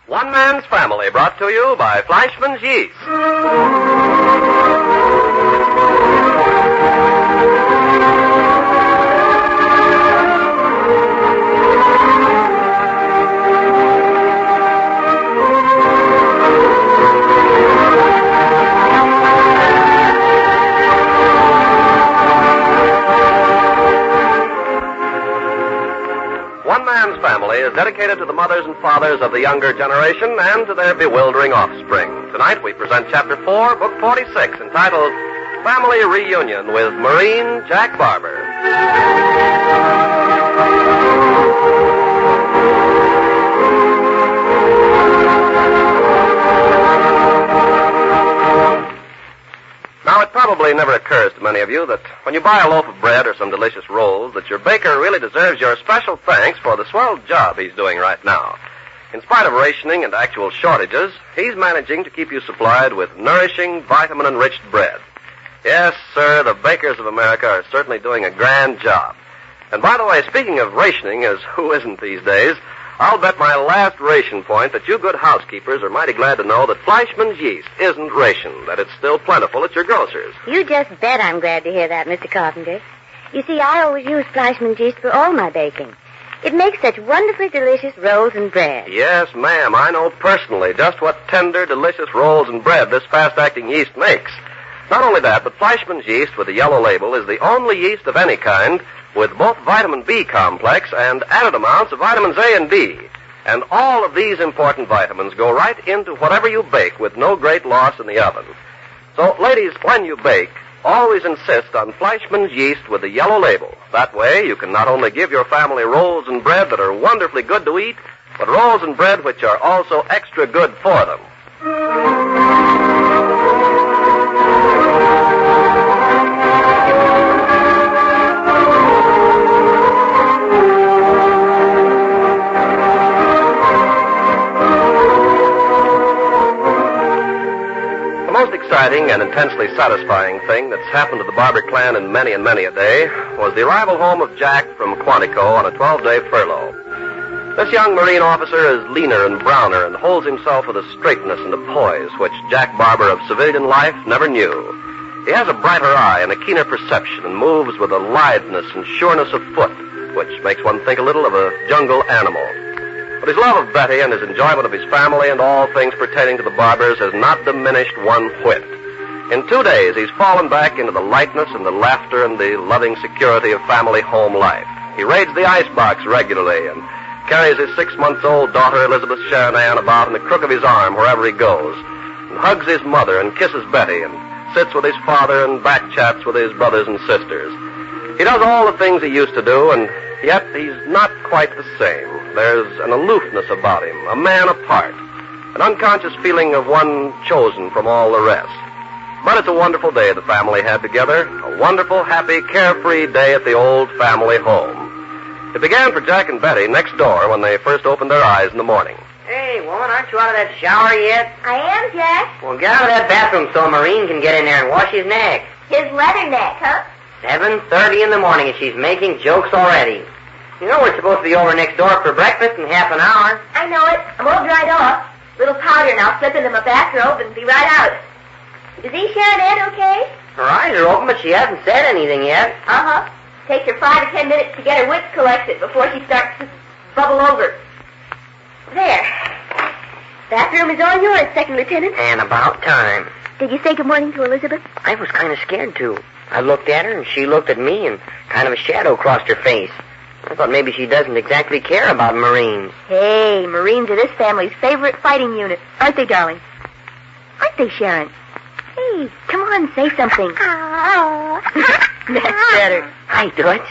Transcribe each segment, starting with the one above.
One Man's Family, brought to you by Fleischmann's Yeast. Is dedicated to the mothers and fathers of the younger generation and to their bewildering offspring. Tonight we present Chapter 4, Book 46, entitled Family Reunion with Marine Jack Barber. Now, it probably never occurs to many of you that when you buy a loaf of bread or some delicious rolls, that your baker really deserves your special thanks for the swell job he's doing right now. In spite of rationing and actual shortages, he's managing to keep you supplied with nourishing, vitamin-enriched bread. Yes, sir, the bakers of America are certainly doing a grand job. And by the way, speaking of rationing, as who isn't these days, I'll bet my last ration point that you good housekeepers are mighty glad to know that Fleischmann's Yeast isn't rationed, that it's still plentiful at your grocer's. You just bet I'm glad to hear that, Mr. Carpenter. You see, I always use Fleischmann's Yeast for all my baking. It makes such wonderfully delicious rolls and bread. Yes, ma'am, I know personally just what tender, delicious rolls and bread this fast-acting yeast makes. Not only that, but Fleischmann's Yeast with the yellow label is the only yeast of any kind with both vitamin B complex and added amounts of vitamins A and D. And all of these important vitamins go right into whatever you bake with no great loss in the oven. So, ladies, when you bake, always insist on Fleischmann's Yeast with the yellow label. That way, you can not only give your family rolls and bread that are wonderfully good to eat, but rolls and bread which are also extra good for them. Exciting and intensely satisfying thing that's happened to the Barber clan in many and many a day was the arrival home of Jack from Quantico on a 12-day furlough. This young Marine officer is leaner and browner and holds himself with a straightness and a poise which Jack Barber of civilian life never knew. He has a brighter eye and a keener perception and moves with a litheness and sureness of foot, which makes one think a little of a jungle animal. But his love of Betty and his enjoyment of his family and all things pertaining to the Barbers has not diminished one whit. In 2 days, he's fallen back into the lightness and the laughter and the loving security of family home life. He raids the icebox regularly and carries his 6-month-old daughter, Elizabeth Sharon Ann, about in the crook of his arm wherever he goes, and hugs his mother and kisses Betty and sits with his father and back chats with his brothers and sisters. He does all the things he used to do, and yet he's not quite the same. There's an aloofness about him, a man apart, an unconscious feeling of one chosen from all the rest. But it's a wonderful day the family had together, a wonderful, happy, carefree day at the old family home. It began for Jack and Betty next door when they first opened their eyes in the morning. Hey, woman, aren't you out of that shower yet? I am, Jack. Well, get out of that bathroom so a Marine can get in there and wash his neck. His leather neck, huh? 7:30 in the morning and she's making jokes already. You know we're supposed to be over next door for breakfast in half an hour. I know it. I'm all dried off. Little powder and I'll slip into my bathrobe and be right out. Is he Sharon Ann okay? Her eyes are open, but she hasn't said anything yet. Uh-huh. Takes her 5 or 10 minutes to get her wits collected before she starts to bubble over. There. Bathroom is all yours, Second Lieutenant. And about time. Did you say good morning to Elizabeth? I was kind of scared, too. I looked at her, and she looked at me, and kind of a shadow crossed her face. I thought maybe she doesn't exactly care about Marines. Hey, Marines are this family's favorite fighting unit. Aren't they, darling? Aren't they, Sharon? Hey, come on, say something. That's better. Hi, Dutch.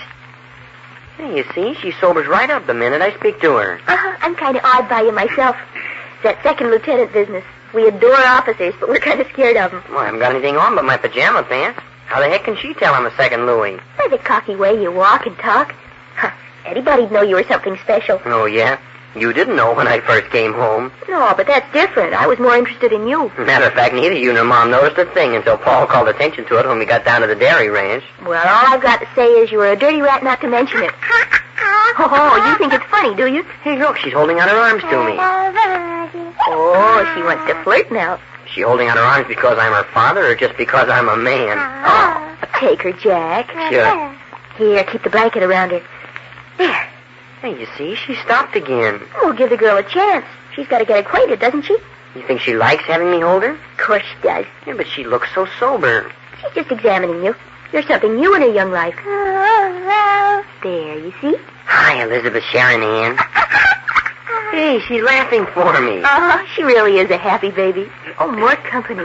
Hey, you see, she sobers right up the minute I speak to her. Uh-huh, I'm kind of awed by you myself. It's that second lieutenant business. We adore officers, but we're kind of scared of them. Well, I haven't got anything on but my pajama pants. How the heck can she tell I'm a second Louis? By the cocky way you walk and talk. Huh, anybody'd know you were something special. Oh, yeah? You didn't know when I first came home. No, but that's different. I was more interested in you. Matter of fact, neither you nor Mom noticed a thing until Paul called attention to it when we got down to the dairy ranch. Well, all I've got to say is you were a dirty rat not to mention it. Oh, you think it's funny, do you? Hey, look, she's holding out her arms to me. She wants to flirt now. Is she holding out her arms because I'm her father or just because I'm a man? Oh, take her, Jack. Sure. Here, keep the blanket around her. There. Hey, you see, she stopped again. We'll give the girl a chance. She's got to get acquainted, doesn't she? You think she likes having me hold her? Of course she does. Yeah, but she looks so sober. She's just examining you. You're something new in her young life. There, you see? Hi, Elizabeth Sharon Ann. Hey, she's laughing for me. She really is a happy baby. Oh, more company.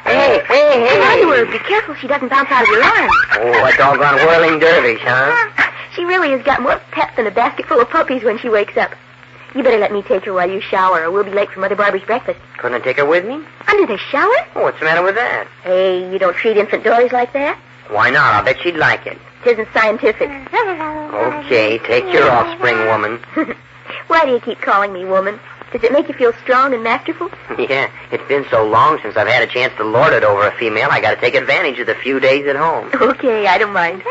Hey. Hey, be careful she doesn't bounce out of your arms. Oh, a doggone whirling dervish, huh? She really has got more pep than a basket full of puppies when she wakes up. You better let me take her while you shower, or we'll be late for Mother Barbara's breakfast. Couldn't I take her with me? Under the shower? Oh, what's the matter with that? Hey, you don't treat infant doilies like that? Why not? I'll bet she'd like it. It isn't scientific. Okay, take your offspring, woman. Why do you keep calling me woman? Does it make you feel strong and masterful? Yeah, it's been so long since I've had a chance to lord it over a female, I gotta take advantage of the few days at home. Okay, I don't mind.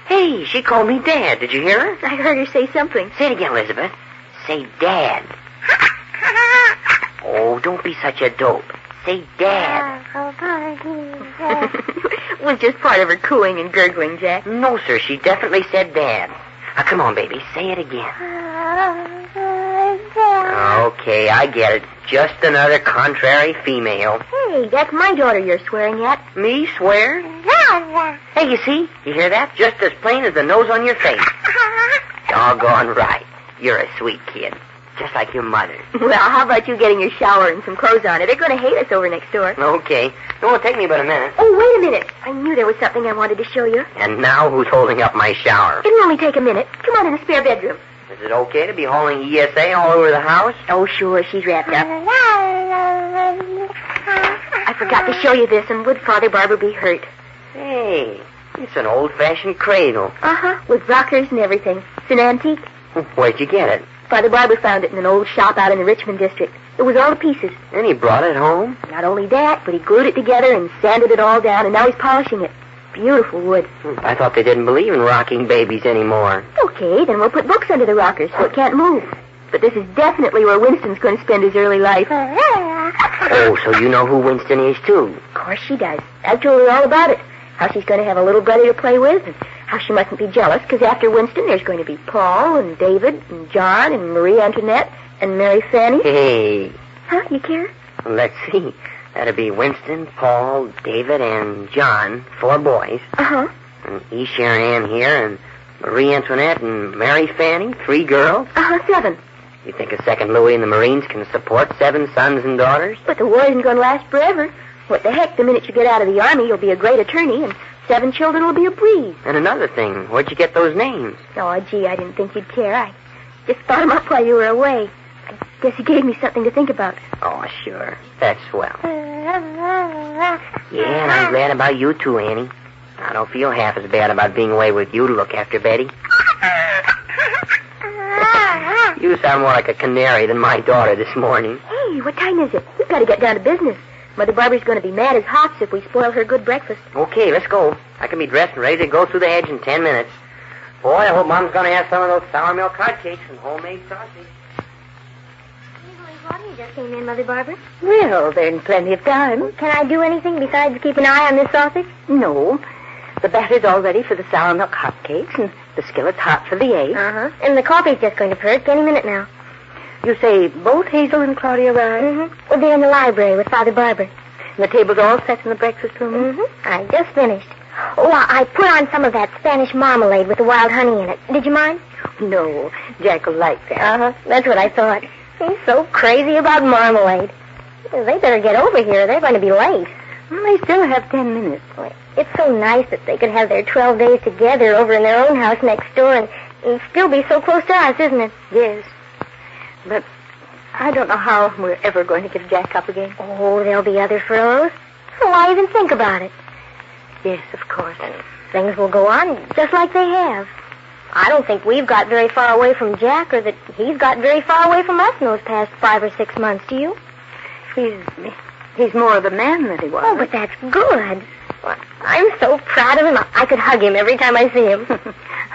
Hey, she called me Dad. Did you hear her? I heard her say something. Say it again, Elizabeth. Say Dad. Oh, don't be such a dope. Say Dad. It was just part of her cooing and gurgling, Jack. No, sir, she definitely said Dad. Now, come on, baby, say it again. Okay, I get it. Just another contrary female. Hey, that's my daughter you're swearing at. Me swear? Hey, you see? You hear that? Just as plain as the nose on your face. Doggone right. You're a sweet kid. Just like your mother. Well, how about you getting your shower and some clothes on? They're going to hate us over next door. Okay. It won't take me but a minute. Oh, wait a minute. I knew there was something I wanted to show you. And now who's holding up my shower? It'll only take a minute. Come on in the spare bedroom. Is it okay to be hauling ESA all over the house? Oh, sure. She's wrapped up. I forgot to show you this, and would Father Barber be hurt? Hey, it's an old-fashioned cradle. Uh-huh, with rockers and everything. It's an antique. Where'd you get it? Father Barber found it in an old shop out in the Richmond district. It was all to pieces. And he brought it home? Not only that, but he glued it together and sanded it all down, and now he's polishing it. Beautiful wood. I thought they didn't believe in rocking babies anymore. Okay, then we'll put books under the rockers so it can't move. But this is definitely where Winston's going to spend his early life. Oh, so you know who Winston is, too? Of course she does. I've told her all about it. How she's going to have a little brother to play with, and how she mustn't be jealous, because after Winston, there's going to be Paul and David and John and Marie Antoinette and Mary Fanny. Hey. Huh? You care? Let's see. That'd be Winston, Paul, David, and John, 4 boys. Uh-huh. And E. Sharon here, and Marie Antoinette, and Mary Fanny, 3 girls. 7. You think a second Louis in the Marines can support 7 sons and daughters? But the war isn't going to last forever. What the heck, the minute you get out of the Army, you'll be a great attorney, and 7 children will be a breeze. And another thing, where'd you get those names? Oh, gee, I didn't think you'd care. I just thought them up while you were away. I guess he gave me something to think about. Oh, sure. That's swell. Yeah, and I'm glad about you, too, Annie. I don't feel half as bad about being away with you to look after Betty. You sound more like a canary than my daughter this morning. Hey, what time is it? We've got to get down to business. Mother Barbara's going to be mad as hops if we spoil her good breakfast. Okay, let's go. I can be dressed and ready to go through the hedge in 10 minutes. Boy, I hope Mom's going to have some of those sour milk hotcakes and homemade sausage. You just came in, Mother Barbara? Well, there's plenty of time. Can I do anything besides keep an eye on this sausage? No. The batter's all ready for the sour milk hotcakes, and the skillet's hot for the eggs. Uh-huh. And the coffee's just going to perk any minute now. You say both Hazel and Claudia arrived? Mm-hmm. Well, they're in the library with Father Barber. And the table's all set in the breakfast room? Mm-hmm. I just finished. Oh, I put on some of that Spanish marmalade with the wild honey in it. Did you mind? No. Jack will like that. Uh-huh. That's what I thought. He's so crazy about marmalade. They better get over here. They're going to be late. Well, they still have 10 minutes. It's so nice that they could have their 12 days together over in their own house next door and still be so close to us, isn't it? Yes. But I don't know how we're ever going to get Jack up again. Oh, there'll be other furloughs. So why even think about it? Yes, of course. Things will go on just like they have. I don't think we've got very far away from Jack or that he's got very far away from us in those past 5 or 6 months, do you? He's more of the man than he was. Oh, but that's good. Well, I'm so proud of him. I could hug him every time I see him.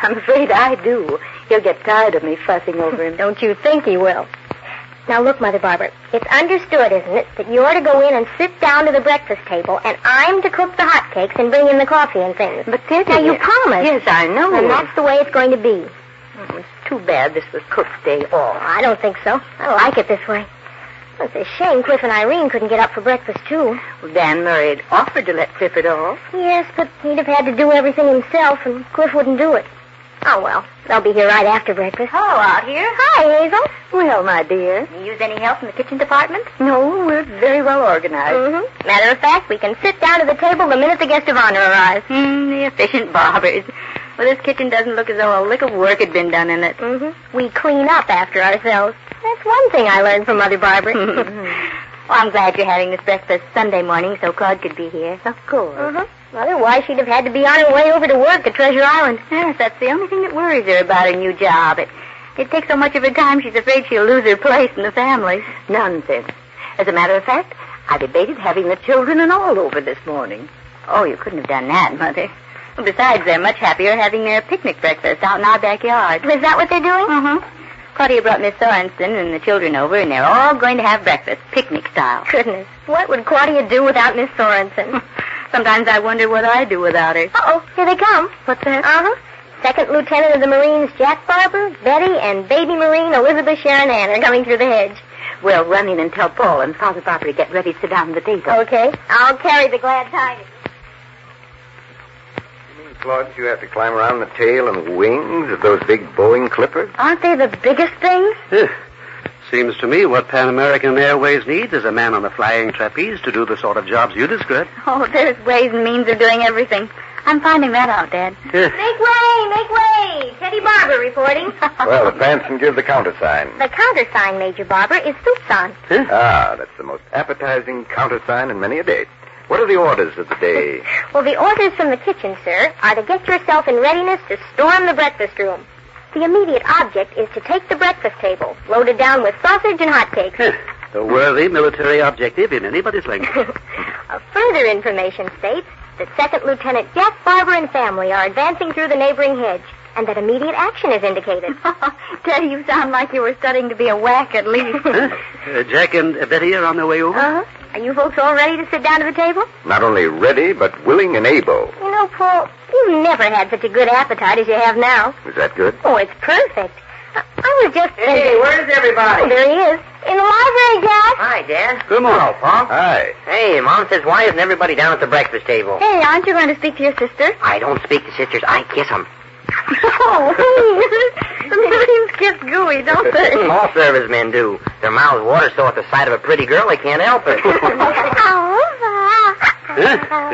I'm afraid I do. He'll get tired of me fussing over him. Don't you think he will? Now, look, Mother Barbara, it's understood, isn't it, that you're to go in and sit down to the breakfast table, and I'm to cook the hotcakes and bring in the coffee and things. But, Debbie... Now, you promised. Yes, I know. And that's the way it's going to be. It's too bad this was Cook's day off. I don't think so. I like it this way. Well, it's a shame Cliff and Irene couldn't get up for breakfast, too. Well, Dan Murray had offered to let Clifford off. Yes, but he'd have had to do everything himself, and Cliff wouldn't do it. Oh, well, they'll be here right after breakfast. Hello, out here. Hi, Hazel. Well, my dear. You use any help in the kitchen department? No, we're very well organized. Mm-hmm. Matter of fact, we can sit down to the table the minute the guest of honor arrives. The efficient barbers. Well, this kitchen doesn't look as though a lick of work had been done in it. Mm-hmm. We clean up after ourselves. That's one thing I learned from Mother Barbara. Well, I'm glad you're having this breakfast Sunday morning so Claude could be here. Of course. Mm-hmm. Otherwise, she'd have had to be on her way over to work at Treasure Island. Yes, that's the only thing that worries her about her new job. It takes so much of her time, she's afraid she'll lose her place in the family. Nonsense. As a matter of fact, I debated having the children and all over this morning. Oh, you couldn't have done that, Mother. Well, besides, they're much happier having their picnic breakfast out in our backyard. Is that what they're doing? Claudia brought Miss Sorensen and the children over, and they're all going to have breakfast, picnic style. Goodness, what would Claudia do without Miss Sorensen? Sometimes I wonder what I'd do without her. Uh-oh, here they come. What's that? Second Lieutenant of the Marines, Jack Barber, Betty, and Baby Marine Elizabeth Sharon Ann are coming through the hedge. We'll run in and tell Paul and Father Barbara to get ready to sit down at the table. Okay, I'll carry the glad tidings. Claude, you have to climb around the tail and wings of those big Boeing clippers? Aren't they the biggest things? Seems to me what Pan American Airways needs is a man on a flying trapeze to do the sort of jobs you describe. Oh, there's ways and means of doing everything. I'm finding that out, Dad. Make way! Teddy Barber reporting. Well, advance and give the countersign. The countersign, Major Barber, is soups on. Ah, that's the most appetizing countersign in many a day. What are the orders of the day? Well, the orders from the kitchen, sir, are to get yourself in readiness to storm the breakfast room. The immediate object is to take the breakfast table, loaded down with sausage and hotcakes. A worthy military objective in anybody's language. Further information states that Second Lieutenant Jack Barber and family are advancing through the neighboring hedge, and that immediate action is indicated. Daddy, you sound like you were studying to be a whack at least. Jack and Betty are on their way over? Are you folks all ready to sit down to the table? Not only ready, but willing and able. You know, Paul, you never had such a good appetite as you have now. Is that good? Oh, it's perfect. I was just thinking... Hey, where's everybody? Oh, there he is. In the library, Jack. Hi, Dad. Come on. Hello, Paul. Hi. Hey, Mom says, why isn't everybody down at the breakfast table? Hey, aren't you going to speak to your sister? I don't speak to sisters. I kiss them. Oh, the Marines kiss gooey, don't they? All servicemen do. Their mouths water so at the sight of a pretty girl they can't help it.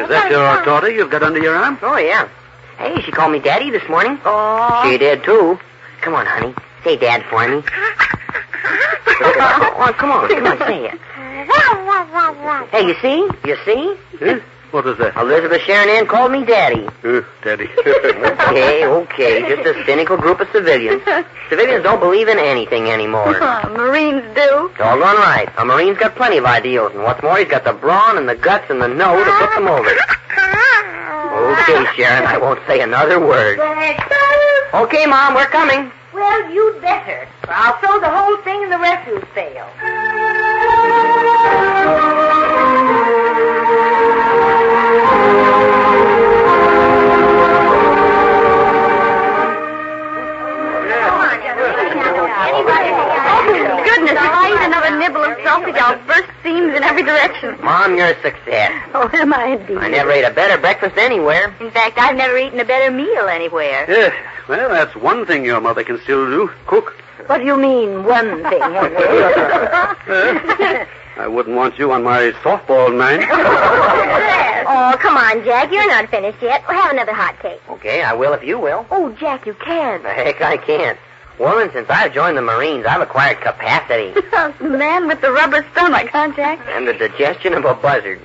Is that your daughter you've got under your arm? Oh, yeah. Hey, she called me Daddy this morning. Oh. She did, too. Come on, honey. Say Dad for me. Oh, come on, say it. Hey, you see? What is that? Elizabeth Sharon Ann called me Daddy. Daddy. Okay, just a cynical group of civilians. Civilians don't believe in anything anymore. Marines do. Doggone right. A Marine's got plenty of ideals, and what's more, he's got the brawn and the guts and the know to put them over. Okay, Sharon, I won't say another word. Okay, Mom, we're coming. Well, you'd better. Or I'll throw the whole thing in the refuse pail. Goodness, if I eat another nibble of sausage, I'll burst seams in every direction. Mom, you're a success. Oh, am I indeed? I never ate a better breakfast anywhere. In fact, I've never eaten a better meal anywhere. Well, that's one thing your mother can still do. Cook. What do you mean, one thing? I wouldn't want you on my softball nine. Oh, come on, Jack. You're not finished yet. We'll have another hot cake. Okay, I will if you will. Oh, Jack, you can't. The heck I can't. Woman, since I've joined the Marines, I've acquired capacity. Man with the rubber stomach, huh, Jack? And the digestion of a buzzard.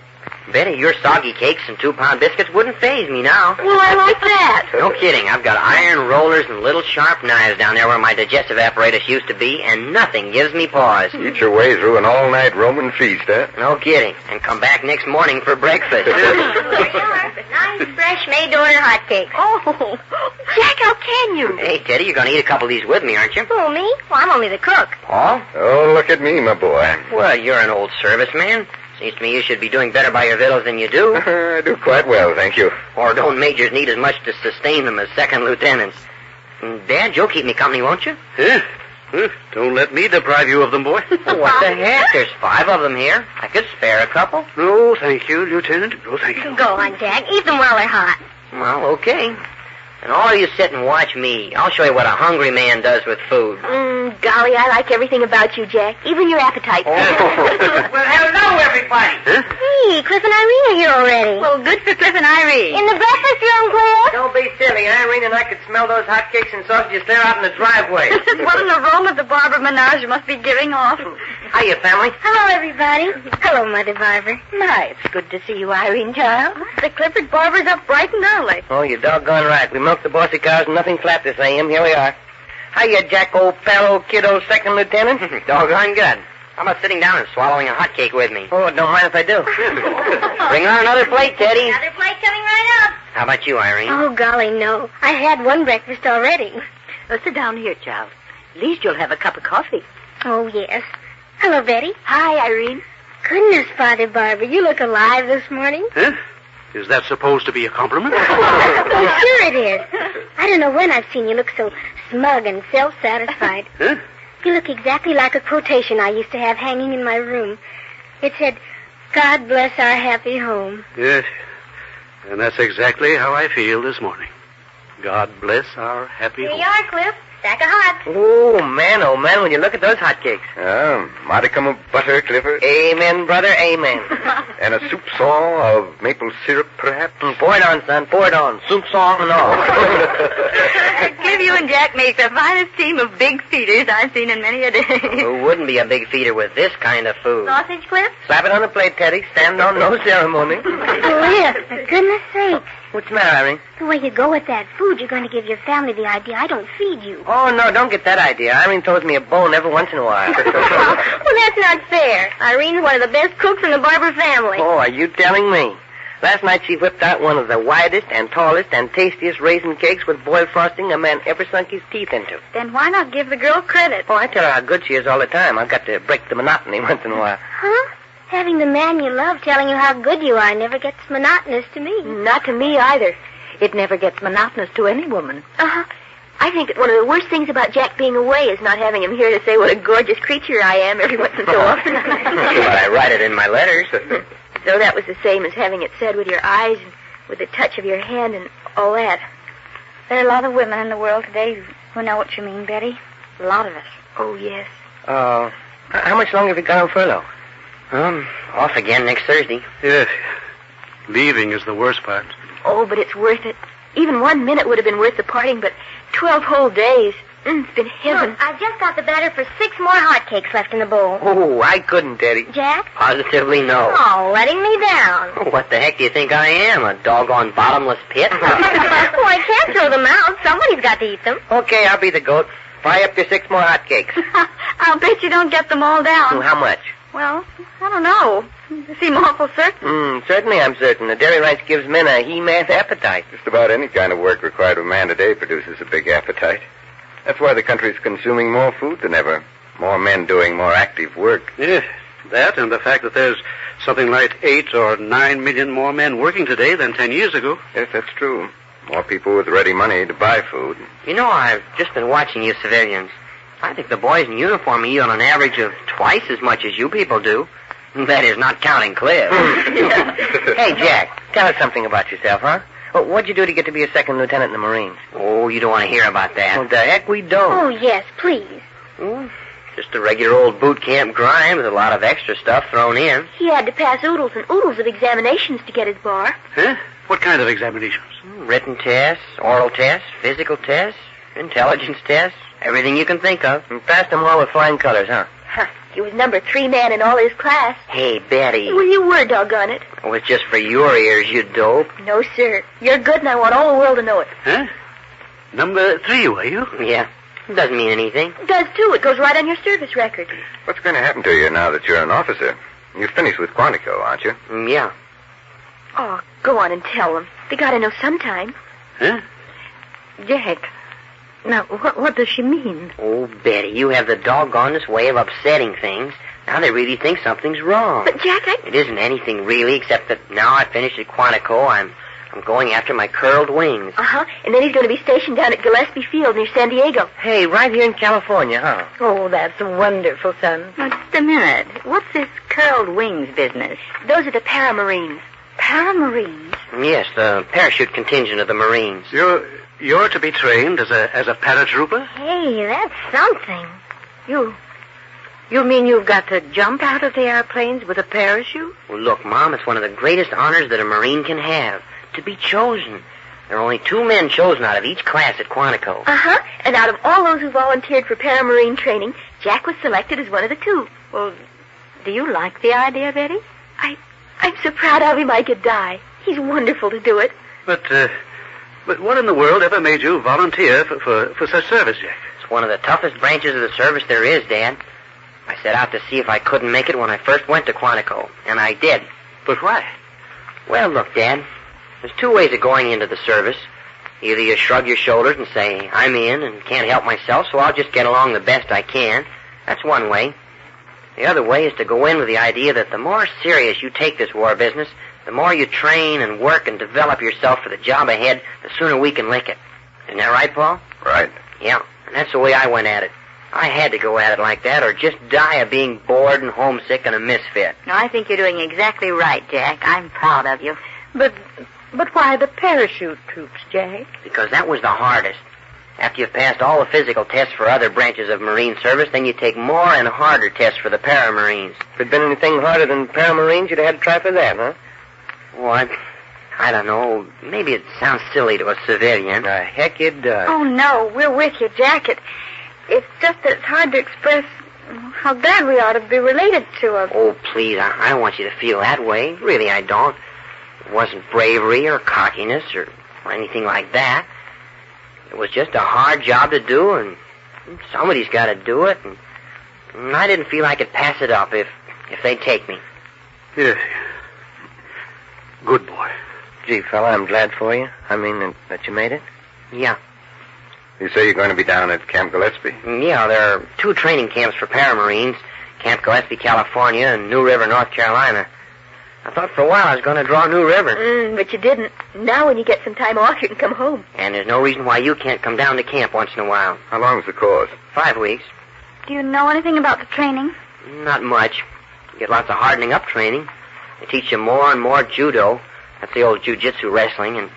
Betty, your soggy cakes and 2-pound biscuits wouldn't faze me now. Well, I like that. No kidding. I've got iron rollers and little sharp knives down there where my digestive apparatus used to be, and nothing gives me pause. Eat your way through an all-night Roman feast, huh? No kidding. And come back next morning for breakfast. Nice, fresh, made-to-order hotcakes. Oh, Jack, how can you? Hey, Teddy, you're going to eat a couple of these with me, aren't you? Who, me? Well, I'm only the cook. Paul? Oh, look at me, my boy. Well, you're an old serviceman. Seems to me you should be doing better by your victuals than you do. I do quite well, thank you. Or don't majors need as much to sustain them as second lieutenants? Dad, you'll keep me company, won't you? Huh? Don't let me deprive you of them, boy. What the heck? There's 5 of them here. I could spare a couple. No, thank you, Lieutenant. No, thank you. Go on, Jack. Eat them while they're hot. Well, okay. And all you sit and watch me. I'll show you what a hungry man does with food. Golly, I like everything about you, Jack. Even your appetite. Well, hello, everybody. Huh? Hey, Cliff and Irene are here already. Well, good for Cliff and Irene. In the breakfast room, Cliff. Don't be silly. Irene and I could smell those hotcakes and sausages there out in the driveway. What an aroma the Barber menage must be giving off. Hiya, family. Hello, everybody. Hello, Mother Barber. My, it's good to see you, Irene, child. The Clifford Barber's up bright and early. Oh, you're doggone right. We milked the bossy cows and nothing flat this AM. Here we are. Hiya, Jack, old pal, old kid, old second lieutenant. Doggone good. How about sitting down and swallowing a hotcake with me? Oh, don't mind if I do. Bring on another plate, Teddy. Another plate coming right up. How about you, Irene? Oh, golly, no. I had one breakfast already. Sit down here, child. At least you'll have a cup of coffee. Oh, yes. Hello, Betty. Hi, Irene. Goodness, Father Barber, you look alive this morning. Huh? Is that supposed to be a compliment? Oh, sure it is. I don't know when I've seen you look so smug and self-satisfied. Huh? You look exactly like a quotation I used to have hanging in my room. It said, God bless our happy home. Yes. And that's exactly how I feel this morning. God bless our happy Here home. you are, Cliff. Stack of hot. Oh, man, when you look at those hotcakes. Modicum of butter, Clifford. Amen, brother, amen. And a soup saw of maple syrup, perhaps? Pour it on, son, pour it on. Soup song and all. Cliff, you and Jack make the finest team of big feeders I've seen in many a day. Who wouldn't be a big feeder with this kind of food? Sausage, Cliff? Slap it on the plate, Teddy. Stand on no ceremony. Cliff, for goodness sakes. What's the matter, Irene? The way you go with that food, you're going to give your family the idea I don't feed you. Oh, no, don't get that idea. Irene throws me a bone every once in a while. Well, that's not fair. Irene's one of the best cooks in the Barber family. Oh, are you telling me? Last night she whipped out one of the widest and tallest and tastiest raisin cakes with boiled frosting a man ever sunk his teeth into. Then why not give the girl credit? Oh, I tell her how good she is all the time. I've got to break the monotony once in a while. Huh? Having the man you love telling you how good you are never gets monotonous to me. Not to me either. It never gets monotonous to any woman. Uh-huh. I think that one of the worst things about Jack being away is not having him here to say what a gorgeous creature I am every once in so often. But I write it in my letters. So that was the same as having it said with your eyes and with the touch of your hand and all that. There are a lot of women in the world today who know what you mean, Betty. A lot of us. Oh, yes. How much longer have you got on furlough? Off again next Thursday. Yes. Leaving is the worst part. Oh, but it's worth it. Even 1 minute would have been worth the parting, but 12 whole days. It's been heaven. Look, I've just got the batter for 6 more hotcakes left in the bowl. Oh, I couldn't, Teddy. Jack? Positively no. Oh, letting me down. What the heck do you think I am? A doggone bottomless pit? Well, I can't throw them out. Somebody's got to eat them. Okay, I'll be the goat. Fry up your 6 more hotcakes. I'll bet you don't get them all down. How much? Well, I don't know. You seem awful certain. Certainly I'm certain. The dairy ranch gives men a he-man's appetite. Just about any kind of work required of a man today produces a big appetite. That's why the country's consuming more food than ever. More men doing more active work. Yes, that and the fact that there's something like 8 or 9 million more men working today than 10 years ago. Yes, that's true. More people with ready money to buy food. You know, I've just been watching you civilians. I think the boys in uniform eat on an average of twice as much as you people do. That is not counting Cliff. Hey, Jack, tell us something about yourself, huh? What'd you do to get to be a second lieutenant in the Marines? Oh, you don't want to hear about that. Well, the heck we don't. Oh, yes, please. Just a regular old boot camp grind with a lot of extra stuff thrown in. He had to pass oodles and oodles of examinations to get his bar. Huh? What kind of examinations? Written tests, oral tests, physical tests, intelligence tests, everything you can think of. And passed them all with flying colors, huh? He was number 3 man in all his class. Hey, Betty. Well, you were, doggone it. It was just for your ears, you dope. No, sir. You're good, and I want all the world to know it. Huh? Number 3, were you? Yeah. It doesn't mean anything. It does, too. It goes right on your service record. What's going to happen to you now that you're an officer? You're finished with Quantico, aren't you? Yeah. Oh, go on and tell them. They got to know sometime. Huh? Jack, now, what does she mean? Oh, Betty, you have the doggonest way of upsetting things. Now they really think something's wrong. But, Jack, It isn't anything really, except that now I finished at Quantico, I'm going after my curled wings. Uh-huh. And then he's going to be stationed down at Gillespie Field near San Diego. Hey, right here in California, huh? Oh, that's wonderful, son. Now, just a minute. What's this curled wings business? Those are the paramarines. Paramarines? Yes, the parachute contingent of the Marines. You're to be trained as a paratrooper? Hey, that's something. You mean you've got to jump out of the airplanes with a parachute? Well, look, Mom, it's one of the greatest honors that a Marine can have. To be chosen. There are only 2 men chosen out of each class at Quantico. Uh-huh. And out of all those who volunteered for paramarine training, Jack was selected as one of the 2. Well, do you like the idea, Betty? I'm so proud of him I could die. He's wonderful to do it. But what in the world ever made you volunteer for such service, Jack? It's one of the toughest branches of the service there is, Dad. I set out to see if I couldn't make it when I first went to Quantico, and I did. But why? Well, look, Dad, there's 2 ways of going into the service. Either you shrug your shoulders and say, I'm in and can't help myself, so I'll just get along the best I can. That's one way. The other way is to go in with the idea that the more serious you take this war business, the more you train and work and develop yourself for the job ahead, the sooner we can lick it. Isn't that right, Paul? Right. Yeah, and that's the way I went at it. I had to go at it like that or just die of being bored and homesick and a misfit. No, I think you're doing exactly right, Jack. I'm proud of you. But why the parachute troops, Jack? Because that was the hardest. After you've passed all the physical tests for other branches of Marine service, then you take more and harder tests for the paramarines. If there'd been anything harder than paramarines, you'd have had to try for that, huh? Well, I don't know. Maybe it sounds silly to a civilian. Heck, it does. Oh, no, we're with you, Jack. It's just that it's hard to express how glad we are to be related to her. Oh, please, I don't want you to feel that way. Really, I don't. It wasn't bravery or cockiness or anything like that. It was just a hard job to do, and somebody's got to do it, and I didn't feel I could pass it up if they'd take me. Yes. Good boy. Gee, fella, I'm glad for you. I mean, that you made it. Yeah. You say you're going to be down at Camp Gillespie? Yeah, there are 2 training camps for paramarines, Camp Gillespie, California, and New River, North Carolina. I thought for a while I was going to draw New River. But you didn't. Now when you get some time off, you can come home. And there's no reason why you can't come down to camp once in a while. How long's the course? 5 weeks. Do you know anything about the training? Not much. You get lots of hardening up training. They teach you more and more judo. That's the old jiu-jitsu wrestling. And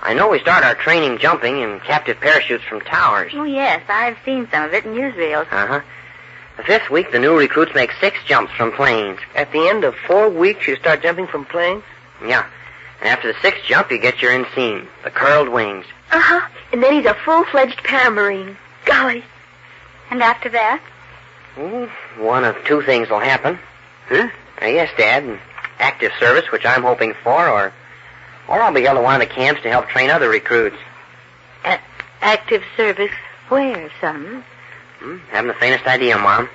I know we start our training jumping in captive parachutes from towers. Oh, yes. I've seen some of it in newsreels. Uh-huh. The 5th week, the new recruits make 6 jumps from planes. At the end of 4 weeks, you start jumping from planes? Yeah. And after the 6th jump, you get your inseam, the curled wings. Uh-huh. And then he's a full-fledged paramarine. Golly. And after that? One of 2 things will happen. Huh? Yes, Dad. An active service, which I'm hoping for, or I'll be held at one of the camps to help train other recruits. Active service where, son? Haven't the faintest idea, Mom.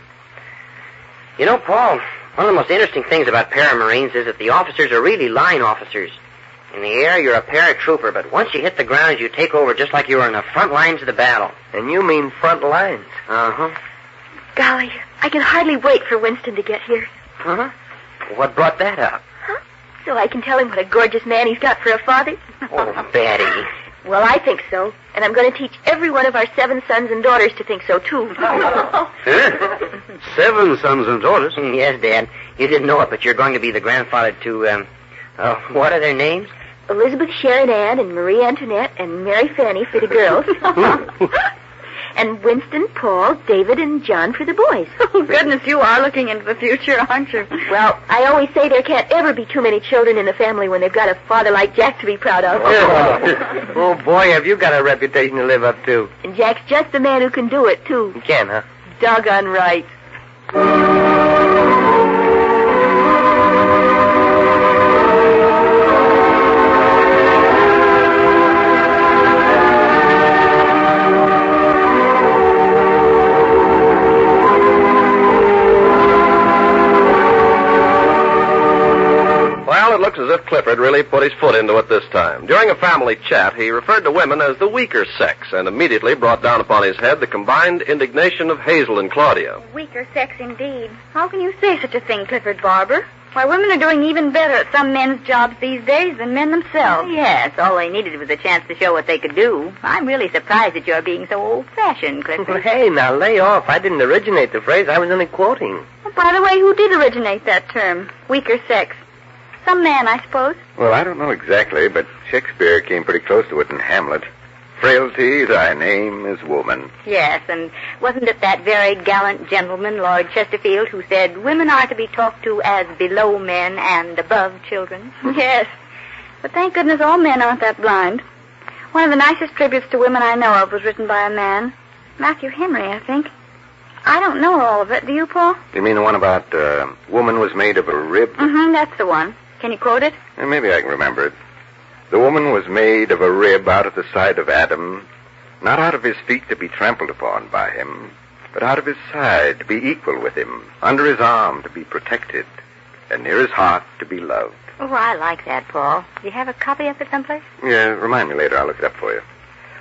You know, Paul, one of the most interesting things about paramarines is that the officers are really line officers. In the air, you're a paratrooper, but once you hit the ground, you take over just like you were in the front lines of the battle. And you mean front lines? Uh-huh. Golly, I can hardly wait for Winston to get here. Uh-huh. What brought that up? Huh? So I can tell him what a gorgeous man he's got for a father? Oh, Betty. Well, I think so. And I'm going to teach every one of our 7 sons and daughters to think so, too. Huh? 7 sons and daughters? Yes, Dad. You didn't know it, but you're going to be the grandfather to, what are their names? Elizabeth Sharon Ann and Marie Antoinette and Mary Fanny for the girls. And Winston, Paul, David, and John for the boys. Oh, goodness, you are looking into the future, aren't you? Well, I always say there can't ever be too many children in the family when they've got a father like Jack to be proud of. Oh, boy, have you got a reputation to live up to. And Jack's just the man who can do it, too. You can, huh? Doggone right. As if Clifford really put his foot into it this time. During a family chat, he referred to women as the weaker sex and immediately brought down upon his head the combined indignation of Hazel and Claudia. Weaker sex indeed. How can you say such a thing, Clifford Barber? Why, women are doing even better at some men's jobs these days than men themselves. Yes, all they needed was a chance to show what they could do. I'm really surprised that you're being so old-fashioned, Clifford. Hey, now lay off. I didn't originate the phrase. I was only quoting. Oh, by the way, who did originate that term, weaker sex? Some man, I suppose. Well, I don't know exactly, but Shakespeare came pretty close to it in Hamlet. Frailty, thy name is woman. Yes, and wasn't it that very gallant gentleman, Lord Chesterfield, who said women are to be talked to as below men and above children? Yes, but thank goodness all men aren't that blind. One of the nicest tributes to women I know of was written by a man. Matthew Henry, I think. I don't know all of it. Do you, Paul? You mean the one about woman was made of a rib? Mm-hmm, that's the one. Can you quote it? Maybe I can remember it. The woman was made of a rib out of the side of Adam, not out of his feet to be trampled upon by him, but out of his side to be equal with him, under his arm to be protected, and near his heart to be loved. Oh, I like that, Paul. Do you have a copy of it someplace? Yeah, remind me later. I'll look it up for you.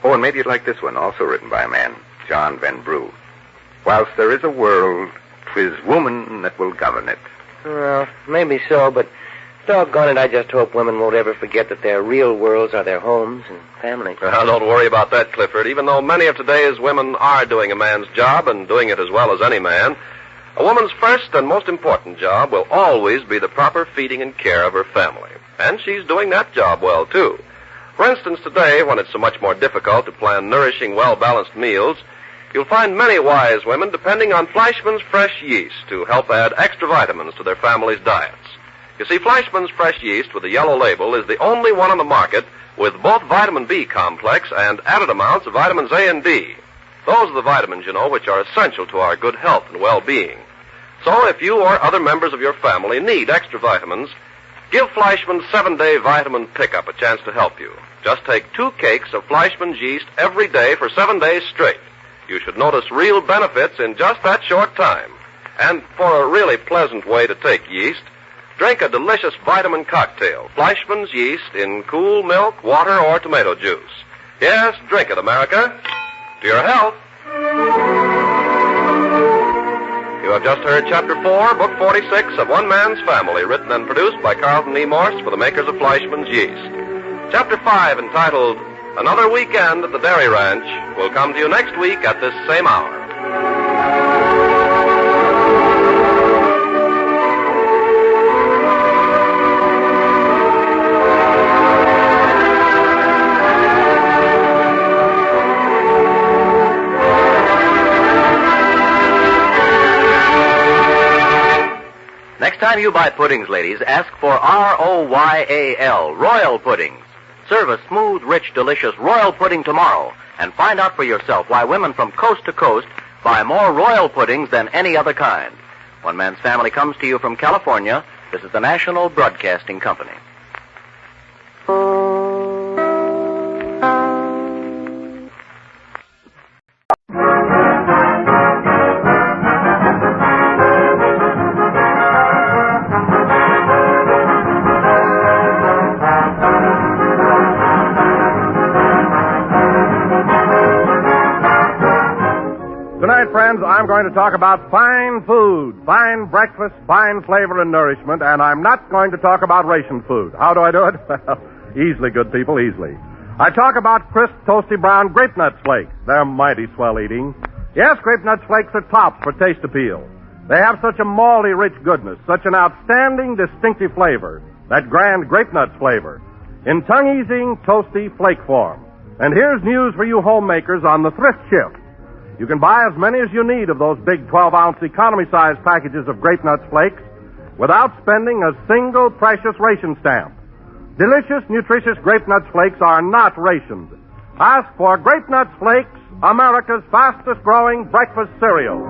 Oh, and maybe you'd like this one, also written by a man, John Van Brugh. Whilst there is a world, 'tis woman that will govern it. Well, maybe so, but doggone it, I just hope women won't ever forget that their real worlds are their homes and family. Well, don't worry about that, Clifford. Even though many of today's women are doing a man's job and doing it as well as any man, a woman's first and most important job will always be the proper feeding and care of her family. And she's doing that job well, too. For instance, today, when it's so much more difficult to plan nourishing, well-balanced meals, you'll find many wise women depending on Fleischmann's fresh yeast to help add extra vitamins to their family's diets. You see, Fleischmann's fresh yeast with the yellow label is the only one on the market with both vitamin B complex and added amounts of vitamins A and D. Those are the vitamins, you know, which are essential to our good health and well-being. So if you or other members of your family need extra vitamins, give Fleischmann's 7-day vitamin pickup a chance to help you. Just take 2 cakes of Fleischmann's yeast every day for 7 days straight. You should notice real benefits in just that short time. And for a really pleasant way to take yeast, drink a delicious vitamin cocktail, Fleischmann's yeast in cool milk, water, or tomato juice. Yes, drink it, America. To your health. You have just heard Chapter 4, Book 46 of One Man's Family, written and produced by Carlton E. Morse for the makers of Fleischmann's yeast. Chapter 5, entitled Another Weekend at the Dairy Ranch, will come to you next week at this same hour. Next time you buy puddings, ladies, ask for R-O-Y-A-L, Royal Puddings. Serve a smooth, rich, delicious Royal Pudding tomorrow and find out for yourself why women from coast to coast buy more Royal Puddings than any other kind. One Man's Family comes to you from California. This is the National Broadcasting Company. Tonight, friends, I'm going to talk about fine food, fine breakfast, fine flavor and nourishment, and I'm not going to talk about ration food. How do I do it? Well, easily, good people, easily. I talk about crisp, toasty brown grape nuts flakes. They're mighty swell eating. Yes, grape nuts flakes are tops for taste appeal. They have such a malty, rich goodness, such an outstanding, distinctive flavor, that grand grape nuts flavor, in tongue-easing, toasty flake form. And here's news for you homemakers on the thrift shift. You can buy as many as you need of those big 12-ounce economy-sized packages of grape nuts flakes without spending a single precious ration stamp. Delicious, nutritious grape nuts flakes are not rationed. Ask for Grape Nuts Flakes, America's fastest-growing breakfast cereal.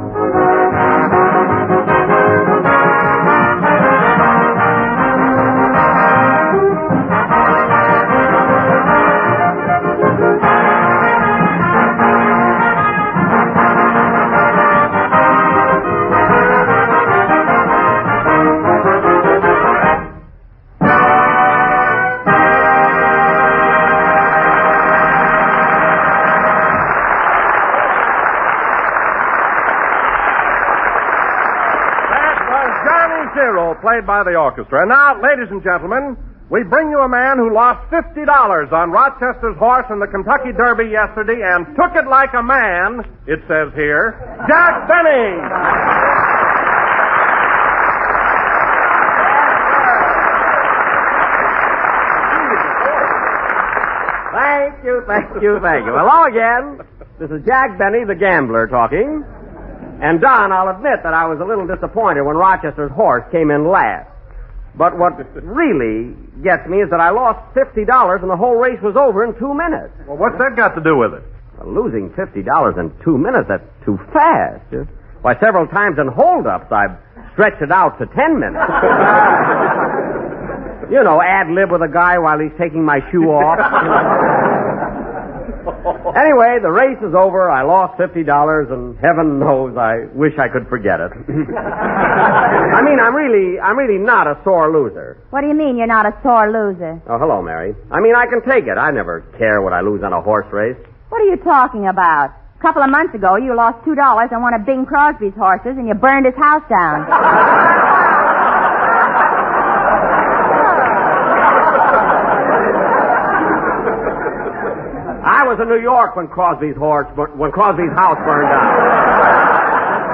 Zero, played by the orchestra. And now, ladies and gentlemen, we bring you a man who lost $50 on Rochester's horse in the Kentucky Derby yesterday and took it like a man, it says here, Jack Benny. Thank you. Hello again. This is Jack Benny, the gambler, talking. And, Don, I'll admit that I was a little disappointed when Rochester's horse came in last. But what really gets me is that I lost $50 and the whole race was over in 2 minutes. Well, what's that got to do with it? Well, losing $50 in 2 minutes, that's too fast. Why, several times in hold-ups, I've stretched it out to 10 minutes. You know, ad-lib with a guy while he's taking my shoe off. Anyway, the race is over. I lost $50, and heaven knows I wish I could forget it. I mean, I'm really not a sore loser. What do you mean you're not a sore loser? Oh, hello, Mary. I mean, I can take it. I never care what I lose on a horse race. What are you talking about? A couple of months ago, you lost $2 on one of Bing Crosby's horses, and you burned his house down. I was in New York when Crosby's house burned down.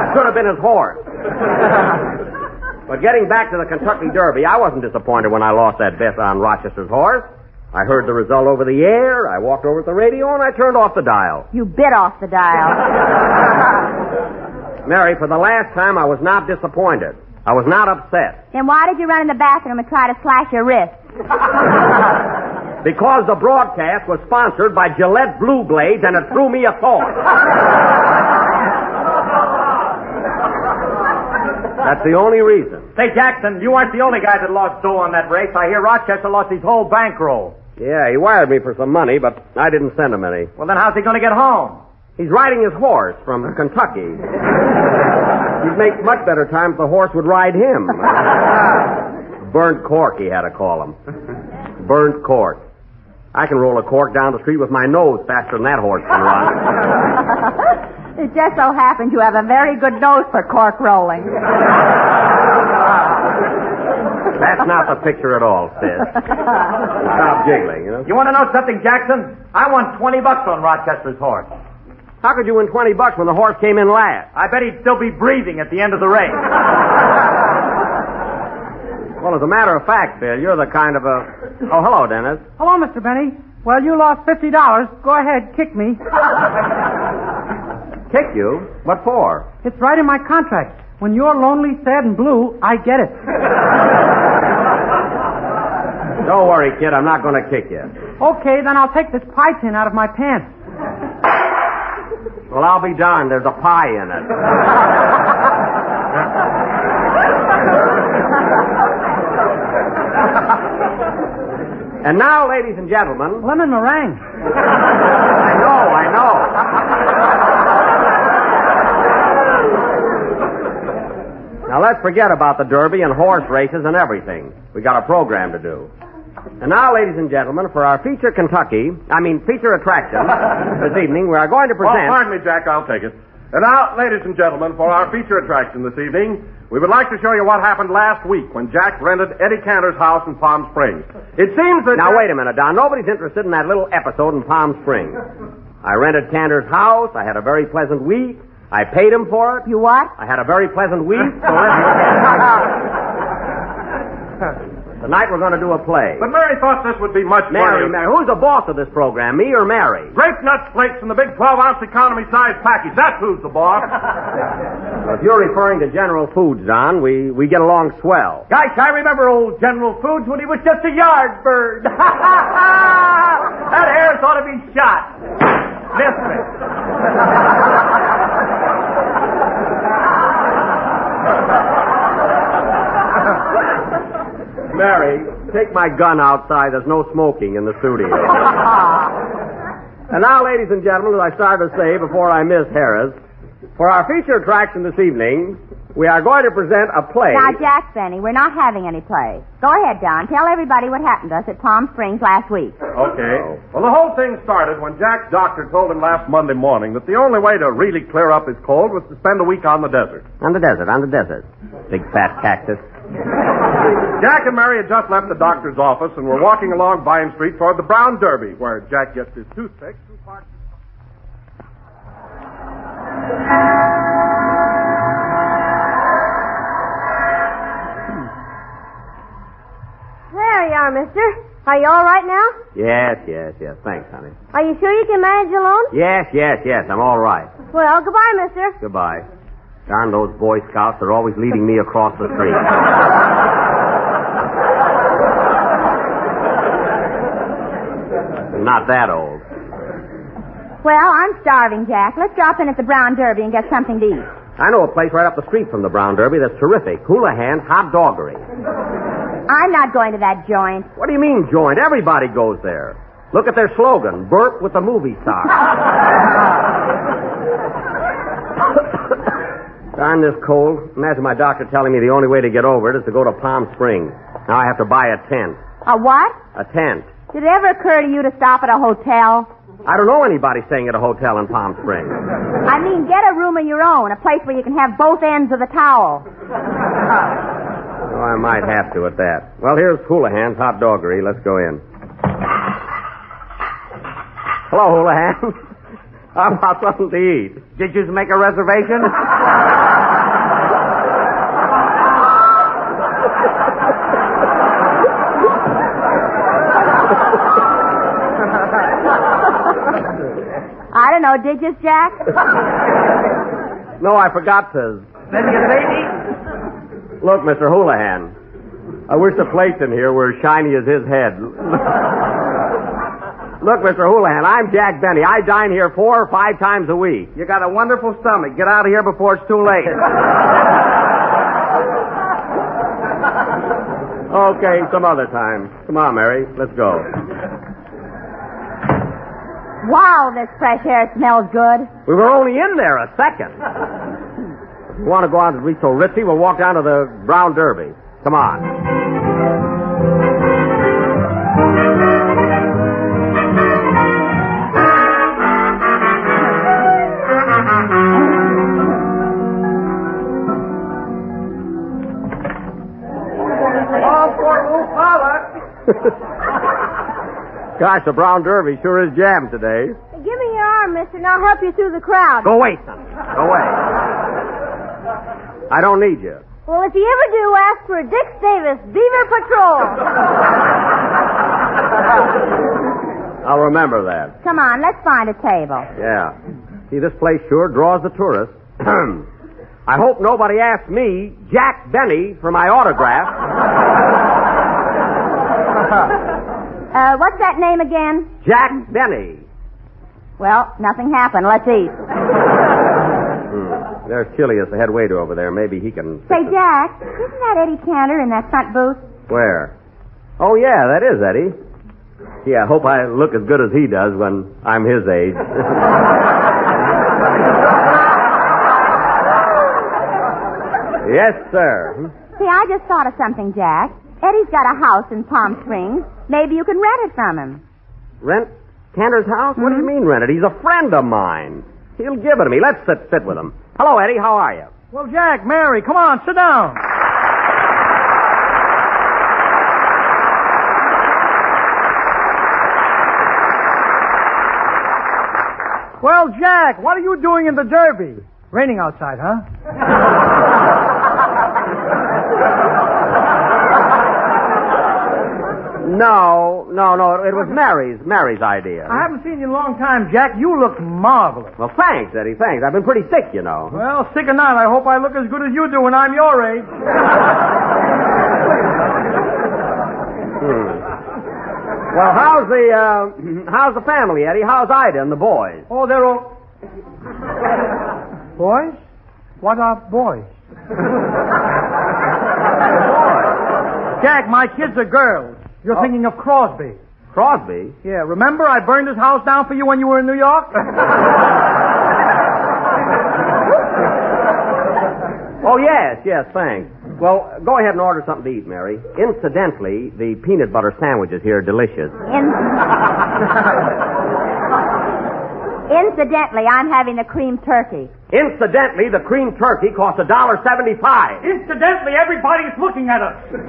It should have been his horse. But getting back to the Kentucky Derby, I wasn't disappointed when I lost that bet on Rochester's horse. I heard the result over the air, I walked over to the radio, and I turned off the dial. You bit off the dial. Mary, for the last time, I was not disappointed. I was not upset. Then why did you run in the bathroom and try to slash your wrist? Because the broadcast was sponsored by Gillette Blue Blades, and it threw me a thought. That's the only reason. Say, Jackson, you weren't the only guy that lost dough on that race. I hear Rochester lost his whole bankroll. Yeah, he wired me for some money, but I didn't send him any. Well, then how's he going to get home? He's riding his horse from Kentucky. He'd make much better time if the horse would ride him. Burnt cork, he had to call him. Burnt cork. I can roll a cork down the street with my nose faster than that horse can run. It just so happens you have a very good nose for cork rolling. That's not the picture at all, sis. Stop giggling, you know. You want to know something, Jackson? I won $20 on Rochester's horse. How could you win $20 when the horse came in last? I bet he'd still be breathing at the end of the race. Well, as a matter of fact, Bill, you're the kind of a... Oh, hello, Dennis. Hello, Mr. Benny. Well, you lost $50. Go ahead, kick me. Kick you? What for? It's right in my contract. When you're lonely, sad, and blue, I get it. Don't worry, kid. I'm not going to kick you. Okay, then I'll take this pie tin out of my pants. Well, I'll be darned. There's a pie in it. And now, ladies and gentlemen... Lemon meringue. I know. Now, let's forget about the Derby and horse races and everything. We got a program to do. And now, ladies and gentlemen, for our feature attraction this evening, we are going to present... Oh, pardon me, Jack, I'll take it. And now, ladies and gentlemen, for our feature attraction this evening, we would like to show you what happened last week when Jack rented Eddie Cantor's house in Palm Springs. It seems that... Now, wait a minute, Don. Nobody's interested in that little episode in Palm Springs. I rented Cantor's house. I had a very pleasant week. I paid him for it. You what? I had a very pleasant week. So Tonight we're going to do a play. But Mary thought this would be much Mary, funnier. Mary. Who's the boss of this program, me or Mary? Grape nuts flakes in the big 12-ounce economy size package. That's who's the boss. Well, if you're referring to General Foods, Don, we get along swell. Gosh, I remember old General Foods when he was just a yard bird. That hair's ought to be shot. Listen. Mary, take my gun outside. There's no smoking in the studio. And now, ladies and gentlemen, as I started to say before I miss Harris, for our feature attraction this evening, we are going to present a play. Now, Jack Benny, we're not having any play. Go ahead, Don. Tell everybody what happened to us at Palm Springs last week. Okay. Well, the whole thing started when Jack's doctor told him last Monday morning that the only way to really clear up his cold was to spend a week on the desert. On the desert. Big fat cactus. Jack and Mary had just left the doctor's office and were walking along Vine Street toward the Brown Derby, where Jack gets his toothpicks and parks. There you are, mister. Are you all right now? Yes. Thanks, honey. Are you sure you can manage alone? Yes. I'm all right. Well, goodbye, mister. Goodbye. Darn those Boy Scouts. They're always leading me across the street. Not that old. Well, I'm starving, Jack. Let's drop in at the Brown Derby and get something to eat. I know a place right up the street from the Brown Derby that's terrific. Houlihan's Hot Doggery. I'm not going to that joint. What do you mean, joint? Everybody goes there. Look at their slogan, Burp with the movie star. Darn this cold. Imagine my doctor telling me the only way to get over it is to go to Palm Springs. Now I have to buy a tent. A what? A tent. Did it ever occur to you to stop at a hotel? I don't know anybody staying at a hotel in Palm Springs. I mean, get a room of your own, a place where you can have both ends of the towel. Oh, I might have to at that. Well, here's Houlihan's Hot Doggery. Let's go in. Hello, Houlihan. How about something to eat? Did you make a reservation? I don't know, did you, Jack? No, I forgot to. Maybe a baby? Look, Mr. Houlihan, I wish the plates in here were as shiny as his head. Look, Mr. Houlihan, I'm Jack Benny. I dine here 4 or 5 times a week. You got a wonderful stomach. Get out of here before it's too late. Okay, some other time. Come on, Mary. Let's go. Wow, this fresh air smells good. We were only in there a second. If you want to go out and be so ritzy, we'll walk down to the Brown Derby. Come on. Gosh, the Brown Derby sure is jammed today. Give me your arm, mister, and I'll help you through the crowd. Go away, son. Go away. I don't need you. Well, if you ever do, ask for Dick Davis, Beaver Patrol. I'll remember that. Come on, let's find a table. Yeah. See, this place sure draws the tourists. I hope nobody asks me, Jack Benny, for my autograph. What's that name again? Jack Benny. Well, nothing happened. Let's eat. There's Chilius, the head waiter over there. Maybe he can... Say, Jack, isn't that Eddie Cantor in that front booth? Where? Oh, yeah, that is Eddie. Yeah, I hope I look as good as he does when I'm his age. Yes, sir. See, I just thought of something, Jack. Eddie's got a house in Palm Springs. Maybe you can rent it from him. Rent Cantor's house? What do you mean rent it? He's a friend of mine. He'll give it to me. Let's sit with him. Hello, Eddie. How are you? Well, Jack, Mary, come on, sit down. Well, Jack, what are you doing in the Derby? Raining outside, huh? No. It was Mary's idea. I haven't seen you in a long time, Jack. You look marvelous. Well, thanks, Eddie. Thanks. I've been pretty sick, you know. Well, sick or not, I hope I look as good as you do when I'm your age. Well, how's the family, Eddie? How's Ida and the boys? Oh, they're all... Boys? What are boys? Jack, my kids are girls. You're thinking of Crosby. Crosby? Yeah, remember I burned his house down for you when you were in New York? Oh, yes, thanks. Well, go ahead and order something to eat, Mary. Incidentally, the peanut butter sandwiches here are delicious. Incidentally, I'm having the cream turkey. Incidentally, the cream turkey costs $1.75. Incidentally, everybody's looking at us. Let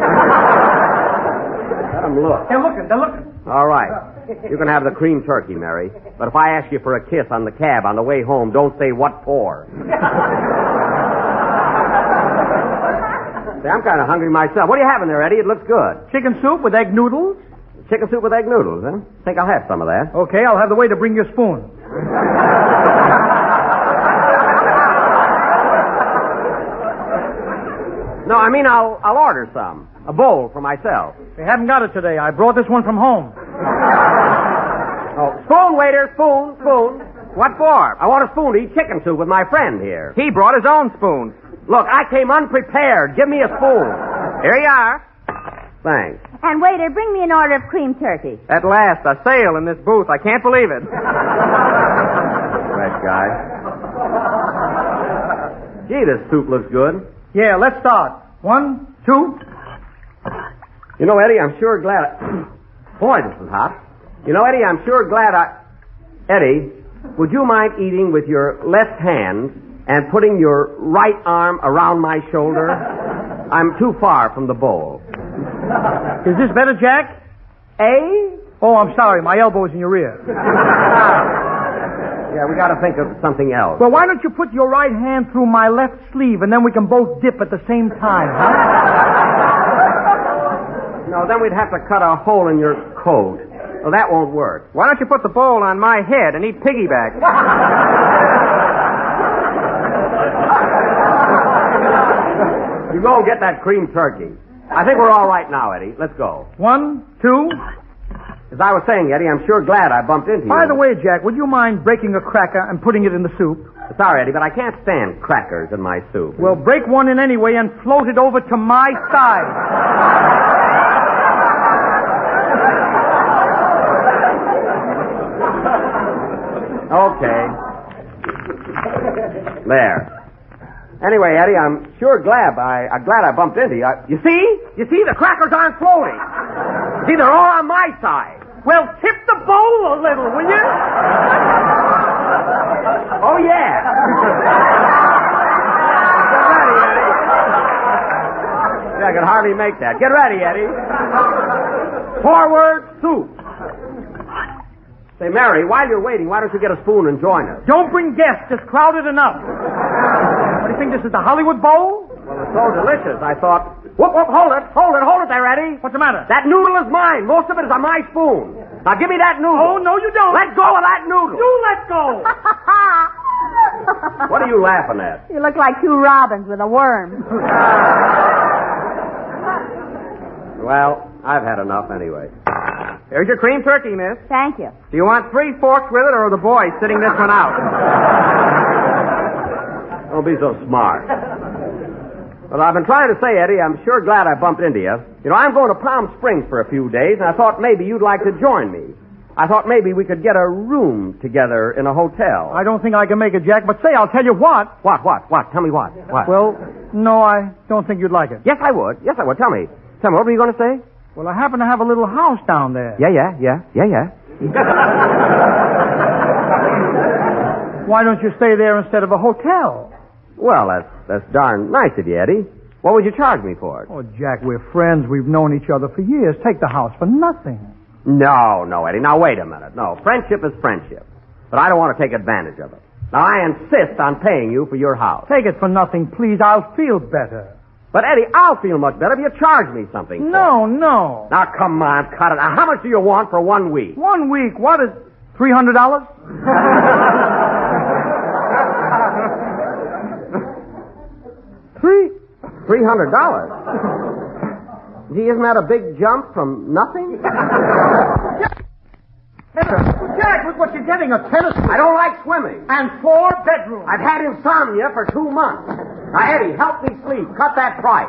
them look. They're looking. All right. You can have the cream turkey, Mary. But if I ask you for a kiss on the cab on the way home, don't say what for. See, I'm kind of hungry myself. What are you having there, Eddie? It looks good. Chicken soup with egg noodles? Chicken soup with egg noodles, huh? Think I'll have some of that. Okay, I'll have the waiter bring you a spoon. No, I mean I'll order some. A bowl for myself. They haven't got it today. I brought this one from home. Oh, spoon, waiter, spoon. What for? I want a spoon to eat chicken soup with my friend here. He brought his own spoon. Look, I came unprepared. Give me a spoon. Here you are. Thanks. And waiter, bring me an order of cream turkey. At last, a sale in this booth. I can't believe it. Right, guy. Gee, this soup looks good. Yeah, let's start. 1, 2. You know, Eddie, I'm sure glad Boy, this is hot. You know, Eddie, I'm sure glad Eddie, would you mind eating with your left hand and putting your right arm around my shoulder? I'm too far from the bowl. Is this better, Jack? Oh, I'm sorry. My elbow's in your ear. Yeah, we got to think of something else. Well, why don't you put your right hand through my left sleeve, and then we can both dip at the same time, huh? No, then we'd have to cut a hole in your coat. Well, that won't work. Why don't you put the bowl on my head and eat piggyback? You go and get that cream turkey. I think we're all right now, Eddie. Let's go. 1, 2. As I was saying, Eddie, I'm sure glad I bumped into you. By the way, Jack, would you mind breaking a cracker and putting it in the soup? Sorry, Eddie, but I can't stand crackers in my soup. Well, break one in anyway and float it over to my side. Okay. There. Anyway, Eddie, I'm sure glad I bumped into you. You see? The crackers aren't floating. See, they're all on my side. Well, tip the bowl a little, will you? Oh, yeah. Get ready, Eddie. Yeah, I can hardly make that. Get ready, Eddie. Forward, soup. Say, Mary, while you're waiting, why don't you get a spoon and join us? Don't bring guests. It's crowded enough. What do you think, this is the Hollywood Bowl? Well, it's so delicious, I thought... Whoop, hold it there, Eddie. What's the matter? That noodle is mine. Most of it is on my spoon. Now give me that noodle. Oh, no, you don't. Let go of that noodle. You let go. What are you laughing at? You look like two robins with a worm. Well, I've had enough anyway. Here's your cream turkey, miss. Thank you. Do you want 3 forks with it, or are the boys sitting this one out? Don't be so smart. Well, I've been trying to say, Eddie, I'm sure glad I bumped into you. You know, I'm going to Palm Springs for a few days, and I thought maybe you'd like to join me. I thought maybe we could get a room together in a hotel. I don't think I can make it, Jack, but say, I'll tell you what. What? Tell me what? Well, no, I don't think you'd like it. Yes, I would. Tell me, what were you going to say? Well, I happen to have a little house down there. Yeah. Why don't you stay there instead of a hotel? Well, that's darn nice of you, Eddie. What would you charge me for it? Oh, Jack, we're friends. We've known each other for years. Take the house for nothing. No, Eddie. Now, wait a minute. No, friendship is friendship. But I don't want to take advantage of it. Now, I insist on paying you for your house. Take it for nothing, please. I'll feel better. But, Eddie, I'll feel much better if you charge me something. No. Now, come on, cut it. Now, how much do you want for 1 week? 1 week? What is... $300? $300? Gee, isn't that a big jump from nothing? Jack, look what you're getting, a tennis court. I don't like swimming. And 4 bedrooms. I've had insomnia for 2 months. Now, Eddie, help me sleep. Cut that price.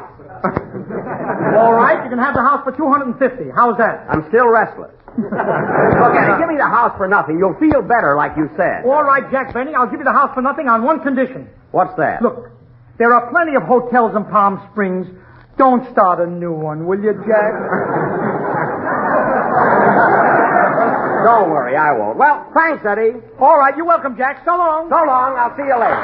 All right, you can have the house for $250. How's that? I'm still restless. Look, Eddie, give me the house for nothing. You'll feel better, like you said. All right, Jack Benny, I'll give you the house for nothing on one condition. What's that? Look, there are plenty of hotels in Palm Springs. Don't start a new one, will you, Jack? Don't worry, I won't. Well, thanks, Eddie. All right, you're welcome, Jack. So long. So long. I'll see you later.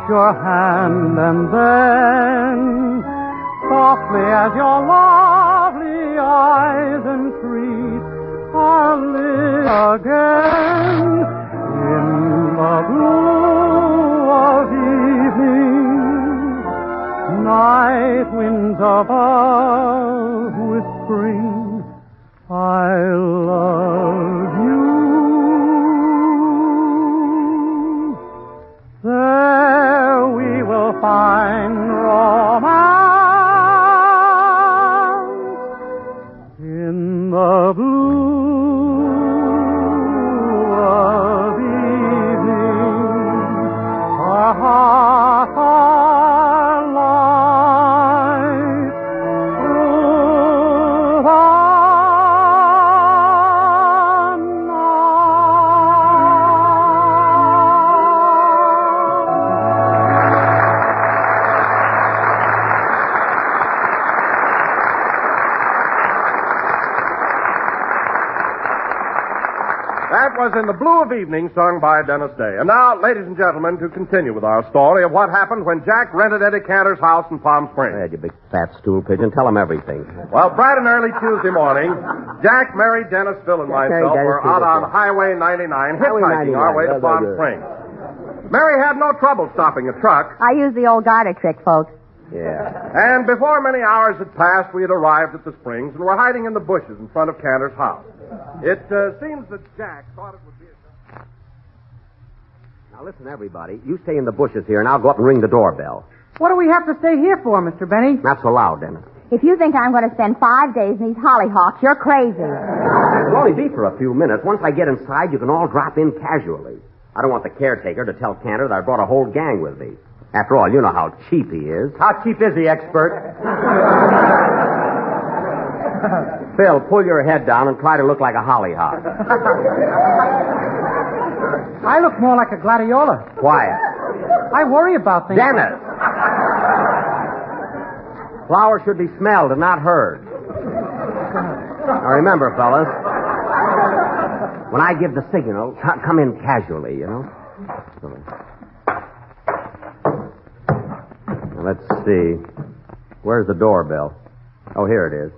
Your hand, and then softly as your lovely eyes entreat, I'll live again in the blue of evening, night winds above whispering, I love you. There we will find romance in the blue of evening. Our hearts are light through the That was In the Blue of Evening, sung by Dennis Day. And now, ladies and gentlemen, to continue with our story of what happened when Jack rented Eddie Cantor's house in Palm Springs. Ed, you big fat stool pigeon. Tell him everything. Well, bright and early Tuesday morning, Jack, Mary, Dennis, Phil, and myself were out on Highway 99 hitchhiking our way to Palm Springs. Mary had no trouble stopping a truck. I use the old garter trick, folks. Yeah. And before many hours had passed, we had arrived at the springs and were hiding in the bushes in front of Cantor's house. It seems that Jack thought it would be Now, listen, everybody. You stay in the bushes here, and I'll go up and ring the doorbell. What do we have to stay here for, Mr. Benny? Not so loud, Dennis. If you think I'm going to spend 5 days in these hollyhocks, you're crazy. It'll only be for a few minutes. Once I get inside, you can all drop in casually. I don't want the caretaker to tell Cantor that I brought a whole gang with me. After all, you know how cheap he is. How cheap is he, expert? Phil, pull your head down and try to look like a hollyhock. I look more like a gladiola. Quiet. I worry about things. Dennis! Flowers should be smelled and not heard. Now remember, fellas, when I give the signal, come in casually, you know? Now, let's see. Where's the doorbell? Oh, here it is.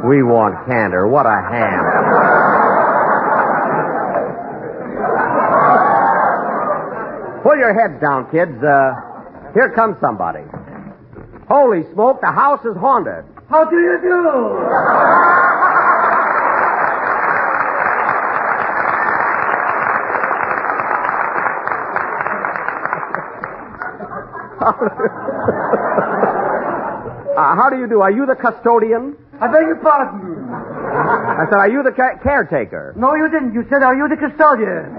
We want Cantor. What a ham. Pull your heads down, kids. Here comes somebody. Holy smoke, the house is haunted. How do you do? How do you do? Are you the custodian? I beg your pardon. I said, are you the caretaker? No, you didn't. You said, are you the custodian?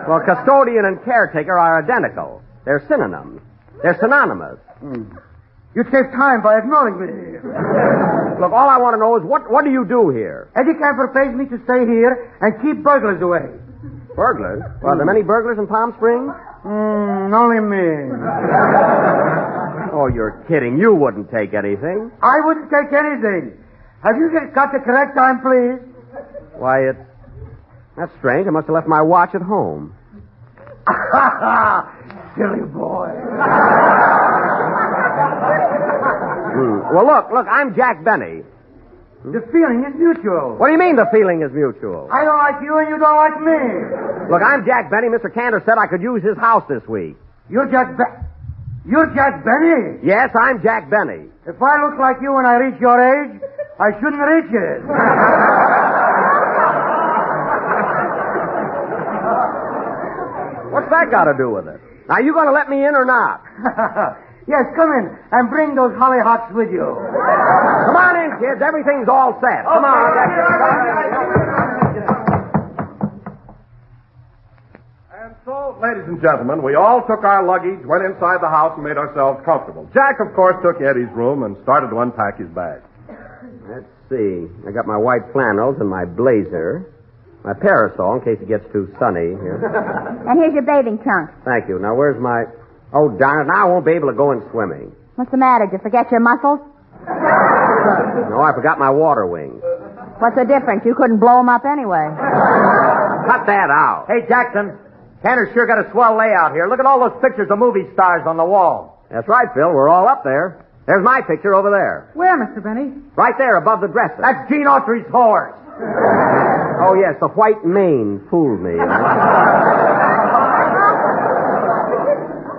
Well, custodian and caretaker are identical. They're synonyms. They're synonymous. You saved time by ignoring me. Look, all I want to know is what do you do here? Eddie Camper pays me to stay here and keep burglars away. Burglars? Well, are there many burglars in Palm Springs? Only me. Oh, you're kidding. You wouldn't take anything. I wouldn't take anything. Have you got the correct time, please? Why, it's That's strange. I must have left my watch at home. Silly boy. Well, look, I'm Jack Benny. The feeling is mutual. What do you mean the feeling is mutual? I don't like you and you don't like me. Look, I'm Jack Benny. Mr. Cantor said I could use his house this week. You're Jack Benny? Yes, I'm Jack Benny. If I look like you when I reach your age, I shouldn't reach it. What's that got to do with it? Now, you going to let me in or not? Yes, come in and bring those hollyhocks with you. Come on in, kids. Everything's all set. Come on. And so, ladies and gentlemen, we all took our luggage, went inside the house, and made ourselves comfortable. Jack, of course, took Eddie's room and started to unpack his bag. Let's see. I got my white flannels and my blazer. My parasol in case it gets too sunny here. And here's your bathing trunk. Thank you. Now, where's my... Oh, darn it. Now I won't be able to go in swimming. What's the matter? Did you forget your muscles? No, I forgot my water wings. What's the difference? You couldn't blow them up anyway. Cut that out. Hey, Jackson, Tanner's sure got a swell layout here. Look at all those pictures of movie stars on the wall. That's right, Phil. We're all up there. There's my picture over there. Where, Mr. Benny? Right there, above the dresser. That's Gene Autry's horse. Oh, yes, the white mane fooled me.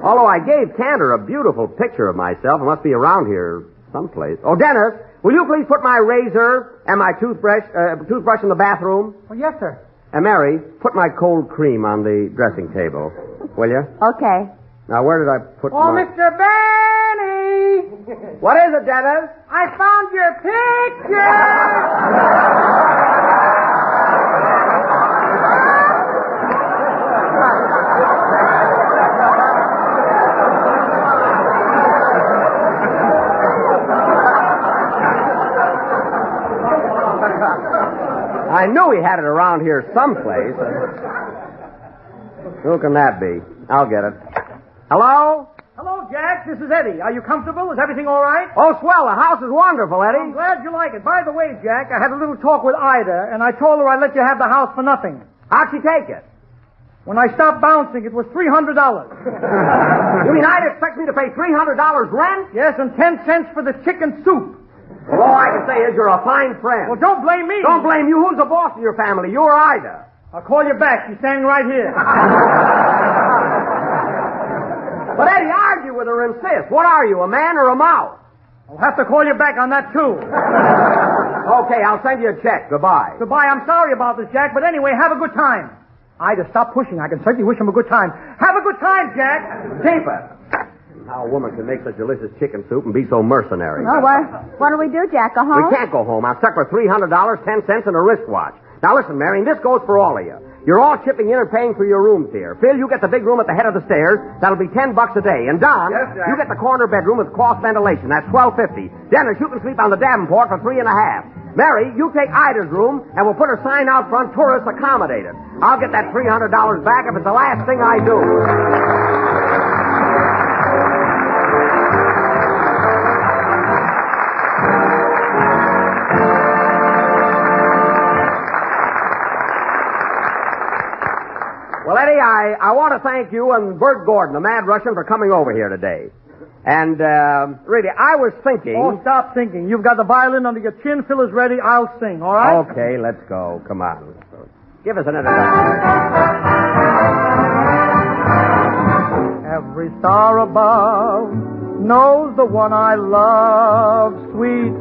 Although I gave Cantor a beautiful picture of myself. It must be around here someplace. Oh, Dennis, will you please put my razor and my toothbrush in the bathroom? Oh, yes, sir. And Mary, put my cold cream on the dressing table. Will you? Okay. Now, where did I put Oh, my... Mr. Benny! What is it, Dennis? I found your picture! I knew he had it around here someplace. Who can that be? I'll get it. Hello? Hello, Jack. This is Eddie. Are you comfortable? Is everything all right? Oh, swell. The house is wonderful, Eddie. I'm glad you like it. By the way, Jack, I had a little talk with Ida, and I told her I'd let you have the house for nothing. How'd she take it? When I stopped bouncing, it was $300. You mean Ida expects me to pay $300 rent? Yes, and 10 cents for the chicken soup. Well, all I can say is you're a fine friend. Well, don't blame me. Don't blame you. Who's the boss of your family? You or Ida? I'll call you back. She's standing right here. But Eddie, argue with her and insist. What are you, a man or a mouse? I'll have to call you back on that, too. Okay, I'll send you a check. Goodbye. Goodbye. I'm sorry about this, Jack, but anyway, have a good time. Ida, stop pushing. I can certainly wish him a good time. Have a good time, Jack. Keep it. How a woman can make such delicious chicken soup and be so mercenary. Oh, what do we do, Jack? Go home? We can't go home. I'm stuck for $300, 10 cents, and a wristwatch. Now listen, Mary, and this goes for all of you. You're all chipping in and paying for your rooms here. Phil, you get the big room at the head of the stairs. That'll be $10 a day. And Don, yes, you get the corner bedroom with cross ventilation. That's $12.50. Dennis, you can sleep on the Davenport for $3.50. Mary, you take Ida's room, and we'll put a sign out front, tourists accommodated. I'll get that $300 back if it's the last thing I do. Well, Eddie, I want to thank you and Bert Gordon, the Mad Russian, for coming over here today. And, really, I was thinking... Oh, stop thinking. You've got the violin under your chin. Phil is ready. I'll sing, all right? Okay, let's go. Come on. Give us an introduction. Every star above knows the one I love, sweet.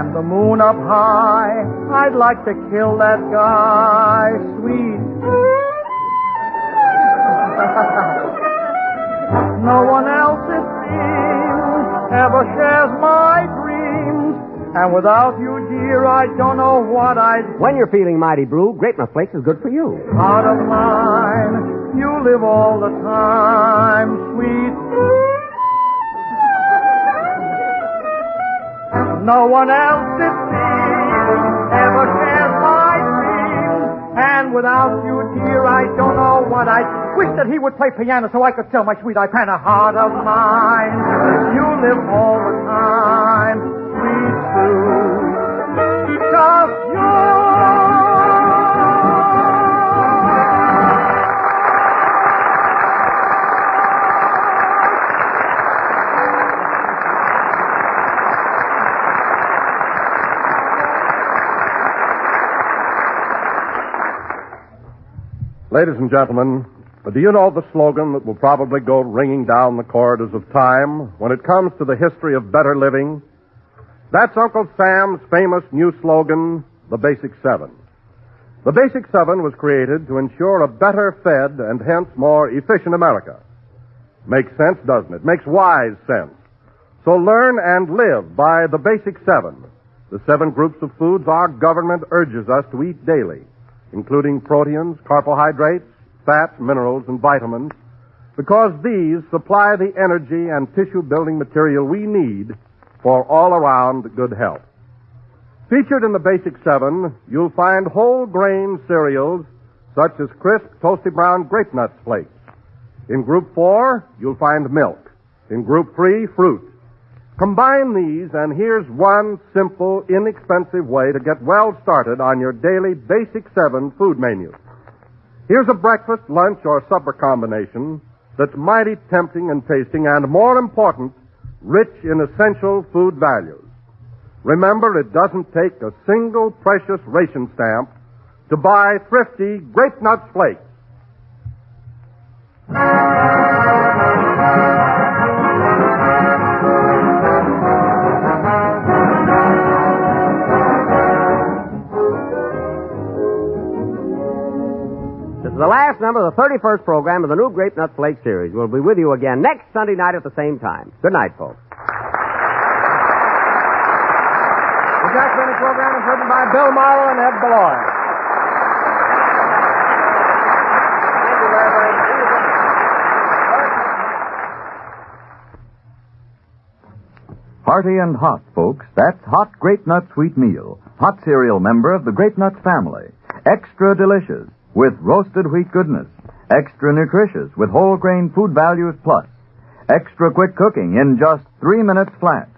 And the moon up high, I'd like to kill that guy, sweet. No one else, it seems, ever shares my dreams. And without you, dear, I don't know what I'd... When you're feeling mighty blue, Grape Nut Flakes is good for you. Heart of mine, you live all the time, sweet. No one else, it seems, ever shares my dreams. And without you, dear, I don't know what I'd... Wish that he would play piano so I could tell my sweet Ipana, heart of mine, you live all the time, sweet too. of you. Ladies and gentlemen, do you know the slogan that will probably go ringing down the corridors of time when it comes to the history of better living? That's Uncle Sam's famous new slogan, the Basic Seven. The Basic Seven was created to ensure a better fed and hence more efficient America. Makes sense, doesn't it? Makes wise sense. So learn and live by the Basic Seven, the 7 groups of foods our government urges us to eat daily, including proteins, carbohydrates, fats, minerals, and vitamins, because these supply the energy and tissue-building material we need for all-around good health. Featured in the Basic Seven, you'll find whole-grain cereals such as crisp, toasty brown grape nuts flakes. In Group 4, you'll find milk. In Group 3, fruit. Combine these, and here's one simple, inexpensive way to get well started on your daily Basic 7 food menu. Here's a breakfast, lunch, or supper combination that's mighty tempting and tasting, and more important, rich in essential food values. Remember, it doesn't take a single precious ration stamp to buy thrifty Grape Nuts Flakes. The last number of the 31st program of the new Grape Nut Flake series. We'll be with you again next Sunday night at the same time. Good night, folks. The Jack Benny program is written by Bill Morrow and Ed Beloy. Thank you very much. Hearty and hot, folks. That's Hot Grape Nut Sweet Meal. Hot cereal member of the Grape Nuts family. Extra delicious with roasted wheat goodness. Extra nutritious with whole grain food values plus. Extra quick cooking in just 3 minutes flat.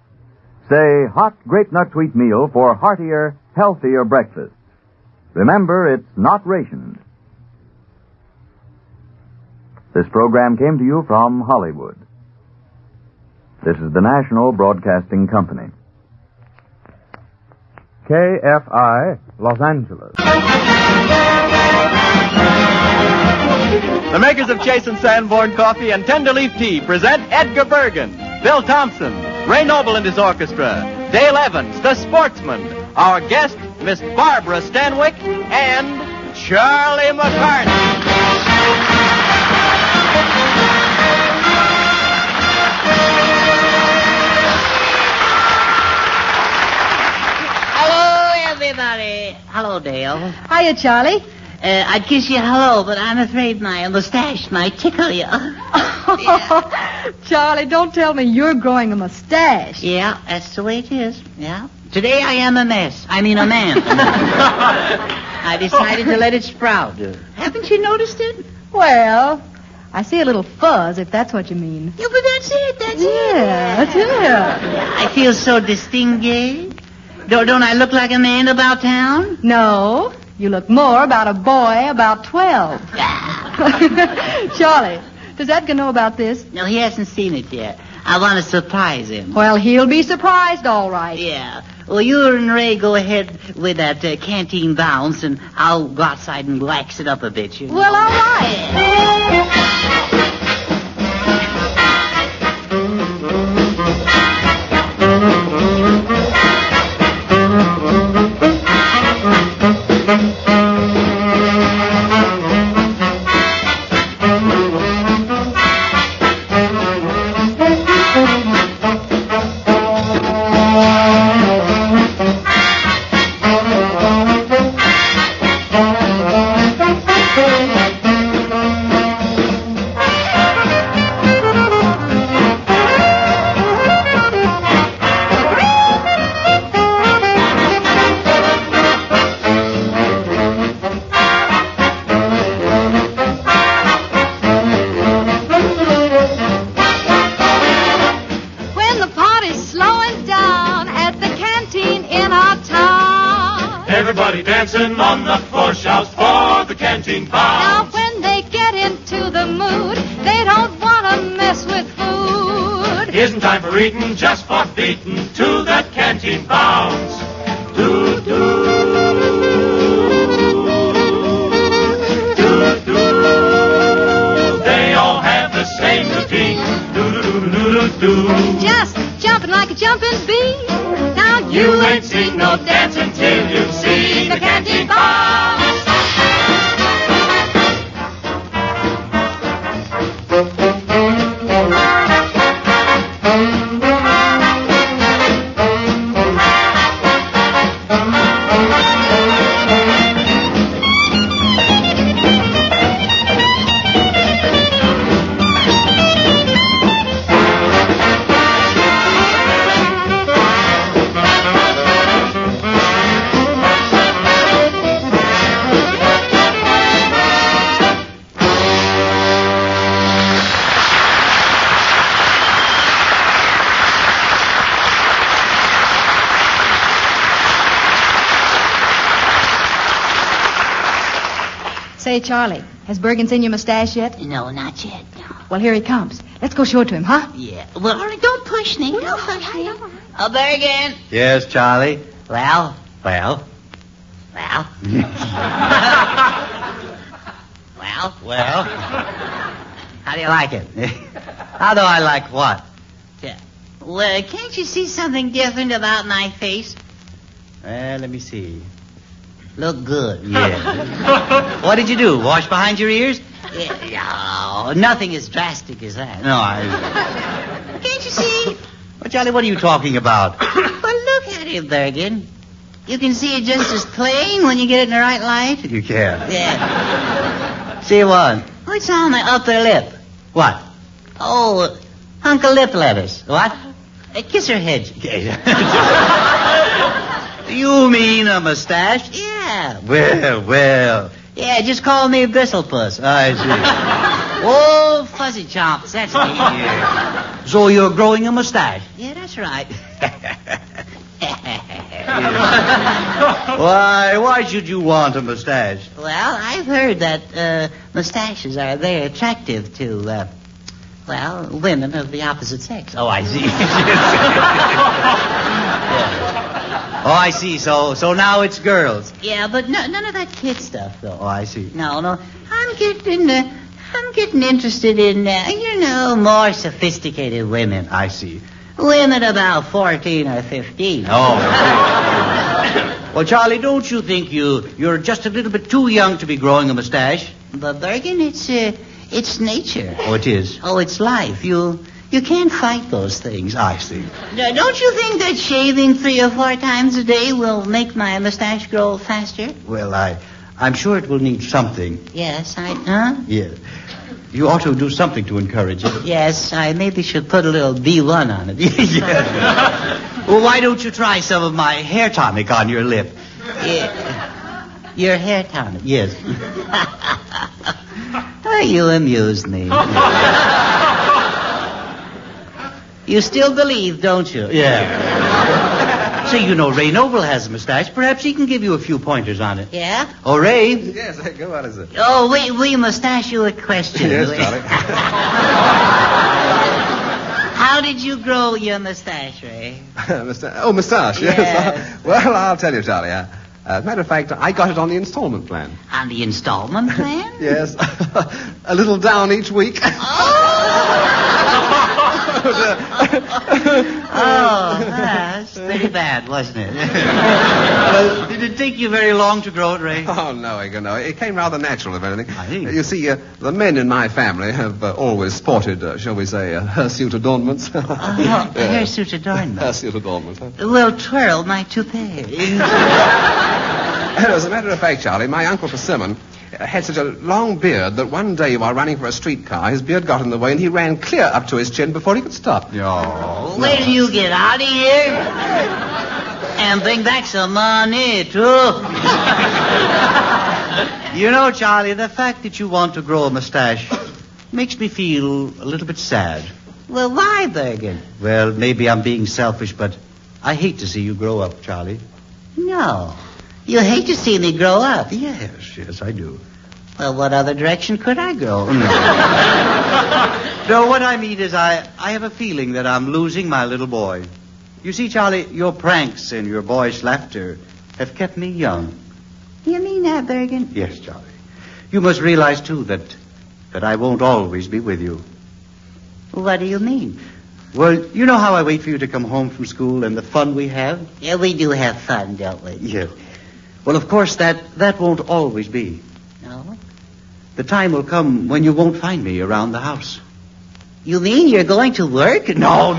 Say Hot Grape Nut Sweet Meal for heartier, healthier breakfast. Remember, it's not rationed. This program came to you from Hollywood. This is the National Broadcasting Company. KFI, Los Angeles. The makers of Chase and Sanborn Coffee and Tenderleaf Tea present Edgar Bergen, Bill Thompson, Ray Noble and his orchestra, Dale Evans, the sportsman, our guest, Miss Barbara Stanwyck, and Charlie McCarthy. Hello, everybody. Hello, Dale. Hiya, Charlie. I'd kiss you hello, but I'm afraid my mustache might tickle you. Yeah. Charlie, don't tell me you're growing a mustache. Yeah, that's the way it is. Yeah. Today I am a mess. I mean a man. I decided to let it sprout. Haven't you noticed it? Well, I see a little fuzz, if that's what you mean. Yeah, but that's it. That's it. That's it. I feel so distinguished. Don't I look like a man about town? No. You look more about a boy about 12. Charlie, does Edgar know about this? No, he hasn't seen it yet. I want to surprise him. Well, he'll be surprised, all right. Yeah. Well, you and Ray go ahead with that canteen bounce, and I'll go outside and wax it up a bit. You know? Well, all right. dancing on the floor, shouts for the canteen Now bounce. when they get into the mood, they don't want to mess with food. Isn't time for eating, just for beating to that canteen bounce. Do, do. Do, do. They all have the same routine. Do, do, do, do, do, do. Just jumping like a jumping bee. Now You ain't seen no dancing till you've seen the canteen bounce. Say, Charlie, has Bergen seen your mustache yet? No, not yet. No. Well, here he comes. Let's go show it to him, huh? Yeah. Well, all right, don't push me. Don't push me. Oh, Bergen. Yes, Charlie. Well. Well. Well. Well. How do you like it? How do I like what? Well, can't you see something different about my face? Well, let me see. Look good. Yeah. What did you do? Wash behind your ears? No, nothing as drastic as that. No, I... Can't you see? Well, Charlie, what are you talking about? Well, look at it, Bergen. You can see it just as plain when you get it in the right light. You can. Yeah. See what? What's on the upper lip? What? Oh, hunk of lip lettuce. What? Kiss her head. You mean a mustache? Yeah. Well. Yeah, just call me Bristlepuss. I see. Oh, fuzzy chomps. That's me. Yeah. So you're growing a mustache? Yeah, that's right. Why should you want a mustache? Well, I've heard that mustaches are very attractive to, women of the opposite sex. Oh, I see. Oh, I see. So now it's girls. Yeah, but none of that kid stuff, though. Oh, I see. No. I'm getting interested in, more sophisticated women. I see. Women about 14 or 15. Oh. Well, Charlie, don't you think you're just a little bit too young to be growing a mustache? But Bergen, it's nature. Oh, it is? Oh, it's life. You can't fight those things. I see. Don't you think that shaving 3 or 4 times a day will make my mustache grow faster? Well, I'm sure it will need something. Yes, huh? Yeah. You ought to do something to encourage it. Yes, I maybe should put a little B1 on it. Yeah. Well, why don't you try some of my hair tonic on your lip? Yeah. Your hair tonic? Yes. Oh, you amuse me. You still believe, don't you? Yeah. Say, Ray Noble has a mustache. Perhaps he can give you a few pointers on it. Yeah? Oh, Ray? Yes, go. What is it? Oh, we must ask you a question. Yes, Charlie. How did you grow your mustache, Ray? Mustache, yes. Well, I'll tell you, Charlie. As a matter of fact, I got it on the installment plan. On the installment plan? Yes. A little down each week. Oh, that's pretty bad, wasn't it? Well, did it take you very long to grow it, Ray? Oh, no. It came rather natural, if anything. You see, the men in my family have always sported, shall we say, hirsute adornments. Hirsute adornments? Hirsute adornments. Huh? Well, twirl my toupee. As a matter of fact, Charlie, my Uncle Persimmon had such a long beard that one day while running for a streetcar, his beard got in the way and he ran clear up to his chin before he could stop. Oh, wait till you get out of here and bring back some money, too. Charlie, the fact that you want to grow a mustache makes me feel a little bit sad. Well, why, Bergen? Well, maybe I'm being selfish, but I hate to see you grow up, Charlie. No. You hate to see me grow up. Yes, I do. Well, what other direction could I go? No, what I mean is I have a feeling that I'm losing my little boy. You see, Charlie, your pranks and your boyish laughter have kept me young. You mean that, Bergen? Yes, Charlie. You must realize, too, that I won't always be with you. What do you mean? Well, you know how I wait for you to come home from school and the fun we have? Yeah, we do have fun, don't we? Yes. Well, of course, that won't always be. No? The time will come when you won't find me around the house. You mean you're going to work? No.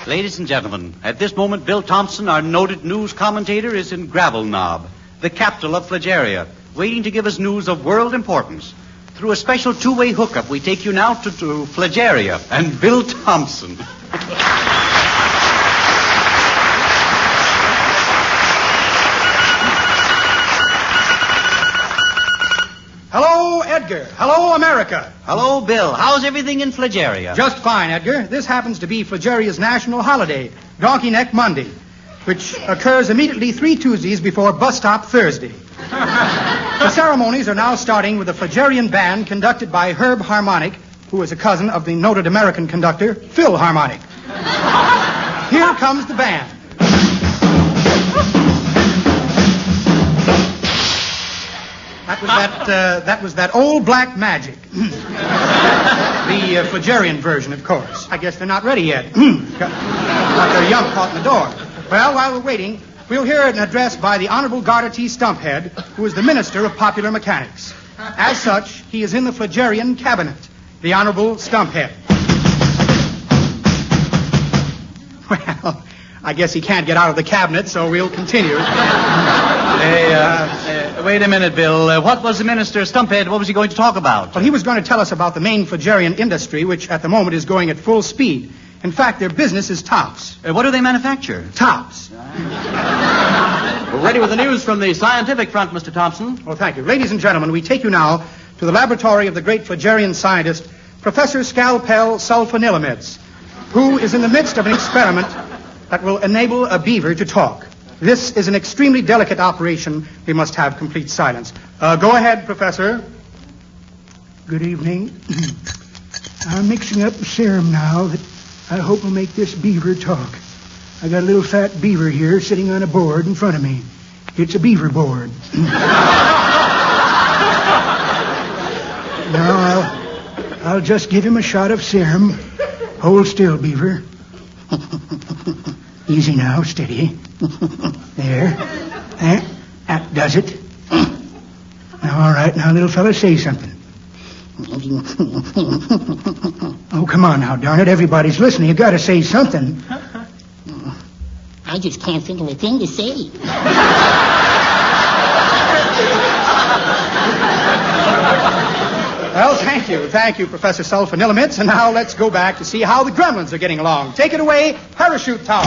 Ladies and gentlemen, at this moment, Bill Thompson, our noted news commentator, is in Gravel Knob, the capital of Flageria, waiting to give us news of world importance. Through a special two-way hookup, we take you now to Flageria and Bill Thompson. Hello, Edgar. Hello, America. Hello, Bill. How's everything in Flageria? Just fine, Edgar. This happens to be Flageria's national holiday, Donkey Neck Monday, which occurs immediately 3 Tuesdays before Bus Stop Thursday. The ceremonies are now starting with a Flagerian band conducted by Herb Harmonic, who is a cousin of the noted American conductor, Phil Harmonic. Here comes the band. That was that old black magic. The Flagerian version, of course. I guess they're not ready yet. Got their young caught in the door. Well, while we're waiting, we'll hear an address by the Honorable Garter T. Stumphead, who is the Minister of Popular Mechanics. As such, he is in the Flagerian Cabinet, the Honorable Stumphead. Well, I guess he can't get out of the cabinet, so we'll continue. Wait a minute, Bill. What was the Minister Stumphead? What was he going to talk about? Well, he was going to tell us about the main Flagerian industry, which at the moment is going at full speed. In fact, their business is tops. What do they manufacture? Tops. We're ready with the news from the scientific front, Mr. Thompson. Oh, thank you. Ladies and gentlemen, we take you now to the laboratory of the great Flagerian scientist, Professor Scalpel Sulfonylamides, who is in the midst of an experiment that will enable a beaver to talk. This is an extremely delicate operation. We must have complete silence. Go ahead, Professor. Good evening. I'm mixing up a serum now that I hope will make this beaver talk. I got a little fat beaver here sitting on a board in front of me. It's a beaver board. Now, I'll just give him a shot of serum. Hold still, beaver. Easy now, steady. There. That does it. Now, all right. Now, little fella, say something. Oh, come on now, darn it. Everybody's listening. You got to say something. I just can't think of a thing to say. Well, thank you. Thank you, Professor Sulfonylamides. And now let's go back to see how the gremlins are getting along. Take it away, parachute talk.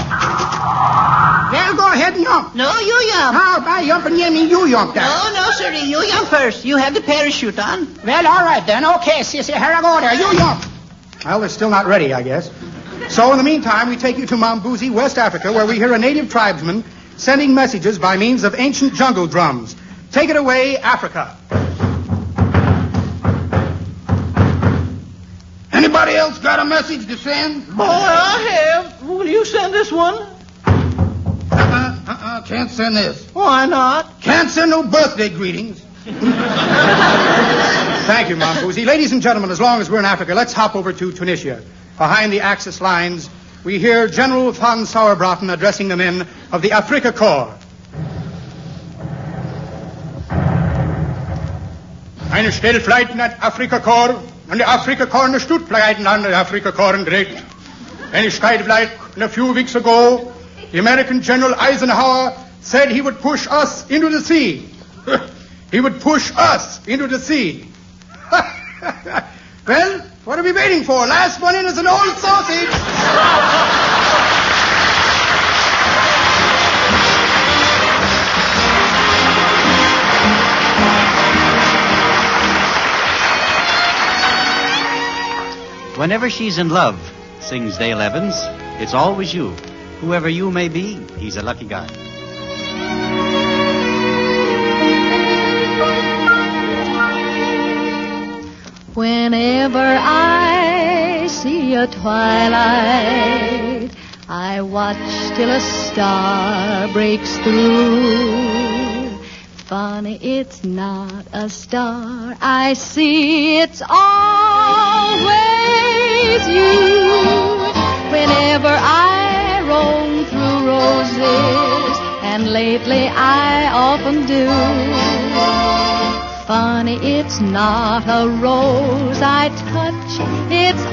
Well, go ahead and yump. No, you yump. How by yumping you mean you yump that? No, sirree. You yump first. You have the parachute on. Well, all right then. Okay, sissy. Here I go there. You yump. Well, they're still not ready, I guess. So in the meantime, we take you to Mambuzi, West Africa, where we hear a native tribesman sending messages by means of ancient jungle drums. Take it away, Africa. Anybody else got a message to send? Boy, I have. Will you send this one? Can't send this. Why not? Can't send no birthday greetings. Thank you, Mambuzi. Ladies and gentlemen, as long as we're in Africa, let's hop over to Tunisia. Behind the Axis lines, we hear General von Sauerbraten addressing the men of the Afrika Korps. Eine Stellfleitner Afrika Korps, and the Afrika Korps the Stuttfleiten on the Afrika Korps direct. Any Skyflight a few weeks ago, the American General Eisenhower said he would push us into the sea. He would push us into the sea. Well, what are we waiting for? Last one in is an old sausage. Whenever she's in love, sings Dale Evans, it's always you. Whoever you may be, he's a lucky guy. Whenever I see a twilight, I watch till a star breaks through. Funny, it's not a star I see, it's always you. Whenever I roam through roses, and lately I often do. Funny, it's not a rose I touch, it's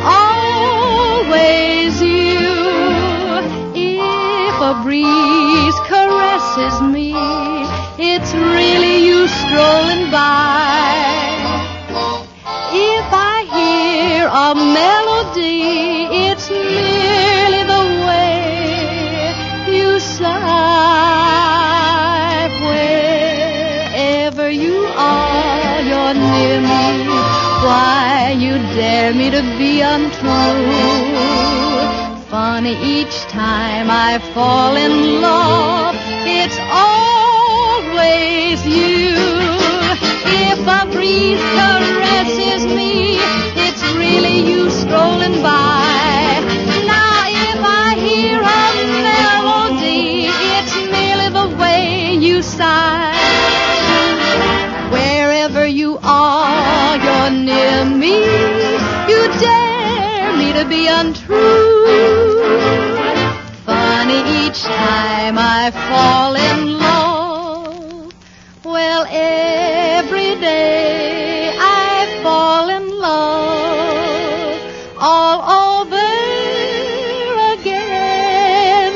always you. If a breeze caresses me, it's really you strolling by. If I hear a melody, it's merely the way you sigh. Wherever you are, you're near me. Why, you dare me to be untrue. Funny, each time I fall in love, it's always you. If a breeze caresses me, it's really you strolling by. Now, if I hear a melody, it's merely the way you sigh. Wherever you are, you're near me. You dare me to be untrue. Funny, each time I fall in love, well, every day I fall in love all over again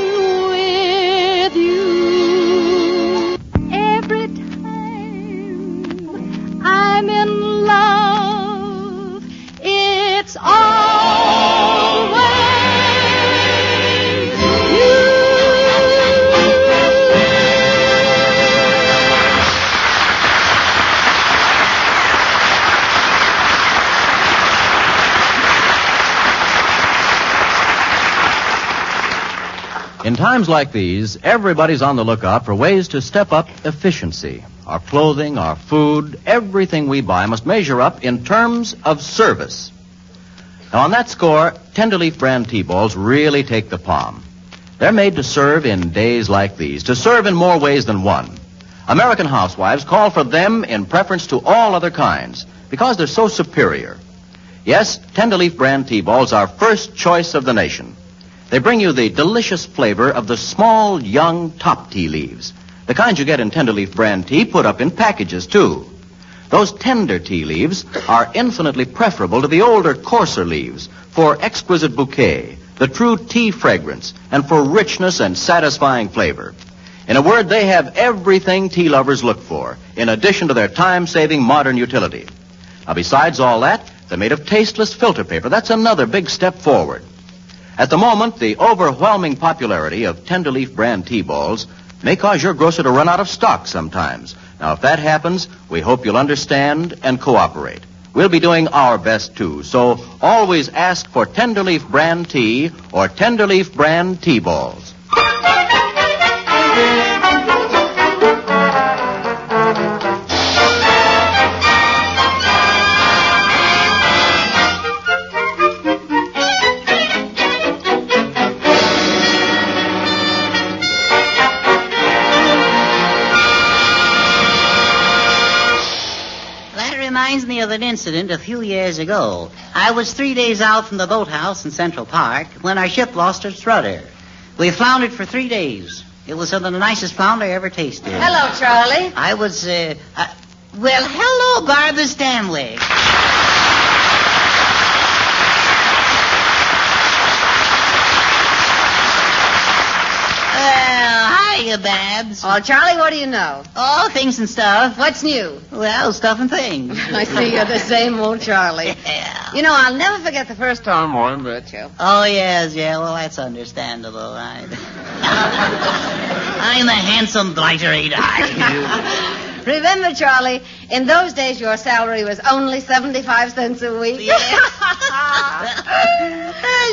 with you. Every time I'm in love, it's always In times like these, everybody's on the lookout for ways to step up efficiency. Our clothing, our food, everything we buy must measure up in terms of service. Now, on that score, Tenderleaf brand T-balls really take the palm. They're made to serve in days like these, to serve in more ways than one. American housewives call for them in preference to all other kinds because they're so superior. Yes, Tenderleaf brand T-balls are first choice of the nation. They bring you the delicious flavor of the small, young top tea leaves. The kind you get in Tenderleaf brand tea put up in packages, too. Those tender tea leaves are infinitely preferable to the older, coarser leaves for exquisite bouquet, the true tea fragrance, and for richness and satisfying flavor. In a word, they have everything tea lovers look for, in addition to their time-saving modern utility. Now, besides all that, they're made of tasteless filter paper. That's another big step forward. At the moment, the overwhelming popularity of Tenderleaf brand T-balls may cause your grocer to run out of stock sometimes. Now, if that happens, we hope you'll understand and cooperate. We'll be doing our best, too, so always ask for Tenderleaf brand tea or Tenderleaf brand T-balls. Reminds me of an incident a few years ago. I was 3 days out from the boathouse in Central Park when our ship lost its rudder. We floundered for 3 days. It was some of the nicest flounder I ever tasted. Hello, Charlie. I was, well, hello, Barbara Stanwyck. Hiya, Babs. Oh, Charlie, what do you know? Oh, things and stuff. What's new? Well, stuff and things. I see you're the same old Charlie. Yeah. You know, I'll never forget the first time I met you. Oh, yes, yeah. Well, that's understandable, right? I'm a handsome blighter, ain't I? Remember, Charlie, in those days your salary was only 75 cents a week. That's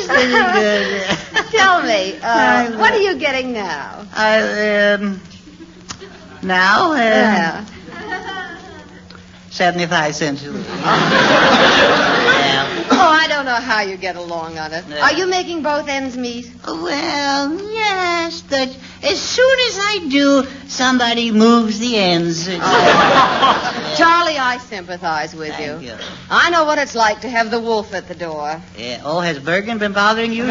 pretty good. Tell me, what are you getting now? Now? Yeah. 75 cents a week. Oh, I don't know how you get along on it. Are you making both ends meet? Well, yes, but as soon as I do, somebody moves the ends. Charlie, I sympathize with Thank you. I know what it's like to have the wolf at the door. Yeah. Oh, has Bergen been bothering you?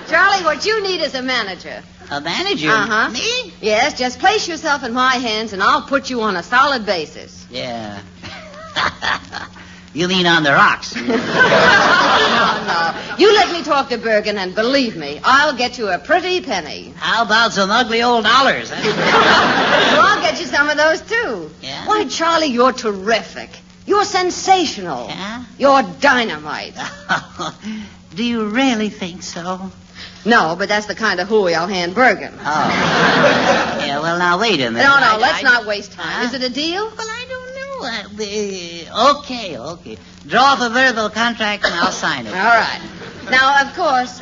Charlie, what you need is a manager. A manager? Uh-huh. Me? Yes, just place yourself in my hands and I'll put you on a solid basis. Yeah. You mean on the rocks? No. You let me talk to Bergen, and believe me, I'll get you a pretty penny. How about some ugly old dollars? Well, I'll get you some of those, too. Yeah? Why, Charlie, you're terrific. You're sensational. Yeah? You're dynamite. Do you really think so? No, but that's the kind of hooey I'll hand Bergen. Oh. Yeah, well, now, wait a minute. No, let's not waste time. Is it a deal? Well, I don't know. Okay. Draw up a verbal contract and I'll sign it. All right. Now, of course,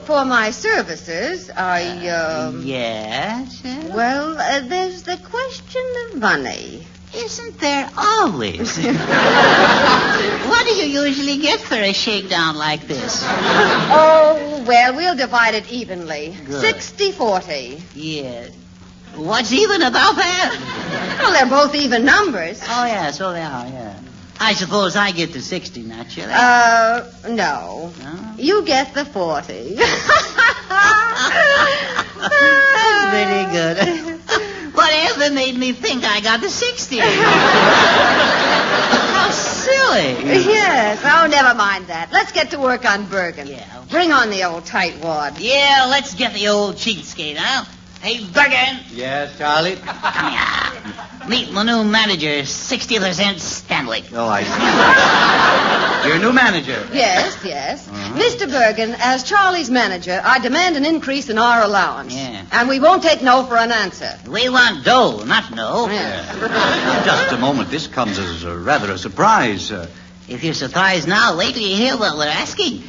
for my services, Yes? Well, there's the question of money. Isn't there always? What do you usually get for a shakedown like this? Oh, well, we'll divide it evenly. Good. 60-40. Yeah. What's even about that? Well, they're both even numbers. Oh, yeah, so they are, yeah. I suppose I get the 60, naturally. No. You get the 40. That's pretty good. Whatever made me think I got the 60? How silly. Yes. Oh, never mind that. Let's get to work on Bergen. Yeah. Bring on the old tightwad. Yeah, let's get the old cheapskate, huh? Hey, Bergen. Yes, Charlie? Come here. Meet my new manager, 60% Stanley. Oh, I see. Your new manager. Yes. Mr. Bergen, as Charlie's manager, I demand an increase in our allowance. Yeah. And we won't take no for an answer. We want dough, not no. Yeah. Just a moment. This comes as rather a surprise. If you're surprised now, wait till you hear what we're asking.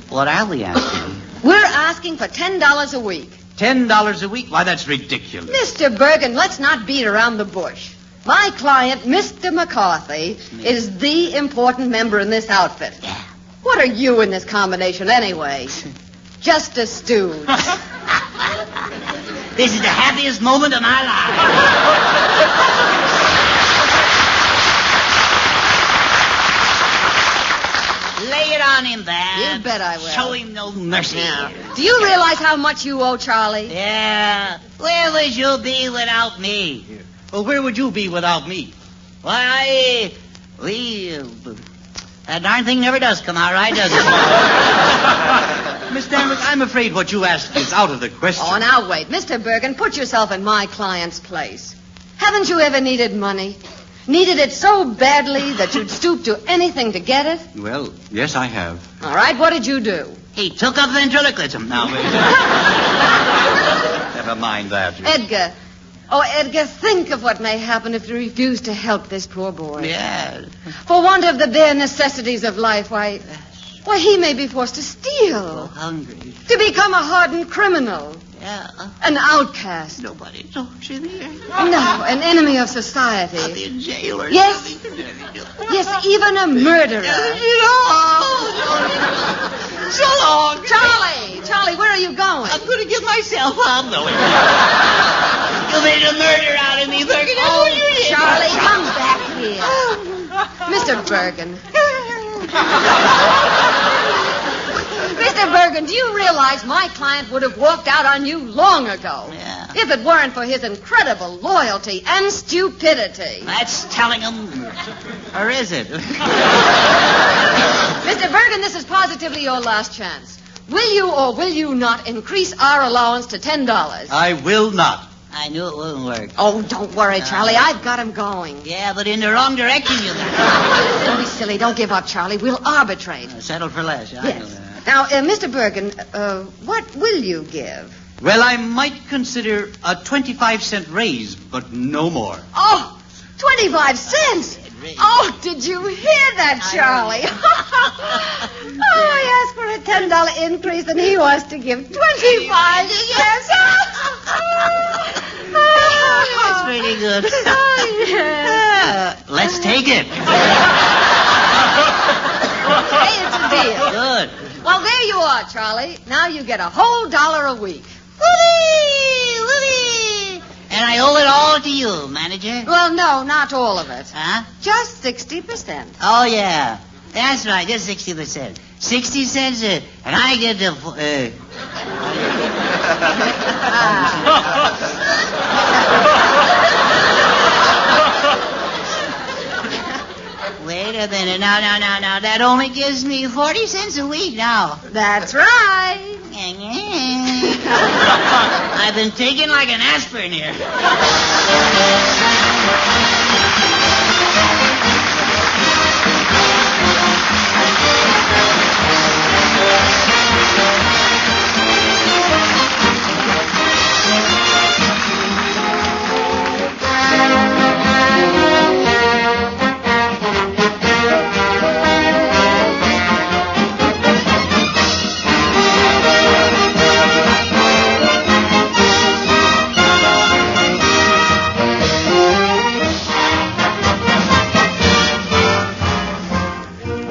What are we asking? We're asking for $10 a week. $10 a week? Why, that's ridiculous. Mr. Bergen, let's not beat around the bush. My client, Mr. McCarthy, is the important member in this outfit. Yeah. What are you in this combination anyway? Just a stooge. This is the happiest moment of my life. Lay it on him, Bab. You bet I will. Show him no mercy. Now, do you realize how much you owe Charlie? Yeah. Where would you be without me? Well, where would you be without me? Why, that darn thing never does come out right, does it? Miss Danvers, I'm afraid what you asked is out of the question. Oh, now wait. Mr. Bergen, put yourself in my client's place. Haven't you ever needed money? Needed it so badly that you'd stoop to anything to get it? Well, yes, I have. All right, what did you do? He took up ventriloquism. Now, Never mind that. Edgar. Oh, Edgar, think of what may happen if you refuse to help this poor boy. Yeah. For want of the bare necessities of life, why, he may be forced to steal. So hungry. To become a hardened criminal. Yeah. An outcast. Nobody talks in here. No, an enemy of society. I'll be in jail or Yes. something. Yes, even a murderer. So long. Charlie, where are you going? I'm going to give myself up. No, you made a murder out of me, Bergen. Oh, Charlie, come back here. Mr. Bergen. Mr. Bergen, do you realize my client would have walked out on you long ago? Yeah. If it weren't for his incredible loyalty and stupidity. That's telling him. Or is it? Mr. Bergen, this is positively your last chance. Will you or will you not increase our allowance to $10? I will not. I knew it wouldn't work. Oh, don't worry, Charlie. I've got him going. Yeah, but in the wrong direction, you mean. Don't be silly. Don't give up, Charlie. We'll arbitrate. Settle for less. I know Yes. that. Now, Mr. Bergen, what will you give? Well, I might consider a 25-cent raise, but no more. Oh, 25 cents! Oh, did you hear that, Charlie? I asked for a $10 increase, and he wants to give 25 cents. That's pretty good. Oh, yeah. Let's take it. Hey, it's a deal. Good. Well, there you are, Charlie. Now you get a whole $1 a week. Whoopee! Whoopee! And I owe it all to you, manager. Well, no, not all of it. Huh? Just 60%. Oh, yeah. That's right, just 60%. 60 cents, and I get the... Wait a minute. Now. That only gives me 40 cents a week now. That's right. I've been taking like an aspirin here.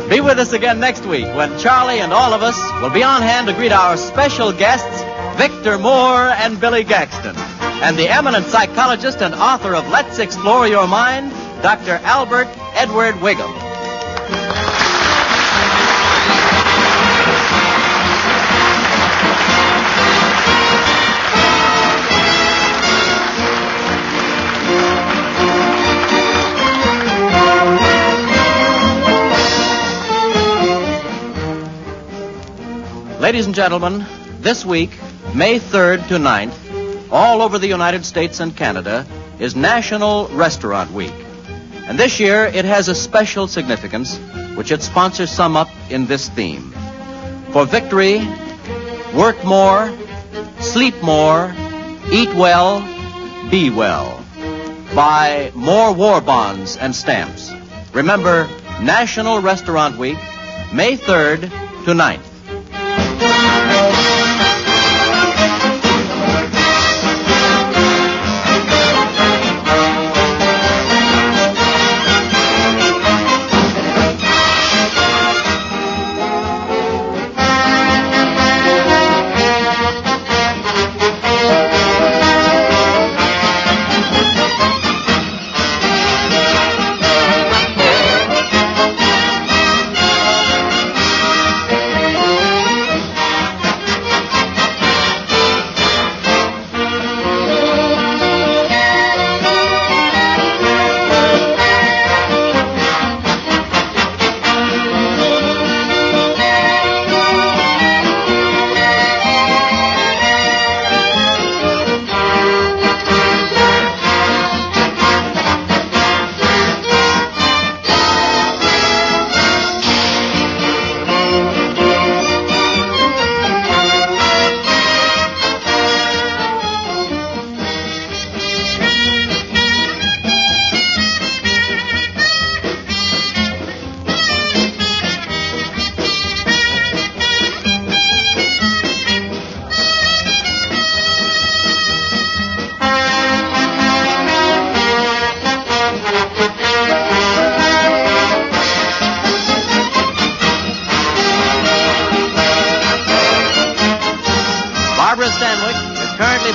Be with us again next week when Charlie and all of us will be on hand to greet our special guests, Victor Moore and Billy Gaxton, and the eminent psychologist and author of Let's Explore Your Mind, Dr. Albert Edward Wiggum. Ladies and gentlemen, this week, May 3rd to 9th, all over the United States and Canada, is National Restaurant Week. And this year, it has a special significance, which its sponsors sum up in this theme. For victory, work more, sleep more, eat well, be well. Buy more war bonds and stamps. Remember, National Restaurant Week, May 3rd to 9th.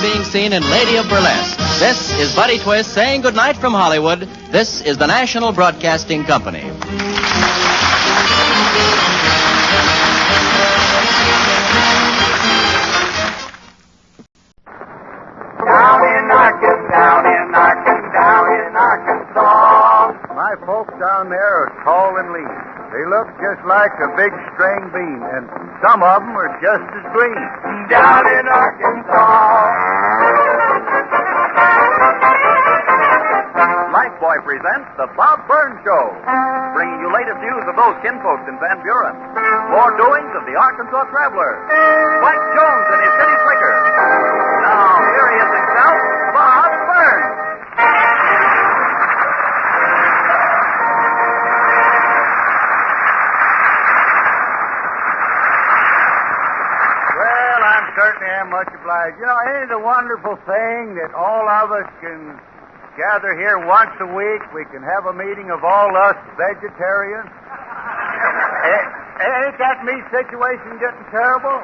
Being seen in Lady of Burlesque. This is Buddy Twist saying goodnight from Hollywood. This is the National Broadcasting Company. Down in Arkansas. My folks down there are tall and lean. They look just like a big string bean, and some of them are just as green. Down in Arkansas. Lifebuoy presents The Bob Burns Show, bringing you latest news of those kinfolks in Van Buren. More doings of the Arkansas traveler. White Jones and his city slicker. certainly am much obliged. You know, ain't it a wonderful thing that all of us can gather here once a week? We can have a meeting of all us vegetarians. Ain't that meat situation getting terrible?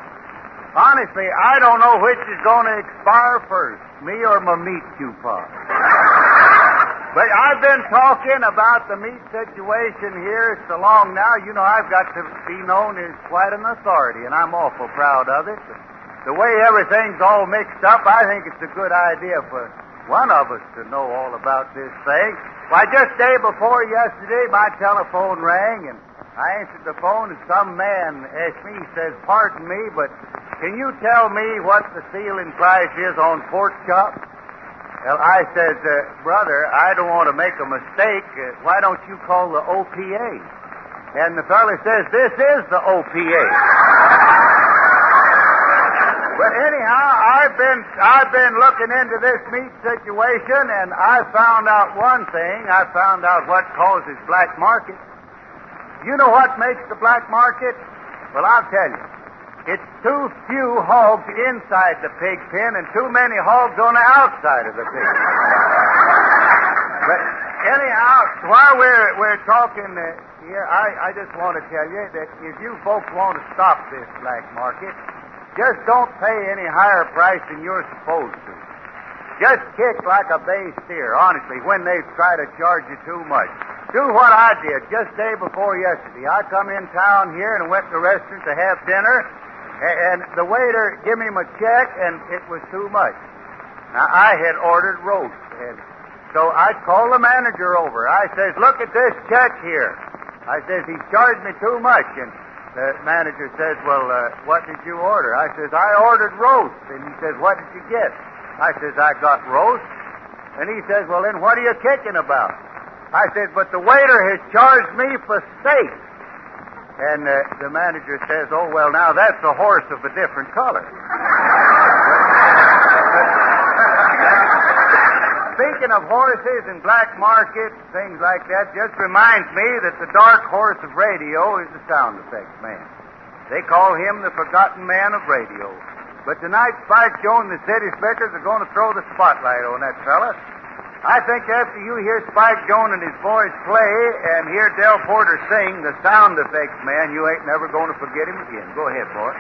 Honestly, I don't know which is going to expire first, me or my meat coupon. But I've been talking about the meat situation here so long now. You know, I've got to be known as quite an authority, and I'm awful proud of it. But the way everything's all mixed up, I think it's a good idea for one of us to know all about this thing. Why, just day before yesterday, my telephone rang, and I answered the phone, and some man asked me, he says, "Pardon me, but can you tell me what the ceiling price is on pork chops?" Well, I says, "Brother, I don't want to make a mistake. Why don't you call the OPA?" And the fella says, "This is the OPA." But anyhow, I've been looking into this meat situation, and I found out one thing. I found out what causes black market. You know what makes the black market? Well, I'll tell you. It's too few hogs inside the pig pen and too many hogs on the outside of the pig. But anyhow, while we're talking here, I just want to tell you that if you folks want to stop this black market, just don't pay any higher price than you're supposed to. Just kick like a bay steer, honestly, when they try to charge you too much. Do what I did just day before yesterday. I come in town here and went to the restaurant to have dinner. And the waiter gave me my check, and it was too much. Now, I had ordered roast, and so I called the manager over. I says, "Look at this check here." I says, "He charged me too much." And the manager says, "Well, what did you order?" I says, "I ordered roast." And he says, "What did you get?" I says, "I got roast." And he says, "Well, then what are you kicking about?" I says, "But the waiter has charged me for steak." And the manager says, "Oh, well, now that's a horse of a different color." Speaking of horses and black market, things like that, just reminds me that the dark horse of radio is the sound effects man. They call him the forgotten man of radio. But tonight, Spike Jones and the city speakers are going to throw the spotlight on that fella. I think after you hear Spike Jones and his boys play and hear Del Porter sing, the sound effects man, you ain't never going to forget him again. Go ahead, boy.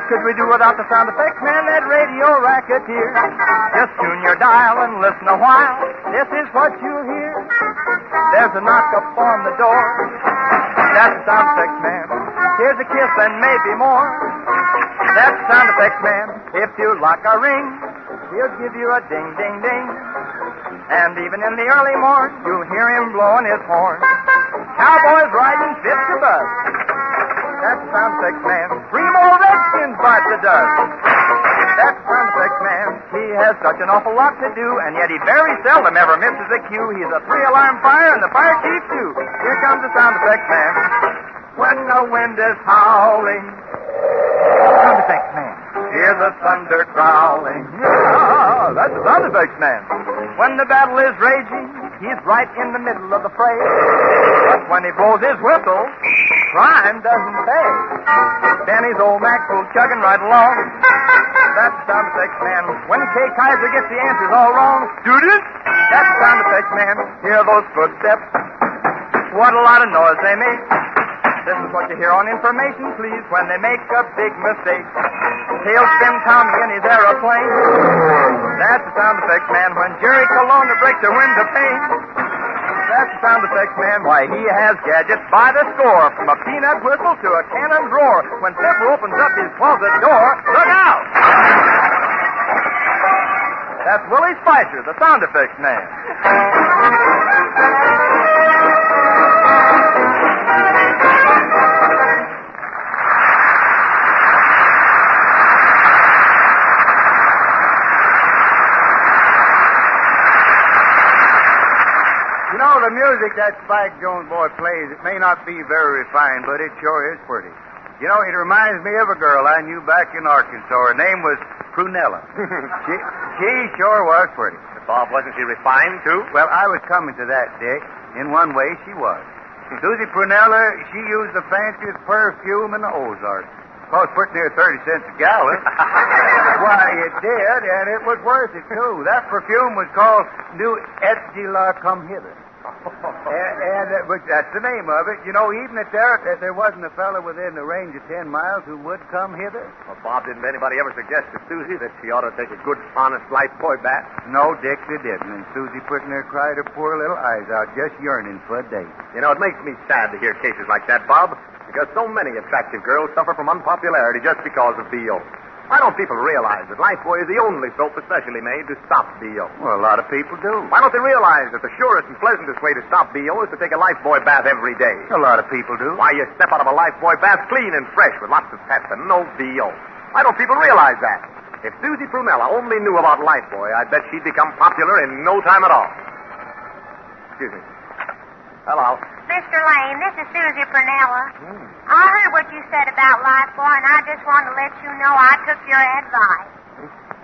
Could we do without the sound effects man, that radio racketeer? Just tune your dial and listen a while. This is what you'll hear. There's a knock up on the door. That's the sound effects man. Here's a kiss and maybe more. That's the sound effects man. If you like a ring, he'll give you a ding, ding, ding. And even in the early morn, you'll hear him blowing his horn. Cowboys riding fifth to bus. That's the sound effects man. 3 more Redskins bite the dust. That's the sound effects man. He has such an awful lot to do, and yet he very seldom ever misses a cue. He's a 3-alarm fire and the fire chief, too. Here comes the sound effects man. When the wind is howling, sound effects man. Hear the thunder growling. Yeah, that's the sound effects man. When the battle is raging, he's right in the middle of the fray. But when he blows his whistle, crime doesn't pay. Benny's old Maxwell chugging right along. That's the sound effects man. When Kay Kaiser gets the answers all wrong, student, that's the sound effects man. Hear those footsteps. What a lot of noise they make. This is what you hear on Information Please when they make a big mistake. Tailspin Tommy in his aeroplane. That's the sound effects man. When Jerry Colonna breaks a window pane. That's the sound effects man. Why, he has gadgets by the score, from a peanut whistle to a cannon drawer. When Fibber opens up his closet door, look out! That's Willie Spicer, the sound effects man. The music that Spike Jones boy plays, it may not be very refined, but it sure is pretty. You know, it reminds me of a girl I knew back in Arkansas. Her name was Prunella. she sure was pretty. Bob, wasn't she refined, too? Well, I was coming to that, Dick. In one way, she was. Susie Prunella, she used the fanciest perfume in the Ozarks. Cost pretty near 30 cents a gallon. Why, it did, and it was worth it, too. That perfume was called New Etgila Come Hither. Which that's the name of it. You know, even if there wasn't a fellow within the range of 10 miles who would come hither. Well, Bob, didn't anybody ever suggest to Susie that she ought to take a good, honest lifebuoy bath? No, Dick, they didn't. And Susie pretty near cried her poor little eyes out, just yearning for a date. You know, it makes me sad to hear cases like that, Bob, because so many attractive girls suffer from unpopularity just because of B.O. Why don't people realize that Lifebuoy is the only soap especially made to stop B.O.? Well, a lot of people do. Why don't they realize that the surest and pleasantest way to stop B.O. is to take a Lifebuoy bath every day? A lot of people do. Why, you step out of a Lifebuoy bath clean and fresh with lots of pep and no B.O. Why don't people realize that? If Susie Prunella only knew about Lifebuoy, I'd bet she'd become popular in no time at all. Excuse me. Hello. Mr. Lane, this is Susie Prunella. I heard what you said about Lifebuoy, and I just wanted to let you know I took your advice.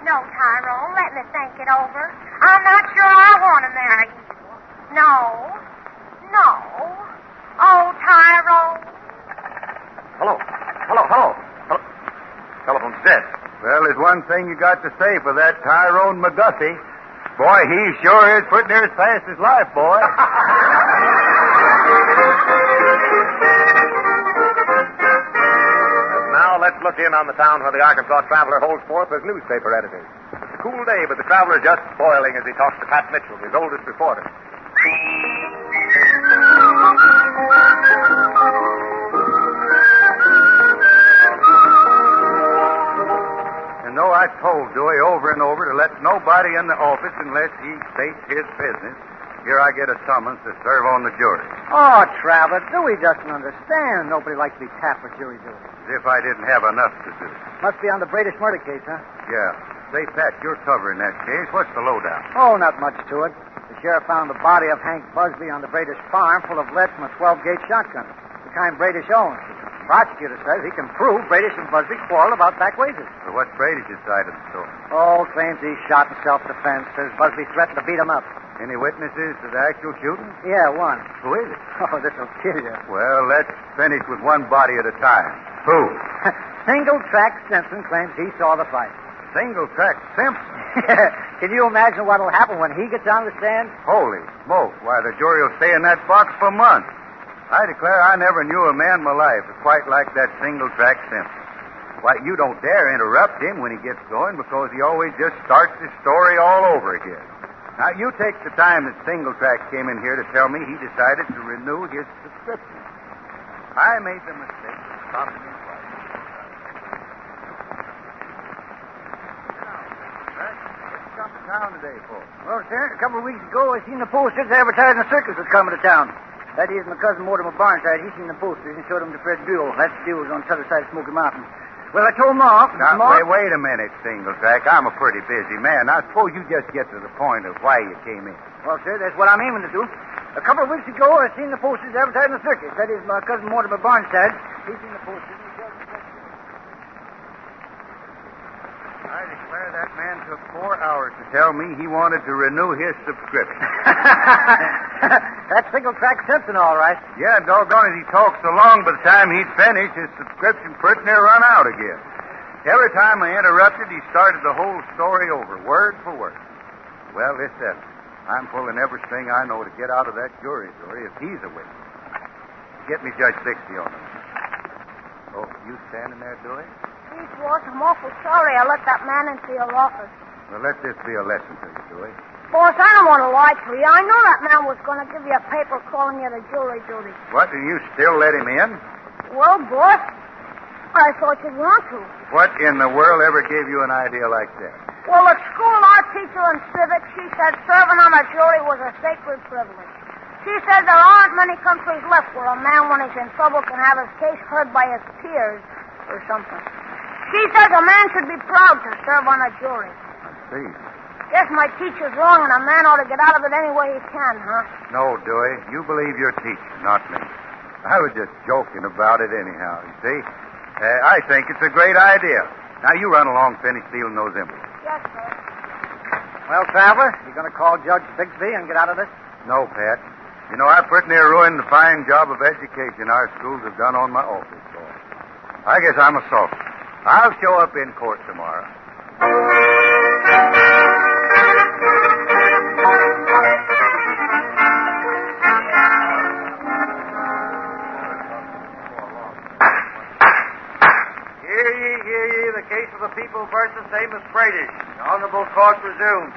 No, Tyrone, let me think it over. I'm not sure I want to marry you. No. Oh, Tyrone. Hello. Telephone's dead. Well, there's one thing you got to say for that Tyrone McGuffey. Boy, he sure is pretty near as fast as Lifebuoy. Now let's look in on the town where the Arkansas Traveler holds forth as newspaper editor. It's a cool day, but the Traveler's just spoiling as he talks to Pat Mitchell, his oldest reporter. And though I told Dewey over and over to let nobody in the office unless he states his business, here I get a summons to serve on the jury. Oh, Traveler, Dewey doesn't understand. Nobody likes to be tapped for jury duty. As if I didn't have enough to do. Must be on the Bradish murder case, huh? Yeah. Say, Pat, you're covering that case. What's the lowdown? Oh, not much to it. The sheriff found the body of Hank Busby on the Bradish farm full of lead from a 12-gauge shotgun, the kind Bradish owns. The prosecutor says he can prove Bradish and Busby quarreled about back wages. So what's Bradish's side of the story? Oh, claims he shot in self-defense. Says Busby threatened to beat him up. Any witnesses to the actual shooting? Yeah, one. Who is it? Oh, this'll kill you. Well, let's finish with one body at a time. Who? Single-track Simpson claims he saw the fight. Single-track Simpson? Can you imagine what'll happen when he gets on the stand? Holy smoke. Why, the jury will stay in that box for months. I declare I never knew a man in my life quite like that single-track Simpson. Why, you don't dare interrupt him when he gets going because he always just starts his story all over again. Now, you take the time that Single-Track came in here to tell me he decided to renew his subscription. I made the mistake of stopping him twice. What's come to town today, folks? Well, sir, a couple of weeks ago, I seen the posters advertising a circus was coming to town. That is, my cousin Mortimer Barnside, he seen the posters and showed them to Fred Buell. That Buell's on the other side of Smoky Mountain. Well, I told Ma. Now, wait a minute, Single-Track. I'm a pretty busy man. I suppose you just get to the point of why you came in. Well, sir, that's what I'm aiming to do. A couple of weeks ago, I seen the posters advertising the circus. That is, my cousin Mortimer Barnside, he seen the posters. I declare that man took 4 hours to tell me he wanted to renew his subscription. That's Single-Track Simpson, all right. Yeah, doggone it, he talked so long by the time he'd finished, his subscription pretty near run out again. Every time I interrupted, he started the whole story over, word for word. Well, this settles. I'm pulling every string I know to get out of that jury if he's a witness. Get me Judge 60 on him. Oh, you standing there, Dewey? Please, boss, I'm awful sorry I let that man into your office. Well, let this be a lesson to you, Dewey. Boss, I don't want to lie to you. I know that man was going to give you a paper calling you to jury duty. What, and you still let him in? Well, boss, I thought you'd want to. What in the world ever gave you an idea like that? Well, at school, our teacher in civics, she said serving on a jury was a sacred privilege. She said there aren't many countries left where a man, when he's in trouble, can have his case heard by his peers or something. She says a man should be proud to serve on a jury. I see. Guess my teacher's wrong, and a man ought to get out of it any way he can, huh? No, Dewey. You believe your teacher, not me. I was just joking about it anyhow, you see. I think it's a great idea. Now, you run along, finish sealing those envelopes. Yes, sir. Well, Traveler, you going to call Judge Bixby and get out of this? No, Pat. You know, I pretty near ruined the fine job of education our schools have done on my office floor. I guess I'm a sultan. I'll show up in court tomorrow. Hear ye, the case of the people versus Amos Brady. The honorable court resumed.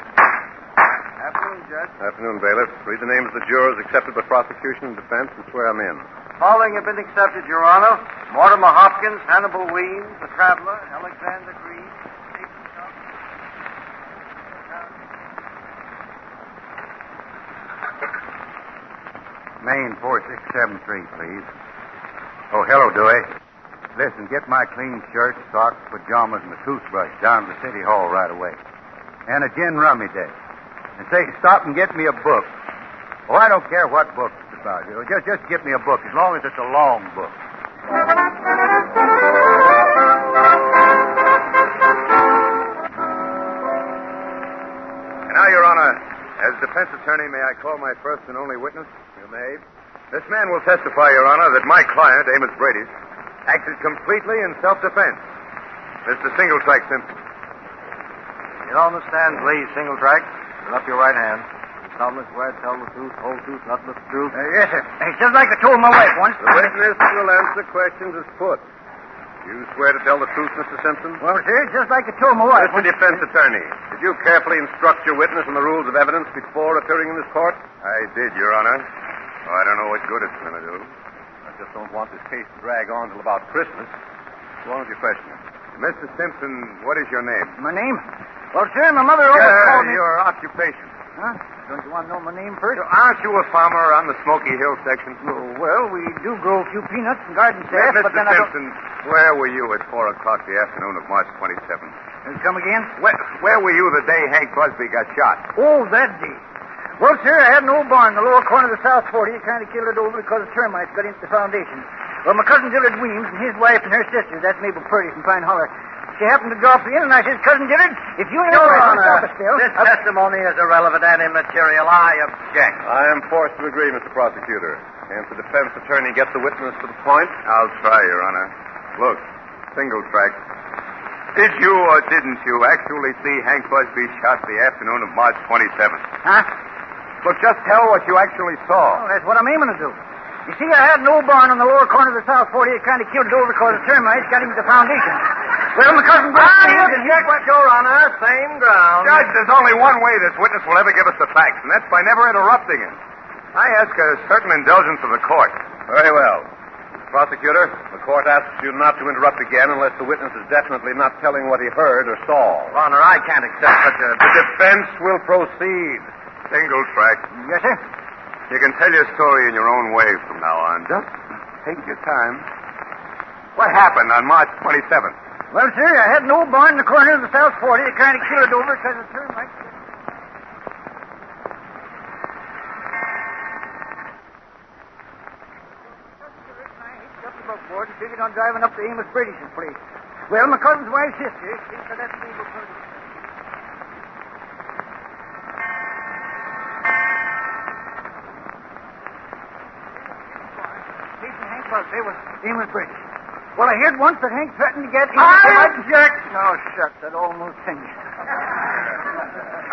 Afternoon, Judge. Afternoon, bailiff. Read the names of the jurors accepted by prosecution and defense and swear them in. Following have been accepted, Your Honor. Mortimer Hopkins, Hannibal Weems, the Traveler, Alexander Green, Maine 4673, please. Oh, hello, Dewey. Listen, get my clean shirt, socks, pajamas, and a toothbrush down to the city hall right away. And a gin rummy day. And say, stop and get me a book. Oh, I don't care what book it's about. You know, just get me a book, as long as it's a long book. And now, Your Honor, as defense attorney, may I call my first and only witness? You may. This man will testify, Your Honor, that my client, Amos Brady, acted completely in self-defense. Mr. Singletrack Simpson. Get on the stand, please, Singletrack. Put up your right hand. Solemnly swear to tell the truth, whole truth, nothing but the truth. Yes, sir. It's just like I told my wife once. The witness will answer questions as put. You swear to tell the truth, Mr. Simpson? Well, sir, it's just like I told my wife. Mr. Defense Attorney, did you carefully instruct your witness on the rules of evidence before appearing in this court? I did, Your Honor. Oh, I don't know what good it's going to do. I just don't want this case to drag on till about Christmas. Go on with your question. Mr. Simpson, what is your name? My name? Well, sir, my mother always called me... Your occupation. Huh? Don't you want to know my name first? Aren't you a farmer around the Smoky Hill section? Oh, well, we do grow a few peanuts and garden staff, Mr. but then Simpson, where were you at 4 o'clock the afternoon of March 27th? Come again? Where were you the day Hank Busby got shot? Oh, that day. Well, sir, I had an old barn in the lower corner of the South 40. It kind of killed it over because the termites got into the foundation. Well, my cousin Dillard Weems and his wife and her sister, that's Mabel Purdy from Pine Holler, she happened to drop in, and I says, Cousin Dillard, if you ain't Your all right, Honor, stop a spell. this testimony is irrelevant and immaterial. I object. I am forced to agree, Mr. Prosecutor. Can't the defense attorney get the witness to the point? I'll try, Your Honor. Look, Singletrack. Did you or didn't you actually see Hank Busby shot the afternoon of March 27th? Huh? Look, just tell what you actually saw. Oh, that's what I'm aiming to do. You see, I had an old barn on the lower corner of the South 40. It kind of killed it over because the termites got into the foundation. Well, my cousin... I object, Your Honor. Same ground. Judge, there's only one way this witness will ever give us the facts, and that's by never interrupting him. I ask a certain indulgence of the court. Very well. Prosecutor, the court asks you not to interrupt again unless the witness is definitely not telling what he heard or saw. Your Honor, I can't accept such a... The defense will proceed. Singletrack. Yes, sir? You can tell your story in your own way from now on. Just take your time. What happened on March 27th? Well, sir, I had an old barn in the corner of the South 40. It kind of killed it over because the termites... Board and figured on driving up to Amos Brady's place. Well, my cousin's wife's sister, she said that's Mabel Purdy. Hank Busby was Amos Brady. Well, I heard once that Hank threatened to get... I object. No, shucks, that almost finished.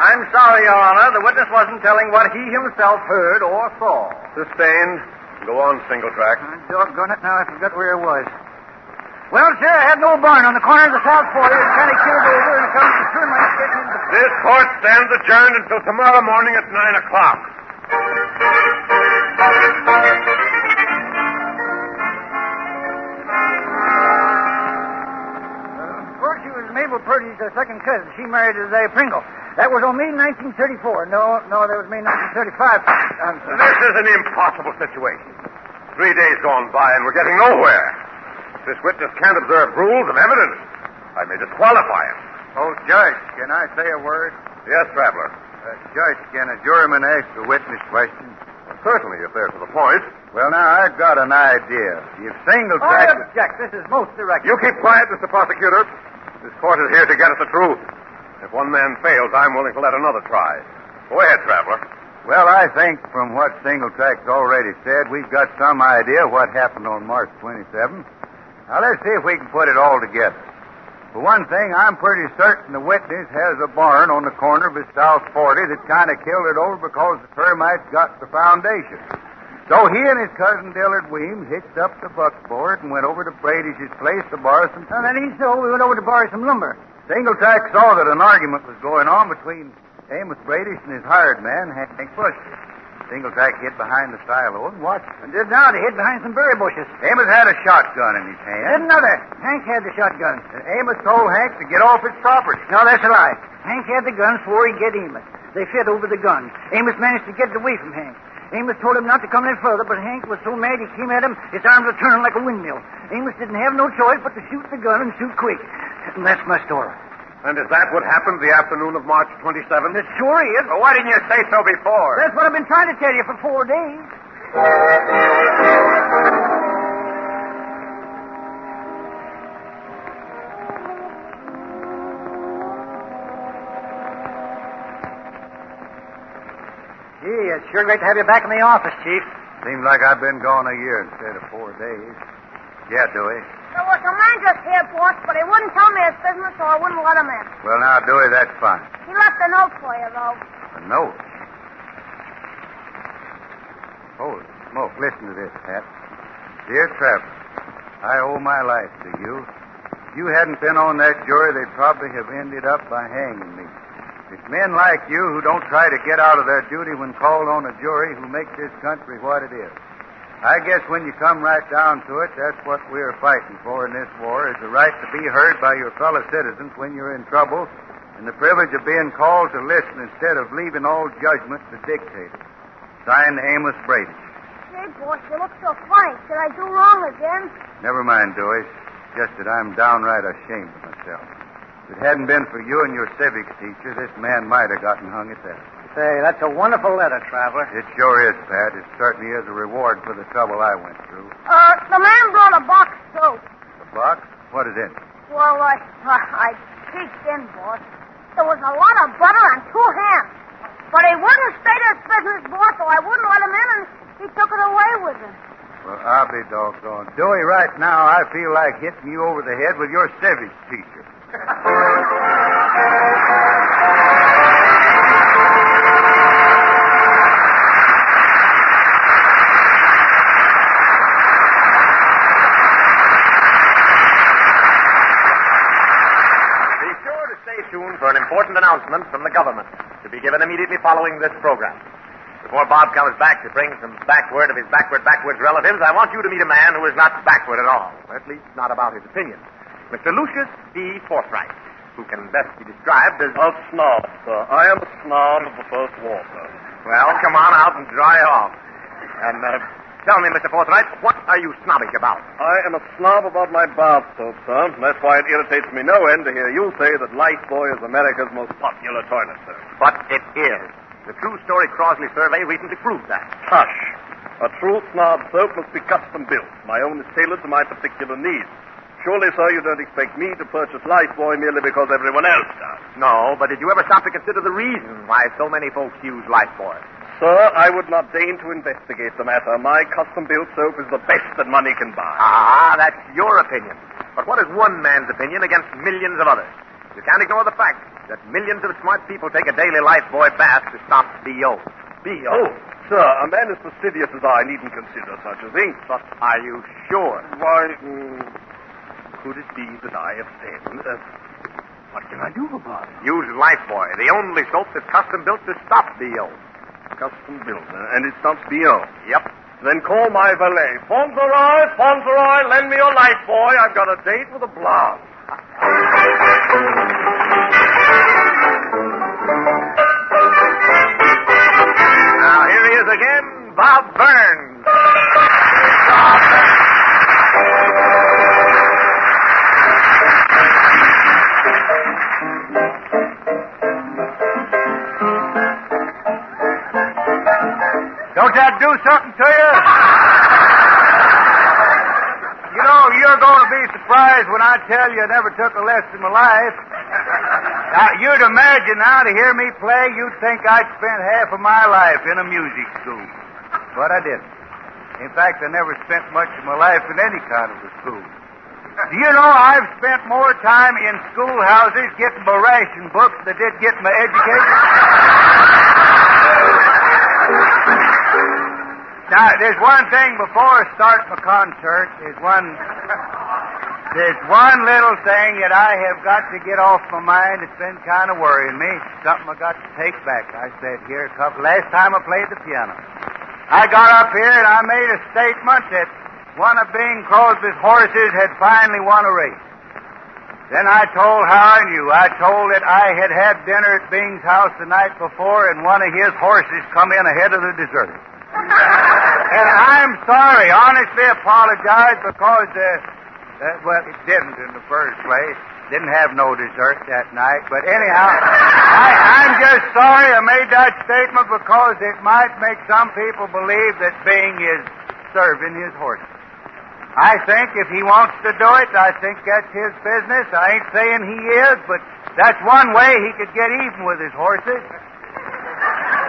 I'm sorry, Your Honor. The witness wasn't telling what he himself heard or saw. Sustained. Go on, Singletrack. Doggone it, now I forgot where I was. Well, sir, I had an old barn on the corner of the South 40. It kind of killed over and come to termites getting into... This court stands adjourned until tomorrow morning at 9 o'clock. Of course, she was Mabel Purdy's second cousin. She married Isaiah Pringle. That was on May 1934. No, that was May 1935. This is an impossible situation. 3 days gone by and we're getting nowhere. This witness can't observe rules of evidence. I may disqualify him. Oh, Judge, can I say a word? Yes, Traveler. Judge, can a juryman ask a witness question? Certainly, if they're to the point. Well, now, I've got an idea. If single I track... object. This is most direct. You keep quiet, Mr. Prosecutor. This court is here to get at the truth. If one man fails, I'm willing to let another try. Go ahead, Traveler. Well, I think from what single track's already said, we've got some idea what happened on March 27th. Now, let's see if we can put it all together. For one thing, I'm pretty certain the witness has a barn on the corner of his South 40 that kind of killed it over because the termites got the foundation. So he and his cousin Dillard Weems hitched up the buckboard and went over to Brady's place to borrow some... And then we went over to borrow some lumber. Single track saw that an argument was going on between Amos Bradish and his hired man, Hank Buster. Single track hid behind the silo and watched. And did now to hid behind some berry bushes. Amos had a shotgun in his hand. Didn't know that. Hank had the shotgun. And Amos told Hank to get off his property. No, that's a lie. Hank had the gun, swore he'd get Amos. They fought over the gun. Amos managed to get it away from Hank. Amos told him not to come any further, but Hank was so mad he came at him, his arms were turning like a windmill. Amos didn't have no choice but to shoot the gun and shoot quick. And that's my story. And is that what happened the afternoon of March 27th? It sure is. Well, why didn't you say so before? That's what I've been trying to tell you for 4 days. Gee, it's sure great to have you back in the office, Chief. Seems like I've been gone a year instead of 4 days. Yeah, Dewey. There was a man just here, boss, but he wouldn't tell me his business, so I wouldn't let him in. Well, now, Dewey, that's fine. He left a note for you, though. A note? Holy smoke, listen to this, Pat. Dear Traveler, I owe my life to you. If you hadn't been on that jury, they'd probably have ended up by hanging me. It's men like you who don't try to get out of their duty when called on a jury who make this country what it is. I guess when you come right down to it, that's what we're fighting for in this war, is the right to be heard by your fellow citizens when you're in trouble, and the privilege of being called to listen instead of leaving all judgment to dictators. Signed, Amos Brady. Hey, boss, you look so funny. Did I do wrong again? Never mind, Dewey. Just that I'm downright ashamed of myself. If it hadn't been for you and your civics teacher, this man might have gotten hung at that. Say, that's a wonderful letter, Traveler. It sure is, Pat. It certainly is a reward for the trouble I went through. The man brought a box, too. A box? What is it? Well, I peeked in, boss. There was a lot of butter and 2 hams. But he wouldn't state his business, boss, so I wouldn't let him in, and he took it away with him. Well, I'll be doggone. Dewey, right now, I feel like hitting you over the head with your civics teacher. For an important announcement from the government to be given immediately following this program. Before Bob comes back to bring some backward of his backwards relatives, I want you to meet a man who is not backward at all, or at least not about his opinions. Mr. Lucius B. Forthright, who can best be described as... A snob, sir. I am a snob of the first water. Well, come on out and dry off. And tell me, Mr. Forthright, what are you snobbish about? I am a snob about my bath soap, sir. That's why it irritates me no end to hear you say that Lifebuoy is America's most popular toilet, sir. But it is. The True Story Crosley survey recently proved that. Hush. A true snob soap must be custom built. My own is tailored to my particular needs. Surely, sir, you don't expect me to purchase Lifebuoy merely because everyone else does. No, but did you ever stop to consider the reason why so many folks use Lifebuoy? Sir, I would not deign to investigate the matter. My custom-built soap is the best that money can buy. Ah, that's your opinion. But what is one man's opinion against millions of others? You can't ignore the fact that millions of smart people take a daily Lifebuoy bath to stop B.O. B.O.? Sir, a man as fastidious as I needn't consider such a thing. But are you sure? Why, could it be that I have said... what can I do about it? Use Lifebuoy, the only soap that's custom-built to stop B.O. Custom built, and it stops B.O. Yep. Then call my valet. Fauntleroy, lend me your Lifebuoy. I've got a date with a blonde. Now, here he is again, Bob Burns. something to you? You know, you're going to be surprised when I tell you I never took a lesson in my life. Now, you'd imagine now to hear me play, you'd think I'd spent half of my life in a music school. But I didn't. In fact, I never spent much of my life in any kind of a school. Do you know I've spent more time in schoolhouses getting my ration books than I did getting my education? Now, there's one thing before I start my concert. There's one little thing that I have got to get off my mind. It's been kind of worrying me. Something I got to take back. I said here last time I played the piano. I got up here and I made a statement that one of Bing Crosby's horses had finally won a race. Then I told how I knew. I told that I had had dinner at Bing's house the night before and one of his horses come in ahead of the dessert. And I'm sorry, honestly apologize because, well, it didn't in the first place. Didn't have no dessert that night. But anyhow, I'm just sorry I made that statement because it might make some people believe that Bing is serving his horses. I think if he wants to do it, I think that's his business. I ain't saying he is, but that's one way he could get even with his horses.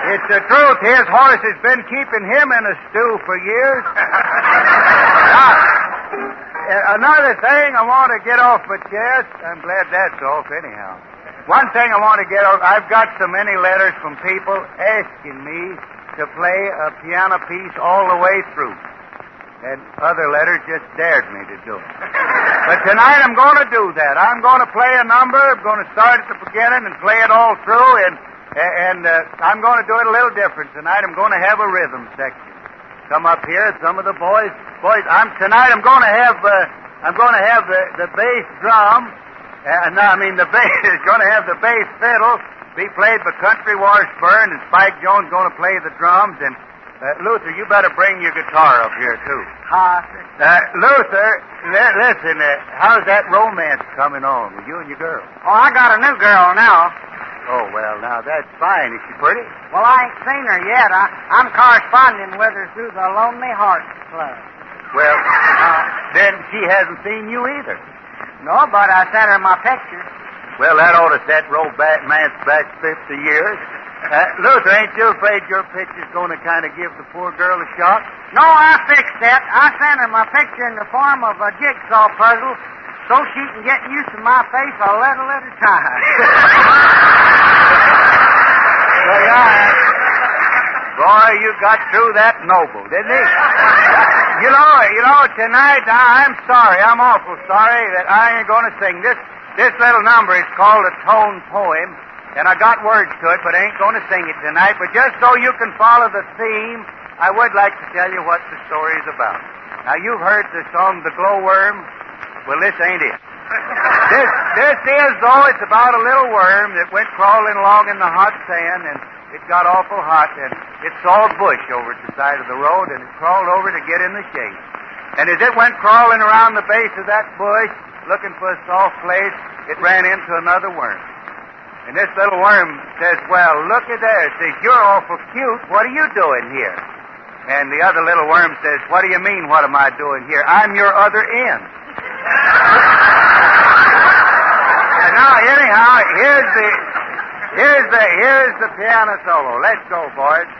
It's the truth. His horse has been keeping him in a stew for years. Now, another thing I want to get off my chest. I'm glad that's off anyhow. One thing I want to get off. I've got so many letters from people asking me to play a piano piece all the way through. And other letters just dared me to do it. But tonight I'm going to do that. I'm going to play a number. I'm going to start at the beginning and play it all through. And I'm going to do it a little different tonight. I'm going to have a rhythm section. Come up here, some of the boys. Tonight I'm going to have the bass drum. The bass is going to have the bass fiddle be played by Country Washburn, and Spike Jones going to play the drums. And Luther, you better bring your guitar up here too. Luther, listen. How's that romance coming on with you and your girl? Oh, I got a new girl now. Oh, well, now, that's fine. Is she pretty? Well, I ain't seen her yet. I'm corresponding with her through the Lonely Hearts Club. Well, then she hasn't seen you either. No, but I sent her my picture. Well, that ought to set romance back 50 years. Luther, ain't you afraid your picture's going to kind of give the poor girl a shock? No, I fixed that. I sent her my picture in the form of a jigsaw puzzle so she can get used to my face a little at a time. Well, yeah. Boy, you got through that noble, didn't you? You know, tonight, I'm sorry. I'm awful sorry that I ain't going to sing. This little number is called a tone poem, and I got words to it, but I ain't going to sing it tonight. But just so you can follow the theme, I would like to tell you what the story is about. Now, you've heard the song, The Glowworm. Well, this ain't it. This is, though, it's about a little worm that went crawling along in the hot sand, and it got awful hot, and it saw a bush over at the side of the road, and it crawled over to get in the shade. And as it went crawling around the base of that bush, looking for a soft place, it ran into another worm. And this little worm says, well, look at there. It says, you're awful cute. What are you doing here? And the other little worm says, what do you mean, what am I doing here? I'm your other end. And now, anyhow, here's the piano solo. Let's go, boys.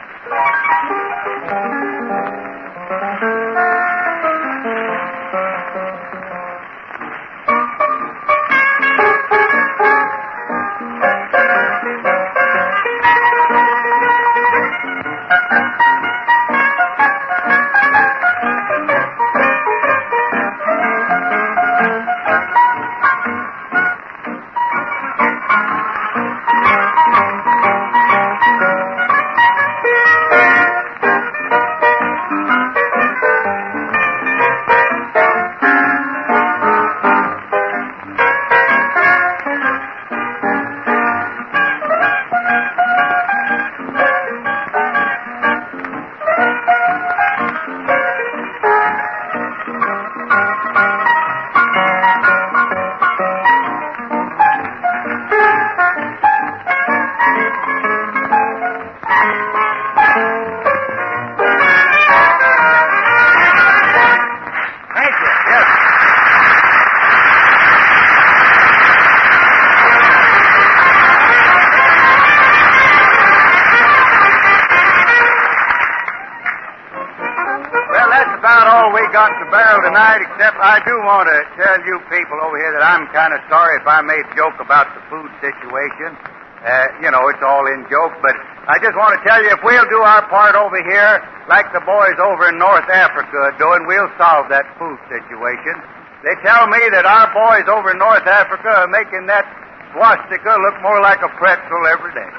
Well, tonight, except I do want to tell you people over here that I'm kind of sorry if I made a joke about the food situation. It's all in joke, but I just want to tell you if we'll do our part over here, like the boys over in North Africa are doing, we'll solve that food situation. They tell me that our boys over in North Africa are making that swastika look more like a pretzel every day.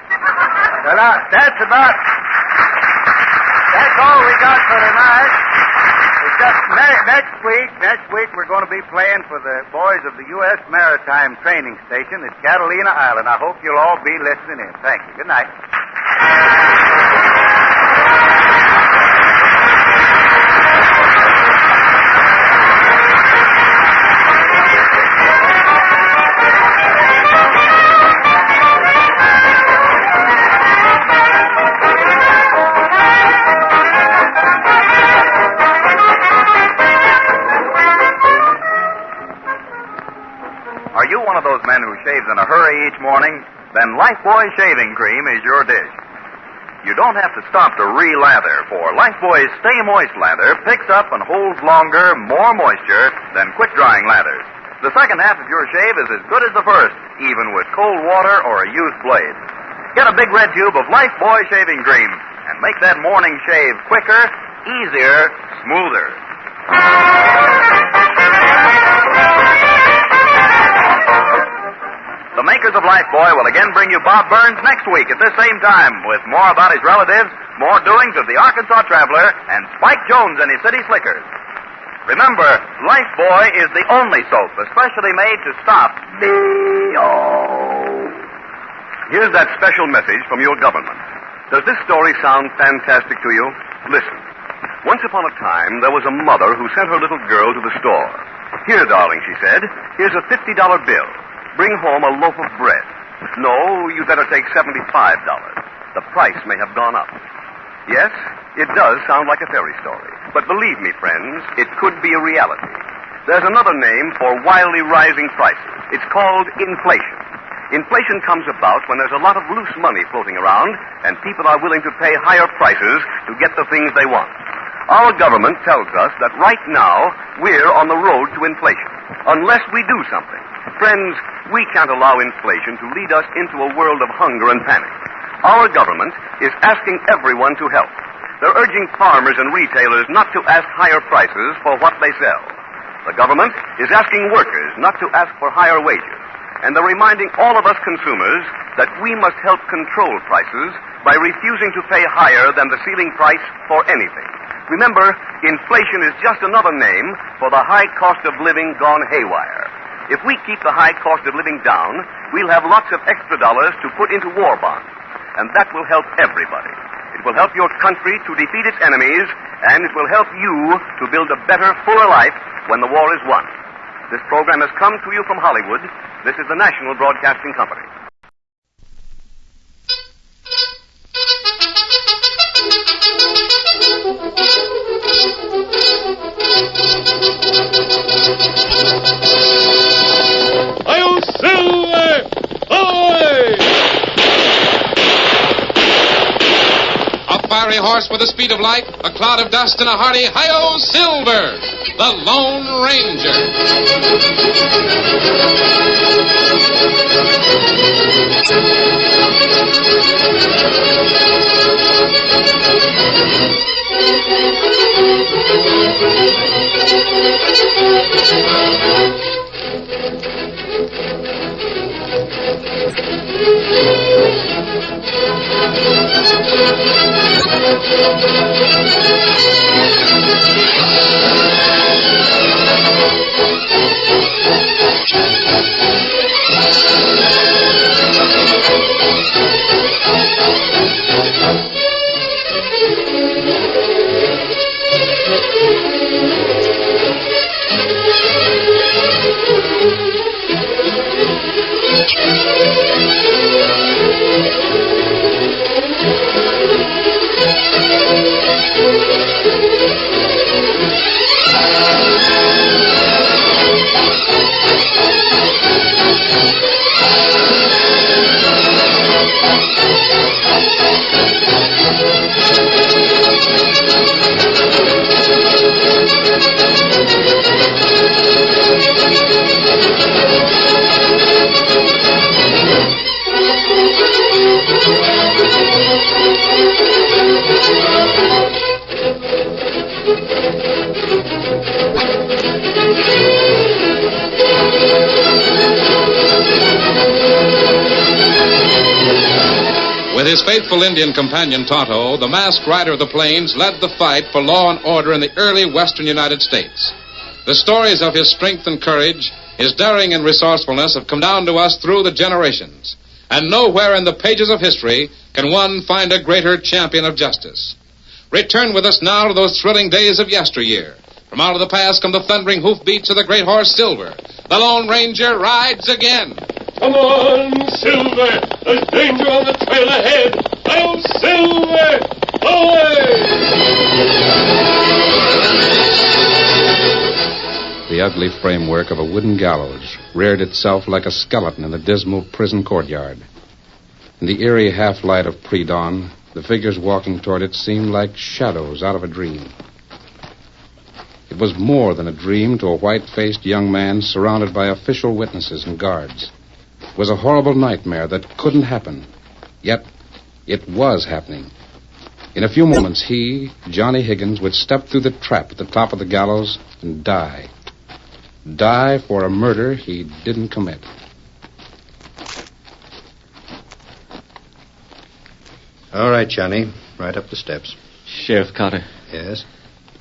So now, that's all we got for tonight. Except next week we're going to be playing for the boys of the U.S. Maritime Training Station at Catalina Island. I hope you'll all be listening in. Thank you. Good night. Are you one of those men who shaves in a hurry each morning? Then Lifebuoy Shaving Cream is your dish. You don't have to stop to re-lather, for Lifebuoy's Stay Moist lather picks up and holds longer, more moisture than quick-drying lathers. The second half of your shave is as good as the first, even with cold water or a used blade. Get a big red tube of Lifebuoy Shaving Cream and make that morning shave quicker, easier, smoother. The makers of Lifebuoy will again bring you Bob Burns next week at this same time with more about his relatives, more doings of the Arkansas Traveler, and Spike Jones and his City Slickers. Remember, Lifebuoy is the only soap especially made to stop B.O. Here's that special message from your government. Does this story sound fantastic to you? Listen. Once upon a time, there was a mother who sent her little girl to the store. Here, darling, she said, here's a $50 bill. Bring home a loaf of bread. No, you'd better take $75. The price may have gone up. Yes, it does sound like a fairy story. But believe me, friends, it could be a reality. There's another name for wildly rising prices. It's called inflation. Inflation comes about when there's a lot of loose money floating around and people are willing to pay higher prices to get the things they want. Our government tells us that right now we're on the road to inflation, unless we do something. Friends, we can't allow inflation to lead us into a world of hunger and panic. Our government is asking everyone to help. They're urging farmers and retailers not to ask higher prices for what they sell. The government is asking workers not to ask for higher wages. And they're reminding all of us consumers that we must help control prices by refusing to pay higher than the ceiling price for anything. Remember, inflation is just another name for the high cost of living gone haywire. If we keep the high cost of living down, we'll have lots of extra dollars to put into war bonds. And that will help everybody. It will help your country to defeat its enemies, and it will help you to build a better, fuller life when the war is won. This program has come to you from Hollywood. This is the National Broadcasting Company. Hi-yo, Silver! Ahoy! A fiery horse with the speed of light, a cloud of dust, and a hearty hi-yo, Silver, the Lone Ranger. his faithful Indian companion Tonto, the masked rider of the plains led the fight for law and order in the early western United States. The stories of his strength and courage, his daring and resourcefulness have come down to us through the generations. And nowhere in the pages of history can one find a greater champion of justice. Return with us now to those thrilling days of yesteryear. From out of the past come the thundering hoofbeats of the great horse Silver. The Lone Ranger rides again. Come on, Silver! There's danger on the trail ahead! Oh, Silver! Away! The ugly framework of a wooden gallows reared itself like a skeleton in the dismal prison courtyard. In the eerie half-light of pre-dawn, the figures walking toward it seemed like shadows out of a dream. It was more than a dream to a white-faced young man surrounded by official witnesses and guards. It was a horrible nightmare that couldn't happen. Yet, it was happening. In a few moments, he, Johnny Higgins, would step through the trap at the top of the gallows and die. Die for a murder he didn't commit. All right, Johnny. Right up the steps. Sheriff Carter. Yes?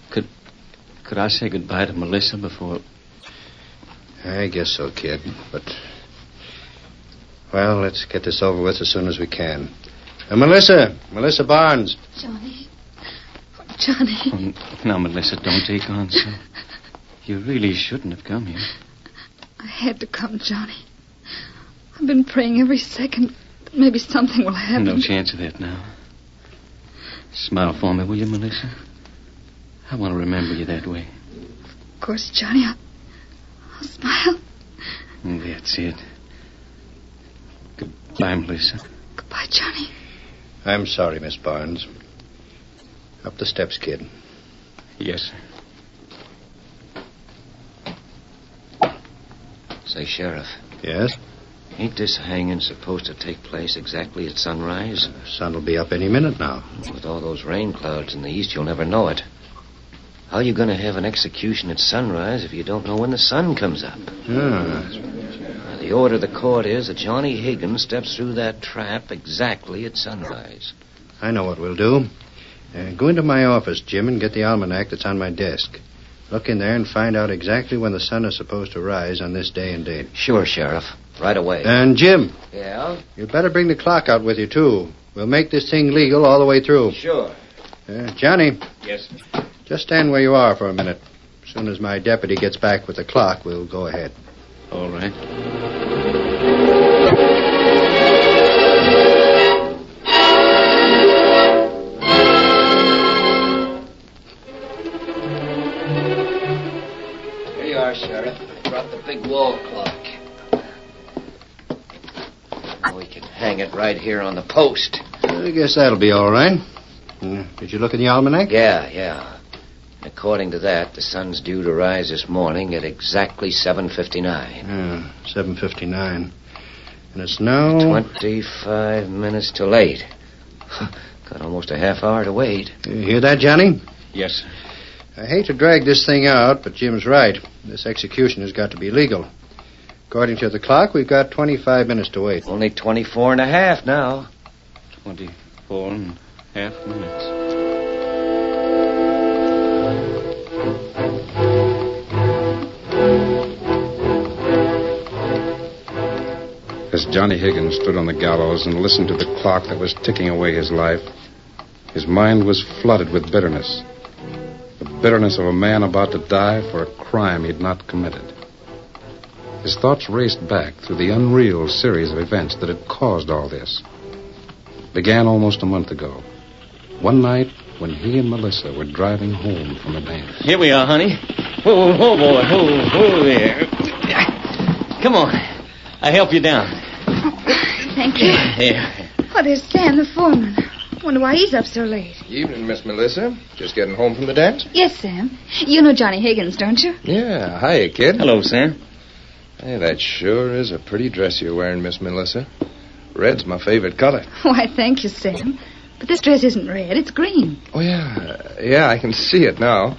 Could I say goodbye to Melissa before... I guess so, kid. But... well, let's get this over with as soon as we can. Melissa Barnes. Johnny. Oh, now, Melissa, don't take on so. You really shouldn't have come here. I had to come, Johnny. I've been praying every second that maybe something will happen. No chance of that now. Smile for me, will you, Melissa? I want to remember you that way. Of course, Johnny. I'll smile. That's it. Goodbye, Melissa. Goodbye, Johnny. I'm sorry, Miss Barnes. Up the steps, kid. Yes, sir. Say, Sheriff. Yes? Ain't this hanging supposed to take place exactly at sunrise? The sun will be up any minute now. With all those rain clouds in the east, you'll never know it. How are you going to have an execution at sunrise if you don't know when the sun comes up? The order of the court is that Johnny Higgins steps through that trap exactly at sunrise. I know what we'll do. Go into my office, Jim, and get the almanac that's on my desk. Look in there and find out exactly when the sun is supposed to rise on this day and date. Sure, Sheriff. Right away. And, Jim. Yeah? You'd better bring the clock out with you, too. We'll make this thing legal all the way through. Sure. Johnny. Yes? Just stand where you are for a minute. As soon as my deputy gets back with the clock, we'll go ahead. All right. Here you are, Sheriff. I brought the big wall clock. We can hang it right here on the post. I guess that'll be all right. Did you look in the almanac? Yeah. According to that, the sun's due to rise this morning at exactly 7:59. 7:59. And it's now... 25 minutes till 8. Got almost a half hour to wait. You hear that, Johnny? Yes, sir. I hate to drag this thing out, but Jim's right. This execution has got to be legal. According to the clock, we've got 25 minutes to wait. Only 24 and a half now. 24 and a half minutes. As Johnny Higgins stood on the gallows and listened to the clock that was ticking away his life, his mind was flooded with bitterness. The bitterness of a man about to die for a crime he'd not committed. His thoughts raced back through the unreal series of events that had caused all this. It began almost a month ago. One night when he and Melissa were driving home from a dance. Here we are, honey. Oh, boy. Oh, there. Come on. I'll help you down. Thank you. Here. Oh, there's Sam, the foreman. Wonder why he's up so late. Evening, Miss Melissa. Just getting home from the dance? Yes, Sam. You know Johnny Higgins, don't you? Yeah. Hiya, kid. Hello, Sam. Hey, that sure is a pretty dress you're wearing, Miss Melissa. Red's my favorite color. Why, thank you, Sam. But this dress isn't red. It's green. Oh, yeah. Yeah, I can see it now.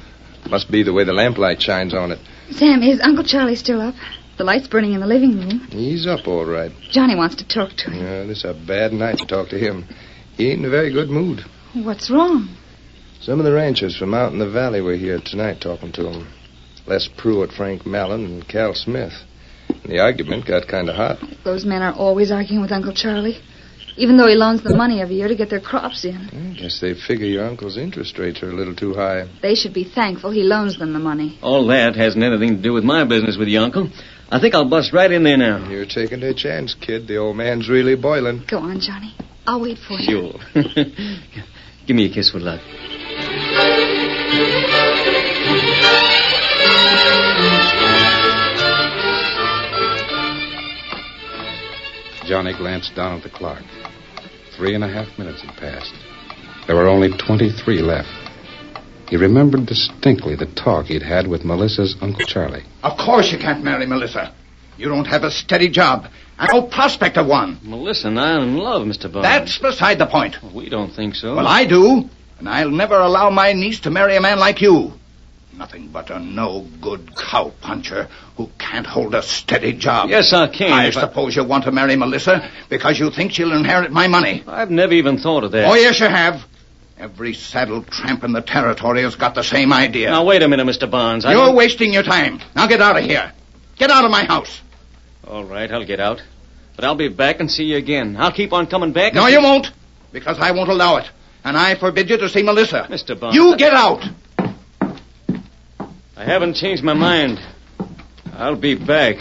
Must be the way the lamplight shines on it. Sam, is Uncle Charlie still up? The light's burning in the living room. He's up all right. Johnny wants to talk to him. Yeah, this is a bad night to talk to him. He ain't in a very good mood. What's wrong? Some of the ranchers from out in the valley were here tonight talking to him. Les Pruitt, Frank Mallon, and Cal Smith. And the argument got kind of hot. Those men are always arguing with Uncle Charlie, even though he loans them money every year to get their crops in. I guess they figure your uncle's interest rates are a little too high. They should be thankful he loans them the money. All that hasn't anything to do with my business with you, Uncle. I think I'll bust right in there now. You're taking a chance, kid. The old man's really boiling. Go on, Johnny. I'll wait for you. Sure. Give me a kiss with luck. Johnny glanced down at the clock. 3.5 minutes had passed. There were only 23 left. He remembered distinctly the talk he'd had with Melissa's Uncle Charlie. Of course you can't marry Melissa. You don't have a steady job and no prospect of one. Melissa and I are in love, Mr. Barnes. That's beside the point. We don't think so. Well, I do, and I'll never allow my niece to marry a man like you. Nothing but a no-good cow-puncher who can't hold a steady job. Yes, I can. I suppose you want to marry Melissa because you think she'll inherit my money. I've never even thought of that. Oh, yes, you have. Every saddle tramp in the territory has got the same idea. Now, wait a minute, Mr. Barnes. You're wasting your time. Now get out of here. Get out of my house. All right, I'll get out. But I'll be back and see you again. I'll keep on coming back. No, you won't, because I won't allow it. And I forbid you to see Melissa. Mr. Barnes. You get out. I haven't changed my mind. I'll be back.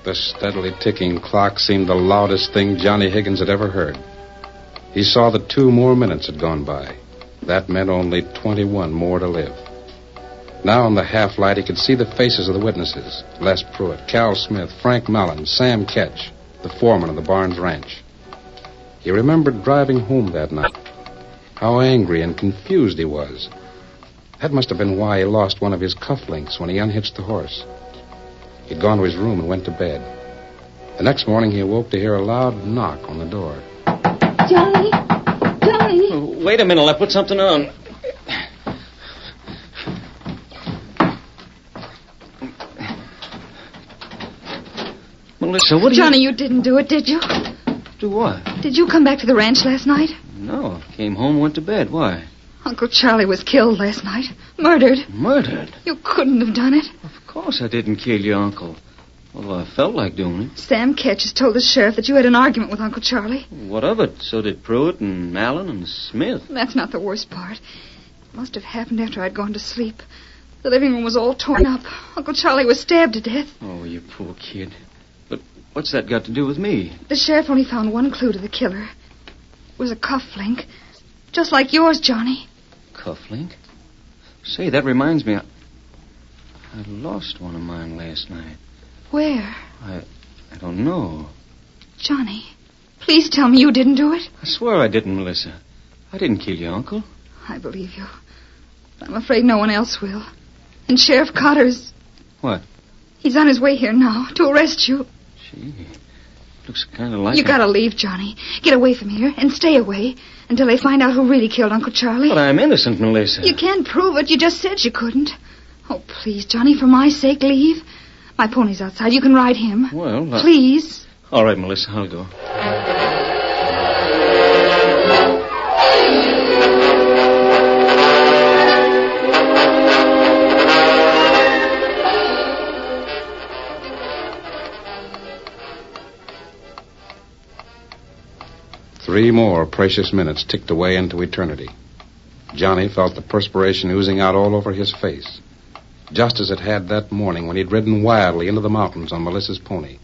The steadily ticking clock seemed the loudest thing Johnny Higgins had ever heard. He saw that 2 more minutes had gone by. That meant only 21 more to live. Now in the half-light, he could see the faces of the witnesses. Les Pruitt, Cal Smith, Frank Mallon, Sam Ketch, the foreman of the Barnes Ranch. He remembered driving home that night. How angry and confused he was. That must have been why he lost one of his cufflinks when he unhitched the horse. He'd gone to his room and went to bed. The next morning, he awoke to hear a loud knock on the door. Johnny! Johnny! Oh, wait a minute, I'll put something on. Melissa, what are Johnny, you didn't do it, did you? Do what? Did you come back to the ranch last night? No. Came home, went to bed. Why? Uncle Charlie was killed last night. Murdered. Murdered? You couldn't have done it. Of course I didn't kill your uncle. Well, I felt like doing it. Sam Ketch has told the sheriff that you had an argument with Uncle Charlie. What of it? So did Pruitt and Mallon and Smith. That's not the worst part. It must have happened after I'd gone to sleep. The living room was all torn up. Uncle Charlie was stabbed to death. Oh, you poor kid. But what's that got to do with me? The sheriff only found one clue to the killer. It was a cufflink. Just like yours, Johnny. Cufflink? Say, that reminds me. I lost one of mine last night. Where? I don't know. Johnny, please tell me you didn't do it. I swear I didn't, Melissa. I didn't kill your uncle. I believe you. But I'm afraid no one else will. And Sheriff Cotter's... What? He's on his way here now to arrest you. Gee, looks kind of like... You gotta leave, Johnny. Get away from here and stay away until they find out who really killed Uncle Charlie. But I'm innocent, Melissa. You can't prove it. You just said you couldn't. Oh, please, Johnny, for my sake, leave. My pony's outside. You can ride him. Well, please. All right, Melissa, I'll go. Three more precious minutes ticked away into eternity. Johnny felt the perspiration oozing out all over his face, just as it had that morning when he'd ridden wildly into the mountains on Melissa's pony.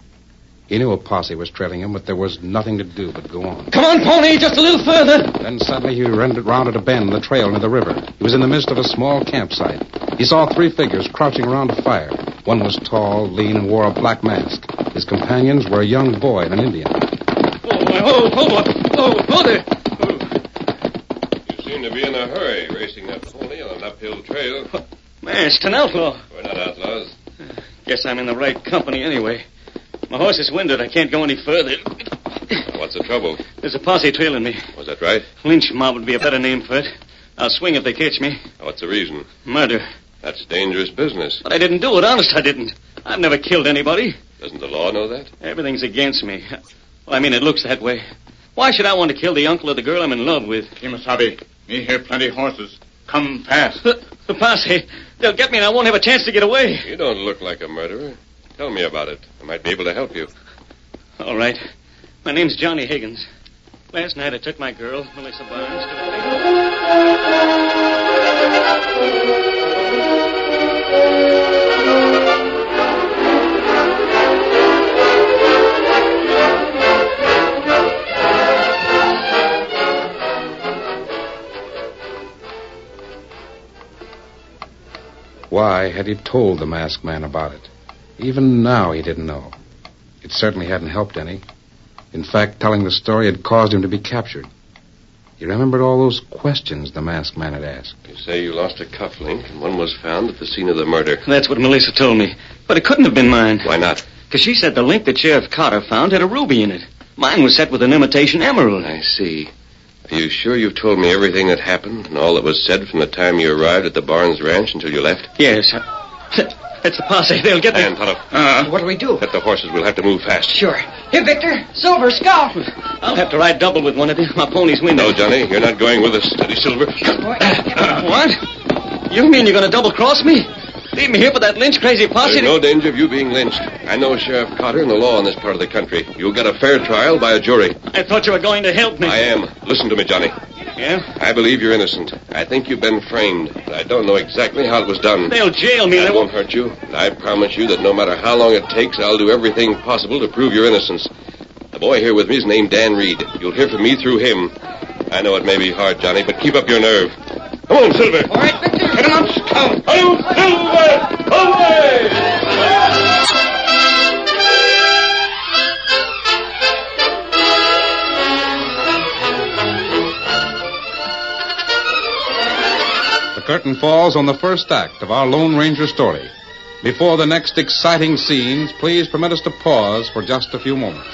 He knew a posse was trailing him, but there was nothing to do but go on. Come on, pony, just a little further. Then suddenly he rounded a bend in the trail near the river. He was in the midst of a small campsite. He saw 3 figures crouching around a fire. One was tall, lean, and wore a black mask. His companions were a young boy and an Indian. Oh, there. You seem to be in a hurry, racing that pony on an uphill trail. Masked, an outlaw. We're not outlaws. Guess I'm in the right company anyway. My horse is winded. I can't go any further. What's the trouble? There's a posse trailing me. Was that right? Lynch mob would be a better name for it. I'll swing if they catch me. What's the reason? Murder. That's dangerous business. But I didn't do it. Honest, I didn't. I've never killed anybody. Doesn't the law know that? Everything's against me. Well, I mean, it looks that way. Why should I want to kill the uncle of the girl I'm in love with? Kimasabi, me hear plenty horses. Come fast. The posse. They'll get me and I won't have a chance to get away. You don't look like a murderer. Tell me about it. I might be able to help you. All right. My name's Johnny Higgins. Last night I took my girl, Melissa Barnes, Why had he told the masked man about it? Even now he didn't know. It certainly hadn't helped any. In fact, telling the story had caused him to be captured. He remembered all those questions the masked man had asked. You say you lost a cufflink, and one was found at the scene of the murder. That's what Melissa told me. But it couldn't have been mine. Why not? Because she said the link that Sheriff Carter found had a ruby in it. Mine was set with an imitation emerald. I see. Are you sure you've told me everything that happened and all that was said from the time you arrived at the Barnes Ranch until you left? Yes. That's the posse. They'll get me. And Tonto. What do we do? Let the horses. We'll have to move fast. Sure. Here, Victor. Silver, Scout. I'll have to ride double with one of my pony's windows. No, Johnny. You're not going with us. Steady, Silver. What? You mean you're going to double-cross me? Leave me here for that lynch-crazy posse? There's no danger of you being lynched. I know Sheriff Carter and the law in this part of the country. You'll get a fair trial by a jury. I thought you were going to help me. I am. Listen to me, Johnny. Yeah? I believe you're innocent. I think you've been framed. I don't know exactly how it was done. They'll jail me. That won't hurt you. And I promise you that no matter how long it takes, I'll do everything possible to prove your innocence. The boy here with me is named Dan Reed. You'll hear from me through him. I know it may be hard, Johnny, but keep up your nerve. Come on, Silver. All right, Victor. Get him up, Scout. Hail, Silver! Away! The curtain falls on the first act of our Lone Ranger story. Before the next exciting scenes, please permit us to pause for just a few moments.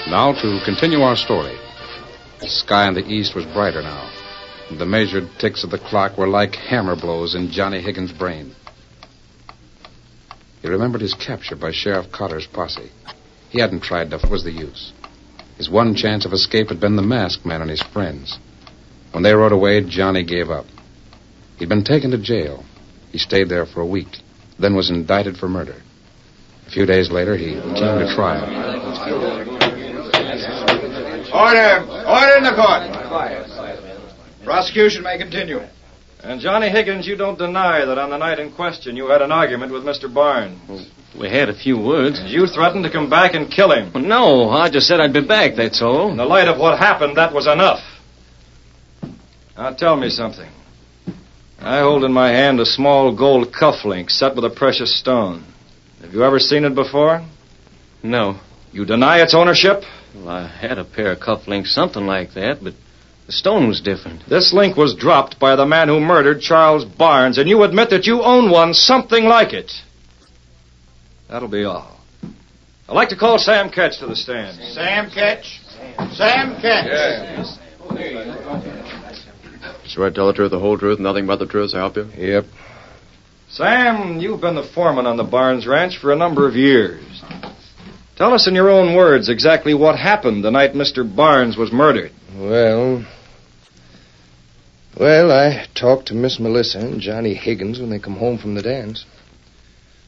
Now to continue our story. The sky in the east was brighter now, and the measured ticks of the clock were like hammer blows in Johnny Higgins' brain. He remembered his capture by Sheriff Carter's posse. He hadn't tried to. What was the use? His one chance of escape had been the masked man and his friends. When they rode away, Johnny gave up. He'd been taken to jail. He stayed there for a week, then was indicted for murder. A few days later, he came to trial. Order in the court. Prosecution may continue. And Johnny Higgins, you don't deny that on the night in question you had an argument with Mr. Barnes. We had a few words. And you threatened to come back and kill him. Well, no, I just said I'd be back, that's all. In the light of what happened, that was enough. Now tell me something. I hold in my hand a small gold cufflink set with a precious stone. Have you ever seen it before? No. You deny its ownership? Well, I had a pair of cufflinks, something like that, but the stone was different. This link was dropped by the man who murdered Charles Barnes, and you admit that you own one, something like it. That'll be all. I'd like to call Sam Ketch to the stand. Sam Ketch? Sam Ketch. Yes. Swear to tell the truth, the whole truth, nothing but the truth, so help you? Yep. Sam, you've been the foreman on the Barnes Ranch for a number of years. Tell us in your own words exactly what happened the night Mr. Barnes was murdered. Well, I talked to Miss Melissa and Johnny Higgins when they come home from the dance.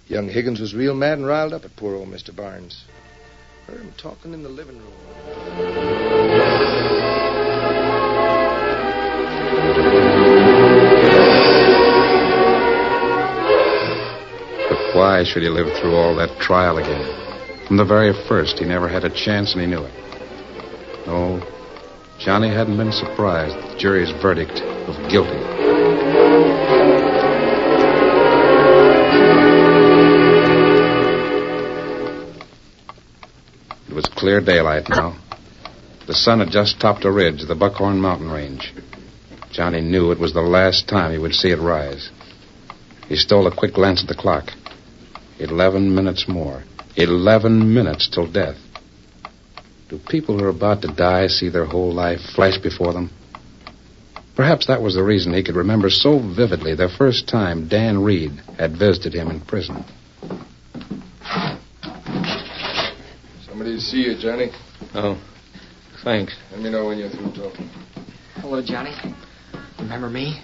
Young Higgins was real mad and riled up at poor old Mr. Barnes. Heard him talking in the living room. But why should he live through all that trial again? From the very first, he never had a chance, and he knew it. No, Johnny hadn't been surprised at the jury's verdict of guilty. It was clear daylight now. The sun had just topped a ridge of the Buckhorn Mountain Range. Johnny knew it was the last time he would see it rise. He stole a quick glance at the clock. 11 minutes more. 11 minutes till death. Do people who are about to die see their whole life flash before them? Perhaps that was the reason he could remember so vividly the first time Dan Reed had visited him in prison. Somebody to see you, Johnny. Oh, thanks. Let me know when you're through talking. Hello, Johnny. Remember me?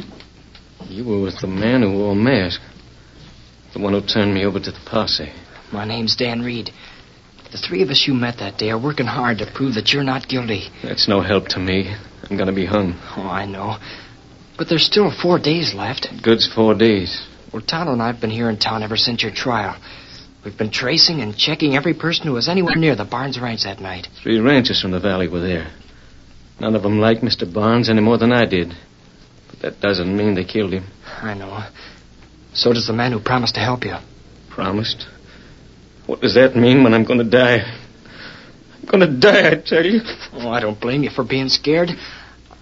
You were with the man who wore a mask. The one who turned me over to the posse. My name's Dan Reed. The three of us you met that day are working hard to prove that you're not guilty. That's no help to me. I'm going to be hung. Oh, I know. But there's still 4 days left. Good's 4 days. Well, Tonto and I have been here in town ever since your trial. We've been tracing and checking every person who was anywhere near the Barnes Ranch that night. 3 ranchers from the valley were there. None of them liked Mr. Barnes any more than I did. But that doesn't mean they killed him. I know. So does the man who promised to help you. Promised? What does that mean when I'm going to die? I'm going to die, I tell you. Oh, I don't blame you for being scared.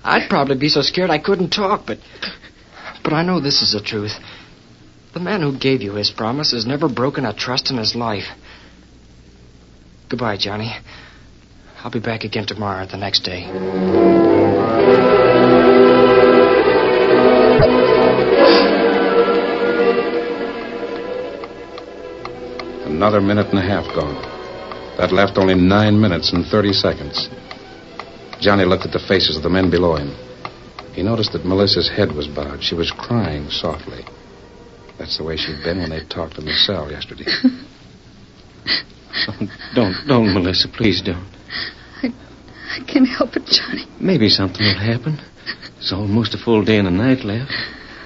I'd probably be so scared I couldn't talk, but I know this is the truth. The man who gave you his promise has never broken a trust in his life. Goodbye, Johnny. I'll be back again tomorrow or the next day. Another minute and a half gone. That left only 9 minutes and 30 seconds. Johnny looked at the faces of the men below him. He noticed that Melissa's head was bowed. She was crying softly. That's the way she'd been when they talked in the cell yesterday. Don't, Melissa. Please don't. I can't help it, Johnny. Maybe something will happen. It's almost a full day and a night left.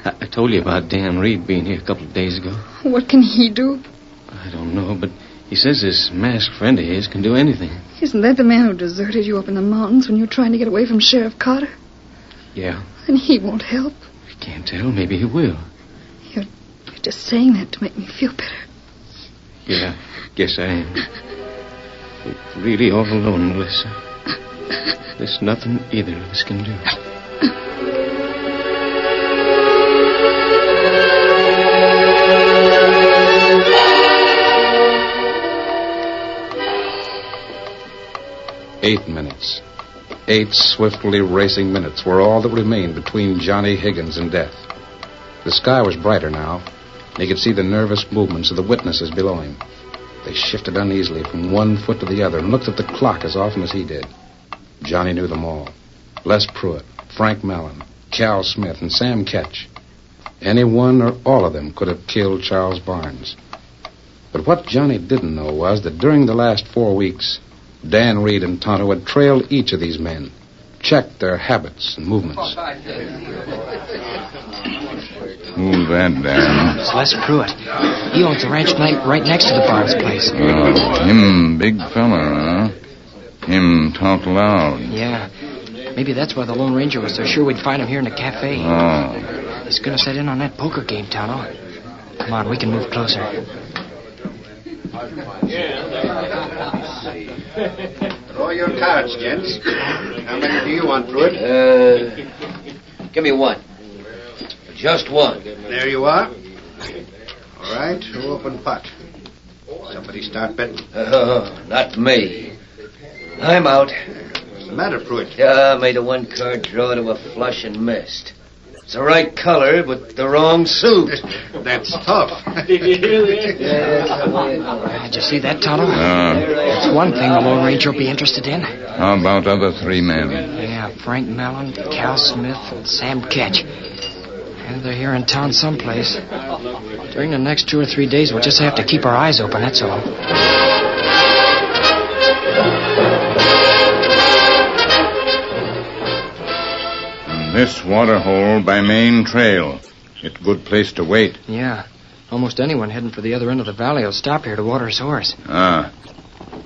I told you about Dan Reed being here a couple of days ago. What can he do? I don't know, but he says this masked friend of his can do anything. Isn't that the man who deserted you up in the mountains when you were trying to get away from Sheriff Carter? Yeah. And he won't help. I can't tell. Maybe he will. You're just saying that to make me feel better. Yeah, guess I am. We're really all alone, Melissa. There's nothing either of us can do. 8 minutes. 8 swiftly racing minutes were all that remained between Johnny Higgins and death. The sky was brighter now, and he could see the nervous movements of the witnesses below him. They shifted uneasily from one foot to the other and looked at the clock as often as he did. Johnny knew them all. Les Pruitt, Frank Mallon, Cal Smith, and Sam Ketch. Any one or all of them could have killed Charles Barnes. But what Johnny didn't know was that during the last 4 weeks, Dan Reed and Tonto had trailed each of these men, checked their habits and movements. Who's that, Dan? It's Les Pruitt. He owns the ranch right next to the Barnes place. Oh, him big fella, huh? Him talk loud. Yeah. Maybe that's why the Lone Ranger was so sure we'd find him here in the cafe. Oh. He's gonna set in on that poker game, Tonto. Come on, we can move closer. Draw your cards, gents. How many do you want, Pruitt? Give me one. Just one. There you are. All right, who open pot? Somebody start betting. Not me. I'm out. What's the matter, Pruitt? I made a one-card draw to a flush and missed. It's the right color, but the wrong suit. That's tough. Did you see that, Tonto? It's one thing the Lone Ranger will be interested in. How about other 3 men? Yeah, Frank Mellon, Cal Smith, and Sam Ketch. And they're here in town someplace. During the next 2 or 3 days, we'll just have to keep our eyes open, that's all. This waterhole by main trail. It's a good place to wait. Yeah. Almost anyone heading for the other end of the valley will stop here to water his horse. Oh,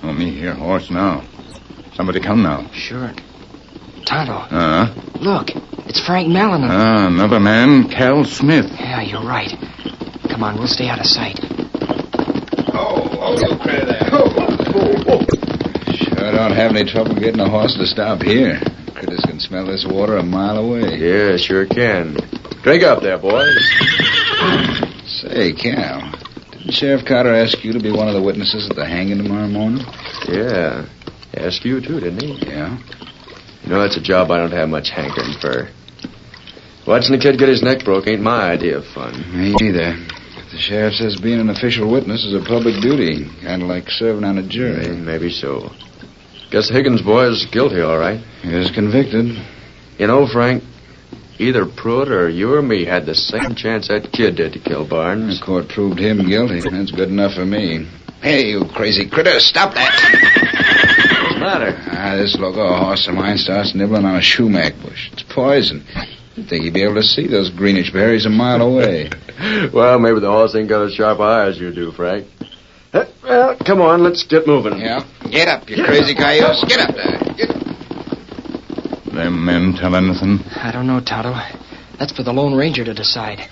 me hear horse now. Somebody come now. Sure. Tonto. Look, it's Frank Mellon. Another man, Cal Smith. Yeah, you're right. Come on, we'll stay out of sight. Sure don't have any trouble getting a horse to stop here. Critters can smell this water a mile away. Yeah, sure can. Drink up there, boys. Say, Cal, didn't Sheriff Carter ask you to be one of the witnesses at the hanging tomorrow morning? Yeah. Asked you, too, didn't he? Yeah. You know, that's a job I don't have much hankering for. Watching a kid get his neck broke ain't my idea of fun. Me either. The sheriff says being an official witness is a public duty, kind of like serving on a jury. Maybe so. Guess Higgins' boy is guilty, all right. He is convicted. You know, Frank, either Pruitt or you or me had the same chance that kid did to kill Barnes. The court proved him guilty. That's good enough for me. Hey, you crazy critter, stop that! What's the matter? This local horse of mine starts nibbling on a sumac bush. It's poison. You'd think he'd be able to see those greenish berries a mile away. Well, maybe the horse ain't got as sharp eye as you do, Frank. Well, come on, let's get moving. Yeah. Get up, you crazy coyotes. Get up there. Them men tell anything? I don't know, Tonto. That's for the Lone Ranger to decide.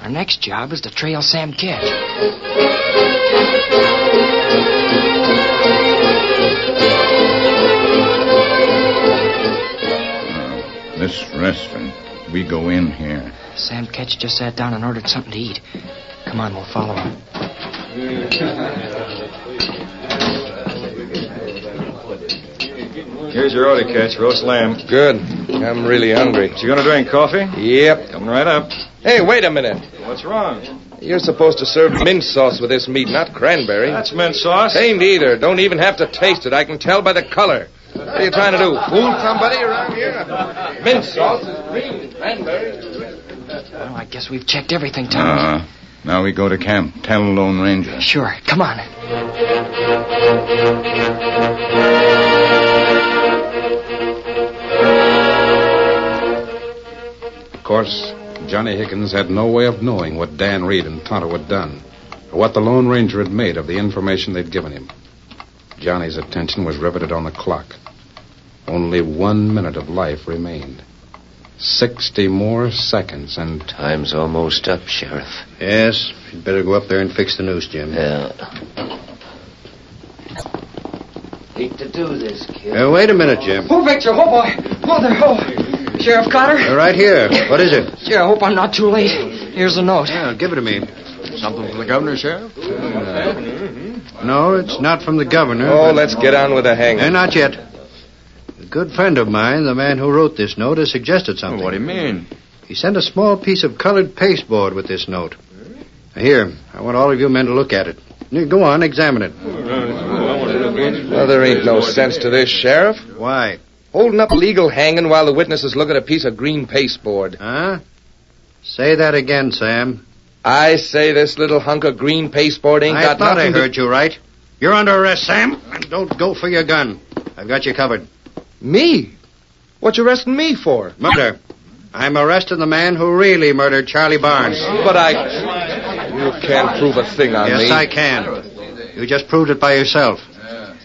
Our next job is to trail Sam Ketch. This restaurant. We go in here. Sam Ketch just sat down and ordered something to eat. Come on, we'll follow him. Here's your order, Ketch. Roast lamb. Good. I'm really hungry. You gonna drink coffee? Yep. Coming right up. Hey, wait a minute. What's wrong? You're supposed to serve mint sauce with this meat, not cranberry. That's mint sauce. Ain't either. Don't even have to taste it. I can tell by the color. What are you trying to do? Fool somebody around here? Mint sauce is green. Cranberry. Well, I guess we've checked everything, Tonto. Now we go to camp. Tell the Lone Ranger. Sure. Come on. Of course, Johnny Higgins had no way of knowing what Dan Reed and Tonto had done, or what the Lone Ranger had made of the information they'd given him. Johnny's attention was riveted on the clock. Only 1 minute of life remained. 60 more seconds, and... Time's almost up, Sheriff. Yes, you'd better go up there and fix the noose, Jim. Yeah. Hate to do this, kid. Wait a minute, Jim. Oh, Victor. Oh, boy. Oh, there. Oh. Sheriff Carter? Right here. What is it? Gee, I hope I'm not too late. Here's the note. Yeah, give it to me. Something from the governor, Sheriff? No, it's not from the governor. Oh, let's get on with the hanging. Not yet. A good friend of mine, the man who wrote this note, has suggested something. What do you mean? He sent a small piece of colored pasteboard with this note. Here, I want all of you men to look at it. Go on, examine it. Well, there ain't no sense to this, Sheriff. Why? Holding up legal hanging while the witnesses look at a piece of green pasteboard. Huh? Say that again, Sam. I say this little hunk of green pasteboard ain't got nothing I heard you right. You're under arrest, Sam, and don't go for your gun. I've got you covered. Me? What you arresting me for? Murder. I'm arresting the man who really murdered Charlie Barnes. But you can't prove a thing on me. Yes, I can. You just proved it by yourself.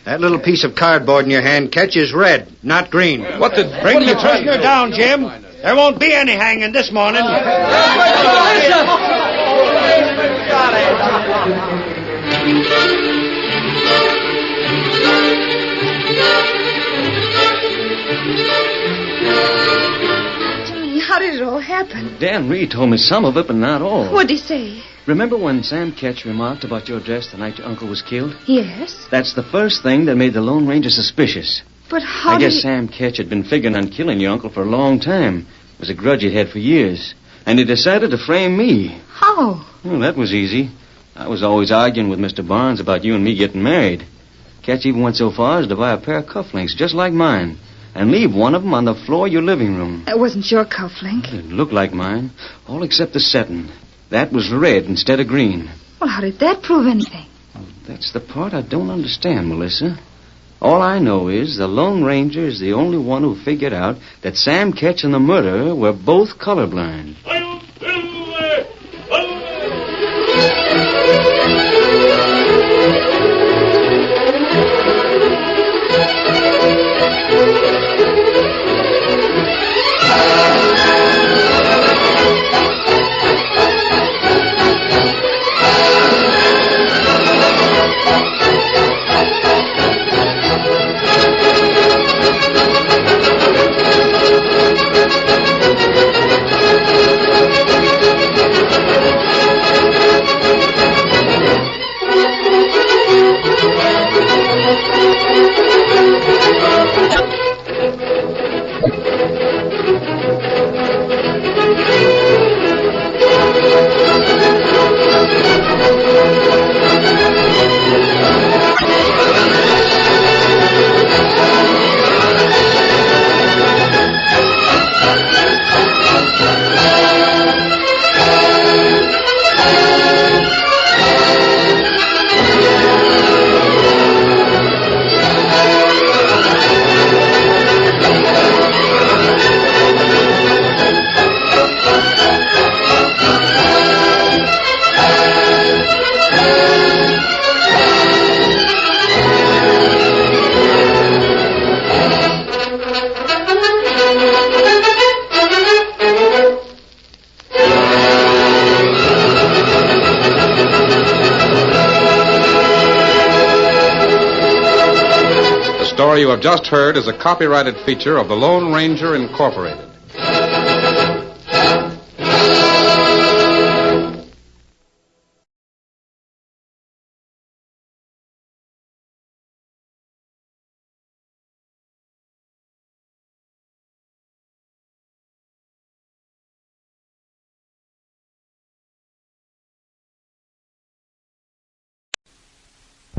That little piece of cardboard in your hand catches red, not green. Bring the prisoner down, Jim. There won't be any hanging this morning. Johnny, how did it all happen? Dan Reed told me some of it, but not all. What'd he say? Remember when Sam Ketch remarked about your dress the night your uncle was killed? Yes. That's the first thing that made the Lone Ranger suspicious. But how I guess did Sam Ketch had been figuring on killing your uncle for a long time. It was a grudge he'd had for years. And he decided to frame me. How? Well, that was easy. I was always arguing with Mr. Barnes about you and me getting married. Catch even went so far as to buy a pair of cufflinks just like mine and leave one of them on the floor of your living room. It wasn't your cufflink. It looked like mine, all except the setting. That was red instead of green. Well, how did that prove anything? That's the part I don't understand, Melissa. All I know is the Lone Ranger is the only one who figured out that Sam Ketch and the murderer were both colorblind. The story you have just heard is a copyrighted feature of the Lone Ranger Incorporated.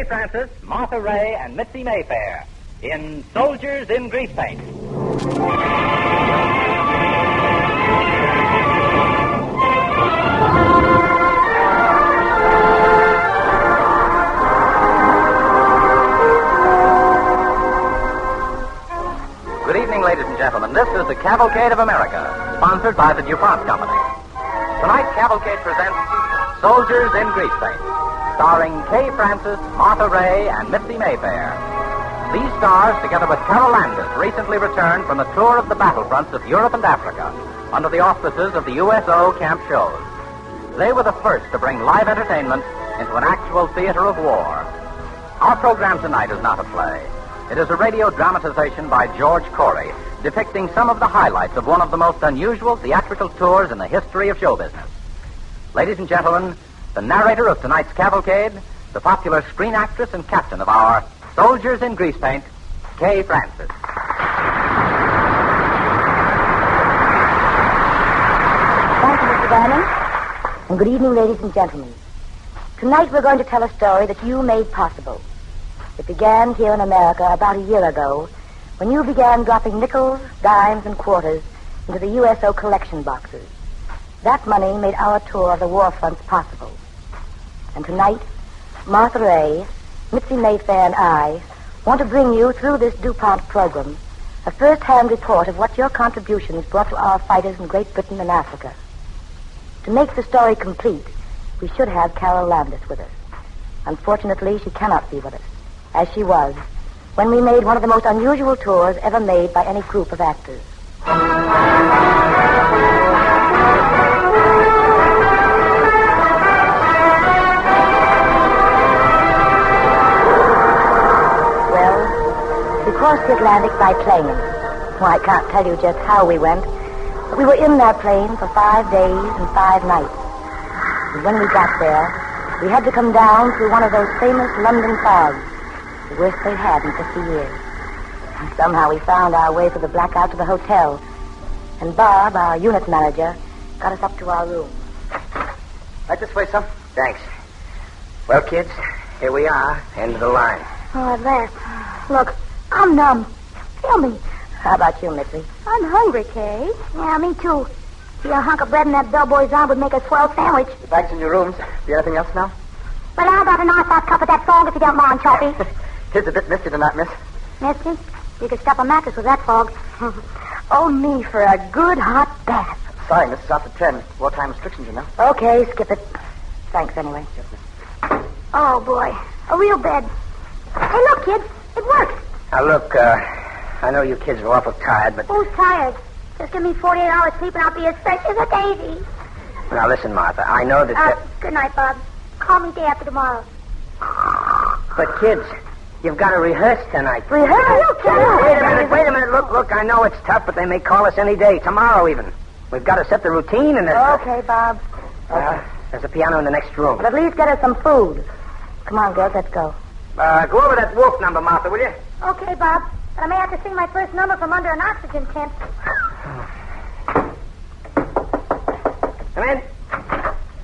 Francis, Martha Ray, and Mitzi Mayfair in Soldiers in Grease Paint. Good evening, ladies and gentlemen. This is the Cavalcade of America, sponsored by the DuPont Company. Tonight's Cavalcade presents Soldiers in Grease Paint, starring Kay Francis, Martha Ray, and Mitzi Mayfair. These stars, together with Carol Landis, recently returned from a tour of the battlefronts of Europe and Africa under the auspices of the USO Camp Shows. They were the first to bring live entertainment into an actual theater of war. Our program tonight is not a play. It is a radio dramatization by George Corey, depicting some of the highlights of one of the most unusual theatrical tours in the history of show business. Ladies and gentlemen, the narrator of tonight's cavalcade, the popular screen actress and captain of our Soldiers in Grease Paint, Kay Francis. Thank you, Mr. Bannon. And good evening, ladies and gentlemen. Tonight we're going to tell a story that you made possible. It began here in America about a year ago when you began dropping nickels, dimes, and quarters into the USO collection boxes. That money made our tour of the war fronts possible. And tonight, Martha Ray, Mitzi Mayfair, and I want to bring you, through this DuPont program, a first-hand report of what your contributions brought to our fighters in Great Britain and Africa. To make the story complete, we should have Carol Landis with us. Unfortunately, she cannot be with us, as she was when we made one of the most unusual tours ever made by any group of actors. We crossed the Atlantic by plane. Well, I can't tell you just how we went, but we were in that plane for 5 days and 5 nights. And when we got there, we had to come down through one of those famous London fogs, the worst they'd had in 50 years. And somehow we found our way through the blackout to the hotel. And Bob, our unit manager, got us up to our room. Right this way, son. Thanks. Well, kids, here we are, end of the line. Oh, at last. Look, I'm numb. Tell me. How about you, Missy? I'm hungry, Kay. Yeah, me too. See, a hunk of bread in that bellboy's arm would make a swell sandwich. The bags in your rooms. Do you have anything else now? Well, how about a nice hot cup of that fog if you don't mind, Choppy? Kids a bit misty tonight, miss. Misty, you could stuff a mattress with that fog. Oh, me for a good hot bath. Sorry, miss. It's after 10. Wartime restrictions, you know. Okay, skip it. Thanks, anyway. Oh, boy. A real bed. Hey, look, kids. It works. Now, look, I know you kids are awful tired, but... Who's tired? Just give me 48 hours sleep and I'll be as fresh as a daisy. Now, listen, Martha. I know that... Good night, Bob. Call me day after tomorrow. But, kids, you've got to rehearse tonight. Rehearse? Wait a minute. Look, I know it's tough, but they may call us any day. Tomorrow, even. We've got to set the routine and... Okay, Bob. There's a piano in the next room. But at least get us some food. Come on, girls, let's go. Go over that wolf number, Martha, will you? Okay, Bob. But I may have to sing my first number from under an oxygen tent. Come in.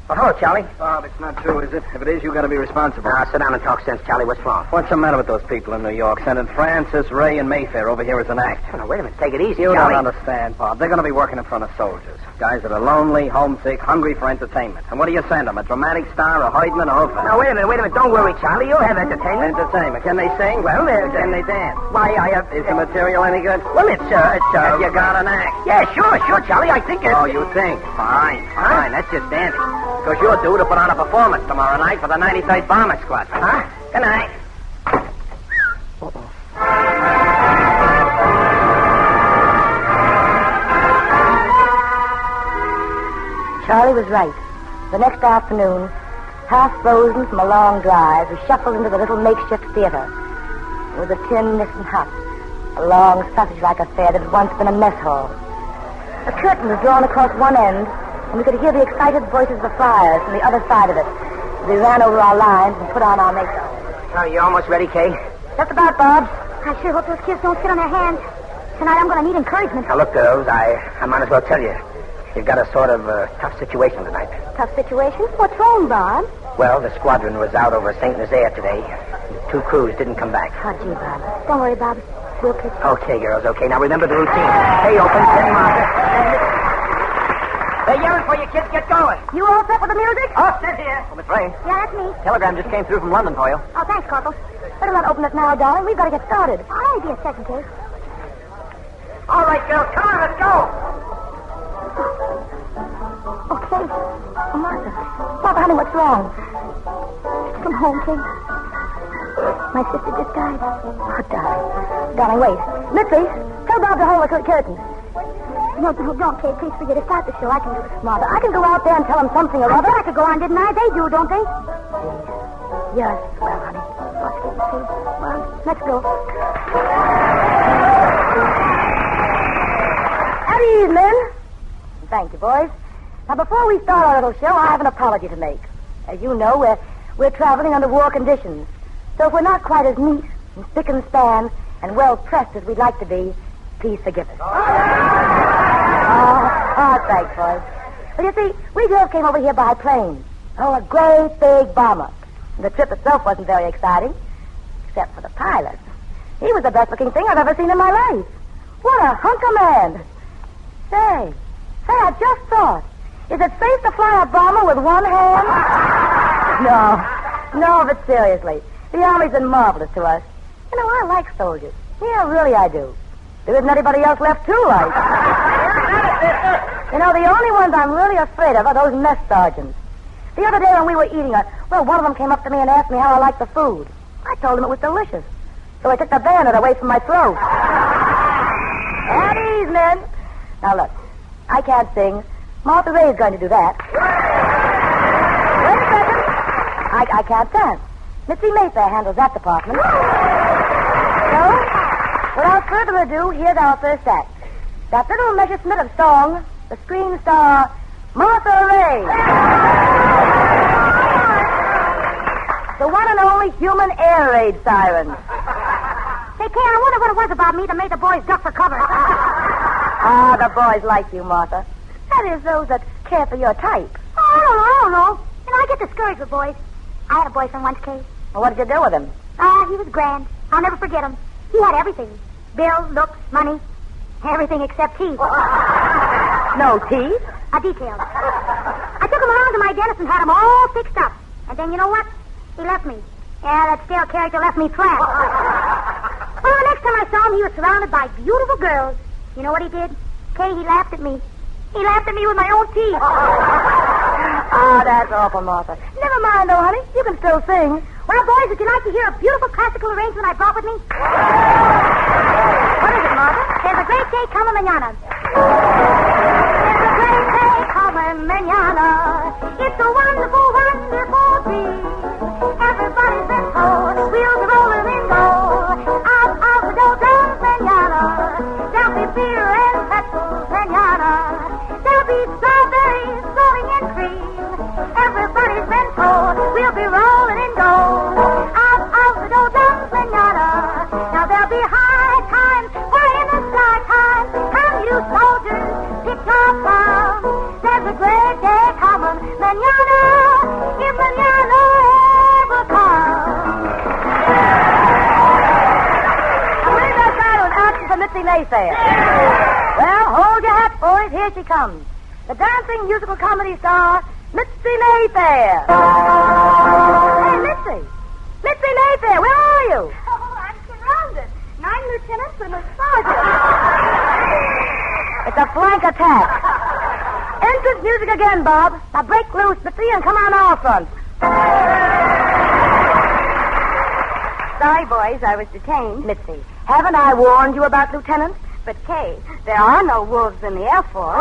Oh, hello, Charlie. Bob, it's not true, is it? If it is, you got to be responsible. Now, sit down and talk sense, Charlie. What's wrong? What's the matter with those people in New York? Sending Francis, Ray, and Mayfair over here as an act. Oh, now, wait a minute. Take it easy, You Charlie. don't understand, Bob. They're going to be working in front of soldiers. Guys that are lonely, homesick, hungry for entertainment. And what do you send them? A dramatic star, a Heidman, a Hofer? Now, wait a minute. Don't worry, Charlie. You'll have entertainment. Entertainment. Can they sing? Well, can they dance? Why, Is the material any good? Well, it's Have you got an act? Yeah, sure, Charlie. I think it's... Oh, you think? Fine. That's just dandy. Because you're due to put on a performance tomorrow night for the 93rd Bomber Squadron. Huh? Good night. Charlie was right. The next afternoon, half frozen from a long drive, we shuffled into the little makeshift theater. It was a tin Nissen hut, a long sausage-like affair that had once been a mess hall. A curtain was drawn across one end, and we could hear the excited voices of the flyers from the other side of it. We ran over our lines and put on our makeup. Are you almost ready, Kay? Just about, Bob. I sure hope those kids don't sit on their hands. Tonight I'm going to need encouragement. Now, look, girls, I might as well tell you. You've got a sort of tough situation tonight. Tough situation? What's wrong, Bob? Well, the squadron was out over St. Nazaire today. The 2 crews didn't come back. Oh, gee, Bob. Don't worry, Bob. We'll pitch. Okay, girls, okay. Now, remember the routine. Hey, open, then Martha. They're yelling for you, kids. Get going. You all set with the music? Oh, sit here. Oh, Miss Rain. Yeah, that's me. Telegram just came through from London for you. Oh, thanks, Corporal. Better not open it now, darling. We've got to get started. I'll be a second, Kay. All right, girls. Come on, let's go. Okay. Oh, Martha. Martha, honey, what's wrong? Come home, Kay. My sister just died. Oh, darling. Darling, wait. Mitzi, tell Bob to hold the curtain. No, don't, Kay. Please forget to start the show. I can do it. Martha, I can go out there and tell him something or I other. bet I could go on, didn't I? They do, don't they? Yes. Well, honey. Well, let's go. At ease, Lynn. Thank you, boys. Now, before we start our little show, I have an apology to make. As you know, we're traveling under war conditions. So if we're not quite as neat and spick and span and well-pressed as we'd like to be, please forgive us. Thanks, boys. Well, you see, we girls came over here by plane. Oh, a great big bomber. And the trip itself wasn't very exciting, except for the pilot. He was the best-looking thing I've ever seen in my life. What a hunk of man. Say, I just thought, is it safe to fly a bomber with one hand? No, but seriously, the Army's been marvelous to us. You know, I like soldiers. Yeah, really I do. There isn't anybody else left to like. You know, the only ones I'm really afraid of are those mess sergeants. The other day when we were eating, one of them came up to me and asked me how I liked the food. I told him it was delicious. So I took the bayonet away from my throat. At ease, men. Now, look, I can't sing. Martha Ray's going to do that. Wait a second. I can't dance. Missy Mayfair handles that department. So, without further ado, here's our first act. That little Messerschmitt of song, the screen star, Martha Ray. The one and only human air raid siren. Say, Kay, I wonder what it was about me that made the boys duck for cover. Ah, the boys like you, Martha. That is, those that care for your type. Oh, I don't know. You know, I get discouraged with boys. I had a boyfriend once, Kay. Well, what did you do with him? He was grand. I'll never forget him. He had everything. Bills, looks, money. Everything except teeth. No teeth? A detail. I took him around to my dentist and had him all fixed up. And then, you know what? He left me. Yeah, that stale character left me flat. Well, the next time I saw him, he was surrounded by beautiful girls. You know what he did? Kay, he laughed at me. He laughed at me with my own teeth. Oh, that's awful, Martha. Never mind, though, honey. You can still sing. Well, boys, would you like to hear a beautiful classical arrangement I brought with me? What is it, Martha? There's a great day coming mañana. There's a great day coming mañana. It's a wonderful, wonderful dream. Everybody's been told wheels are rolling in gold. Out of the dough mañana. There'll be beer and pretzels mañana. There'll be strawberries floating in cream. Everybody's been told we'll be rolling in gold. Out of the dough mañana. Now there'll be high times, high in the sky time. Come you soldiers, pick your crown. There's a great day coming mañana. If mañana ever comes. I believe that guy was asking for Mitzi Mayfair. Well, hold your hat, boys. Here she comes. The dancing musical comedy star, Mitzi Mayfair. Hey, Mitzi. Mitzi Mayfair, where are you? Oh, I'm surrounded. 9 lieutenants and a sergeant. It's a flank attack. Entrance music again, Bob. Now break loose, Mitzi, and come on our front. Sorry, boys, I was detained. Mitzi, haven't I warned you about lieutenants? But, Kay, there are no wolves in the Air Force.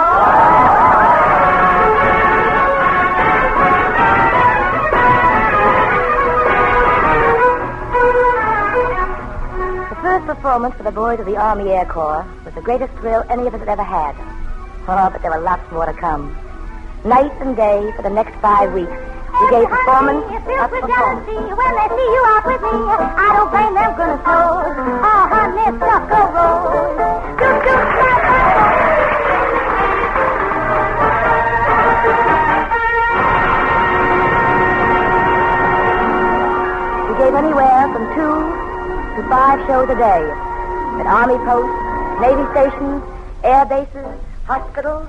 The first performance for the boys of the Army Air Corps was the greatest thrill any of us had ever had. Oh, but there were lots more to come. Night and day for the next 5 weeks, we gave performance after performance. When they see you out with me, I don't blame them goodness knows. Oh, honey, stuff go roll. We gave anywhere from 2 to 5 shows a day at Army posts, Navy stations, air bases, hospitals.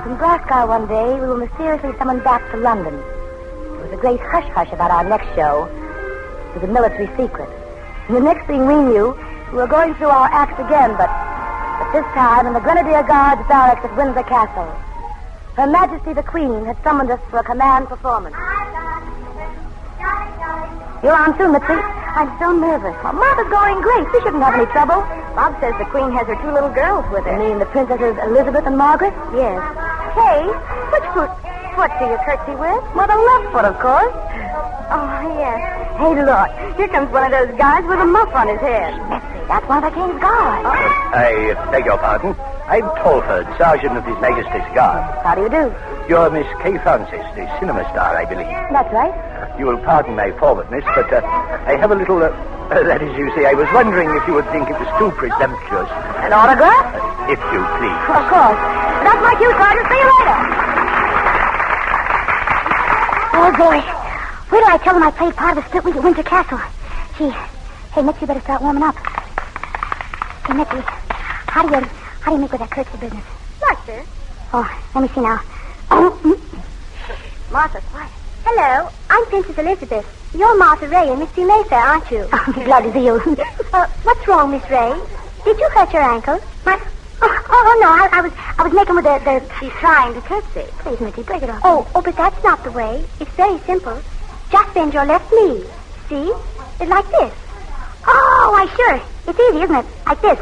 From Glasgow one day, we were mysteriously summoned back to London. There was a great hush-hush about our next show. It was a military secret. And the next thing we knew, we were going through our acts again, but this time in the Grenadier Guards barracks at Windsor Castle. Her Majesty the Queen had summoned us for a command performance. You're on too, Mitzi. I'm so nervous. Well, Martha's going great. We shouldn't have any trouble. Bob says the Queen has her 2 little girls with her. You mean the Princesses Elizabeth and Margaret? Yes. Kay, which foot do you curtsy with? Well, the left foot, of course. Oh, yes. Hey, look. Here comes one of those guys with a muff on his head. Mitzi, that's one of the King's guards. I beg your pardon. I'm Tolford, Sergeant of His Majesty's Guard. How do you do? You're Miss Kay Francis, the cinema star, I believe. That's right. You will pardon my forwardness, but I have a little... that is, you see, I was wondering if you would think it was too presumptuous. An autograph? If you please. Of course. That's my cue, Sergeant. See you later. Oh, boy. Where do I tell them I played part of the split at Windsor Castle? Gee. Hey, Mitzi, you better start warming up. Hey, Mitzi, how do you make with that curtsy business? What, sir? Oh, let me see now. Martha, quiet. Hello, I'm Princess Elizabeth. You're Martha Ray and Missy Mayfair, aren't you? Oh, bloody you. What's wrong, Miss Ray? Did you hurt your ankle? What? Oh, no, I was making with the... She's trying to curtsy. Please, Mitzi, break it off. Oh, but that's not the way. It's very simple. Just bend your left knee. See? It's like this. Oh, why, sure. It's easy, isn't it? Like this.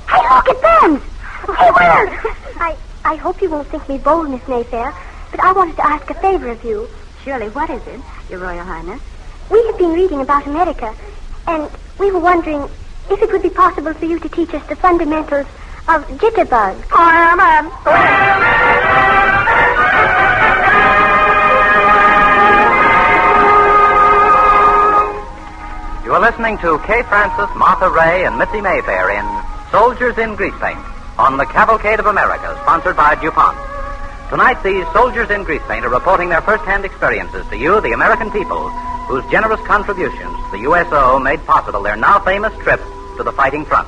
Hey, look, it bends. Hey, Will. I hope you won't think me bold, Miss Mayfair, but I wanted to ask a favor of you. Surely, what is it, Your Royal Highness? We have been reading about America, and we were wondering if it would be possible for you to teach us the fundamentals of jitterbug. You are listening to Kay Francis, Martha Ray, and Mitzi Mayfair in Soldiers in Grease Paint on the Cavalcade of America, sponsored by DuPont. Tonight, these soldiers in grease paint are reporting their first-hand experiences to you, the American people, whose generous contributions to the USO made possible their now famous trip to the fighting front.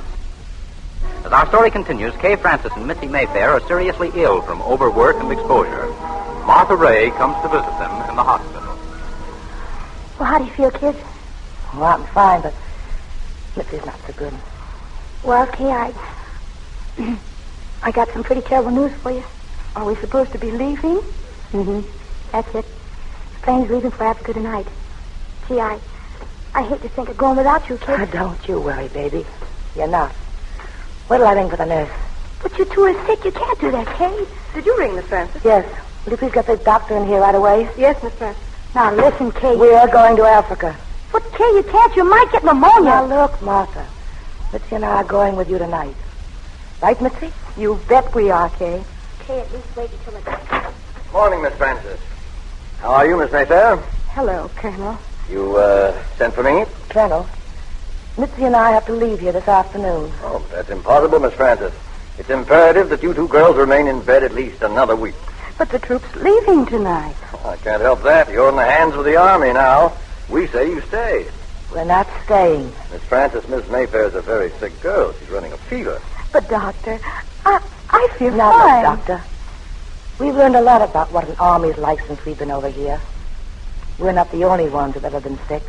As our story continues, Kay Francis and Mitzi Mayfair are seriously ill from overwork and exposure. Martha Ray comes to visit them in the hospital. Well, how do you feel, kids? Well, I'm fine, but Mitzi's not so good. Well, Kay, I got some pretty terrible news for you. Are we supposed to be leaving? Mm-hmm. That's it. The plane's leaving for Africa tonight. Gee, I hate to think of going without you, kid. Don't you worry, baby. You're not. What'll I ring for the nurse? But you two are sick. You can't do that, Kay. Did you ring, Miss Francis? Yes. Will you please get the doctor in here right away? Yes, Miss Francis. Now, listen, Kay. We're going to Africa. But, Kay, you can't. You might get pneumonia. Now, look, Martha. Mitzi and I are going with you tonight. Right, Mitzi? You bet we are, Kay. Kay, at least wait until it's... Morning, Miss Francis. How are you, Miss Mayfair? Hello, Colonel. You, sent for me? Colonel, Mitzi and I have to leave here this afternoon. Oh, but that's impossible, Miss Francis. It's imperative that you two girls remain in bed at least another week. But the troops leaving tonight. Oh, I can't help that. You're in the hands of the Army now. We say you stay. We're not staying. Miss Francis, Miss Mayfair's a very sick girl. She's running a fever. But, Doctor, I feel now, fine. Look, Doctor, we've learned a lot about what an army's like since we've been over here. We're not the only ones who've ever been sick.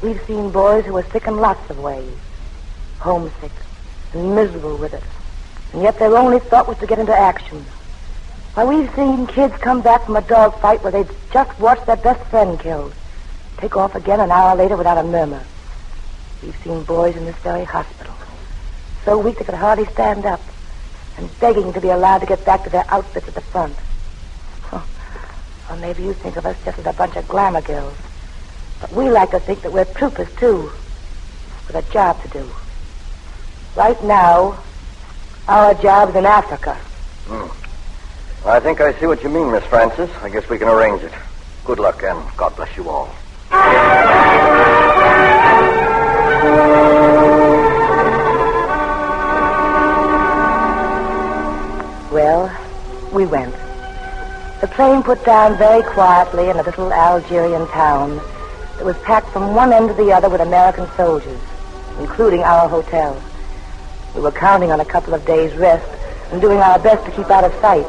We've seen boys who were sick in lots of ways. Homesick and miserable with it. And yet their only thought was to get into action. Why, we've seen kids come back from a dogfight where they'd just watched their best friend killed. Take off again an hour later without a murmur. We've seen boys in this very hospital, so weak they could hardly stand up, and begging to be allowed to get back to their outfits at the front. Or maybe you think of us just as a bunch of glamour girls. But we like to think that we're troopers, too, with a job to do. Right now, our job's in Africa. I think I see what you mean, Miss Francis. I guess we can arrange it. Good luck, and God bless you all. Well, we went. The plane put down very quietly in a little Algerian town that was packed from one end to the other with American soldiers, including our hotel. We were counting on a couple of days' rest and doing our best to keep out of sight.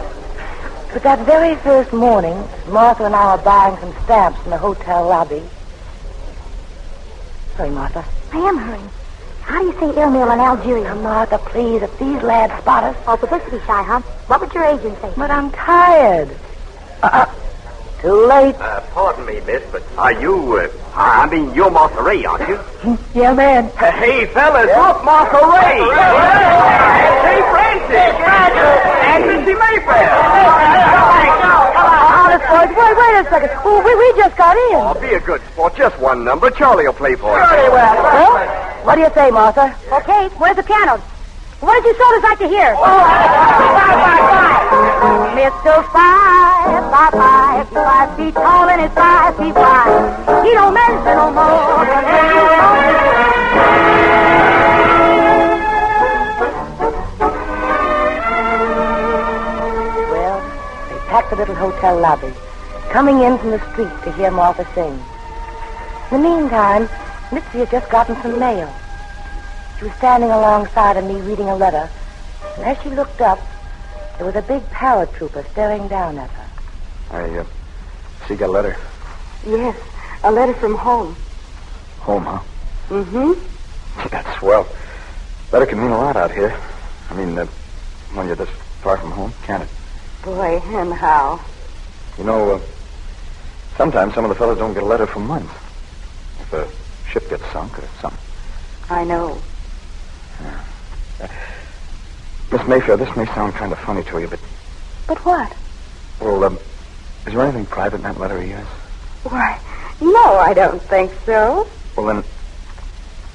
But that very first morning, Martha and I were buying some stamps in the hotel lobby. Hurry, Martha. I am hurrying. How do you say airmail in Algeria? Now, Martha, please, if these lads spot us... Oh, publicity shy, huh? What would your agent say? But I'm tired. Too late. Pardon me, miss, but are you, you're Martha Ray, aren't you? Yeah, man. Hey, fellas, look, Martha Ray! Hey, Francis! And Missy Mayfair! Honest, boys, wait a second. Oh, we just got in. Oh, be a good sport. Just one number. Charlie will play for you. Very well. Well, what do you say, Martha? Okay, where's the piano? What did you soldiers like to hear? Mr. 5 feet tall and it's 5 feet wide. He don't measure no more than packed the little hotel lobby, coming in from the street to hear Martha sing. In the meantime, Mitzi had just gotten some mail. She was standing alongside of me reading a letter, and as she looked up, there was a big paratrooper staring down at her. I see you got a letter. Yes, a letter from home. Home, huh? Mm-hmm. That's swell. Letter can mean a lot out here. I mean, when you're this far from home, can't it? Boy, and how? You know, sometimes some of the fellows don't get a letter for months. If a ship gets sunk or something. I know. Miss Mayfair, this may sound kind of funny to you, but... But what? Well, is there anything private in that letter of yours? Why, no, I don't think so. Well, then,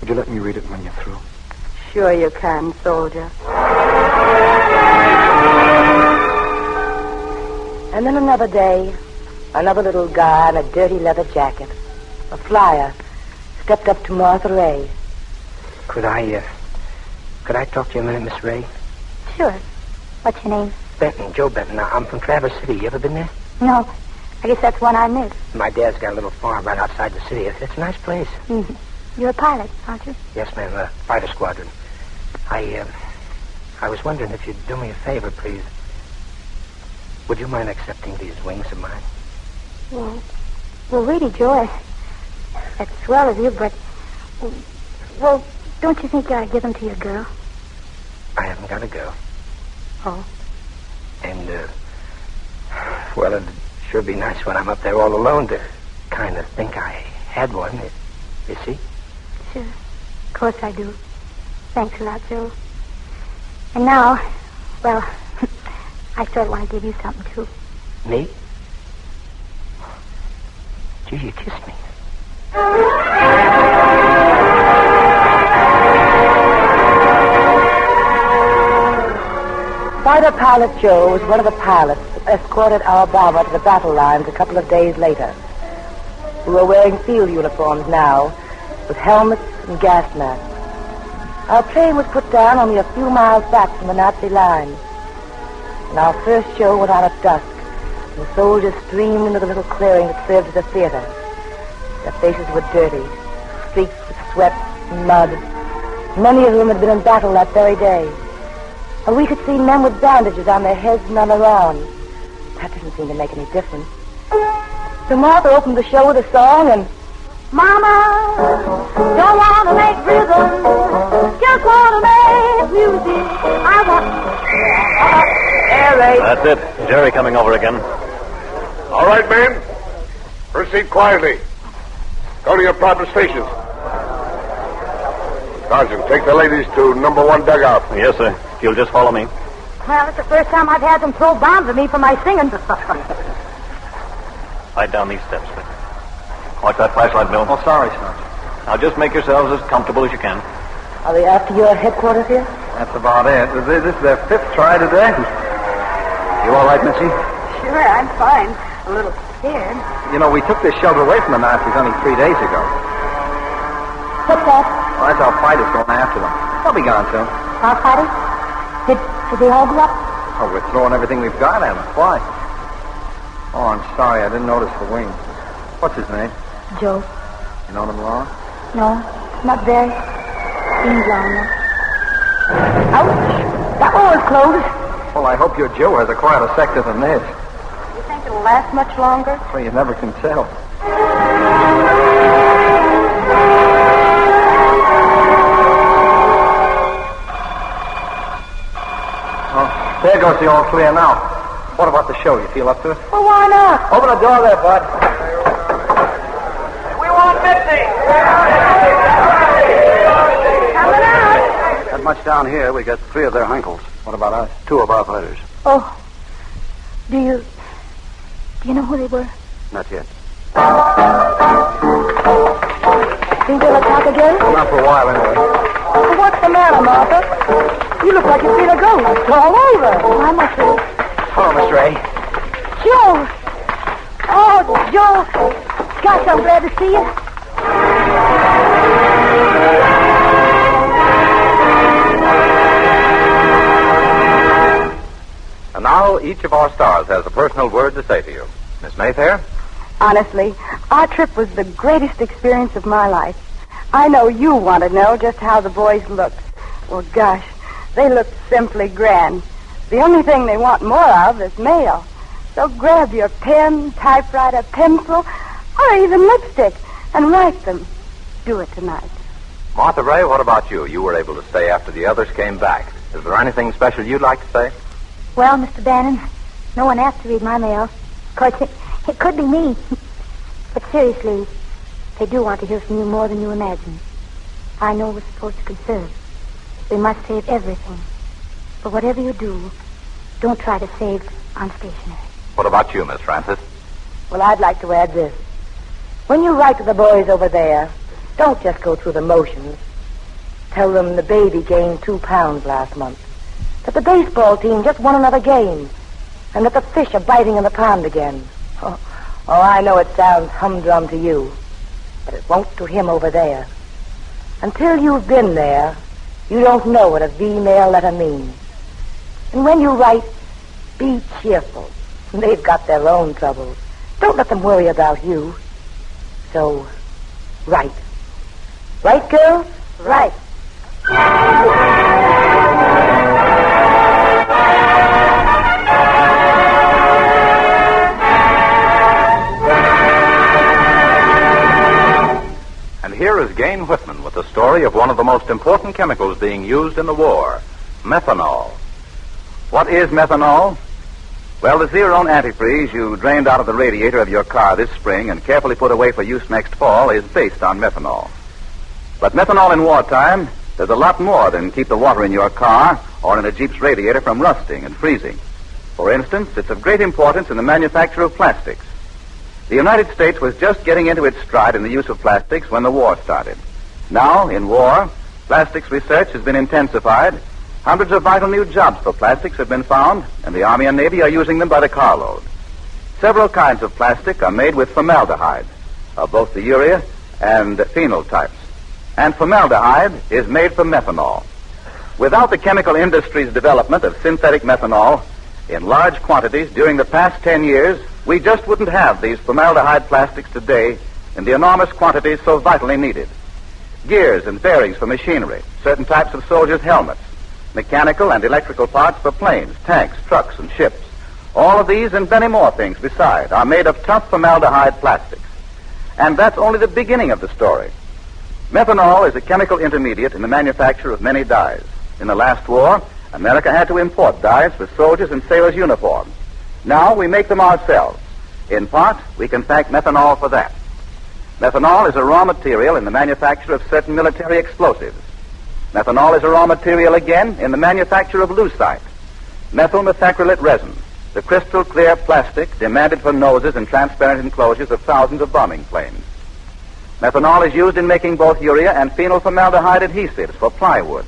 Would you let me read it when you're through? Sure you can, soldier. And then another day, another little guy in a dirty leather jacket, a flyer, stepped up to Martha Ray. Could I talk to you a minute, Miss Ray? Sure. What's your name? Benton, Joe Benton. I'm from Traverse City. You ever been there? No. I guess that's one I missed. My dad's got a little farm right outside the city. It's a nice place. Mm-hmm. You're a pilot, aren't you? Yes, ma'am. Fighter squadron. I was wondering if you'd do me a favor, please. Would you mind accepting these wings of mine? Well, really, Joe, that's swell of you, but... Well, don't you think you ought to give them to your girl? I haven't got a girl. Oh. And, well, it'd sure be nice when I'm up there all alone to kind of think I had one, you see? Sure. Of course I do. Thanks a lot, Joe. And now, well, I sort of want to give you something, too. Me? Gee, you kissed me. Fighter Pilot Joe was one of the pilots that escorted our bomber to the battle lines a couple of days later. We were wearing field uniforms now, with helmets and gas masks. Our plane was put down only a few miles back from the Nazi lines. And our first show went on at dusk, and the soldiers streamed into the little clearing that served as a theater. Their faces were dirty, streaked with sweat and mud. Many of them had been in battle that very day. And we could see men with bandages on their heads and on their arms. That didn't seem to make any difference. So Martha opened the show with a song, and... Mama, don't want to make rhythm, just want to make music. I want... Jerry. That's it. Jerry coming over again. All right, men. Proceed quietly. Go to your proper stations. Sergeant, take the ladies to number 1 dugout. Yes, sir. If you'll just follow me. Well, it's the first time I've had them throw bombs at me for my singing. Right down these steps, sir. Watch that flashlight, Bill. Oh, sorry, Sergeant. Now, just make yourselves as comfortable as you can. Are they after your headquarters here? That's about it. This is their 5th try today. You all right, Missy? Sure, I'm fine. A little scared. You know, we took this shelter away from the Nazis only 3 days ago. What's that? Well, that's our fighters going after them. They'll be gone soon. Our fighters? Did they all go up? Oh, we're throwing everything we've got at them. Why? Oh, I'm sorry. I didn't notice the wings. What's his name? Joe. You know him, Laura? No, not very. Seems long enough. Ouch! That one was closed. Well, I hope your Joe has a quieter sector than this. You think it'll last much longer? Well, you never can tell. Oh, there goes the all clear now. What about the show? You feel up to it? Well, why not? Open the door there, bud. We want Mitzi. Coming out. That much down here, we got 3 of their hunkles. What about us? 2 of our fighters. Oh. Do you know who they were? Not yet. Think they'll attack again? Well, not for a while, anyway. Well, what's the matter, Martha? You look like you've seen a ghost. It's all over. I'm okay. Hello, Miss Ray. Joe! Oh, Joe! Gosh, I'm glad to see you. And now each of our stars has a personal word to say to you. Miss Mayfair? Honestly, our trip was the greatest experience of my life. I know you want to know just how the boys looked. Well, gosh, they looked simply grand. The only thing they want more of is mail. So grab your pen, typewriter, pencil, or even lipstick, and write them. Do it tonight. Martha Ray, what about you? You were able to stay after the others came back. Is there anything special you'd like to say? Well, Mr. Bannon, no one asked to read my mail. Of course, it could be me. But seriously, they do want to hear from you more than you imagine. I know we're supposed to conserve. We must save everything. But whatever you do, don't try to save on stationery. What about you, Miss Francis? Well, I'd like to add this. When you write to the boys over there, don't just go through the motions. Tell them the baby gained 2 pounds last month. That the baseball team just won another game. And that the fish are biting in the pond again. Oh, I know it sounds humdrum to you. But it won't to him over there. Until you've been there, you don't know what a V-mail letter means. And when you write, be cheerful. They've got their own troubles. Don't let them worry about you. So, write. Right, girls? Right. And here is Gain Whitman with the story of one of the most important chemicals being used in the war, methanol. What is methanol? Well, the Xeron antifreeze you drained out of the radiator of your car this spring and carefully put away for use next fall is based on methanol. But methanol in wartime does a lot more than keep the water in your car or in a Jeep's radiator from rusting and freezing. For instance, it's of great importance in the manufacture of plastics. The United States was just getting into its stride in the use of plastics when the war started. Now, in war, plastics research has been intensified. Hundreds of vital new jobs for plastics have been found, and the Army and Navy are using them by the carload. Several kinds of plastic are made with formaldehyde, of both the urea and phenol types. And formaldehyde is made from methanol. Without the chemical industry's development of synthetic methanol in large quantities during the past 10 years, we just wouldn't have these formaldehyde plastics today in the enormous quantities so vitally needed. Gears and bearings for machinery, certain types of soldiers' helmets, mechanical and electrical parts for planes, tanks, trucks, and ships. All of these and many more things beside are made of tough formaldehyde plastics. And that's only the beginning of the story. Methanol is a chemical intermediate in the manufacture of many dyes. In the last war, America had to import dyes for soldiers' and sailors' uniforms. Now we make them ourselves. In part, we can thank methanol for that. Methanol is a raw material in the manufacture of certain military explosives. Methanol is a raw material again in the manufacture of lucite, methyl methacrylate resin, the crystal clear plastic demanded for noses and transparent enclosures of thousands of bombing planes. Methanol is used in making both urea and phenyl formaldehyde adhesives for plywoods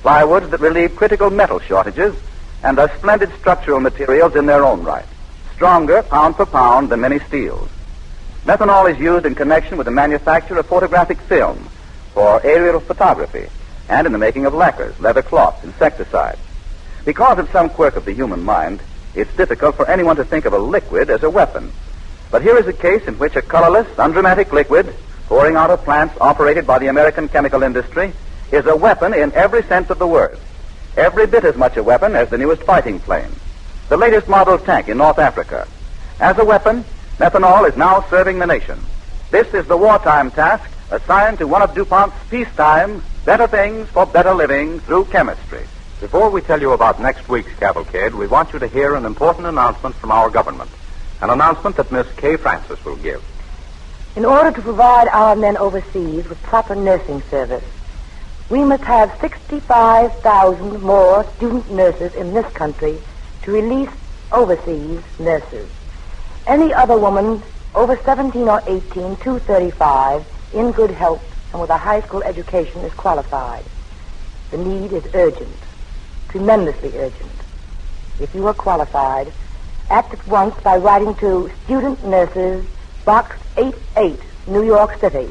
that relieve critical metal shortages and are splendid structural materials in their own right, stronger pound for pound than many steels. Methanol is used in connection with the manufacture of photographic film for aerial photography and in the making of lacquers, leather cloths, insecticides. Because of some quirk of the human mind, it's difficult for anyone to think of a liquid as a weapon. But here is a case in which a colorless, undramatic liquid pouring out of plants operated by the American chemical industry is a weapon in every sense of the word. Every bit as much a weapon as the newest fighting plane, the latest model tank in North Africa. As a weapon, methanol is now serving the nation. This is the wartime task assigned to one of DuPont's peacetime better things for better living through chemistry. Before we tell you about next week's cavalcade, we want you to hear an important announcement from our government. An announcement that Miss Kay Francis will give. In order to provide our men overseas with proper nursing service, we must have 65,000 more student nurses in this country to release overseas nurses. Any other woman over 17 or 18 to 35 in good health and with a high school education is qualified. The need is urgent, tremendously urgent. If you are qualified, act at once by writing to Student Nurses, Box 88, New York City,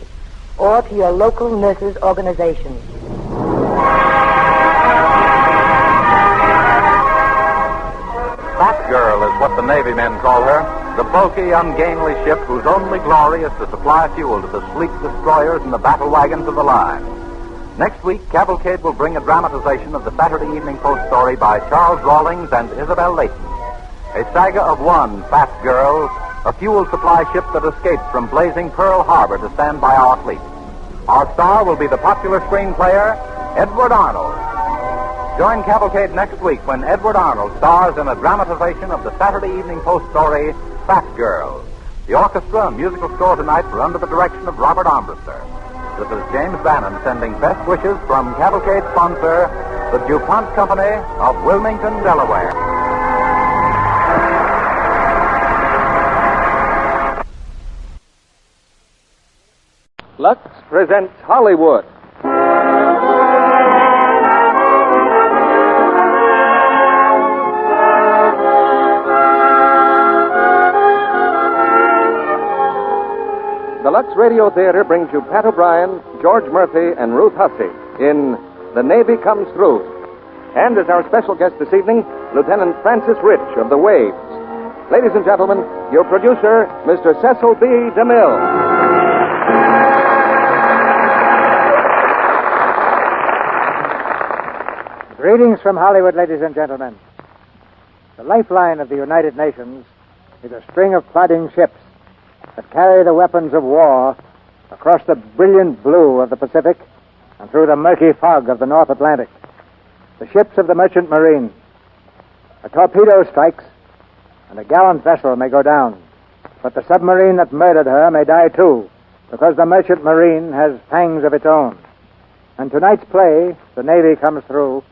or to your local nurses organization. Fat Girl is what the Navy men call her, the bulky, ungainly ship whose only glory is to supply fuel to the sleek destroyers and the battle wagons of the line. Next week, Cavalcade will bring a dramatization of the Saturday Evening Post story by Charles Rawlings and Isabel Layton. A saga of one Fat Girl, a fuel supply ship that escaped from blazing Pearl Harbor to stand by our fleet. Our star will be the popular screen player, Edward Arnold. Join Cavalcade next week when Edward Arnold stars in a dramatization of the Saturday Evening Post story, Fat Girl. The orchestra and musical score tonight were under the direction of Robert Armbruster. This is James Bannon sending best wishes from Cavalcade sponsor, the DuPont Company of Wilmington, Delaware. Lux presents Hollywood. the Lux Radio Theater brings you Pat O'Brien, George Murphy, and Ruth Hussey in The Navy Comes Through. And as our special guest this evening, Lieutenant Francis Rich of the Waves. Ladies and gentlemen, your producer, Mr. Cecil B. DeMille. Greetings from Hollywood, ladies and gentlemen. The lifeline of the United Nations is a string of plodding ships that carry the weapons of war across the brilliant blue of the Pacific and through the murky fog of the North Atlantic. The ships of the merchant marine. A torpedo strikes, and a gallant vessel may go down, but the submarine that murdered her may die too, because the merchant marine has pangs of its own. And tonight's play, The Navy Comes Through,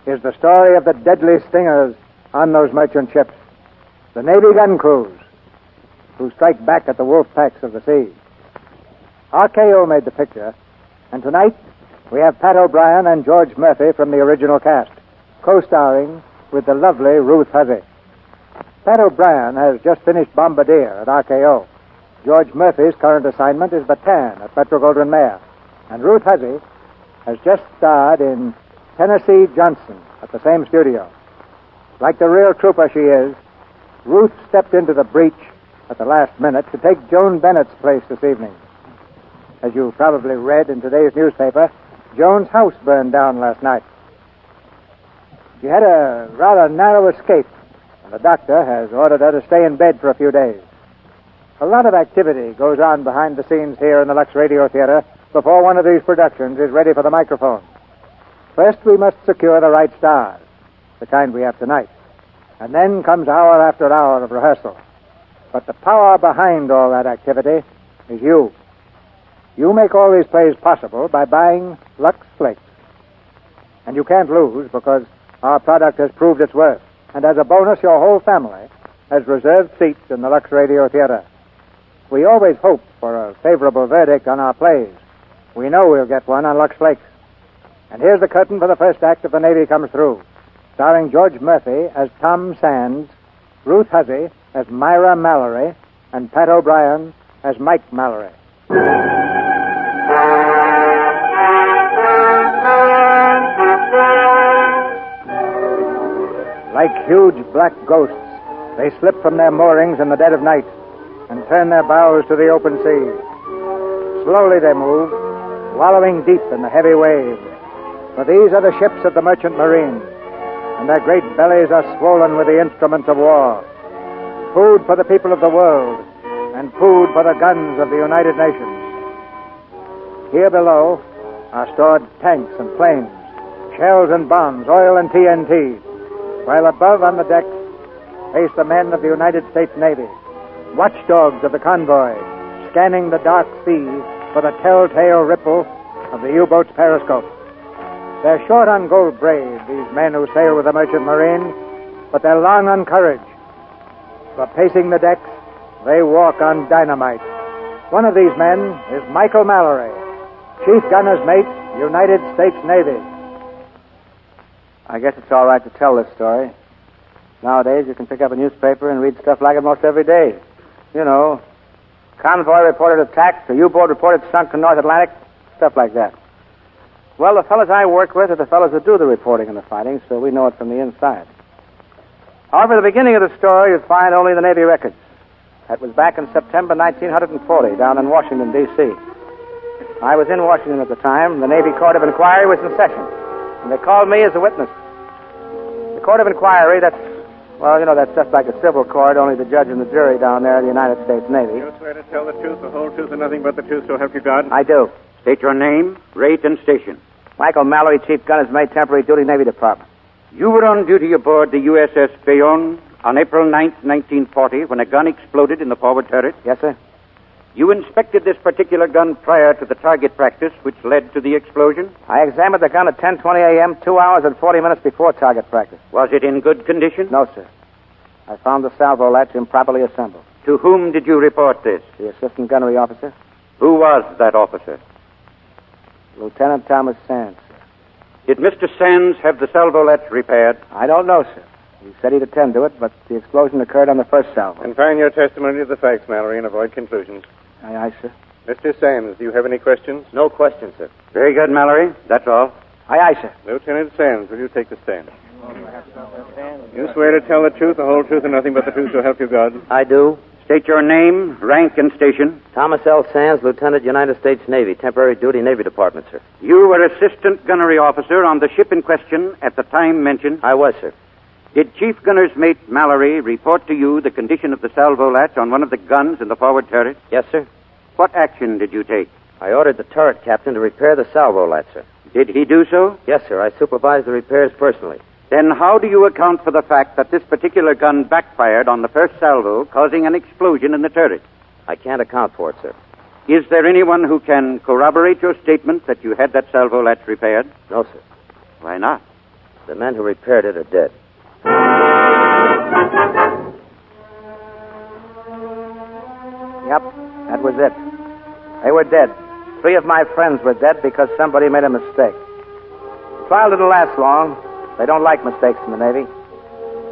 is the story of the deadly stingers on those merchant ships, the Navy gun crews, who strike back at the wolf packs of the sea. RKO made the picture, and tonight we have Pat O'Brien and George Murphy from the original cast, co-starring with the lovely Ruth Hussey. Pat O'Brien has just finished Bombardier at RKO. George Murphy's current assignment is Bataan at Metro-Goldwyn-Mayer. And Ruth Hussey has just starred in Tennessee Johnson at the same studio. Like the real trooper she is, Ruth stepped into the breach at the last minute to take Joan Bennett's place this evening. As you probably read in today's newspaper, Joan's house burned down last night. She had a rather narrow escape, and the doctor has ordered her to stay in bed for a few days. A lot of activity goes on behind the scenes here in the Lux Radio Theater before one of these productions is ready for the microphone. First, we must secure the right stars, the kind we have tonight. And then comes hour after hour of rehearsal. But the power behind all that activity is you. You make all these plays possible by buying Lux Flakes. And you can't lose because our product has proved its worth. And as a bonus, your whole family has reserved seats in the Lux Radio Theater. We always hope for a favorable verdict on our plays. We know we'll get one on Lux Flakes. And here's the curtain for the first act of The Navy Comes Through, starring George Murphy as Tom Sands, Ruth Hussey as Myra Mallory, and Pat O'Brien as Mike Mallory. Like huge black ghosts, they slip from their moorings in the dead of night and turn their bows to the open sea. Slowly they move, wallowing deep in the heavy waves. For these are the ships of the merchant marine, and their great bellies are swollen with the instruments of war. Food for the people of the world, and food for the guns of the United Nations. Here below are stored tanks and planes, shells and bombs, oil and TNT, while above on the deck face the men of the United States Navy, watchdogs of the convoy, scanning the dark sea for the telltale ripple of the U-boat's periscope. They're short on gold braid, these men who sail with the merchant marine, but they're long on courage. For pacing the decks, they walk on dynamite. One of these men is Michael Mallory, Chief Gunner's Mate, United States Navy. I guess it's all right to tell this story. Nowadays, you can pick up a newspaper and read stuff like it most every day. You know, convoy reported attacked, a U-boat reported sunk in North Atlantic, stuff like that. Well, the fellows I work with are the fellows who do the reporting and the fighting, so we know it from the inside. However, the beginning of the story you'll find only in the Navy records. That was back in September 1940, down in Washington, D.C. I was in Washington at the time. The Navy Court of Inquiry was in session, and they called me as a witness. The Court of Inquiry, that's just like a civil court, only the judge and the jury down there in the United States Navy. You swear to tell the truth, the whole truth, and nothing but the truth, so help you God? I do. State your name, rate, and station. Michael Mallory, Chief Gunner's Mate, Temporary Duty, Navy Department. You were on duty aboard the USS Bayonne on April 9th, 1940, when a gun exploded in the forward turret? Yes, sir. You inspected this particular gun prior to the target practice, which led to the explosion? I examined the gun at 10:20 a.m., 2 hours and 40 minutes before target practice. Was it in good condition? No, sir. I found the salvo latch improperly assembled. To whom did you report this? The assistant gunnery officer. Who was that officer? Lieutenant Thomas Sands. Did Mr. Sands have the salvo latch repaired? I don't know, sir. He said he'd attend to it, but the explosion occurred on the first salvo. Confine your testimony to the facts, Mallory, and avoid conclusions. Aye, sir. Mr. Sands, do you have any questions? No questions, sir. Very good, Mallory. That's all. Aye, aye, sir. Lieutenant Sands, will you take the stand? You swear to tell the truth, the whole truth, and nothing but the truth, so help you God? I do. State your name, rank, and station. Thomas L. Sands, Lieutenant, United States Navy, temporary duty, Navy Department, sir. You were assistant gunnery officer on the ship in question at the time mentioned? I was, sir. Did Chief Gunner's Mate Mallory report to you the condition of the salvo latch on one of the guns in the forward turret? Yes, sir. What action did you take? I ordered the turret captain to repair the salvo latch, sir. Did he do so? Yes, sir. I supervised the repairs personally. Then how do you account for the fact that this particular gun backfired on the first salvo, causing an explosion in the turret? I can't account for it, sir. Is there anyone who can corroborate your statement that you had that salvo latch repaired? No, sir. Why not? The men who repaired it are dead. Yep, that was it. They were dead. 3 of my friends were dead because somebody made a mistake. The trial didn't last long. They don't like mistakes in the Navy.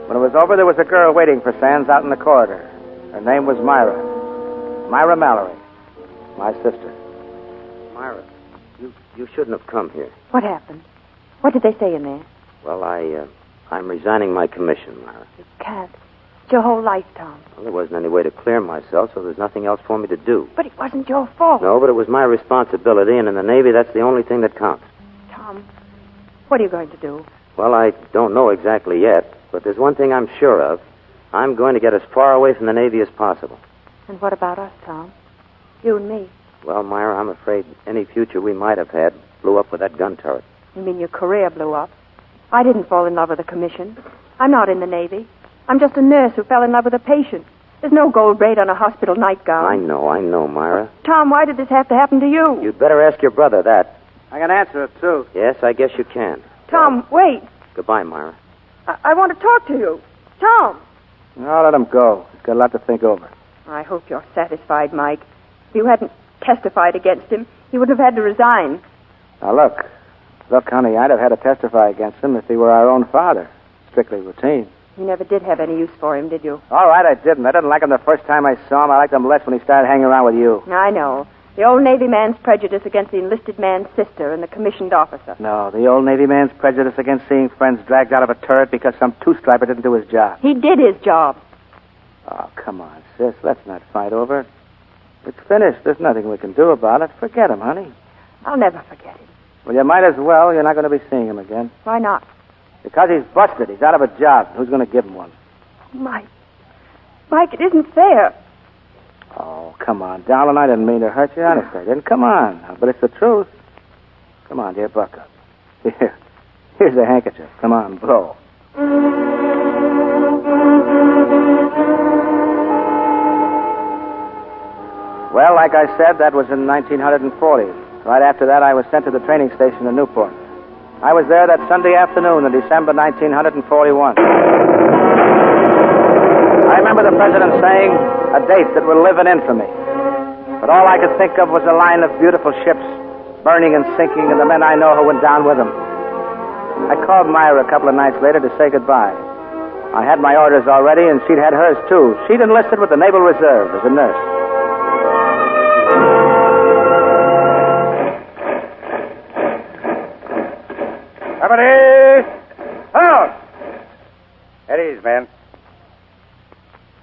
When it was over, there was a girl waiting for Sands out in the corridor. Her name was Myra. Myra Mallory. My sister. Myra, you shouldn't have come here. What happened? What did they say in there? Well, I'm resigning my commission, Myra. You can't. It's your whole life, Tom. Well, there wasn't any way to clear myself, so there's nothing else for me to do. But it wasn't your fault. No, but it was my responsibility, and in the Navy, that's the only thing that counts. Tom, what are you going to do? Well, I don't know exactly yet, but there's one thing I'm sure of. I'm going to get as far away from the Navy as possible. And what about us, Tom? You and me. Well, Myra, I'm afraid any future we might have had blew up with that gun turret. You mean your career blew up? I didn't fall in love with a commission. I'm not in the Navy. I'm just a nurse who fell in love with a patient. There's no gold braid on a hospital nightgown. I know, Myra. Tom, why did this have to happen to you? You'd better ask your brother that. I can answer it, too. Yes, I guess you can. Tom, wait. Goodbye, Myra. I want to talk to you. Tom. No, let him go. He's got a lot to think over. I hope you're satisfied, Mike. If you hadn't testified against him, he wouldn't have had to resign. Now, look, honey, I'd have had to testify against him if he were our own father. Strictly routine. You never did have any use for him, did you? All right, I didn't. I didn't like him the first time I saw him. I liked him less when he started hanging around with you. I know. The old Navy man's prejudice against the enlisted man's sister and the commissioned officer. No, the old Navy man's prejudice against seeing friends dragged out of a turret because some two-striper didn't do his job. He did his job. Oh, come on, sis. Let's not fight over it. It's finished. There's nothing we can do about it. Forget him, honey. I'll never forget him. Well, you might as well. You're not going to be seeing him again. Why not? Because he's busted. He's out of a job. Who's going to give him one? Mike, it isn't fair. Oh, come on, darling. I didn't mean to hurt you. Honestly, I didn't. Come on. But it's the truth. Come on, dear, buck up. Here's a handkerchief. Come on, blow. Well, like I said, that was in 1940. Right after that, I was sent to the training station in Newport. I was there that Sunday afternoon in December 1941. I remember the president saying a date that will live in infamy. But all I could think of was a line of beautiful ships burning and sinking and the men I know who went down with them. I called Myra a couple of nights later to say goodbye. I had my orders already, and she'd had hers, too. She'd enlisted with the Naval Reserve as a nurse. Everybody, out! At ease, man.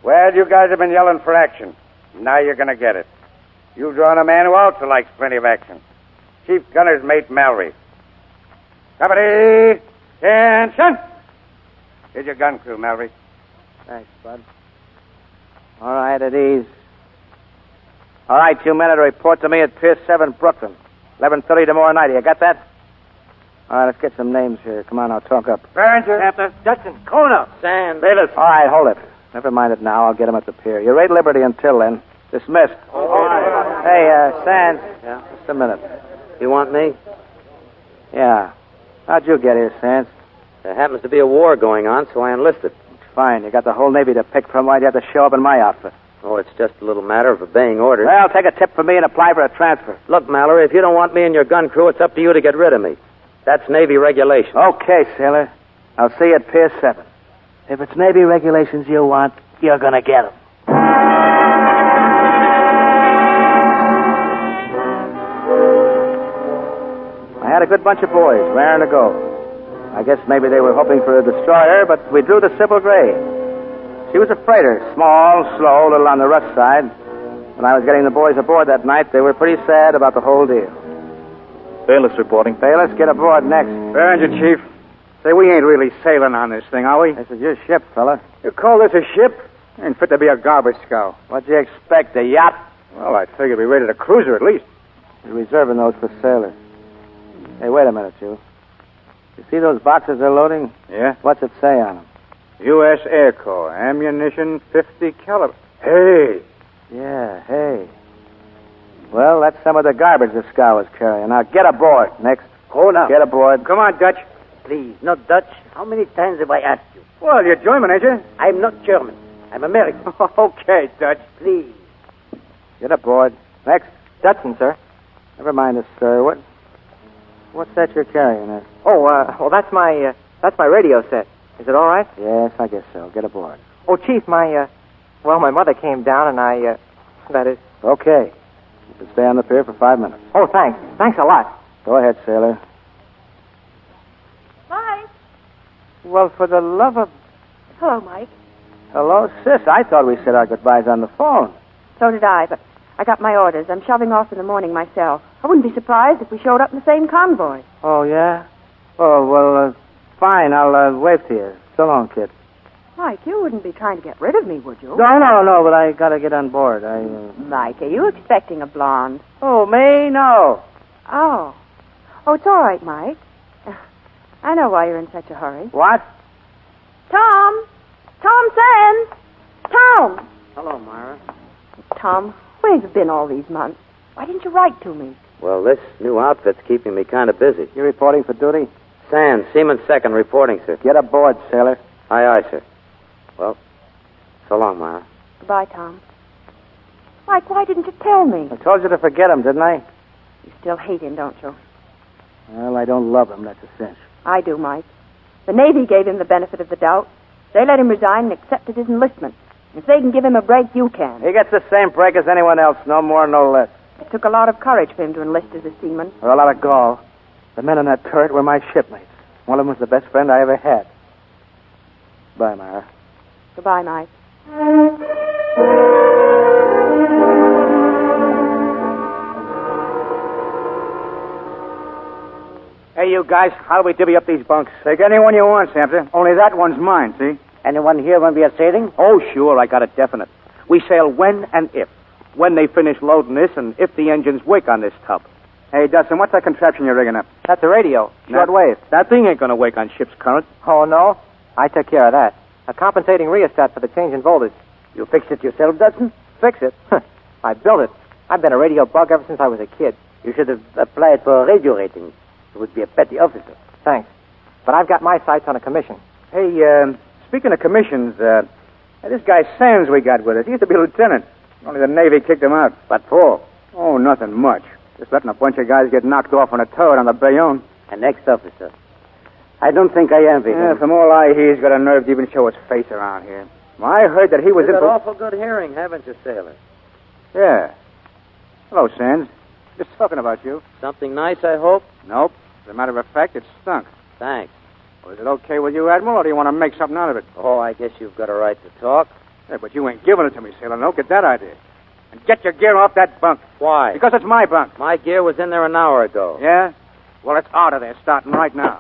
Well, you guys have been yelling for action. Now you're going to get it. You've drawn a man who also likes plenty of action. Chief Gunner's Mate Mallory. Everybody, attention! Here's your gun crew, Mallory. Thanks, Bud. All right, at ease. All right, you men are to report to me at Pier 7, Brooklyn. 11:30 tomorrow night. You got that? All right, let's get some names here. Come on, I'll talk up. Barringer. Tampa. Judson. Kona. Sand. Davis. All right, hold it. Never mind it now. I'll get him at the pier. You're at liberty until then. Dismissed. Hey, Sands. Yeah? Just a minute. You want me? Yeah. How'd you get here, Sands? There happens to be a war going on, so I enlisted. Fine. You got the whole Navy to pick from. Why'd you have to show up in my outfit? Oh, it's just a little matter of obeying orders. Well, take a tip from me and apply for a transfer. Look, Mallory, if you don't want me in your gun crew, it's up to you to get rid of me. That's Navy regulations. Okay, sailor. I'll see you at Pier 7. If it's Navy regulations you want, you're going to get them. had a good bunch of boys, raring to go. I guess maybe they were hoping for a destroyer, but we drew the Sybil Gray. She was a freighter, small, slow, a little on the rough side. When I was getting the boys aboard that night, they were pretty sad about the whole deal. Bayless reporting. Bayless, get aboard next. Ranger, Chief. Say, we ain't really sailing on this thing, are we? This is your ship, fella. You call this a ship? Ain't fit to be a garbage scow. What'd you expect, a yacht? Well, I figured we rated a cruiser at least. You're reserving those for sailors. Hey, wait a minute, you. You see those boxes they're loading? Yeah? What's it say on them? U.S. Air Corps, ammunition 50 caliber. Hey! Yeah, hey. Well, that's some of the garbage the scow is carrying. Now, get aboard. Next. Hold up. Get aboard. Come on, Dutch. Please, not Dutch. How many times have I asked you? Well, you're German, ain't you? I'm not German. I'm American. Okay, Dutch. Please. Get aboard. Next. Dutson, sir. Never mind us, sir. What's that you're carrying there? Oh, well, that's my radio set. Is it all right? Yes, I guess so. Get aboard. Oh, Chief, my mother came down and that is... Okay. You can stay on the pier for 5 minutes. Oh, thanks. Thanks a lot. Go ahead, sailor. Mike. Well, for the love of... Hello, Mike. Hello, sis. I thought we said our goodbyes on the phone. So did I, but I got my orders. I'm shoving off in the morning myself. I wouldn't be surprised if we showed up in the same convoy. Oh, yeah? Oh, well, fine. I'll wave to you. So long, kid. Mike, you wouldn't be trying to get rid of me, would you? No, but I gotta get on board. Mike, are you expecting a blonde? Oh, me? No. Oh, it's all right, Mike. I know why you're in such a hurry. What? Tom! Tom Sands! Tom! Hello, Myra. Tom, where have you been all these months? Why didn't you write to me? Well, this new outfit's keeping me kind of busy. You reporting for duty? Sands, Seaman Second, reporting, sir. Get aboard, sailor. Aye, aye, sir. Well, so long, Myra. Goodbye, Tom. Mike, why didn't you tell me? I told you to forget him, didn't I? You still hate him, don't you? Well, I don't love him, that's a cinch. I do, Mike. The Navy gave him the benefit of the doubt. They let him resign and accepted his enlistment. If they can give him a break, you can. He gets the same break as anyone else, no more, no less. It took a lot of courage for him to enlist as a seaman. Or a lot of gall. The men in that turret were my shipmates. One of them was the best friend I ever had. Bye, Myra. Goodbye, Mike. Hey, you guys, how do we divvy up these bunks? Take any one you want, Samson. Only that one's mine, see? Anyone here when we are sailing? Oh, sure, I got it definite. We sail when and if. When they finish loading this and if the engines wake on this tub. Hey, Dustin, what's that contraption you're rigging up? That's a radio. Shortwave. That thing ain't gonna wake on ship's current. Oh, no? I took care of that. A compensating rheostat for the change in voltage. You fixed it yourself, Dutton? Fix it? I built it. I've been a radio bug ever since I was a kid. You should have applied for a radio rating. You would be a petty officer. Thanks. But I've got my sights on a commission. Hey, speaking of commissions, this guy Sands we got with us, he used to be a lieutenant. Only the Navy kicked him out. What for? Oh, nothing much. Just letting a bunch of guys get knocked off on a turret on the Bayonne. An ex-officer. I don't think I envy him. From all I hear, he's got a nerve to even show his face around here. Well, I heard that he was You've got awful good hearing, haven't you, sailor? Yeah. Hello, Sands. Just talking about you. Something nice, I hope? Nope. As a matter of fact, it stunk. Thanks. Well, is it okay with you, Admiral, or do you want to make something out of it? Oh, I guess you've got a right to talk. Yeah, but you ain't giving it to me, sailor. Don't get that idea. And get your gear off that bunk. Why? Because it's my bunk. My gear was in there an hour ago. Yeah? Well, it's out of there, starting right now.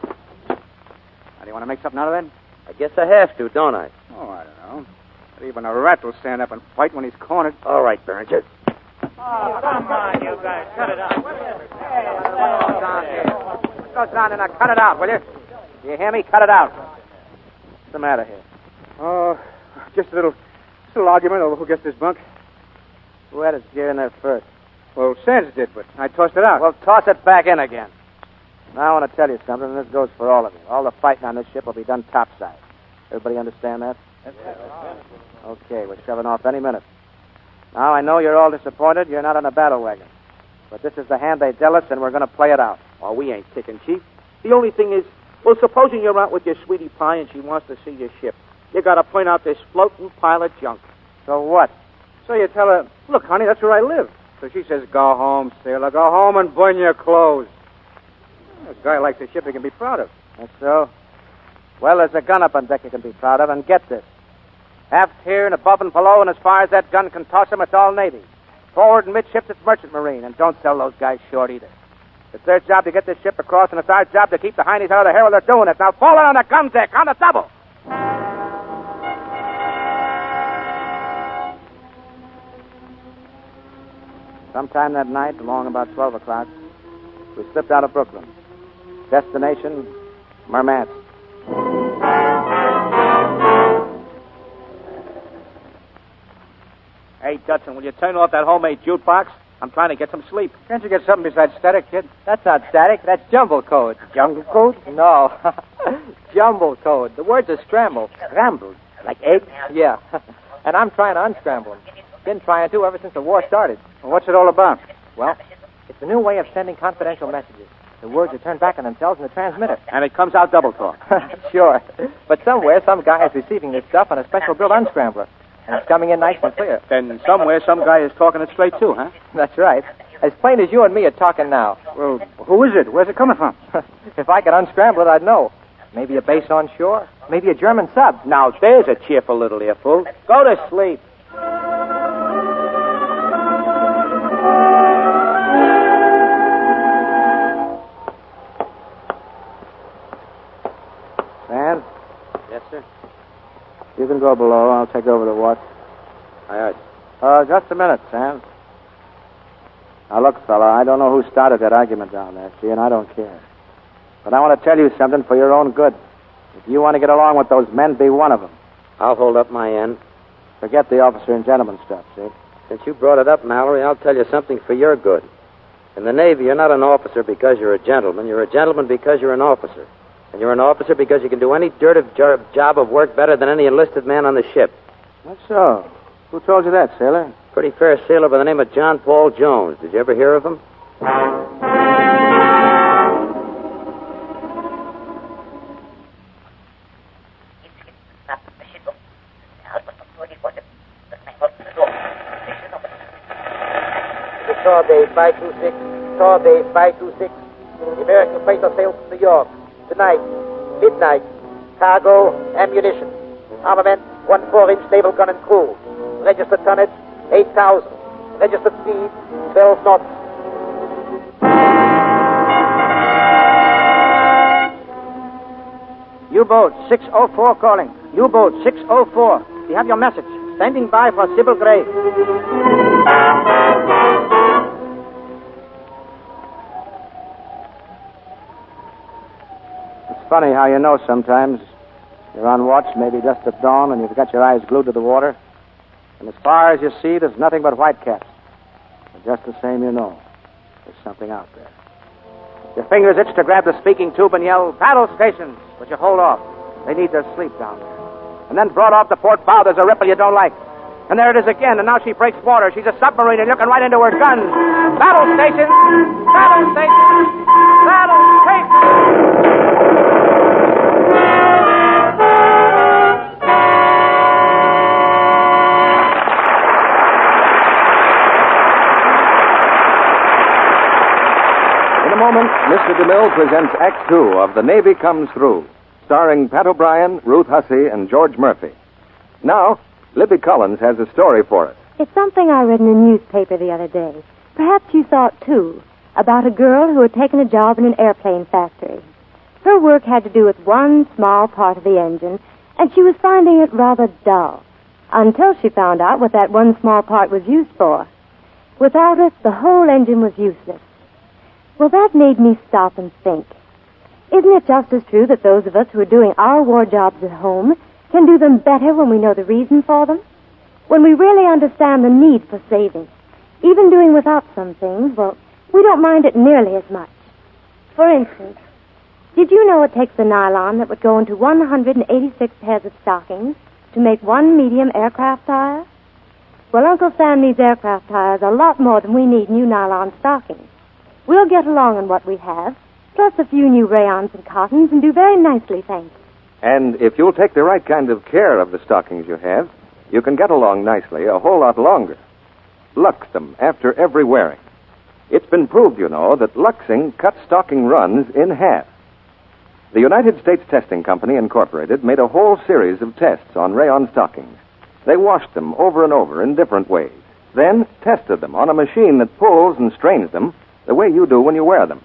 Now, do you want to make something out of that? I guess I have to, don't I? Oh, I don't know. But even a rat will stand up and fight when he's cornered. All right, Burns. Oh, come on, you guys. Cut it out. What goes on in there? Cut it out, will you? You hear me? Cut it out. What's the matter here? Oh, just a little argument over who gets this bunk. Who had his gear in there first? Well, Sands did, but I tossed it out. Well, toss it back in again. Now, I want to tell you something, and this goes for all of you. All the fighting on this ship will be done topside. Everybody understand that? Okay, we're shoving off any minute. Now, I know you're all disappointed. You're not on a battle wagon. But this is the hand they dealt us, and we're going to play it out. Oh, we ain't kicking, Chief. The only thing is, well, supposing you're out with your sweetie pie and she wants to see your ship. You got to point out this floating pile of junk. So what? So you tell her, look, honey, that's where I live. So she says, go home, sailor. Go home and burn your clothes. A guy like the ship he can be proud of. That's so. Well, there's a gun up on deck you can be proud of, and get this. Aft here and above and below, and as far as that gun can toss 'em, it's all Navy. Forward and midships, it's merchant marine, and don't sell those guys short either. It's their job to get this ship across, and it's our job to keep the heinies out of the hair while they're doing it. Now fall in on the gun deck, on the double. Sometime that night, along about 12 o'clock, we slipped out of Brooklyn. Destination, Murmansk. Hey, Dutson, will you turn off that homemade jukebox? I'm trying to get some sleep. Can't you get something besides static, kid? That's not static. That's jumble code. Jungle code? No. Jumble code. The words are scrambled. Scrambled? Like eggs? Yeah. And I'm trying to unscramble them. Been trying to ever since the war started. Well, what's it all about? Well, it's a new way of sending confidential messages. The words are turned back on themselves in the transmitter. And it comes out double talk. Sure. But somewhere, some guy is receiving this stuff on a special built unscrambler. And it's coming in nice and clear. Then somewhere, some guy is talking it straight too, huh? That's right. As plain as you and me are talking now. Well, who is it? Where's it coming from? If I could unscramble it, I'd know. Maybe a base on shore. Maybe a German sub. Now, there's a cheerful little earful. Go to sleep. Sam? Yes, sir. You can go below. I'll take over the watch. Aye, aye. Just a minute, Sam. Now, look, fella, I don't know who started that argument down there, see, and I don't care. But I want to tell you something for your own good. If you want to get along with those men, be one of them. I'll hold up my end. Forget the officer and gentleman stuff, see? Since you brought it up, Mallory, I'll tell you something for your good. In the Navy, you're not an officer because you're a gentleman. You're a gentleman because you're an officer. And you're an officer because you can do any dirty job of work better than any enlisted man on the ship. That's so. Who told you that, sailor? Pretty fair sailor by the name of John Paul Jones. Did you ever hear of him? Starbase 526, Starbase 526. The American freighter sails to New York. Tonight, midnight. Cargo, ammunition. Armament, 1 4-inch naval gun and crew. Registered tonnage, 8,000. Registered speed, 12 knots. U-boat 604 calling. U-boat 604. We have your message. Standing by for Sybil Gray. It's funny how you know sometimes. You're on watch, maybe just at dawn, and you've got your eyes glued to the water. And as far as you see, there's nothing but whitecaps. But just the same, you know, there's something out there. Your fingers itch to grab the speaking tube and yell, "Battle stations!" But you hold off. They need their sleep down there. And then broad off the port bow, there's a ripple you don't like. And there it is again, and now she breaks water. She's a submarine and looking right into her guns. Battle stations! Battle stations! Battle stations! In a moment, Mr. DeMille presents Act Two of The Navy Comes Through, starring Pat O'Brien, Ruth Hussey, and George Murphy. Now, Libby Collins has a story for us. It's something I read in a newspaper the other day. Perhaps you saw it, too, about a girl who had taken a job in an airplane factory. Her work had to do with one small part of the engine, and she was finding it rather dull, until she found out what that one small part was used for. Without it, the whole engine was useless. Well, that made me stop and think. Isn't it just as true that those of us who are doing our war jobs at home can do them better when we know the reason for them? When we really understand the need for saving. Even doing without some things, well, we don't mind it nearly as much. For instance, did you know it takes the nylon that would go into 186 pairs of stockings to make one medium aircraft tire? Well, Uncle Sam needs aircraft tires a lot more than we need new nylon stockings. We'll get along on what we have, plus a few new rayons and cottons, and do very nicely, thanks. And if you'll take the right kind of care of the stockings you have, you can get along nicely a whole lot longer. Lux them after every wearing. It's been proved, you know, that Luxing cuts stocking runs in half. The United States Testing Company, Incorporated, made a whole series of tests on rayon stockings. They washed them over and over in different ways, then tested them on a machine that pulls and strains them the way you do when you wear them.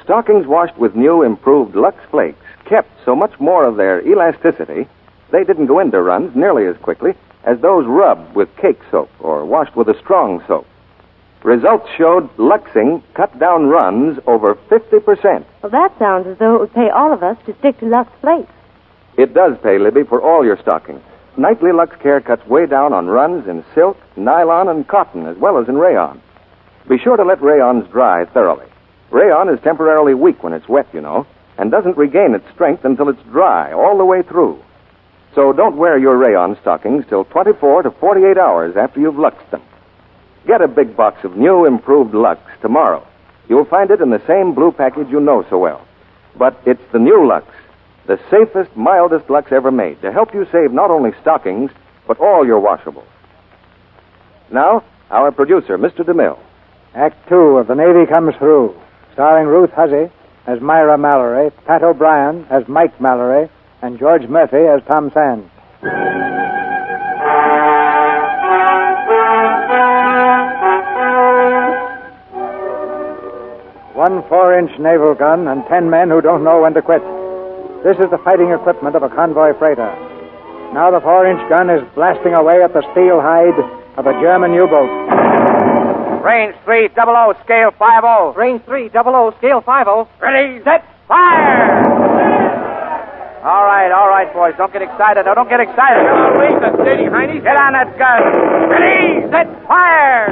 Stockings washed with new, improved Lux Flakes kept so much more of their elasticity, they didn't go into runs nearly as quickly as those rubbed with cake soap or washed with a strong soap. Results showed Luxing cut down runs over 50%. Well, that sounds as though it would pay all of us to stick to Lux Flakes. It does pay, Libby, for all your stockings. Nightly Lux Care cuts way down on runs in silk, nylon, and cotton, as well as in rayon. Be sure to let rayons dry thoroughly. Rayon is temporarily weak when it's wet, you know, and doesn't regain its strength until it's dry all the way through. So don't wear your rayon stockings till 24 to 48 hours after you've luxed them. Get a big box of new, improved Lux tomorrow. You'll find it in the same blue package you know so well. But it's the new Lux, the safest, mildest Lux ever made, to help you save not only stockings, but all your washables. Now, our producer, Mr. DeMille. Act 2 of The Navy Comes Through, starring Ruth Hussey as Myra Mallory, Pat O'Brien as Mike Mallory, and George Murphy as Tom Sands. 1 4-inch naval gun and 10 men who don't know when to quit. This is the fighting equipment of a convoy freighter. Now the 4-inch gun is blasting away at the steel hide of a German U-boat. Range 300, scale 50. Range 300, scale 50. Ready, set, fire! All right, boys. Don't get excited. No, don't get excited. Wait a steady, Heine. Get on that gun. Ready, set, fire!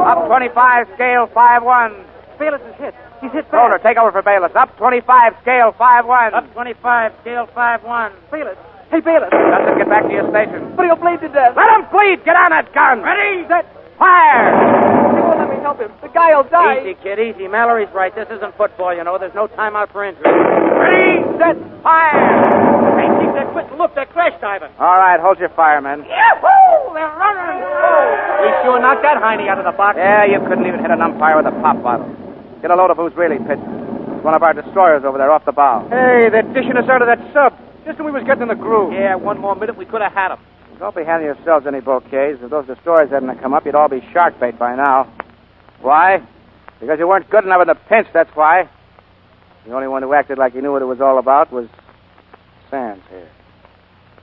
Up 25, scale 5-1. Bayless is hit. He's hit bad. Roller, take over for Bayless. Up 25, scale 5-1. Up 25, scale 5-1. Bayless. Hey, Bayless. Dustin, get back to your station. But he'll bleed to death. Let him bleed. Get on that gun. Ready, set, fire! They won't let me help him. The guy'll die. Easy, kid, easy. Mallory's right. This isn't football, you know. There's no timeout for injury. Ready, set, fire! Hey, keep that quit. Look, they're crash diving. All right, hold your fire, men. Yahoo! They're running. We sure knocked that Heine out of the box. Yeah, you couldn't even hit an umpire with a pop bottle. Get a load of who's really pitching. It's one of our destroyers over there off the bow. Hey, they're dishing us out of that sub. Just when we was getting in the groove. Yeah, one more minute, we could have had them. Don't be handing yourselves any bouquets. If those destroyers hadn't come up, you'd all be shark bait by now. Why? Because you weren't good enough in the pinch, that's why. The only one who acted like he knew what it was all about was Sands here.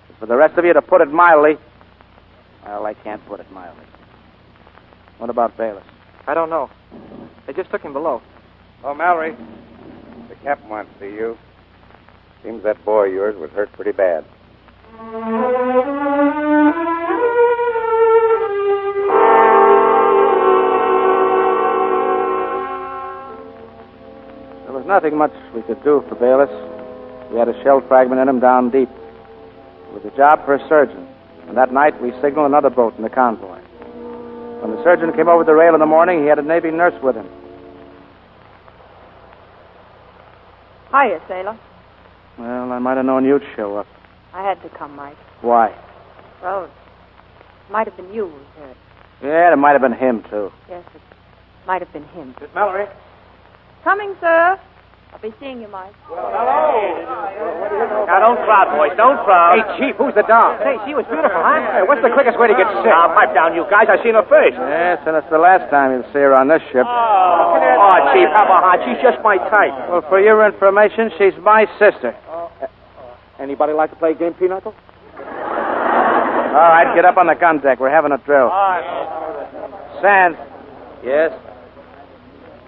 As for the rest of you, to put it mildly, well, I can't put it mildly. What about Bayless? I don't know. They just took him below. Oh, Mallory. The captain wants to see you. Seems that boy of yours was hurt pretty bad. There was nothing much we could do for Bayless. We had a shell fragment in him down deep. It was a job for a surgeon. And that night we signaled another boat in the convoy. When the surgeon came over the rail in the morning, he had a Navy nurse with him. Hiya, sailor. Well, I might have known you'd show up. I had to come, Mike. Why? Well, it might have been you who was hurt. Yeah, it might have been him, too. Yes, it might have been him. Miss Mallory. Coming, sir. I'll be seeing you, Mike. Now, don't crowd, boys. Don't crowd. Hey, Chief, who's the dog? Hey, she was beautiful, huh? Hey, what's the quickest way to get sick? Pipe down, you guys. I seen her first. Yes, and it's the last time you'll see her on this ship. Oh, Chief, how about her? She's just my type. Well, for your information, she's my sister. Anybody like to play game pinochle? All right, get up on the gun deck. We're having a drill. Sands. Yes?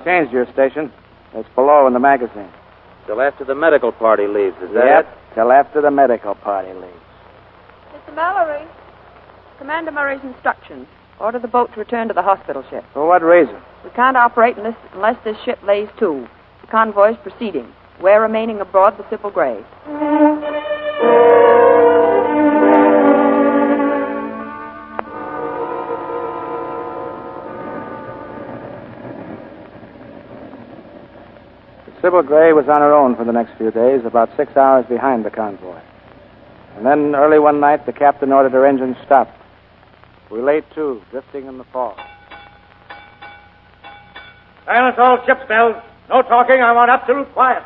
Change your station. It's below in the magazine. Till after the medical party leaves, is that Yep, it? till after the medical party leaves. Mr. Mallory. Commander Murray's instructions. Order the boat to return to the hospital ship. For what reason? We can't operate unless this ship lays to. The convoy's proceeding. We're remaining aboard the Sybil Grey. Sybil Grey was on her own for the next few days, about 6 hours behind the convoy. And then early one night, the captain ordered her engine stopped. We lay to, drifting in the fog. Silence all ship's bells. No talking. I want absolute quiet.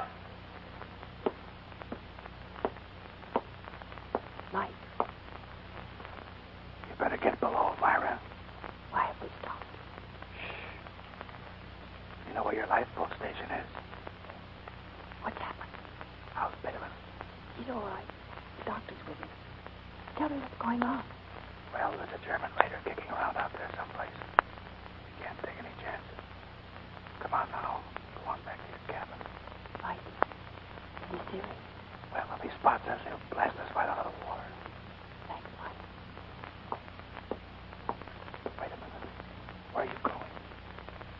Mike. You better get below, Myra. Why have we stopped? You know where your lifeboat station is? What's happened? How's Bailiff? He's all right. The doctor's with him. Tell me what's going on. Well, there's a German raider kicking around out there someplace. You can't take any chances. Come on now. Go on back to your cabin. Mike, is he serious? Well, if he spots us, he'll blast us right out of the water. Thanks, Mike. Wait a minute. Where are you going?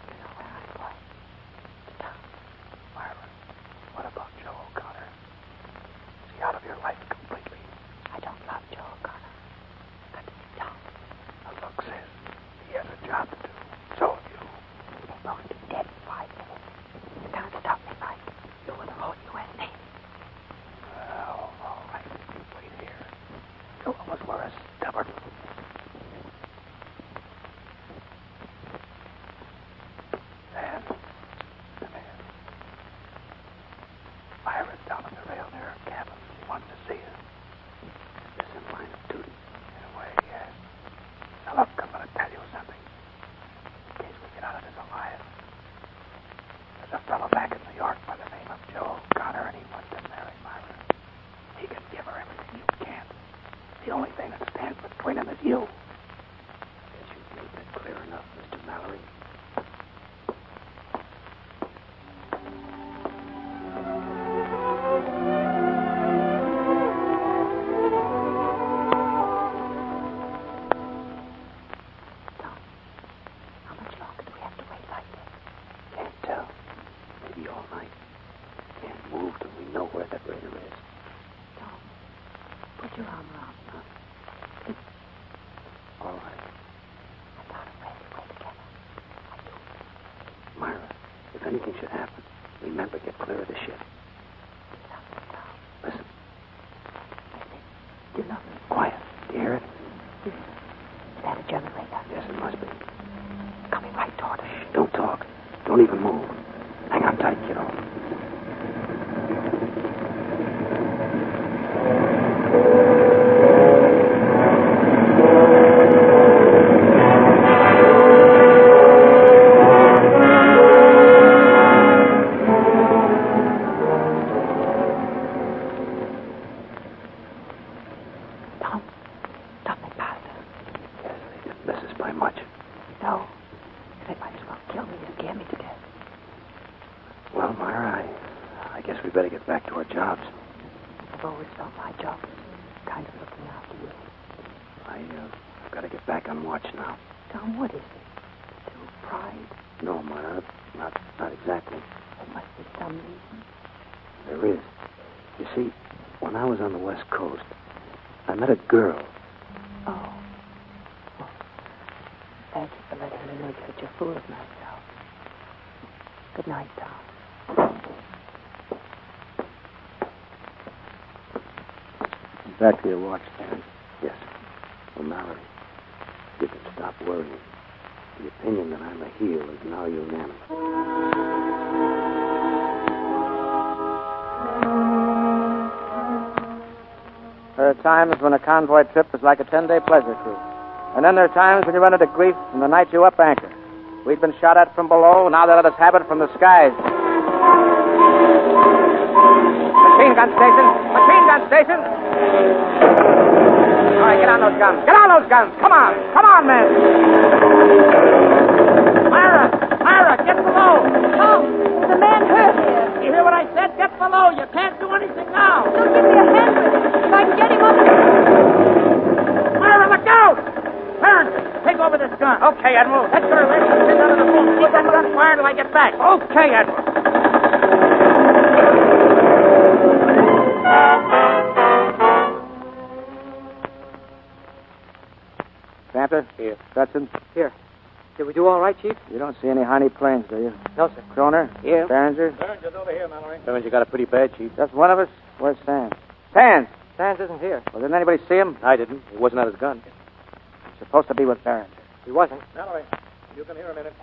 You know where I'm going. To town. Myra, what about Joe O'Connor? Is he out of your life completely? I don't love Joe O'Connor. Got to see Tom. The look says he has a job to do. So have you. They're going to be dead in 5 minutes. You can't stop me, Mike. You're with the whole U.S. Navy. Well, all right. Wait here. You almost were a stubborn. Dan, come here. Myra's down on the rail near her cabin. She wants to see us. Is this in line of duty? In a way, yes. Now, look, I'm going to tell you something. In case we get out of this alive. There's a fellow back in New York by the name of Joe O'Connor, and he wants to marry Myra. He can give her everything you can't. The only thing that stands between them is you. Guess you've made that clear enough, Mr. Mallory. Tom, how much longer do we have to wait like this? Can't tell. Maybe all night. Can't move till we know where that raider is. Tom, put your arm around me. All right. I thought I'm ready to wait together. I do. Myra, if anything should happen, remember, get clear of the ship. Listen. You love me. Quiet. Do you hear it? Is that a German raider? Yes, it must be. Coming right toward us. Shh, don't talk. Don't even move. Hang on tight, kiddo. Tom, stop me faster. Yes, they didn't miss us by much. No. They might as well kill me and scare me to death. Well, Myra, I guess we better get back to our jobs. I've always felt my job was kind of looking after you. I've got to get back on watch now. Tom, what is it? Still pride? No, Myra, not exactly. There must be some reason. There is. You see, when I was on the West Coast, I met a girl. Oh. Well, thank you for letting me make such a fool of myself. Good night, Tom. Back to your watch, Dan. Yes. Well, Mallory, you can stop worrying. The opinion that I'm a heel is now unanimous. There are times when a convoy trip is like a 10-day pleasure cruise. And then there are times when you run into grief from the night you up anchor. We'd been shot at from below, now they let us have it from the skies. Machine gun station! Machine gun station! All right, get on those guns. Get on those guns! Come on! Come on, men! Myra! Myra, get below! Tom, there's a man hurt here. You hear what I said? Get below! You can't do anything now! He'll give me a hand with it. If I can get him up. Myra, look out! Clarence, take over this gun. Okay, Admiral. Let's go to rest and sit under the boom. Keep that gun fired till I get back. Okay, Admiral. Santa? Here. Hudson? Here. Did we do all right, Chief? You don't see any Honey planes, do you? No, sir. Kroner? Here. Behringer? Behringer's over here, Mallory. You got it pretty bad, Chief. Just one of us? Where's Sands? Sands! Sands isn't here. Well, didn't anybody see him? I didn't. He wasn't at his gun. He's supposed to be with Behringer. He wasn't. Mallory, you can hear a minute.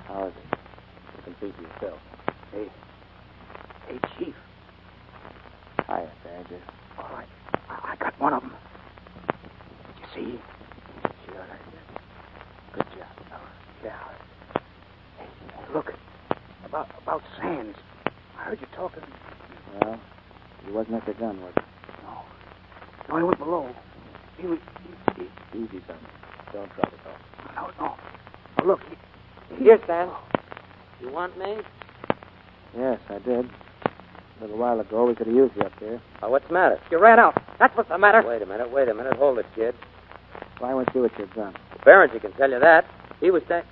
How is it? You can see for yourself. Hey, Chief. Hiya, Badger. All right. I got one of them. Did you see? Sure, I did. Good job, fella. Yeah. Hey, look. About Sands. I heard you talking. Well, he wasn't at the gun, was he? No, he went below. He was... Easy, son. Don't trouble talk. No. Oh, look. Here, Stan. You want me? Yes, I did. A little while ago, we could have used you up there. Oh, what's the matter? You ran out. That's what's the matter. Wait a minute. Hold it, kid. Why weren't you with your gun? Barrington can tell you that. He was that.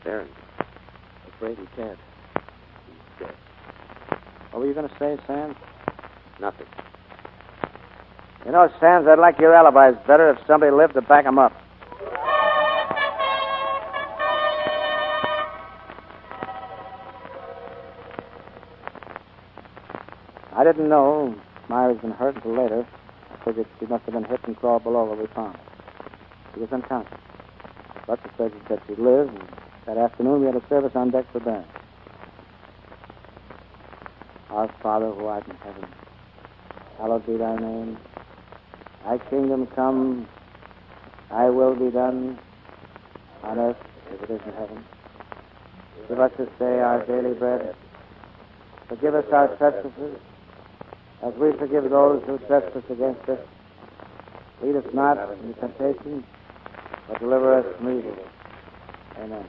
Barrington. Afraid he can't. He's dead. What were you going to say, Sands? Nothing. You know, Sands, I'd like your alibis better if somebody lived to back them up. I didn't know Myra's been hurt until later. I figured she must have been hit and crawled below where we found her. She was unconscious. Butler said that she lived, and that afternoon we had a service on deck for Barron. Our Father who art in heaven, hallowed be thy name. Thy kingdom come, thy will be done, on earth as it is in heaven. Give us this day our daily bread. Forgive us our trespasses, as we forgive those who trespass against us. Lead us not into temptation, but deliver us from evil. Amen.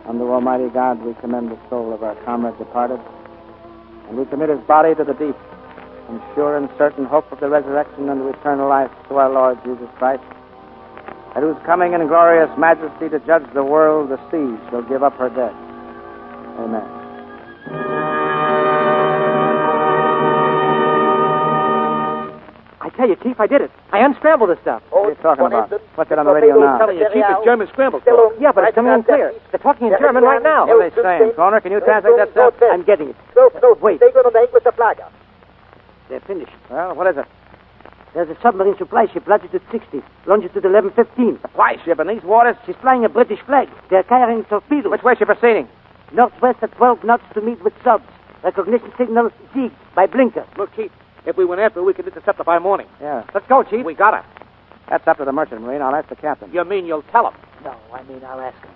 Unto Almighty God we commend the soul of our comrade departed, and we commit his body to the deep, in sure and certain hope of the resurrection unto eternal life to our Lord Jesus Christ, at whose coming in glorious majesty to judge the world, the sea shall give up her dead. Amen. I tell you, Chief, I did it. I unscrambled the stuff. What are you talking about? What's it on the radio now? I'm telling you, Chief, it's German scrambled stuff. Yeah, but it's coming in clear. They're talking in German right now. What are they saying? Connor, can you translate that stuff? I'm getting it. Wait. They're going to make with the flagger. They're finished. Well, what is it? There's a submarine supply ship, latitude 60, longitude 1115. Supply ship in these waters? She's flying a British flag. They're carrying torpedoes. Which way is she proceeding? Northwest at 12 knots to meet with subs. Recognition signal Zig by blinker. Look, Chief, if we went after her, we could intercept her by morning. Yeah. Let's go, Chief. We got her. That's up to the merchant marine. I'll ask the captain. You mean you'll tell him? No, I mean I'll ask him.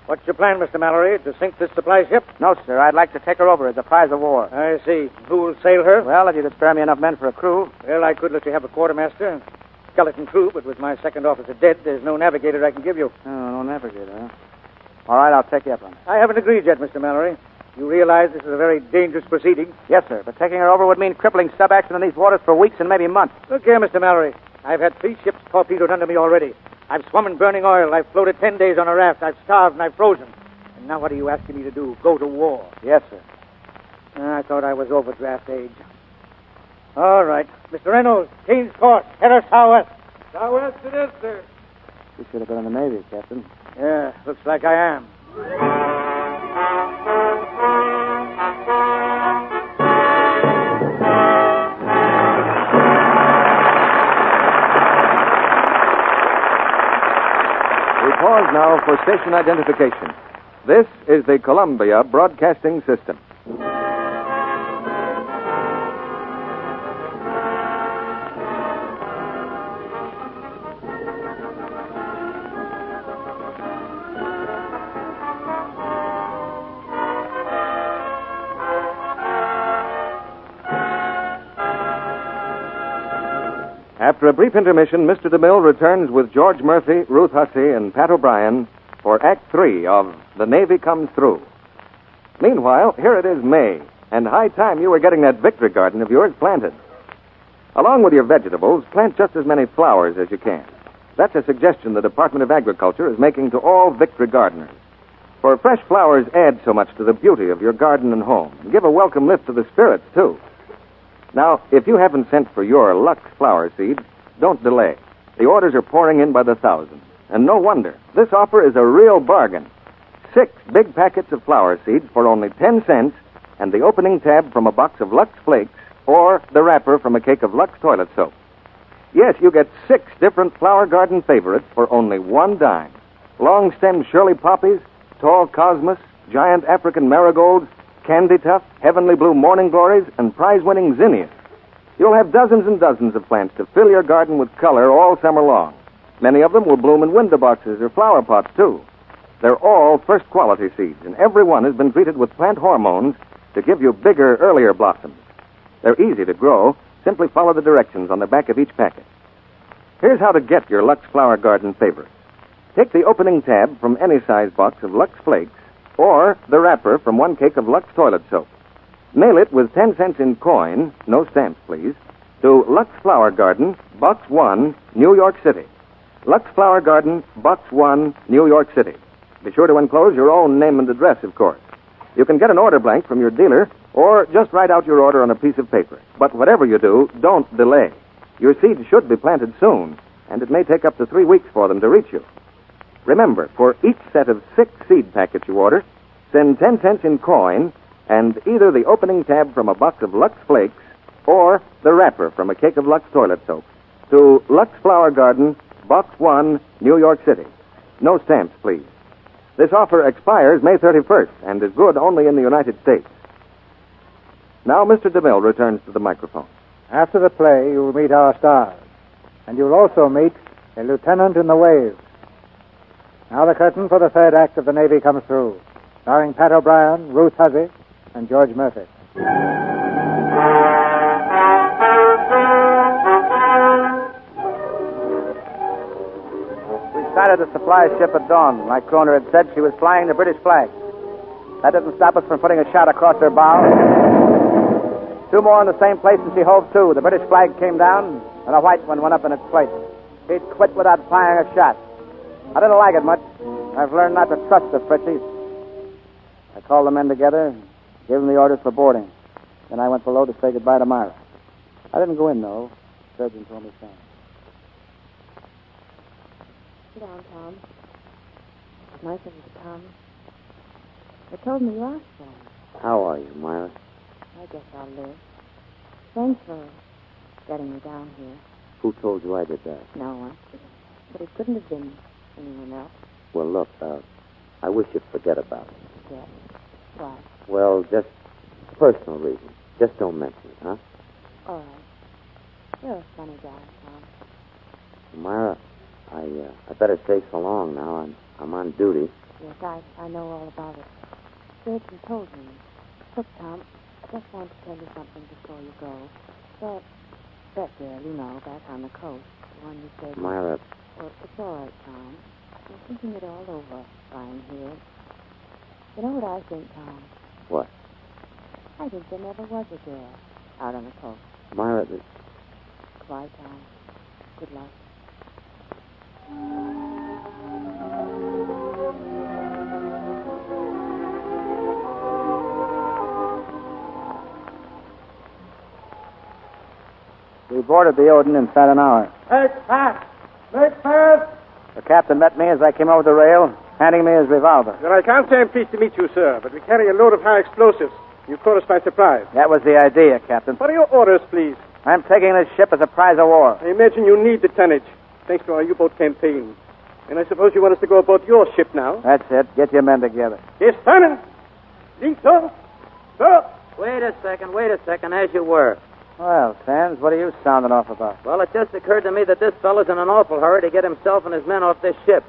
What's your plan, Mr. Mallory? To sink this supply ship? No, sir. I'd like to take her over as a prize of war. I see. Who will sail her? Well, if you could spare me enough men for a crew. Well, I could let you have a quartermaster. Skeleton crew, but with my second officer dead, there's no navigator I can give you. Oh, no navigator, huh? All right, I'll take you up on it. I haven't agreed yet, Mr. Mallory. You realize this is a very dangerous proceeding? Yes, sir, but taking her over would mean crippling sub-action in these waters for weeks and maybe months. Look here, Mr. Mallory. I've had 3 ships torpedoed under me already. I've swum in burning oil. I've floated 10 days on a raft. I've starved and I've frozen. And now what are you asking me to do? Go to war? Yes, sir. I thought I was over draft age. All right. Mr. Reynolds, change course. Head us southwest. Southwest it is, sir. You should have been in the Navy, Captain. Yeah, looks like I am. We pause now for station identification. This is the Columbia Broadcasting System. After a brief intermission, Mr. DeMille returns with George Murphy, Ruth Hussey, and Pat O'Brien for Act 3 of The Navy Comes Through. Meanwhile, here it is May, and high time you were getting that victory garden of yours planted. Along with your vegetables, plant just as many flowers as you can. That's a suggestion the Department of Agriculture is making to all victory gardeners. For fresh flowers add so much to the beauty of your garden and home. Give a welcome lift to the spirits, too. Now, if you haven't sent for your Lux flower seeds, don't delay. The orders are pouring in by the thousands. And no wonder. This offer is a real bargain. 6 big packets of flower seeds for only 10 cents and the opening tab from a box of Lux Flakes or the wrapper from a cake of Lux toilet soap. Yes, you get 6 different flower garden favorites for only 1 dime. Long-stemmed Shirley poppies, tall cosmos, giant African marigolds, candy tuft, heavenly blue morning glories, and prize-winning zinnias. You'll have dozens and dozens of plants to fill your garden with color all summer long. Many of them will bloom in window boxes or flower pots, too. They're all first-quality seeds, and every one has been treated with plant hormones to give you bigger, earlier blossoms. They're easy to grow. Simply follow the directions on the back of each packet. Here's how to get your Lux Flower Garden favorites. Take the opening tab from any size box of Lux Flakes or the wrapper from 1 cake of Lux toilet soap. Mail it with 10 cents in coin, no stamps, please, to Lux Flower Garden, Box 1, New York City. Lux Flower Garden, Box 1, New York City. Be sure to enclose your own name and address, of course. You can get an order blank from your dealer or just write out your order on a piece of paper. But whatever you do, don't delay. Your seeds should be planted soon, and it may take up to 3 weeks for them to reach you. Remember, for each set of 6 seed packets you order, send 10 cents in coin and either the opening tab from a box of Lux Flakes or the wrapper from a cake of Lux toilet soap to Lux Flower Garden, Box 1, New York City. No stamps, please. This offer expires May 31st and is good only in the United States. Now Mr. DeMille returns to the microphone. After the play, you'll meet our stars. And you'll also meet a lieutenant in the waves. Now the curtain for the 3rd act of The Navy comes through, starring Pat O'Brien, Ruth Hussey, and George Murphy. We sighted the supply ship at dawn. Like Kroner had said, she was flying the British flag. That didn't stop us from putting a shot across her bow. 2 more in the same place, and she hove to. The British flag came down, and a white one went up in its place. She'd quit without firing a shot. I didn't like it much. I've learned not to trust the Fritzies. I called the men together, gave them the orders for boarding. Then I went below to say goodbye to Myra. I didn't go in, though. The surgeon told me so. Sit down, Tom. It's nice of you to come. They told me you are strong. How are you, Myra? I guess I'll live. Thanks for getting me down here. Who told you I did that? No one. But it couldn't have been anyone else. Well, look, I wish you'd forget about it. Yeah. Why? Well, just personal reasons. Just don't mention it, huh? All right. You're a funny guy, Tom. Myra, I better say so long now. I'm on duty. Yes, I know all about it. Surgeon told me. Look, Tom, I just want to tell you something before you go. That girl, you know, back on the coast, the one you said... Myra... Well, it's all right, Tom. I'm thinking it all over, lying here. You know what I think, Tom? What? I think there never was a girl out on the coast. Myra, Goodbye, Tom. Good luck. We boarded the Odin inside an hour. Make fast! Make fast! The captain met me as I came over the rail, handing me his revolver. Well, I can't say I'm pleased to meet you, sir, but we carry a load of high explosives. You caught us by surprise. That was the idea, Captain. What are your orders, please? I'm taking this ship as a prize of war. I imagine you need the tonnage, thanks to our U-boat campaign. And I suppose you want us to go aboard your ship now? That's it. Get your men together. Yes, Simon. Lisa. Sir. Wait a second, as you were. Well, Sands, what are you sounding off about? Well, it just occurred to me that this fellow's in an awful hurry to get himself and his men off this ship.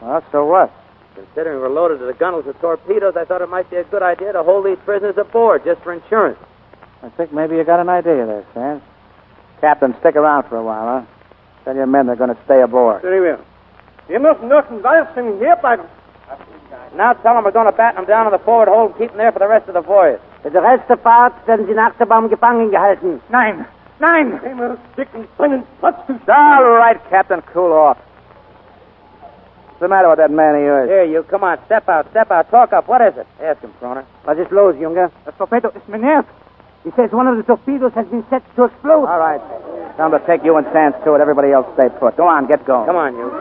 Well, so what? Considering we're loaded to the gunnels with torpedoes, I thought it might be a good idea to hold these prisoners aboard just for insurance. I think maybe you got an idea there, Sands. Captain, stick around for a while, huh? Tell your men they're going to stay aboard. Very well. You must not invite them here, by them. Now tell them we're going to batten them down in the forward hold and keep them there for the rest of the voyage. Für die Rest der Fahrt werden sie in Achterbaum gefangen gehalten. Nein! Nein! Immer sticken, bringen, Platz zu. All right, Captain, cool off. What's the matter with that man of yours? Here, you, come on, step out, talk up. What is it? Ask him, Kroner. Was ist los, Junge? Das Torpedo ist mir nervt. He says one of the torpedoes has been set to explode. All right. Tell them to take you and Sands to it. Everybody else stay put. Go on, get going. Come on, you.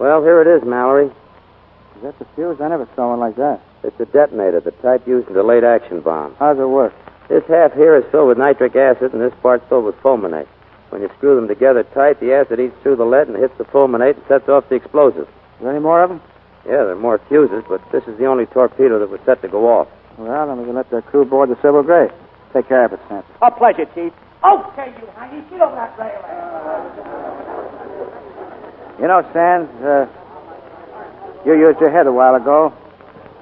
Well, here it is, Mallory. Is that the fuse? I never saw one like that. It's a detonator, the type used in a late-action bomb. How does it work? This half here is filled with nitric acid, and this part's filled with fulminate. When you screw them together tight, the acid eats through the lead and hits the fulminate and sets off the explosive. Is there any more of them? Yeah, there are more fuses, but this is the only torpedo that was set to go off. Well, then we can let the crew board the Sybil Gray. Take care of it, Sam. A pleasure, Chief. Okay, you honey, get over that rail. You know, Sands, you used your head a while ago,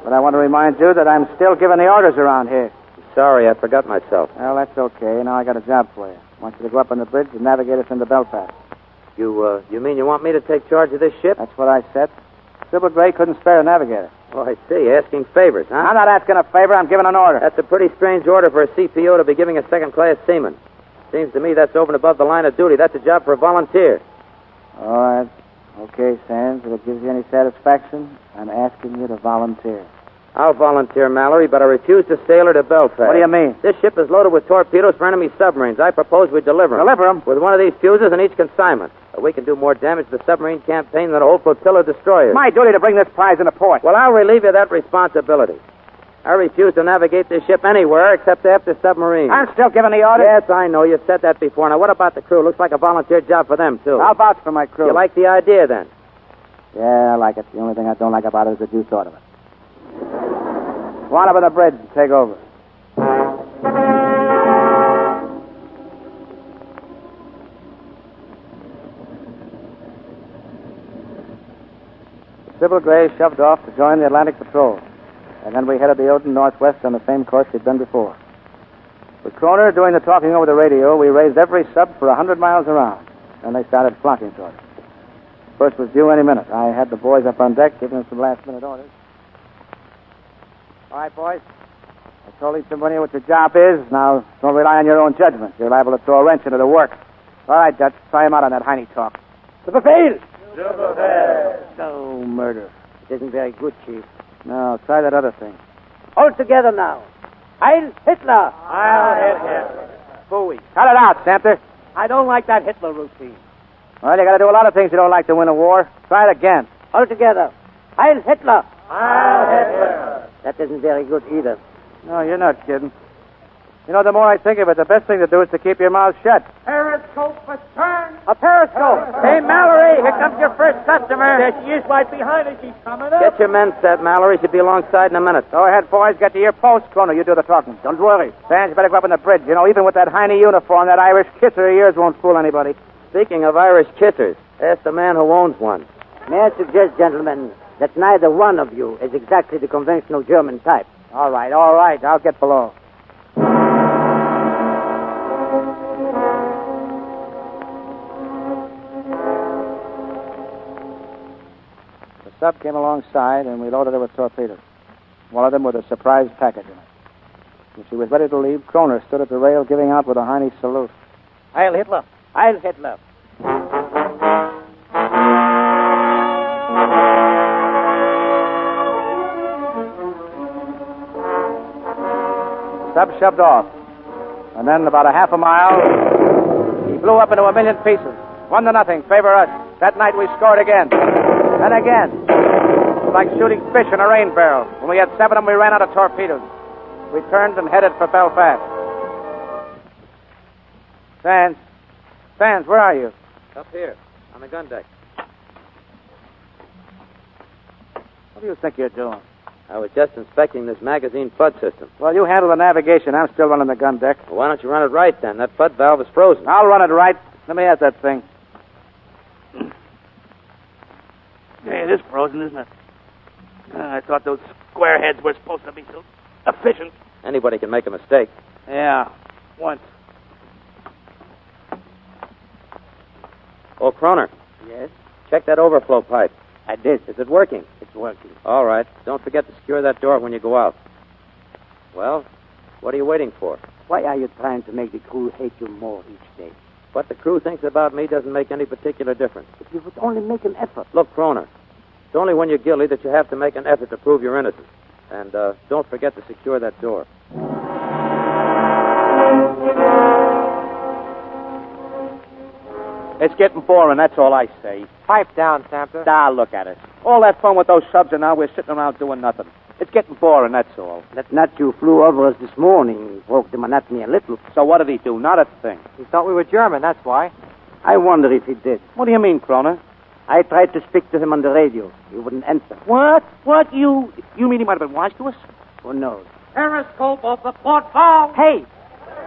but I want to remind you that I'm still giving the orders around here. Sorry, I forgot myself. Well, that's okay. Now I got a job for you. I want you to go up on the bridge and navigate us into Belfast. You mean you want me to take charge of this ship? That's what I said. Sybil Gray couldn't spare a navigator. Oh, I see. Asking favors, huh? I'm not asking a favor. I'm giving an order. That's a pretty strange order for a CPO to be giving a second-class seaman. Seems to me that's over and above the line of duty. That's a job for a volunteer. All right. Okay, Sands. If it gives you any satisfaction, I'm asking you to volunteer. I'll volunteer, Mallory, but I refuse to sail her to Belfast. What do you mean? This ship is loaded with torpedoes for enemy submarines. I propose we deliver them. Deliver them? With one of these fuses in each consignment. We can do more damage to the submarine campaign than a whole flotilla of destroyers. My duty to bring this prize into port. Well, I'll relieve you of that responsibility. I refuse to navigate this ship anywhere except after submarines. I'm still giving the order. Yes, I know. You've said that before. Now, what about the crew? Looks like a volunteer job for them, too. I'll vouch for my crew. You like the idea, then? Yeah, I like it. The only thing I don't like about it is that you thought of it. Go on up on the bridge and take over. Sybil Gray shoved off to join the Atlantic Patrol, and then we headed the Odin northwest on the same course we'd been before. With Kroner doing the talking over the radio, we raised every sub for 100 miles around, and they started flocking toward us. First was due any minute. I had the boys up on deck giving them some last-minute orders. All right, boys. I told each somebody what your job is. Now, don't rely on your own judgment. You're liable to throw a wrench into the work. All right, Dutch. Try him out on that Heine talk. To the field! No murder. It isn't very good, Chief. No, try that other thing. All together now. Heil Hitler! Heil Hitler. Bowie. Cut it out, Samter. I don't like that Hitler routine. Well, you got to do a lot of things you don't like to win a war. Try it again. All together. Heil Hitler! Heil Hitler. That isn't very good either. No, you're not kidding. You know, the more I think of it, the best thing to do is to keep your mouth shut. Periscope astern. A periscope. Hey, Mallory, here comes your first customer. There she is right behind us. She's coming up. Get your men set, Mallory. She'll be alongside in a minute. Go ahead, boys. Get to your post. Kroner, you do the talking. Don't worry. Sands, you better go up on the bridge. You know, even with that Heine uniform, that Irish kisser of yours won't fool anybody. Speaking of Irish kissers, ask the man who owns one. May I suggest, gentlemen, that neither one of you is exactly the conventional German type. All right. I'll get below. The sub came alongside, and we loaded her with torpedoes. One of them with a surprise package in it. When she was ready to leave, Kroner stood at the rail giving out with a Heine salute. Heil Hitler! Heil Hitler! Sub shoved off. And then about a half a mile, he blew up into a million pieces. 1-0, favor us. That night we scored again. And again. It was like shooting fish in a rain barrel. When we had 7 of them, we ran out of torpedoes. We turned and headed for Belfast. Sands, where are you? Up here, on the gun deck. What do you think you're doing? I was just inspecting this magazine FUD system. Well, you handle the navigation. I'm still running the gun deck. Well, why don't you run it right, then? That FUD valve is frozen. I'll run it right. Let me have that thing. Hey, it is frozen, isn't it? I thought those square heads were supposed to be so efficient. Anybody can make a mistake. Yeah, once. Oh, Kroner. Yes? Check that overflow pipe. I did. Is it working? It's working. All right. Don't forget to secure that door when you go out. Well, what are you waiting for? Why are you trying to make the crew hate you more each day? What the crew thinks about me doesn't make any particular difference. If you would only make an effort. Look, Kroner, it's only when you're guilty that you have to make an effort to prove your innocence. And don't forget to secure that door. It's getting boring, that's all I say. Pipe down, Sampler. Ah, look at us. All that fun with those subs, and now we're sitting around doing nothing. It's getting boring, that's all. That nut you flew over us this morning broke the monotony a little. So what did he do? Not a thing. He thought we were German, that's why. I wonder if he did. What do you mean, Kroner? I tried to speak to him on the radio. He wouldn't answer. What? What? You mean he might have been wise to us? Who knows? Periscope of the port bow. Hey!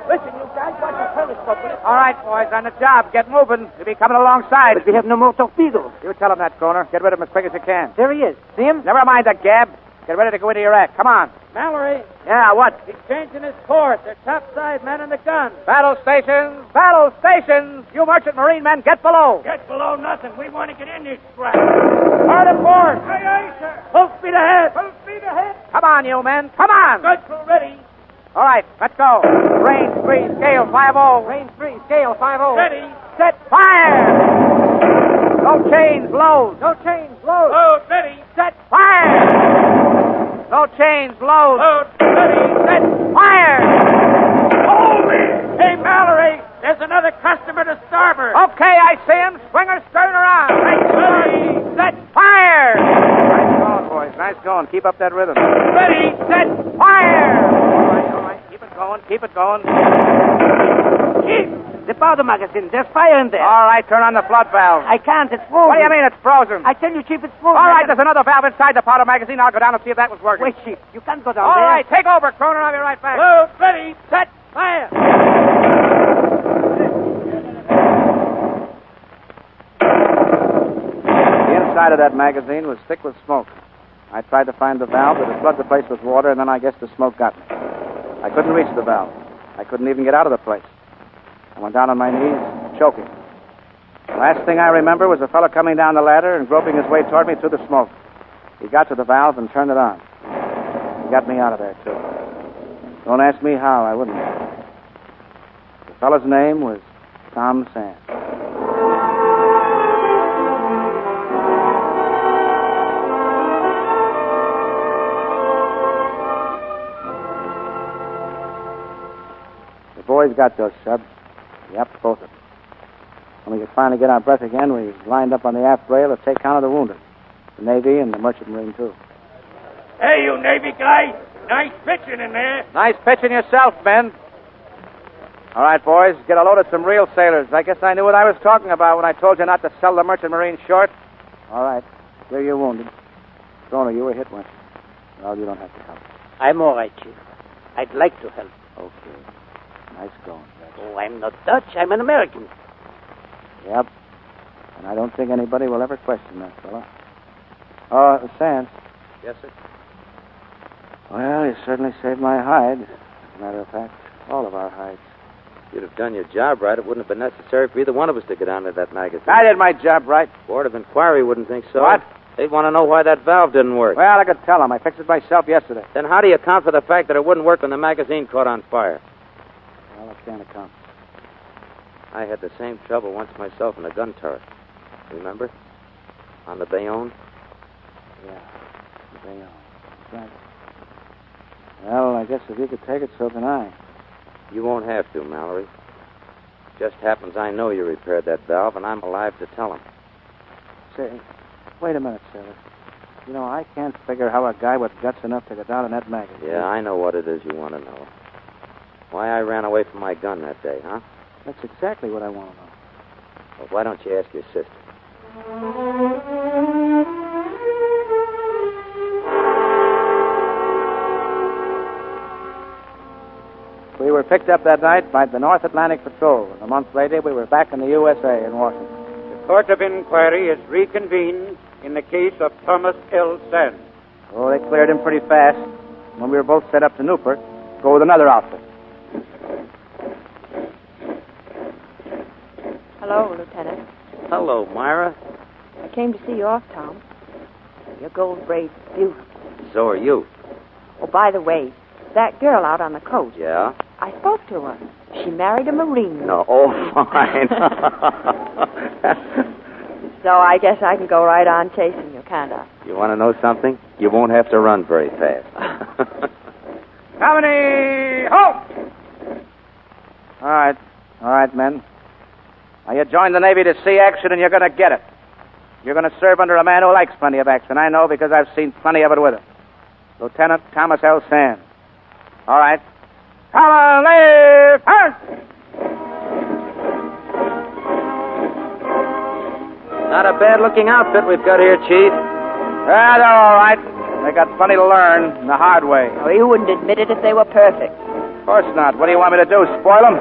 Listen, you guys, watch your periscope. All right, boys, on the job. Get moving. We'll be coming alongside. But we have no more torpedoes. You tell him that, Kroner. Get rid of him as quick as you can. There he is. See him? Never mind that gab. Get ready to go into your act. Come on. Mallory. Yeah, what? He's changing his course. They're topside men in the gun. Battle stations! Battle stations! You merchant marine men, get below. Get below nothing. We want to get in this scrap. Hard aboard. Aye, aye, sir. Full speed ahead. Full speed ahead. Come on, you men. Come on. Good crew ready. All right, let's go. Range 3, scale 5-0. Range 3, scale 5-0. Ready. Set, fire! No chains, load. No chains, load. Load, ready. Set, fire! No chains, load. Load, ready. Set, fire! Holy! Hey, Mallory, there's another customer to starboard. Okay, I see him. Swing her stern around. Ready. Set, fire! Nice going, boys. Nice going. Keep up that rhythm. Ready. Set, fire! All right. Keep it going. Keep it going. Chief, the powder magazine. There's fire in there. All right, turn on the flood valve. I can't. It's frozen. What do you mean it's frozen? I tell you, Chief, it's frozen. All right, there's another valve inside the powder magazine. I'll go down and see if that was working. Wait, Chief. You can't go down All there. right, take over, Kroner. I'll be right back. Load, ready. Set, fire. The inside of that magazine was thick with smoke. I tried to find the valve, but it flooded the place with water, and then I guess the smoke got me. I couldn't reach the valve. I couldn't even get out of the place. I went down on my knees, choking. The last thing I remember was a fellow coming down the ladder and groping his way toward me through the smoke. He got to the valve and turned it on. He got me out of there, too. Don't ask me how, I wouldn't. The fellow's name was Tom Sands. The boys got those subs. Yep, both of them. When we could finally get our breath again, we lined up on the aft rail to take count of the wounded. The Navy and the Merchant Marine, too. Hey, you Navy guy. Nice pitching in there. Nice pitching yourself, Ben. All right, boys, get a load of some real sailors. I guess I knew what I was talking about when I told you not to sell the Merchant Marine short. All right. Clear your wounded. Kroner, you were hit once. Well, you don't have to help. I'm all right, Chief. I'd like to help. Okay. Nice going, Jack. Oh, I'm not Dutch. I'm an American. Yep. And I don't think anybody will ever question that fellow. Oh, Sands. Yes, sir. Well, you certainly saved my hide. As a matter of fact, all of our hides. If you'd have done your job right, it wouldn't have been necessary for either one of us to get onto that magazine. I did my job right. Board of Inquiry wouldn't think so. What? They'd want to know why that valve didn't work. Well, I could tell them. I fixed it myself yesterday. Then how do you account for the fact that it wouldn't work when the magazine caught on fire? Well, I can't account. I had the same trouble once myself in a gun turret. Remember? On the Bayonne? Yeah. Bayonne. That's right. Well, I guess if you could take it, so can I. You won't have to, Mallory. Just happens I know you repaired that valve, and I'm alive to tell him. Say, wait a minute, sailor. You know, I can't figure how a guy with guts enough to get down in that magazine. Yeah, I know what it is you want to know. Why I ran away from my gun that day, huh? That's exactly what I want to know. Well, why don't you ask your sister? We were picked up that night by the North Atlantic Patrol, and a month later we were back in the USA in Washington. The Court of Inquiry is reconvened in the case of Thomas L. Sands. Oh, they cleared him pretty fast. When we were both set up to Newport, go with another outfit. Hello, Lieutenant. Hello, Myra. I came to see you off, Tom. Your gold braid's beautiful. So are you. Oh, by the way, that girl out on the coast. Yeah? I spoke to her. She married a Marine. No, oh, fine. So I guess I can go right on chasing you, can't I? You want to know something? You won't have to run very fast. Company, halt! All right, men. Now, you joined the Navy to see action, and you're going to get it. You're going to serve under a man who likes plenty of action. I know because I've seen plenty of it with him. Lieutenant Thomas L. Sands. All right. Come on, leave! Not a bad-looking outfit we've got here, Chief. They're all right. They got plenty to learn the hard way. Oh, you wouldn't admit it if they were perfect. Of course not. What do you want me to do, spoil them?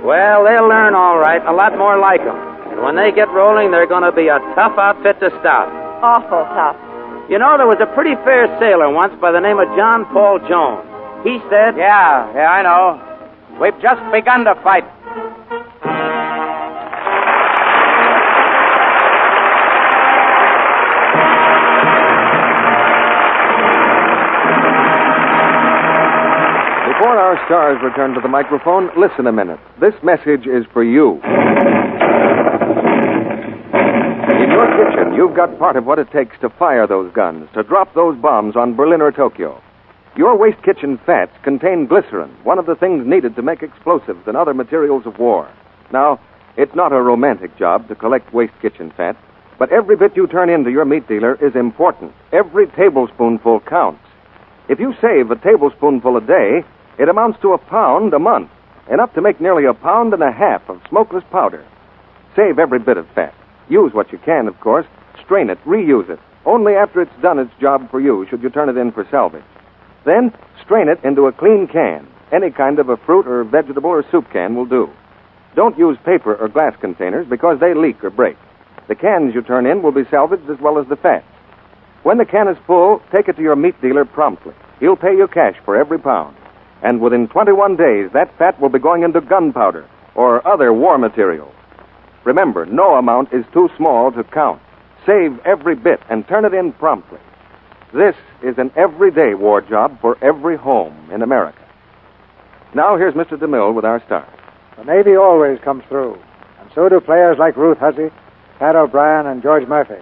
Well, they'll learn all right, a lot more like them. And when they get rolling, they're going to be a tough outfit to stop. Awful tough. You know, there was a pretty fair sailor once by the name of John Paul Jones. He said... Yeah, I know. We've just begun to fight. Before our stars return to the microphone, listen a minute. This message is for you. In your kitchen, you've got part of what it takes to fire those guns, to drop those bombs on Berlin or Tokyo. Your waste kitchen fats contain glycerin, one of the things needed to make explosives and other materials of war. Now, it's not a romantic job to collect waste kitchen fat, but every bit you turn into your meat dealer is important. Every tablespoonful counts. If you save a tablespoonful a day, it amounts to a pound a month, enough to make nearly a pound and a half of smokeless powder. Save every bit of fat. Use what you can, of course. Strain it, reuse it. Only after it's done its job for you should you turn it in for salvage. Then, strain it into a clean can. Any kind of a fruit or vegetable or soup can will do. Don't use paper or glass containers because they leak or break. The cans you turn in will be salvaged as well as the fats. When the can is full, take it to your meat dealer promptly. He'll pay you cash for every pound. And within 21 days, that fat will be going into gunpowder or other war materials. Remember, no amount is too small to count. Save every bit and turn it in promptly. This is an everyday war job for every home in America. Now, here's Mr. DeMille with our stars. The Navy always comes through, and so do players like Ruth Hussey, Pat O'Brien, and George Murphy.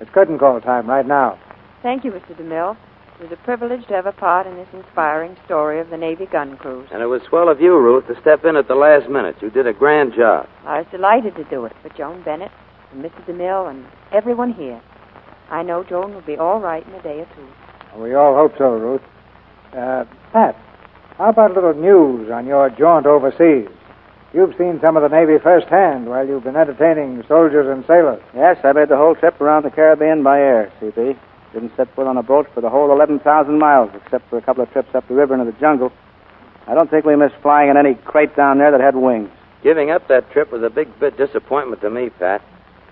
It's curtain call time right now. Thank you, Mr. DeMille. It was a privilege to have a part in this inspiring story of the Navy gun crews. And it was swell of you, Ruth, to step in at the last minute. You did a grand job. I was delighted to do it for Joan Bennett and Mr. DeMille and everyone here. I know Joan will be all right in a day or two. We all hope so, Ruth. Pat, how about a little news on your jaunt overseas? You've seen some of the Navy firsthand while you've been entertaining soldiers and sailors. Yes, I made the whole trip around the Caribbean by air, CB. Didn't set foot on a boat for the whole 11,000 miles, except for a couple of trips up the river into the jungle. I don't think we missed flying in any crate down there that had wings. Giving up that trip was a big bit disappointment to me, Pat.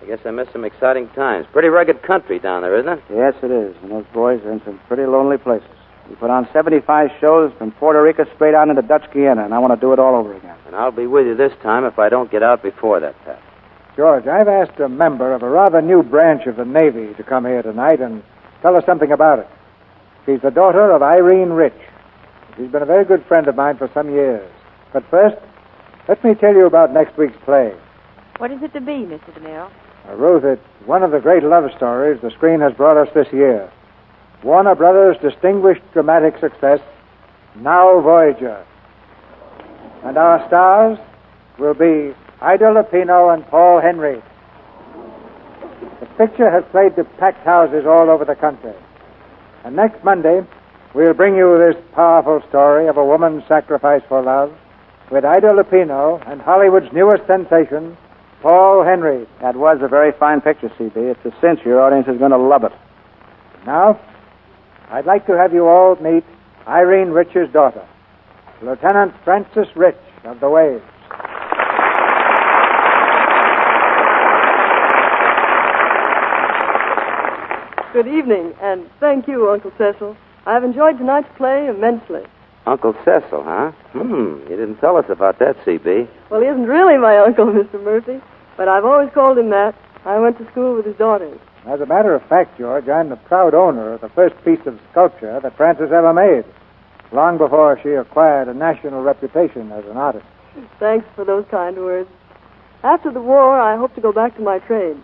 I guess I missed some exciting times. Pretty rugged country down there, isn't it? Yes, it is. And those boys are in some pretty lonely places. We put on 75 shows from Puerto Rico straight out into Dutch Guiana, and I want to do it all over again. And I'll be with you this time if I don't get out before that, Pat. George, I've asked a member of a rather new branch of the Navy to come here tonight and tell us something about it. She's the daughter of Irene Rich. She's been a very good friend of mine for some years. But first, let me tell you about next week's play. What is it to be, Mr. DeMille? Ruth, it's one of the great love stories the screen has brought us this year. Warner Brothers' distinguished dramatic success, Now Voyager. And our stars will be Ida Lupino and Paul Henry. The picture has played to packed houses all over the country. And next Monday, we'll bring you this powerful story of a woman's sacrifice for love with Ida Lupino and Hollywood's newest sensation, Paul Henry. That was a very fine picture, CB. It's a cinch your audience is going to love it. Now, I'd like to have you all meet Irene Rich's daughter, Lieutenant Frances Rich of the Waves. Good evening, and thank you, Uncle Cecil. I've enjoyed tonight's play immensely. Uncle Cecil, huh? You didn't tell us about that, CB. Well, he isn't really my uncle, Mr. Murphy, but I've always called him that. I went to school with his daughters. As a matter of fact, George, I'm the proud owner of the first piece of sculpture that Frances ever made, long before she acquired a national reputation as an artist. Thanks for those kind words. After the war, I hope to go back to my trade.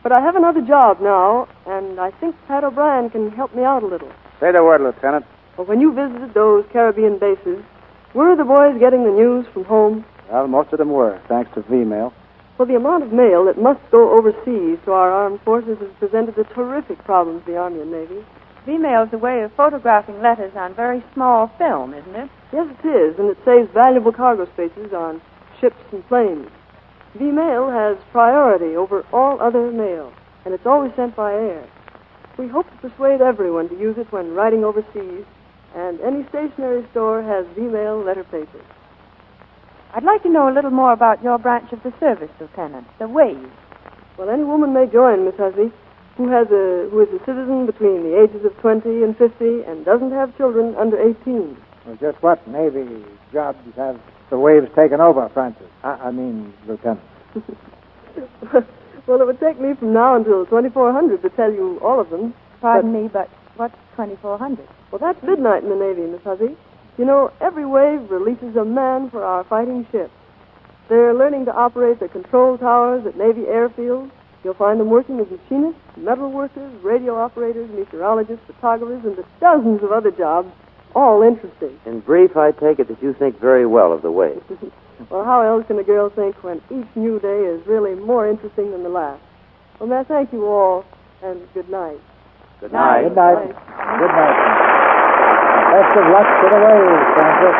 But I have another job now, and I think Pat O'Brien can help me out a little. Say the word, Lieutenant. Well, when you visited those Caribbean bases, were the boys getting the news from home? Well, most of them were, thanks to V-mail. Well, the amount of mail that must go overseas to our armed forces has presented a terrific problem to the Army and Navy. V-mail is a way of photographing letters on very small film, isn't it? Yes, it is, and it saves valuable cargo spaces on ships and planes. V-mail has priority over all other mail, and it's always sent by air. We hope to persuade everyone to use it when writing overseas, and any stationery store has V-mail letter paper. I'd like to know a little more about your branch of the service, Lieutenant, the Wave. Well, any woman may join, Miss Hussey, who is a citizen between the ages of 20 and 50 and doesn't have children under 18. Well, just what Navy jobs have the Waves taken over, Francis? I mean, Lieutenant. Well, it would take me from now until 2400 to tell you all of them. Pardon me, but what's 2400? Well, that's midnight in the Navy, Miss Hussey. You know, every wave releases a man for our fighting ships. They're learning to operate the control towers at Navy airfields. You'll find them working as machinists, metal workers, radio operators, meteorologists, photographers, and dozens of other jobs, all interesting. In brief, I take it that you think very well of the Wave. Well, how else can a girl think when each new day is really more interesting than the last? Well, may I thank you all, and good night. Good night. Good night. Good night. Best of luck to the Waves, Francis.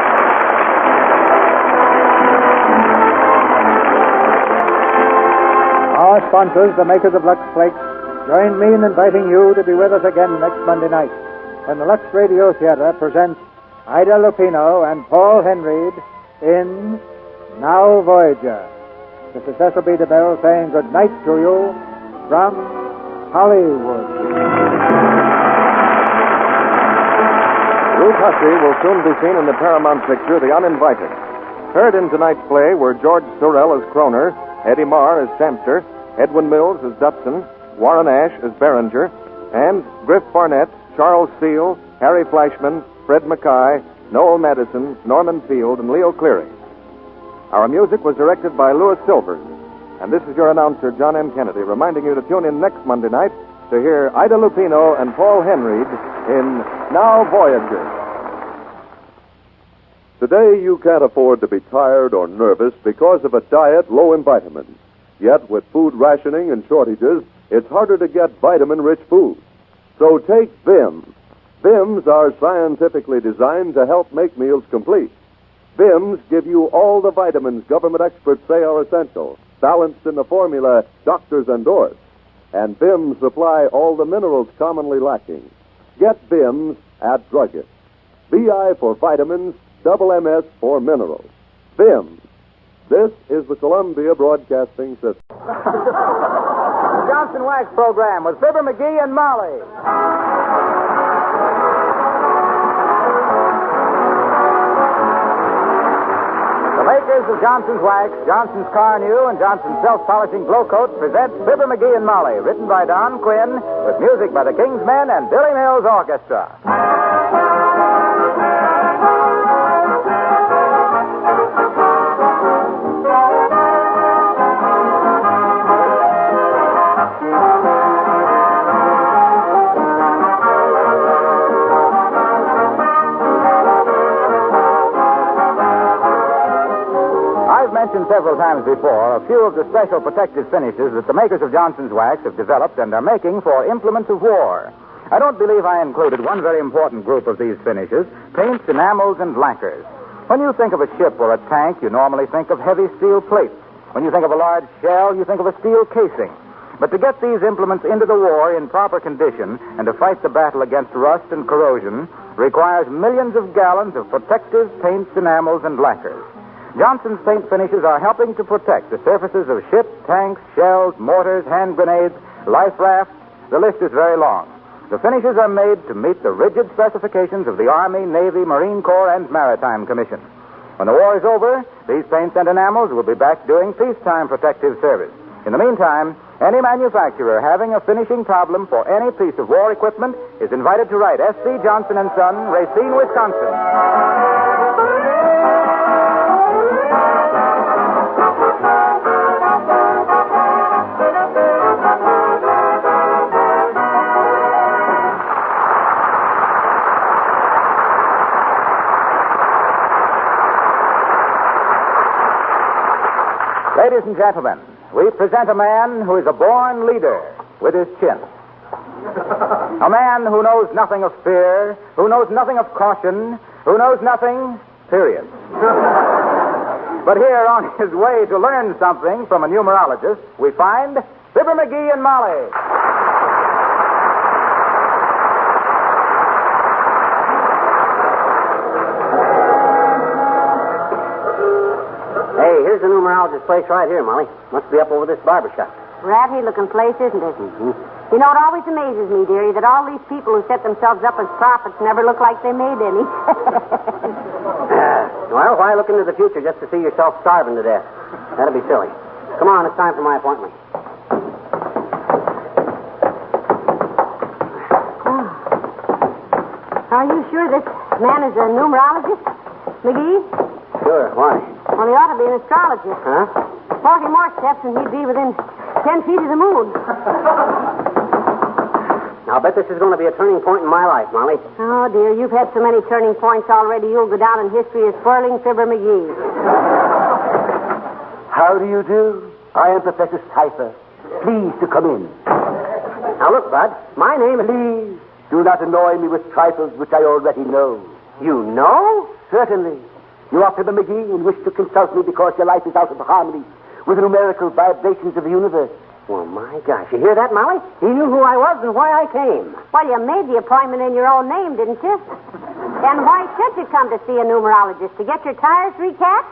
Our sponsors, the makers of Lux Flakes, join me in inviting you to be with us again next Monday night when the Lux Radio Theater presents Ida Lupino and Paul Henreid in Now Voyager. This is Cecil B. DeMille saying good night to you from Hollywood. Ruth Hussey will soon be seen in the Paramount picture The Uninvited. Heard in tonight's play were George Sorrell as Croner, Eddie Marr as Shamster, Edwin Mills as Dutson, Warren Ash as Behringer, and Griff Barnett, Charles Steele, Harry Flashman, Fred Mackay, Noel Madison, Norman Field, and Leo Cleary. Our music was directed by Louis Silvers. And this is your announcer, John M. Kennedy, reminding you to tune in next Monday night to hear Ida Lupino and Paul Henreid in Now Voyager. Today, you can't afford to be tired or nervous because of a diet low in vitamins. Yet, with food rationing and shortages, it's harder to get vitamin-rich food. So take Vims. Vims are scientifically designed to help make meals complete. Vims give you all the vitamins government experts say are essential, balanced in the formula doctors endorse. And Vims supply all the minerals commonly lacking. Get Vims at druggists. VI for vitamins, double MS for minerals. Vims. This is the Columbia Broadcasting System. The Johnson Wax Program with Fibber, McGee, and Molly. The makers of Johnson's Wax, Johnson's Car New, and Johnson's Self-Polishing Glow Coat present Fibber, McGee, and Molly, written by Don Quinn, with music by the King's Men and Billy Mills Orchestra. Mentioned several times before a few of the special protective finishes that the makers of Johnson's Wax have developed and are making for implements of war. I don't believe I included one very important group of these finishes, paints, enamels, and lacquers. When you think of a ship or a tank, you normally think of heavy steel plates. When you think of a large shell, you think of a steel casing. But to get these implements into the war in proper condition and to fight the battle against rust and corrosion requires millions of gallons of protective paints, enamels, and lacquers. Johnson's paint finishes are helping to protect the surfaces of ships, tanks, shells, mortars, hand grenades, life rafts. The list is very long. The finishes are made to meet the rigid specifications of the Army, Navy, Marine Corps, and Maritime Commission. When the war is over, these paints and enamels will be back doing peacetime protective service. In the meantime, any manufacturer having a finishing problem for any piece of war equipment is invited to write S.C. Johnson & Son, Racine, Wisconsin. Ladies and gentlemen, we present a man who is a born leader with his chin. A man who knows nothing of fear, who knows nothing of caution, who knows nothing, period. But here, on his way to learn something from a numerologist, we find Fibber, McGee, and Molly. Hey, here's the numerologist's place right here, Molly. Must be up over this barber shop. Ratty-looking place, isn't it? Mm-hmm. You know, it always amazes me, dearie, that all these people who set themselves up as prophets never look like they made any. Well, why look into the future just to see yourself starving to death? That'd be silly. Come on, it's time for my appointment. Are you sure this man is a numerologist, McGee? Sure, why? Well, he ought to be an astrologist. Huh? 40 more steps and he'd be within 10 feet of the moon. I'll bet this is going to be a turning point in my life, Molly. Oh, dear, you've had so many turning points already, you'll go down in history as Whirling Fibber McGee. How do you do? I am Professor Cypher. Please to come in. Now, look, Bud, my name is... Please, do not annoy me with trifles which I already know. You know? Certainly. You are Fibber McGee and wish to consult me because your life is out of harmony with the numerical vibrations of the universe. Well, my gosh, you hear that, Molly? He knew who I was and why I came. Well, you made the appointment in your own name, didn't you? And why should you come to see a numerologist? To get your tires recapped?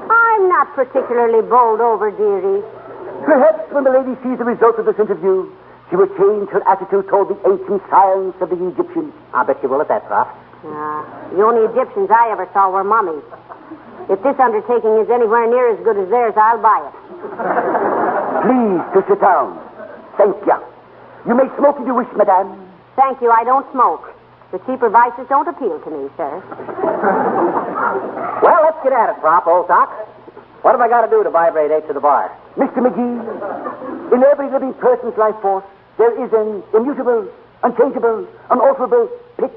I'm not particularly bowled over, dearie. Perhaps when the lady sees the result of this interview, she will change her attitude toward the ancient science of the Egyptians. I bet you will at that, Prof. The only Egyptians I ever saw were mummies. If this undertaking is anywhere near as good as theirs, I'll buy it. Please to sit down. Thank you. You may smoke if you wish, madame. Thank you, I don't smoke. The cheaper vices don't appeal to me, sir. Well, let's get at it, Prof, old sock. What have I got to do to vibrate 8 to the bar? Mr. McGee, in every living person's life force, there is an immutable, unchangeable, unalterable pitch,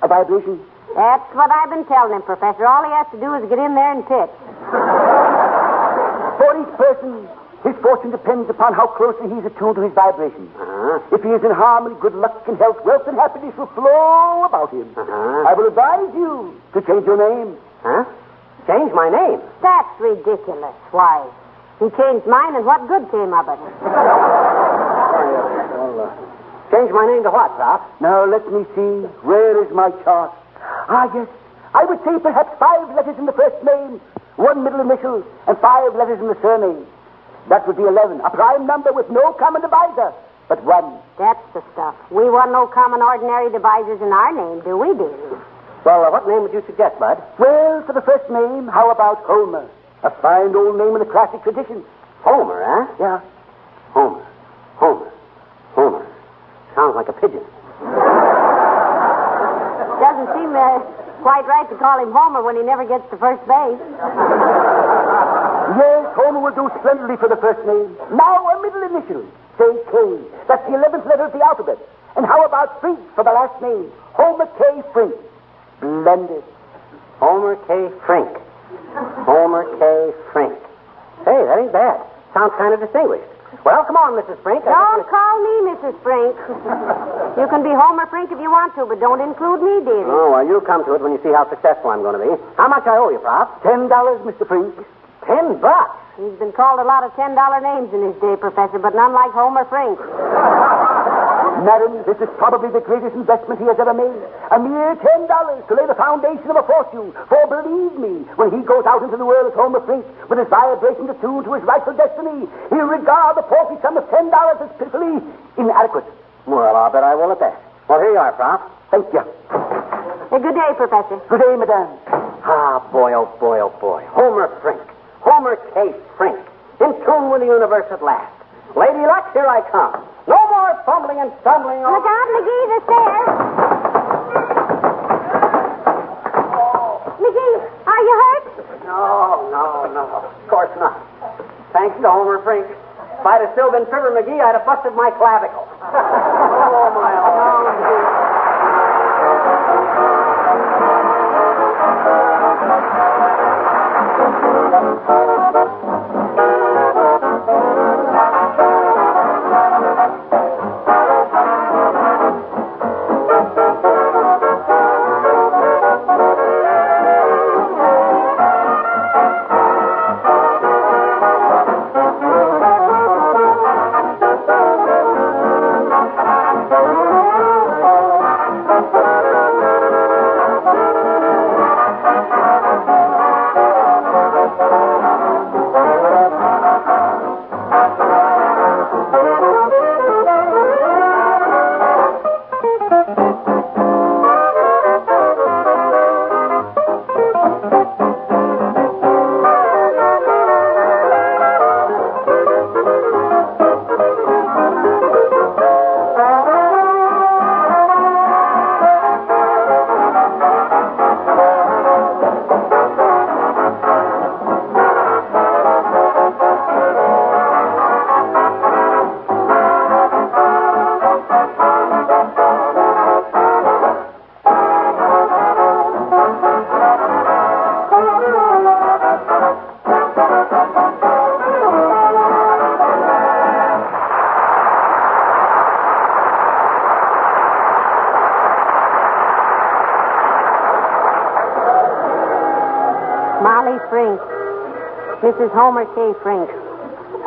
a vibration. That's what I've been telling him, Professor. All he has to do is get in there and pitch. For each person, his fortune depends upon how closely he is attuned to his vibration. If he is in harmony, good luck and health, wealth and happiness will flow about him. I will advise you to change your name. Huh? Change my name? That's ridiculous. Why? He changed mine, and what good came of it? Change my name to what, Prof? Now, let me see. Where is my chart? Ah, yes. I would say perhaps 5 letters in the first name, 1 middle initial, and 5 letters in the surname. That would be 11. A prime number with no common divisor, but 1. That's the stuff. We want no common ordinary divisors in our name, do we, dearie? Well, what name would you suggest, Bud? Well, for the first name, how about Homer? A fine old name in the classic tradition. Homer, huh? Yeah. Homer. Sounds like a pigeon. Doesn't seem quite right to call him Homer when he never gets to first base. Yes, Homer will do splendidly for the first name. Now a middle initial. Say K. That's the 11th letter of the alphabet. And how about Frink for the last name? Homer K. Frink. Splendid. Homer K. Frink. Hey, that ain't bad. Sounds kind of distinguished. Well, come on, Mrs. Frink. Don't call me Mrs. Frink. You can be Homer Frink if you want to, but don't include me, dearie. Oh, well, you'll come to it when you see how successful I'm going to be. How much I owe you, Prof? $10, Mr. Frink. $10? He's been called a lot of $10 names in his day, Professor, but none like Homer Frink. Madam, this is probably the greatest investment he has ever made. A mere $10 to lay the foundation of a fortune. For believe me, when he goes out into the world as Homer Frink, with his vibration attuned to his rightful destiny, he'll regard the paltry sum of $10 as pitifully inadequate. Well, I'll bet I will at that. Well, here you are, Prof. Thank you. Good day, Professor. Good day, madame. Ah, boy, oh boy, oh boy. Homer Frink. Homer K. Frink. In tune with the universe at last. Lady Lux, here I come. No more fumbling and stumbling. Look out, McGee, the stairs. McGee, are you hurt? No. Of course not. Thanks to Homer Frink. If I'd have still been Fibber McGee, I'd have busted my clavicle. Oh, my God. Molly Frink. Mrs. Homer K. Frink.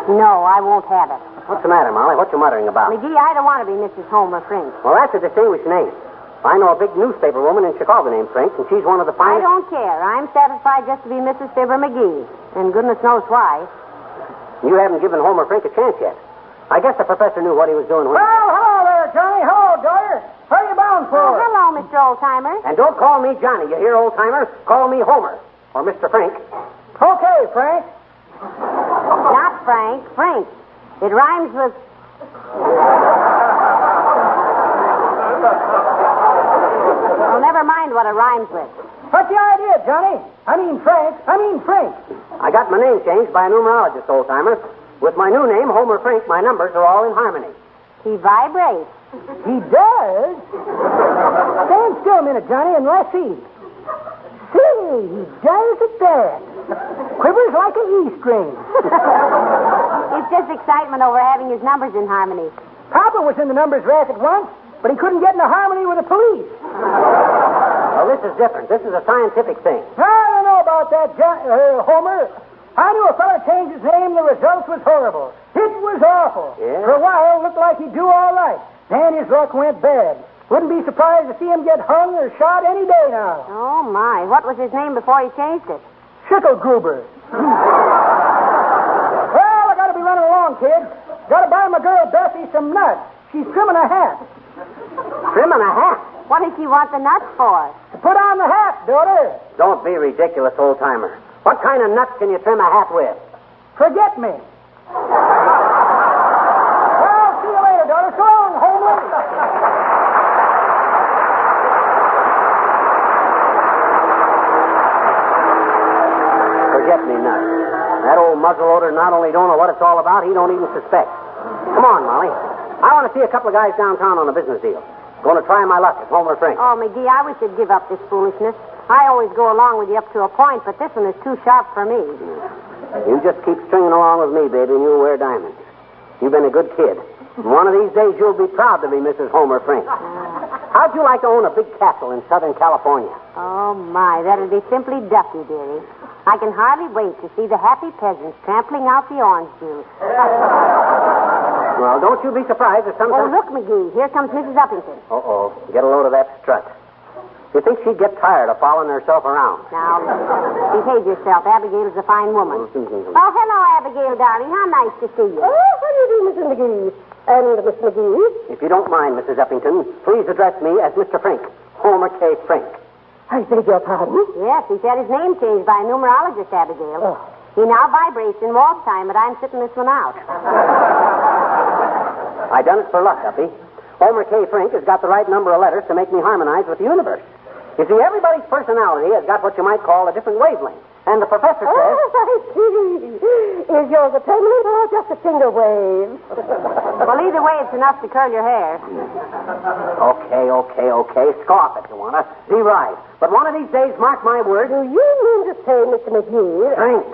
No, I won't have it. What's the matter, Molly? What you muttering about? McGee, I don't want to be Mrs. Homer Frink. Well, that's a distinguished name. I know a big newspaper woman in Chicago named Frink, and she's one of the I finest... don't care. I'm satisfied just to be Mrs. Fibber McGee. And goodness knows why. You haven't given Homer Frink a chance yet. I guess the professor knew what he was doing when... Well, hello there, Johnny. Hello, daughter. Where are you bound for? Oh, hello, Mr. Oldtimer. And don't call me Johnny, you hear, old-timer? Call me Homer. Or Mr. Frink. Okay, Frank. Not Frank. Frink. It rhymes with... Well, never mind what it rhymes with. What's the idea, Johnny? I mean Frank. I got my name changed by a numerologist, old-timer. With my new name, Homer Frink, my numbers are all in harmony. He vibrates. He does? Stand still a minute, Johnny, and let's see. See, he does at that. Quivers like an E string. It's just excitement over having his numbers in harmony. Papa was in the numbers racket once, but he couldn't get into harmony with the police. Well, this is different. This is a scientific thing. I don't know about that, Homer. I knew a fella changed his name, the result was horrible. It was awful. Yeah? For a while, it looked like he'd do all right. Then his luck went bad. Wouldn't be surprised to see him get hung or shot any day now. Oh, my. What was his name before he changed it? Schickelgruber. Well, I gotta be running along, kid. Gotta buy my girl Bessie some nuts. She's trimming a hat. Trimming a hat? What does she want the nuts for? To put on the hat, daughter. Don't be ridiculous, old-timer. What kind of nuts can you trim a hat with? Forget me. Well, see you later, daughter. So long, Homer. Forget me nuts. That old muzzleloader not only don't know what it's all about, he don't even suspect. Come on, Molly. I want to see a couple of guys downtown on a business deal. Going to try my luck at Homer Frink. Oh, McGee, I wish you'd give up this foolishness. I always go along with you up to a point, but this one is too sharp for me. You just keep stringing along with me, baby, and you'll wear diamonds. You've been a good kid. One of these days you'll be proud to be Mrs. Homer Frink. How'd you like to own a big castle in Southern California? Oh, my, that'd be simply ducky, dearie. I can hardly wait to see the happy peasants trampling out the orange juice. Well, don't you be surprised if sometimes... Oh, look, McGee, here comes Mrs. Uppington. Uh-oh. Get a load of that strut. You think she'd get tired of following herself around? Now, behave yourself. Abigail's a fine woman. Oh, hello, Abigail, darling. How nice to see you. Oh, how do you do, Mrs. McGee? And Miss McGee? If you don't mind, Mrs. Uppington, please address me as Mr. Frink. Homer K. Frink. I beg your pardon? Yes, he's had his name changed by a numerologist, Abigail. Oh. He now vibrates in walk time, but I'm sitting this one out. I done it for luck, Uppy. Homer K. Frink has got the right number of letters to make me harmonize with the universe. You see, everybody's personality has got what you might call a different wavelength. And the professor says... Oh, I see. Is yours a permanent or just a single wave? Well, either way, it's enough to curl your hair. Okay. Scoff if you want to. Be right. But one of these days, mark my words... Do you mean to say, Mr. McGee... Frink.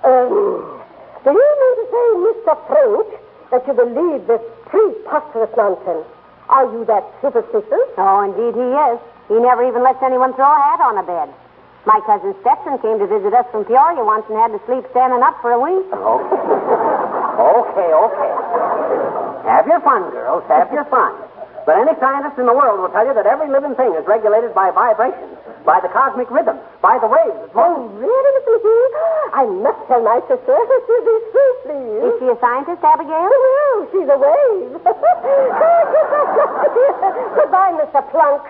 Do you mean to say, Mr. Frink, that you believe this preposterous nonsense? Are you that superstitious? Oh, indeed he is. He never even lets anyone throw a hat on a bed. My cousin Stetson came to visit us from Peoria once and had to sleep standing up for a week. Okay. Have your fun, girls. Have your fun. But any scientist in the world will tell you that every living thing is regulated by vibrations, by the cosmic rhythm, by the waves. Oh, really, Mr. McGee? I must tell my sister. She'll be so pleased. Is she a scientist, Abigail? No, she's a wave. Goodbye, Mr. Plunk.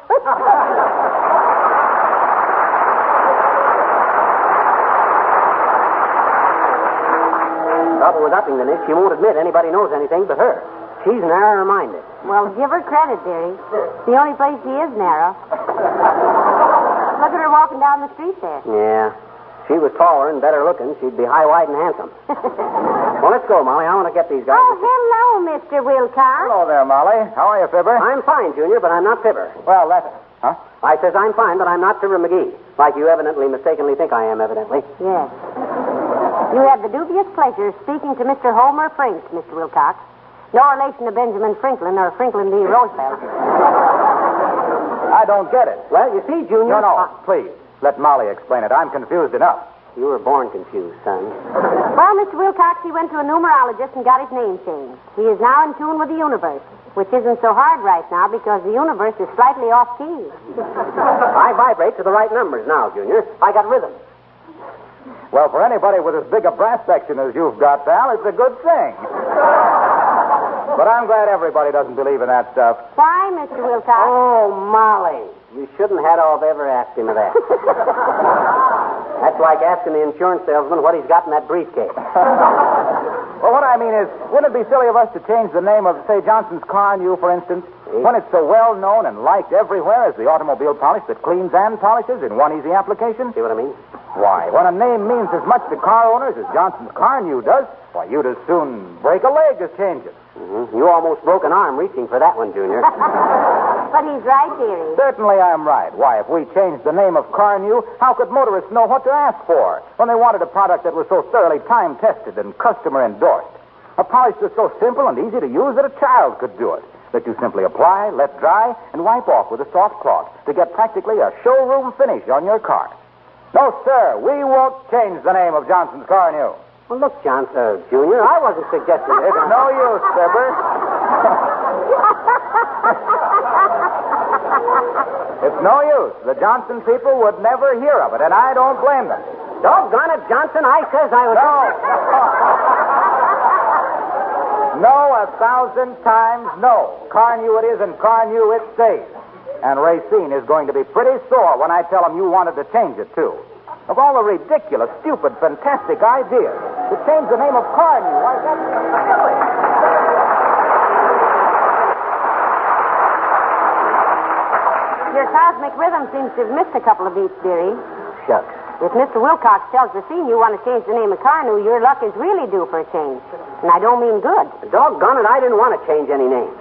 Trouble with Uppington is she won't admit anybody knows anything but her. She's narrow-minded. Well, give her credit, dearie. It's the only place she is narrow. Look at her walking down the street there. Yeah. If she was taller and better looking, she'd be high, wide, and handsome. Well, let's go, Molly. I want to get these guys. Oh, hello, Mr. Wilcox. Hello there, Molly. How are you, Fibber? I'm fine, Junior, but I'm not Fibber. Well, that's... Huh? I says I'm fine, but I'm not Fibber McGee. Like you evidently mistakenly think I am, evidently. Yes. You have the dubious pleasure of speaking to Mr. Homer Frink, Mr. Wilcox. No relation to Benjamin Franklin or Franklin D. Roosevelt. I don't get it. Well, you see, Junior... No, please. Let Molly explain it. I'm confused enough. You were born confused, son. Well, Mr. Wilcox, he went to a numerologist and got his name changed. He is now in tune with the universe, which isn't so hard right now because the universe is slightly off key. I vibrate to the right numbers now, Junior. I got rhythm. Well, for anybody with as big a brass section as you've got, pal, it's a good thing. But I'm glad everybody doesn't believe in that stuff. Why, Mr. Wilcox? Oh, Molly. You shouldn't have ever asked him of that. That's like asking the insurance salesman what he's got in that briefcase. Well, what I mean is, wouldn't it be silly of us to change the name of, say, Johnson's Car and You, for instance, when it's so well known and liked everywhere as the automobile polish that cleans and polishes in one easy application? See what I mean? Why, when a name means as much to car owners as Johnson's Car and You does, why, you'd as soon break a leg as change it. Mm-hmm. You almost broke an arm reaching for that one, Junior. But he's right, dearie. Certainly I'm right. Why, if we changed the name of Car New, how could motorists know what to ask for when they wanted a product that was so thoroughly time-tested and customer-endorsed? A polish that's so simple and easy to use that a child could do it. That you simply apply, let dry, and wipe off with a soft cloth to get practically a showroom finish on your car. No, sir, we won't change the name of Johnson's Car New. Well, look, Junior, I wasn't suggesting it. It's no use, Fibber. It's no use. The Johnson people would never hear of it, and I don't blame them. Doggone it, Johnson, I says I was... No, 1,000 times no. Car New it is, and Car New it stays. And Racine is going to be pretty sore when I tell him you wanted to change it, too. Of all the ridiculous, stupid, fantastic ideas, to change the name of Car New, why, that's silly. Your cosmic rhythm seems to have missed a couple of beats, dearie. Shucks. If Mr. Wilcox tells the scene you want to change the name of Carnu, your luck is really due for a change. And I don't mean good. Doggone it, I didn't want to change any names.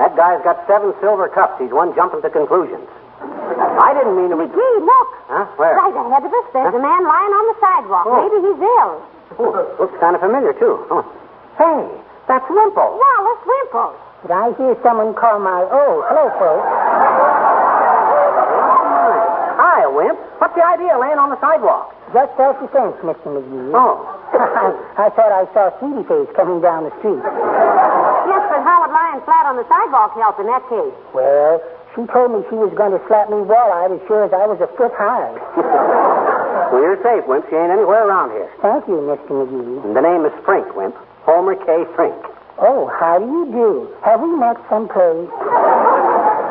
That guy's got 7 silver cups. He's one jumping to conclusions. I didn't mean to... McGee, look. Huh? Where? Right ahead of us, there's a man lying on the sidewalk. Oh. Maybe he's ill. Oh, looks kind of familiar, too. Oh. Hey, that's Wimple. Wallace Wimple. Did I hear someone call my... Oh, hello, folks. Hi, Wimp. What's the idea laying on the sidewalk? Just self-defense, Mr. McGee. Oh. I thought I saw Sweetie Face coming down the street. Yes, but how would lying flat on the sidewalk help in that case? Well, she told me she was going to slap me wall-eyed as sure as I was a foot high. Well, you're safe, Wimp. She ain't anywhere around here. Thank you, Mr. McGee. And the name is Frink, Wimp. Homer K. Frink. Oh, how do you do? Have we met someplace?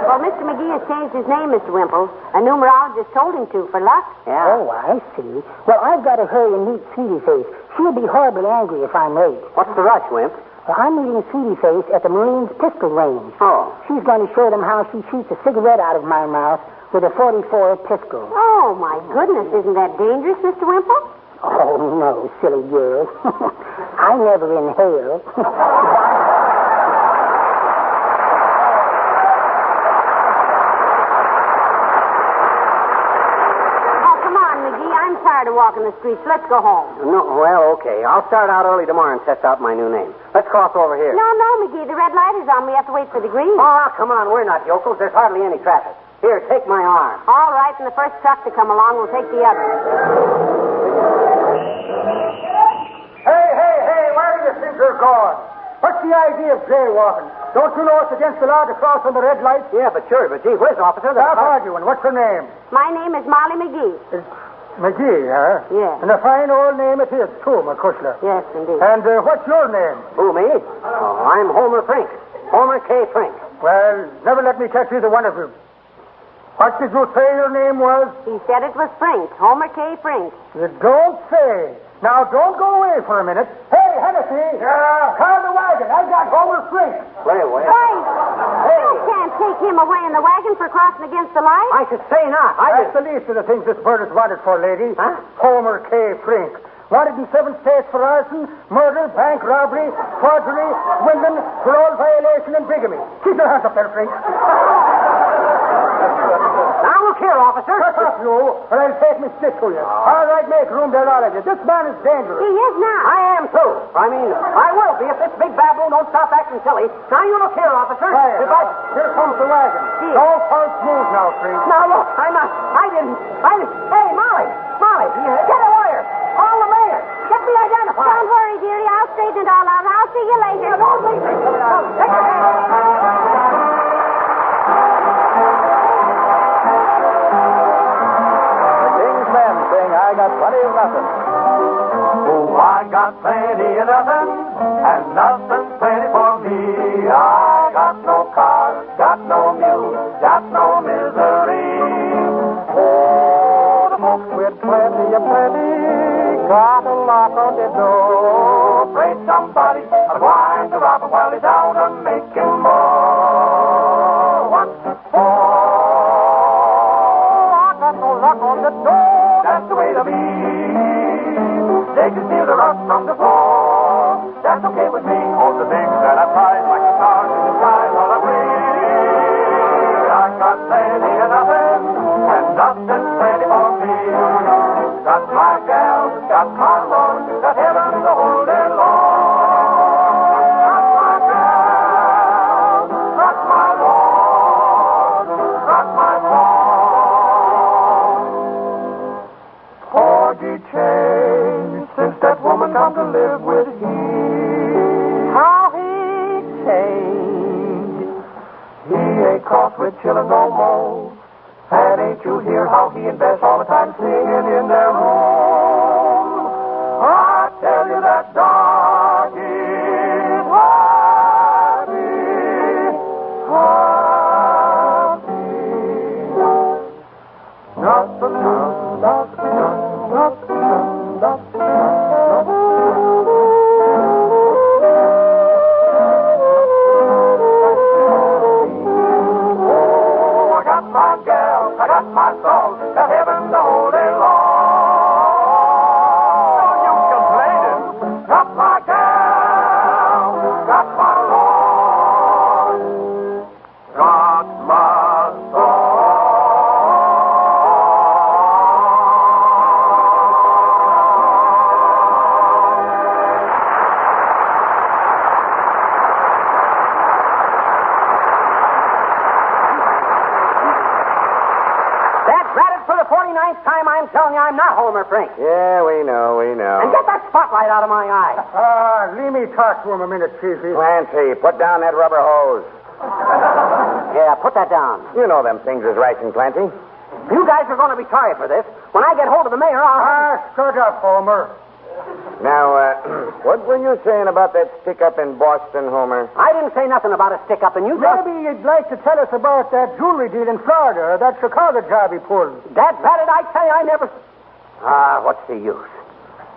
Well, Mr. McGee has changed his name, Mr. Wimple. A numerologist told him to, for luck. Yeah. Oh, I see. Well, I've got to hurry and meet Sweetie Face. She'll be horribly angry if I'm late. What's the rush, Wimp? Well, I'm meeting Sweetie Face at the Marines pistol range. Oh. She's going to show them how she shoots a cigarette out of my mouth with a .44 pistol. Oh, my goodness. Isn't that dangerous, Mr. Wimple? Oh, no, silly girl. I never inhale. To walk in the streets. Let's go home. No, well, okay. I'll start out early tomorrow and test out my new name. Let's cross over here. No, McGee. The red light is on. We have to wait for the green. Oh, come on. We're not yokels. There's hardly any traffic. Here, take my arm. All right, and the first truck to come along will take the other. Hey, where do you think you're going? What's the idea of jaywalking? Don't you know it's against the law to cross on the red light? Yeah, but sure. But, gee whiz, officer. Stop arguing. What's your name? My name is Molly McGee. McGee, huh? Yes. And a fine old name it is, too, McCushler. Yes, indeed. And what's your name? Who, me? Oh, I'm Homer Frink. Homer K. Frink. Well, never let me catch either one of you. What did you say your name was? He said it was Frink. Homer K. Frink. You don't say. Now, don't go away for a minute. Hey, Hennessy. Yeah? Call the wagon. I got Homer Frink. Wait. Hey, you can't take him away in the wagon for crossing against the light. I should say not. That's the least of the things this bird is wanted for, lady. Huh? Homer K. Frink. Wanted in 7 states for arson, murder, bank robbery, forgery, swindling, parole violation, and bigamy. Keep your hands up there, Frink. Now, look here, officer. Shut up, you, or I'll take me stick to you. All right, make room there, all of you. This man is dangerous. He is now. I am, too. I will be if this big baboon don't stop acting silly. Now, you look here, officer. Here comes the wagon. Gee. Don't false move now, Frink. Now, look, I didn't. Hey, Molly, get a wire. worry, dearie. I'll straighten it all out. I'll see you later. I got plenty of nothing. Oh, I got plenty of nothing, and nothing's plenty for me. I got no cars, got no mules, got no misery. Oh, the folks with plenty of plenty got a lock on their door. Afraid somebody's going to rob them while they're down and making more. What for? I got no lock on the door. That's the way to be. They can steal the rust from the floor. That's okay with me. All the things that I prize, like the stars in the sky, all agree. I got plenty of nothing, and nothing's plenty for me. Got my gal, got my Lord, got heaven the whole day long. Got my gal, got my Lord, got my song. Changed since that woman come to live with him. How he changed. He ain't caught with chillin' no more. And ain't you hear how he invests all the time singing in their room? I tell you that dog is happy. Nothing. Yeah, we know. And get that spotlight out of my eye. Leave me talk to him a minute, Chiefy. Clancy, put down that rubber hose. Yeah, put that down. You know them things is ration, Clancy. You guys are going to be sorry for this. When I get hold of the mayor, I'll... Shut up, Homer. Now, what were you saying about that stick-up in Boston, Homer? I didn't say nothing about a stick-up, and you just... Maybe you'd like to tell us about that jewelry deal in Florida, or that Chicago job he pulled. That it, I tell you, I never... what's the use?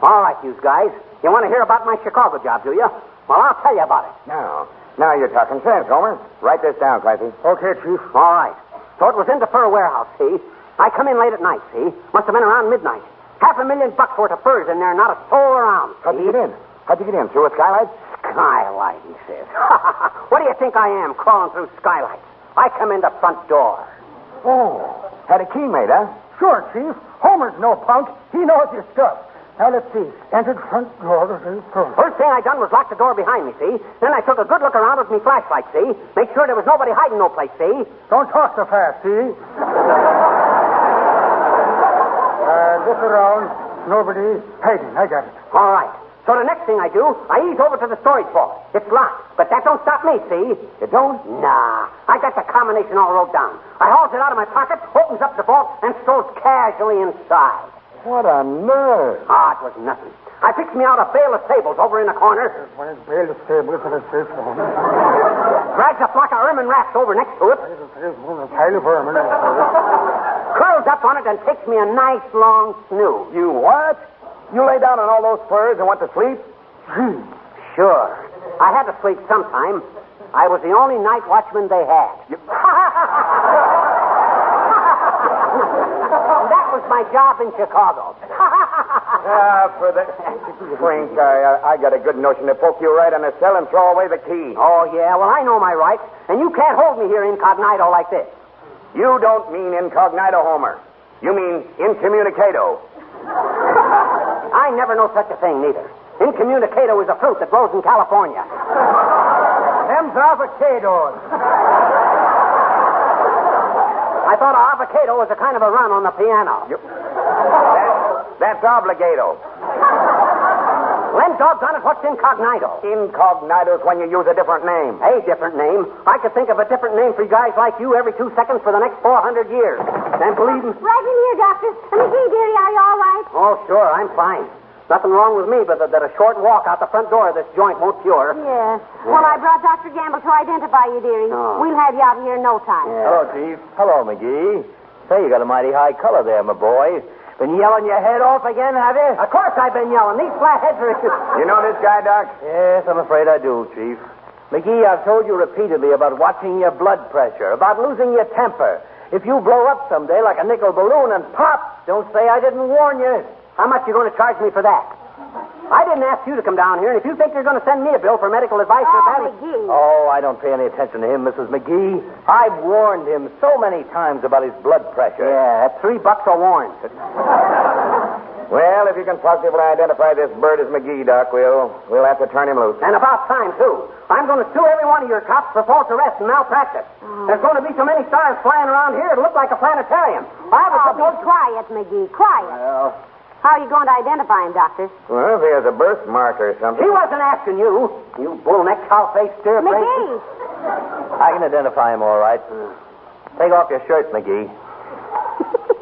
All right, you guys. You want to hear about my Chicago job, do you? Well, I'll tell you about it. Now you're talking sense, Homer. Write this down, Clancy. Okay, Chief. All right. So it was in the fur warehouse, see? I come in late at night, see? Must have been around midnight. $500,000 worth of furs in there, not a soul around. How'd you get in? Through a skylight? Skylight, he says. What do you think I am, crawling through skylights? I come in the front door. Oh, had a key made, huh? Sure, Chief. Homer's no punk. He knows his stuff. Now, let's see. Entered front door. First thing I done was lock the door behind me, see? Then I took a good look around with me flashlight, see? Make sure there was nobody hiding no place, see? Don't talk so fast, see? Look around. Nobody hiding. I got it. All right. So the next thing I do, I ease over to the storage vault. It's locked, but that don't stop me, see? It don't? Nah. I got the combination all wrote down. I hauls it out of my pocket, opens up the vault, and strolls casually inside. What a nerve. It was nothing. I picked me out a bale of tables over in the corner. Bale of tables and a safe phone. Drags a flock of ermine wraps over next to it. Pile of ermine. Curls up on it and takes me a nice long snooze. You what? You lay down on all those furs and went to sleep? Sure. I had to sleep sometime. I was the only night watchman they had. That was my job in Chicago. For the... Frank, I got a good notion to poke you right on the cell and throw away the key. Oh, yeah? Well, I know my rights, and you can't hold me here incognito like this. You don't mean incognito, Homer. You mean incommunicado. I never know such a thing, neither. Incommunicado is a fruit that grows in California. Them's avocados. I thought avocado was a kind of a run on the piano. That's obligado. Then doggone it, what's incognito? Incognito is when you use a different name. A different name? I could think of a different name for guys like you every 2 seconds for the next 400 years. And believe me... Right in here, Doctor. McGee, dearie, are you all right? Oh, sure, I'm fine. Nothing wrong with me but that a short walk out the front door of this joint won't cure. Yes. Well, I brought Dr. Gamble to identify you, dearie. Oh. We'll have you out here in no time. Yeah. Hello, Chief. Hello, McGee. Say, you got a mighty high color there, my boy. Been yelling your head off again, have you? Of course I've been yelling. These flatheads are... You know this guy, Doc? Yes, I'm afraid I do, Chief. McGee, I've told you repeatedly about watching your blood pressure, about losing your temper. If you blow up someday like a nickel balloon and pop, don't say I didn't warn you. How much are you going to charge me for that? I didn't ask you to come down here, and if you think you're going to send me a bill for medical advice or that... McGee. Oh, I don't pay any attention to him, Mrs. McGee. I've warned him so many times about his blood pressure. Yeah, at $3 a warrant. Well, if you can positively identify this bird as McGee, Doc, we'll have to turn him loose. And about time, too. I'm going to sue every one of your cops for false arrest and malpractice. There's going to be so many stars flying around here, it'll look like a planetarium. Be quiet, McGee. Quiet. Well... How are you going to identify him, Doctor? Well, if he has a birthmark or something. He wasn't asking you. You bull-necked, cow-faced, stir-brained... McGee! I can identify him all right. Take off your shirt, McGee.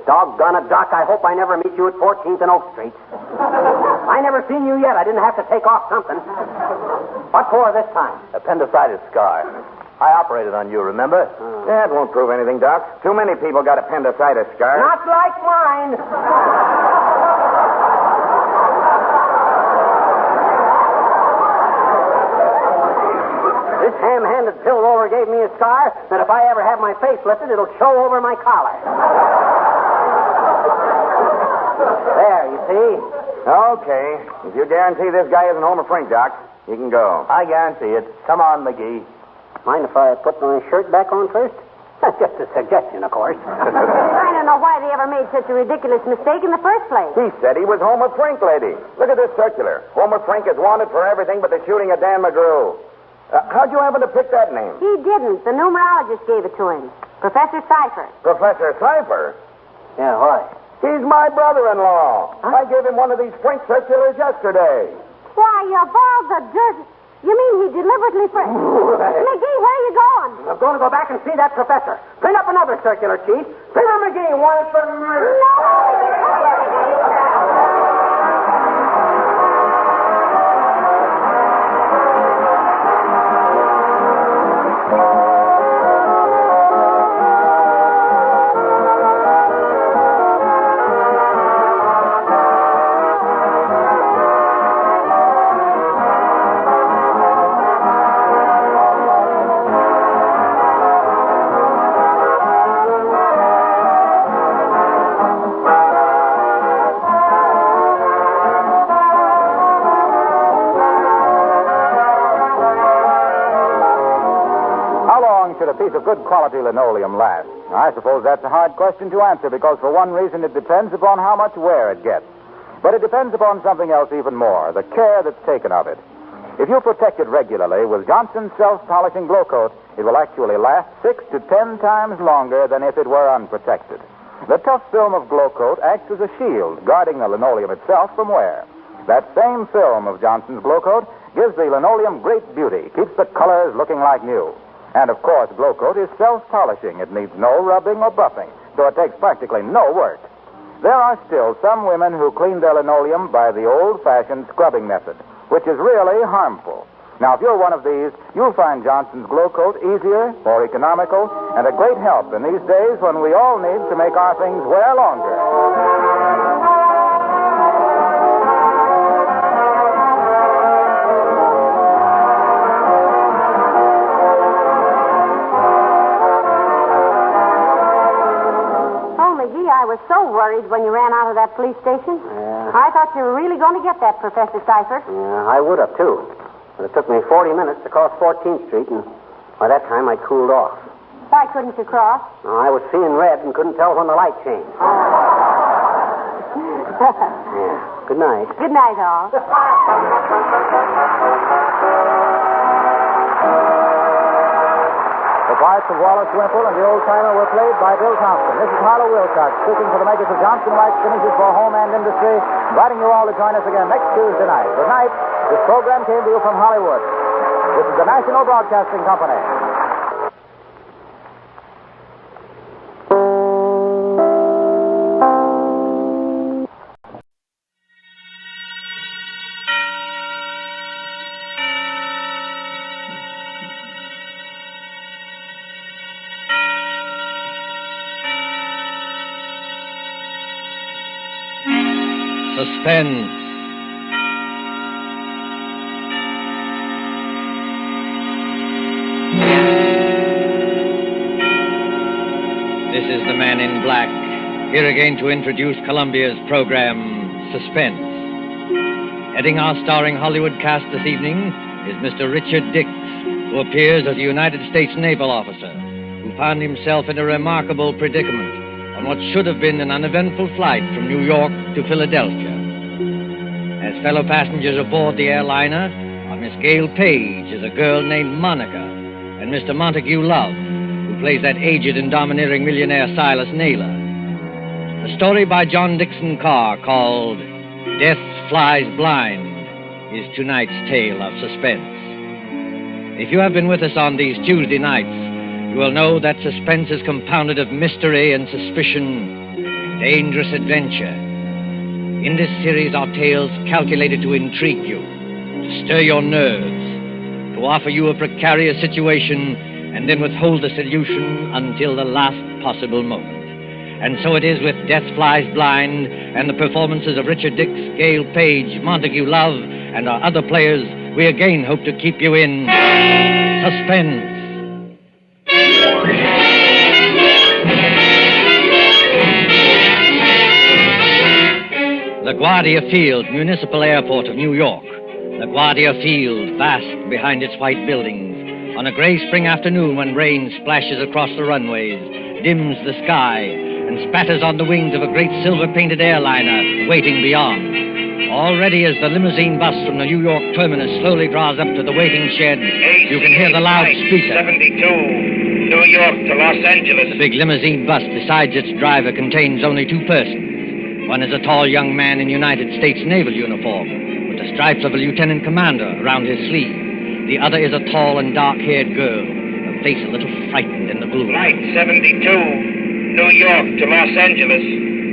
Doggone it, Doc. I hope I never meet you at 14th and Oak Street. I never seen you yet. I didn't have to take off something. What for this time? Appendicitis scar. I operated on you, remember? That won't prove anything, Doc. Too many people got appendicitis scars. Not like mine. This ham-handed pill roller gave me a scar that if I ever have my face lifted, it'll show over my collar. There, you see? Okay. If you guarantee this guy isn't Homer Frank, Doc, you can go. I guarantee it. Come on, McGee. Mind if I put my shirt back on first? That's just a suggestion, of course. I don't know why they ever made such a ridiculous mistake in the first place. He said he was Homer Frank, lady. Look at this circular. Homer Frank is wanted for everything but the shooting of Dan McGrew. How'd you happen to pick that name? He didn't. The numerologist gave it to him. Professor Cipher. Professor Cipher? Yeah, why? He's my brother-in-law. Huh? I gave him one of these Frank circulars yesterday. Why, of all the dirt... You mean he deliberately... McGee, where are you going? I'm going to go back and see that professor. Print up another circular, Chief. Fibber McGee wanted for murder. Should a piece of good quality linoleum last? I suppose that's a hard question to answer because for one reason it depends upon how much wear it gets. But it depends upon something else even more, the care that's taken of it. If you protect it regularly with Johnson's self-polishing glow coat, it will actually last 6 to 10 times longer than if it were unprotected. The tough film of glow coat acts as a shield, guarding the linoleum itself from wear. That same film of Johnson's glow coat gives the linoleum great beauty, keeps the colors looking like new. And, of course, Glow Coat is self-polishing. It needs no rubbing or buffing, so it takes practically no work. There are still some women who clean their linoleum by the old-fashioned scrubbing method, which is really harmful. Now, if you're one of these, you'll find Johnson's Glow Coat easier, more economical, and a great help in these days when we all need to make our things wear longer. I was so worried when you ran out of that police station. Yeah. I thought you were really going to get that, Professor Cipher. Yeah, I would have, too. But it took me 40 minutes to cross 14th Street, and by that time I cooled off. Why couldn't you cross? I was seeing red and couldn't tell when the light changed. Yeah. Good night. Good night, all. The parts of Wallace Wimple and the old-timer were played by Bill Thompson. This is Harlow Wilcox, speaking for the makers of Johnson Wax Finishes for Home and Industry, inviting you all to join us again next Tuesday night. Good night. This program came to you from Hollywood. This is the National Broadcasting Company. Suspense. This is the Man in Black, here again to introduce Columbia's program, Suspense. Heading our starring Hollywood cast this evening is Mr. Richard Dix, who appears as a United States naval officer who found himself in a remarkable predicament on what should have been an uneventful flight from New York to Philadelphia. As fellow passengers aboard the airliner are Miss Gail Page as a girl named Monica, and Mr. Montague Love, who plays that aged and domineering millionaire Silas Naylor. A story by John Dixon Carr called Death Flies Blind is tonight's tale of suspense. If you have been with us on these Tuesday nights, you will know that suspense is compounded of mystery and suspicion, dangerous adventure. In this series are tales calculated to intrigue you, to stir your nerves, to offer you a precarious situation, and then withhold the solution until the last possible moment. And so it is with Death Flies Blind and the performances of Richard Dix, Gail Page, Montague Love, and our other players, we again hope to keep you in suspense. LaGuardia Field, Municipal Airport of New York. LaGuardia Field, vast behind its white buildings. On a gray spring afternoon when rain splashes across the runways, dims the sky, and spatters on the wings of a great silver-painted airliner waiting beyond. Already as the limousine bus from the New York terminus slowly draws up to the waiting shed, you can hear the loudspeaker. 72, New York to Los Angeles. The big limousine bus, besides its driver, contains only two persons. One is a tall young man in United States naval uniform, with the stripes of a lieutenant commander around his sleeve. The other is a tall and dark-haired girl, her face a little frightened in the gloom. Flight 72, New York to Los Angeles.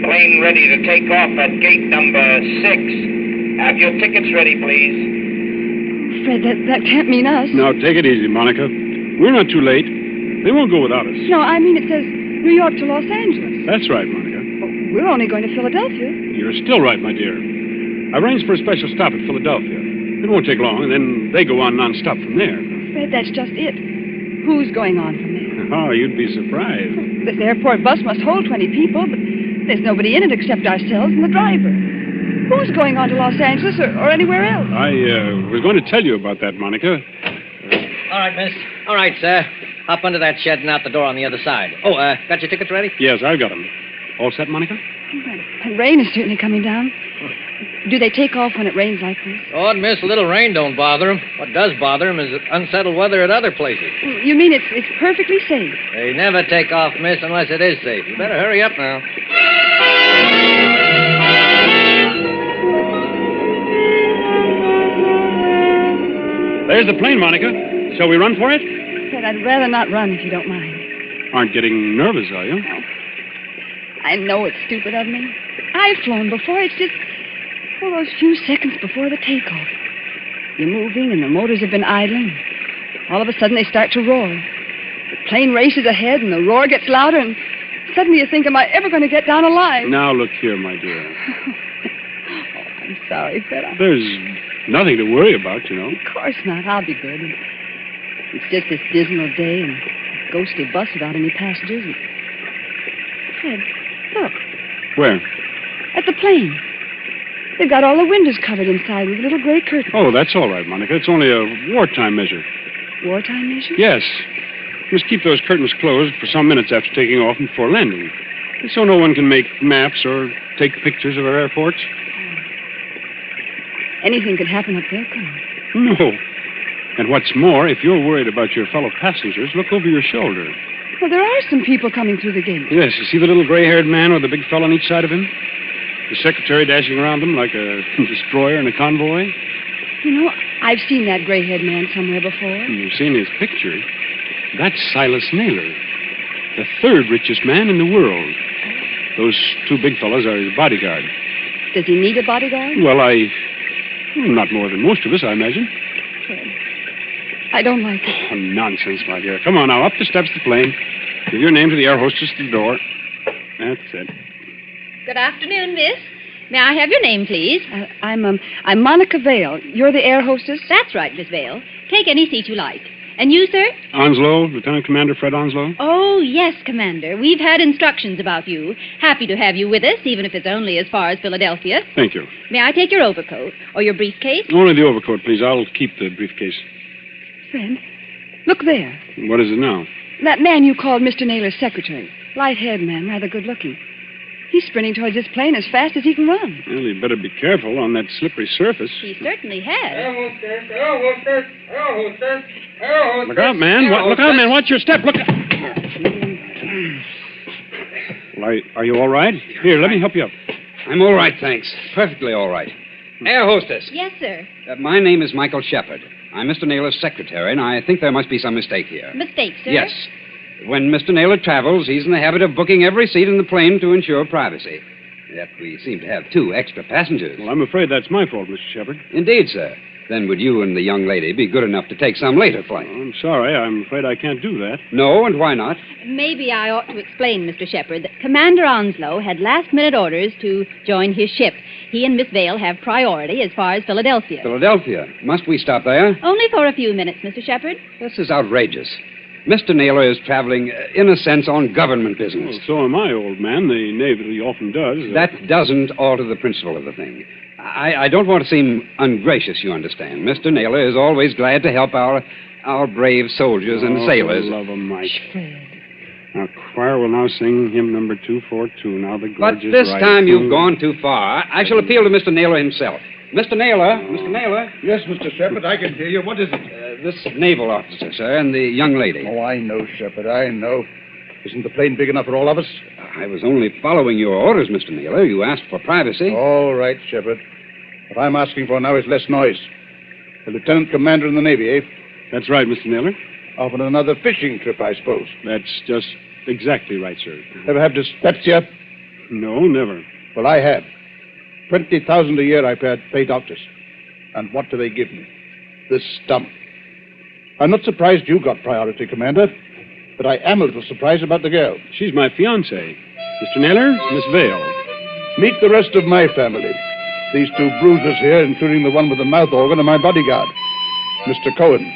Plane ready to take off at gate number 6. Have your tickets ready, please. Fred, that can't mean us. Now, take it easy, Monica. We're not too late. They won't go without us. No, I mean it says New York to Los Angeles. That's right, Monica. We're only going to Philadelphia. You're still right, my dear. I arranged for a special stop at Philadelphia. It won't take long, and then they go on non-stop from there. Fred, that's just it. Who's going on from there? Oh, you'd be surprised. This airport bus must hold 20 people, but there's nobody in it except ourselves and the driver. Who's going on to Los Angeles or anywhere else? I was going to tell you about that, Monica. All right, miss. All right, sir. Hop under that shed and out the door on the other side. Oh, got your tickets ready? Yes, I've got them. All set, Monica? The rain is certainly coming down. Do they take off when it rains like this? Oh, miss, a little rain don't bother them. What does bother them is unsettled weather at other places. You mean it's perfectly safe? They never take off, miss, unless it is safe. You better hurry up now. There's the plane, Monica. Shall we run for it? Fred, I'd rather not run if you don't mind. Aren't getting nervous, are you? No. I know it's stupid of me. I've flown before. It's just those few seconds before the takeoff. You're moving and the motors have been idling. All of a sudden they start to roar. The plane races ahead and the roar gets louder and suddenly you think, am I ever going to get down alive? Now look here, my dear. Oh, I'm sorry, Fred. There's nothing to worry about, you know. Of course not. I'll be good. It's just this dismal day and a ghostly bus without any passengers. And... Fred, look. Where? At the plane. They've got all the windows covered inside with little gray curtains. Oh, that's all right, Monica. It's only a wartime measure. Wartime measure? Yes. Must keep those curtains closed for some minutes after taking off and before landing. So no one can make maps or take pictures of our airports. Anything could happen up there, couldn't it? No. And what's more, if you're worried about your fellow passengers, look over your shoulder. Well, there are some people coming through the gate. Yes, you see the little gray-haired man with the big fellow on each side of him? The secretary dashing around them like a destroyer in a convoy? You know, I've seen that gray-haired man somewhere before. You've seen his picture. That's Silas Naylor, the third richest man in the world. Those two big fellows are his bodyguard. Does he need a bodyguard? Well, not more than most of us, I imagine. Fred, I don't like it. Oh, nonsense, my dear. Come on now, up the steps of the plane. Give your name to the air hostess at the door. That's it. Good afternoon, miss. May I have your name, please? I'm Monica Vale. You're the air hostess? That's right, Miss Vale. Take any seat you like. And you, sir? Onslow, Lieutenant Commander Fred Onslow. Oh, yes, Commander. We've had instructions about you. Happy to have you with us, even if it's only as far as Philadelphia. Thank you. May I take your overcoat or your briefcase? Only the overcoat, please. I'll keep the briefcase. Fred, look there. What is it now? That man you called Mr. Naylor's secretary. Light-haired man, rather good-looking. He's sprinting towards this plane as fast as he can run. Well, he'd better be careful on that slippery surface. He certainly has. Look out, man. Look out, man. Watch your step. Look out. Well, are you all right? Here, let me help you up. I'm all right, thanks. Perfectly all right. Air hostess. Yes, sir. My name is Michael Shepard. I'm Mr. Naylor's secretary, and I think there must be some mistake here. Mistake, sir? Yes. When Mr. Naylor travels, he's in the habit of booking every seat in the plane to ensure privacy. Yet we seem to have 2 extra passengers. Well, I'm afraid that's my fault, Mr. Shepard. Indeed, sir. Then would you and the young lady be good enough to take some later flight? Oh, I'm sorry. I'm afraid I can't do that. No, and why not? Maybe I ought to explain, Mr. Shepard, that Commander Onslow had last-minute orders to join his ship. He and Miss Vale have priority as far as Philadelphia. Philadelphia? Must we stop there? Only for a few minutes, Mr. Shepard. This is outrageous. Mr. Naylor is traveling, in a sense, on government business. Well, so am I, old man. The Navy often does. That doesn't alter the principle of the thing. I don't want to seem ungracious, you understand. Mr. Naylor is always glad to help our brave soldiers and sailors. Love 'em, Mike. Now, choir will now sing hymn number 242. Now the But gorgeous this right time you've gone too far. I shall appeal to Mr. Naylor himself. Mr. Naylor? Mr. Naylor? Yes, Mr. Shepard, I can hear you. What is it? This naval officer, sir, and the young lady. Oh, I know, Shepard, I know. Isn't the plane big enough for all of us? I was only following your orders, Mr. Naylor. You asked for privacy. All right, Shepard. What I'm asking for now is less noise. The lieutenant commander in the Navy, eh? That's right, Mr. Naylor. Off on another fishing trip, I suppose. That's just exactly right, sir. Ever have dyspepsia? No, never. Well, I have. 20,000 a year I pay doctors. And what do they give me? This stump. I'm not surprised you got priority, Commander, but I am a little surprised about the girl. She's my fiancée. Mr. Naylor, Miss Vale. Meet the rest of my family. These 2 bruisers here, including the one with the mouth organ, are my bodyguard, Mr. Cohen.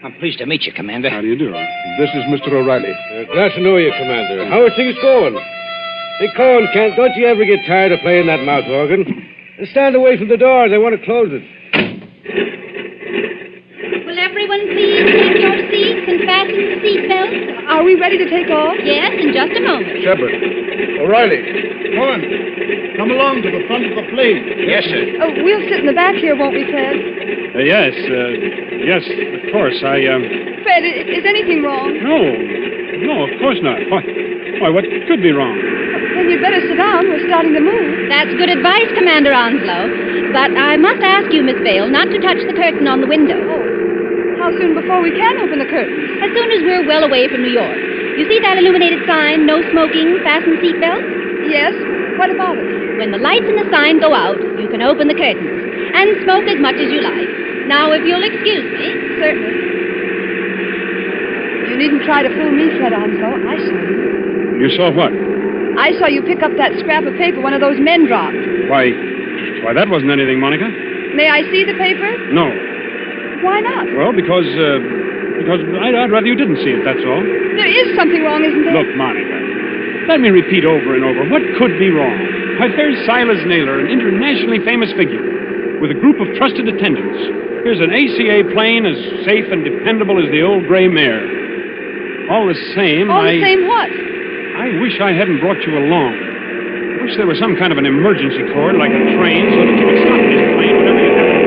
I'm pleased to meet you, Commander. How do you do? This is Mr. O'Reilly. Glad to know you, Commander. How are things going? Hey, Cohen, don't you ever get tired of playing that mouth organ? Stand away from the door. They want to close it. Will everyone please take your seats and fasten the seatbelts? Are we ready to take off? Yes, in just a moment. Shepard. O'Reilly. Cohen. Come along to the front of the plane. Yes, sir. Oh, we'll sit in the back here, won't we, Fred? Yes, of course. Fred, is anything wrong? No, of course not. Why, what could be wrong? Then you'd better sit down. We're starting to move. That's good advice, Commander Onslow. But I must ask you, Miss Vale, not to touch the curtain on the window. Oh. How soon before we can open the curtain? As soon as we're well away from New York. You see that illuminated sign, no smoking, fasten seatbelts? Yes. What about it? When the lights in the sign go out, you can open the curtains and smoke as much as you like. Now, if you'll excuse me. Certainly. You needn't try to fool me, Fred Onslow. I saw you. You saw what? I saw you pick up that scrap of paper one of those men dropped. Why, that wasn't anything, Monica. May I see the paper? No. Why not? Well, because I'd rather you didn't see it, that's all. There is something wrong, isn't there? Look, Monica, let me repeat over and over. What could be wrong? Why, there's Silas Naylor, an internationally famous figure, with a group of trusted attendants. Here's an ACA plane as safe and dependable as the old gray mare. All the same, All the same what? I wish I hadn't brought you along. I wish there was some kind of an emergency cord, like a train, so that you could stop this plane whenever you had it.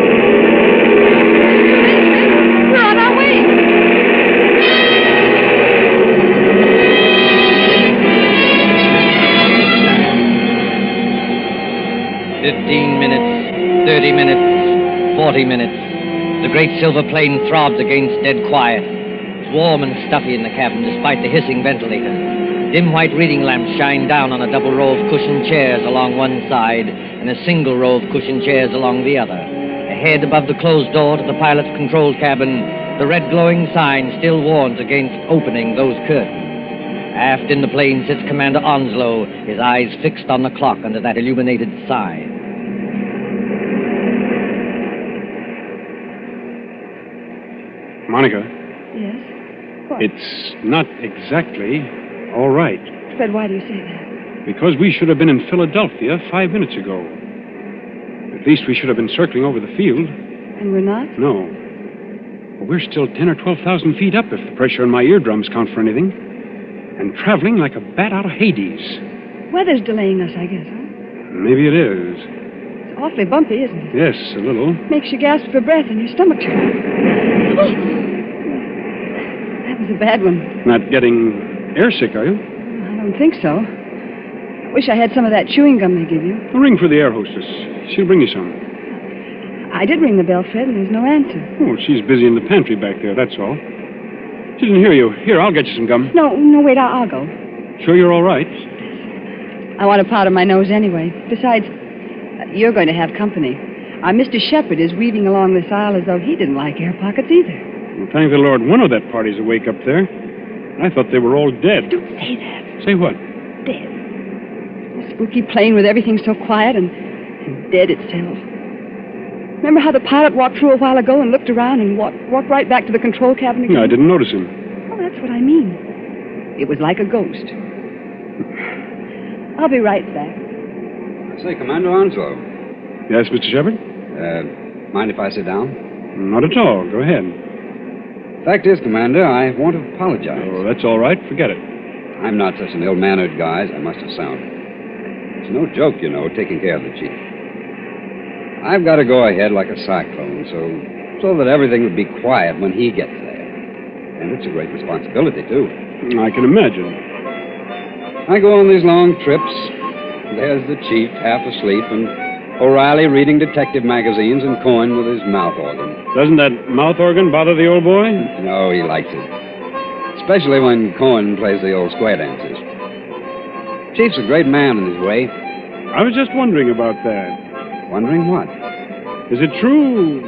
15 minutes, 30 minutes, 40 minutes. The great silver plane throbs against dead quiet. It's warm and stuffy in the cabin, despite the hissing ventilators. Dim white reading lamps shine down on a double row of cushioned chairs along one side and a single row of cushioned chairs along the other. Ahead, above the closed door to the pilot's control cabin, the red glowing sign still warns against opening those curtains. Aft in the plane sits Commander Onslow, his eyes fixed on the clock under that illuminated sign. Monica. Yes? What? It's not exactly all right. Fred, why do you say that? Because we should have been in Philadelphia 5 minutes ago. At least we should have been circling over the field. And we're not? No. Well, we're still 10 or 12,000 feet up if the pressure on my eardrums count for anything. And traveling like a bat out of Hades. Weather's delaying us, I guess, huh? Maybe it is. It's awfully bumpy, isn't it? Yes, a little. Makes you gasp for breath and your stomach turns. Oh! That was a bad one. Not getting airsick, are you? I don't think so. I wish I had some of that chewing gum they give you. I'll ring for the air hostess. She'll bring you some. I did ring the bell, Fred, and there's no answer. Oh, she's busy in the pantry back there, that's all. She didn't hear you. Here, I'll get you some gum. No, wait, I'll go. Sure you're all right? I want a powder my nose anyway. Besides, you're going to have company. Our Mr. Shepherd is weaving along this aisle as though he didn't like air pockets either. Well, thank the Lord, one of that party's awake up there. I thought they were all dead. Don't say that. Say what? Dead. A spooky plane with everything so quiet and dead itself. Remember how the pilot walked through a while ago and looked around and walked right back to the control cabin again? No, I didn't notice him. Oh, that's what I mean. It was like a ghost. I'll be right back. Say, Commander Onslow. Yes, Mr. Shepherd? Mind if I sit down? Not at all. Go ahead. Fact is, Commander, I want to apologize. Oh, that's all right. Forget it. I'm not such an ill-mannered guy as I must have sounded. It's no joke, you know, taking care of the chief. I've got to go ahead like a cyclone so that everything would be quiet when he gets there. And it's a great responsibility, too. I can imagine. I go on these long trips. There's the chief half asleep and O'Reilly reading detective magazines and Cohen with his mouth organ. Doesn't that mouth organ bother the old boy? No, he likes it. Especially when Cohen plays the old square dances. Chief's a great man in his way. I was just wondering about that. Wondering what? Is it true?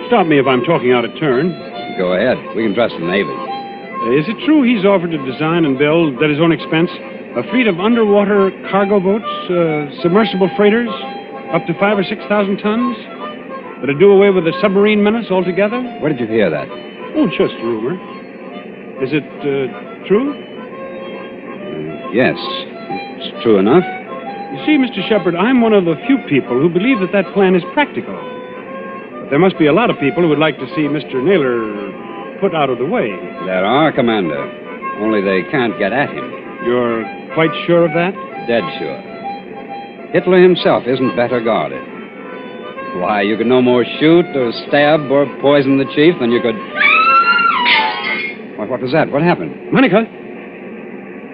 Stop me if I'm talking out of turn. Go ahead. We can trust the Navy. Is it true he's offered to design and build, at his own expense, a fleet of underwater cargo boats, submersible freighters, up to 5,000 or 6,000 tons? That'll do away with the submarine menace altogether? Where did you hear that? Oh, just rumor. Is it true? Yes. It's true enough. You see, Mr. Shepherd, I'm one of the few people who believe that plan is practical. But there must be a lot of people who would like to see Mr. Naylor put out of the way. There are, Commander. Only they can't get at him. You're quite sure of that? Dead sure. Hitler himself isn't better guarded. Why, you could no more shoot or stab or poison the chief than you could... What was that? What happened? Monica?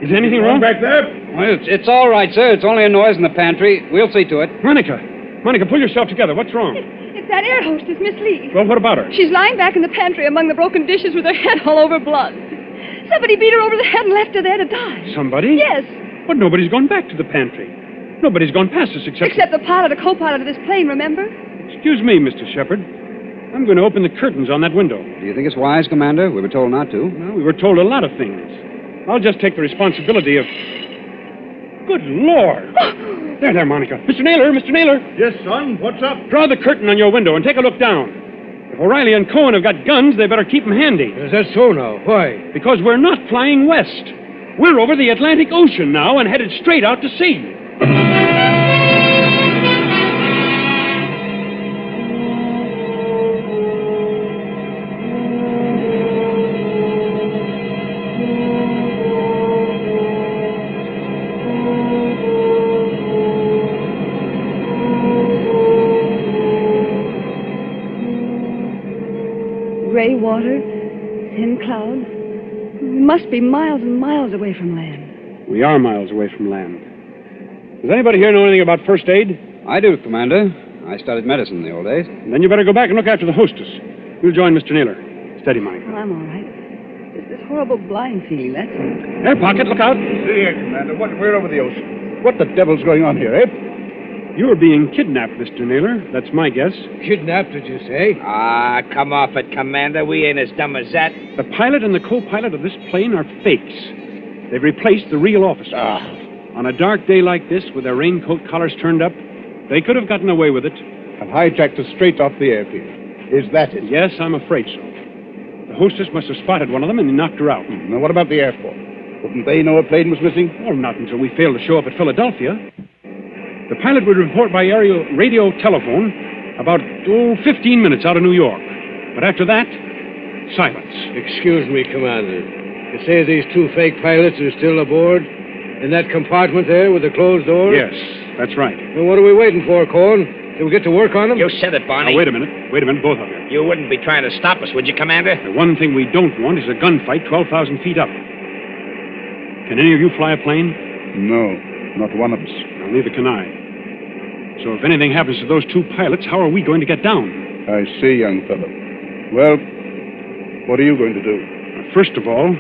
Is anything wrong back there? Well, it's all right, sir. It's only a noise in the pantry. We'll see to it. Monica, pull yourself together. What's wrong? It's that air hostess, Miss Lee. Well, what about her? She's lying back in the pantry among the broken dishes with her head all over blood. Somebody beat her over the head and left her there to die. Somebody? Yes. But nobody's gone back to the pantry. Nobody's gone past us except the pilot or co-pilot of this plane, remember? Excuse me, Mr. Shepherd. I'm going to open the curtains on that window. Do you think it's wise, Commander? We were told not to. Well, we were told a lot of things. I'll just take the responsibility of... Good Lord! There, Monica. Mr. Naylor! Yes, son? What's up? Draw the curtain on your window and take a look down. If O'Reilly and Cohen have got guns, they better keep them handy. Is that so now? Why? Because we're not flying west. We're over the Atlantic Ocean now and headed straight out to sea. Gray water, thin clouds. We must be miles and miles away from land. We are miles away from land. Does anybody here know anything about first aid? I do, Commander. I studied medicine in the old days. Then you better go back and look after the hostess. You'll join Mr. Naylor. Steady, Monica. I'm all right. Just this horrible blind feeling, that's all. Air pocket, look out. See here, Commander. We're over the ocean. What the devil's going on here, eh? You're being kidnapped, Mr. Naylor. That's my guess. Kidnapped, did you say? Ah, come off it, Commander. We ain't as dumb as that. The pilot and the co-pilot of this plane are fakes. They've replaced the real officer. On a dark day like this, with their raincoat collars turned up, they could have gotten away with it. And hijacked us straight off the airfield. Is that it? Yes, I'm afraid so. The hostess must have spotted one of them and knocked her out. Now, what about the Air Force? Wouldn't they know a plane was missing? Well, not until we failed to show up at Philadelphia. The pilot would report by aerial radio telephone about, 15 minutes out of New York. But after that, silence. Excuse me, Commander. You say these two fake pilots are still aboard? In that compartment there with the closed door? Yes, that's right. Well, what are we waiting for, Cohen? Did we get to work on them? You said it, Barney. Now, wait a minute, both of you. You wouldn't be trying to stop us, would you, Commander? The one thing we don't want is a gunfight 12,000 feet up. Can any of you fly a plane? No, not one of us. Well, neither can I. So if anything happens to those two pilots, how are we going to get down? I see, young fellow. Well, what are you going to do? First of all,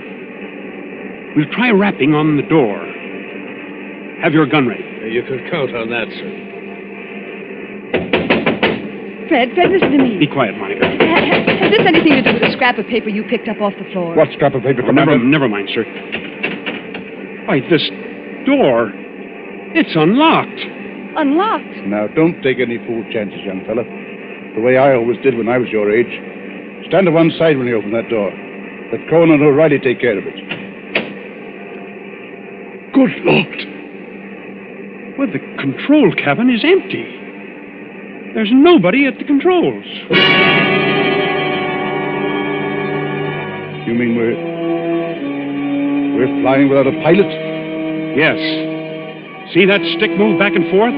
we'll try rapping on the door. Have your gun ready. You can count on that, sir. Fred, listen to me. Be quiet, Monica. Has this anything to do with the scrap of paper you picked up off the floor? What scrap of paper, Commander? Never mind, sir. Why, this door, it's unlocked. Unlocked? Now, don't take any fool chances, young fella. The way I always did when I was your age. Stand to one side when you open that door. Let Cohen and O'Reilly take care of it. Good Lord! Well, the control cabin is empty. There's nobody at the controls. You mean we're flying without a pilot? Yes. See that stick move back and forth?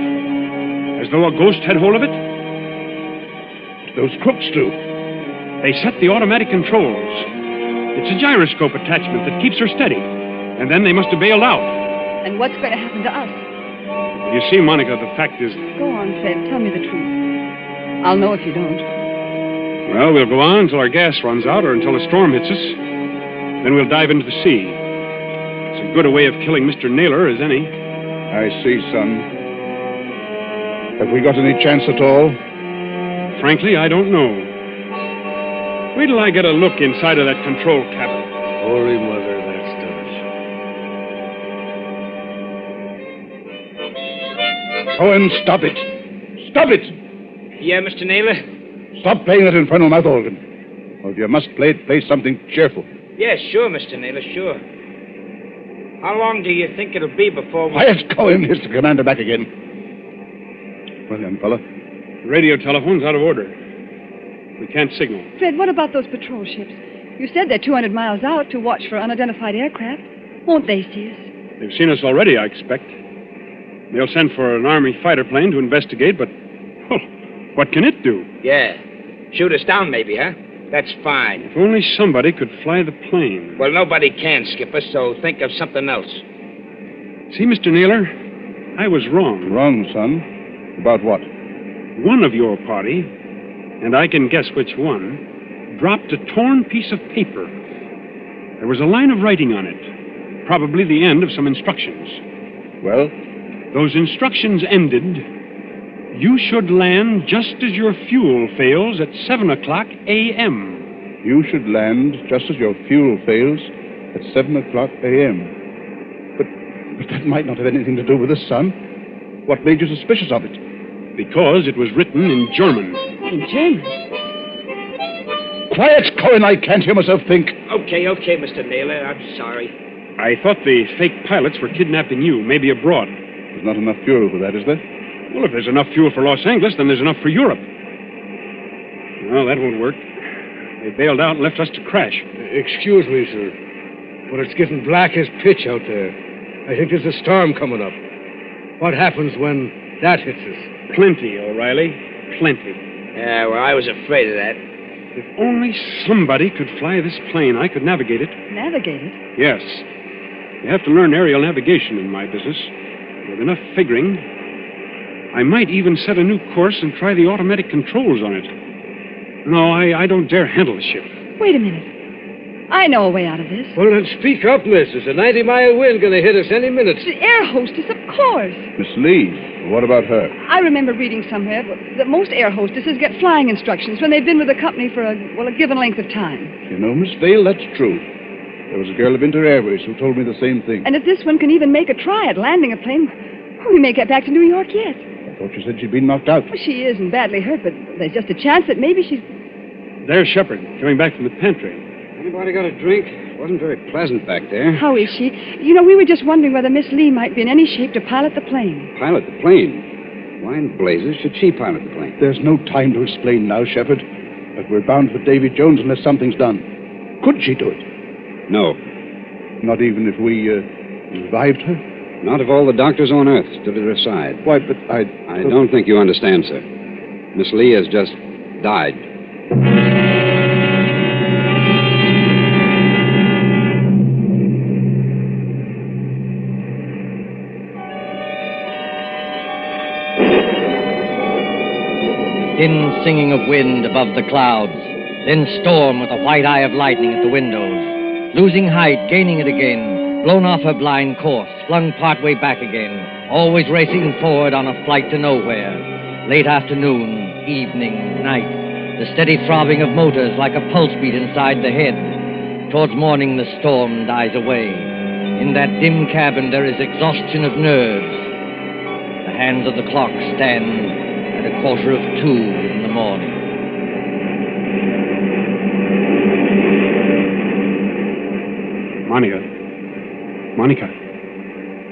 As though a ghost had hold of it? Those crooks do. They set the automatic controls. It's a gyroscope attachment that keeps her steady. And then they must have bailed out. And what's going to happen to us? You see, Monica, the fact is... Go on, Fred. Tell me the truth. I'll know if you don't. Well, we'll go on until our gas runs out or until a storm hits us. Then we'll dive into the sea. It's as good a way of killing Mr. Naylor as any. I see, son. Have we got any chance at all? Frankly, I don't know. Wait till I get a look inside of that control cabin. Holy Mother, that's done it. Cohen, stop it. Stop it! Yeah, Mr. Naylor? Stop playing that infernal mouth organ. Or if you must play something cheerful. Yeah, sure, Mr. Naylor, sure. How long do you think it'll be before we... Quiet, Cohen. Here's the commander back again. Well, young fella. The radio telephone's out of order. We can't signal. Fred, what about those patrol ships? You said they're 200 miles out to watch for unidentified aircraft. Won't they see us? They've seen us already, I expect. They'll send for an Army fighter plane to investigate, but... Oh, what can it do? Yeah. Shoot us down, maybe, huh? That's fine. If only somebody could fly the plane. Well, nobody can, Skipper, so think of something else. See, Mr. Naylor, I was wrong. Wrong, son? About what? One of your party, and I can guess which one, dropped a torn piece of paper. There was a line of writing on it, probably the end of some instructions. Well? Those instructions ended, you should land just as your fuel fails at 7 o'clock a.m. You should land just as your fuel fails at 7 o'clock a.m. But that might not have anything to do with us, son. What made you suspicious of it? Because it was written in German. In German? Quiet, Cohen. I can't hear myself think. Okay, Mr. Naylor. I'm sorry. I thought the fake pilots were kidnapping you, maybe abroad. There's not enough fuel for that, is there? Well, if there's enough fuel for Los Angeles, then there's enough for Europe. Well, that won't work. They bailed out and left us to crash. Excuse me, sir, but it's getting black as pitch out there. I think there's a storm coming up. What happens when that hits us? Plenty, O'Reilly. Plenty. Yeah, well, I was afraid of that. If only somebody could fly this plane, I could navigate it. Navigate it? Yes. You have to learn aerial navigation in my business. With enough figuring, I might even set a new course and try the automatic controls on it. No, I don't dare handle the ship. Wait a minute. I know a way out of this. Well, then speak up, miss. There's a 90-mile wind going to hit us any minute. The air hostess, of course. Miss Lee, what about her? I remember reading somewhere that most air hostesses get flying instructions when they've been with the company for a given length of time. You know, Miss Vale, that's true. There was a girl of Inter Airways who told me the same thing. And if this one can even make a try at landing a plane, we may get back to New York yet. I thought you said she'd been knocked out. Well, she isn't badly hurt, but there's just a chance that maybe she's... There's Shepard, coming back from the pantry. Anybody got a drink? It wasn't very pleasant back there. How is she? You know, we were just wondering whether Miss Lee might be in any shape to pilot the plane. Pilot the plane? Why in blazes should she pilot the plane? There's no time to explain now, Shepard. But we're bound for Davy Jones unless something's done. Could she do it? No. Not even if we revived her? Not if all the doctors on Earth stood at her side. Why, but I don't think you understand, sir. Miss Lee has just died. Thin singing of wind above the clouds, then storm with a white eye of lightning at the windows. Losing height, gaining it again, blown off her blind course, flung partway back again, always racing forward on a flight to nowhere. Late afternoon, evening, night, the steady throbbing of motors like a pulse beat inside the head. Towards morning, the storm dies away. In that dim cabin, there is exhaustion of nerves. The hands of the clock stand at 1:45 in the morning. Monica,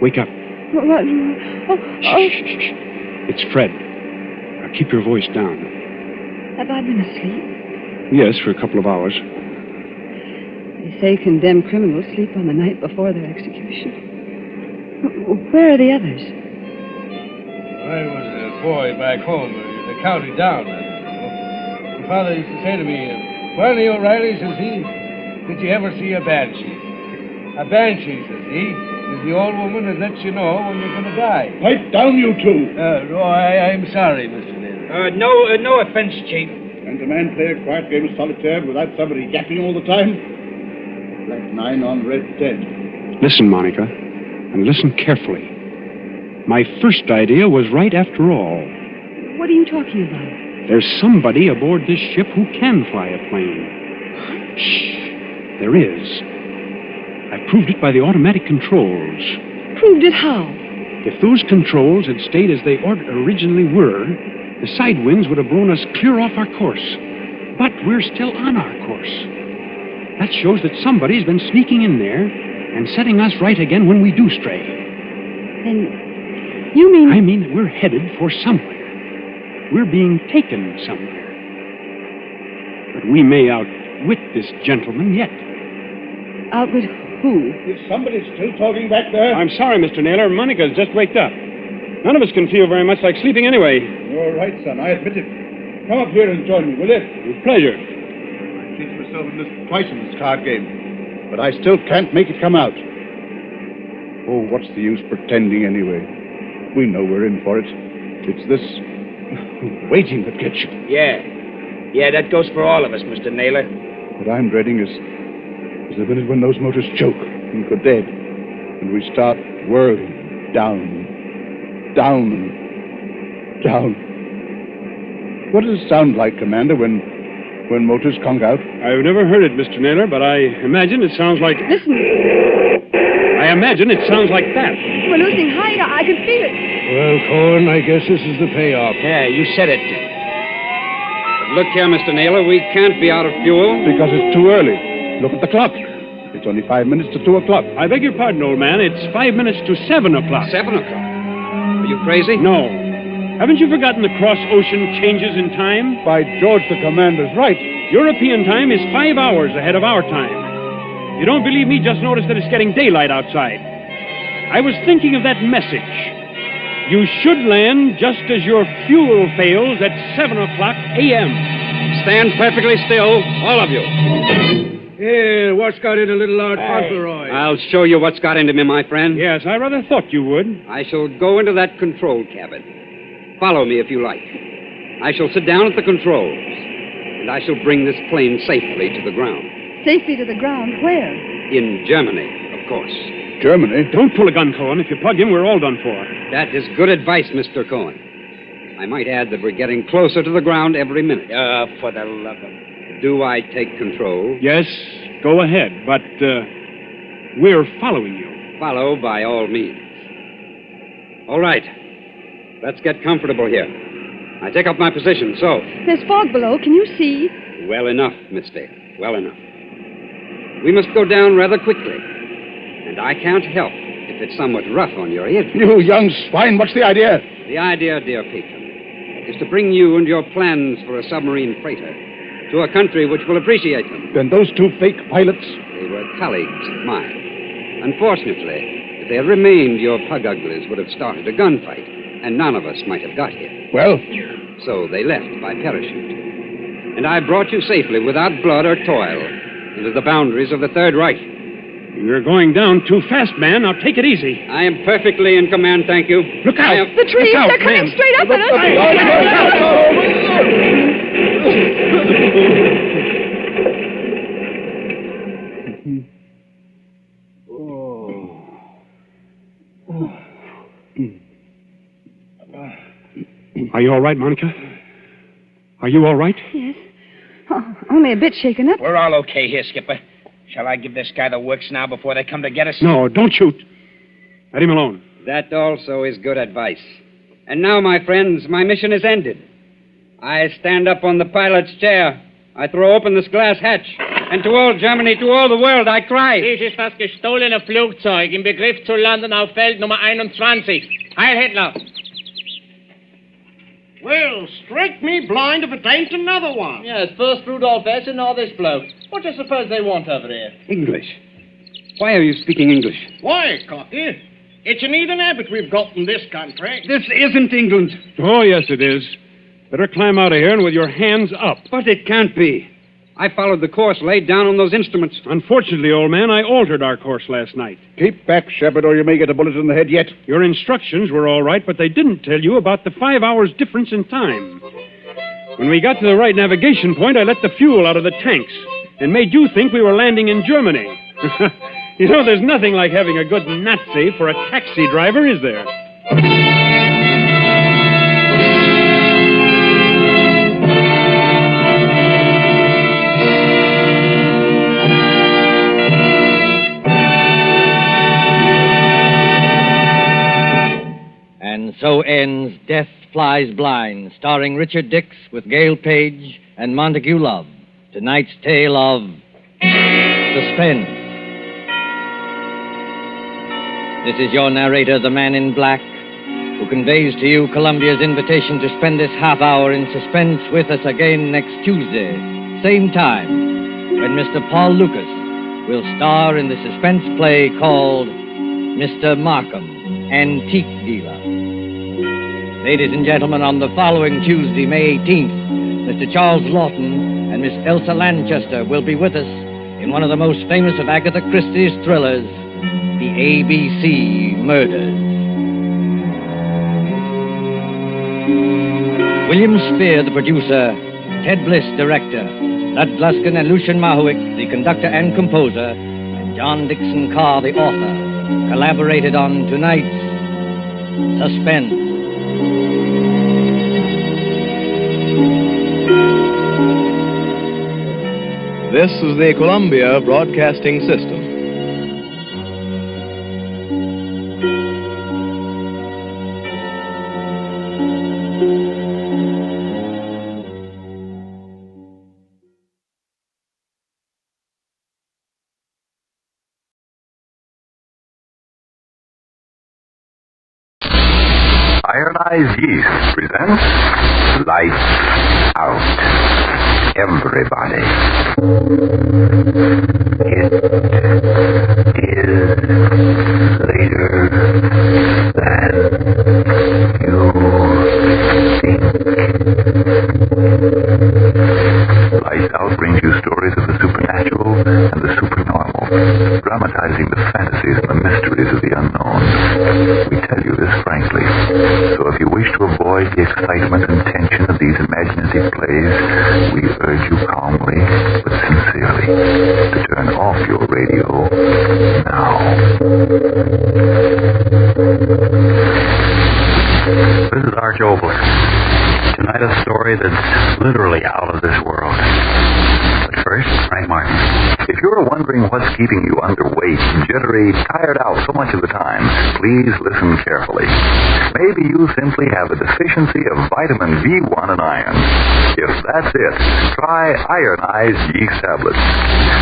wake up. What? Shh. It's Fred. Now keep your voice down. Have I been asleep? Yes, for a couple of hours. They say condemned criminals sleep on the night before their execution. Where are the others? I was a boy back home in the county down there. My father used to say to me, Barney O'Reilly, says he, did you ever see a banshee? A banshee, says he, is the old woman that lets you know when you're going to die. Pipe down, you two. I'm sorry, Mr. Naylor. No offense, Chief. Can't a man play a quiet game of solitaire without somebody yapping all the time? Black 9 on red 10. Listen, Monica, and listen carefully. My first idea was right after all. What are you talking about? There's somebody aboard this ship who can fly a plane. Shh. There is. I proved it by the automatic controls. Proved it how? If those controls had stayed as they originally were, the side winds would have blown us clear off our course. But we're still on our course. That shows that somebody's been sneaking in there and setting us right again when we do stray. Then you mean... I mean that we're headed for somewhere. We're being taken somewhere. But we may outwit this gentleman yet. Outwit who? Is somebody still talking back there? I'm sorry, Mr. Naylor. Monica's just waked up. None of us can feel very much like sleeping anyway. You're right, son. I admit it. Come up here and join me, will you? With pleasure. I've cheated myself in this twice in this card game, but I still can't make it come out. Oh, what's the use pretending anyway? We know we're in for it. It's this waiting that gets you. Yeah, that goes for all of us, Mr. Naylor. What I'm dreading is the minute when those motors choke and go dead, and we start whirling down. What does it sound like, Commander, when motors conk out? I've never heard it, Mr. Naylor, but I imagine it sounds like... Listen. I imagine it sounds like that. We're losing height. I can feel it. Well, Corn, I guess this is the payoff. Yeah, you said it. But look here, Mr. Naylor, we can't be out of fuel. Because it's too early. Look at the clock. It's only 5 minutes to 2 o'clock. I beg your pardon, old man. It's 5 minutes to 7 o'clock. 7 o'clock? Are you crazy? No. Haven't you forgotten the cross-ocean changes in time? By George, the commander's right. European time is 5 hours ahead of our time. If you don't believe me, just notice that it's getting daylight outside. I was thinking of that message. You should land just as your fuel fails at 7 o'clock a.m. Stand perfectly still, all of you. Yeah, what's got into little Lord Fauntleroy? I'll show you what's got into me, my friend. Yes, I rather thought you would. I shall go into that control cabin. Follow me if you like. I shall sit down at the controls, and I shall bring this plane safely to the ground. Safely to the ground? Where? In Germany, of course. Germany? Don't pull a gun, Cohen. If you plug him, we're all done for. That is good advice, Mr. Cohen. I might add that we're getting closer to the ground every minute. For the love of... Do I take control? Yes, go ahead, but we're following you. Follow by all means. All right. Let's get comfortable here. I take up my position, so. There's fog below. Can you see? Well enough, Miss Dale. Well enough. We must go down rather quickly. And I can't help if it's somewhat rough on your ears. You young swine, what's the idea? The idea, dear patron, is to bring you and your plans for a submarine freighter to a country which will appreciate them. Then those two fake pilots? They were colleagues of mine. Unfortunately, if they had remained, your pug uglies would have started a gunfight, and none of us might have got here. Well? So they left by parachute. And I brought you safely, without blood or toil, into the boundaries of the Third Reich. You're going down too fast, man. Now take it easy. I am perfectly in command, thank you. Look out! The trees, they're coming straight up at us. Are you all right, Monica? Are you all right? Yes. Oh, only a bit shaken up. We're all okay here, Skipper. Shall I give this guy the works now before they come to get us? No, don't shoot. Let him alone. That also is good advice. And now, my friends, my mission is ended. I stand up on the pilot's chair. I throw open this glass hatch. And to all Germany, to all the world, I cry. Dies ist das gestohlene Flugzeug im Begriff zu landen auf Feld Nummer 21. Heil Hitler! Well, strike me blind if it ain't another one. Yes, first Rudolph S. and now this bloke. What do you suppose they want over here? English. Why are you speaking English? Why, Cocky? It's an heathen habit we've got in this country. This isn't England. Oh, yes, it is. Better climb out of here and with your hands up. But it can't be. I followed the course laid down on those instruments. Unfortunately, old man, I altered our course last night. Keep back, Shepard, or you may get a bullet in the head yet. Your instructions were all right, but they didn't tell you about the 5 hours difference in time. When we got to the right navigation point, I let the fuel out of the tanks and made you think we were landing in Germany. You know, there's nothing like having a good Nazi for a taxi driver, is there? And so ends Death Flies Blind, starring Richard Dix with Gail Page and Montague Love. Tonight's tale of Suspense. This is your narrator, the Man in Black, who conveys to you Columbia's invitation to spend this half hour in suspense with us again next Tuesday, same time, when Mr. Paul Lucas will star in the suspense play called Mr. Markham, Antique Dealer. Ladies and gentlemen, on the following Tuesday, May 18th, Mr. Charles Lawton and Miss Elsa Lanchester will be with us in one of the most famous of Agatha Christie's thrillers, The ABC Murders. William Spear, the producer, Ted Bliss, director, Lud Gluskin and Lucian Mahowick, the conductor and composer, and John Dixon Carr, the author, collaborated on tonight's Suspense. This is the Columbia Broadcasting System. Iron Eyes Yeast presents Lights Out. Everybody. It is later than you think. Lights Out brings you stories of the supernatural and the supernormal, dramatizing the fantasies and the mysteries of the unknown. We tell you this frankly, so if you wish to avoid the excitement and tension of these imaginative plays, we urge you calmly but sincerely to turn off your radio now. This is Arch Obler. Tonight a story that's literally out of this world. But first, Frank Martin. If you're wondering what's keeping you underweight, jittery, tired out so much of the time, please listen carefully. Maybe you simply have a deficiency of vitamin B1 and iron. If that's it, try ironized yeast tablets.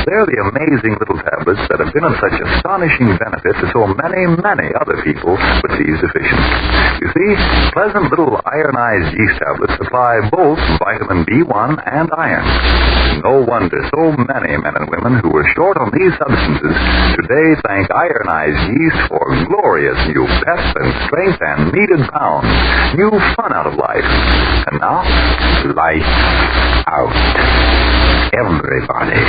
They're the amazing little tablets that have been of such astonishing benefit to so many, many other people with these deficiencies. You see, pleasant little ironized yeast tablets supply both vitamin B1 and iron. No wonder so many men and women who were short on these substances today thank ironized yeast for glorious new pep and strength and needed pounds, new fun out of life. And now, lights out. Everybody.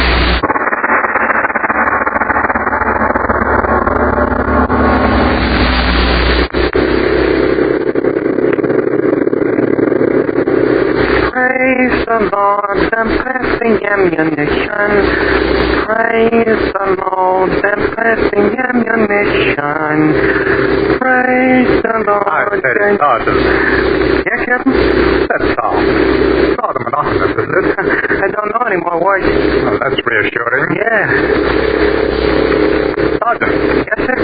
Praise the Lord, them pressing ammunition. Praise the Lord, them pressing ammunition. Praise the Lord. I said it, Sergeant. Yes, Captain? That's all. Rather monotonous, isn't it? I don't know any more words. Well, that's reassuring. Yeah. Sergeant. Yes, sir?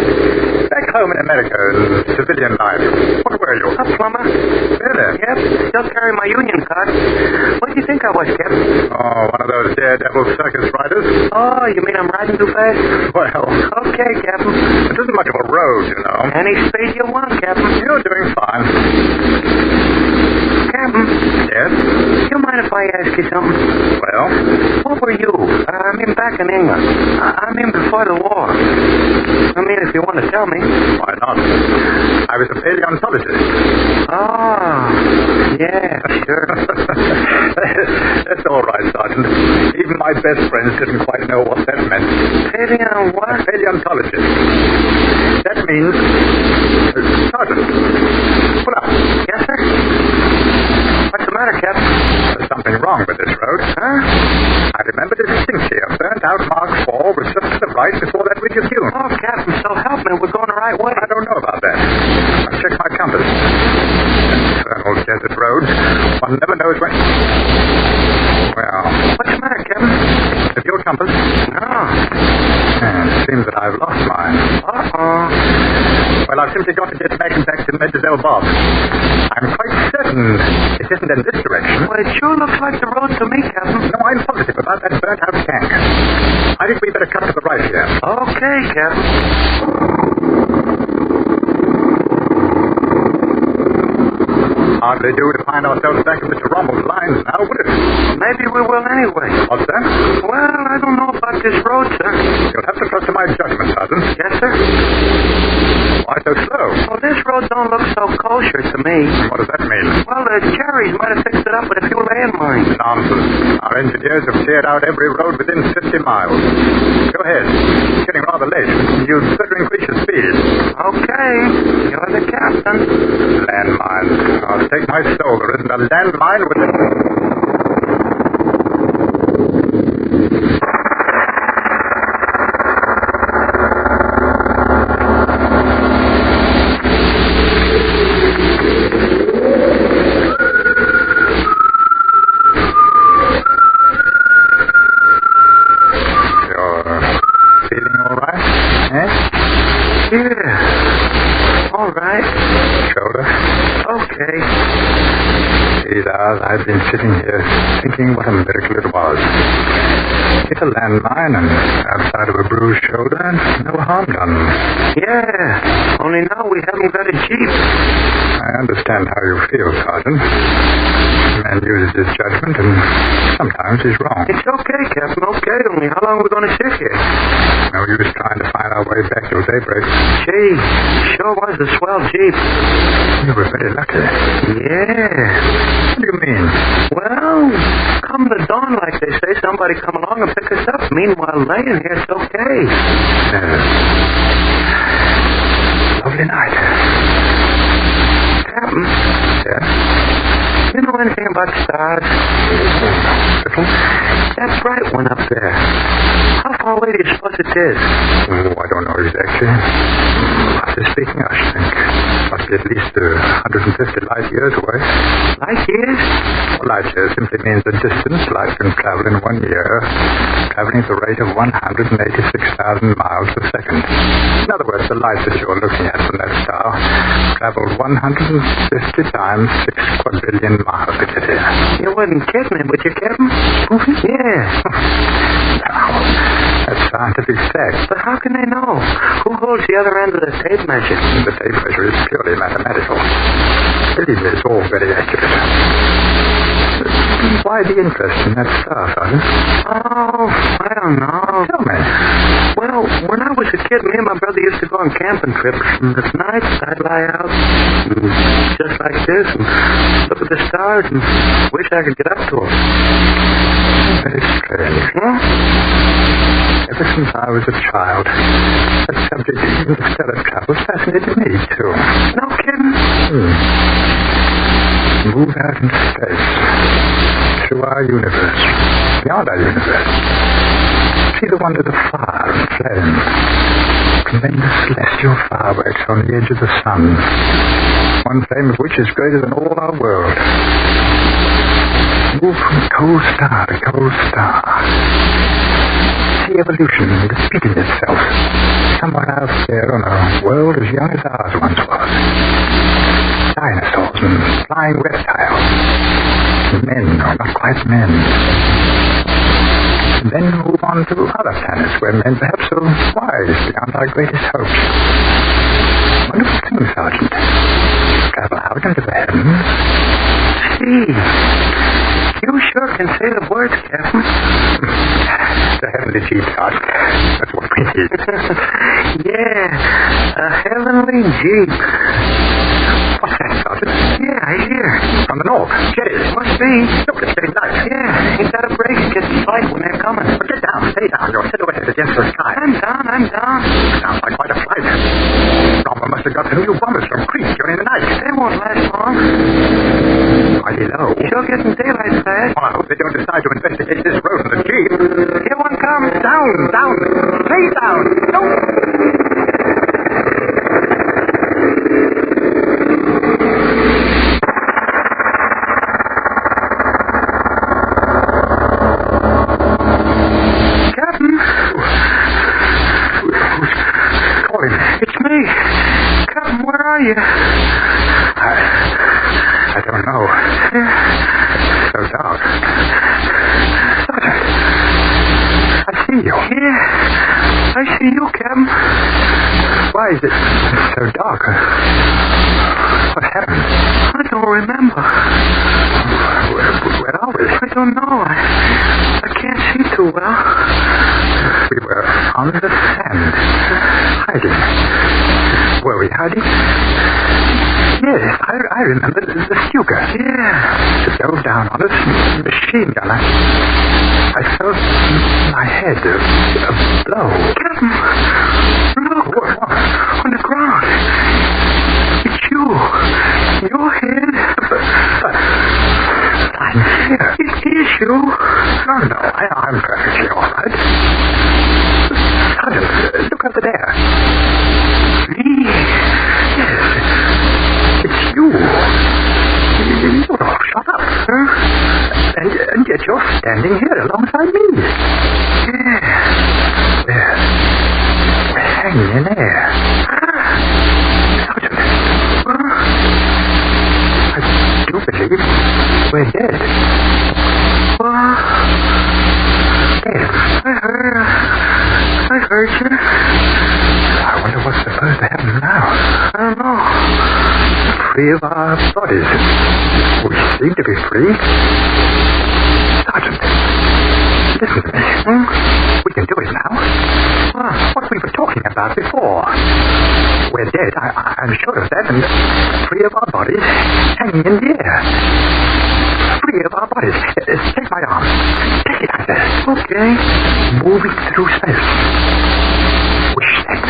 Back home in America in civilian life, what were you? A plumber. Really? Yep. Still carry my union card. What do you think I was, Captain? Oh, one of those daredevil circus riders? Oh, you mean I'm riding too fast? Well, okay, Captain. It isn't much of a road, you know. Any speed you want, Captain. You're doing fine. Captain? Yes? Do you mind if I ask you something? Well? What were you? I mean, back in England. I mean, before the war. I mean, if you want to tell me. Why not? I was a paleontologist. Oh, yeah, sure. That's all right, Sergeant. Even my best friends didn't quite know what that meant. What? Paleontologist. That means... Sergeant, pull up. Yes, sir? What's the matter, Captain? There's something wrong with this road. Huh? I remember distinctly a burnt-out Mark IV was just to the right before that ridge of dune. Oh, Captain, so help me. We're going the right way. I don't know about that. I'll check my compass. Infernal desert roads. One never knows when... Well... What's the matter, Captain? Is your compass? No. It seems that I've lost mine. Uh-oh. Well, I've simply got to get back to Medjazelle Bob. I'm quite certain it isn't in this direction. Well, it sure looks like the road to me, Captain. No, I'm positive about that burnt-out tank. I think we better cut to the right here. Okay, Captain. Hardly do to find ourselves back in Mr. Rommel's lines now, would it? Maybe we will anyway. What's that? Well, I don't know about this road, sir. You'll have to trust to my judgment, Sergeant. Yes, sir? Why so slow? Well, this road don't look so kosher to me. What does that mean? Well, the cherries might have fixed it up with a few landmines. Nonsense. Our engineers have cleared out every road within 50 miles. Go ahead. It's getting rather late. You'd better increase your speed. Okay. You're the captain. Landmine. I'll take my soul. There isn't a landmine with it. I've been sitting here thinking what a miracle it was. Hit a landmine and outside of a bruised shoulder, no harm done. Yeah, only now we haven't got a jeep. I understand how you feel, Sergeant. Man uses his judgment and sometimes he's wrong. It's okay, Captain, okay. Only how long are we going to sit here? No use trying to find our way back till daybreak. Gee, sure was a swell jeep. You were very lucky. Yeah. What do you mean? Well, come the dawn, like they say, somebody come along and pick us up. Meanwhile, laying here, it's okay. Lovely night. Captain? Yes? anything about stars? That bright one up there. How far away do you suppose it is? Oh, I don't know exactly. Roughly speaking, I should think. Must be at least 150 light years away. Light years? Well, light years simply means the distance light can travel in 1 year, traveling at the rate of 186,000 miles per second. In other words, the light that you're looking at from that star traveled 150 times 6 quadrillion miles to get here. You wouldn't kid me, would you, Captain? Yeah. Now, that's scientific fact. But how can they know? Who holds the other end of the tape measure? The tape measure is purely mathematical. Believe me, it's all very accurate. Why the interest in that star, Sergeant? Oh, I don't know. Tell me. Well, when I was a kid, me and my brother used to go on camping trips. And at night, I'd lie out just like this and look at the stars and wish I could get up to them. Very strange. Huh? Ever since I was a child, that subject, even of stellar travel, fascinated me, too. No kidding? Move out in space, through our universe, beyond our universe. See the wonders of fire and flame. Tremendous celestial fireworks on the edge of the sun, one flame of which is greater than all our world. Move from cold star to cold star. See evolution repeating itself somewhere out there on a world as young as ours once was. Dinosaurs and flying reptiles. Men, or not quite men. And then move on to other planets where men perhaps are wise beyond our greatest hopes. Wonderful thing, Sergeant. Travel out into the heavens. Gee, you sure can say the words, Captain. The heavenly jeep, Sergeant. That's what we need. Yeah, a heavenly jeep. What's that, Sergeant? Yeah, I hear. From the north. Jetties. Must be. Look, it's getting light. Yeah, ain't that a break? It gets light when they're coming. But get down. Stay down. Your silhouette is against the sky. I'm down. Sounds like quite a flight. Norma must have got some new bombers from Crete during the night. They won't last long. Mighty low. Sure getting daylight fast. Well, I hope they don't decide to investigate this road in the jeep. Here one comes. Down. Stay down. Don't. You? I don't know. Yeah. So dark. Sergeant, I see you. Yeah, I see you, Captain. Why is it so dark? What happened? I don't remember. Where are we? I don't know. I can't see too well. We were on the sand, hiding. Were we hiding? Yes, I remember the Stuka. Yeah. It dove down on us, machine gun. I felt my head a blow. Captain, look. What? On the ground. It's you. Your head. But I'm here. It is you. No, I'm perfectly all right. Sergeant, look over there. Me? Yes. It's you. You're all shot up. Huh? And yet you're standing here alongside me. Yeah. We're hanging in air. Sergeant. I do believe we're dead. Dead. I heard you. I wonder what's supposed to happen now. I don't know. Free of our bodies. We seem to be free. Sergeant, listen to me. We can do it now. What we were talking about before. We're dead, I'm sure of that, and free of our bodies, hanging in the air. Free of our bodies. Take my arm. Take it like that. Okay. Moving through space. Wish that.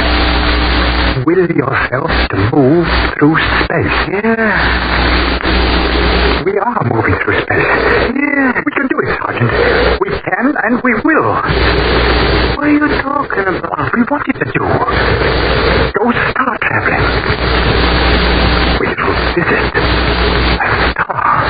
Will yourself to move through space. Yeah. We are moving through space. Yeah. We can do it, Sergeant. We can and we will. What are you talking about? What we wanted to do. Go star traveling. We will visit a star.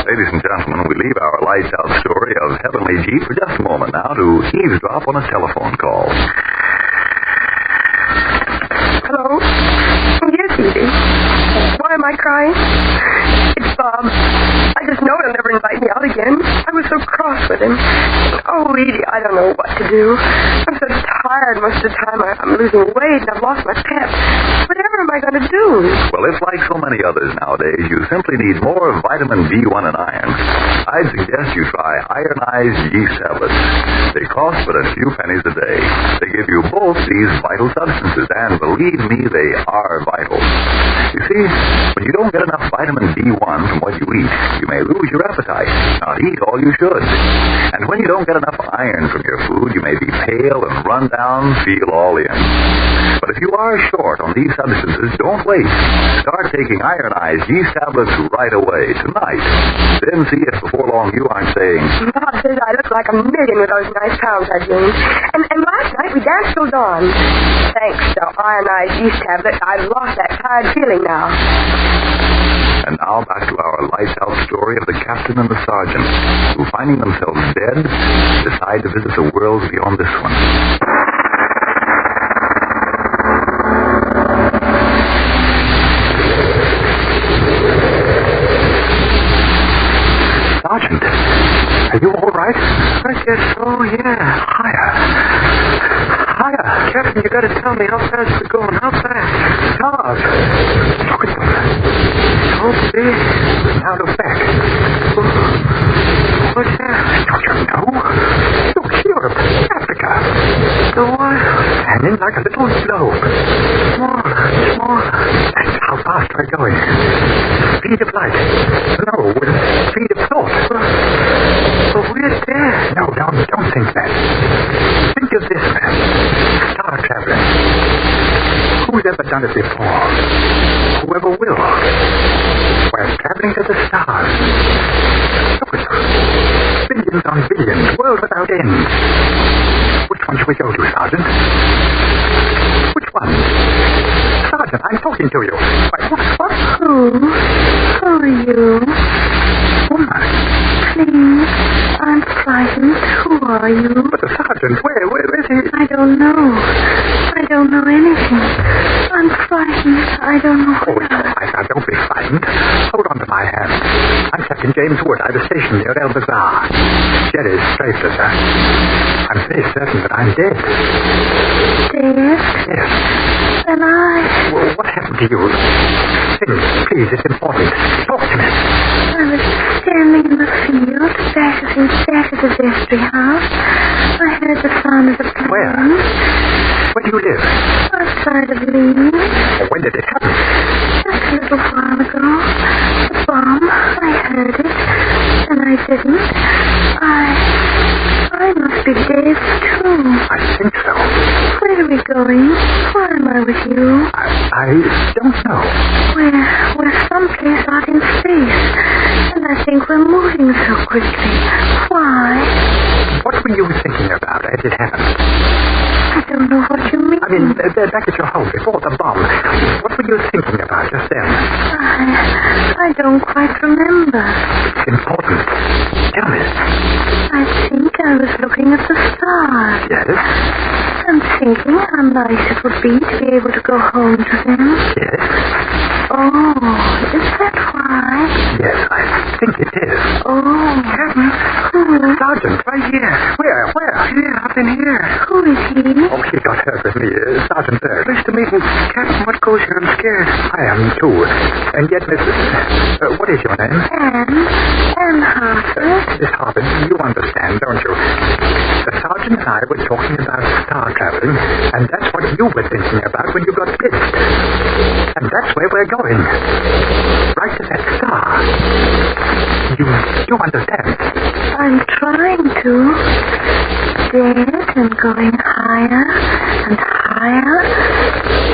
Ladies and gentlemen, we leave our lights-out story of Heavenly Jeep for just a moment now to eavesdrop on a telephone call. Hello? Yes, Edie. Why am I crying? It's Bob. I just know he'll never invite me out again. I was so cross with him. Oh, Edie, I don't know what to do. I'm so tired most of the time. I'm losing weight and I've lost my pep. Whatever am I going to do? Well, if like so many others nowadays, you simply need more vitamin B1 and iron, I'd suggest you try ironized yeast tablets. They cost but a few pennies a day. They give you both these vital substances, and believe me, they are vital. You see, when you don't get enough vitamin B1 from what you eat, you may lose your appetite, not eat all you should. And when you don't get enough iron from your food, you may be pale and run down, feel all in. But if you are short on these substances, don't wait. Start taking ironized yeast tablets right away, tonight. Then see if before long you aren't saying, Bob says I look like a million with those nice pounds I gained. And last night we danced till dawn. Thanks to ironized yeast tablets, I've lost that tired feeling now. And now back to our lights-out story of the captain and the sergeant, who, finding themselves dead, decide to visit the world beyond this one. Sergeant, are you all right? I guess so, yeah. Higher. Captain, you gotta tell me how fast we're going. How fast? Stars. Look at them. So big. Now look back. What's that? Don't you know? Look, Europe. Africa. The what? Hanging like a little globe. Smaller. That's how fast we're going. Speed of light. No, with speed of thought. But we're there. No, don't think that. Think of this, man. Star traveling. Who's ever done it before? Whoever will. We're traveling to the stars. Look at them. Billions on billions. World without end. Which one should we go to, Sergeant? Which one? Sergeant, I'm talking to you. What? Who are you? Woman. Please, I'm frightened. Who are you? But the sergeant, where is he? I don't know. I don't know anything. I'm frightened. I don't know. Oh, now don't be frightened. Hold on to my hand. I'm Captain James Wood. I was stationed near El Bazaar. Jerry's traced us, sir. I'm very certain that I'm dead. Dead? Yes. And I... Well, what happened to you? Think, please, it's important. Talk to me. I was standing in the field, back of the vestry house. I heard the sound of the plane. Where? Where do you live? Outside of Lee. When did it happen? Just a little while ago. The bomb. I heard it. And I didn't. I must be dead, too. I think so. Where are we going? Why am I with you? I don't know. We're someplace out in space. And I think we're moving so quickly. Why? What were you thinking about as it happened? I don't know what you mean. I mean, back at your home before the bomb. What were you thinking about just then? I don't quite remember. It's important. Tell me. I think I was looking at the stars. Yes? I'm thinking how nice it would be to be able to go home to them. Yes? Oh, is that why? Yes, I think it is. Oh. Captain? Who? Sergeant, right here. Where? Here, up in here. Who is he? Oh, he got hurt with me. Sergeant there. Nice to meet you. Captain, what goes here? I'm scared. I am, too. And yet, Mrs. What is your name? Anne Harper. Miss Harper, you understand, don't you? The sergeant and I were talking about star traveling, and that's what you were thinking about when you got pissed. And that's where we're going. Right to that star. You understand? I'm trying to. Dead and going higher and higher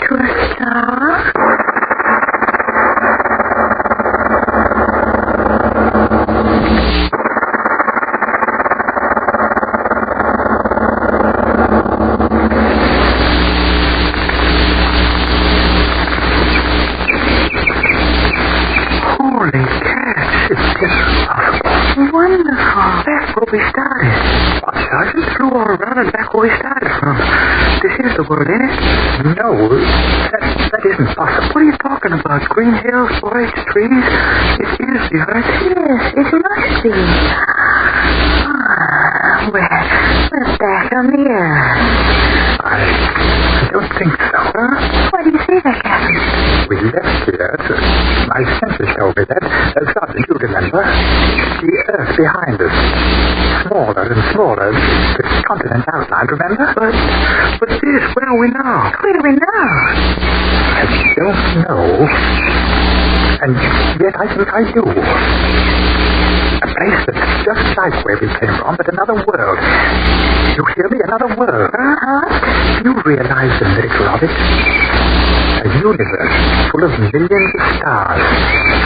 to a star. Holy cats, it's impossible. Wonderful. That's where we started. What, Sergeant? Flew all around and back where we started from. This is the world, ain't it? No, that isn't possible. What are you talking about? Green hills, forests, trees? It is the earth. Yes, it must be. We're back on the earth. I don't think so. Huh? Why do you say that, Captain? We left the earth. My senses told me that. Sergeant, you remember? The earth behind us. Smaller and smaller. The continent outlined, remember? But this, where are we now? Where are we now? I don't know. And yet I think I do. A place that's just like where we came from, but another world. You hear me? Another world. You realize the miracle of it? A universe full of millions of stars,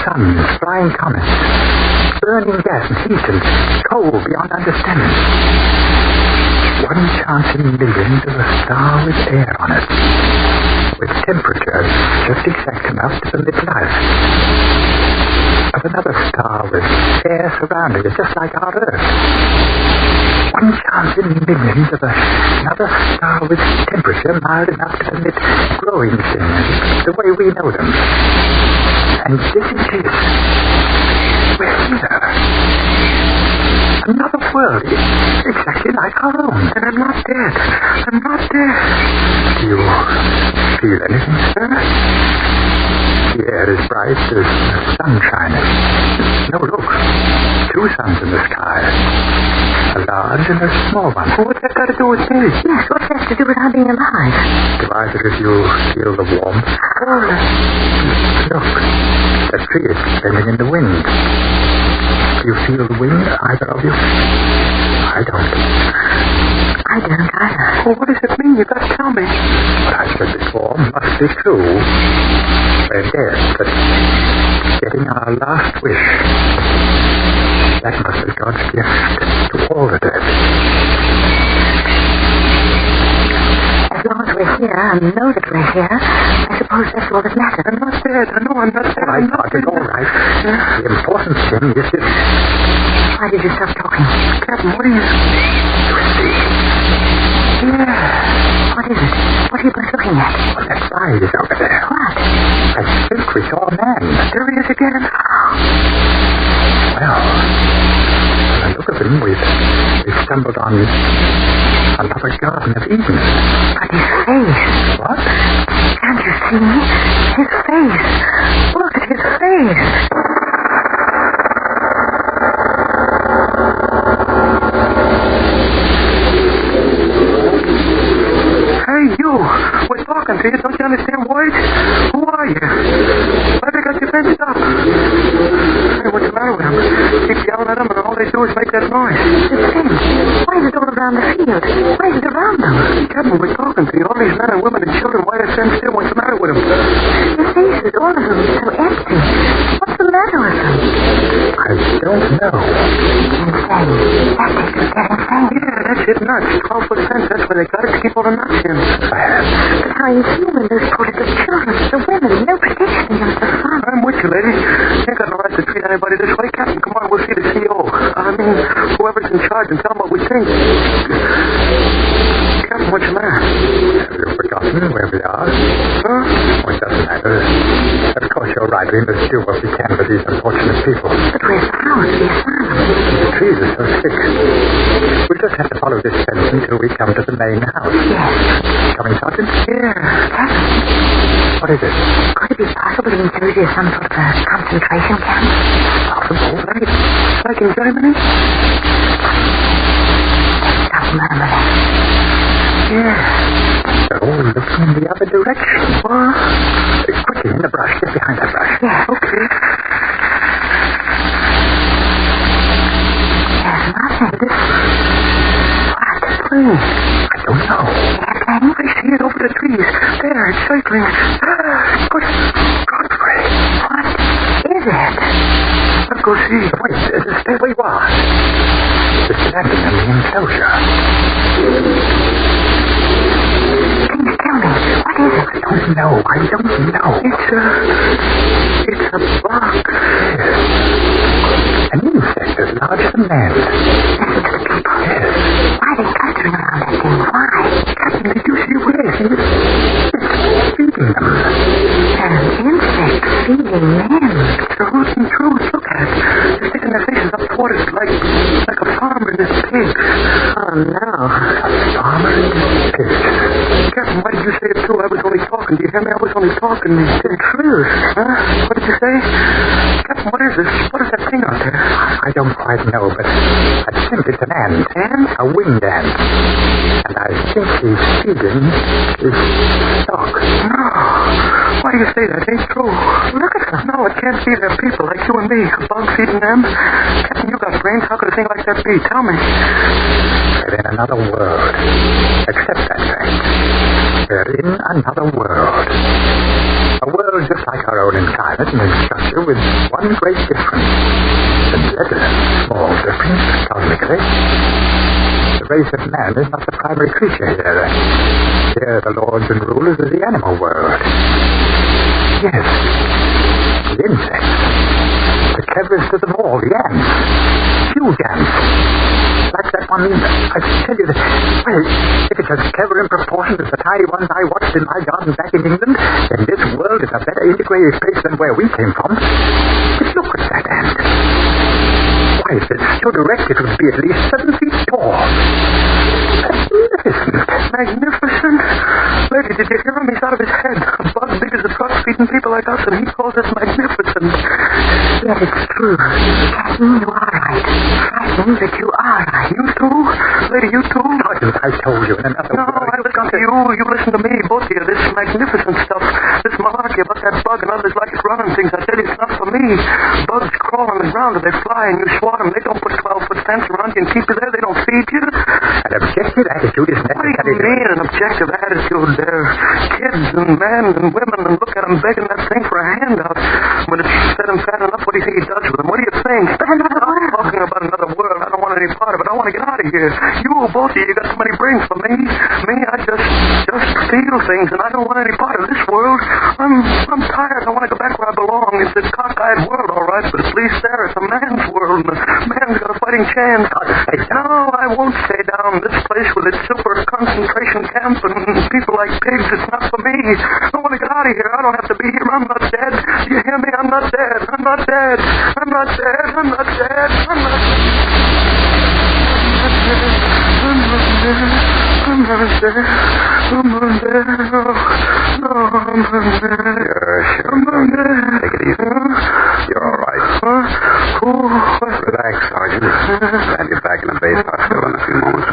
suns, flying comets, burning gas and heat and coal beyond understanding. One chance in millions of a star with air on it, with temperature just exact enough to permit life. Of another star with air surrounding it, just like our Earth. One chance in millions of another star with temperature mild enough to permit growing things the way we know them. And this is it. We're here. Another world, exactly like our own. And I'm not dead. I'm not dead. Do you feel anything, sir? The air is bright, there's sun shining. No, look. Two suns in the sky. A large and a small one. Well, what's that got to do with me? Yes, what's that to do with our being alive? Do either of you feel the warmth? Look, the tree is bending in the wind. Do you feel the wind, either of you? I don't. I don't either. Well, what does it mean? You've got to tell me. What I said before must be true. We're dead, but getting our last wish. That must be God's gift to all the dead. As long as we're here and know that we're here, I suppose that's all that matters. I'm not dead. I know I'm not dead. All right, Sergeant, all right. The important thing is that... Why did you stop talking? Captain, what are you... You see? Yeah. What is it? What are you both looking at? Oh, that rise is over there. What? I think we saw a man. There he is again. Well, by the look of him, we've stumbled on another Garden of Eden. But his face. What? Can't you see? His face. Look at his face. Hey, you! We're talking to you. Don't you understand words? Who are you? Why have you got your fenced up? Hey, what's the matter with them? Keep yelling at them, and all they do is make that noise. The fence. Why is it all around the field? Why is it around them? Captain, we're talking to you. All these men and women and children. Why are fenced in? What's the matter with them? The faces, all of them, so empty. What's the matter with them? I don't know. Insane. That's it. They're insane. Yeah, that's it. Nuts. 12-foot fence. That's where they got it to keep all the nuts in. But how inhuman, those poor little children, the women, no protection against the sun. I'm with you, lady. You ain't got no right to treat anybody this way. Captain, come on, we'll see the CEO. I mean, whoever's in charge, and tell them what we think. Captain, what's the matter? Have you forgotten where we are? Huh? Oh, it doesn't matter. Of course, you're right. We must do what we can for these unfortunate people. But where's the house, the asylum? The trees are so thick. We'll just have to follow this fence until we come to the main house. Yes. Coming, Sergeant? Yeah. Captain. What is it? Could it be possible in Jersey is some sort of a concentration camp? Possible, right? Like in Germany? Stop murmuring. Yeah. They're all looking in the other direction. What? Quickly, in the brush. Get behind that brush. Yeah. Okay. There's not thing? I don't know. I see it over the trees. There, it's circling. But, Godfrey. What is it? Let's go see. Wait, stay where you are. It's standing in the enclosure. Please tell me. What is it? I don't know. It's a bug. An insect as large as a man. Listen to the people. Yes. Why are they clustering around that thing? Why? Captain, did you see where it is? It's feeding them. An insect feeding men. True. Look at it. They're sticking their faces up toward it like a farmer and his pigs. Oh, no. A farmer and his pigs. Captain, why did you say it too? I was only talking. Do you hear me? I was only talking. The truth. Huh? What did you say? Captain, what is this? What is that thing out there? I don't quite know, but I think it's an ant. Ant? A winged ant. And I think he's feeding his stock. No. Why do you say that? Ain't true. Look at them. No, it can't be. They're people like you and me. A bug feeding them. Captain, you got brains. How could a thing like that be? Tell me. They're in another world. Accept that fact. They're in another world. A world just like our own in climate and in structure, with one great difference. A little small difference, cosmically. The race of man is not the primary creature here. Here the lords and rulers of the animal world. Yes, the insects. The cleverest of them all, the ants. Huge ants. Like that one, I tell you that, well, if it's as clever in proportion as the tiny ones I watched in my garden back in England, then this world is a better integrated place than where we came from. But look at that ant. Why, if it stood erect, it would be at least 7 feet tall. Magnificent. Lady, did you hear him? He's out of his head. A bug big as a truck feeding people like us, and he calls us magnificent. Yes, it's true. Captain, you are right. Frightened, but you are right. You too? Lady, you too? I told you in another word. No, I listen to you. You listen to me, both of you. This magnificent stuff. This malarkey about that bug and others like it running things. I tell you, it's not for me. Bugs crawl on the ground and they fly and you swat them. They don't put 12-foot fence around you and keep you there. They don't feed you. An objective attitude is necessary. What do you mean, an objective attitude? They're kids and men and women, and look at them begging that thing for a handout. When it's fed and fat enough, what do you think he does with them? What do you think? But another world. I'm talking about another world. I don't want any part of it. I want to get out of here. You, both of you, got so many brains for me. I just feel things, and I don't want any part of this world. I'm tired. I want to go back where I belong. It's a cockeyed world, all right, but at least there it's a man's world, and a man's got a fighting chance. No, I won't stay down. This place with its super concentration camp and people like pigs, it's not for me. I want to get out of here. I don't have to be here. I'm not dead. Do you hear me? I'm not dead. I'm not dead. I'm not dead. I'm not dead. I'm not dead. I'm not dead. I'm not dead. I'm not dead. No, I'm not dead. Sure. I'm not dead. Take it easy. You're all right. Relax, Sergeant. I'll have you back in the base hospital in a few moments.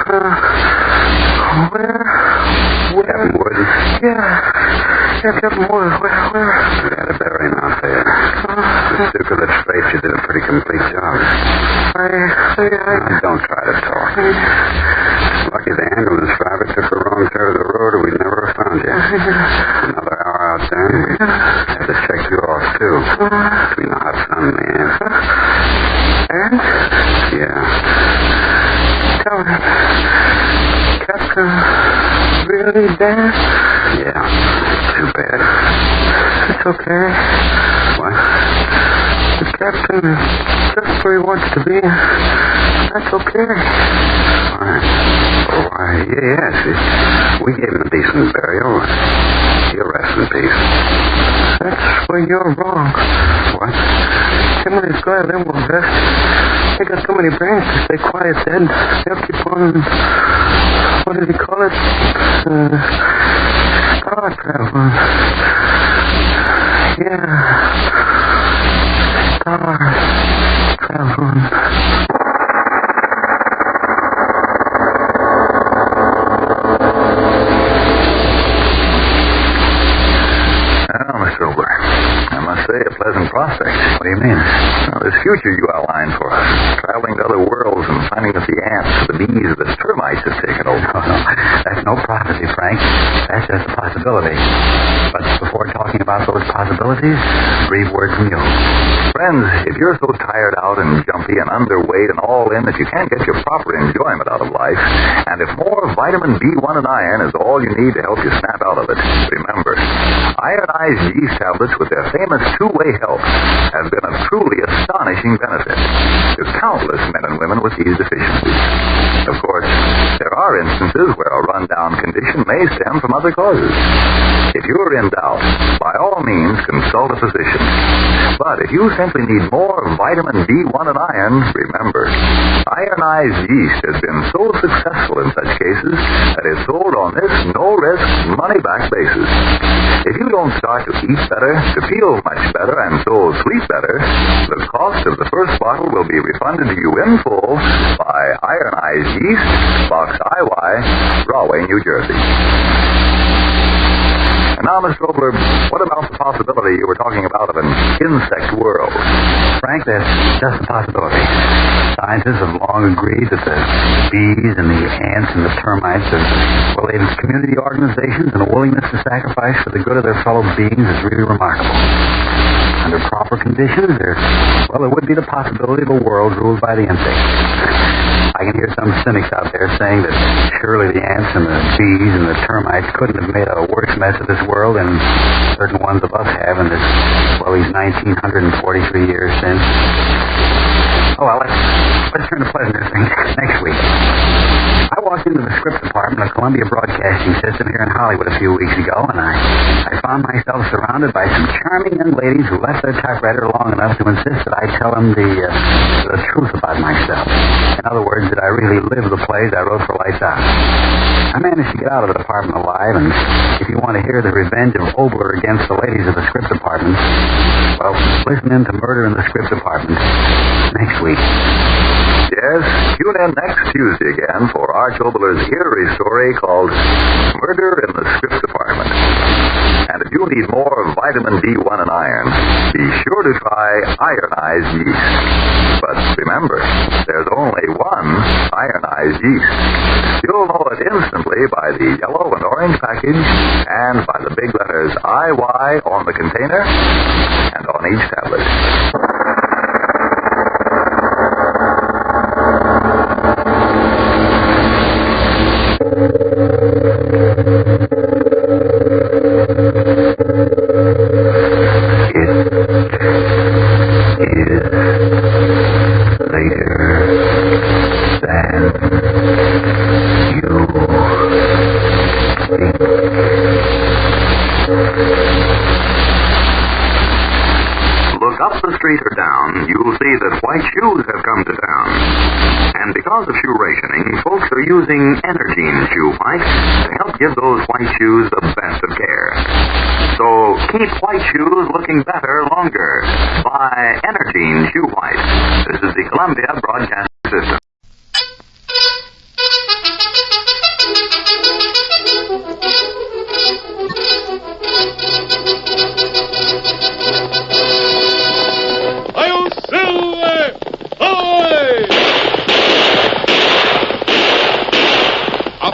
Where? Captain Wood? Yeah, Captain Wood. Where? You had a bury now, say it. The Duke of the Straits, you did a pretty complete job. Don't try to talk. Lucky the ambulance driver took the wrong side of the road or we'd never have found you. Another hour out there, we had to check you off, too. Between the hot sun and the ants. Ants? Yeah. Tell me, Captain, really dead? Yeah, too bad. It's okay. What? The captain is just where he wants to be. That's okay. Why? Oh, why, yes. We gave him a decent burial. He'll rest in peace. That's where you're wrong. What? Him and his guy, they won't rest. They got too many brains to stay quiet dead. They'll keep on... What did he call it? Star traveling. Yeah. Star traveling. Well, Mr. Obler, I must say a pleasant prospect. What do you mean? Well, this future you outlined for us, traveling to other worlds and timing of the ants, the bees, the termites have taken over. No. That's no prophecy, Frank. That's just a possibility. But before talking about those possibilities, a brief word from you. Friends, if you're so tired out and jumpy and underweight and all in that you can't get your proper enjoyment out of life, and if more vitamin B1 and iron is all you need to help you snap out of it, remember, ironized yeast tablets with their famous two-way help have been of truly astonishing benefit to countless men and women with these deficiencies. Of course, there are instances where a rundown condition may stem from other causes. If you're in doubt, by all means consult a physician. But if you simply need more vitamin B1 and iron, remember, ironized yeast has been so successful in such cases that it's sold on this no-risk, money-back basis. If you don't start to eat better, to feel much better, and so sleep better, the cost of the first bottle will be refunded to you in full by Ironized Yeast, Box IY, Rahway, New Jersey. And now, Mr. Obler, what about the possibility you were talking about of an insect world? Frank, that's just a possibility. Scientists have long agreed that the bees and the ants and the termites have, well, they've community organizations, and a willingness to sacrifice for the good of their fellow beings is really remarkable. Under proper conditions, there would be the possibility of a world ruled by the insects. I can hear some cynics out there saying that surely the ants and the bees and the termites couldn't have made a worse mess of this world than certain ones of us have in this, these 1943 years since. Oh, well, let's turn to pleasanter things next week. I walked into the script department of Columbia Broadcasting System here in Hollywood a few weeks ago, and I found myself surrounded by some charming young ladies who left their typewriter long enough to insist that I tell them the truth about myself. In other words, that I really live the plays I wrote for Lights Out. I managed to get out of the department alive, and if you want to hear the revenge of Obler against the ladies of the script department, well, listen in to Murder in the Script Department next week. Yes, tune in next Tuesday again for Arch Obler's eerie story called Murder in the Script Department. And if you need more vitamin B1 and iron, be sure to try ironized yeast. But remember, there's only one ironized yeast. You'll know it instantly by the yellow and orange package and by the big letters IY on the container and on each tablet. Using Energine shoe white to help give those white shoes the best of care. So keep white shoes looking better longer. Buy Energine shoe white. This is the Columbia Broadcasting System.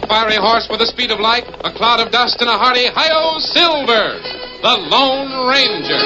Fiery horse with the speed of light, a cloud of dust, and a hearty hi-yo Silver, the Lone Ranger.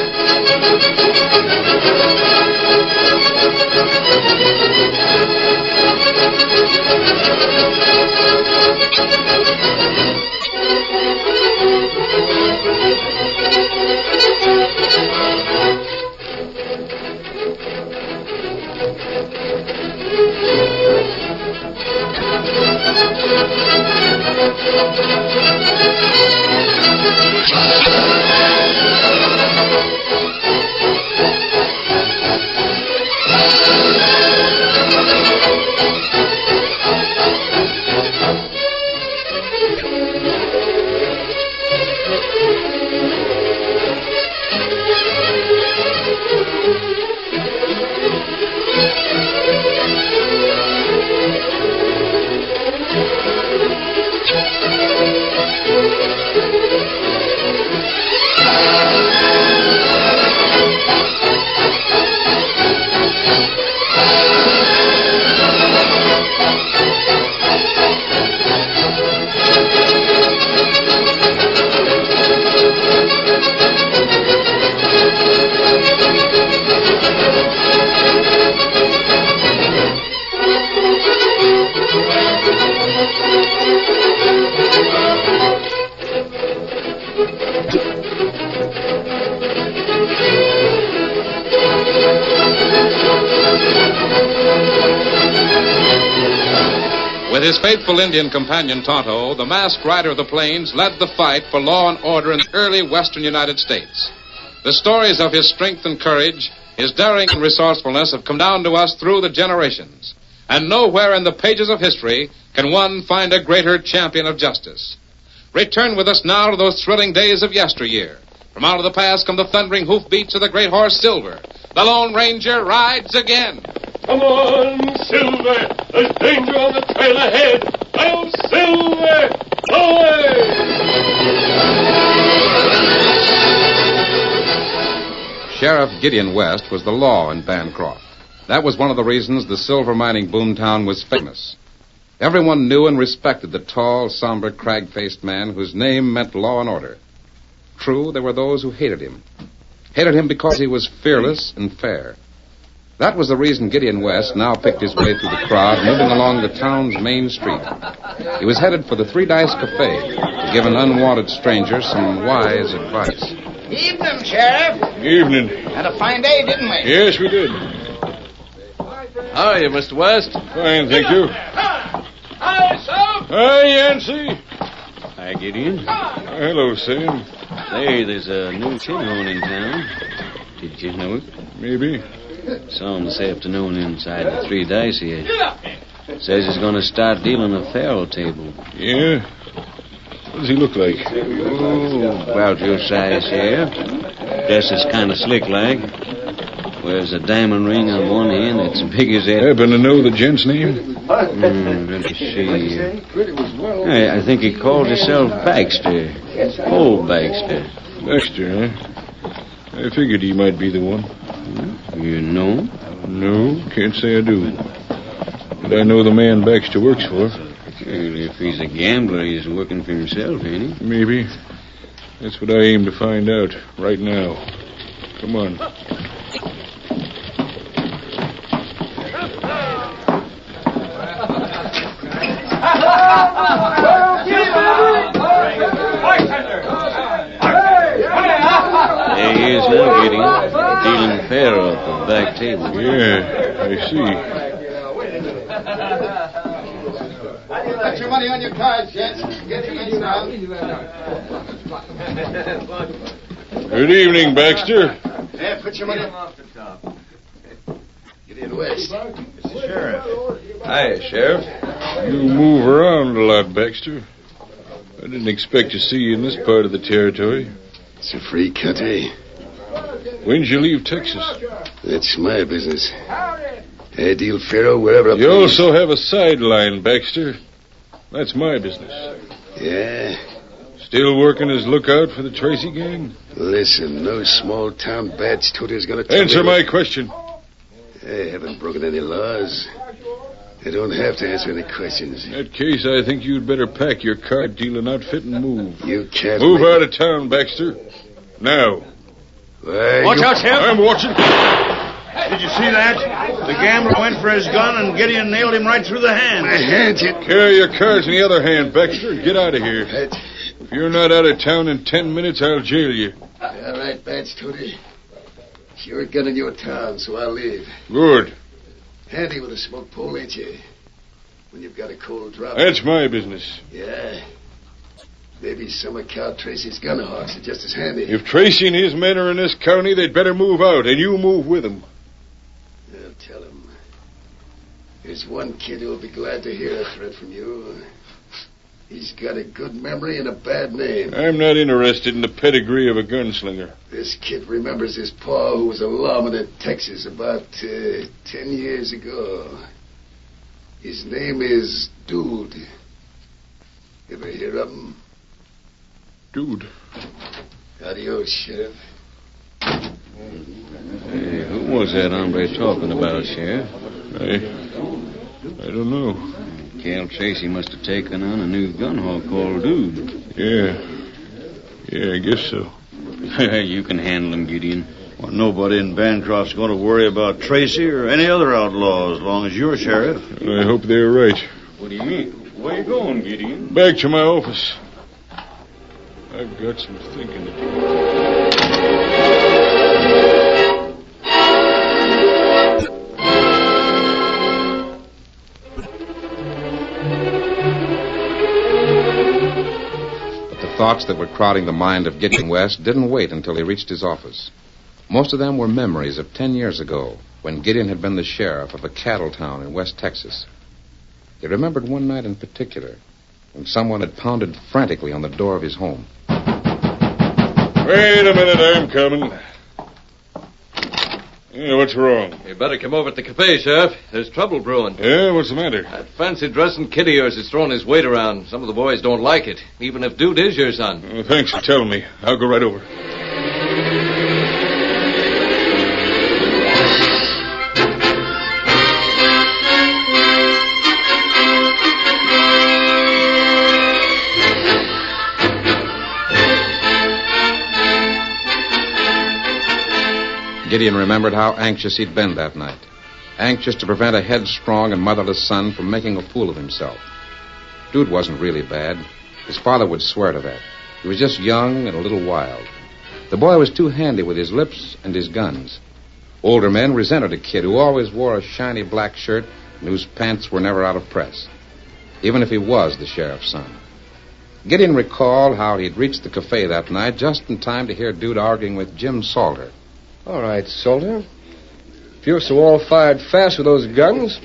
With his faithful Indian companion Tonto, the masked rider of the plains led the fight for law and order in the early western United States. The stories of his strength and courage, his daring and resourcefulness have come down to us through the generations. And nowhere in the pages of history can one find a greater champion of justice. Return with us now to those thrilling days of yesteryear. From out of the past come the thundering hoofbeats of the great horse Silver. The Lone Ranger rides again. Come on, Silver! There's danger on the trail ahead! I'll Silver! Away! Sheriff Gideon West was the law in Bancroft. That was one of the reasons the silver mining boomtown was famous. Everyone knew and respected the tall, somber, crag-faced man whose name meant law and order. True, there were those who hated him. Hated him because he was fearless and fair. That was the reason Gideon West now picked his way through the crowd, moving along the town's main street. He was headed for the Three Dice Cafe to give an unwanted stranger some wise advice. Evening, Sheriff. Evening. Had a fine day, didn't we? Yes, we did. How are you, Mr. West? Fine, thank you. Hi, Sam. Hi, Yancey. Hi, Gideon. Hello, Sam. Say, there's a new tin-horn in town. Did you know it? Maybe. Saw him this afternoon inside the Three Dice here. Says he's going to start dealing a faro table. Yeah? What does he look like? Oh, about your size, Sheriff. Dresses kind of slick-like. Wears a diamond ring on one hand that's big as that. Happen to know the gent's name? Let me see. I think he called himself Baxter. Old Baxter. Baxter, huh? I figured he might be the one. You know? No, can't say I do. But I know the man Baxter works for. Well, if he's a gambler, he's working for himself, ain't he? Maybe. That's what I aim to find out right now. Come on. There he is now, Gideon. Dealing faro at the back table. Yeah, I see. Put your money on your cards, gents. Get your money down. Good evening, Baxter. Yeah, put your money off the top. Gideon West. Mr. Sheriff. Hi, Sheriff. You move around a lot, Baxter. I didn't expect to see you in this part of the territory. It's a free country. When'd you leave Texas? That's my business. I deal faro wherever I You also have a sideline, Baxter. That's my business. Yeah? Still working as lookout for the Tracy gang? Listen, no small-town badge tooter's gonna tell Answer me my question. I haven't broken any laws. I don't have to answer any questions. In that case, I think you'd better pack your card-dealing outfit and move. You can't... Move out of town, Baxter. Now. Watch out, Sheriff. I'm watching. Did you see that? The gambler went for his gun and Gideon nailed him right through the hand. My hand, you... Carry your cards in the other hand, Baxter, and get out of here. If you're not out of town in 10 minutes, I'll jail you. All right, badge tooter. It's your gun in your town, so I'll leave. Good. Handy with a smoke pole, ain't you? When you've got a cold drop. That's my business. Yeah. Maybe some of Cal Tracy's gun hawks are just as handy. If Tracy and his men are in this county, they'd better move out, and you move with them. I'll tell him. There's one kid who'll be glad to hear a threat from you. He's got a good memory and a bad name. I'm not interested in the pedigree of a gunslinger. This kid remembers his pa, who was a lawman in Texas about 10 years ago. His name is Dude. Ever hear of him? Dude. Adios, Sheriff. Hey, who was that hombre talking about, Sheriff? I don't know. Cal Tracy must have taken on a new gun hawk called Dude. Yeah, I guess so. You can handle him, Gideon. Well, nobody in Bancroft's going to worry about Tracy or any other outlaw as long as you're sheriff. I hope they're right. What do you mean? Where you going, Gideon? Back to my office. I've got some thinking to do. thoughts that were crowding the mind of Gideon West didn't wait until he reached his office. Most of them were memories of 10 years ago, when Gideon had been the sheriff of a cattle town in West Texas. He remembered one night in particular, when someone had pounded frantically on the door of his home. Wait a minute, I'm coming. Yeah, what's wrong? You better come over to the cafe, Sheriff. There's trouble brewing. Yeah, what's the matter? That fancy-dressing kid of yours is throwing his weight around. Some of the boys don't like it, even if Dude is your son. Thanks for telling me. I'll go right over. Gideon remembered how anxious he'd been that night. Anxious to prevent a headstrong and motherless son from making a fool of himself. Dude wasn't really bad. His father would swear to that. He was just young and a little wild. The boy was too handy with his lips and his guns. Older men resented a kid who always wore a shiny black shirt and whose pants were never out of press, even if he was the sheriff's son. Gideon recalled how he'd reached the cafe that night just in time to hear Dude arguing with Jim Salter. All right, Salter. If you're so all-fired fast with those guns,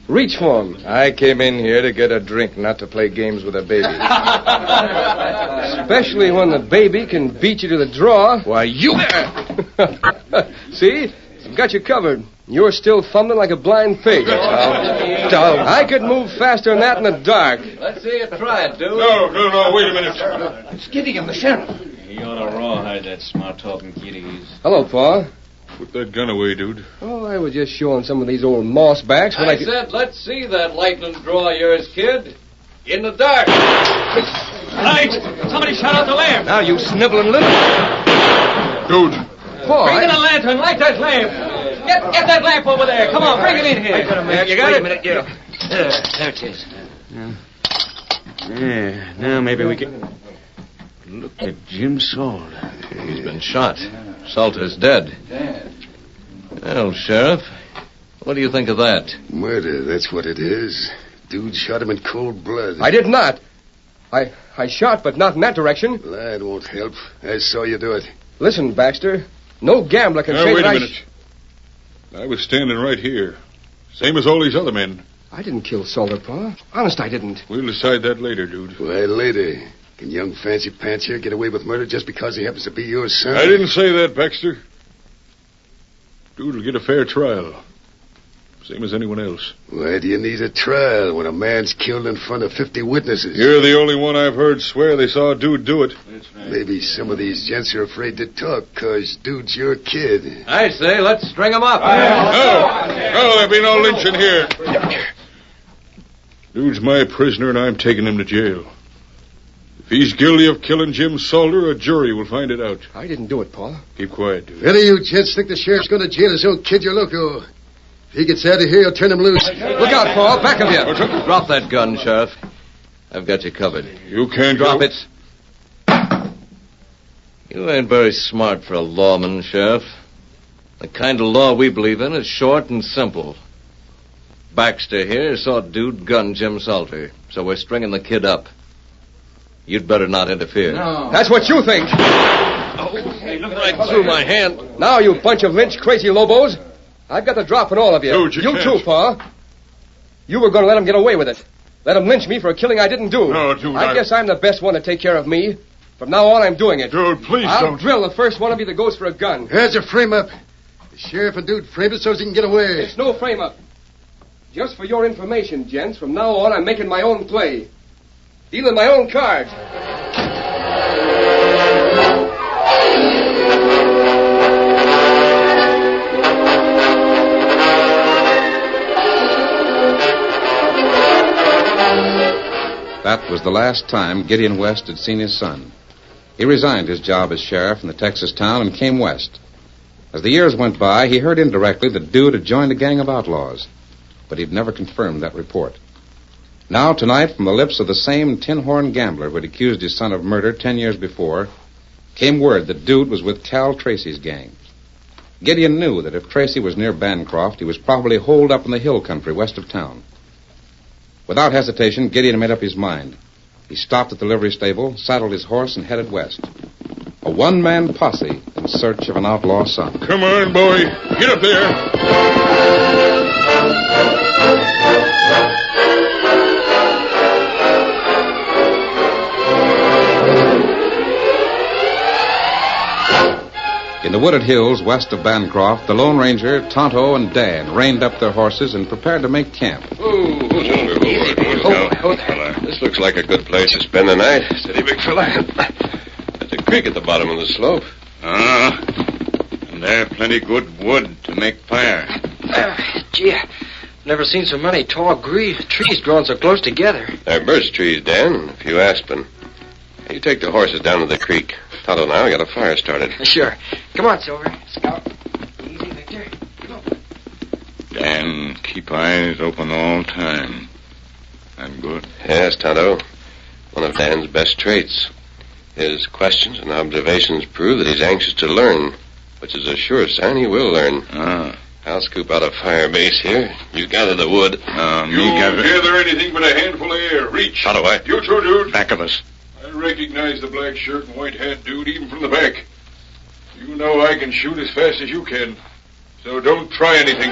reach for them. I came in here to get a drink, not to play games with a baby. Especially when the baby can beat you to the draw. Why, you... See? I've got you covered. You're still fumbling like a blind pig. I could move faster than that in the dark. Let's see you try it, Dude. No, wait a minute. It's Gideon, the sheriff. He ought to rawhide that smart-talking kid of his. Hello, Pa. Put that gun away, Dude. Oh, I was just showing some of these old mossbacks when I said, let's see that lightning draw of yours, kid. In the dark. Right! Somebody shut out the lamp! Now, you sniveling little... Dude. Pa, Bring in a lantern, light that lamp! Get that lamp over there! Come on, bring it in here! You got it? Wait a minute, yeah. There it is. Yeah, now maybe we can... Look at Jim Salter. He's been shot. Salter's dead. Well, Sheriff, what do you think of that? Murder, that's what it is. Dude shot him in cold blood. I did not. I shot, but not in that direction. That won't help. I saw you do it. Listen, Baxter, no gambler can say wait that a minute. I was standing right here. Same as all these other men. I didn't kill Salter, Pa. Honest, I didn't. We'll decide that later, Dude. Why, later? Can young fancy pants here get away with murder just because he happens to be your son? I didn't say that, Baxter. Dude will get a fair trial. Same as anyone else. Why do you need a trial when a man's killed in front of 50 witnesses? You're the only one I've heard swear they saw a Dude do it. Maybe some of these gents are afraid to talk because Dude's your kid. I say, let's string him up. No, there'll be no lynching here. Dude's my prisoner, and I'm taking him to jail. If he's guilty of killing Jim Salter, a jury will find it out. I didn't do it, Pa. Keep quiet, Dude. If any of you gents think the sheriff's going to jail his own kid, you're loco. If he gets out of here, you'll turn him loose. Look out, Pa. Back of you. Drop that gun, Sheriff. I've got you covered. You can't Drop go. it. You ain't very smart for a lawman, Sheriff. The kind of law we believe in is short and simple. Baxter here saw Dude gun Jim Salter, so we're stringing the kid up. You'd better not interfere. No. That's what you think. Oh, hey, look right through my hand. Now, you bunch of lynch crazy lobos. I've got the drop on all of you. Dude, you too, Pa. You were going to let him get away with it. Let him lynch me for a killing I didn't do. No, Dude, I guess I'm the best one to take care of me. From now on, I'm doing it. Dude, please I'll don't. drill the first one of you that goes for a gun. Here's a frame-up. The sheriff and Dude framed it so he can get away. It's no frame-up. Just for your information, gents, from now on, I'm making my own play. Dealing my own cards. That was the last time Gideon West had seen his son. He resigned his job as sheriff in the Texas town and came west. As the years went by, he heard indirectly that Dude had joined a gang of outlaws, but he'd never confirmed that report. Now, tonight, from the lips of the same tin-horn gambler who had accused his son of murder 10 years before, came word that Dude was with Cal Tracy's gang. Gideon knew that if Tracy was near Bancroft, he was probably holed up in the hill country west of town. Without hesitation, Gideon made up his mind. He stopped at the livery stable, saddled his horse, and headed west. A one-man posse in search of an outlaw son. Come on, boy. Get up there. In the wooded hills west of Bancroft, the Lone Ranger, Tonto, and Dan reined up their horses and prepared to make camp. This looks like a good place to spend the night. Steady, big fella. There's a creek at the bottom of the slope. And there's plenty good wood to make fire. Gee, I've never seen so many tall trees growing so close together. They're birch trees, Dan, and a few aspen. You take the horses down to the creek. Tonto and I got a fire started. Sure. Come on, Silver. Scout. Easy, Victor. Come on. Dan, keep eyes open all time. I'm good. Yes, Tonto. One of Dan's best traits. His questions and observations prove that he's anxious to learn, which is a sure sign he will learn. I'll scoop out a fire base here. You gather the wood. You won't gather anything but a handful of air. Reach. Tonto, You too, dude. Back of us. I recognize the black shirt and white hat dude even from the back. You know I can shoot as fast as you can, so don't try anything.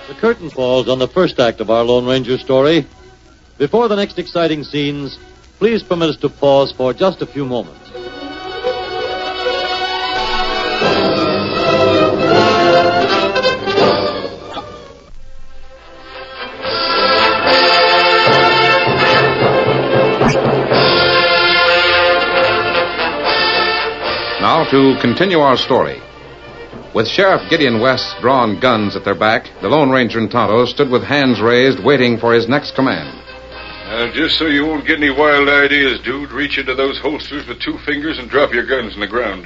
The curtain falls on the first act of our Lone Ranger story. Before the next exciting scenes, please permit us to pause for just a few moments. Now to continue our story. With Sheriff Gideon West's drawn guns at their back, the Lone Ranger and Tonto stood with hands raised, waiting for his next command. Just so you won't get any wild ideas, dude, reach into those holsters with 2 fingers and drop your guns in the ground.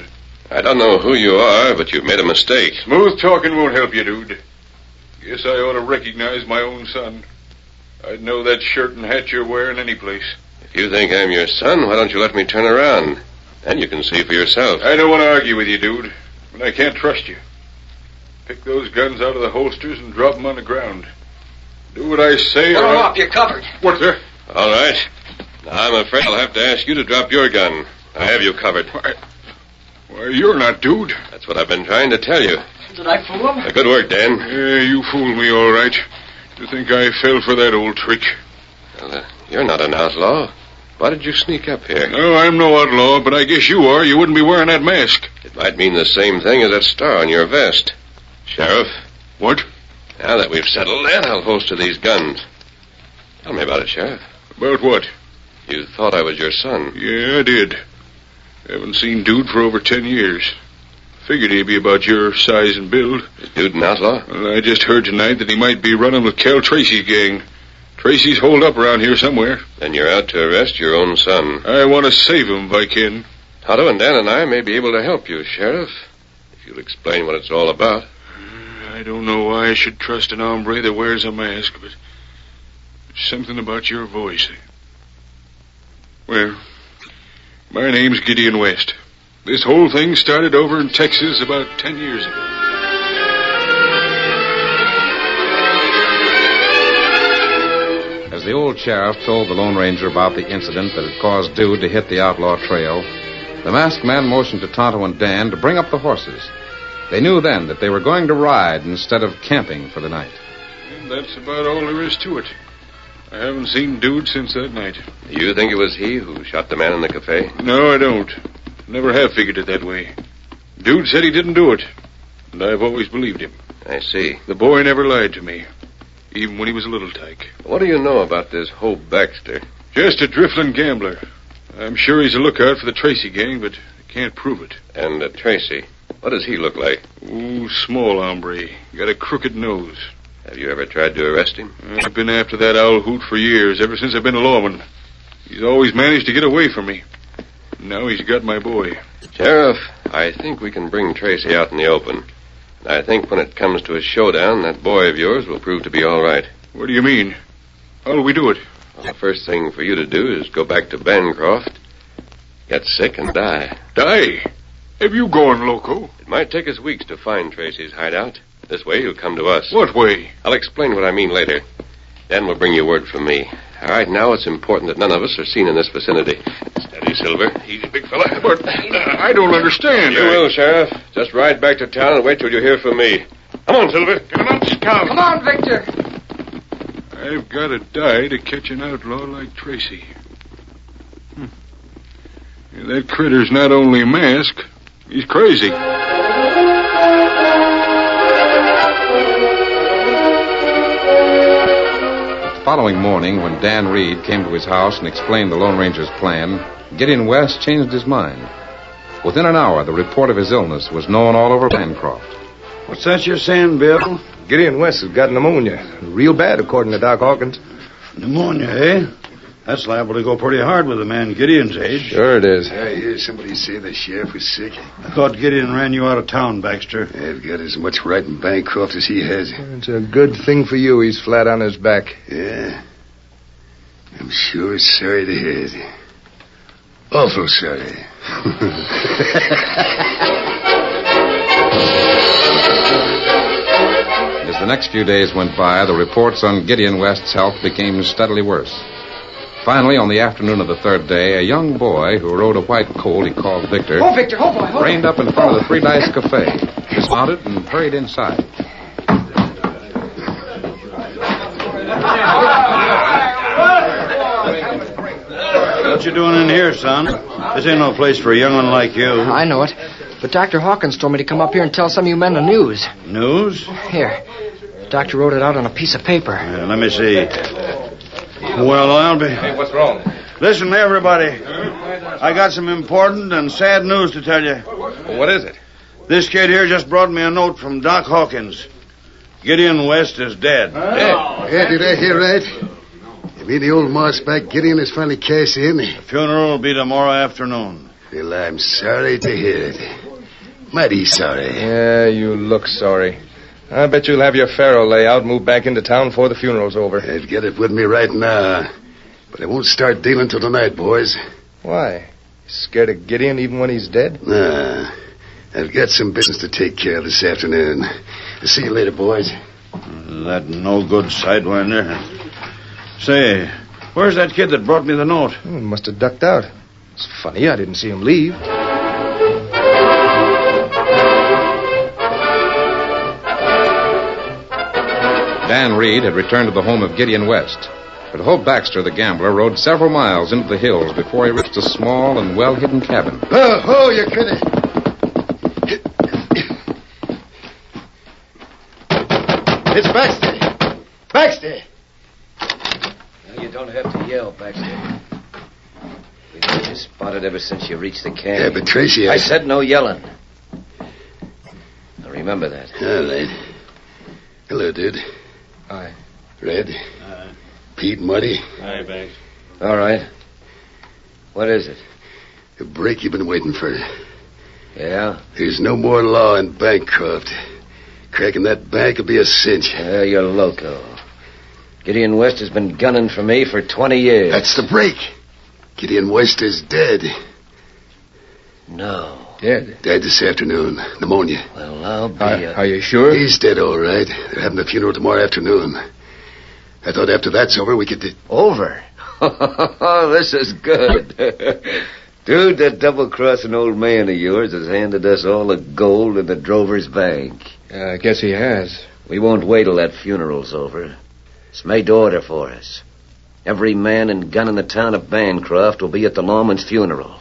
I don't know who you are, but you've made a mistake. Smooth talking won't help you, dude. Guess I ought to recognize my own son. I'd know that shirt and hat you're wearing any place. If you think I'm your son, why don't you let me turn around? Then you can see for yourself. I don't want to argue with you, dude, but I can't trust you. Pick those guns out of the holsters and drop them on the ground. Do what I say, Put them up, you're covered. What's that? All right. Now, I'm afraid I'll have to ask you to drop your gun. I have you covered. Why, you're not, dude. That's what I've been trying to tell you. Did I fool him? Good work, Dan. Yeah, you fooled me all right. You think I fell for that old trick? Well, you're not an outlaw. Why did you sneak up here? No, I'm no outlaw, but I guess you are. You wouldn't be wearing that mask. It might mean the same thing as that star on your vest. Sheriff? What? Now that we've settled that, I'll holster these guns. Tell me about it, Sheriff. About what? You thought I was your son. Yeah, I did. Haven't seen Dude for over 10 years. Figured he'd be about your size and build. Is Dude an outlaw? Well, I just heard tonight that he might be running with Cal Tracy's gang. Tracy's holed up around here somewhere. Then you're out to arrest your own son. I want to save him if I can. Tonto and Dan and I may be able to help you, Sheriff, if you'll explain what it's all about. I don't know why I should trust an hombre that wears a mask, but there's something about your voice. Well, my name's Gideon West. This whole thing started over in Texas about 10 years ago. As the old sheriff told the Lone Ranger about the incident that had caused Dude to hit the outlaw trail, the masked man motioned to Tonto and Dan to bring up the horses. They knew then that they were going to ride instead of camping for the night. And that's about all there is to it. I haven't seen Dude since that night. Do you think it was he who shot the man in the cafe? No, I don't. Never have figured it that way. Dude said he didn't do it, and I've always believed him. I see. The boy never lied to me, even when he was a little tyke. What do you know about this Hope Baxter? Just a drifting gambler. I'm sure he's a lookout for the Tracy gang, but I can't prove it. And Tracy, what does he look like? Ooh, small hombre. Got a crooked nose. Have you ever tried to arrest him? I've been after that owl hoot for years, ever since I've been a lawman. He's always managed to get away from me. Now he's got my boy. Sheriff, I think we can bring Tracy out in the open. I think when it comes to a showdown, that boy of yours will prove to be all right. What do you mean? How'll we do it? Well, the first thing for you to do is go back to Bancroft, get sick, and die. Die? Have you gone loco? It might take us weeks to find Tracy's hideout. This way, he'll come to us. What way? I'll explain what I mean later. Then we'll bring you word from me. All right, now it's important that none of us are seen in this vicinity. Steady, Silver. Easy, big fella. But I don't understand. You will, Sheriff. Just ride back to town and wait till you hear from me. Come on, Silver. Come on, Scout. Come on, Victor. I've got to die to catch an outlaw like Tracy. Yeah, that critter's not only masked, he's crazy. The following morning, when Dan Reed came to his house and explained the Lone Ranger's plan, Gideon West changed his mind. Within an hour, the report of his illness was known all over Bancroft. What's that you're saying, Bill? Gideon West has got pneumonia. Real bad, according to Doc Hawkins. Pneumonia, eh? That's liable to go pretty hard with a man Gideon's age. Sure it is. I hear somebody say the sheriff was sick. I thought Gideon ran you out of town, Baxter. I've got as much right in Bancroft as he has. It's a good thing for you he's flat on his back. Yeah. I'm sure sorry to hear it. Awful sorry. As the next few days went by, the reports on Gideon West's health became steadily worse. Finally, on the afternoon of the third day, a young boy who rode a white colt he called Victor... Oh, Victor, hold on. reined up in front of the Three Dice Cafe, dismounted, and hurried inside. What you doing in here, son? This ain't no place for a young one like you. I know it. But Dr. Hawkins told me to come up here and tell some of you men the news. News? Here. The doctor wrote it out on a piece of paper. Let me see. Well, I'll be... Hey, what's wrong? Listen, everybody. I got some important and sad news to tell you. Well, what is it? This kid here just brought me a note from Doc Hawkins. Gideon West is dead. Yeah, did I hear right? You mean the old mossback Gideon has finally cashed in? The funeral will be tomorrow afternoon. Well, I'm sorry to hear it. Mighty sorry. Yeah, you look sorry. I bet you'll have your faro layout and move back into town before the funeral's over. I've got it with me right now. But I won't start dealing till tonight, boys. Why? You scared of Gideon even when he's dead? Nah. I've got some business to take care of this afternoon. I'll see you later, boys. That no-good sidewinder. Say, where's that kid that brought me the note? He must have ducked out. It's funny, I didn't see him leave. Dan Reed had returned to the home of Gideon West. But Hope Baxter, the gambler, rode several miles into the hills before he reached a small and well-hidden cabin. Oh, you critter. It's Baxter. Baxter! Well, you don't have to yell, Baxter. We've got you spotted ever since you reached the camp. Yeah, but Tracy... I said no yelling. Now remember that. All right. Hello, dude. Hi. Red. Pete, Marty. Hi, Bax. All right. What is it? The break you've been waiting for. Yeah? There's no more law in Bancroft. Cracking that bank will be a cinch. Yeah, you're loco. Gideon West has been gunning for me for 20 years. That's the break. Gideon West is dead. No. Dead? Died this afternoon. Pneumonia. Well, I'll be... Are you sure? He's dead, all right. They're having the funeral tomorrow afternoon. I thought after that's over, we could... Over? Oh, this is good. Dude, that double-crossing old man of yours has handed us all the gold in the Drover's Bank. I guess he has. We won't wait till that funeral's over. It's made to order for us. Every man and gun in the town of Bancroft will be at the lawman's funeral.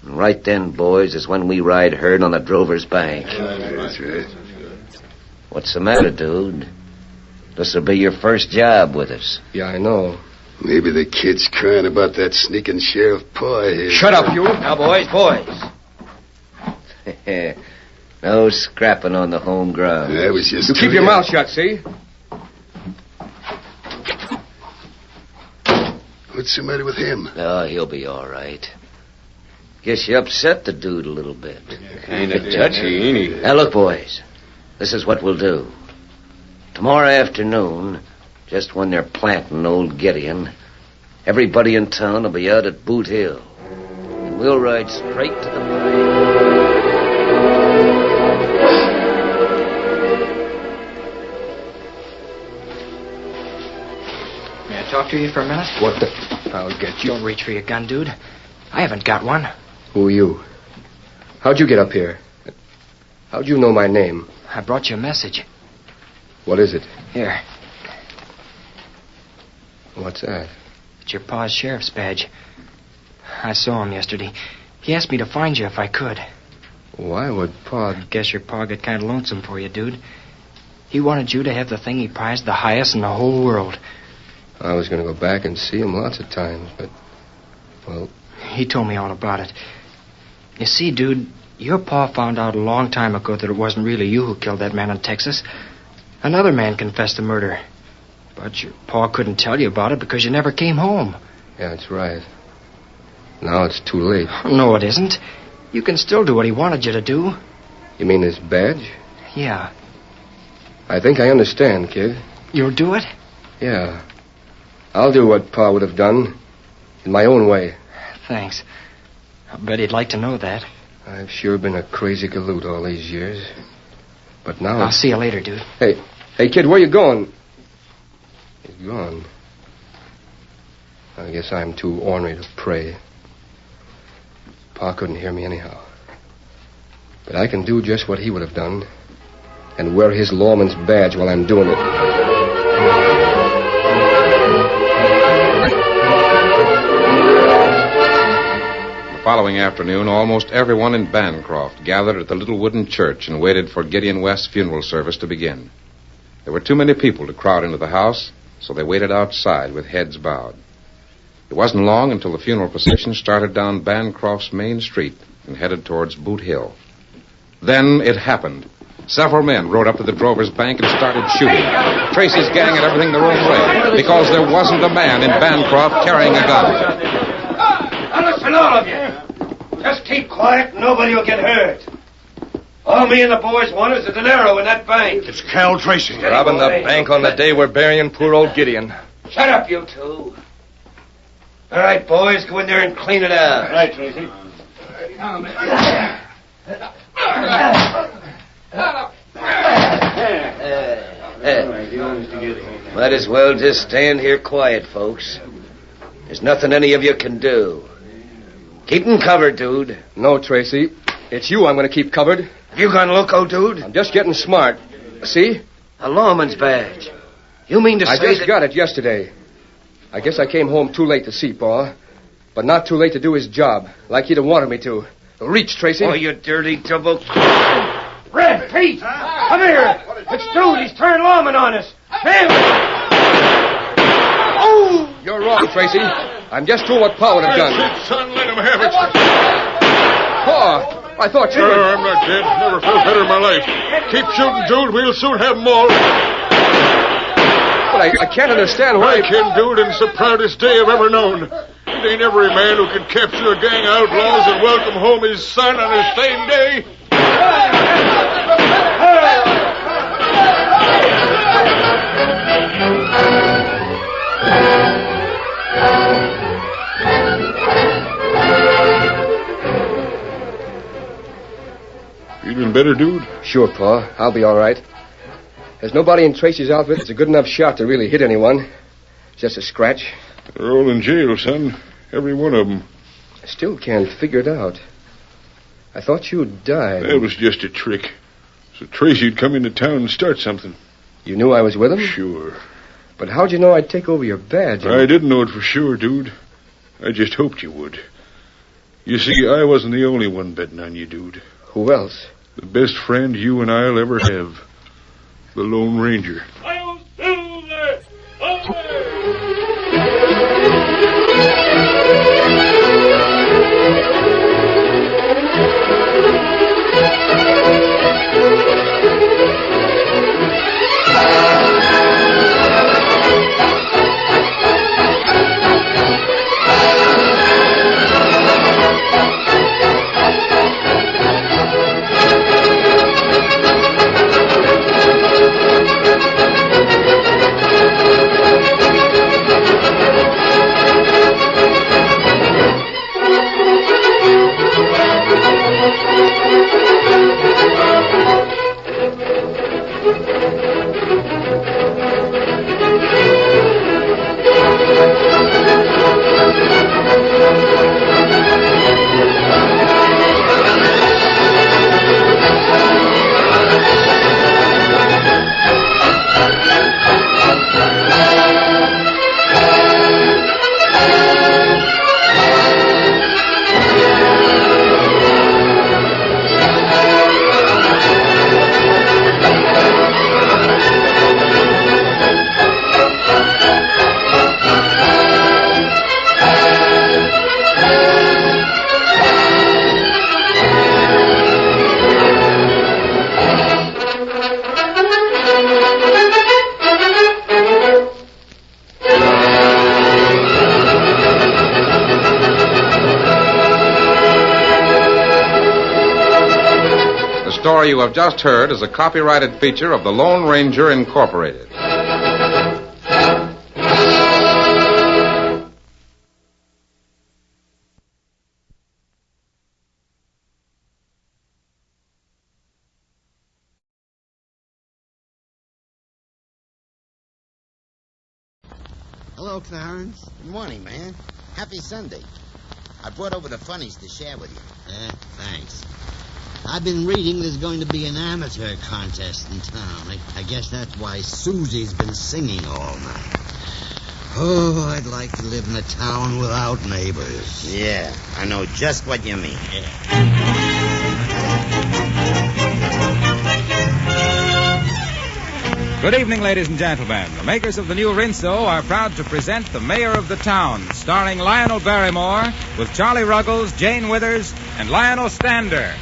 And right then, boys, is when we ride herd on the Drover's Bank. That's right. What's the matter, dude? This'll be your first job with us. Yeah, I know. Maybe the kid's crying about that sneaking Sheriff Paw here. Shut up, you. Now, boys. No scrapping on the home ground. I was just... You keep your mouth shut, see? What's the matter with him? Oh, he'll be all right. Guess you upset the dude a little bit. Kind of touchy, ain't he? Now, look, boys. This is what we'll do. Tomorrow afternoon, just when they're planting old Gideon, everybody in town will be out at Boot Hill. And we'll ride straight to the bank. I talk to you for a minute? What the... I'll get you. Don't reach for your gun, dude. I haven't got one. Who are you? How'd you get up here? How'd you know my name? I brought you a message. What is it? Here. What's that? It's your pa's sheriff's badge. I saw him yesterday. He asked me to find you if I could. Why would Pa... Guess your pa got kind of lonesome for you, dude. He wanted you to have the thing he prized the highest in the whole world. I was going to go back and see him lots of times, but... Well... He told me all about it. You see, dude, your pa found out a long time ago that it wasn't really you who killed that man in Texas. Another man confessed to murder. But your pa couldn't tell you about it because you never came home. Yeah, that's right. Now it's too late. No, it isn't. You can still do what he wanted you to do. You mean this badge? Yeah. I think I understand, kid. You'll do it? Yeah. I'll do what Pa would have done. In my own way. Thanks. I bet he'd like to know that. I've sure been a crazy galoot all these years. But now... I'll see you later, dude. Hey, kid, where you going? He's gone. I guess I'm too ornery to pray. Pa couldn't hear me anyhow. But I can do just what he would have done. And wear his lawman's badge while I'm doing it. The following afternoon, almost everyone in Bancroft gathered at the little wooden church and waited for Gideon West's funeral service to begin. There were too many people to crowd into the house, so they waited outside with heads bowed. It wasn't long until the funeral procession started down Bancroft's main street and headed towards Boot Hill. Then it happened. Several men rode up to the drover's bank and started shooting. Tracy's gang had everything their own way because there wasn't a man in Bancroft carrying a gun. Now listen, all of you. Just keep quiet and nobody will get hurt. All me and the boys want is a dinero in that bank. It's Cal Tracy. Robbing the bank on the day we're burying poor old Gideon. Shut up, you two. All right, boys, go in there and clean it out. Right, Tracy. Might as well just stand here quiet, folks. There's nothing any of you can do. Keep them covered, dude. No, Tracy. It's you I'm going to keep covered. Have you gone loco, dude? I'm just getting smart. See? A lawman's badge. You mean to say I just that... got it yesterday. I guess I came home too late to see Pa, but not too late to do his job, like he'd have wanted me to. Reach, Tracy. Oh, you dirty double... Red, Pete! Come here! It's Dude. He's turned lawman on us. Him! Oh! You're wrong, Tracy. I'm just doing what Pa would have done. Son, let him have it. Pa, I thought you were... I'm not dead. Never felt better in my life. Keep shooting, Dude. We'll soon have them all. But I can't understand why... I can, Dude, and it's the proudest day I've ever known. It ain't every man who can capture a gang of outlaws and welcome home his son on the same day. Feeling better, Dude? Sure, Pa. I'll be all right. There's nobody in Tracy's outfit that's a good enough shot to really hit anyone. Just a scratch. They're all in jail, son. Every one of them. I still can't figure it out. I thought you'd died. That was just a trick. So Tracy'd come into town and start something. You knew I was with him? Sure. But how'd you know I'd take over your badge? I didn't know it for sure, Dude. I just hoped you would. You see, I wasn't the only one betting on you, Dude. Who else? The best friend you and I'll ever have. The Lone Ranger. story you have just heard is a copyrighted feature of the Lone Ranger Incorporated. Hello, Clarence. Good morning, man. Happy Sunday. I brought over the funnies to share with you. Thanks. I've been reading there's going to be an amateur contest in town. I guess that's why Susie's been singing all night. Oh, I'd like to live in a town without neighbors. Yeah, I know just what you mean. Good evening, ladies and gentlemen. The makers of the new Rinso are proud to present The Mayor of the Town, starring Lionel Barrymore with Charlie Ruggles, Jane Withers, and Lionel Stander.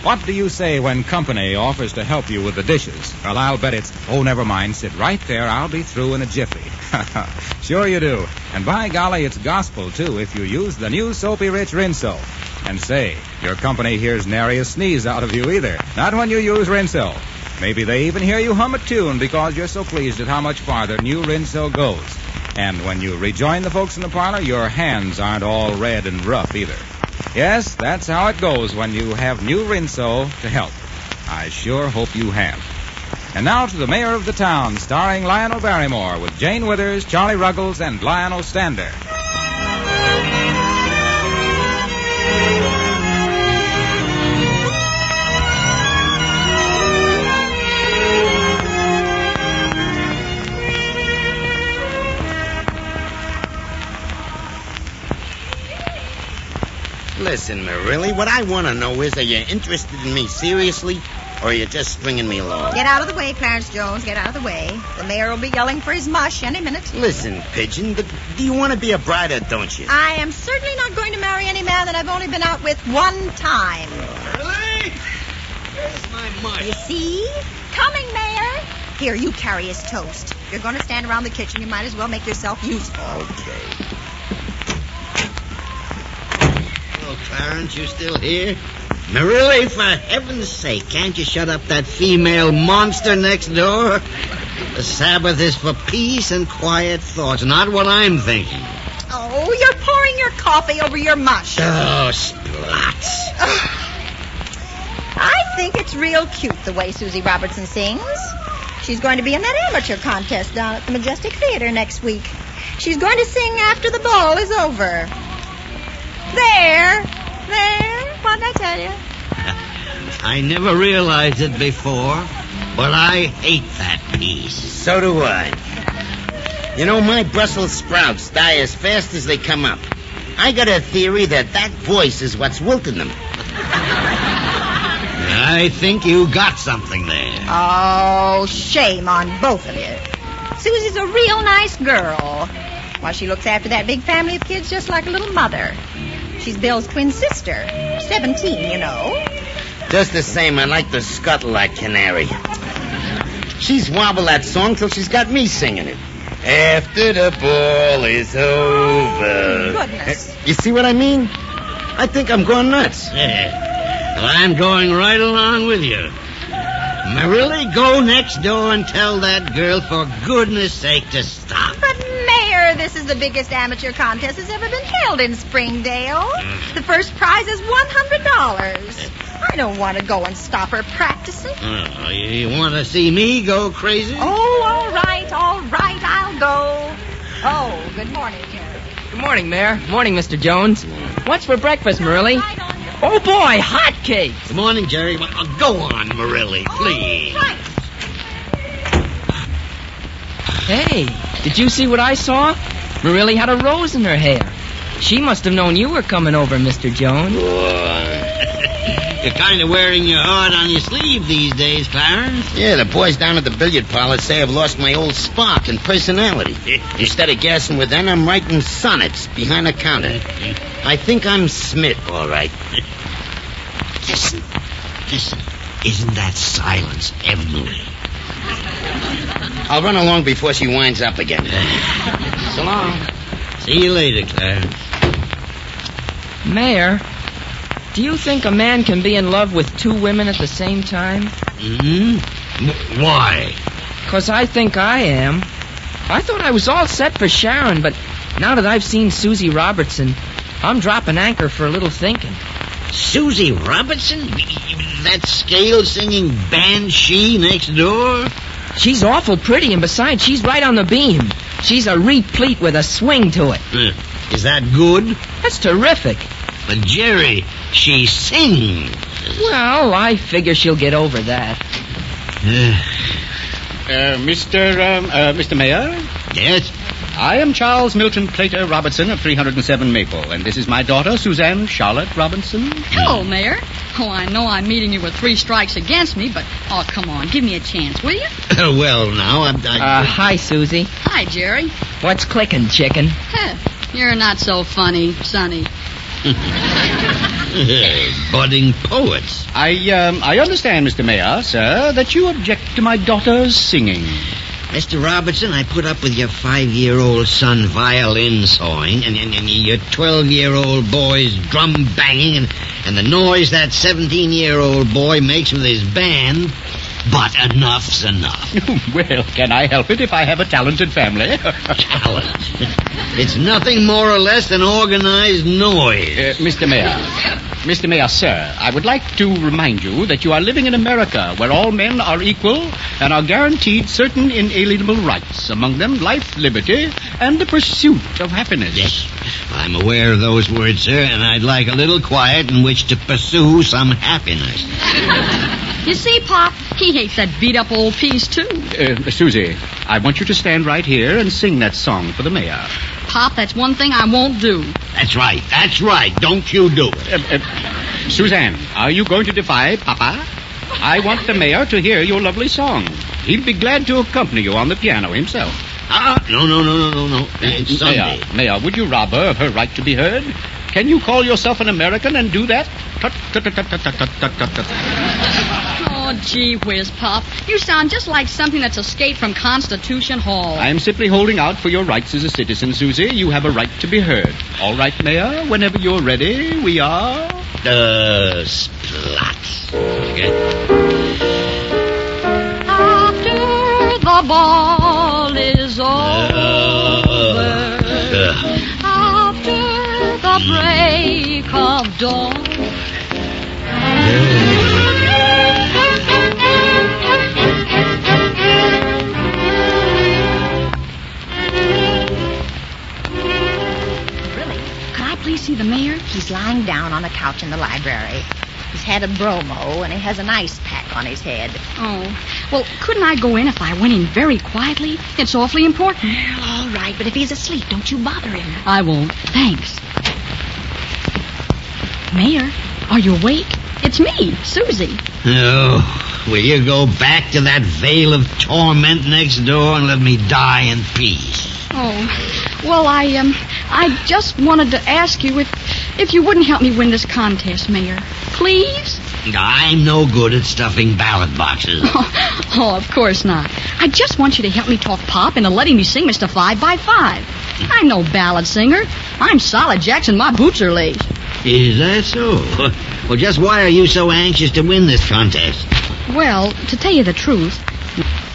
What do you say when company offers to help you with the dishes? Well, I'll bet it's, oh, never mind, sit right there, I'll be through in a jiffy. Sure you do. And by golly, it's gospel, too, if you use the new Soapy Rich Rinso. And say, your company hears nary a sneeze out of you either. Not when you use Rinso. Maybe they even hear you hum a tune because you're so pleased at how much farther new Rinso goes. And when you rejoin the folks in the parlor, your hands aren't all red and rough either. Yes, that's how it goes when you have new Rinso to help. I sure hope you have. And now to The Mayor of the Town, starring Lionel Barrymore with Jane Withers, Charlie Ruggles, and Lionel Stander. Listen, Marilli, what I want to know is, are you interested in me seriously, or are you just stringing me along? Get out of the way, Clarence Jones. Get out of the way. The mayor will be yelling for his mush any minute. Listen, Pigeon, do you want to be a bride or don't you? I am certainly not going to marry any man that I've only been out with one time. Really? Where's my mush? You see? Coming, Mayor. Here, you carry his toast. If you're going to stand around the kitchen, you might as well make yourself useful. Okay. Hello, Clarence, you still here? Marilli, for heaven's sake, can't you shut up that female monster next door? The Sabbath is for peace and quiet thoughts, not what I'm thinking. Oh, you're pouring your coffee over your mush. Oh, splots. I think it's real cute the way Susie Robertson sings. She's going to be in that amateur contest down at the Majestic Theater next week. She's going to sing after the ball is over. There. What did I tell you? I never realized it before, but I hate that piece. So do I. You know, my Brussels sprouts die as fast as they come up. I got a theory that voice is what's wilting them. I think you got something there. Oh, shame on both of you. Susie's a real nice girl. Why, she looks after that big family of kids just like a little mother. She's Bill's twin sister. 17, you know. Just the same, I like to scuttle that canary. She's wobbled that song till she's got me singing it. After the ball is over. Goodness. You see what I mean? I think I'm going nuts. Yeah. Well, I'm going right along with you. Marilli, go next door and tell that girl for goodness sake to stop. But, Mayor, this is the biggest amateur contest that's ever been held in Springdale. The first prize is $100. I don't want to go and stop her practicing. Oh, you want to see me go crazy? Oh, all right, I'll go. Oh, good morning, Jerry. Good morning, Mayor. Morning, Mr. Jones. What's for breakfast, Marilli? Oh, boy, hotcakes. Good morning, Jerry. Well, go on, Marilli, please. Right. Hey, did you see what I saw? Marilli had a rose in her hair. She must have known you were coming over, Mr. Jones. You're kind of wearing your heart on your sleeve these days, Clarence. Yeah, the boys down at the billiard parlor say I've lost my old spark and personality. Instead of gassing with them, I'm writing sonnets behind the counter. I think I'm Smith, all right. Listen. Isn't that silence heavenly? I'll run along before she winds up again. So long. See you later, Clarence. Mayor, do you think a man can be in love with two women at the same time? Why? 'Cause I think I am. I thought I was all set for Sharon, but now that I've seen Susie Robertson, I'm dropping anchor for a little thinking. Susie Robertson? That scale-singing banshee next door? She's awful pretty, and besides, she's right on the beam. She's a replete with a swing to it. Is that good? That's terrific. But, Jerry, she sings. Well, I figure she'll get over that. Mr. Mayor? Yes? I am Charles Milton Plater Robertson of 307 Maple, and this is my daughter, Suzanne Charlotte Robinson. Hello, Mayor. Oh, I know I'm meeting you with 3 strikes against me, but, come on, give me a chance, will you? Well, now, hi, Susie. Hi, Jerry. What's clicking, chicken? You're not so funny, Sonny. Budding poets. I understand, Mr. Mayor, sir, that you object to my daughter's singing. Mr. Robertson, I put up with your 5-year-old son violin sawing and your 12-year-old boy's drum banging and the noise that 17-year-old boy makes with his band. But enough's enough. Well, can I help it if I have a talented family? Talent? It's nothing more or less than organized noise. Mr. Mayor, sir, I would like to remind you that you are living in America, where all men are equal and are guaranteed certain inalienable rights, among them life, liberty, and the pursuit of happiness. Yes, I'm aware of those words, sir, and I'd like a little quiet in which to pursue some happiness. You see, Pop, he hates that beat-up old piece, too. Susie, I want you to stand right here and sing that song for the mayor. Pop, that's one thing I won't do. That's right. Don't you do it. Suzanne, are you going to defy Papa? I want the mayor to hear your lovely song. He'd be glad to accompany you on the piano himself. No. It's Sunday. Mayor, would you rob her of her right to be heard? Can you call yourself an American and do that? Oh, gee whiz, Pop. You sound just like something that's escaped from Constitution Hall. I'm simply holding out for your rights as a citizen, Susie. You have a right to be heard. All right, Mayor, whenever you're ready, we are... Splat. After the ball is over, after the break of dawn, please see the mayor? He's lying down on a couch in the library. He's had a bromo, and he has an ice pack on his head. Oh, well, couldn't I go in if I went in very quietly? It's awfully important. Well, all right, but if he's asleep, don't you bother him. I won't. Thanks. Mayor, are you awake? It's me, Susie. Oh, will you go back to that veil of torment next door and let me die in peace? Oh, well, I just wanted to ask you if you wouldn't help me win this contest, Mayor. Please? I'm no good at stuffing ballot boxes. Oh, of course not. I just want you to help me talk Pop into letting me sing Mr. 5x5. I'm no ballad singer. I'm solid Jackson. My boots are laced. Is that so? Well, just why are you so anxious to win this contest? Well, to tell you the truth,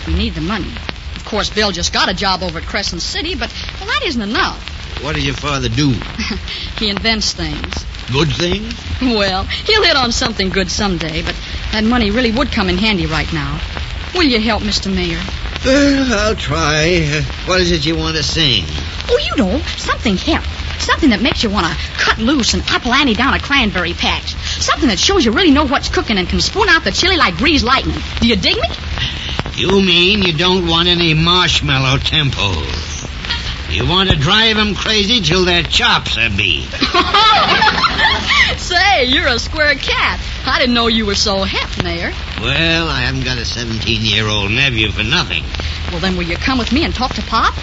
we need the money. Of course, Bill just got a job over at Crescent City, but that isn't enough. What does your father do? He invents things. Good things? Well, he'll hit on something good someday, but that money really would come in handy right now. Will you help, Mr. Mayor? I'll try. What is it you want to sing? Oh, you know, something hip. Something that makes you want to cut loose and apple ante down a cranberry patch. Something that shows you really know what's cooking and can spoon out the chili like greased lightning. Do you dig me? You mean you don't want any marshmallow tempos? You want to drive them crazy till their chops are beat. Say, you're a square cat. I didn't know you were so hip, Mayor. Well, I haven't got a 17-year-old nephew for nothing. Well, then will you come with me and talk to Pop?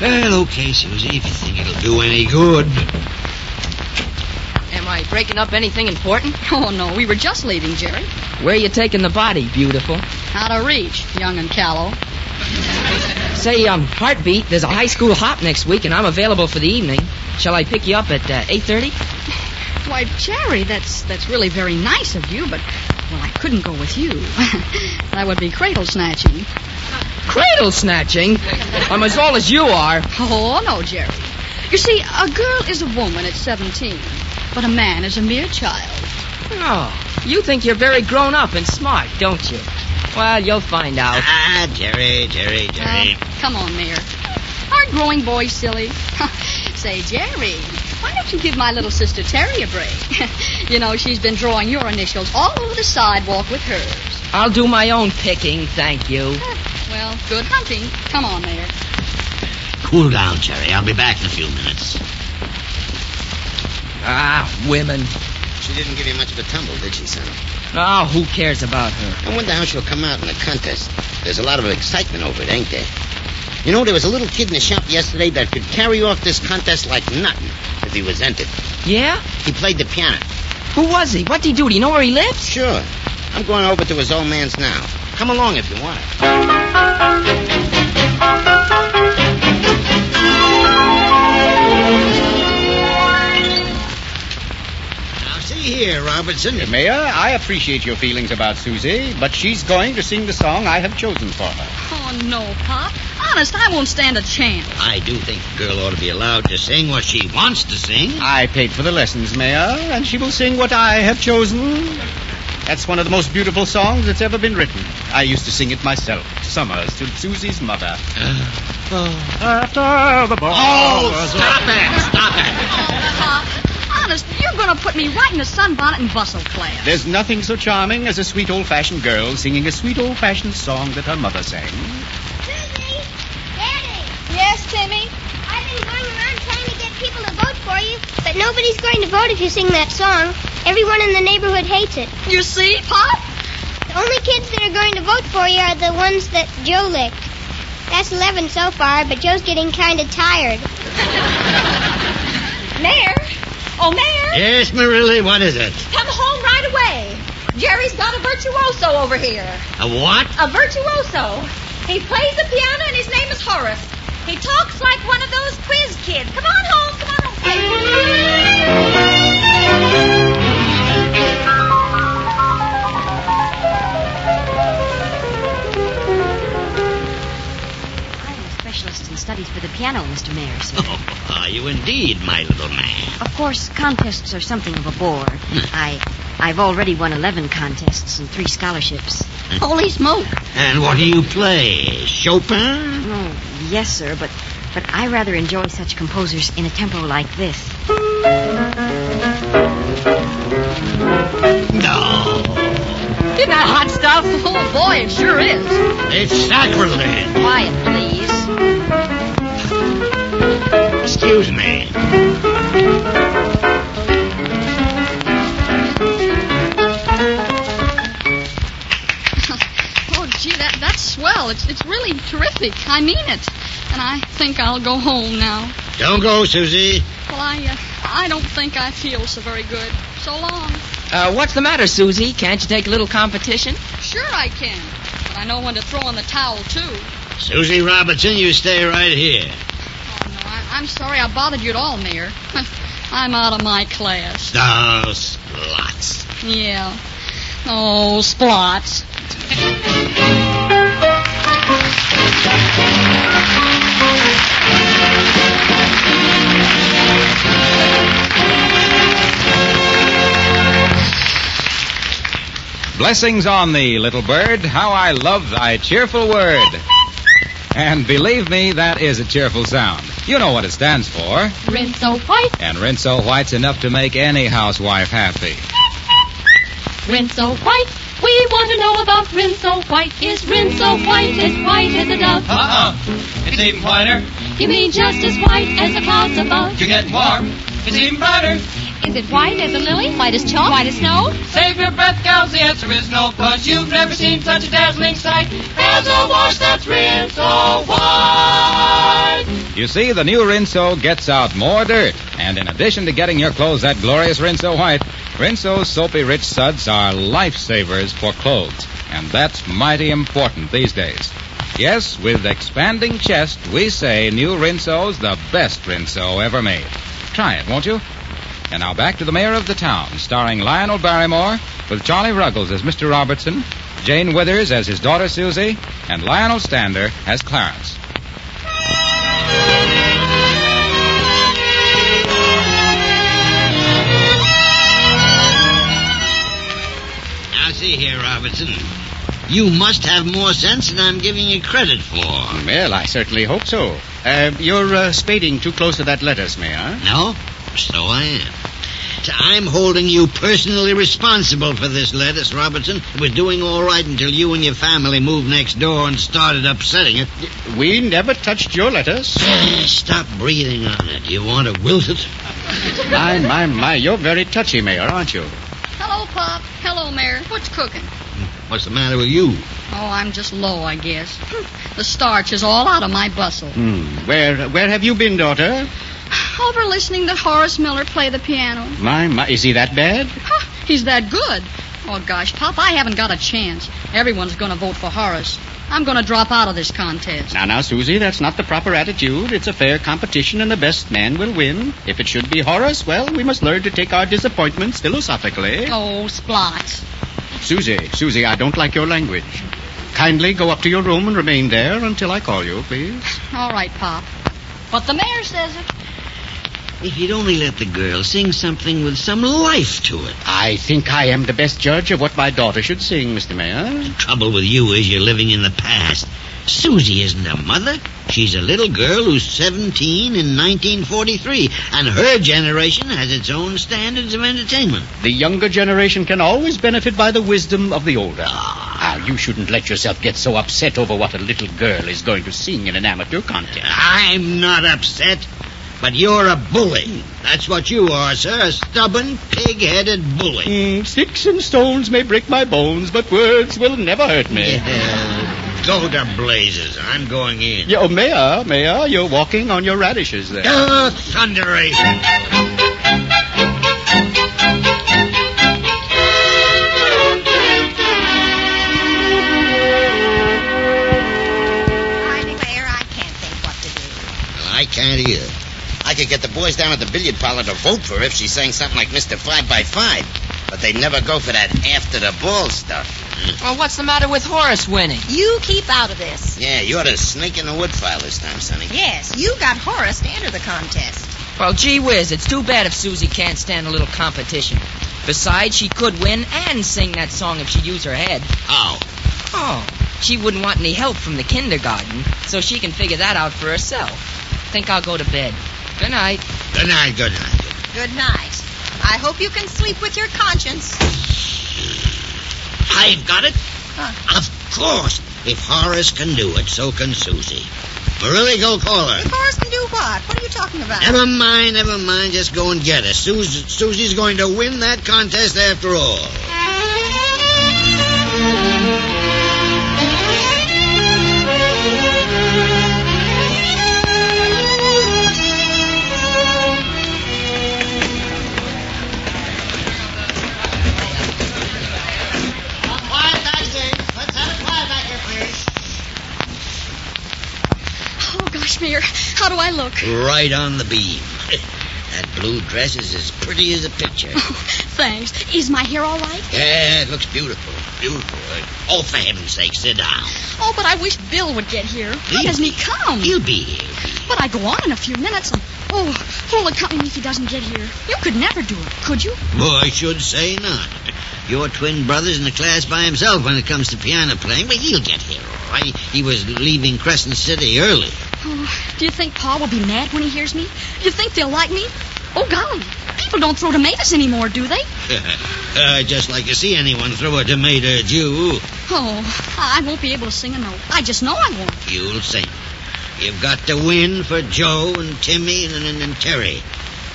Well, okay, Susie, if you think it'll do any good. Am I breaking up anything important? Oh, no, we were just leaving, Jerry. Where are you taking the body, beautiful? Out of reach, young and callow. Say, Heartbeat, there's a high school hop next week, and I'm available for the evening. Shall I pick you up at 8:30? Why, Jerry, that's really very nice of you, but, well, I couldn't go with you. That would be cradle snatching. Cradle snatching? I'm as old as you are. Oh, no, Jerry. You see, a girl is a woman at 17, but a man is a mere child. Oh, you think you're very grown up and smart, don't you? Well, you'll find out. Jerry. Come on, Mayor. Aren't growing boys silly? Say, Jerry, why don't you give my little sister Terry a break? You know, she's been drawing your initials all over the sidewalk with hers. I'll do my own picking, thank you. Well, good hunting. Come on, Mayor. Cool down, Jerry. I'll be back in a few minutes. Women. She didn't give you much of a tumble, did she, son? Oh, who cares about her? I wonder how she'll come out in the contest. There's a lot of excitement over it, ain't there? You know, there was a little kid in the shop yesterday that could carry off this contest like nothing if he was entered. Yeah? He played the piano. Who was he? What'd he do? Do you know where he lives? Sure. I'm going over to his old man's now. Come along if you want. Here, Robertson. Mayor, I appreciate your feelings about Susie, but she's going to sing the song I have chosen for her. Oh, no, Pop. Honest, I won't stand a chance. I do think a girl ought to be allowed to sing what she wants to sing. I paid for the lessons, Mayor, and she will sing what I have chosen. That's one of the most beautiful songs that's ever been written. I used to sing it myself, summers, to Susie's mother. After the ball. Oh, stop it! Oh, Pop. Honest, you're going to put me right in the sunbonnet and bustle class. There's nothing so charming as a sweet old-fashioned girl singing a sweet old-fashioned song that her mother sang. Susie! Daddy! Yes, Timmy? I've been going around trying to get people to vote for you, but nobody's going to vote if you sing that song. Everyone in the neighborhood hates it. You see, Pop? The only kids that are going to vote for you are the ones that Joe licked. That's 11 so far, but Joe's getting kind of tired. Mayor? Oh, Mayor? Yes, Marilla, what is it? Come home right away. Jerry's got a virtuoso over here. A what? A virtuoso. He plays the piano and his name is Horace. He talks like one of those quiz kids. Come on home, come on home. Specialist in studies for the piano, Mr. Mayor, sir. Oh, are you indeed, my little man? Of course, contests are something of a bore. I've already won 11 contests and 3 scholarships. Holy smoke. And what do you play? Chopin? Oh, yes, sir, but I rather enjoy such composers in a tempo like this. No. Isn't that hot stuff? Oh, boy, it sure is. It's sacrilege. Quiet, please. Excuse me. Oh, gee, that's swell. It's really terrific. I mean it. And I think I'll go home now. Don't go, Susie. Well, I don't think I feel so very good. So long. What's the matter, Susie? Can't you take a little competition? Sure I can. But I know when to throw in the towel, too. Susie Robertson, you stay right here. Oh, no, I'm sorry I bothered you at all, Mayor. I'm out of my class. Oh, splots. Yeah. Oh, splots. Blessings on thee, little bird. How I love thy cheerful word. And believe me, that is a cheerful sound. You know what it stands for. Rinso White. And Rinso White's enough to make any housewife happy. Rinso White. We want to know about Rinso White. Is Rinso White as white as a dove? It's even whiter. You mean just as white as the clouds above? You're getting warm. It's even brighter. Is it white as a lily? White as chalk? White as snow? Save your breath, gals. The answer is no, 'cause you've never seen such a dazzling sight as a wash that's Rinso White. You see, the new Rinso gets out more dirt. And in addition to getting your clothes that glorious Rinso White, Rinso's soapy rich suds are lifesavers for clothes. And that's mighty important these days. Yes, with expanding chest, we say new Rinso's the best Rinso ever made. Try it, won't you? And now back to the mayor of the town, starring Lionel Barrymore, with Charlie Ruggles as Mr. Robertson, Jane Withers as his daughter Susie, and Lionel Stander as Clarence. Now, see here, Robertson. You must have more sense than I'm giving you credit for. Well, I certainly hope so. You're spading too close to that lettuce, Mayor. No? So I am. So I'm holding you personally responsible for this lettuce, Robertson. It was doing all right until you and your family moved next door and started upsetting it. We never touched your lettuce. Stop breathing on it. You want to wilt it? My, you're very touchy, Mayor, aren't you? Hello, Pop. Hello, Mayor. What's cooking? What's the matter with you? Oh, I'm just low, I guess. The starch is all out of my bustle. Where have you been, daughter? Over listening to Horace Miller play the piano. My, is he that bad? He's that good. Oh, gosh, Pop, I haven't got a chance. Everyone's going to vote for Horace. I'm going to drop out of this contest. Now, Susie, that's not the proper attitude. It's a fair competition, and the best man will win. If it should be Horace, well, we must learn to take our disappointments philosophically. Oh, splots. Susie, I don't like your language. Kindly go up to your room and remain there until I call you, please. All right, Pop. But the mayor says it. If you'd only let the girl sing something with some life to it. I think I am the best judge of what my daughter should sing, Mr. Mayor. The trouble with you is you're living in the past. Susie isn't a mother. She's a little girl who's 17 in 1943, and her generation has its own standards of entertainment. The younger generation can always benefit by the wisdom of the older. You shouldn't let yourself get so upset over what a little girl is going to sing in an amateur contest. I'm not upset. But you're a bully. That's what you are, sir. A stubborn, pig-headed bully. Sticks and stones may break my bones, but words will never hurt me. Yeah. Go to blazes. I'm going in. Yeah, Mayor, you're walking on your radishes there. Oh, thunderation. I declare I can't think what to do. Well, I can't either. I could get the boys down at the billiard parlor to vote for her if she sang something like Mr. 5x5. But they'd never go for that after-the-ball stuff. Well, what's the matter with Horace winning? You keep out of this. Yeah, you're the snake in the woodpile this time, Sonny. Yes, you got Horace to enter the contest. Well, gee whiz, it's too bad if Susie can't stand a little competition. Besides, she could win and sing that song if she used her head. How? Oh, she wouldn't want any help from the kindergarten, so she can figure that out for herself. Think I'll go to bed. Good night. Good night, good night. Good night. I hope you can sleep with your conscience. I've got it. Of course. If Horace can do it, so can Susie. Marilla, go call her. If Horace can do what? What are you talking about? Never mind. Just go and get her. Susie's going to win that contest after all. Mayor, how do I look? Right on the beam. That blue dress is as pretty as a picture. Oh, thanks. Is my hair all right? Yeah, it looks beautiful. Beautiful. Oh, for heaven's sake, sit down. Oh, but I wish Bill would get here. Why doesn't he come? He'll be here. But I go on in a few minutes and... Oh, who'll accompany me if he doesn't get here? You could never do it, could you? Oh, I should say not. Your twin brother's in the class by himself when it comes to piano playing, but he'll get here, all right. He was leaving Crescent City early. Oh, do you think Pa will be mad when he hears me? Do you think they'll like me? Oh, golly. People don't throw tomatoes anymore, do they? I'd just like to see anyone throw a tomato at you. Oh, I won't be able to sing a note. I just know I won't. You'll sing. You've got to win for Joe and Timmy and Terry.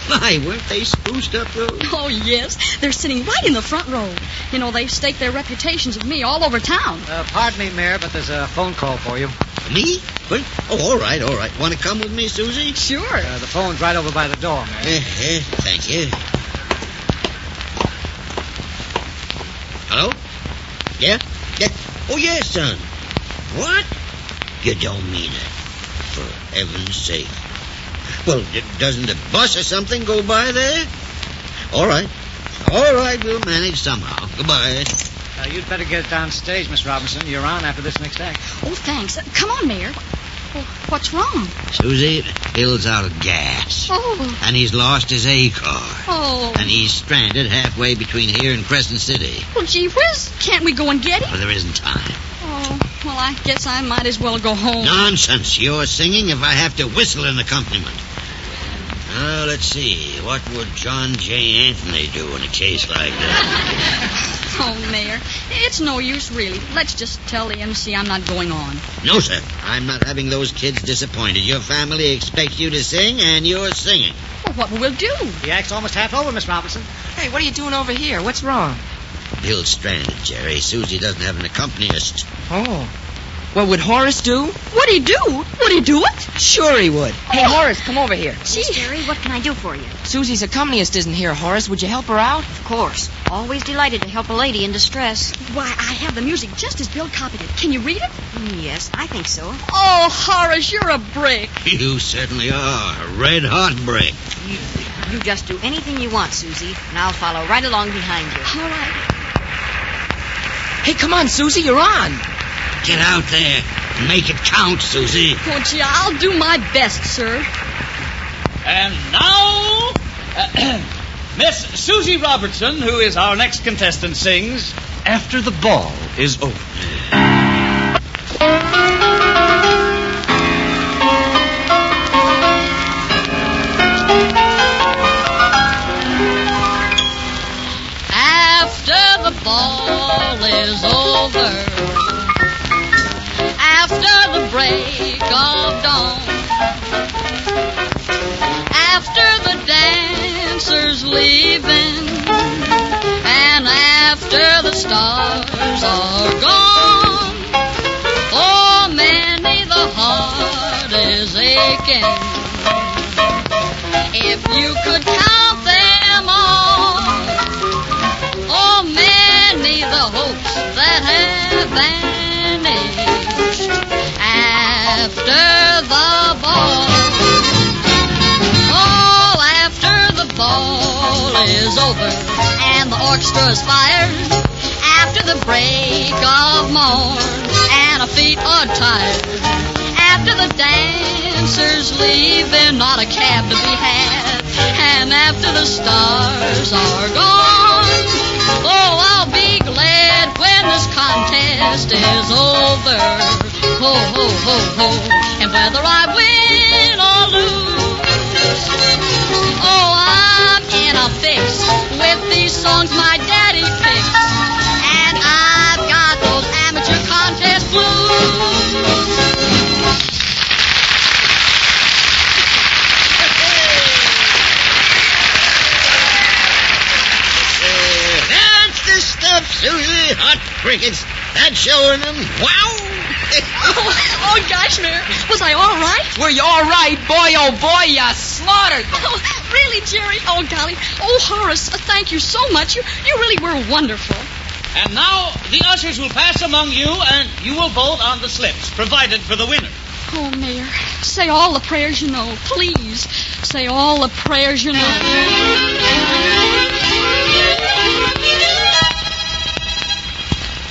My, weren't they spruced up, though? Oh, yes. They're sitting right in the front row. You know, they've staked their reputations of me all over town. Pardon me, Mayor, but there's a phone call for you. Me? What? Oh, all right. Want to come with me, Susie? Sure. The phone's right over by the door, Mayor. Thank you. Hello? Yeah? Oh, yes, son. What? You don't mean it. For heaven's sake. Well, doesn't a bus or something go by there? All right. All right, we'll manage somehow. Goodbye. You'd better get downstage, Miss Robinson. You're on after this next act. Oh, thanks. Come on, Mayor. Well, what's wrong? Susie, Bill's out of gas. Oh. And he's lost his A car. Oh. And he's stranded halfway between here and Crescent City. Well, gee whiz. Can't we go and get him? Well, there isn't time. Oh, well, I guess I might as well go home. Nonsense. You're singing if I have to whistle an accompaniment. Now, let's see. What would John J. Anthony do in a case like that? Oh, Mayor, it's no use, really. Let's just tell the MC I'm not going on. No, sir. I'm not having those kids disappointed. Your family expects you to sing, and you're singing. Well, what will we do? The act's almost half over, Miss Robinson. Hey, what are you doing over here? What's wrong? Bill's stranded, Jerry. Susie doesn't have an accompanist. Oh. Well, would Horace do? What'd he do? Would he do it? Sure he would. Hey, Horace, come over here. Yes, Jerry, what can I do for you? Susie's accompanist isn't here, Horace. Would you help her out? Of course. Always delighted to help a lady in distress. Why, I have the music just as Bill copied it. Can you read it? Yes, I think so. Oh, Horace, you're a brick. You certainly are. A red-hot brick. You just do anything you want, Susie, and I'll follow right along behind you. All right. Hey, come on, Susie, you're on. Get out there and make it count, Susie. Oh, gee, I'll do my best, sir. And now, Miss Susie Robertson, who is our next contestant, sings After the Ball is Over. After the ball is over, after the break of dawn, after the dancers leaving, and after the stars are gone, for many the heart is aching. If you could count them all, oh, many the hopes that have vanished after the ball. Oh, after the ball is over and the orchestra's fired, after the break of morn and our feet are tired, after the dancers leave, there's not a cab to be had, and after the stars are gone, oh, I'll be glad when this contest is over. Ho, ho, ho, ho, and whether I win or lose, oh, I'm in a fix with these songs my daddy picks, and I've got those amateur contest blues. That's the stuff, Susie. Hot crickets. That's showing them. Wow. Oh, gosh, Mayor. Was I all right? Were you all right? Boy, oh, boy, you slaughtered them. Oh, really, Jerry? Oh, golly. Oh, Horace, thank you so much. You really were wonderful. And now the ushers will pass among you, and you will vote on the slips provided for the winner. Oh, Mayor, say all the prayers you know. Please, say all the prayers you know.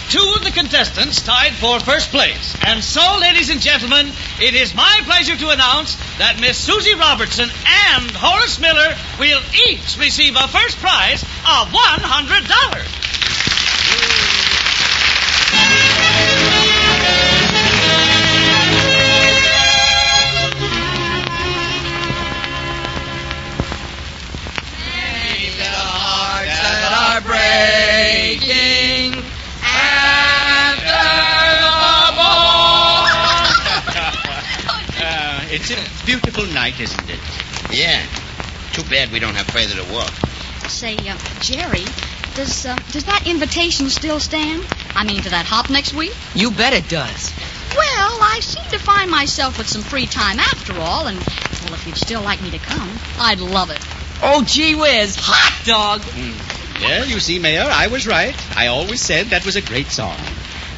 Two of the contestants tied for first place. And so, ladies and gentlemen, it is my pleasure to announce that Miss Susie Robertson and Horace Miller will each receive a first prize of $100. That are breaking after the ball. It's a beautiful night, isn't it? Yeah. Too bad we don't have further to walk. Say, Jerry, does that invitation still stand? I mean, to that hop next week? You bet it does. Well, I seem to find myself with some free time after all, and, well, if you'd still like me to come, I'd love it. Oh, gee whiz, hot dog. Well, you see, Mayor, I was right. I always said that was a great song.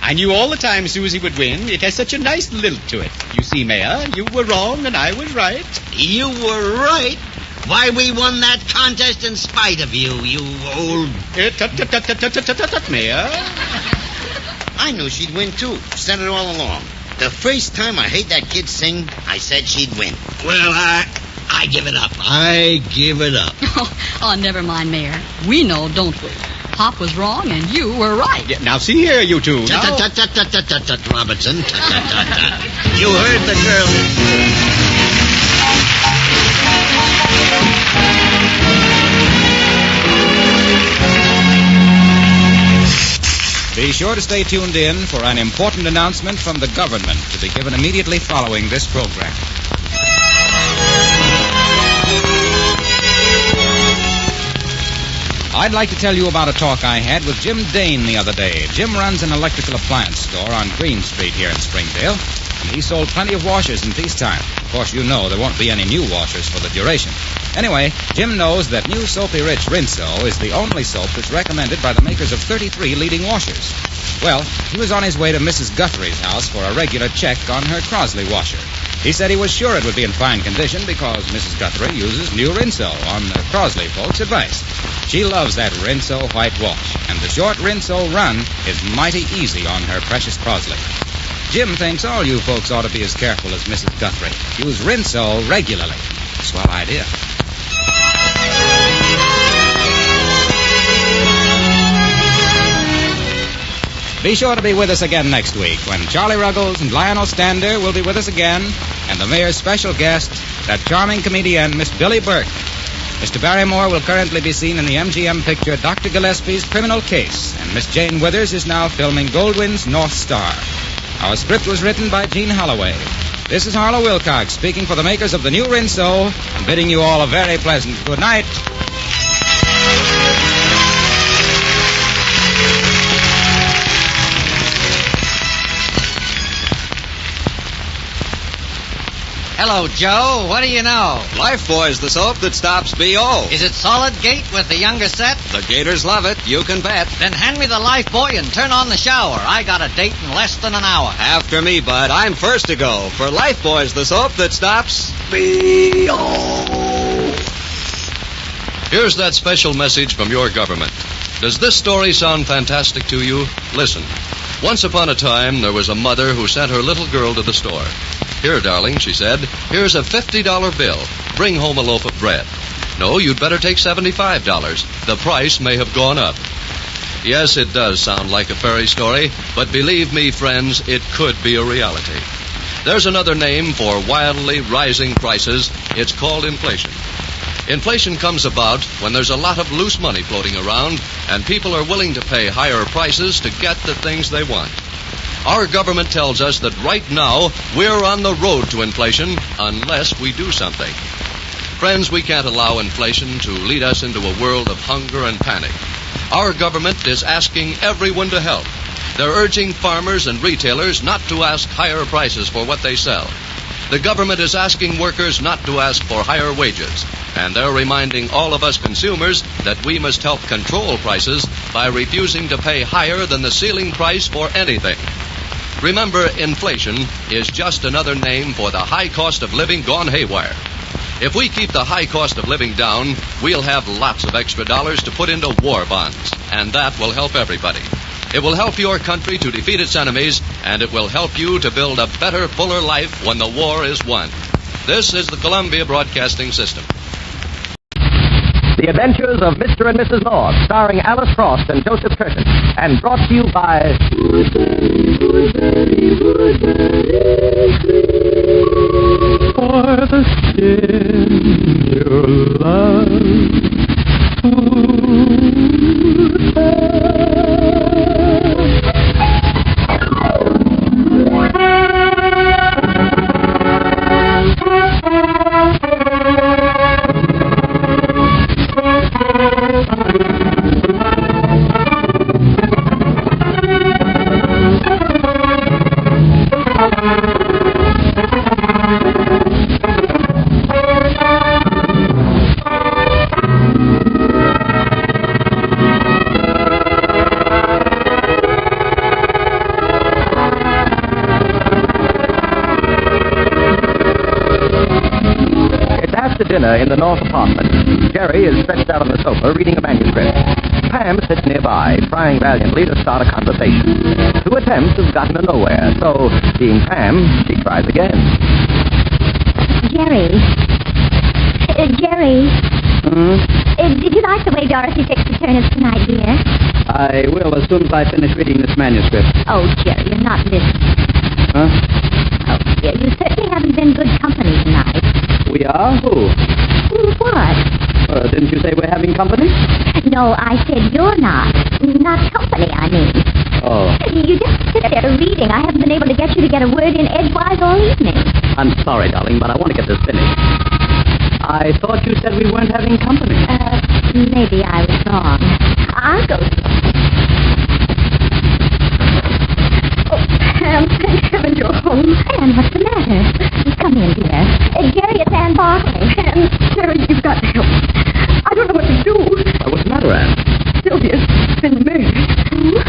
I knew all the time Susie would win. It has such a nice lilt to it. You see, Mayor, you were wrong and I was right. You were right. Why, we won that contest in spite of you, you old... Tut, Mayor. I knew she'd win, too. Said it all along. The first time I heard that kid sing, I said she'd win. Well, I give it up. I give it up. Oh, never mind, Mayor. We know, don't we? Pop was wrong and you were right. Yeah, now, see here, you two. Tut, Robertson. Tut. You heard the girl. Be sure to stay tuned in for an important announcement from the government to be given immediately following this program. I'd like to tell you about a talk I had with Jim Dane the other day. Jim runs an electrical appliance store on Green Street here in Springdale, and he sold plenty of washers in peacetime. Of course, you know there won't be any new washers for the duration. Anyway, Jim knows that new Soapy Rich Rinso is the only soap that's recommended by the makers of 33 leading washers. Well, he was on his way to Mrs. Guthrie's house for a regular check on her Crosley washer. He said he was sure it would be in fine condition because Mrs. Guthrie uses new Rinso on the Crosley folks' advice. She loves that Rinso white wash, and the short Rinso run is mighty easy on her precious Crosley. Jim thinks all you folks ought to be as careful as Mrs. Guthrie. Use Rinso regularly. Swell idea. Be sure to be with us again next week when Charlie Ruggles and Lionel Stander will be with us again, and the mayor's special guest, that charming comedian, Miss Billy Burke. Mr. Barrymore will currently be seen in the MGM picture Dr. Gillespie's Criminal Case, and Miss Jane Withers is now filming Goldwyn's North Star. Our script was written by Gene Holloway. This is Harlow Wilcox speaking for the makers of the new Rinso and bidding you all a very pleasant good night. Hello, Joe. What do you know? Lifebuoy's the soap that stops B.O. Is it solid gate with the younger set? The Gators love it. You can bet. Then hand me the Lifebuoy and turn on the shower. I got a date in less than an hour. After me, bud. I'm first to go. For Lifebuoy's the soap that stops B.O. Here's that special message from your government. Does this story sound fantastic to you? Listen. Once upon a time, there was a mother who sent her little girl to the store. Here, darling, she said, here's a $50 bill. Bring home a loaf of bread. No, you'd better take $75. The price may have gone up. Yes, it does sound like a fairy story, but believe me, friends, it could be a reality. There's another name for wildly rising prices. It's called inflation. Inflation comes about when there's a lot of loose money floating around, and people are willing to pay higher prices to get the things they want. Our government tells us that right now we're on the road to inflation unless we do something. Friends, we can't allow inflation to lead us into a world of hunger and panic. Our government is asking everyone to help. They're urging farmers and retailers not to ask higher prices for what they sell. The government is asking workers not to ask for higher wages. And they're reminding all of us consumers that we must help control prices by refusing to pay higher than the ceiling price for anything. Remember, inflation is just another name for the high cost of living gone haywire. If we keep the high cost of living down, we'll have lots of extra dollars to put into war bonds, and that will help everybody. It will help your country to defeat its enemies, and it will help you to build a better, fuller life when the war is won. This is the Columbia Broadcasting System. The Adventures of Mr. and Mrs. North, starring Alice Frost and Joseph Curtis, and brought to you by... For the skin you love. dinner in the north apartment. Jerry is stretched out on the sofa reading a manuscript. Pam sits nearby, trying valiantly to start a conversation. 2 attempts have gotten her nowhere, so, being Pam, she tries again. Jerry. Jerry. Did you like the way Dorothy fixed the turnips tonight, dear? I will as soon as I finish reading this manuscript. Oh, Jerry, you're not listening. Huh? Oh, dear, you certainly haven't been good company tonight. We are? Who? What? Didn't you say we're having company? No, I said you're not. Not company, I mean. Oh. You just sit there reading. I haven't been able to get you to get a word in edgewise all evening. I'm sorry, darling, but I want to get this finished. I thought you said we weren't having company. Maybe I was wrong. I'll go. Oh, Pam, thank heaven you're home. Anne, what's the matter? Come in, dear. Jerry, it's Anne Barkley. Anne, Jerry, you've got to help. I don't know what to do. What's the matter, Anne? Sylvia's been murdered.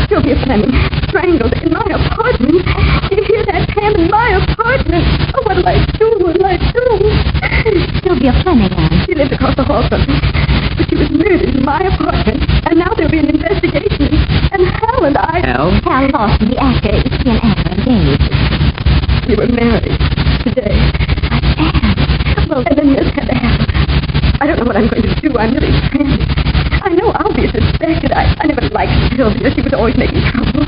Sylvia Fleming, strangled in my apartment. Did you hear that, Pam? In my apartment. Oh, what'll I do? What'll I do? Sylvia Fleming, Anne. She lived across the hall from me. But she was murdered in my apartment. And now there'll be an investigation. And Hal and I... Hal? Hal Lawson, the actor. He and Anne are engaged. We were married today. Anne. Well, and then this had to happen. I don't know what I'm going to do. I'm really frantic. I know I'll be suspected. I never liked Sylvia. She was always making trouble.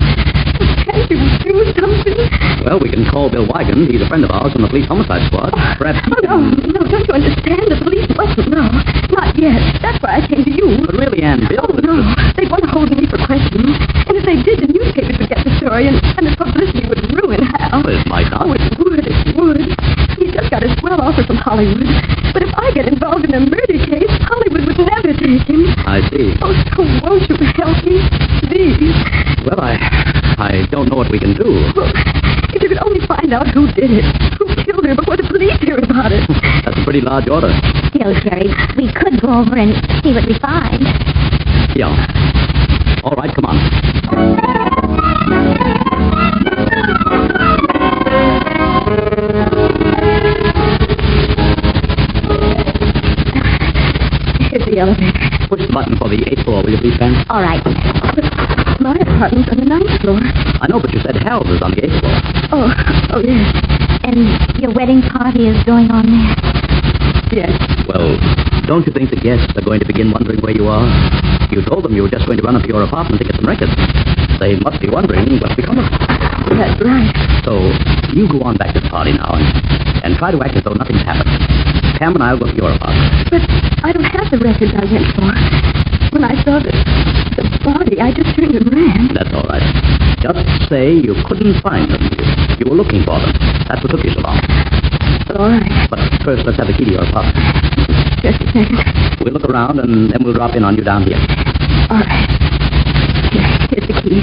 Can't you do something? Well, we can call Bill Wigan. He's a friend of ours from the police homicide squad. Perhaps he No, don't you understand? The police mustn't know. Not yet. That's why I came to you. But really, Anne, Bill... Oh, no. They'd want to hold me for questioning. And if they did, the newspapers would get the story, and the publicity would ruin Hal. Well, it might not. Oh, it would. He's just got a swell offer from Hollywood. But if I get involved in a murder case, Hollywood would never take him. I see. Oh, so won't you help me? Please. Well, I don't know what we can do. Well, if you could only find out who did it, who killed her before the police hear about it. That's a pretty large order. Still, Jerry, we could go over and see what we find. Yeah. All right, come on. Here's the elevator. Push the button for the 8th floor, will you please, Pam? All right. My apartment's on the 9th floor. I know, but you said Hal's is on the 8th floor. Oh, yes. And your wedding party is going on there? Yes. Well, don't you think the guests are going to begin wondering where you are? You told them you were just going to run up to your apartment to get some records. They must be wondering what's become of it. That's right. So, you go on back to the party now and try to act as though nothing's happened. Pam and I'll go to your apartment. But I don't have the records I went for. When I saw the body, I just turned and ran. That's all right. Just say you couldn't find them. You were looking for them. That's what took you so long. All right. But first, let's have the key to your apartment. Just a second. We'll look around, and then we'll drop in on you down here. All right. Here's the key.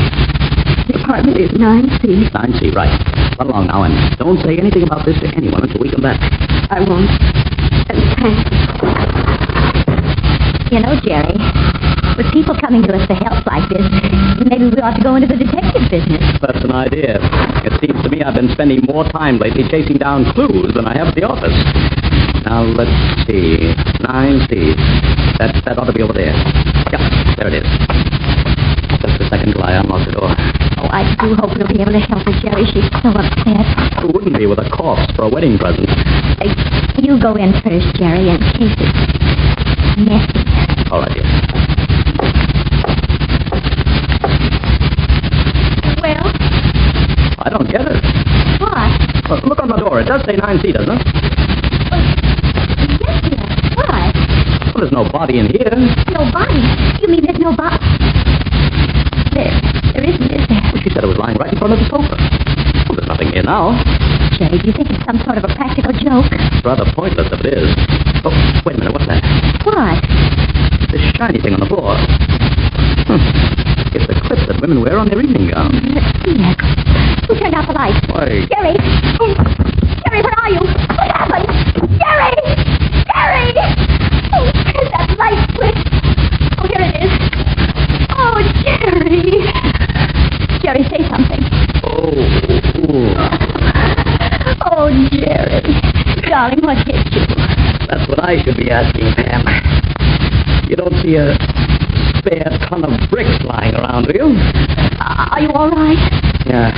The apartment is 9C. 9C, right. Run along now, and don't say anything about this to anyone until we come back. I won't. And thanks. You know, Jerry, with people coming to us for help like this, maybe we ought to go into the detective business. That's an idea. It seems to me I've been spending more time lately chasing down clues than I have at the office. Now, let's see. 9C. That ought to be over there. Yeah, there it is. Just a second till I unlock the door. Oh, I do hope we'll be able to help her, Jerry. She's so upset. Who wouldn't be with a corpse for a wedding present? You go in first, Jerry, in case it's messy. All right, dear. Well? I don't get it. What? Well, look on the door. It does say 9C, doesn't it? Yes, dear. What? Well, there's no body in here. No body? You mean there's no body? There isn't, is there? Well, she said it was lying right in front of the sofa. Well, there's nothing here now. Jerry, do you think it's some sort of a practical joke? It's rather pointless if it is. Oh, wait a minute. What's that? What? This shiny thing on the floor. It's the clip that women wear on their evening gowns. Yes. Who turned out the light? Why? Jerry! Oh, Jerry, where are you? What happened? Jerry! Jerry! Oh, where's that light switch? Oh, here it is. Oh, Jerry! Jerry, say something. Oh. Oh, Jerry. Darling, what hit you? That's what I I should be asking, Pam. You don't see a spare ton of bricks lying around, do you? Are you all right? Yeah.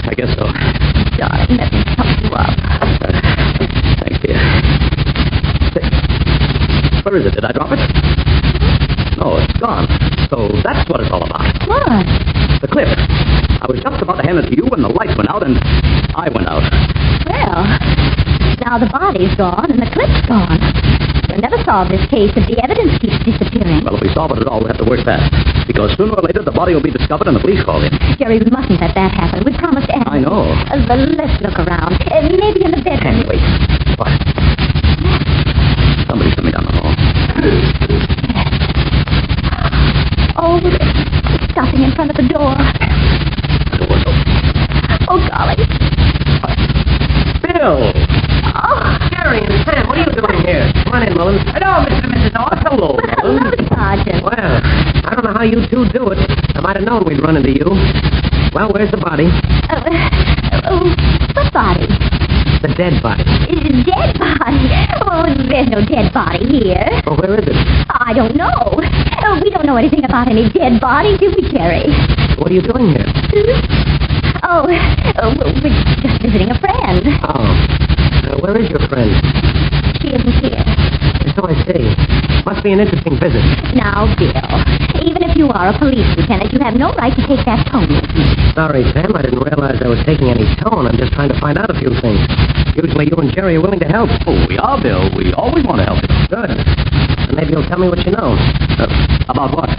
I guess so. Darling, let me help you up. Thanks, dear. Say, where is it? Did I drop it? No, it's gone. So that's what it's all about. What? The clip. I was just about to hand it to you when the light went out and I went out. Well, now the body's gone and the clip's gone. We'll never solve this case if the evidence keeps disappearing. Well, if we solve it at all, we have to work fast. Because sooner or later, the body will be discovered and the police called in. Jerry, we mustn't let that happen. We promised Anne. I know. Let's look around. Maybe in the bedroom. Wait. What? Somebody's coming down the hall. Oh, it's stopping in front of the door. The door's open. Oh, golly. Bill! Oh, Jerry and Sam, what are you doing here? Come on in, Mullins. Hello, Mr. and Mrs. Orr. Hello, hello, Sergeant. Well, I don't know how you two do it. I might have known we'd run into you. Well, where's the body? What body? The dead body. Dead body? Oh, there's no dead body here. Well, where is it? I don't know. We don't know anything about any dead body, do we, Jerry? What are you doing here? We're just visiting a friend. Oh. Where is your friend? She isn't here. So I see. Must be an interesting visit. Now, Bill, even if you are a police lieutenant, you have no right to take that tone with me. Sorry, Sam. I didn't realize I was taking any tone. I'm just trying to find out a few things. Usually you and Jerry are willing to help. Oh, we are, Bill. We always want to help you. Good. And maybe you'll tell me what you know. About what?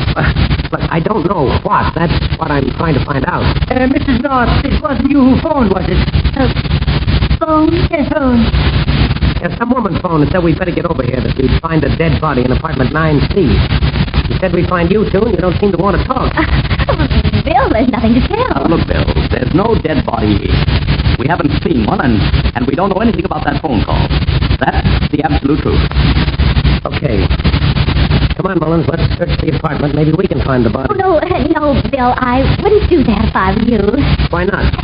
Look, I don't know what. That's what I'm trying to find out. Mrs. North, it wasn't you who phoned, was it? Phone? Yes, phone. Yeah, some woman phoned and said we'd better get over here, that we'd find a dead body in apartment 9C. She said we'd find you two, and you don't seem to want to talk. Bill, there's nothing to tell. Look, Bill, there's no dead body here. We haven't seen one, and we don't know anything about that phone call. That's the absolute truth. Okay. Come on, Mullins, let's search the apartment. Maybe we can find the body. Oh, no, Bill, I wouldn't do that if I were you. Why not?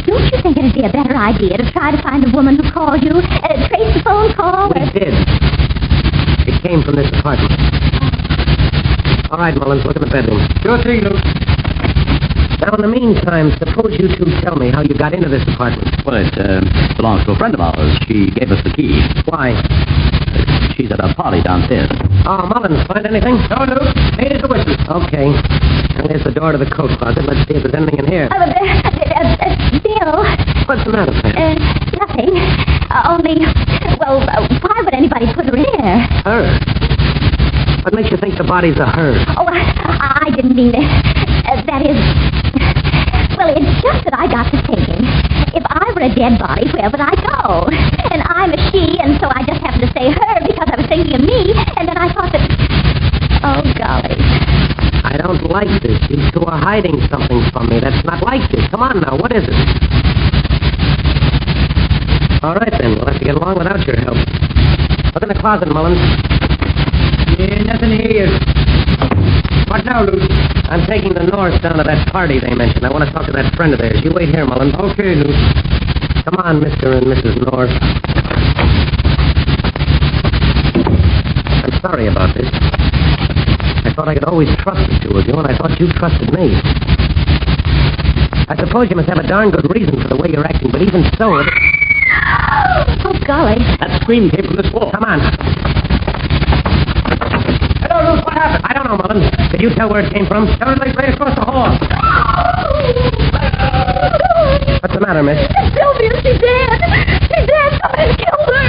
Don't you think it'd be a better idea to try to find the woman who called you? Trace the phone call? We did. It came from this apartment. All right, Mullins, look in the bedroom. Sure thing, Luke. Now, in the meantime, suppose you two tell me how you got into this apartment. Well, it belongs to a friend of ours. She gave us the key. Why? She's at a party downstairs. Oh, Mullins, find anything? No, Luke. Here's the whistle. Okay. And there's the door to the coat closet. Let's see if there's anything in here. Bill. What's the matter, Pam? Nothing. Why would anybody put her in there? Her? What makes you think the body's a her? Oh, I didn't mean it. That is... Well, it's just that I got to thinking. If I were a dead body, where would I go? And I'm a she, and so I just happened to say her because I was thinking of me, and then I thought that... Oh, golly. I don't like this. You two are hiding something from me. That's not like you. Come on now, what is it? All right, then. We'll have to get along without your help. Look in the closet, Mullins. Yeah, nothing here. What now, Luke? I'm taking the North down to that party they mentioned. I want to talk to that friend of theirs. You wait here, Mullins. Okay, Luke. Come on, Mr. and Mrs. North. I'm sorry about this. I thought I could always trust the two of you, and I thought you trusted me. I suppose you must have a darn good reason for the way you're acting, but even so... Oh, golly. That scream came from this wall. Come on. Hello, Luke. What happened? I don't know, Mullins. Did you tell where it came from? Sounded like right across the hall. What's the matter, miss? Sylvia, she's dead. She's dead. Somebody killed her.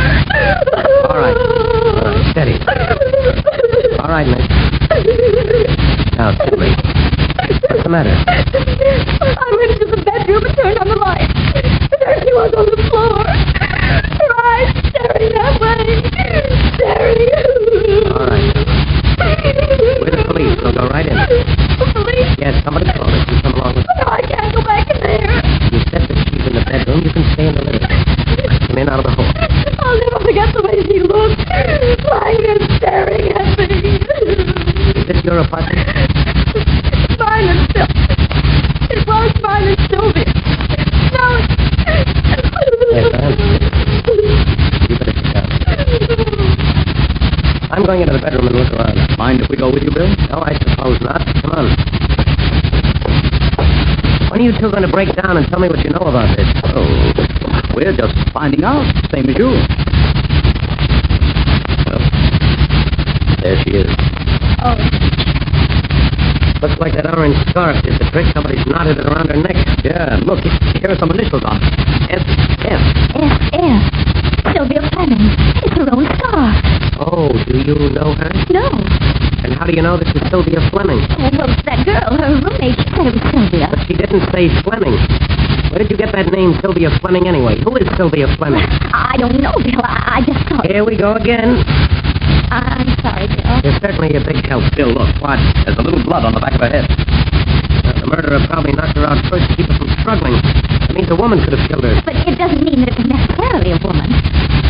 All right. Steady. All right, miss. Now, Sylvia. What's the matter? I went into the bedroom and turned on the light. There she was on the floor. Her eyes staring that way. Staring. All right. We're the police. We'll go right in. Police? Yes, somebody called us. You come along with us. No, I can't go back in there. You said that she's in the bedroom. You can stay in the living room. Come in out of the hall. I'll never forget the way she looked. Lying there staring at me. Is this your apartment? Mine and Sylvia. It was mine and Sylvia. No, Yes, I understand. You better Mind if we go with you, Bill? No, I suppose not. Come on. When are you two going to break down and tell me what you know about this? Oh, we're just finding out, same as you. Well, there she is. Oh. Looks like that orange scarf did the trick. Somebody's knotted it around her neck. Yeah, look, here are some initials on it. S.F. S.F. Sylvia Fleming. It's her own scarf. Oh, do you know her? No. And how do you know this is Sylvia Fleming? Oh, well, that girl, her roommate, she said it was Sylvia. But she didn't say Fleming. Where did you get that name, Sylvia Fleming, anyway? Who is Sylvia Fleming? I don't know, Bill. I just thought... Here we go again. I'm sorry, Bill. You're certainly a big help. Bill, look, watch. There's a little blood on the back of her head. The murderer probably knocked her out first to keep her from struggling. That means a woman could have killed her. But it doesn't mean that it's necessarily a woman.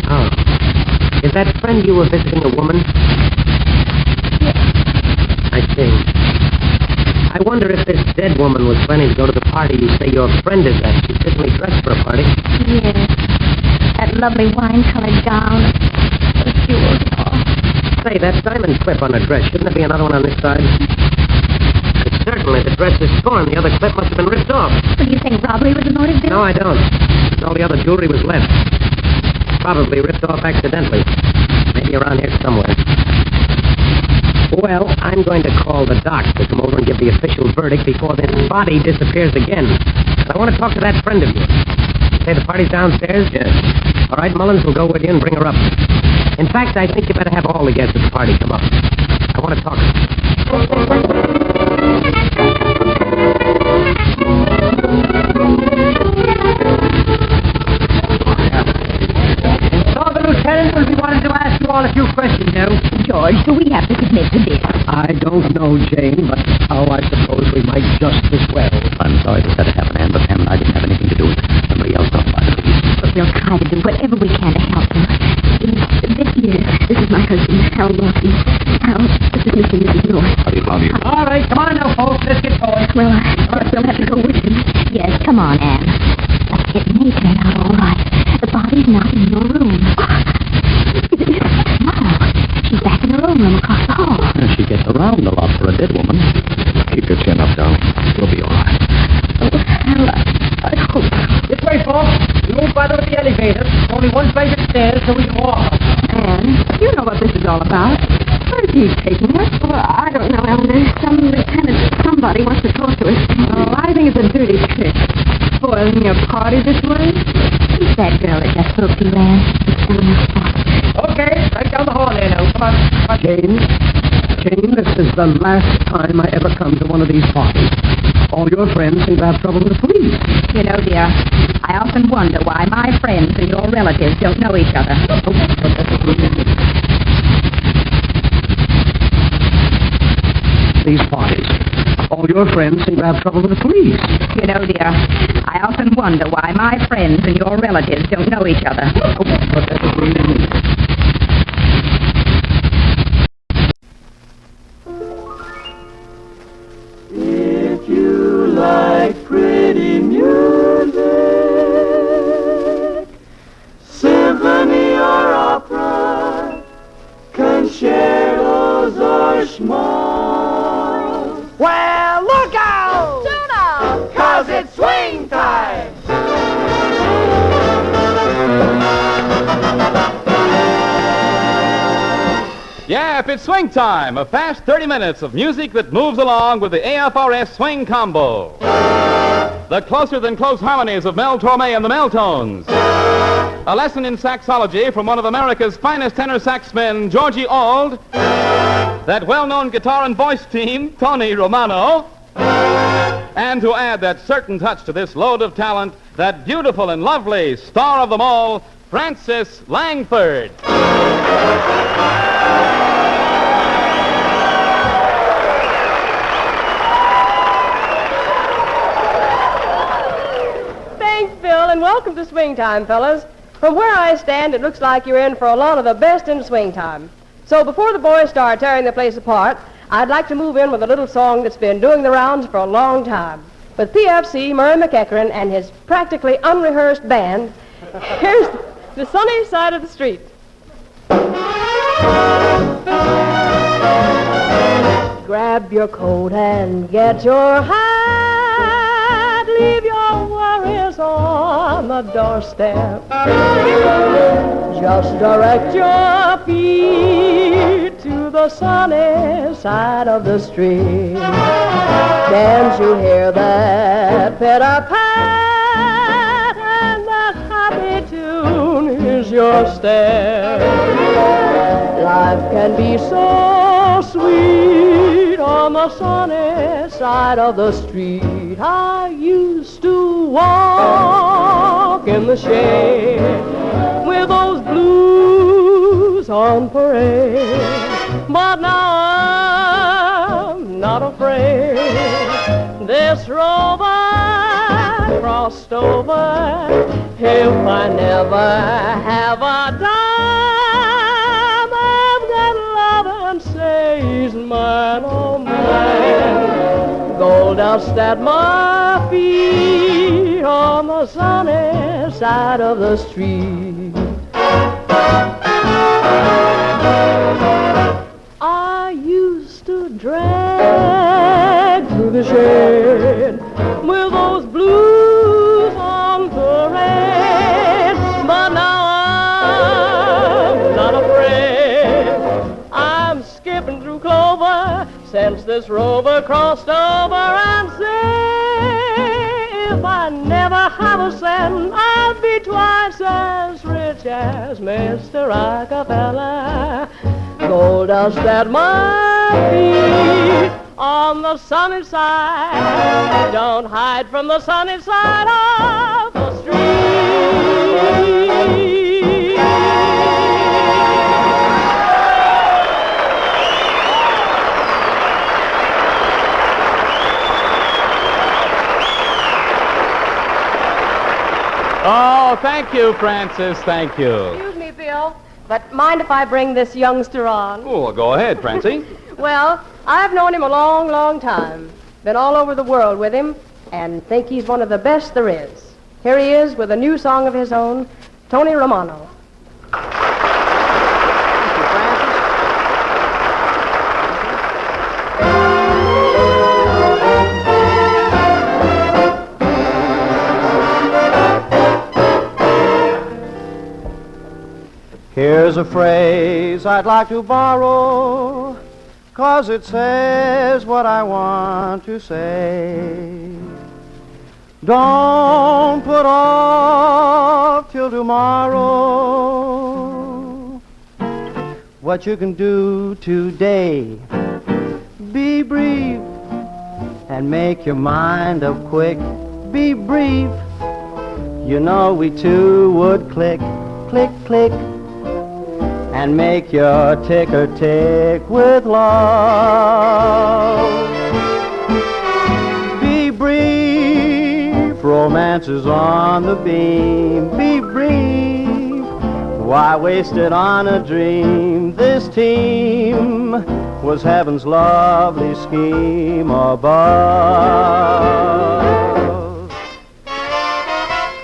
Oh. Is that friend you were visiting a woman? Yes. I see. I wonder if this dead woman was planning to go to the party you say your friend is at. She's certainly dressed for a party. Yes. That lovely wine-colored gown. Those jewels and all. Say, that diamond clip on her dress, shouldn't there be another one on this side? Certainly, the dress is torn. The other clip must have been ripped off. So do you think robbery was the motive, Bill? No, I don't. All the other jewelry was left. Probably ripped off accidentally. Maybe around here somewhere. Well, I'm going to call the doc to come over and give the official verdict before this body disappears again. And I want to talk to that friend of yours. You say the party's downstairs? Yes. All right, Mullins will go with you and bring her up. In fact, I think you better have all the guests at the party come up. I want to talk to them. Lieutenant will be wanting to ask you all a few questions now. George, do we have to submit to this? I don't know, Jane, but I suppose we might just as well. I'm sorry to let it happen, Anne, but Pam and I didn't have anything to do with it. Somebody else got by the police. But we'll try to do whatever we can to help you. This is my husband, Hal Lawson. Hal, this is Mr. and Mrs. North. How do you? All right, come on now, folks. Let's get going. Well, we'll have to go with him. Yes, come on, Anne. But it may turn out all right. The body's not in your room. She's back in her own room across the hall. She gets around a lot for a dead woman. Keep your chin up, darling. We'll be all right. Oh, Hal, I hope. This way, folks. We won't bother with the elevator. Only one flight of stairs so we can walk up. Anne, you know what this is all about. Where's he taking us? Well, I don't know, Elder. Somebody wants to talk to us. Oh, I think it's a dirty trick. Spoiling your party this way? Who's that girl that just spoke to you, Anne? It's down the spot. Okay, right down the hall there now. Come on. Jane, this is the last time I ever come to one of these parties. All your friends seem to have trouble with the police. You know, dear, I often wonder why my friends and your relatives don't know each other. These parties. All your friends seem to have trouble with the police. You know, dear, I often wonder why my friends and your relatives don't know each other. If you like pretty music, symphony or opera, concertos or schmaltz. Well, look out! Tune out! 'Cause it's swing time! Yeah, it's swing time. A fast 30 minutes of music that moves along with the AFRS Swing Combo. The closer-than-close harmonies of Mel Torme and the Meltones. A lesson in saxology from one of America's finest tenor saxmen, Georgie Auld. That well-known guitar and voice team, Tony Romano. And to add that certain touch to this load of talent, that beautiful and lovely star of them all, Frances Langford. Thanks, Bill, and welcome to Swing Time, fellas. From where I stand, it looks like you're in for a lot of the best in swing time. So before the boys start tearing the place apart, I'd like to move in with a little song that's been doing the rounds for a long time. With PFC Murray McEachran and his practically unrehearsed band, here's The Sunny Side of the Street. grab your coat and get your hat. Leave your worries on the doorstep. Just direct your feet to the sunny side of the street. Can't you hear that pitter-pat? And that happy tune is your step. Life can be so sweet on the sunny side of the street. I used to walk in the shade with those blues on parade, but now I'm not afraid. This rover crossed over. If I never have a dime, I've got love and say he's mine, oh mine. Gold dust at my feet on the sunny side of the street. I used to drag through the shade with those blues on parade, but now I'm not afraid. I'm skipping through clover since this rover crossed over, and say, if I never have a cent, I'll be twice as rich as Mr. Rockefeller. Gold dust at my feet on the sunny side. Don't hide from the sunny side of the street. Oh, thank you, Francis. Thank you. Excuse me, Bill, but mind if I bring this youngster on? Oh, well, go ahead, Francie. Well, I've known him a long, long time. Been all over the world with him, and think he's one of the best there is. Here he is with a new song of his own, Tony Romano. Here's a phrase I'd like to borrow, 'cause it says what I want to say. Don't put off till tomorrow what you can do today. Be brief and make your mind up quick. Be brief, you know we two would click, click, click, and make your ticker tick with love. Be brief, romance is on the beam. Be brief, why waste it on a dream? This team was heaven's lovely scheme above.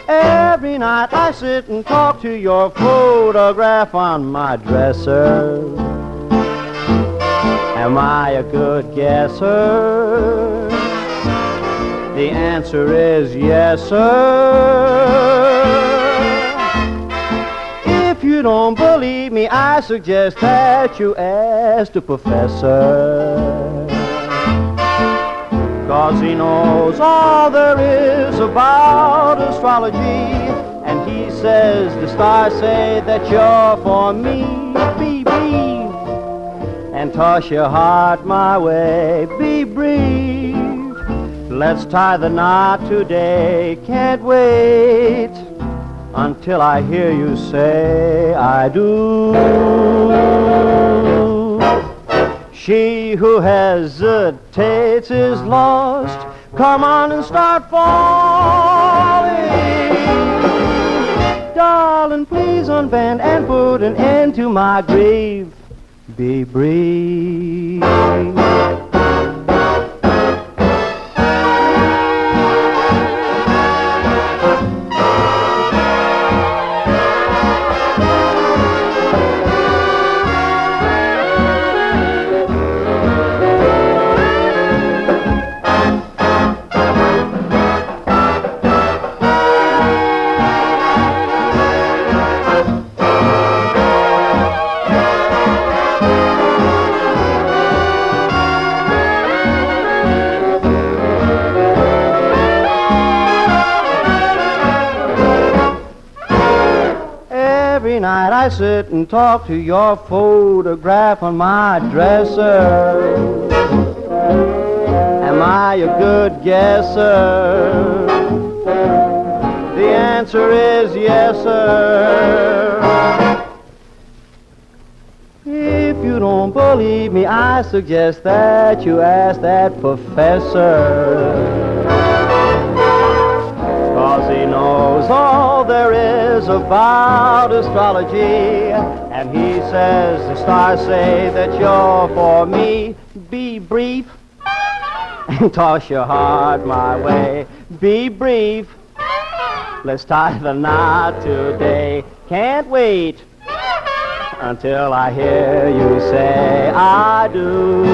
Every night I sit and talk to your photograph on my dresser. Am I a good guesser? The answer is yes, sir. If you don't believe me, I suggest that you ask the professor, 'cause he knows all there is about astrology, and he says the stars say that you're for me. Be brief and toss your heart my way. Be brief, let's tie the knot today. Can't wait until I hear you say I do. She who hesitates is lost. Come on and start falling. Darling, please unbend and put an end to my grief. Be brief. I sit and talk to your photograph on my dresser? Am I a good guesser? The answer is yes, sir. If you don't believe me, I suggest that you ask that professor. 'Cause he knows all there is about astrology. And he says the stars say that you're for me. Be brief and toss your heart my way. Be brief. Let's tie the knot today. Can't wait until I hear you say I do.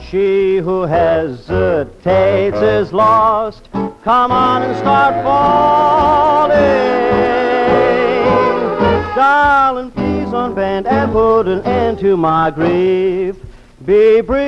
She who hesitates is lost. Come on and start falling. Darling, please unbend and put an end to my grief. Be brief.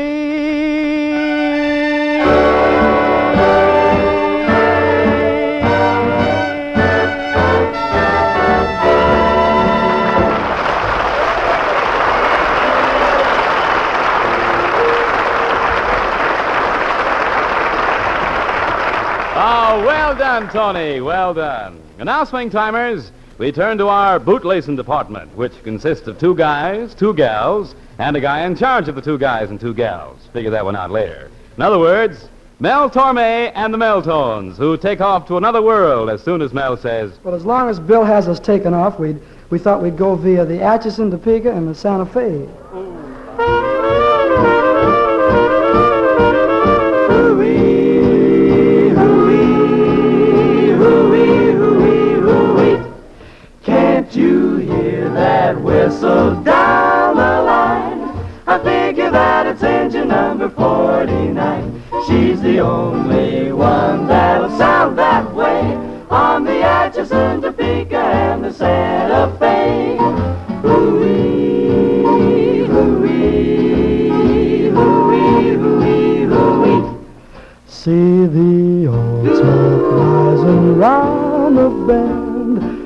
Oh, well done, Tony. Well done. And now, swing timers, we turn to our bootlacing department, which consists of 2 guys, 2 gals, and a guy in charge of the 2 guys and 2 gals. Figure that one out later. In other words, Mel Torme and the Meltones, who take off to another world as soon as Mel says, Well, as long as Bill has us taken off, we thought we'd go via the Atchison, Topeka, and the Santa Fe. Can't you hear that whistle down the line? I figure that it's engine number 49. She's the only one that'll sound that way on the Atchison, Topeka, and the Santa Fe. Hoo-wee, hoo-wee, hoo-wee, hoo-wee, hoo-wee. See the old smoke rising round the bend.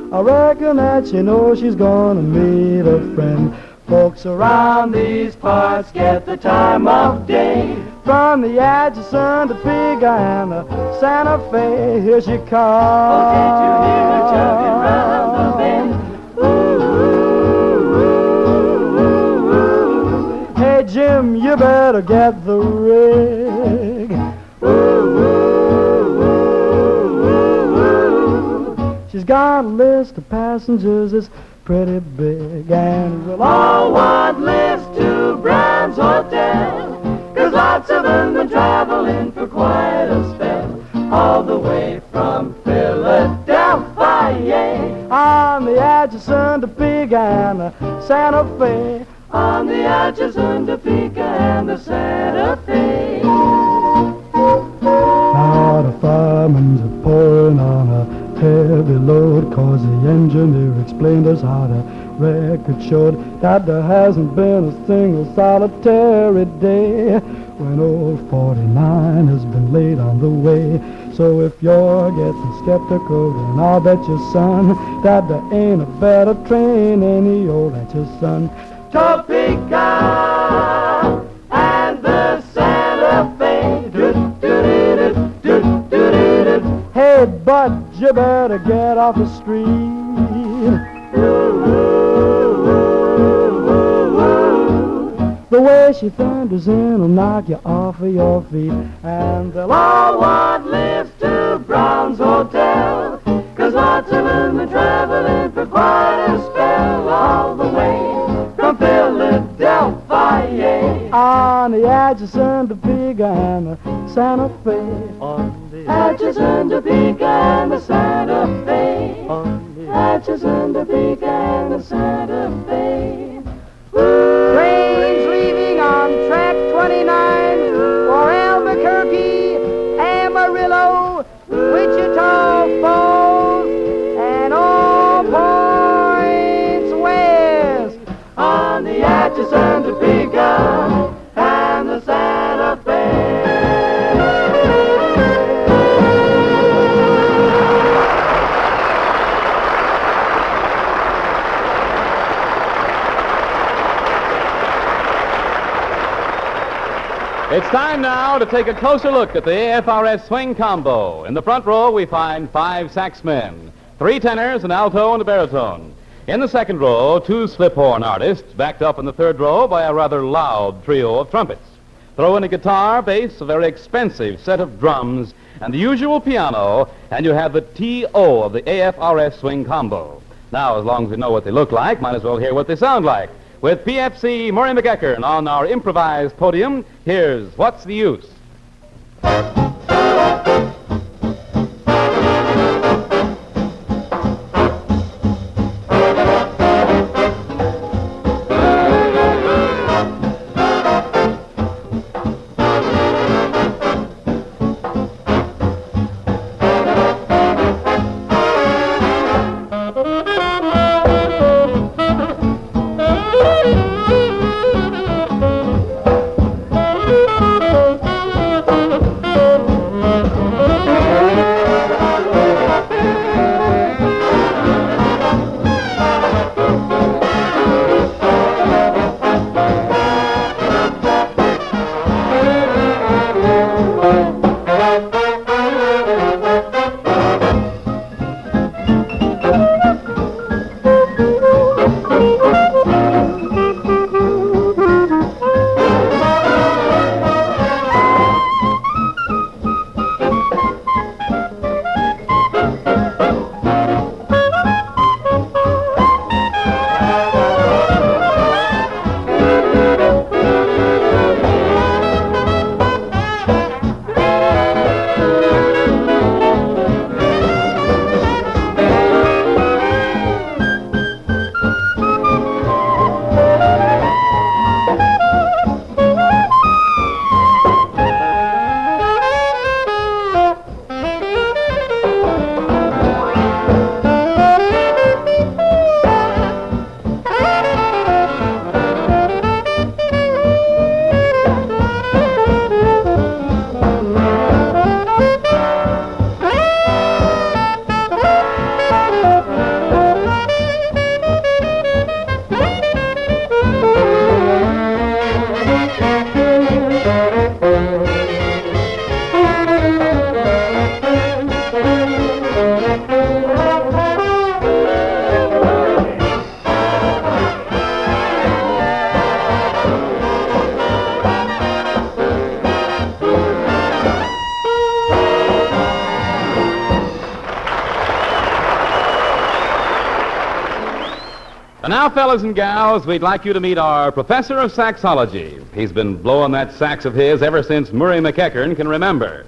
I reckon that you know she's gonna meet a friend. Folks around these parts get the time of day. From the Atchison, Topeka, and the Santa Fe, here she comes. Oh, can't you hear her chugging round the bend? Ooh, hey, Jim, you better get the rig. She's got a list of passengers that's pretty big, and we'll all want lifts to Brown's Hotel, 'cause lots of them been traveling for quite a spell, all the way from Philadelphia, on the Atchison, Topeka, and the Santa Fe, on the Atchison, Topeka, and the Santa Fe. Now the firemen's are pouring on a heavy load, 'cause the engineer explained us how the record showed that there hasn't been a single solitary day when old 49 has been laid on the way. So if you're getting skeptical, then I'll bet your son that there ain't a better train than the old Atchison, Topeka, and the Santa Fe. Hey, bud, you better get off the street. The way she thunders in will knock you off of your feet. And they'll all want lifts to Brown's Hotel, 'cause lots of them are traveling for quite a spell, all the way from Philadelphia, on the Atchison, Topeka, and the Santa Fe, on the Atchison, Topeka, and the Santa Fe, on the Atchison, Topeka, and the Santa Fe. Trains leaving on track 29 for Albuquerque, Amarillo, Wichita Falls, and all points west, on the Atchison, Topeka, and the Santa Fe. It's time now to take a closer look at the AFRS swing combo. In the front row, we find 5 sax men, 3 tenors, an alto, and a baritone. In the second row, 2 slip horn artists, backed up in the third row by a rather loud trio of trumpets. Throw in a guitar, bass, a very expensive set of drums, and the usual piano, and you have the T.O. of the AFRS swing combo. Now, as long as we know what they look like, might as well hear what they sound like. With PFC Murray McEachern on our improvised podium, here's What's the Use? And now, fellas and gals, we'd like you to meet our professor of saxology. He's been blowing that sax of his ever since Murray McEachern can remember.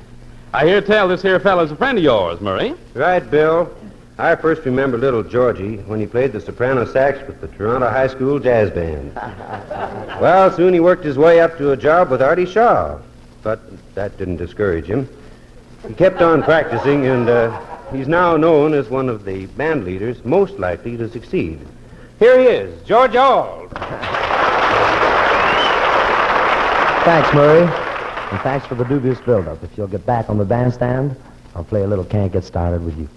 I hear tell this here fella's a friend of yours, Murray. Right, Bill. I first remember little Georgie when he played the soprano sax with the Toronto High School Jazz Band. Well, soon he worked his way up to a job with Artie Shaw, but that didn't discourage him. He kept on practicing, and he's now known as one of the band leaders most likely to succeed. Here he is, George Auld. Thanks, Murray. And thanks for the dubious build-up. If you'll get back on the bandstand, I'll play a little Can't Get Started with you.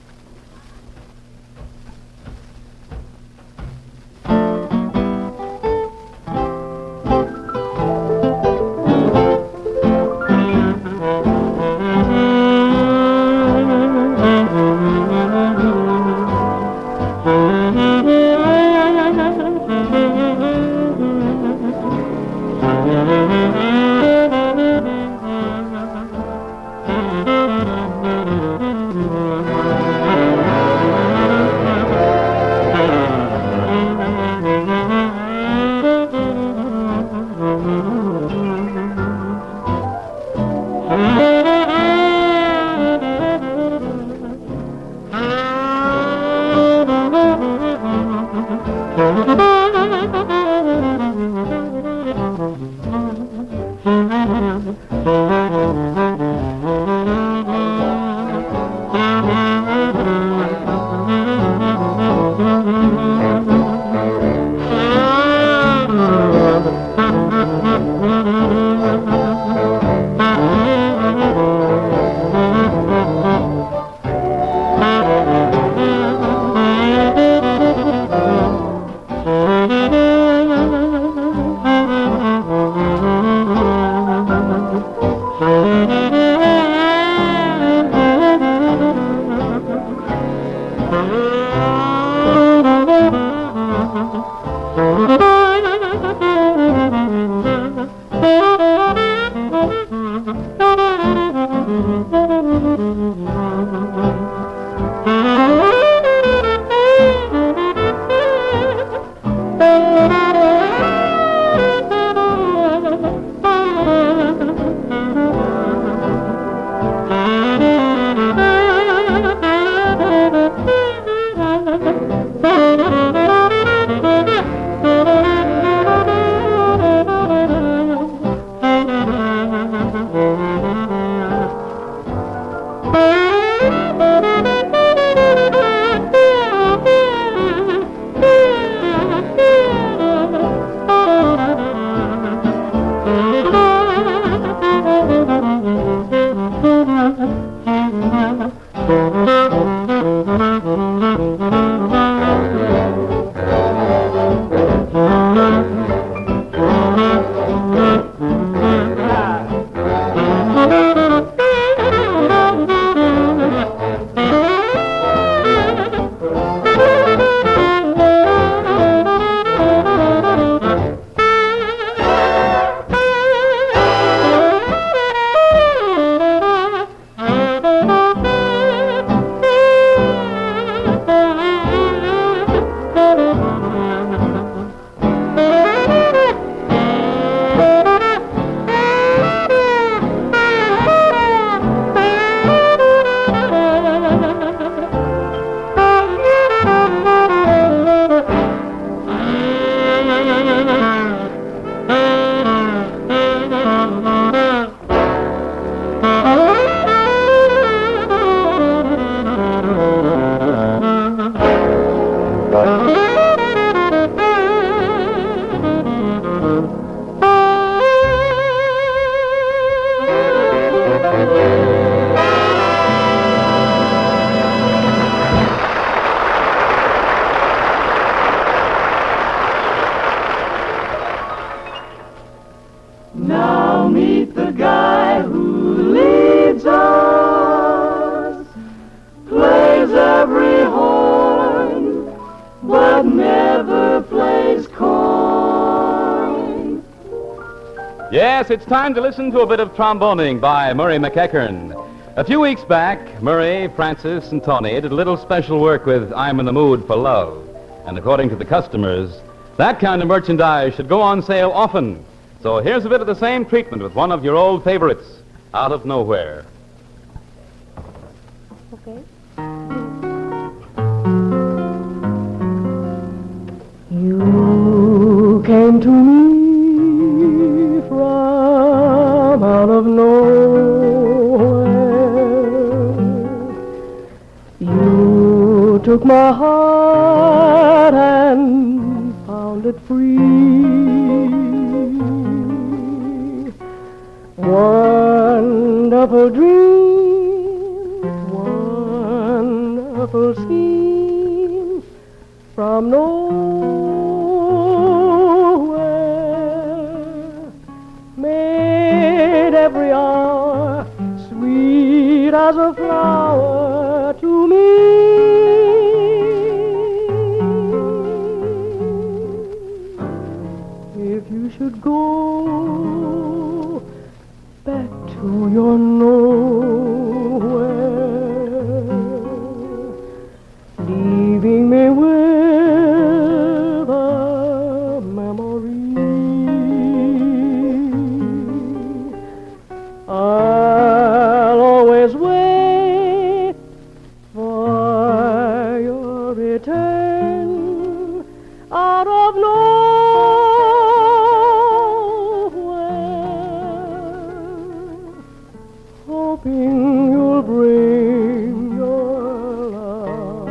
Yes, it's time to listen to a bit of tromboning by Murray McEachern. A few weeks back, Murray, Francis, and Tony did a little special work with I'm in the Mood for Love. And according to the customers, that kind of merchandise should go on sale often. So here's a bit of the same treatment with one of your old favorites, Out of Nowhere. Okay. You came to me from out of nowhere. You took my heart and found it free. Wonderful dream, wonderful scheme from nowhere, made every hour sweet as a flower to me. If you should go back to your nowhere, leaving me with a memory, I'll always wait for your return out of nowhere, hoping you'll bring your love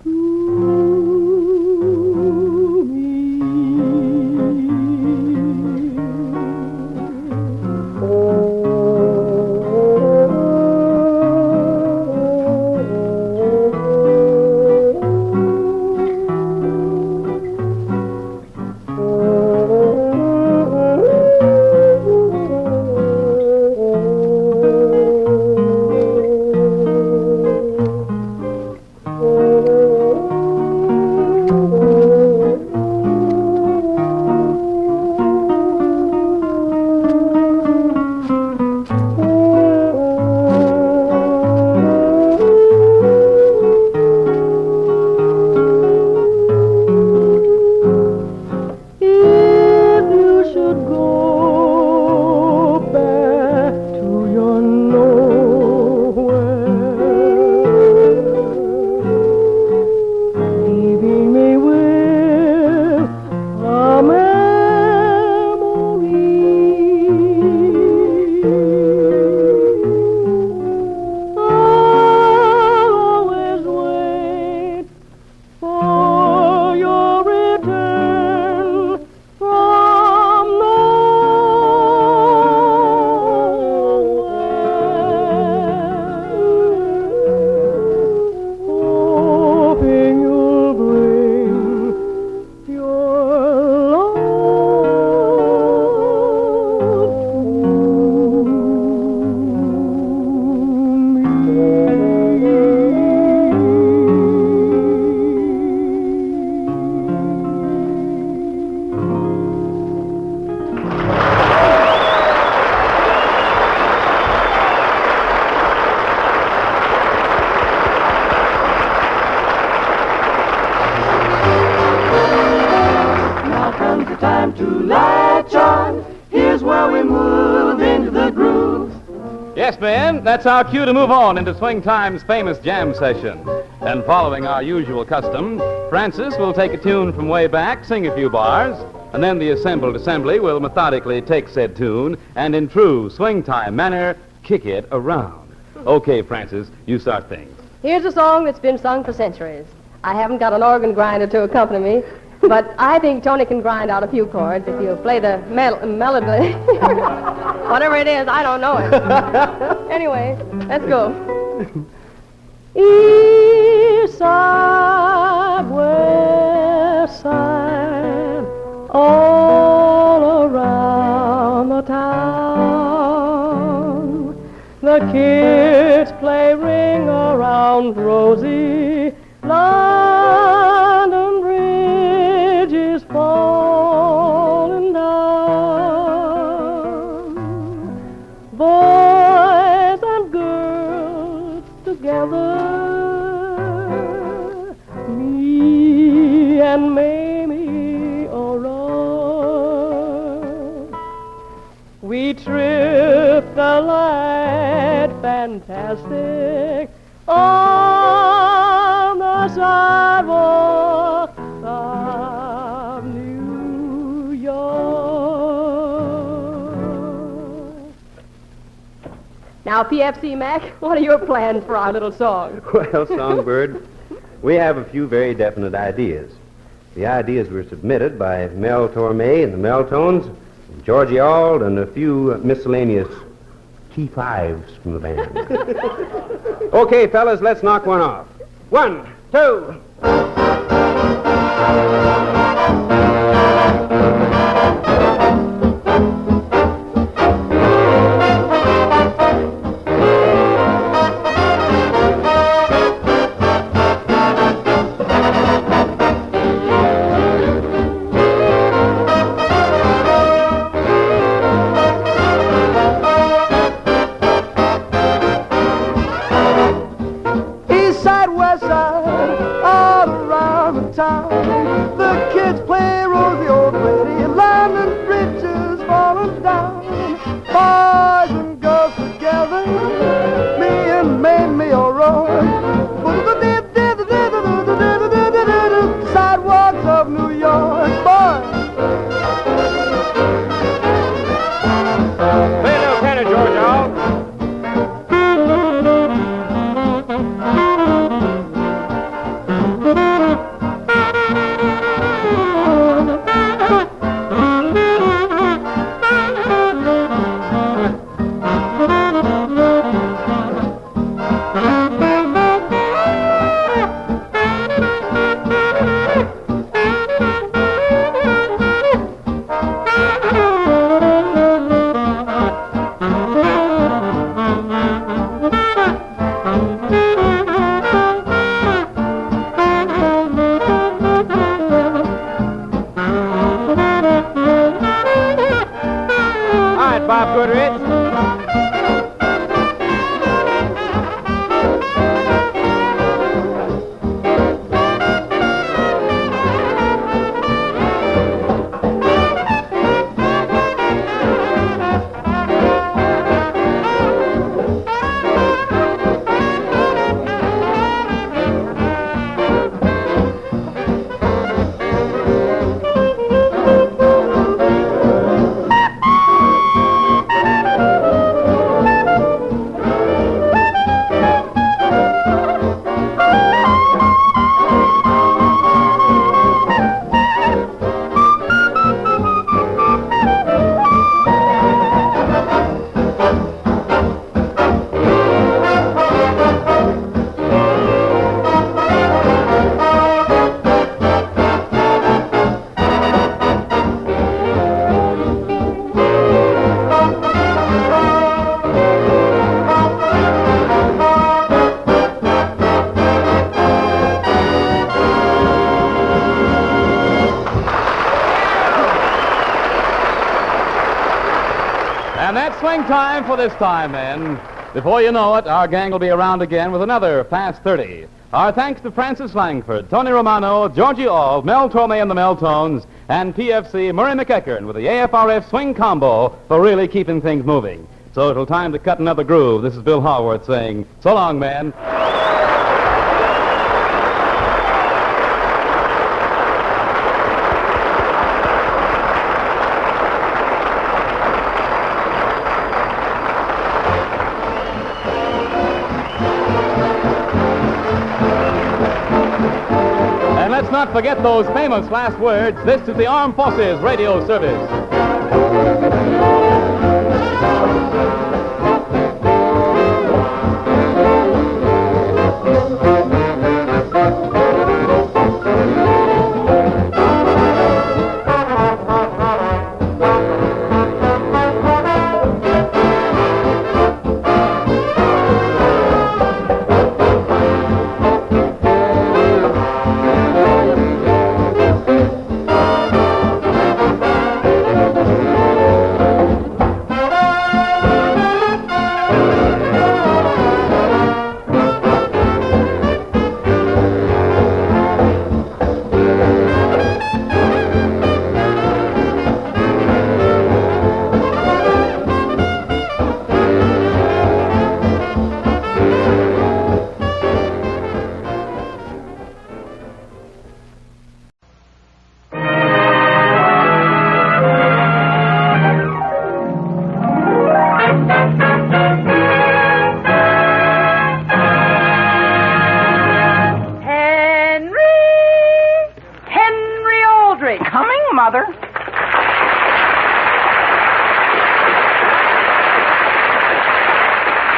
to Yes, Ben, that's our cue to move on into Swing Time's famous jam session. And following our usual custom, Francis will take a tune from way back, sing a few bars, and then the assembled assembly will methodically take said tune and in true Swing Time manner, kick it around. Okay, Francis, you start things. Here's a song that's been sung for centuries. I haven't got an organ grinder to accompany me, but I think Tony can grind out a few chords if you play the melody. Whatever it is, I don't know it. Anyway, let's go. East side, west side, all around the town. The kids play ring around Rosie. London Bridge is falling down. We trip the light fantastic on the sidewalk of New York. Now, PFC Mac, what are your plans for our little song? Well, Songbird, we have a few very definite ideas. The ideas were submitted by Mel Torme and the Meltones, Georgie Auld, and a few miscellaneous key fives from the band. Okay, fellas, let's knock one off. 1, 2. And that's swing time for this time, men. Before you know it, our gang will be around again with another Fast 30. Our thanks to Francis Langford, Tony Romano, Georgie Auld, Mel Torme and the Meltones, and PFC Murray McEachern with the AFRF Swing Combo for really keeping things moving. So it'll time to cut another groove. This is Bill Haworth saying, so long, man. Let's not forget those famous last words. This is the Armed Forces Radio Service.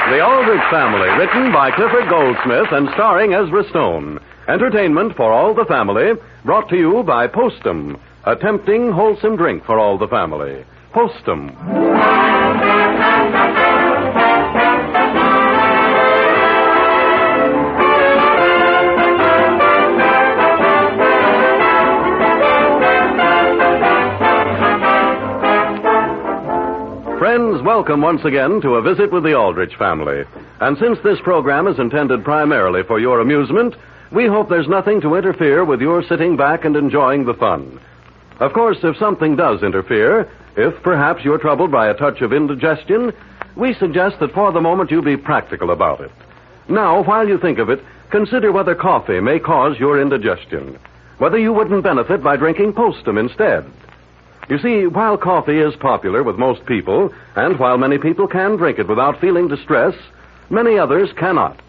The Aldrich Family, written by Clifford Goldsmith and starring Ezra Stone. Entertainment for all the family, brought to you by Postum, a tempting, wholesome drink for all the family. Postum. Friends, welcome once again to a visit with the Aldrich family. And since this program is intended primarily for your amusement, we hope there's nothing to interfere with your sitting back and enjoying the fun. Of course, if something does interfere, if perhaps you're troubled by a touch of indigestion, we suggest that for the moment you be practical about it. Now, while you think of it, consider whether coffee may cause your indigestion, whether you wouldn't benefit by drinking Postum instead. You see, while coffee is popular with most people, and while many people can drink it without feeling distress, many others cannot.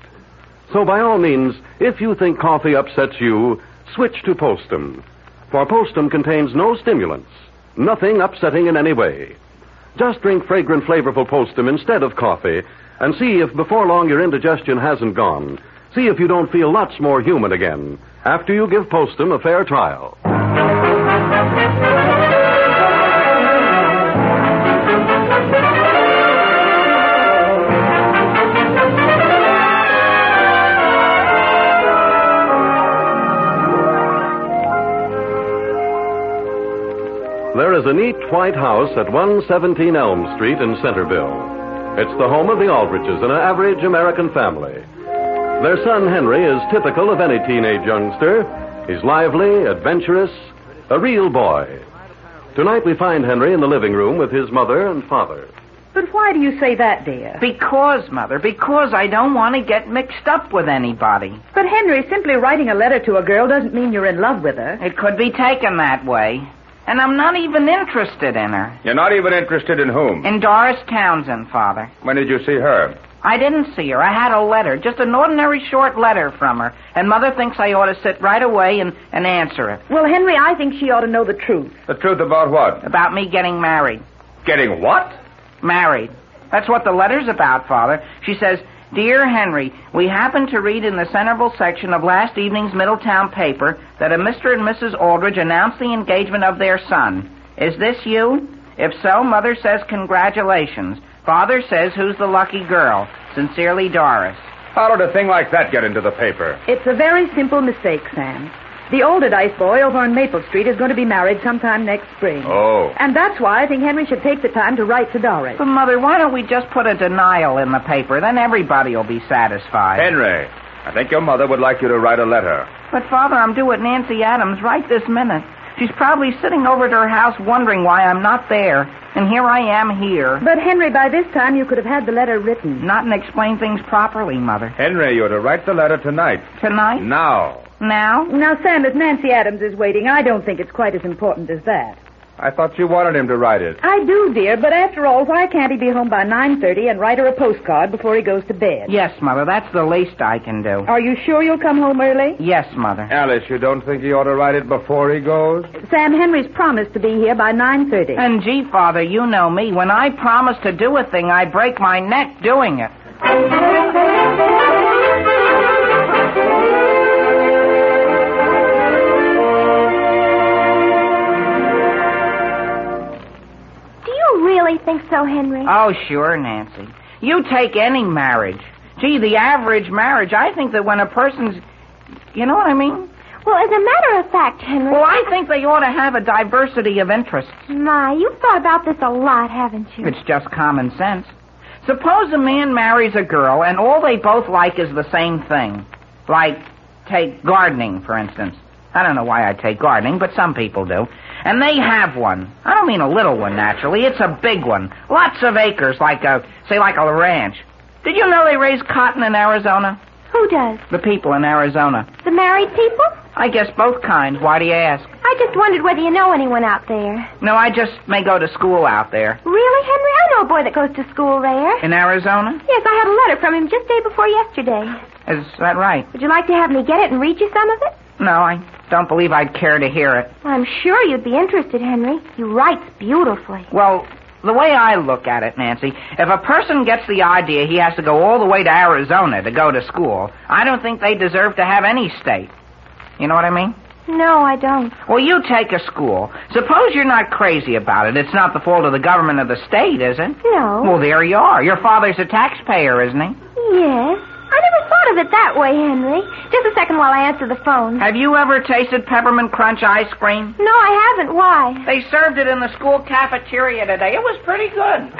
So by all means, if you think coffee upsets you, switch to Postum. For Postum contains no stimulants, nothing upsetting in any way. Just drink fragrant, flavorful Postum instead of coffee, and see if before long your indigestion hasn't gone. See if you don't feel lots more human again after you give Postum a fair trial. There is a neat white house at 117 Elm Street in Centerville. It's the home of the Aldriches, an average American family. Their son, Henry, is typical of any teenage youngster. He's lively, adventurous, a real boy. Tonight we find Henry in the living room with his mother and father. But why do you say that, dear? Because, Mother, because I don't want to get mixed up with anybody. But, Henry, simply writing a letter to a girl doesn't mean you're in love with her. It could be taken that way. And I'm not even interested in her. You're not even interested in whom? In Doris Townsend, Father. When did you see her? I didn't see her. I had a letter, just an ordinary short letter from her. And Mother thinks I ought to sit right away and answer it. Well, Henry, I think she ought to know the truth. The truth about what? About me getting married. Getting what? Married. That's what the letter's about, Father. She says, Dear Henry, we happened to read in the Centerville section of last evening's Middletown paper that a Mr. and Mrs. Aldrich announced the engagement of their son. Is this you? If so, Mother says congratulations. Father says who's the lucky girl. Sincerely, Doris. How did a thing like that get into the paper? It's a very simple mistake, Sam. The Alderdice boy over on Maple Street is going to be married sometime next spring. Oh. And that's why I think Henry should take the time to write to Doris. But, Mother, why don't we just put a denial in the paper? Then everybody will be satisfied. Henry, I think your mother would like you to write a letter. But, Father, I'm due at Nancy Adams right this minute. She's probably sitting over at her house wondering why I'm not there. And here I am here. But, Henry, by this time you could have had the letter written. Not and explain things properly, Mother. Henry, you're to write the letter tonight. Tonight? Now. Now? Now, Sam, if Nancy Adams is waiting, I don't think it's quite as important as that. I thought you wanted him to write it. I do, dear, but after all, why can't he be home by 9:30 and write her a postcard before he goes to bed? Yes, Mother, that's the least I can do. Are you sure you'll come home early? Yes, Mother. Alice, you don't think he ought to write it before he goes? Sam, Henry's promised to be here by 9:30. And gee, Father, you know me. When I promise to do a thing, I break my neck doing it. Really think so, Henry? Oh, sure, Nancy. You take any marriage. Gee, the average marriage, I think that when a person's... You know what I mean? Well, as a matter of fact, Henry... Well, I think they ought to have a diversity of interests. My, you've thought about this a lot, haven't you? It's just common sense. Suppose a man marries a girl and all they both like is the same thing. Like, take gardening, for instance. I don't know why I take gardening, but some people do. And they have one. I don't mean a little one, naturally. It's a big one. Lots of acres, like a ranch. Did you know they raise cotton in Arizona? Who does? The people in Arizona. The married people? I guess both kinds. Why do you ask? I just wondered whether you know anyone out there. No, I just may go to school out there. Really, Henry? I know a boy that goes to school there. In Arizona? Yes, I had a letter from him just day before yesterday. Is that right? Would you like to have me get it and read you some of it? No, I don't believe I'd care to hear it. I'm sure you'd be interested, Henry. He writes beautifully. Well, The way I look at it, Nancy, if a person gets the idea he has to go all the way to Arizona to go to school, I don't think they deserve to have any state. You know what I mean? No, I don't. Well, you take a school. Suppose you're not crazy about it. It's not the fault of the government of the state, is it? No. Well, there you are. Your father's a taxpayer, isn't he? Yes. I never thought of it that way, Henry. Just a second while I answer the phone. Have you ever tasted Peppermint Crunch ice cream? No, I haven't. Why? They served it in the school cafeteria today. It was pretty good.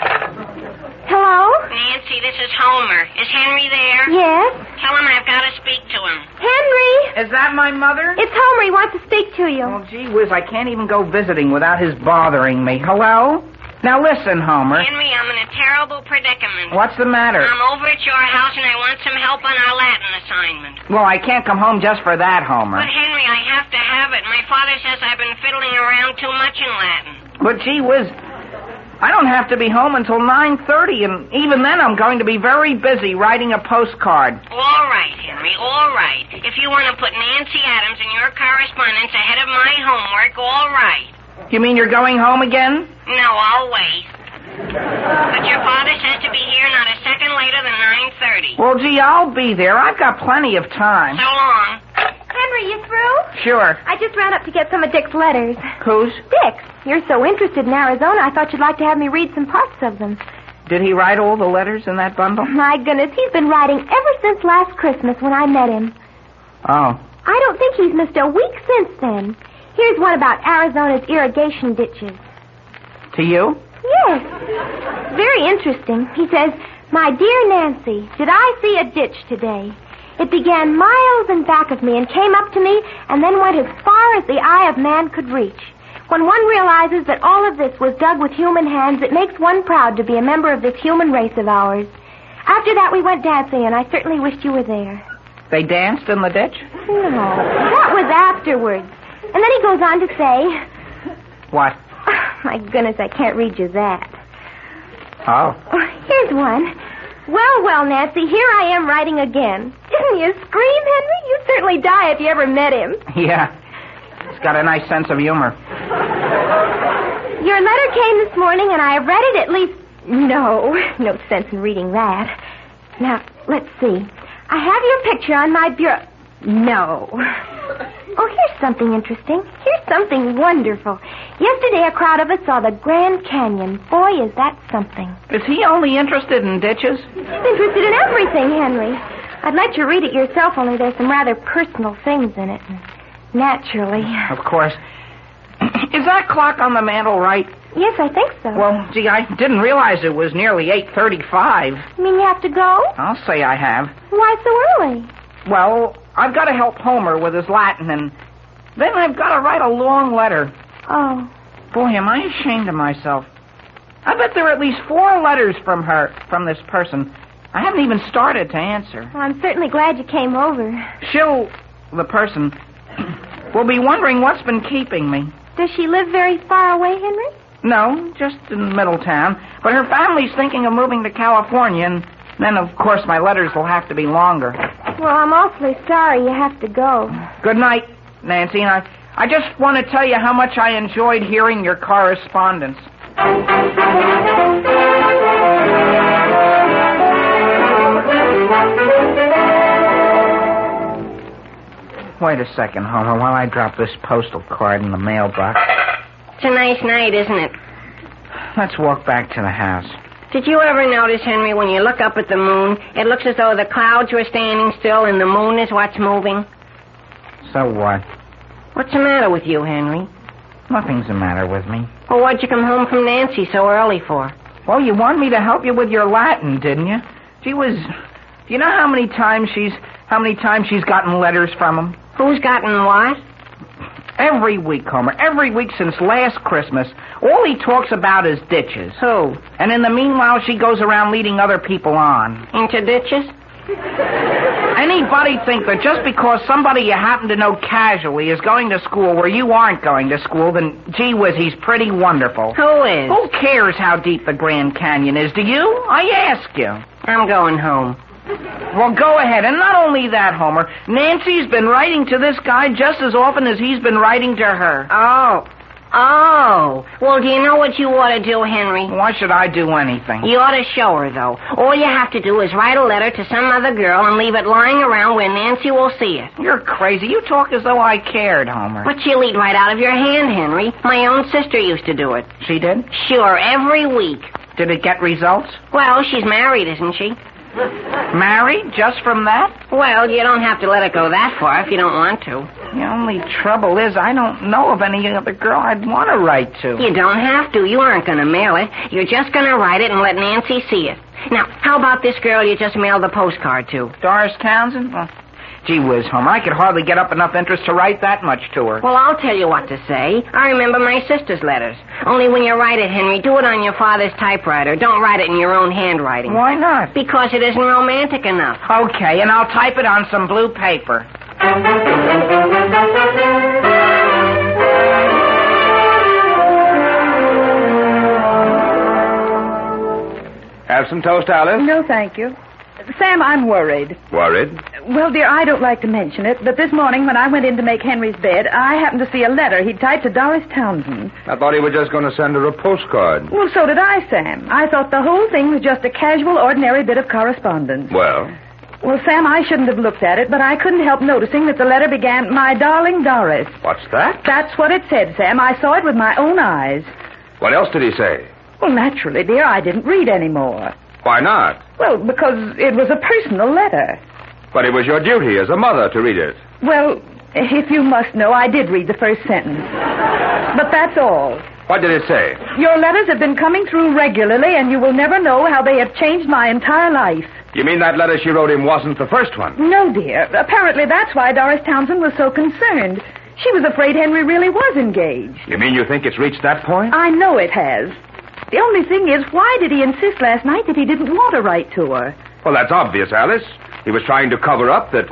Hello? Nancy, this is Homer. Is Henry there? Yes? Tell him I've got to speak to him. Henry! Is that my mother? It's Homer. He wants to speak to you. Oh, gee whiz, I can't even go visiting without his bothering me. Hello? Now listen, Homer. Henry, I'm in a terrible predicament. What's the matter? I'm over at your house and I want some help on our Latin assignment. Well, I can't come home just for that, Homer. But, Henry, I have to have it. My father says I've been fiddling around too much in Latin. But, gee whiz, I don't have to be home until 9:30, and even then I'm going to be very busy writing a postcard. All right, Henry, all right. If you want to put Nancy Adams in your correspondence ahead of my homework, all right. You mean you're going home again? No, I'll wait. But your father says to be here not a second later than 9:30. Well, gee, I'll be there. I've got plenty of time. So long. Henry, you through? Sure. I just ran up to get some of Dick's letters. Whose? Dick's. You're so interested in Arizona, I thought you'd like to have me read some parts of them. Did he write all the letters in that bundle? My goodness, he's been writing ever since last Christmas when I met him. Oh. I don't think he's missed a week since then. Here's one about Arizona's irrigation ditches. To you? Yes. Very interesting. He says, "My dear Nancy, did I see a ditch today? It began miles in back of me and came up to me and then went as far as the eye of man could reach. When one realizes that all of this was dug with human hands, it makes one proud to be a member of this human race of ours. After that, we went dancing, and I certainly wished you were there." They danced in the ditch? No, that was afterwards. And then he goes on to say... What? Oh, my goodness, I can't read you that. Oh. Here's one. "Well, well, Nancy, here I am writing again. Didn't you scream, Henry? You'd certainly die if you ever met him. Yeah. He's got a nice sense of humor. Your letter came this morning, and I read it at least... No sense in reading that. Now, let's see. I have your picture on my bureau... No. Oh, here's something interesting. Here's something wonderful. Yesterday, a crowd of us saw the Grand Canyon. Boy, is that something. Is he only interested in ditches? He's interested in everything, Henry. I'd let you read it yourself, only there's some rather personal things in it. Naturally. Of course. Is that clock on the mantel right? Yes, I think so. Well, gee, I didn't realize it was nearly 8:35. You mean you have to go? I'll say I have. Why so early? Well, I've got to help Homer with his Latin, and then I've got to write a long letter. Oh. Boy, am I ashamed of myself. I bet there are at least 4 letters from this person. I haven't even started to answer. Well, I'm certainly glad you came over. The person, will be wondering what's been keeping me. Does she live very far away, Henry? No, just in Middletown. But her family's thinking of moving to California, and then, of course, my letters will have to be longer. Well, I'm awfully sorry you have to go. Good night, Nancy, and I just want to tell you how much I enjoyed hearing your correspondence. Wait a second, Homer, while I drop this postal card in the mailbox. It's a nice night, isn't it? Let's walk back to the house. Did you ever notice, Henry, when you look up at the moon, it looks as though the clouds were standing still and the moon is what's moving? So what? What's the matter with you, Henry? Nothing's the matter with me. Well, what'd you come home from Nancy so early for? Well, you wanted me to help you with your Latin, didn't you? She was... Do you know how many times she's gotten letters from him? Who's gotten what? Every week, Homer. Every week since last Christmas. All he talks about is ditches. Who? And in the meanwhile, she goes around leading other people on. Into ditches? Anybody think that just because somebody you happen to know casually is going to school where you aren't going to school, then, gee whiz, he's pretty wonderful. Who is? Who cares how deep the Grand Canyon is, do you? I ask you. I'm going home. Well, go ahead. And not only that, Homer, Nancy's been writing to this guy just as often as he's been writing to her. Oh. Oh, well, do you know what you ought to do, Henry? Why should I do anything? You ought to show her, though. All you have to do is write a letter to some other girl and leave it lying around where Nancy will see it. You're crazy. You talk as though I cared, Homer. But she'll eat right out of your hand, Henry. My own sister used to do it. She did? Sure, every week. Did it get results? Well, she's married, isn't she? Married? Just from that? Well, you don't have to let it go that far if you don't want to. The only trouble is I don't know of any other girl I'd want to write to. You don't have to. You aren't going to mail it. You're just going to write it and let Nancy see it. Now, how about this girl you just mailed the postcard to? Doris Townsend? Well, gee whiz, Homer, I could hardly get up enough interest to write that much to her. Well, I'll tell you what to say. I remember my sister's letters. Only when you write it, Henry, do it on your father's typewriter. Don't write it in your own handwriting. Why not? Because it isn't romantic enough. Okay, and I'll type it on some blue paper. Have some toast, Alice? No, thank you. Sam, I'm worried. Worried? Well, dear, I don't like to mention it, but this morning when I went in to make Henry's bed, I happened to see a letter he'd typed to Doris Townsend. I thought he was just going to send her a postcard. Well, so did I, Sam. I thought the whole thing was just a casual, ordinary bit of correspondence. Well, Sam, I shouldn't have looked at it, but I couldn't help noticing that the letter began, "My darling Doris." what's that? That's what it said, Sam. I saw it with my own eyes. What else did he say? Well, naturally, dear, I didn't read any more. Why not? Well, because it was a personal letter. But it was your duty as a mother to read it. Well, if you must know, I did read the first sentence. But that's all. What did it say? Your letters have been coming through regularly, and you will never know how they have changed my entire life. You mean that letter she wrote him wasn't the first one? No, dear. Apparently that's why Doris Townsend was so concerned. She was afraid Henry really was engaged. You mean you think it's reached that point? I know it has. The only thing is, why did he insist last night that he didn't want to write to her? Well, that's obvious, Alice. He was trying to cover up that...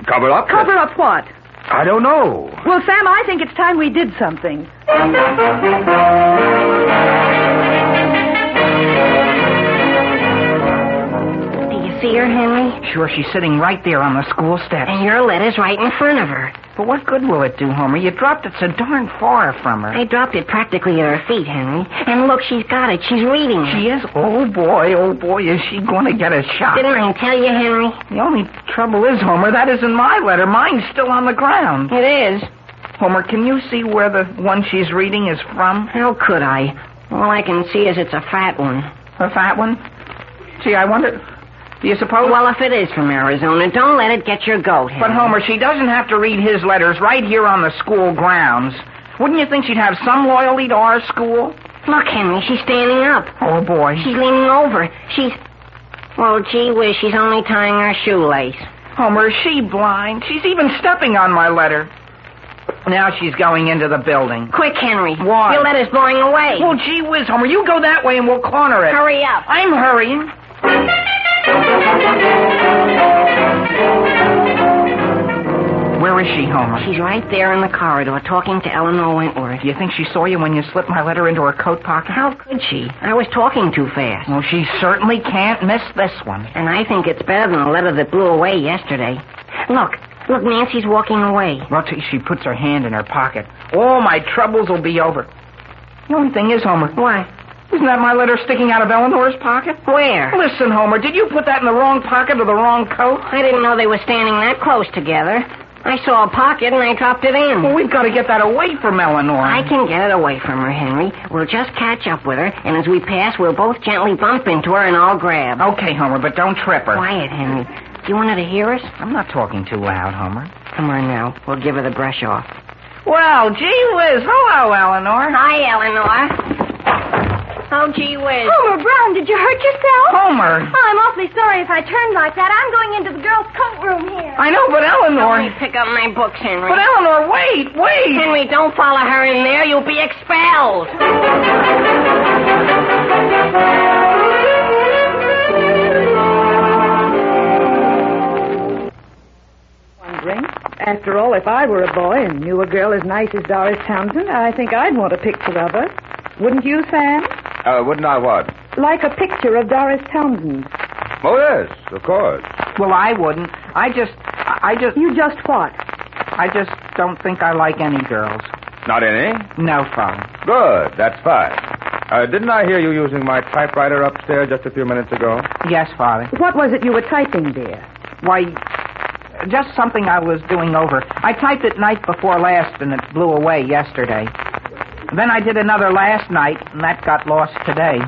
Cover up? Cover up what? I don't know. Well, Sam, I think it's time we did something. See her, Henry? Sure, she's sitting right there on the school steps. And your letter's right in front of her. But what good will it do, Homer? You dropped it so darn far from her. I dropped it practically at her feet, Henry. And look, she's got it. She's reading it. She is? Oh, boy, is she going to get a shock. Didn't I tell you, Henry? The only trouble is, Homer, that isn't my letter. Mine's still on the ground. It is. Homer, can you see where the one she's reading is from? How could I? All I can see is it's a fat one. A fat one? Gee, I wonder... Do you suppose? Well, if it is from Arizona, don't let it get your goat, Henry. But, Homer, she doesn't have to read his letters right here on the school grounds. Wouldn't you think she'd have some loyalty to our school? Look, Henry, she's standing up. Oh, boy. She's leaning over. Well, gee whiz, she's only tying her shoelace. Homer, is she blind? She's even stepping on my letter. Now she's going into the building. Quick, Henry. Why? Your letter's blowing away. Well, gee whiz, Homer, you go that way and we'll corner it. Hurry up. I'm hurrying. Where is she, Homer? She's right there in the corridor talking to Eleanor Wentworth. Do you think she saw you when you slipped my letter into her coat pocket? How could she? I was talking too fast. Well, she certainly can't miss this one. And I think it's better than the letter that blew away yesterday. Look, Nancy's walking away. Well, she puts her hand in her pocket. All my troubles will be over. The only thing is, Homer. What? Isn't that my letter sticking out of Eleanor's pocket? Where? Listen, Homer, did you put that in the wrong pocket or the wrong coat? I didn't know they were standing that close together. I saw a pocket and I dropped it in. Well, we've got to get that away from Eleanor. I can get it away from her, Henry. We'll just catch up with her, and as we pass, we'll both gently bump into her and I'll grab. Okay, Homer, but don't trip her. Quiet, Henry. Do you want her to hear us? I'm not talking too loud, Homer. Come on now. We'll give her the brush off. Well, gee whiz. Hello, Eleanor. Hi, Eleanor. Oh, gee whiz. Homer Brown, did you hurt yourself? Homer. Oh, I'm awfully sorry if I turned like that. I'm going into the girls' coat room here. I know, but Eleanor... Let me pick up my books, Henry. But Eleanor, wait. Henry, don't follow her in there. You'll be expelled. Wondering, after all, if I were a boy and knew a girl as nice as Doris Townsend, I think I'd want a picture of her. Wouldn't you, Sam? Wouldn't I what? Like a picture of Doris Townsend. Oh, yes, of course. Well, I wouldn't. I just... You just what? I just don't think I like any girls. Not any? No, Father. Good, that's fine. Didn't I hear you using my typewriter upstairs just a few minutes ago? Yes, Father. What was it you were typing, dear? Why, just something I was doing over. I typed it night before last, and it blew away yesterday. Then I did another last night, and that got lost today.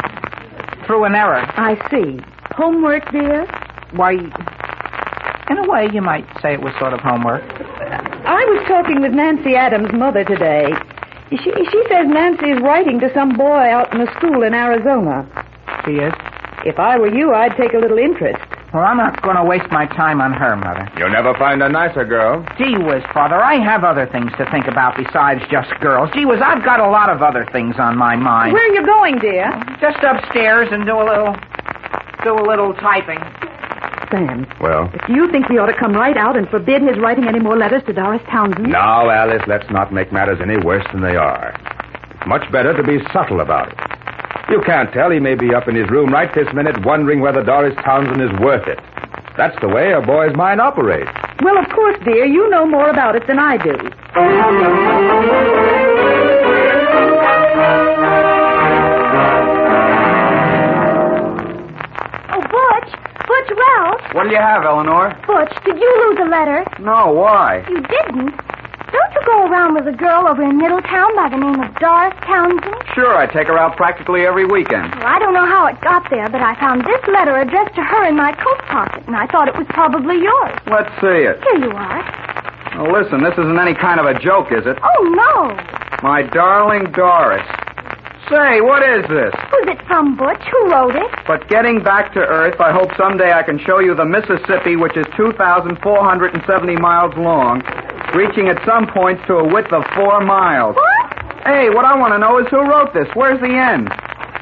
Through an error. I see. Homework, dear? Why, in a way, you might say it was sort of homework. I was talking with Nancy Adams' mother today. She says Nancy is writing to some boy out in a school in Arizona. She is? If I were you, I'd take a little interest. Well, I'm not going to waste my time on her, Mother. You'll never find a nicer girl. Gee whiz, Father, I have other things to think about besides just girls. Gee whiz, I've got a lot of other things on my mind. Where are you going, dear? Just upstairs and do a little typing. Sam. Well? Do you think we ought to come right out and forbid his writing any more letters to Doris Townsend? Now, Alice, let's not make matters any worse than they are. It's much better to be subtle about it. You can't tell. He may be up in his room right this minute wondering whether Doris Townsend is worth it. That's the way a boy's mind operates. Well, of course, dear. You know more about it than I do. Oh, Butch Wells. What'll you have, Eleanor? Butch, did you lose a letter? No, why? You didn't? Don't you go around with a girl over in Middletown by the name of Doris Townsend? Sure, I take her out practically every weekend. Well, I don't know how it got there, but I found this letter addressed to her in my coat pocket, and I thought it was probably yours. Let's see it. Here you are. Well, listen, this isn't any kind of a joke, is it? Oh, no. My darling Doris. Say, what is this? Who's it from, Butch? Who wrote it? But getting back to Earth, I hope someday I can show you the Mississippi, which is 2,470 miles long, reaching at some points to a width of 4 miles. What? Hey, what I want to know is who wrote this. Where's the end?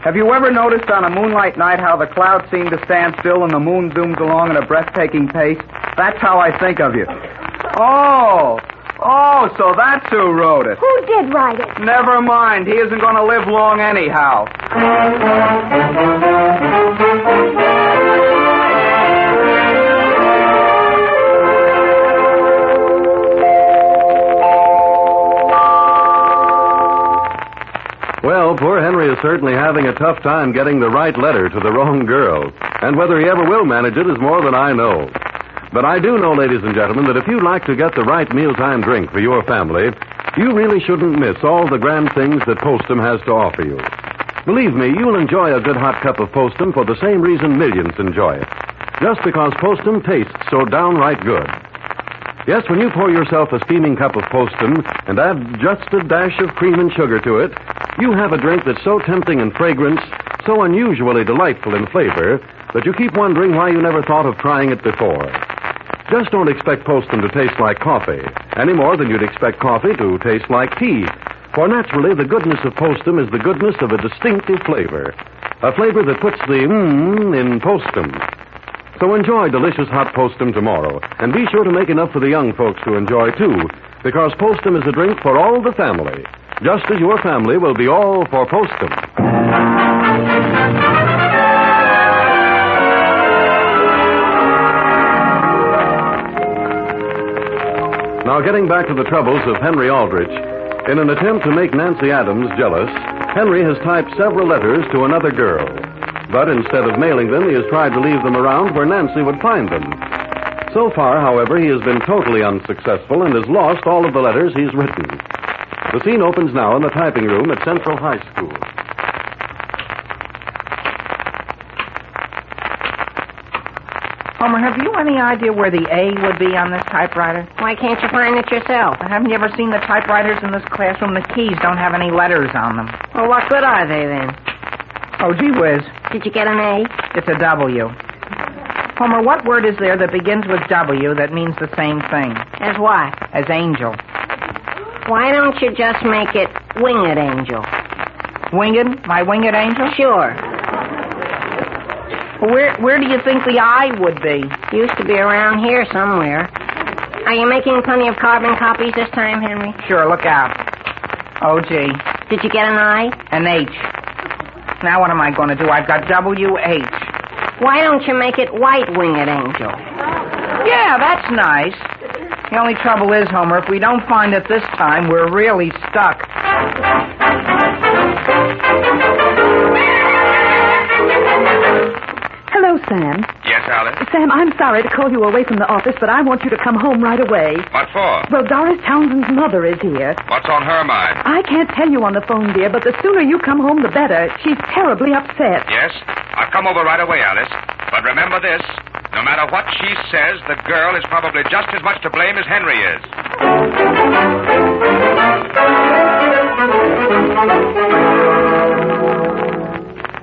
Have you ever noticed on a moonlight night how the clouds seem to stand still and the moon zooms along at a breathtaking pace? That's how I think of you. Oh, so that's who wrote it. Who did write it? Never mind. He isn't going to live long anyhow. Well, poor Henry is certainly having a tough time getting the right letter to the wrong girl. And whether he ever will manage it is more than I know. But I do know, ladies and gentlemen, that if you'd like to get the right mealtime drink for your family, you really shouldn't miss all the grand things that Postum has to offer you. Believe me, you'll enjoy a good hot cup of Postum for the same reason millions enjoy it. Just because Postum tastes so downright good. Yes, when you pour yourself a steaming cup of Postum and add just a dash of cream and sugar to it, you have a drink that's so tempting in fragrance, so unusually delightful in flavor, that you keep wondering why you never thought of trying it before. Just don't expect Postum to taste like coffee, any more than you'd expect coffee to taste like tea. For naturally, the goodness of Postum is the goodness of a distinctive flavor. A flavor that puts the in Postum. So enjoy delicious hot Postum tomorrow, and be sure to make enough for the young folks to enjoy, too, because Postum is a drink for all the family, just as your family will be all for Postum. Now, getting back to the troubles of Henry Aldrich, in an attempt to make Nancy Adams jealous, Henry has typed several letters to another girl. But instead of mailing them, he has tried to leave them around where Nancy would find them. So far, however, he has been totally unsuccessful and has lost all of the letters he's written. The scene opens now in the typing room at Central High School. Homer, have you any idea where the A would be on this typewriter? Why can't you find it yourself? Haven't you ever seen the typewriters in this classroom? The keys don't have any letters on them. Well, what good are they, then? Oh, gee whiz. Did you get an A? It's a W. Homer, what word is there that begins with W that means the same thing? As what? As angel. Why don't you just make it Winged Angel? Winged? My winged angel? Sure. Where do you think the I would be? Used to be around here somewhere. Are you making plenty of carbon copies this time, Henry? Sure, look out. Oh, gee. Did you get an I? An H. Now what am I going to do? I've got W-H. Why don't you make it White Winged Angel? Yeah, that's nice. The only trouble is, Homer, if we don't find it this time, we're really stuck. Hello, Sam. Yes, Alice? Sam, I'm sorry to call you away from the office, but I want you to come home right away. What for? Well, Doris Townsend's mother is here. What's on her mind? I can't tell you on the phone, dear, but the sooner you come home, the better. She's terribly upset. Yes? I'll come over right away, Alice. But remember this. No matter what she says, the girl is probably just as much to blame as Henry is.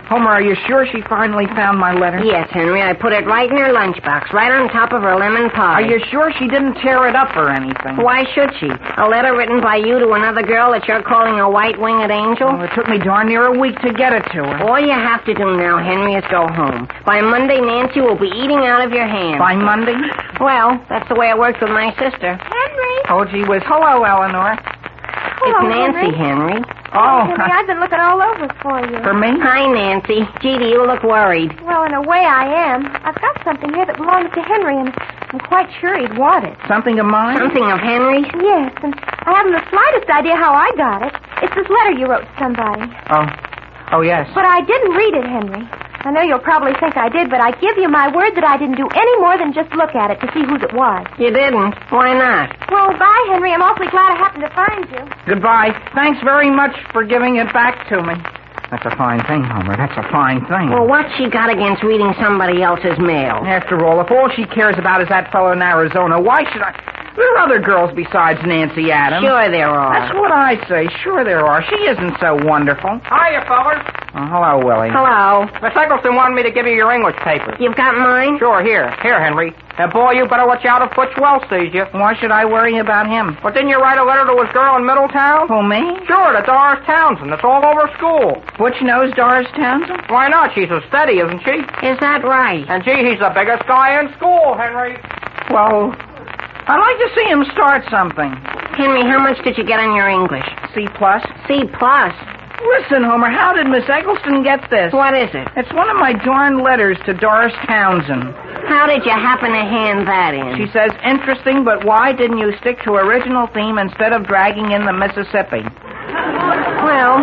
Homer, are you sure she finally found my letter? Yes, Henry. I put it right in her lunchbox, right on top of her lemon pie. Are you sure she didn't tear it up or anything? Why should she? A letter written by you to another girl that you're calling a white-winged angel? Well, it took me darn near a week to get it to her. All you have to do now, Henry, is go home. By Monday, Nancy will be eating out of your hand. By Monday? Well, that's the way it works with my sister. Henry. Oh, gee whiz. Hello, Eleanor. It's Nancy, Henry. Oh. Henry, I've been looking all over for you. For me? Hi, Nancy. Gee, you look worried. Well, in a way, I am. I've got something here that belongs to Henry, and I'm quite sure he'd want it. Something of mine? Something of Henry's? Yes, and I haven't the slightest idea how I got it. It's this letter you wrote to somebody. Oh, yes. But I didn't read it, Henry. I know you'll probably think I did, but I give you my word that I didn't do any more than just look at it to see whose it was. You didn't? Why not? Well, bye, Henry. I'm awfully glad I happened to find you. Goodbye. Thanks very much for giving it back to me. That's a fine thing, Homer. That's a fine thing. Well, what's she got against reading somebody else's mail? After all, if all she cares about is that fellow in Arizona, why should I... There are other girls besides Nancy Adams. Sure there are. That's what I say. Sure there are. She isn't so wonderful. Hiya, fellas. Oh, hello, Willie. Hello. Miss Eggleston wanted me to give you your English papers. You've got mine? Sure, here. Here, Henry. And, boy, you better watch out if Butch Wells sees you. Why should I worry about him? But didn't you write a letter to his girl in Middletown? Who, me? Sure, to Doris Townsend. It's all over school. Butch knows Doris Townsend? Why not? She's a steady, isn't she? Is that right? And, gee, he's the biggest guy in school, Henry. Well, I'd like to see him start something. Henry, how much did you get on your English? C+. C+. Listen, Homer, how did Miss Eggleston get this? What is it? It's one of my darn letters to Doris Townsend. How did you happen to hand that in? She says, interesting, but why didn't you stick to original theme instead of dragging in the Mississippi? Well,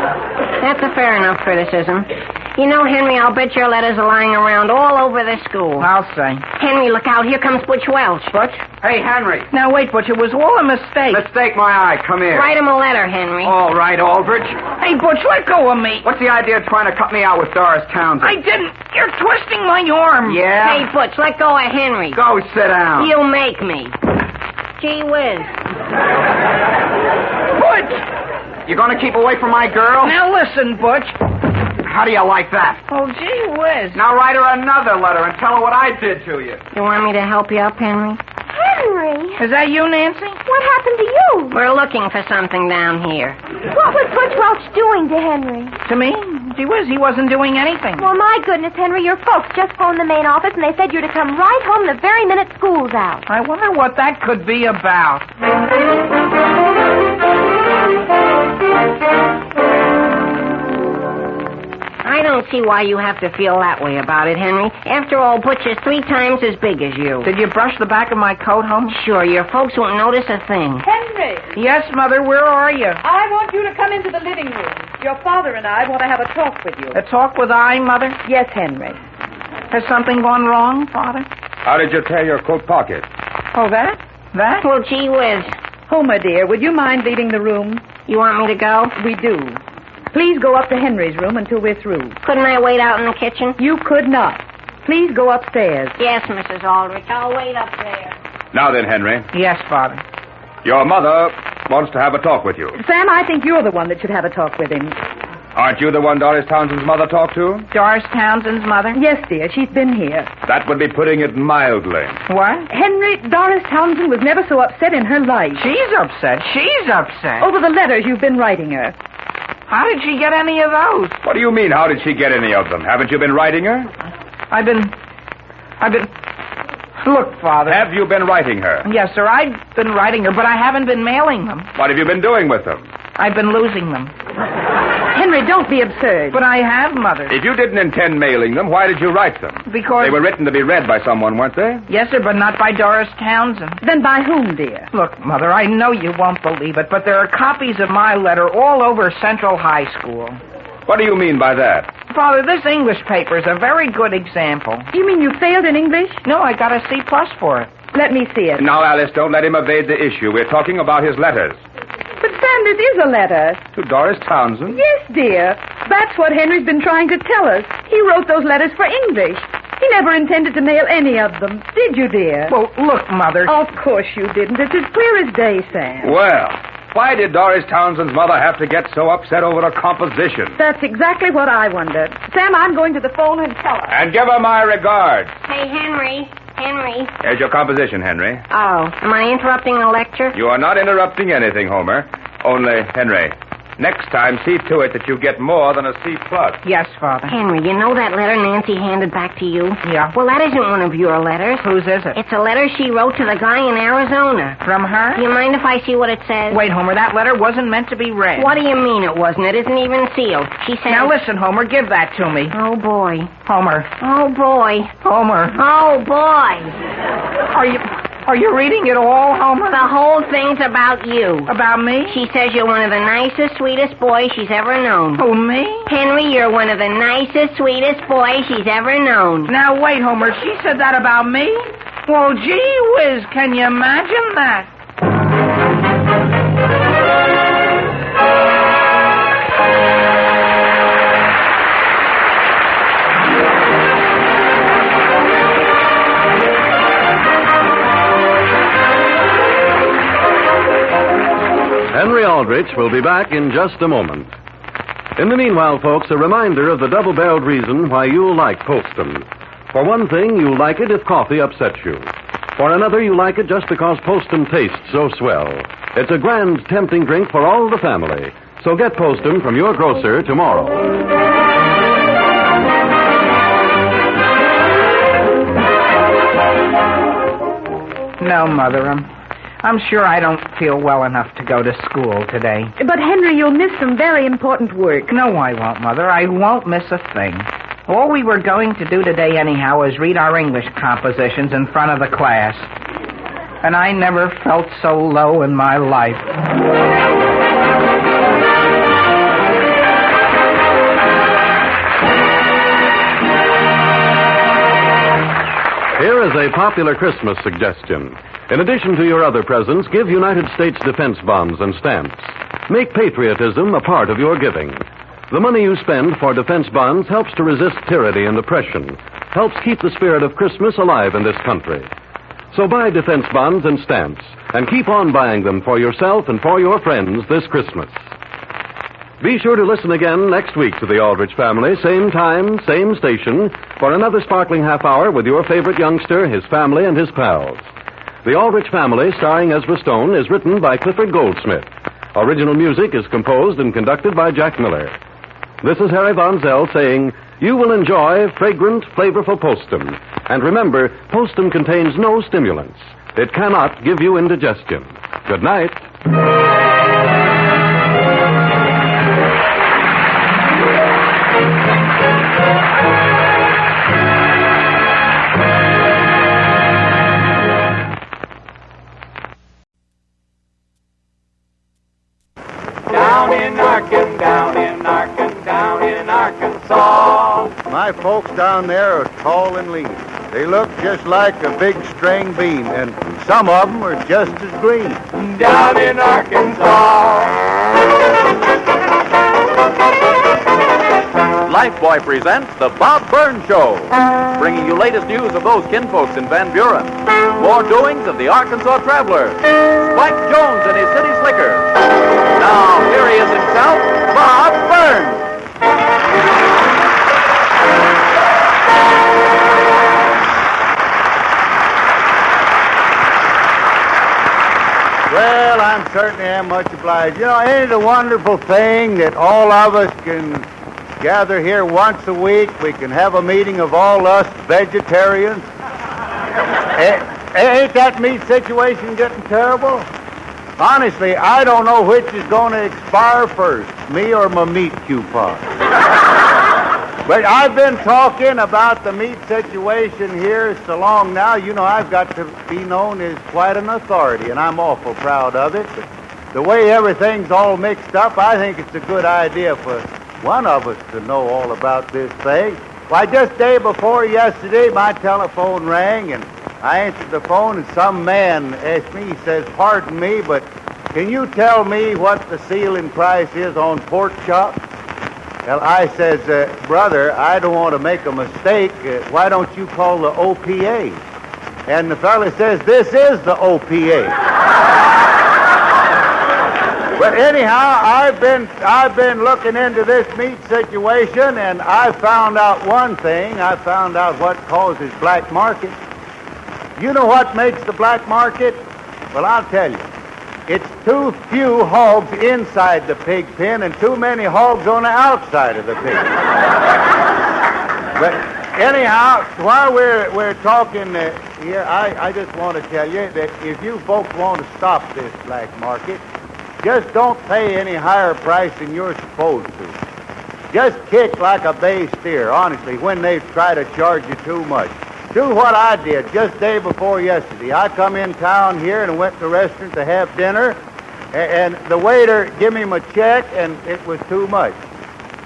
that's a fair enough criticism. You know, Henry, I'll bet your letters are lying around all over the school. I'll say. Henry, look out. Here comes Butch Welch. Butch? Hey, Henry. Now, wait, Butch. It was all a mistake. Mistake my eye. Come here. Write him a letter, Henry. All right, Aldrich. Hey, Butch, let go of me. What's the idea of trying to cut me out with Doris Townsend? I didn't. You're twisting my arm. Yeah? Hey, Butch, let go of Henry. Go sit down. You make me. Gee whiz. Butch! You gonna keep away from my girl? Now, listen, Butch. How do you like that? Oh, gee whiz. Now write her another letter and tell her what I did to you. You want me to help you up, Henry? Henry! Is that you, Nancy? What happened to you? We're looking for something down here. What was Butch Welch doing to Henry? To me? Gee whiz, he wasn't doing anything. Well, my goodness, Henry, your folks just phoned the main office and they said you're to come right home the very minute school's out. I wonder what that could be about. I don't see why you have to feel that way about it, Henry. After all, Butch is 3 times as big as you. Did you brush the back of my coat, Homer? Sure, your folks won't notice a thing. Henry! Yes, Mother, where are you? I want you to come into the living room. Your father and I want to have a talk with you. A talk with I, Mother? Yes, Henry. Has something gone wrong, Father? How did you tear your coat pocket? Oh, that? That? Well, gee whiz. Homer, dear, would you mind leaving the room? You want me to go? We do. Please go up to Henry's room until we're through. Couldn't I wait out in the kitchen? You could not. Please go upstairs. Yes, Mrs. Aldrich. I'll wait up there. Now then, Henry. Yes, Father. Your mother wants to have a talk with you. Sam, I think you're the one that should have a talk with him. Aren't you the one Doris Townsend's mother talked to? Doris Townsend's mother? Yes, dear. She's been here. That would be putting it mildly. What? Henry, Doris Townsend was never so upset in her life. She's upset. She's upset. Over the letters you've been writing her. How did she get any of those? What do you mean, how did she get any of them? Haven't you been writing her? I've been... Look, Father. Have you been writing her? Yes, sir, I've been writing her, but I haven't been mailing them. What have you been doing with them? I've been losing them. Henry, Henry, don't be absurd. But I have, Mother. If you didn't intend mailing them, why did you write them? Because... They were written to be read by someone, weren't they? Yes, sir, but not by Doris Townsend. Then by whom, dear? Look, Mother, I know you won't believe it, but there are copies of my letter all over Central High School. What do you mean by that? Father, this English paper is a very good example. You mean you failed in English? No, I got a C+ for it. Let me see it. Now, Alice, don't let him evade the issue. We're talking about his letters. But, Sam, this is a letter. To Doris Townsend? Yes, dear. That's what Henry's been trying to tell us. He wrote those letters for English. He never intended to mail any of them. Did you, dear? Well, look, Mother. Of course you didn't. It's as clear as day, Sam. Well, why did Doris Townsend's mother have to get so upset over a composition? That's exactly what I wondered. Sam, I'm going to the phone and tell her. And give her my regards. Hey, Henry. Henry. Here's your composition, Henry. Oh, am I interrupting a lecture? You are not interrupting anything, Homer. Only, Henry, next time see to it that you get more than a C+. Yes, Father. Henry, you know that letter Nancy handed back to you? Yeah. Well, that isn't one of your letters. Whose is it? It's a letter she wrote to the guy in Arizona. From her? Do you mind if I see what it says? Wait, Homer, that letter wasn't meant to be read. What do you mean it wasn't? It isn't even sealed. She said... Now listen, Homer, give that to me. Oh, boy. Homer. Oh, boy. Homer. Oh, boy. Are you reading it all, Homer? The whole thing's about you. About me? She says you're one of the nicest, sweetest boys she's ever known. Who, me? Henry, you're one of the nicest, sweetest boys she's ever known. Now, wait, Homer. She said that about me? Well, gee whiz, can you imagine that? Henry Aldrich will be back in just a moment. In the meanwhile, folks, a reminder of the double-barreled reason why you'll like Postum. For one thing, you'll like it if coffee upsets you. For another, you like it just because Postum tastes so swell. It's a grand, tempting drink for all the family. So get Postum from your grocer tomorrow. No, Mother, I'm sure I don't feel well enough to go to school today. But, Henry, you'll miss some very important work. No, I won't, Mother. I won't miss a thing. All we were going to do today, anyhow, is read our English compositions in front of the class. And I never felt so low in my life. Here is a popular Christmas suggestion. In addition to your other presents, give United States defense bonds and stamps. Make patriotism a part of your giving. The money you spend for defense bonds helps to resist tyranny and oppression, helps keep the spirit of Christmas alive in this country. So buy defense bonds and stamps, and keep on buying them for yourself and for your friends this Christmas. Be sure to listen again next week to the Aldrich Family, same time, same station, for another sparkling half hour with your favorite youngster, his family, and his pals. The Aldrich Family, starring Ezra Stone, is written by Clifford Goldsmith. Original music is composed and conducted by Jack Miller. This is Harry Von Zell saying, you will enjoy fragrant, flavorful Postum. And remember, Postum contains no stimulants. It cannot give you indigestion. Good night. Down in Arkansas. My folks down there are tall and lean. They look just like a big string bean, and some of them are just as green. Down in Arkansas. Lifebuoy presents The Bob Burns Show, bringing you latest news of those kinfolks in Van Buren. More doings of the Arkansas traveler, Spike Jones and his city slickers. Now, here he is himself, Bob Burns. Well, I certainly am much obliged. You know, ain't it a wonderful thing that all of us can gather here once a week? We can have a meeting of all us vegetarians. Ain't that meat situation getting terrible? Honestly, I don't know which is going to expire first. me or my meat coupon. But I've been talking about the meat situation here so long now. You know, I've got to be known as quite an authority, and I'm awful proud of it. But the way everything's all mixed up, I think it's a good idea for one of us to know all about this thing. Why, just day before yesterday, my telephone rang, and I answered the phone, and some man asked me, he says, "Pardon me, but can you tell me what the ceiling price is on pork chops?" Well, I says, "Brother, I don't want to make a mistake. Why don't you call the OPA?" And the fella says, "This is the OPA." But anyhow, I've been looking into this meat situation, and I found out one thing. I found out what causes black market. You know what makes the black market? Well, I'll tell you. It's too few hogs inside the pig pen and too many hogs on the outside of the pig. But anyhow, while we're talking here, I just want to tell you that if you folks want to stop this black market, just don't pay any higher price than you're supposed to. Just kick like a bay steer, honestly, when they try to charge you too much. Do what I did just day before yesterday. I come in town here and went to the restaurant to have dinner, and the waiter gave me my check, and it was too much.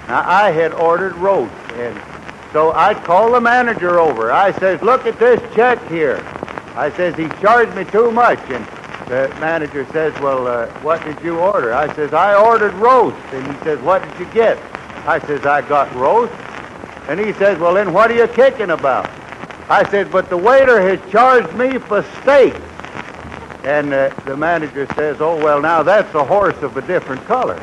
Now, I had ordered roast, and so I called the manager over. I says, "Look at this check here." I says, "He charged me too much." And the manager says, "Well, what did you order?" I says, "I ordered roast." And he says, "What did you get?" I says, "I got roast." And he says, "Well, then what are you kicking about?" I said, "But the waiter has charged me for steak." And the manager says, "Oh, well, now that's a horse of a different color."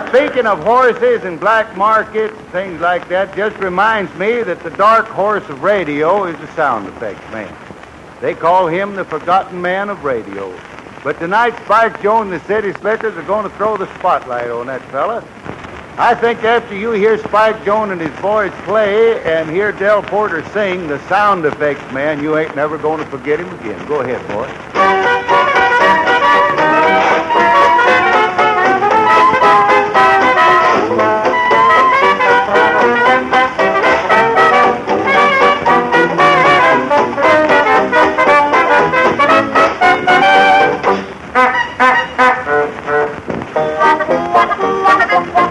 Speaking of horses and black markets, things like that, just reminds me that the dark horse of radio is the sound effects man. They call him the forgotten man of radio. But tonight, Spike Jones and the City Slickers are going to throw the spotlight on that fella. I think after you hear Spike Jones and his boys play and hear Del Porter sing, the sound effects man, you ain't never going to forget him again. Go ahead, boy.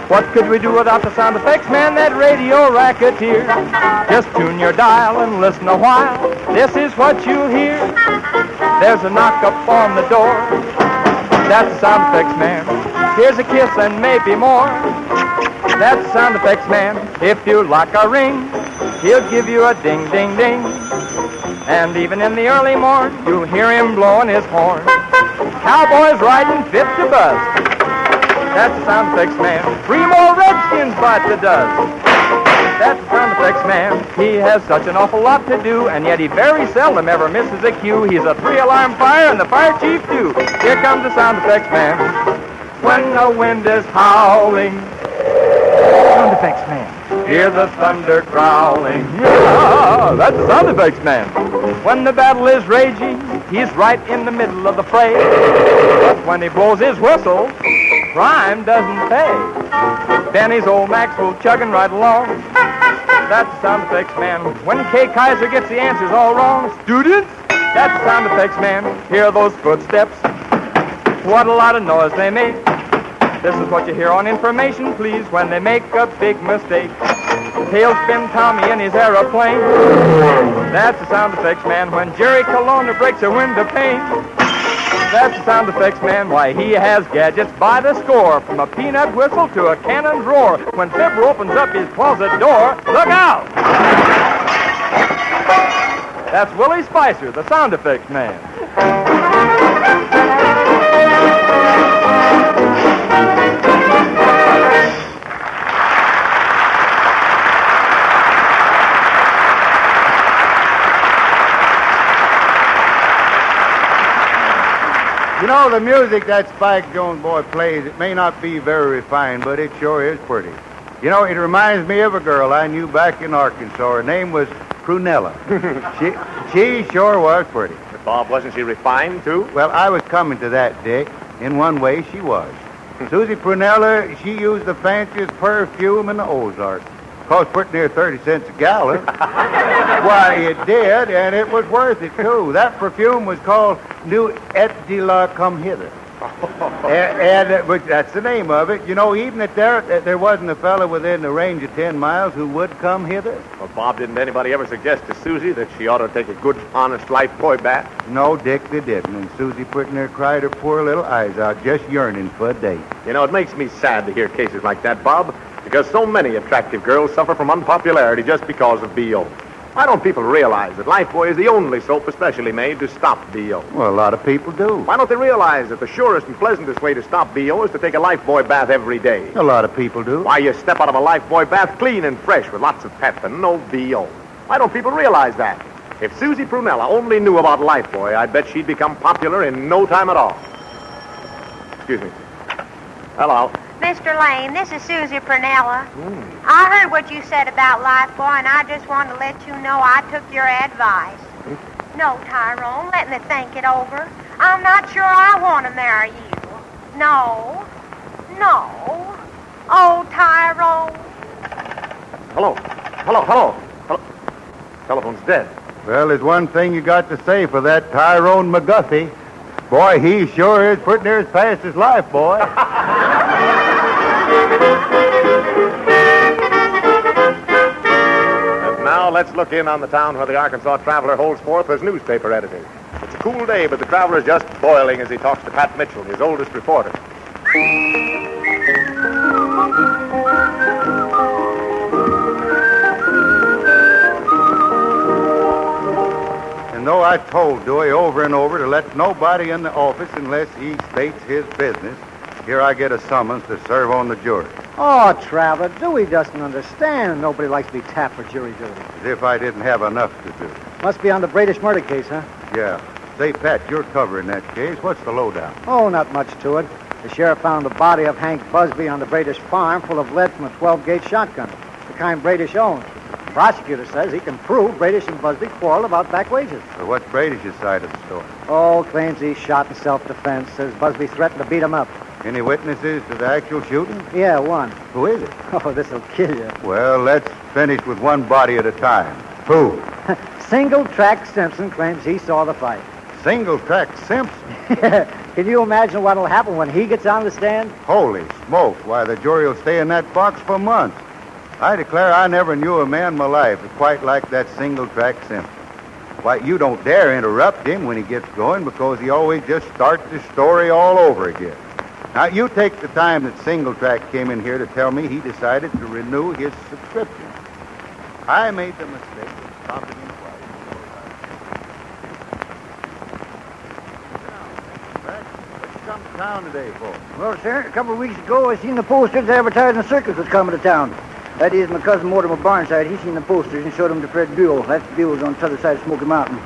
What could we do without the sound effects man, that radio racketeer? Just tune your dial and listen a while. This is what you hear. There's a knock up on the door. That's the sound effects man. Here's a kiss and maybe more. That's the sound effects man. If you like a ring, he'll give you a ding, ding, ding. And even in the early morn, you'll hear him blowing his horn. Cowboys riding fit to bust. That's the sound effects man. 3 more Redskins bite the dust. That's the sound effects man. He has such an awful lot to do, and yet he very seldom ever misses a cue. He's a 3-alarm fire, and the fire chief too. Here comes the sound effects man. When the wind is howling, sound effects man. Hear the thunder growling. Yeah, that's the sound effects man. When the battle is raging, he's right in the middle of the fray. But when he blows his whistle, crime doesn't pay. Benny's old Maxwell chugging right along. That's the sound effects man. When Kay Kaiser gets the answers all wrong, students, that's the sound effects man. Hear those footsteps. What a lot of noise they make. This is what you hear on Information Please when they make a big mistake. Tailspin Tommy in his aeroplane. That's the sound effects man. When Jerry Colonna breaks a window pane. That's the sound effects man. Why, he has gadgets by the score, from a peanut whistle to a cannon's roar. When Fibber opens up his closet door, look out! That's Willie Spicer, the sound effects man. You know, the music that Spike Jones boy plays, it may not be very refined, but it sure is pretty. You know, it reminds me of a girl I knew back in Arkansas. Her name was Prunella. She sure was pretty. Bob, wasn't she refined, too? Well, I was coming to that, Dick. In one way, she was. Susie Prunella, she used the fanciest perfume in the Ozarks. Cost pretty near 30 cents a gallon. Why, it did, and it was worth it, too. That perfume was called New Et de la Come Hither. Which that's the name of it. You know, even if there wasn't a fellow within the range of 10 miles who would come hither. Well, Bob, didn't anybody ever suggest to Susie that she ought to take a good, honest lifebuoy bath? No, Dick, they didn't. And Susie pretty near cried her poor little eyes out, just yearning for a date. You know, it makes me sad to hear cases like that, Bob, because so many attractive girls suffer from unpopularity just because of B.O. Why don't people realize that Lifebuoy is the only soap especially made to stop B.O.? Well, a lot of people do. Why don't they realize that the surest and pleasantest way to stop B.O. is to take a Lifebuoy bath every day? A lot of people do. Why, you step out of a Lifebuoy bath clean and fresh with lots of pep and no B.O. Why don't people realize that? If Susie Prunella only knew about Lifebuoy, I'd bet she'd become popular in no time at all. Excuse me. Hello. Mr. Lane, this is Susie Prunella. I heard what you said about Lifebuoy, and I just wanted to let you know I took your advice. No, Tyrone, let me think it over. I'm not sure I want to marry you. No. Oh, Tyrone. Hello. Telephone's dead. Well, there's one thing you got to say for that Tyrone McGuffey. Boy, he sure is pretty near as fast as life, boy. And now let's look in on the town where the Arkansas Traveler holds forth as newspaper editor. It's a cool day, but the Traveler's just boiling as he talks to Pat Mitchell, his oldest reporter. And though I told Dewey over and over to let nobody in the office unless he states his business, here I get a summons to serve on the jury. Oh, Traveler, Dewey doesn't understand. Nobody likes to be tapped for jury duty. As if I didn't have enough to do. Must be on the Bradish murder case, huh? Yeah. Say, Pat, you're covering that case. What's the lowdown? Oh, not much to it. The sheriff found the body of Hank Busby on the Bradish farm full of lead from a 12-gauge shotgun, the kind Bradish owns. The prosecutor says he can prove Bradish and Busby quarreled about back wages. So what's Bradish's side of the story? Oh, claims he shot in self-defense. Says Busby threatened to beat him up. Any witnesses to the actual shooting? Yeah, one. Who is it? Oh, this'll kill you. Well, let's finish with one body at a time. Who? Single-track Simpson claims he saw the fight. Single-track Simpson? Can you imagine what'll happen when he gets on the stand? Holy smokes. Why, the jury will stay in that box for months. I declare I never knew a man in my life quite like that single-track Simpson. Why, you don't dare interrupt him when he gets going because he always just starts the story all over again. Now, you take the time that Single-Track came in here to tell me he decided to renew his subscription. I made the mistake of stopping him twice. What you come to town today for? Well, sir, a couple of weeks ago, I seen the posters advertising the circus was coming to town. That is, my cousin Mortimer Barnside. He seen the posters and showed them to Fred Buell. That Buell's on the other side of Smoky Mountain.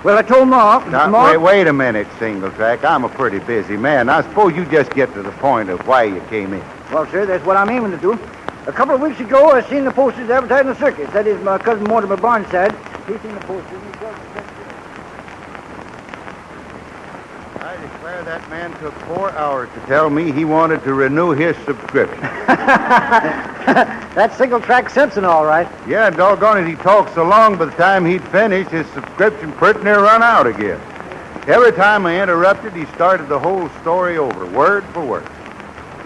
Well, I told Ma. Now, wait a minute, Single-Track. I'm a pretty busy man. I suppose you just get to the point of why you came in. Well, sir, that's what I'm aiming to do. A couple of weeks ago, I seen the posters advertising the circus. That is, my cousin Mortimer Barnside. He seen the posters and he showed them. I declare that man took 4 hours to tell me he wanted to renew his subscription. That's Single-Track Simpson, all right. Yeah, doggone it, he talked so long by the time he'd finished, his subscription pretty near run out again. Every time I interrupted, he started the whole story over, word for word.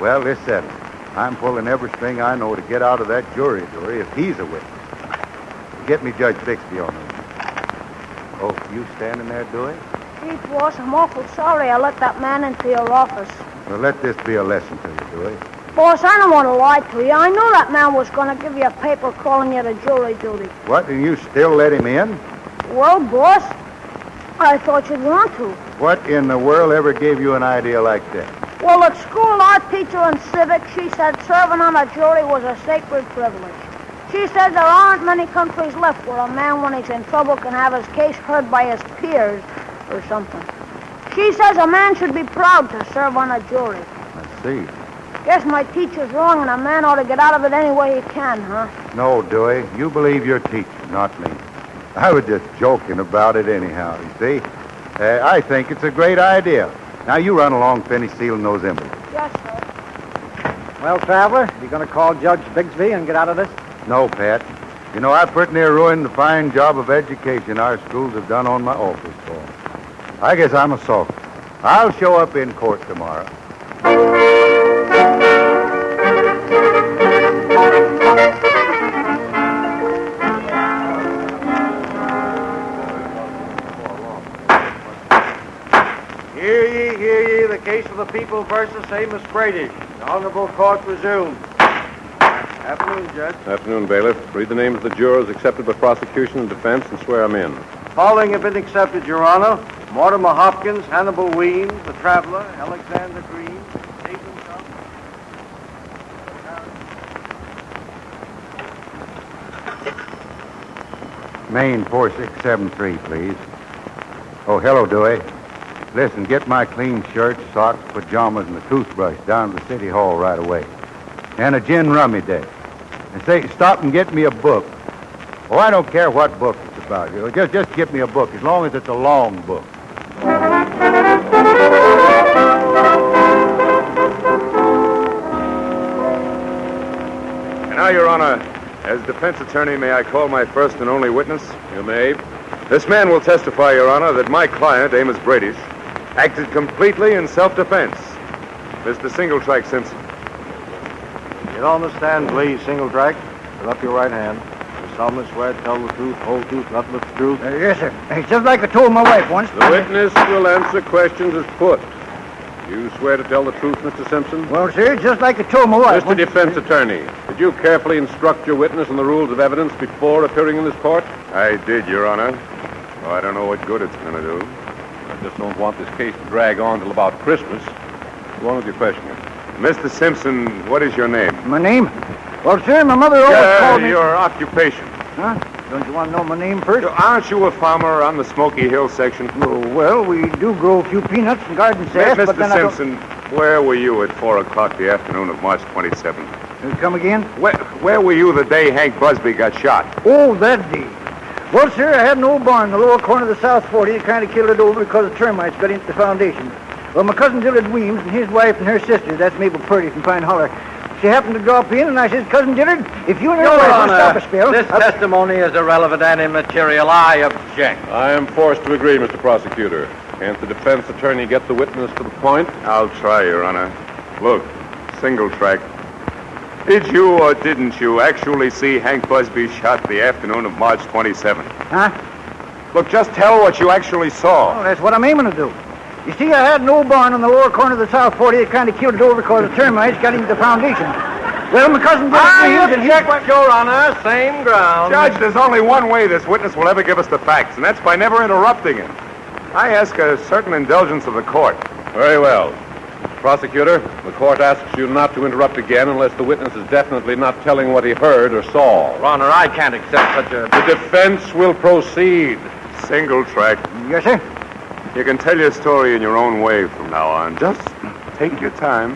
Well, this settles it. I'm pulling every string I know to get out of that jury if he's a witness. Get me Judge Bixby on this. Oh, you standing there, Dewey? Chief, boss, I'm awful sorry I let that man into your office. Well, let this be a lesson to you, Dewey. Boss, I don't want to lie to you. I knew that man was going to give you a paper calling you to jury duty. What, and you still let him in? Well, boss, I thought you'd want to. What in the world ever gave you an idea like that? Well, at school, our teacher in civics, she said serving on a jury was a sacred privilege. She said there aren't many countries left where a man, when he's in trouble, can have his case heard by his peers or something. She says a man should be proud to serve on a jury. I see. Guess my teacher's wrong, and a man ought to get out of it any way he can, huh? No, Dewey. You believe your teacher, not me. I was just joking about it anyhow, you see. I think it's a great idea. Now you run along, finish sealing those envelopes. Yes, sir. Well, Traveler, you going to call Judge Bigsby and get out of this? No, Pat. You know, I've pretty near ruined the fine job of education our schools have done on my office floor. I guess I'm a sulky. I'll show up in court tomorrow. Hear ye, the case of the people versus Amos Brady. The honorable court resumes. Afternoon, Judge. Afternoon, bailiff. Read the names of the jurors accepted by prosecution and defense and swear them in. Following have been accepted, Your Honor. Mortimer Hopkins, Hannibal Weems, the Traveler, Alexander Green, Stephen Johnson. Maine 4673, please. Oh, hello, Dewey. Listen, get my clean shirts, socks, pajamas, and the toothbrush down to the city hall right away. And a gin rummy day. And say, stop and get me a book. Oh, I don't care what book it's about. You know, just get me a book, as long as it's a long book. And now, Your Honor, as defense attorney, may I call my first and only witness? You may. This man will testify, Your Honor, that my client, Amos Brady, acted completely in self-defense. Mr. Singletrack Simpson. Get on the stand, please, Singletrack. Put up your right hand. You solemnly swear to tell the truth, whole truth, nothing but the truth? Yes, sir. It's just like I told my wife once. The witness will answer questions as put. You swear to tell the truth, Mr. Simpson? Well, sir, just like I told my wife Mr. Defense Attorney, did you carefully instruct your witness on the rules of evidence before appearing in this court? I did, Your Honor. Oh, I don't know what good it's going to do. I just don't want this case to drag on till about Christmas. Go on with your questioning. Mr. Simpson, what is your name? My name? Well, sir, my mother always called me... Your occupation. Huh? Don't you want to know my name first? Aren't you a farmer on the Smoky Hill section? Oh, well, we do grow a few peanuts and garden sass, Mr. but then Simpson, where were you at 4 o'clock the afternoon of March 27th? Come again? Where were you the day Hank Busby got shot? Oh, that day. Well, sir, I had an old barn in the lower corner of the South 40 that kind of killed it over because the termites got into the foundation. Well, my cousin Dillard Weems and his wife and her sister, that's Mabel Purdy from Pine Holler, she happened to drop in, and I said, Cousin Dillard, if you and your wife will stop a spell... This testimony is irrelevant and immaterial. I object. I am forced to agree, Mr. Prosecutor. Can't the defense attorney get the witness to the point? I'll try, Your Honor. Look, Singletrack. Did you or didn't you actually see Hank Busby shot the afternoon of March 27th? Huh? Look, just tell what you actually saw. Well, that's what I'm aiming to do. You see, I had an old barn in the lower corner of the South 40 that kind of killed it over because the termites got into the foundation. Well, my cousin Dillard Weems and Your Honor, same ground. Judge, there's only one way this witness will ever give us the facts, and that's by never interrupting him. I ask a certain indulgence of the court. Very well. Prosecutor, the court asks you not to interrupt again unless the witness is definitely not telling what he heard or saw. Your Honor, I can't accept such a... The defense will proceed. Singletrack. Yes, sir? You can tell your story in your own way from now on. Just take your time.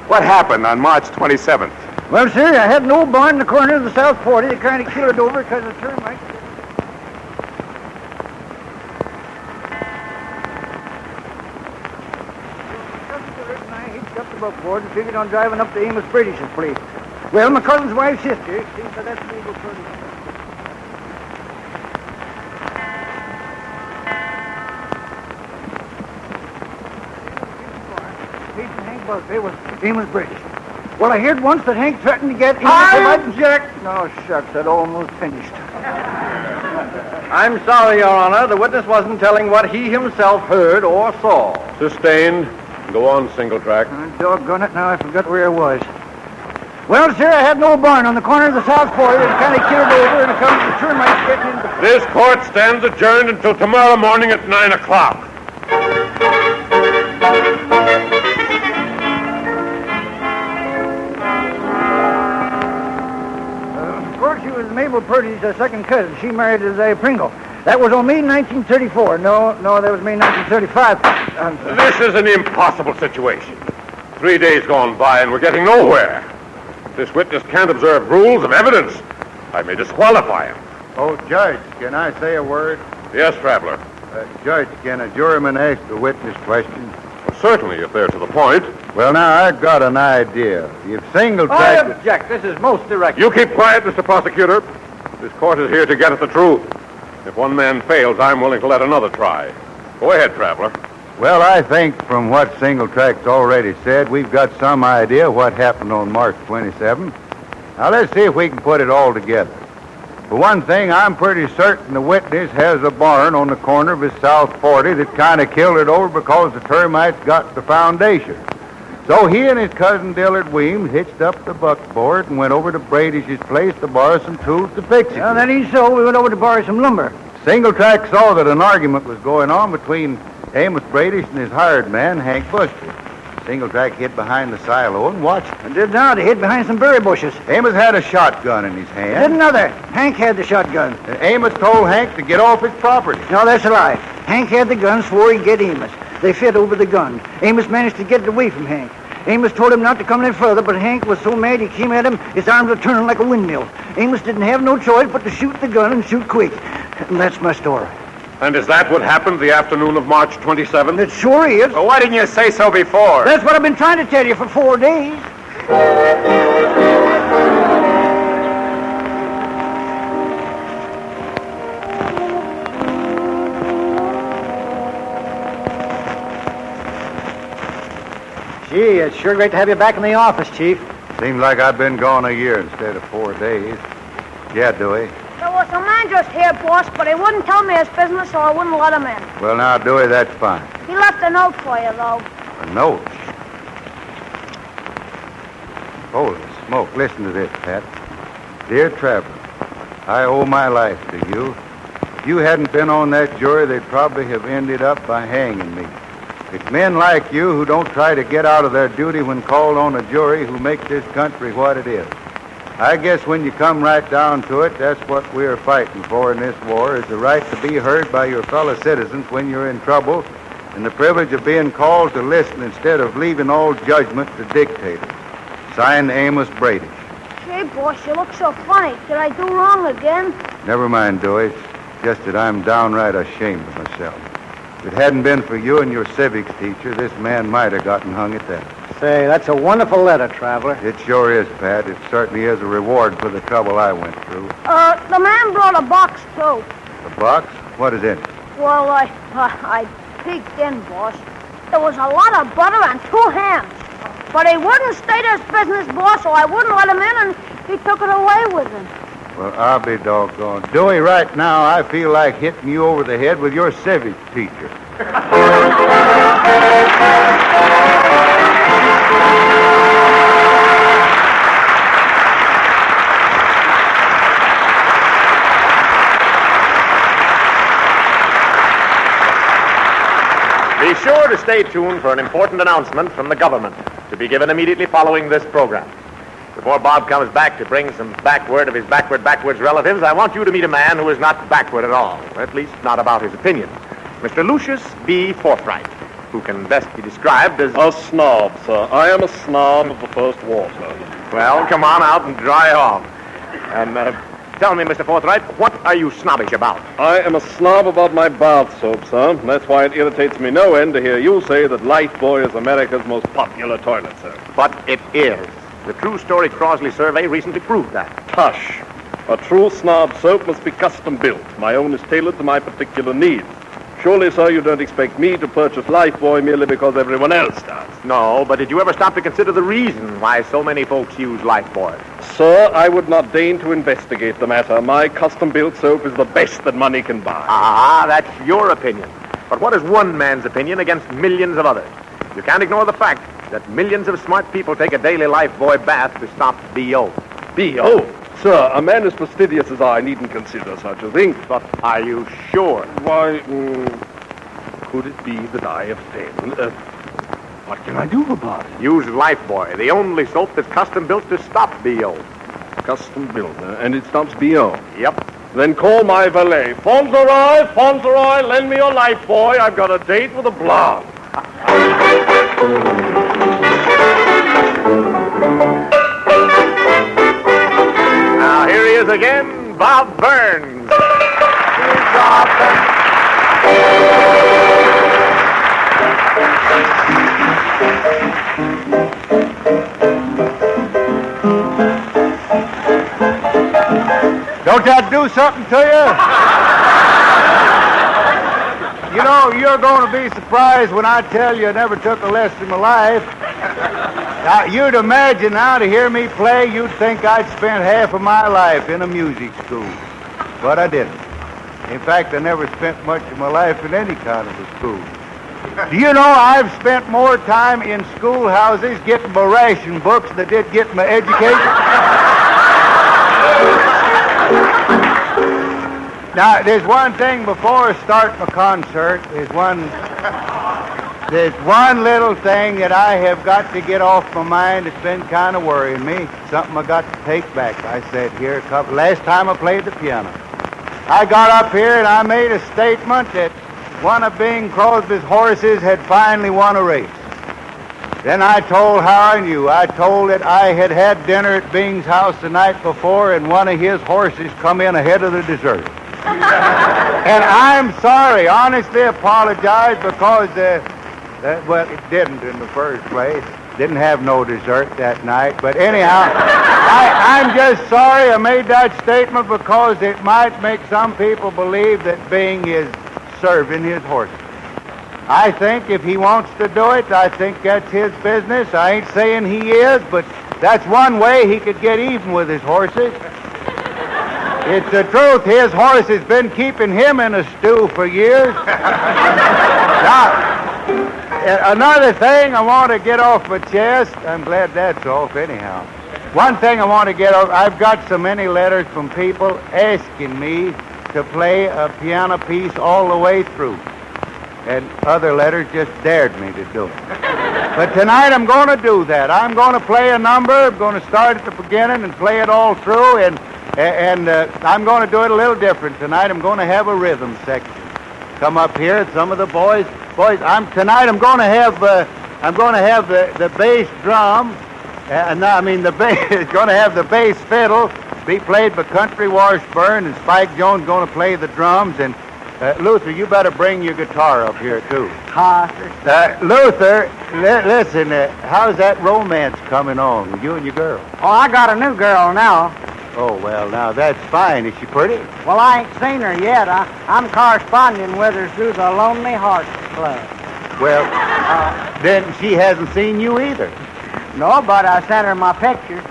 What happened on March 27th? Well, sir, I had an old barn in the corner of the South 40 that kind of killed it over because of the termites. Up the buckboard and figured on driving up to Amos Brady's place. Well, my cousin's wife's sister, see, so that's Mabel Purdy. Hank Busby was Amos Brady. Well, I heard once that Hank threatened to get... I object. No, shucks, that almost finished. I'm sorry, Your Honor. The witness wasn't telling what he himself heard or saw. Sustained. Go on, Singletrack. Doggone it, now I forgot where I was. Well, sir, I had an old barn on the corner of the South 40 that kind of killed over and it comes to termites getting into... This court stands adjourned until tomorrow morning at 9 o'clock. Of course, she was Mabel Purdy's second cousin. She married Isaiah Pringle. That was on May 1934. No, that was May 1935. This is an impossible situation. 3 days gone by and we're getting nowhere. If this witness can't observe rules of evidence, I may disqualify him. Oh, Judge, can I say a word? Yes, Traveler. Judge, can a juryman ask a witness questions? Well, certainly, if they're to the point. Well, now, I've got an idea. If single I track... object. This is most direct. You keep quiet, Mr. Prosecutor. This court is here to get at the truth. If one man fails, I'm willing to let another try. Go ahead, Traveler. Well, I think from what Single Track's already said, we've got some idea what happened on March 27th. Now, let's see if we can put it all together. For one thing, I'm pretty certain the witness has a barn on the corner of his South 40 that kind of killed it over because the termites got the foundation. So he and his cousin Dillard Weems hitched up the buckboard and went over to Bradish's place to borrow some tools to fix it. Well, that ain't so. We went over to borrow some lumber. Single Track saw that an argument was going on between Amos Bradish and his hired man, Hank Busby. Single Track hid behind the silo and watched. I did not. He hid behind some berry bushes. Amos had a shotgun in his hand. Did another. Hank had the shotgun. And Amos told Hank to get off his property. No, that's a lie. Hank had the gun, swore he'd get Amos. They fit over the gun. Amos managed to get it away from Hank. Amos told him not to come any further, but Hank was so mad he came at him, his arms were turning like a windmill. Amos didn't have no choice but to shoot the gun and shoot quick. And that's my story. And is that what happened the afternoon of March 27th? It sure is. Well, why didn't you say so before? That's what I've been trying to tell you for 4 days. Gee, it's sure great to have you back in the office, Chief. Seems like I've been gone a year instead of 4 days. Yeah, Dewey. There was a man just here, boss, but he wouldn't tell me his business, so I wouldn't let him in. Well, now, Dewey, that's fine. He left a note for you, though. A note? Holy smoke. Listen to this, Pat. Dear Traveler, I owe my life to you. If you hadn't been on that jury, they'd probably have ended up by hanging me. It's men like you who don't try to get out of their duty when called on a jury who make this country what it is. I guess when you come right down to it, that's what we're fighting for in this war, is the right to be heard by your fellow citizens when you're in trouble, and the privilege of being called to listen instead of leaving all judgment to dictators. Signed, Amos Brady. Gee, boss, you look so funny. Did I do wrong again? Never mind, Dewey. It's just that I'm downright ashamed of myself. If it hadn't been for you and your civics teacher, this man might have gotten hung at that. Say, that's a wonderful letter, Traveler. It sure is, Pat. It certainly is a reward for the trouble I went through. The man brought a box, too. A box? What is in it? Well, I peeked in, boss. There was a lot of butter and 2 hams. But he wouldn't state his business, boss, so I wouldn't let him in, and he took it away with him. Well, I'll be doggone. Dewey, right now, I feel like hitting you over the head with your civics teacher. Be sure to stay tuned for an important announcement from the government to be given immediately following this program. Before Bob comes back to bring some backward of his backwards relatives, I want you to meet a man who is not backward at all, or at least not about his opinion. Mr. Lucius B. Forthright, who can best be described as... A snob, sir. I am a snob of the first water. Well, come on out and dry off. And tell me, Mr. Forthright, what are you snobbish about? I am a snob about my bath soap, sir. That's why it irritates me no end to hear you say that Lifebuoy is America's most popular toilet, sir. But it is. The True Story Crosley survey recently proved that. Tush. A true snob soap must be custom built. My own is tailored to my particular needs. Surely, sir, you don't expect me to purchase Lifebuoy merely because everyone else does. No, but did you ever stop to consider the reason why so many folks use Lifebuoy? Sir, I would not deign to investigate the matter. My custom-built soap is the best that money can buy. Ah, that's your opinion. But what is one man's opinion against millions of others? You can't ignore the fact that millions of smart people take a daily Lifebuoy bath to stop B.O. B.O.? Sir, a man as fastidious as I needn't consider such a thing. But are you sure? Why, could it be that I have failed? What can I do about it? Use Lifebuoy, the only soap that's custom-built to stop B.O. Custom-built, and it stops B.O.? Yep. Then call my valet. Fauntleroy, lend me your Lifebuoy. I've got a date with a blonde. Now, here he is again, Bob Burns. Don't that do something to you? You know, you're going to be surprised when I tell you I never took a lesson in my life. Now, you'd imagine now to hear me play, you'd think I'd spent half of my life in a music school. But I didn't. In fact, I never spent much of my life in any kind of a school. Do you know I've spent more time in schoolhouses getting my ration books than I did getting my education? Now, there's one thing before I start my concert. There's one little thing that I have got to get off my mind. It's been kind of worrying me. Something I got to take back. I said here last time I played the piano. I got up here and I made a statement that one of Bing Crosby's horses had finally won a race. Then I told how I knew. I told that I had had dinner at Bing's house the night before and one of his horses come in ahead of the dessert. And I'm sorry, honestly apologize because, well, it didn't in the first place. Didn't have no dessert that night. But anyhow, I'm just sorry I made that statement because it might make some people believe that Bing is serving his horses. I think if he wants to do it, I think that's his business. I ain't saying he is, but that's one way he could get even with his horses. It's the truth. His horse has been keeping him in a stew for years. Now, another thing I want to get off my chest. I'm glad that's off anyhow. One thing I want to get off. I've got so many letters from people asking me to play a piano piece all the way through. And other letters just dared me to do it. But tonight I'm going to do that. I'm going to play a number. I'm going to start at the beginning and play it all through. And I'm going to do it a little different tonight. I'm going to have a rhythm section come up here. Some of the boys. Tonight I'm going to have the bass drum. The bass is going to have the bass fiddle be played by Country Washburn, and Spike Jones going to play the drums. And Luther, you better bring your guitar up here too. Luther, listen. How's that romance coming on with you and your girl? Oh, I got a new girl now. Oh, well, now, that's fine. Is she pretty? Well, I ain't seen her yet. I'm corresponding with her through the Lonely Hearts Club. Well, then she hasn't seen you either. No, but I sent her my picture.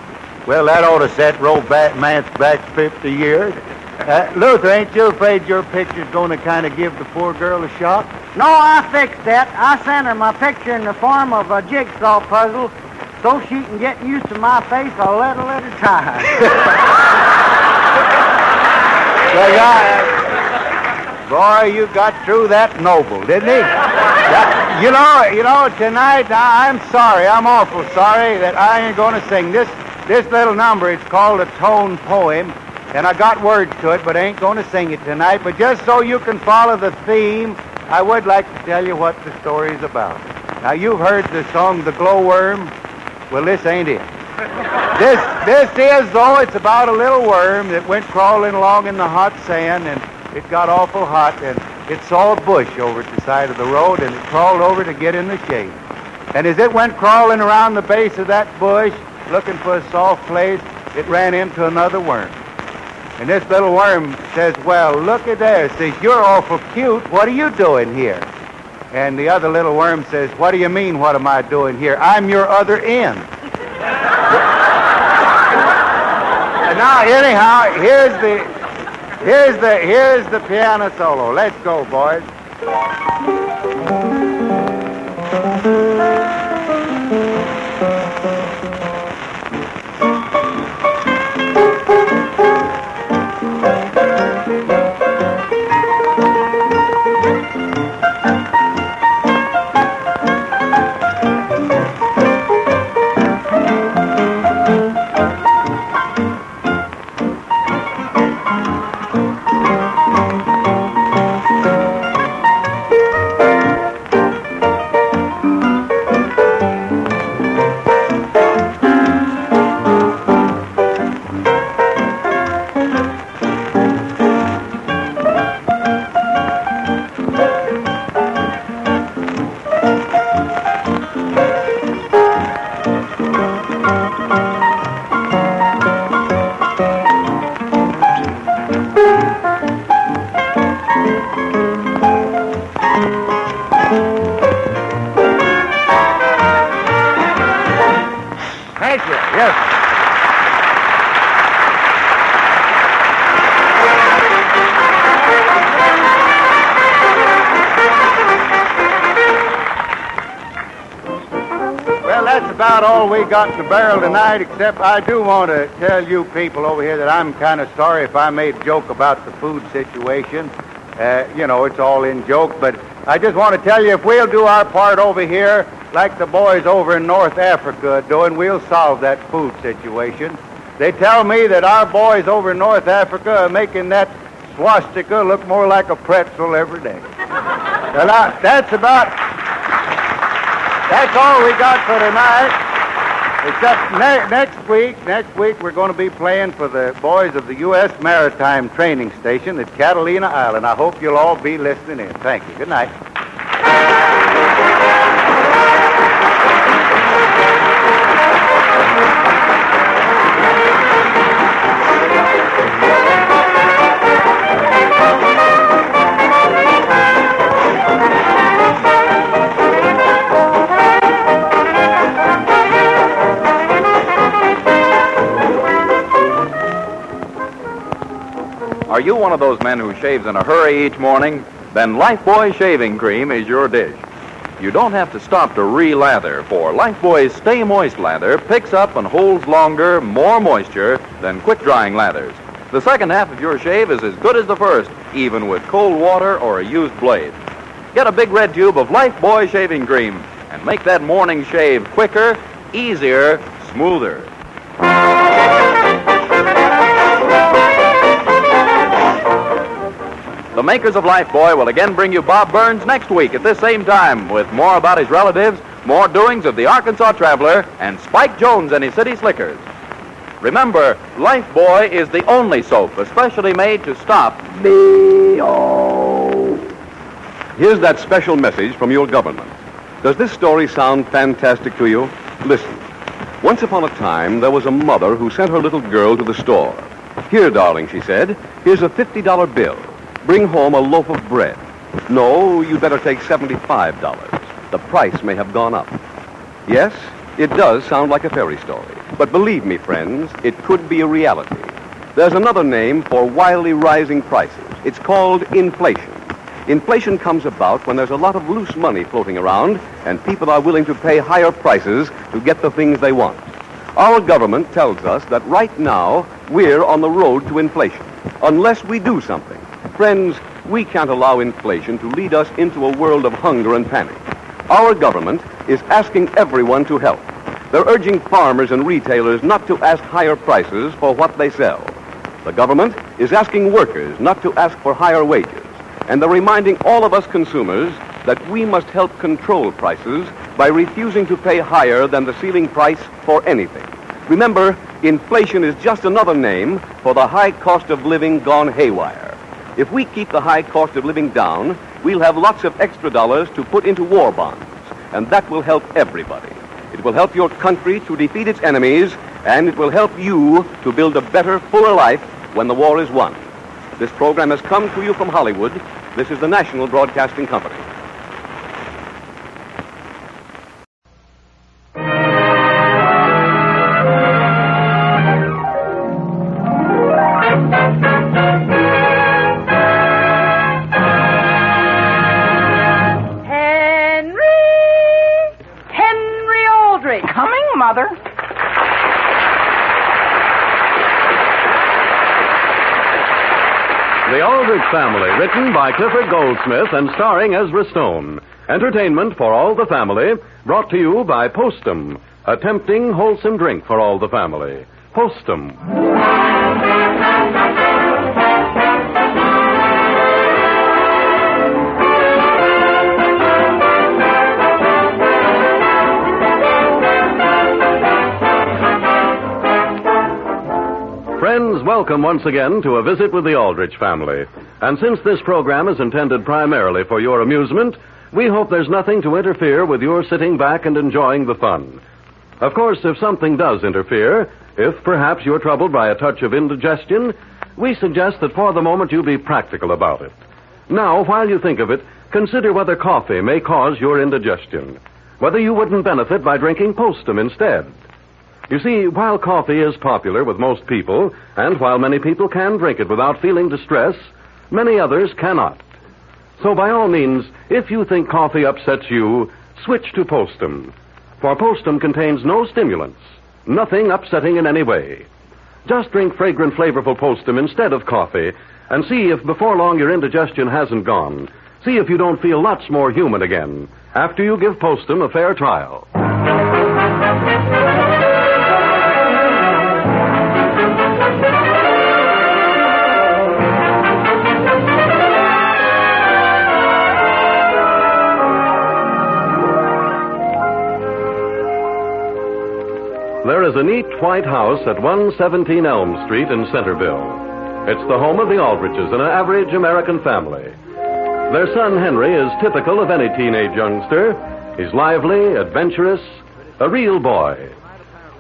Well, that ought to set romance back 50 years. Luther, ain't you afraid your picture's going to kind of give the poor girl a shock? No, I fixed that. I sent her my picture in the form of a jigsaw puzzle so she can get used to my face a little at a time. Boy, you got through that noble, didn't he? You know, tonight, I'm sorry. I'm awful sorry that I ain't going to sing this little number. It's called a tone poem, and I got words to it, but I ain't going to sing it tonight. But just so you can follow the theme, I would like to tell you what the story's about. Now, you've heard the song, The Glowworm. Well, this ain't it. This is, though, it's about a little worm that went crawling along in the hot sand, and it got awful hot, and it saw a bush over at the side of the road, and it crawled over to get in the shade. And as it went crawling around the base of that bush, looking for a soft place, it ran into another worm. And this little worm says, well, look at there. It says, you're awful cute. What are you doing here? And the other little worm says, what do you mean, what am I doing here? I'm your other end. And now, anyhow, here's the piano solo. Let's go, boys. about all we got to barrel tonight, except I do want to tell you people over here that I'm kind of sorry if I made a joke about the food situation. It's all in joke, but I just want to tell you, if we'll do our part over here, like the boys over in North Africa are doing, we'll solve that food situation. They tell me that our boys over in North Africa are making that swastika look more like a pretzel every day. Well, now, that's all we got for tonight. Except next week we're going to be playing for the boys of the U.S. Maritime Training Station at Catalina Island. I hope you'll all be listening in. Thank you. Good night. Are you one of those men who shaves in a hurry each morning? Then Lifebuoy Shaving Cream is your dish. You don't have to stop to re-lather, for Lifebuoy's Stay Moist Lather picks up and holds longer, more moisture than quick-drying lathers. The second half of your shave is as good as the first, even with cold water or a used blade. Get a big red tube of Lifebuoy Shaving Cream and make that morning shave quicker, easier, smoother. The makers of Lifebuoy will again bring you Bob Burns next week at this same time with more about his relatives, more doings of the Arkansas Traveler, and Spike Jones and his City Slickers. Remember, Lifebuoy is the only soap especially made to stop B.O. Here's that special message from your government. Does this story sound fantastic to you? Listen. Once upon a time, there was a mother who sent her little girl to the store. Here, darling, she said, here's a $50 bill. Bring home a loaf of bread. No, you'd better take $75. The price may have gone up. Yes, it does sound like a fairy story. But believe me, friends, it could be a reality. There's another name for wildly rising prices. It's called inflation. Inflation comes about when there's a lot of loose money floating around and people are willing to pay higher prices to get the things they want. Our government tells us that right now we're on the road to inflation, unless we do something. Friends, we can't allow inflation to lead us into a world of hunger and panic. Our government is asking everyone to help. They're urging farmers and retailers not to ask higher prices for what they sell. The government is asking workers not to ask for higher wages. And they're reminding all of us consumers that we must help control prices by refusing to pay higher than the ceiling price for anything. Remember, inflation is just another name for the high cost of living gone haywire. If we keep the high cost of living down, we'll have lots of extra dollars to put into war bonds, and that will help everybody. It will help your country to defeat its enemies, and it will help you to build a better, fuller life when the war is won. This program has come to you from Hollywood. This is the National Broadcasting Company. Mother. The Aldrich Family, written by Clifford Goldsmith and starring Ezra Stone. Entertainment for all the family, brought to you by Postum, a tempting, wholesome drink for all the family. Postum. Friends, welcome once again to a visit with the Aldrich Family. And since this program is intended primarily for your amusement, we hope there's nothing to interfere with your sitting back and enjoying the fun. Of course, if something does interfere, if perhaps you're troubled by a touch of indigestion, we suggest that for the moment you be practical about it. Now, while you think of it, consider whether coffee may cause your indigestion, whether you wouldn't benefit by drinking Postum instead. You see, while coffee is popular with most people, and while many people can drink it without feeling distress, many others cannot. So by all means, if you think coffee upsets you, switch to Postum. For Postum contains no stimulants, nothing upsetting in any way. Just drink fragrant, flavorful Postum instead of coffee and see if before long your indigestion hasn't gone. See if you don't feel lots more human again after you give Postum a fair trial. There is a neat white house at 117 Elm Street in Centerville. It's the home of the Aldriches, an average American family. Their son, Henry, is typical of any teenage youngster. He's lively, adventurous, a real boy.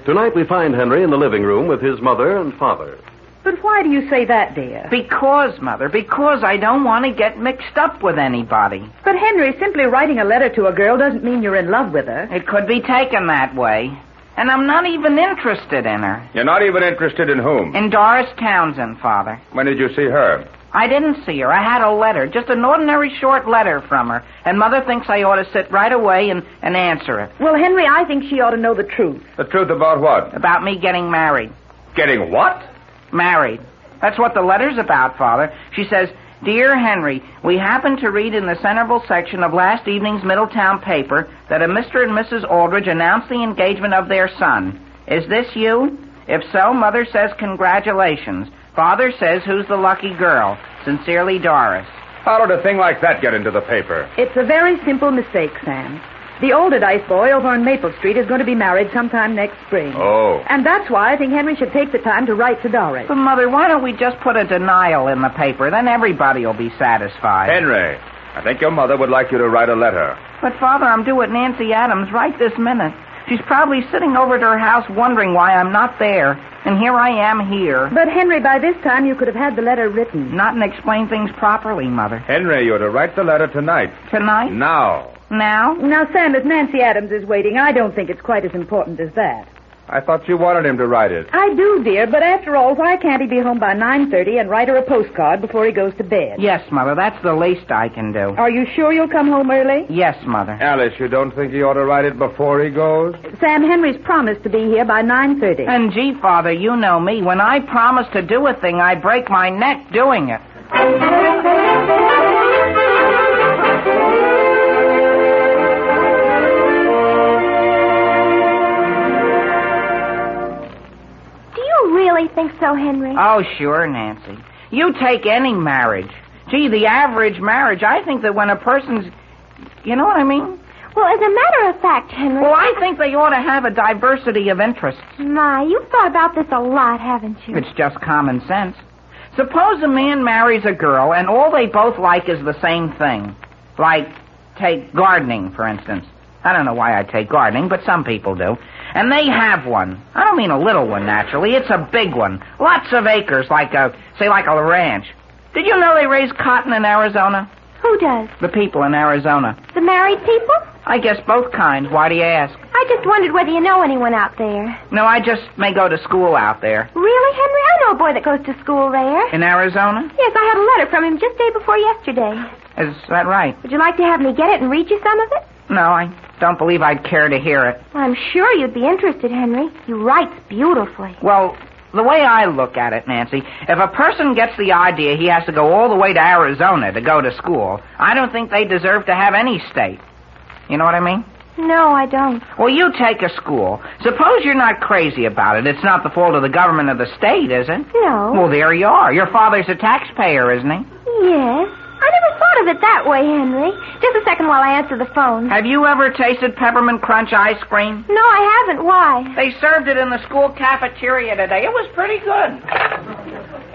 Tonight we find Henry in the living room with his mother and father. But why do you say that, dear? Because, Mother, because I don't want to get mixed up with anybody. But, Henry, simply writing a letter to a girl doesn't mean you're in love with her. It could be taken that way. And I'm not even interested in her. You're not even interested in whom? In Doris Townsend, Father. When did you see her? I didn't see her. I had a letter, just an ordinary short letter from her. And Mother thinks I ought to sit right away and answer it. Well, Henry, I think she ought to know the truth. The truth about what? About me getting married. Getting what? Married. That's what the letter's about, Father. She says, Dear Henry, we happened to read in the Centerville section of last evening's Middletown paper that a Mr. and Mrs. Aldrich announced the engagement of their son. Is this you? If so, Mother says congratulations. Father says who's the lucky girl. Sincerely, Doris. How did a thing like that get into the paper? It's a very simple mistake, Sam. The Alderdice boy over on Maple Street is going to be married sometime next spring. Oh. And that's why I think Henry should take the time to write to Doris. But, Mother, why don't we just put a denial in the paper? Then everybody will be satisfied. Henry, I think your mother would like you to write a letter. But, Father, I'm due at Nancy Adams right this minute. She's probably sitting over at her house wondering why I'm not there. And here I am here. But, Henry, by this time you could have had the letter written. Not and explain things properly, Mother. Henry, you're to write the letter tonight. Tonight? Now. Now? Now, Sam, if Nancy Adams is waiting, I don't think it's quite as important as that. I thought you wanted him to write it. I do, dear, but after all, why can't he be home by 9:30 and write her a postcard before he goes to bed? Yes, Mother, that's the least I can do. Are you sure you'll come home early? Yes, Mother. Alice, you don't think he ought to write it before he goes? Sam, Henry's promised to be here by 9:30. And gee, Father, you know me. When I promise to do a thing, I break my neck doing it. Think so, Henry? Oh, sure, Nancy. You take any marriage. Gee, the average marriage. I think that when a person's... You know what I mean? Well, as a matter of fact, Henry... Well, I think they ought to have a diversity of interests. My, you've thought about this a lot, haven't you? It's just common sense. Suppose a man marries a girl and all they both like is the same thing. Like, take gardening, for instance. I don't know why I take gardening, but some people do. And they have one. I don't mean a little one, naturally. It's a big one. Lots of acres, like a ranch. Did you know they raise cotton in Arizona? Who does? The people in Arizona. The married people? I guess both kinds. Why do you ask? I just wondered whether you know anyone out there. No, I just may go to school out there. Really, Henry? I know a boy that goes to school there. In Arizona? Yes, I had a letter from him just day before yesterday. Is that right? Would you like to have me get it and read you some of it? No, I don't believe I'd care to hear it. I'm sure you'd be interested, Henry. He writes beautifully. Well, the way I look at it, Nancy, if a person gets the idea he has to go all the way to Arizona to go to school, I don't think they deserve to have any state. You know what I mean? No, I don't. Well, you take a school. Suppose you're not crazy about it. It's not the fault of the government or the state, is it? No. Well, there you are. Your father's a taxpayer, isn't he? Yes. I never thought of it that way, Henry. Just a second while I answer the phone. Have you ever tasted Peppermint Crunch ice cream? No, I haven't. Why? They served it in the school cafeteria today. It was pretty good.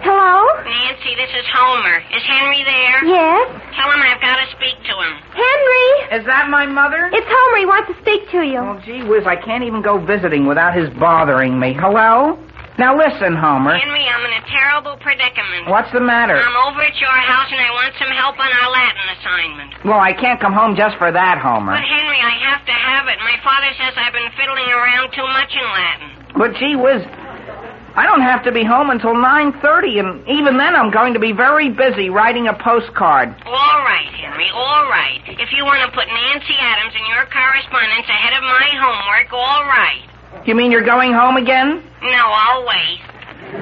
Hello? Nancy, this is Homer. Is Henry there? Yes? Tell him I've got to speak to him. Henry! Is that my mother? It's Homer. He wants to speak to you. Oh, gee whiz, I can't even go visiting without his bothering me. Hello? Now listen, Homer. Henry, I'm in a terrible predicament. What's the matter? I'm over at your house and I want some help on our Latin assignment. Well, I can't come home just for that, Homer. But, Henry, I have to have it. My father says I've been fiddling around too much in Latin. But gee whiz, I don't have to be home until 9:30, and even then I'm going to be very busy writing a postcard. All right, Henry, all right. If you want to put Nancy Adams in your correspondence ahead of my homework, all right. You mean you're going home again? No, I'll wait.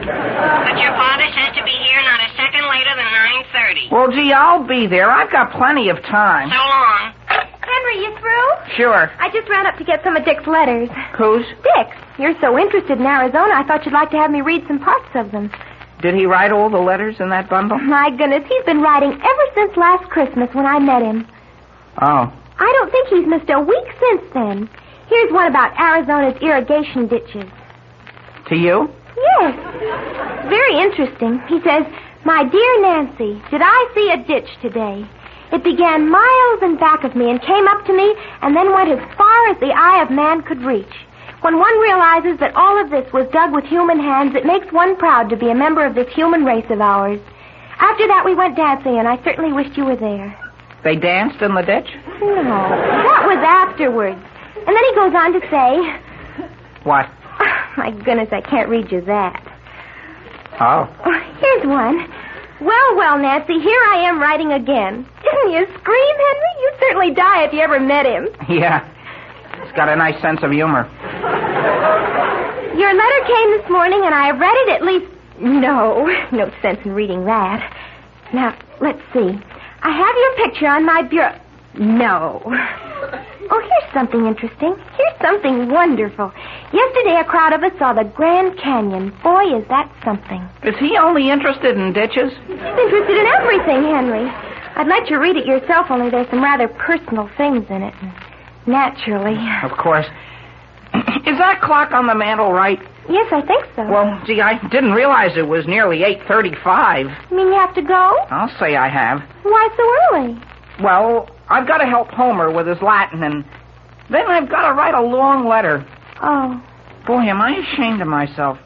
But your father says to be here not a second later than 9:30. Well, gee, I'll be there. I've got plenty of time. So long. Henry, you through? Sure. I just ran up to get some of Dick's letters. Whose? Dick's. You're so interested in Arizona, I thought you'd like to have me read some parts of them. Did he write all the letters in that bundle? My goodness, he's been writing ever since last Christmas when I met him. Oh. I don't think he's missed a week since then. Here's one about Arizona's irrigation ditches. To you? Yes. Very interesting. He says, "My dear Nancy, did I see a ditch today? It began miles in back of me and came up to me and then went as far as the eye of man could reach. When one realizes that all of this was dug with human hands, it makes one proud to be a member of this human race of ours. After that, we went dancing, and I certainly wished you were there." They danced in the ditch? No, that was afterwards. And then he goes on to say... What? Oh, my goodness, I can't read you that. Oh. Here's one. Well, Nancy, here I am writing again. Didn't you scream, Henry? You'd certainly die if you ever met him. Yeah. He's got a nice sense of humor. Your letter came this morning, and I have read it at least... No sense in reading that. Now, let's see. I have your picture on my bureau. No. Oh, here's something interesting. Here's something wonderful. Yesterday, a crowd of us saw the Grand Canyon. Boy, is that something. Is he only interested in ditches? He's interested in everything, Henry. I'd let you read it yourself, only there's some rather personal things in it. Naturally. Of course. Is that clock on the mantel right? Yes, I think so. Well, gee, I didn't realize it was nearly 8:35. You mean you have to go? I'll say I have. Why so early? Well, I've got to help Homer with his Latin, and then I've got to write a long letter. Oh. Boy, am I ashamed of myself.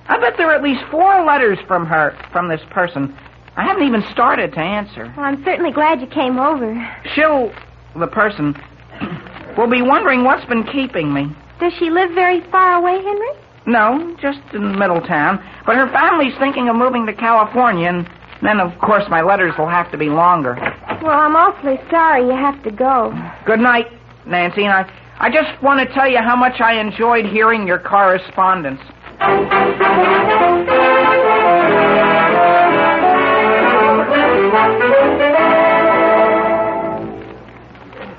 I bet there are at least 4 letters from this person. I haven't even started to answer. Well, I'm certainly glad you came over. The person, will be wondering what's been keeping me. Does she live very far away, Henry? No, just in Middletown. But her family's thinking of moving to California, and then, of course, my letters will have to be longer. Well, I'm awfully sorry you have to go. Good night, Nancy, and I just want to tell you how much I enjoyed hearing your correspondence.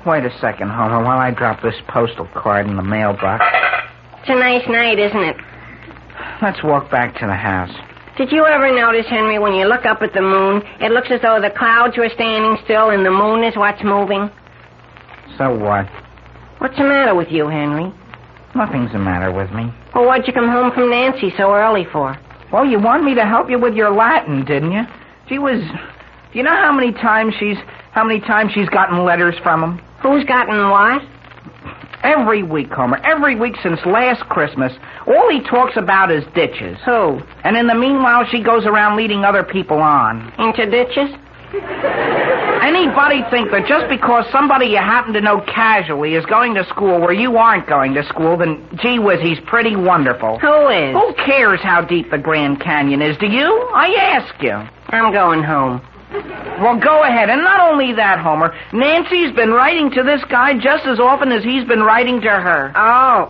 Wait a second, Homer, while I drop this postal card in the mailbox. It's a nice night, isn't it? Let's walk back to the house. Did you ever notice, Henry, when you look up at the moon, it looks as though the clouds were standing still and the moon is what's moving? So what? What's the matter with you, Henry? Nothing's the matter with me. Well, what'd you come home from Nancy so early for? Well, you wanted me to help you with your Latin, didn't you? Do you know how many times she's gotten letters from him? Who's gotten what? Every week, Homer. Every week since last Christmas. All he talks about is ditches. Who? And in the meanwhile, she goes around leading other people on. Into ditches? Anybody think that just because somebody you happen to know casually is going to school where you aren't going to school, then, gee whiz, he's pretty wonderful. Who is? Who cares how deep the Grand Canyon is? Do you? I ask you. I'm going home. Well, go ahead. And not only that, Homer, Nancy's been writing to this guy just as often as he's been writing to her. Oh.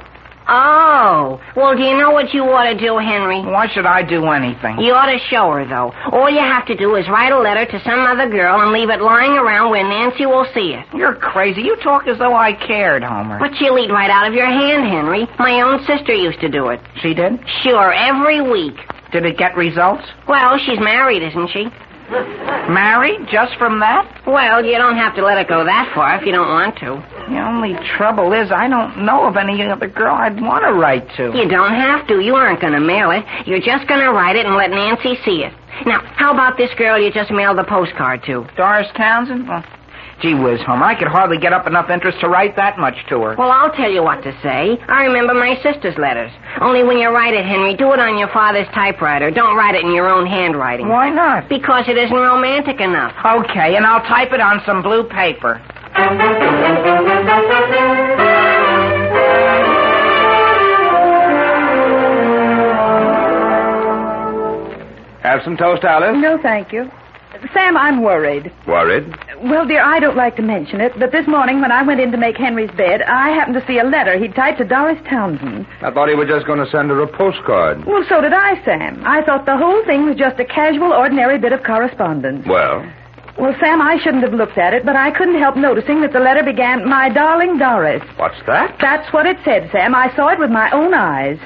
Well, do you know what you ought to do, Henry? Why should I do anything? You ought to show her, though. All you have to do is write a letter to some other girl and leave it lying around where Nancy will see it. You're crazy. You talk as though I cared, Homer. But she'll eat right out of your hand, Henry. My own sister used to do it. She did? Sure, every week. Did it get results? Well, she's married, isn't she? Married? Just from that? Well, you don't have to let it go that far if you don't want to. The only trouble is I don't know of any other girl I'd want to write to. You don't have to. You aren't going to mail it. You're just going to write it and let Nancy see it. Now, how about this girl you just mailed the postcard to? Doris Townsend? Well, gee whiz, Homer, I could hardly get up enough interest to write that much to her. Well, I'll tell you what to say. I remember my sister's letters. Only when you write it, Henry, do it on your father's typewriter. Don't write it in your own handwriting. Why not? Because it isn't romantic enough. Okay, and I'll type it on some blue paper. have some toast, Alice? No, thank you. Sam, I'm worried. Worried? Well, dear, I don't like to mention it, but this morning when I went in to make Henry's bed, I happened to see a letter he'd typed to Doris Townsend. I thought he was just going to send her a postcard. Well, so did I, Sam. I thought the whole thing was just a casual, ordinary bit of correspondence. Well, Sam, I shouldn't have looked at it, but I couldn't help noticing that the letter began, "My darling Doris." what's that? That's what it said, Sam. I saw it with my own eyes.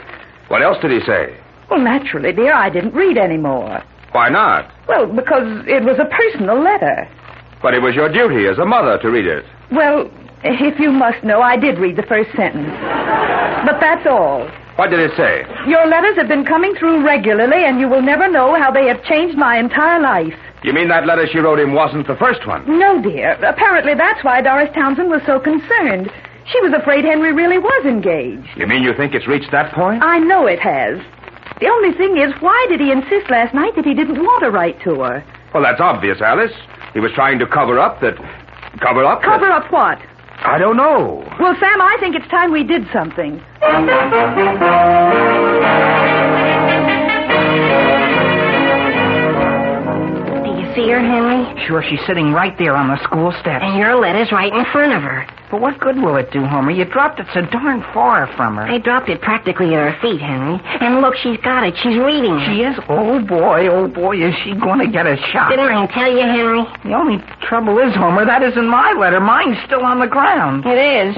What else did he say? Well, naturally, dear, I didn't read any more. Why not? Well, because it was a personal letter. But it was your duty as a mother to read it. Well, if you must know, I did read the first sentence. But that's all. What did it say? Your letters have been coming through regularly, and you will never know how they have changed my entire life. You mean that letter she wrote him wasn't the first one? No, dear. Apparently that's why Doris Townsend was so concerned. She was afraid Henry really was engaged. You mean you think it's reached that point? I know it has. The only thing is, why did he insist last night that he didn't want to write to her? Well, that's obvious, Alice. He was trying to cover up that... Cover up what? I don't know. Well, Sam, I think it's time we did something. See her, Henry? Sure, she's sitting right there on the school steps. And your letter's right in front of her. But what good will it do, Homer? You dropped it so darn far from her. I dropped it practically at her feet, Henry. And look, she's got it. She's reading it. She is? Oh, boy, is she going to get a shock. Didn't I tell you, Henry? The only trouble is, Homer, that isn't my letter. Mine's still on the ground. It is.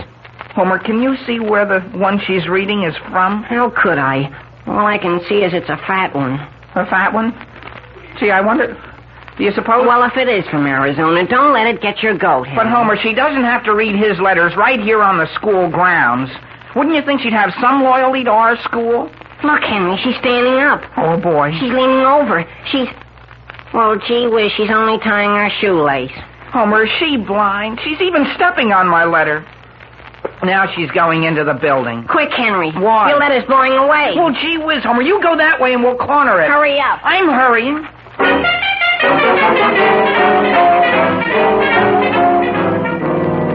Homer, can you see where the one she's reading is from? How could I? All I can see is it's a fat one. A fat one? Gee, I wonder... Do you suppose... Well, if it is from Arizona, don't let it get your goat, Henry. But, Homer, she doesn't have to read his letters right here on the school grounds. Wouldn't you think she'd have some loyalty to our school? Look, Henry, she's standing up. Oh, boy. She's leaning over. Well, gee whiz, she's only tying her shoelace. Homer, is she blind? She's even stepping on my letter. Now she's going into the building. Quick, Henry. What? Your letter's blowing away. Well, gee whiz, Homer, you go that way and we'll corner it. Hurry up. I'm hurrying.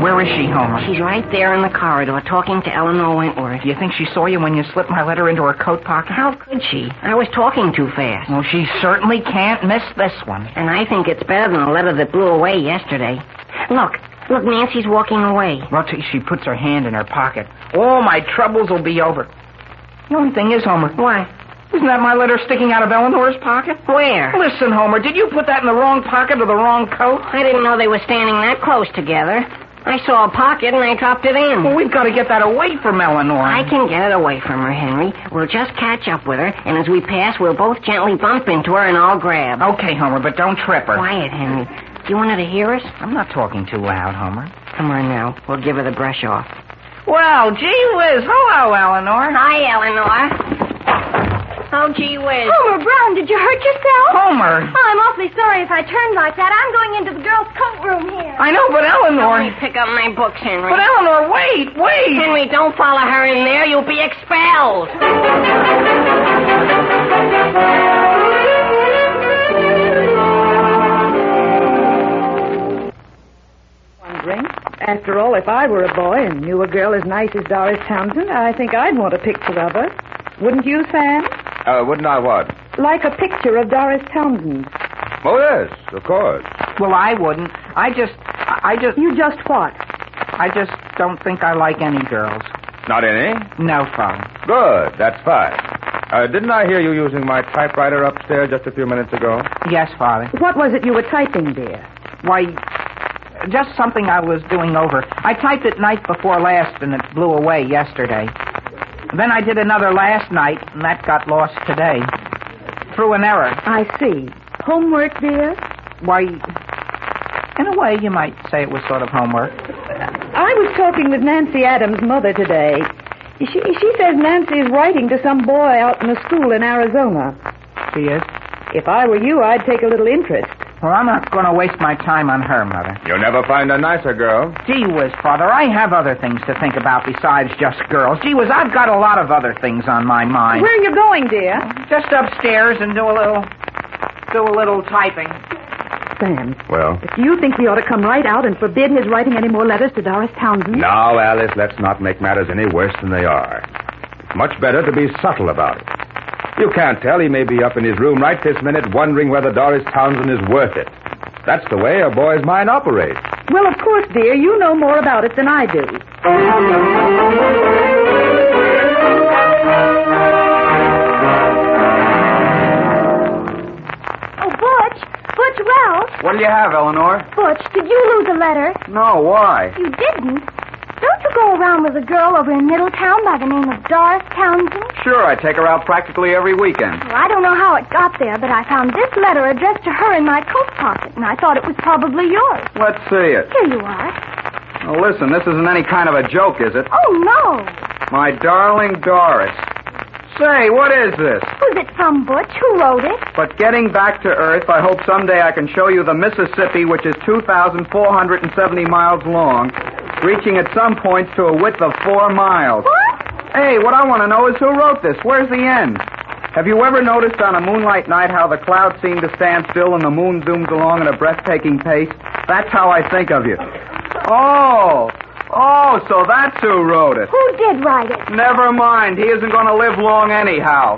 Where is she, Homer? She's right there in the corridor talking to Eleanor Wentworth. Do you think she saw you when you slipped my letter into her coat pocket? How could she? I was talking too fast. Well, she certainly can't miss this one. And I think it's better than the letter that blew away yesterday. Look, Nancy's walking away. Well, she puts her hand in her pocket. All my troubles will be over. The only thing is, Homer. What? Isn't that my letter sticking out of Eleanor's pocket? Where? Listen, Homer, did you put that in the wrong pocket or the wrong coat? I didn't know they were standing that close together. I saw a pocket and I dropped it in. Well, we've got to get that away from Eleanor. I can get it away from her, Henry. We'll just catch up with her, and as we pass, we'll both gently bump into her and I'll grab. Okay, Homer, but don't trip her. Quiet, Henry. Do you want her to hear us? I'm not talking too loud, Homer. Come on now. We'll give her the brush off. Well, gee whiz. Hello, Eleanor. Hi, Eleanor. Oh, gee whiz. Homer Brown, did you hurt yourself? Homer. Oh, I'm awfully sorry if I turned like that. I'm going into the girls' coat room here. I know, but Eleanor... Let me pick up my books, Henry. But Eleanor, wait. Henry, don't follow her in there. You'll be expelled. Wondering, after all, if I were a boy and knew a girl as nice as Doris Townsend, I think I'd want a picture of her. Wouldn't you, Sam? Wouldn't I what? Like a picture of Doris Townsend. Oh, yes, of course. Well, I wouldn't. I just... You just what? I just don't think I like any girls. Not any? No, Father. Good, that's fine. Didn't I hear you using my typewriter upstairs just a few minutes ago? Yes, Father. What was it you were typing, dear? Why, just something I was doing over. I typed it night before last, and it blew away yesterday. Then I did another last night, and that got lost today. Through an error. I see. Homework, dear? Why, in a way, you might say it was sort of homework. I was talking with Nancy Adams' mother today. She says Nancy is writing to some boy out in a school in Arizona. She is? If I were you, I'd take a little interest. Well, I'm not going to waste my time on her, Mother. You'll never find a nicer girl. Gee whiz, Father, I have other things to think about besides just girls. Gee whiz, I've got a lot of other things on my mind. Where are you going, dear? Just upstairs and do a little typing. Sam. Well? Do you think we ought to come right out and forbid his writing any more letters to Doris Townsend? Now, Alice, let's not make matters any worse than they are. It's much better to be subtle about it. You can't tell. He may be up in his room right this minute wondering whether Doris Townsend is worth it. That's the way a boy's mind operates. Well, of course, dear, you know more about it than I do. Oh, Butch Welch. What do you have, Eleanor? Butch, did you lose a letter? No, why? You didn't? Don't you go around with a girl over in Middletown by the name of Doris Townsend? Sure, I take her out practically every weekend. Well, I don't know how it got there, but I found this letter addressed to her in my coat pocket, and I thought it was probably yours. Let's see it. Here you are. Now, listen, this isn't any kind of a joke, is it? Oh, no. My darling Doris. Say, what is this? Who's it from, Butch? Who wrote it? But getting back to Earth, I hope someday I can show you the Mississippi, which is 2,470 miles long, reaching at some points to a width of 4 miles. What? Hey, what I want to know is who wrote this. Where's the end? Have you ever noticed on a moonlight night how the clouds seem to stand still and the moon zooms along at a breathtaking pace? That's how I think of you. Oh, so that's who wrote it. Who did write it? Never mind. He isn't going to live long anyhow.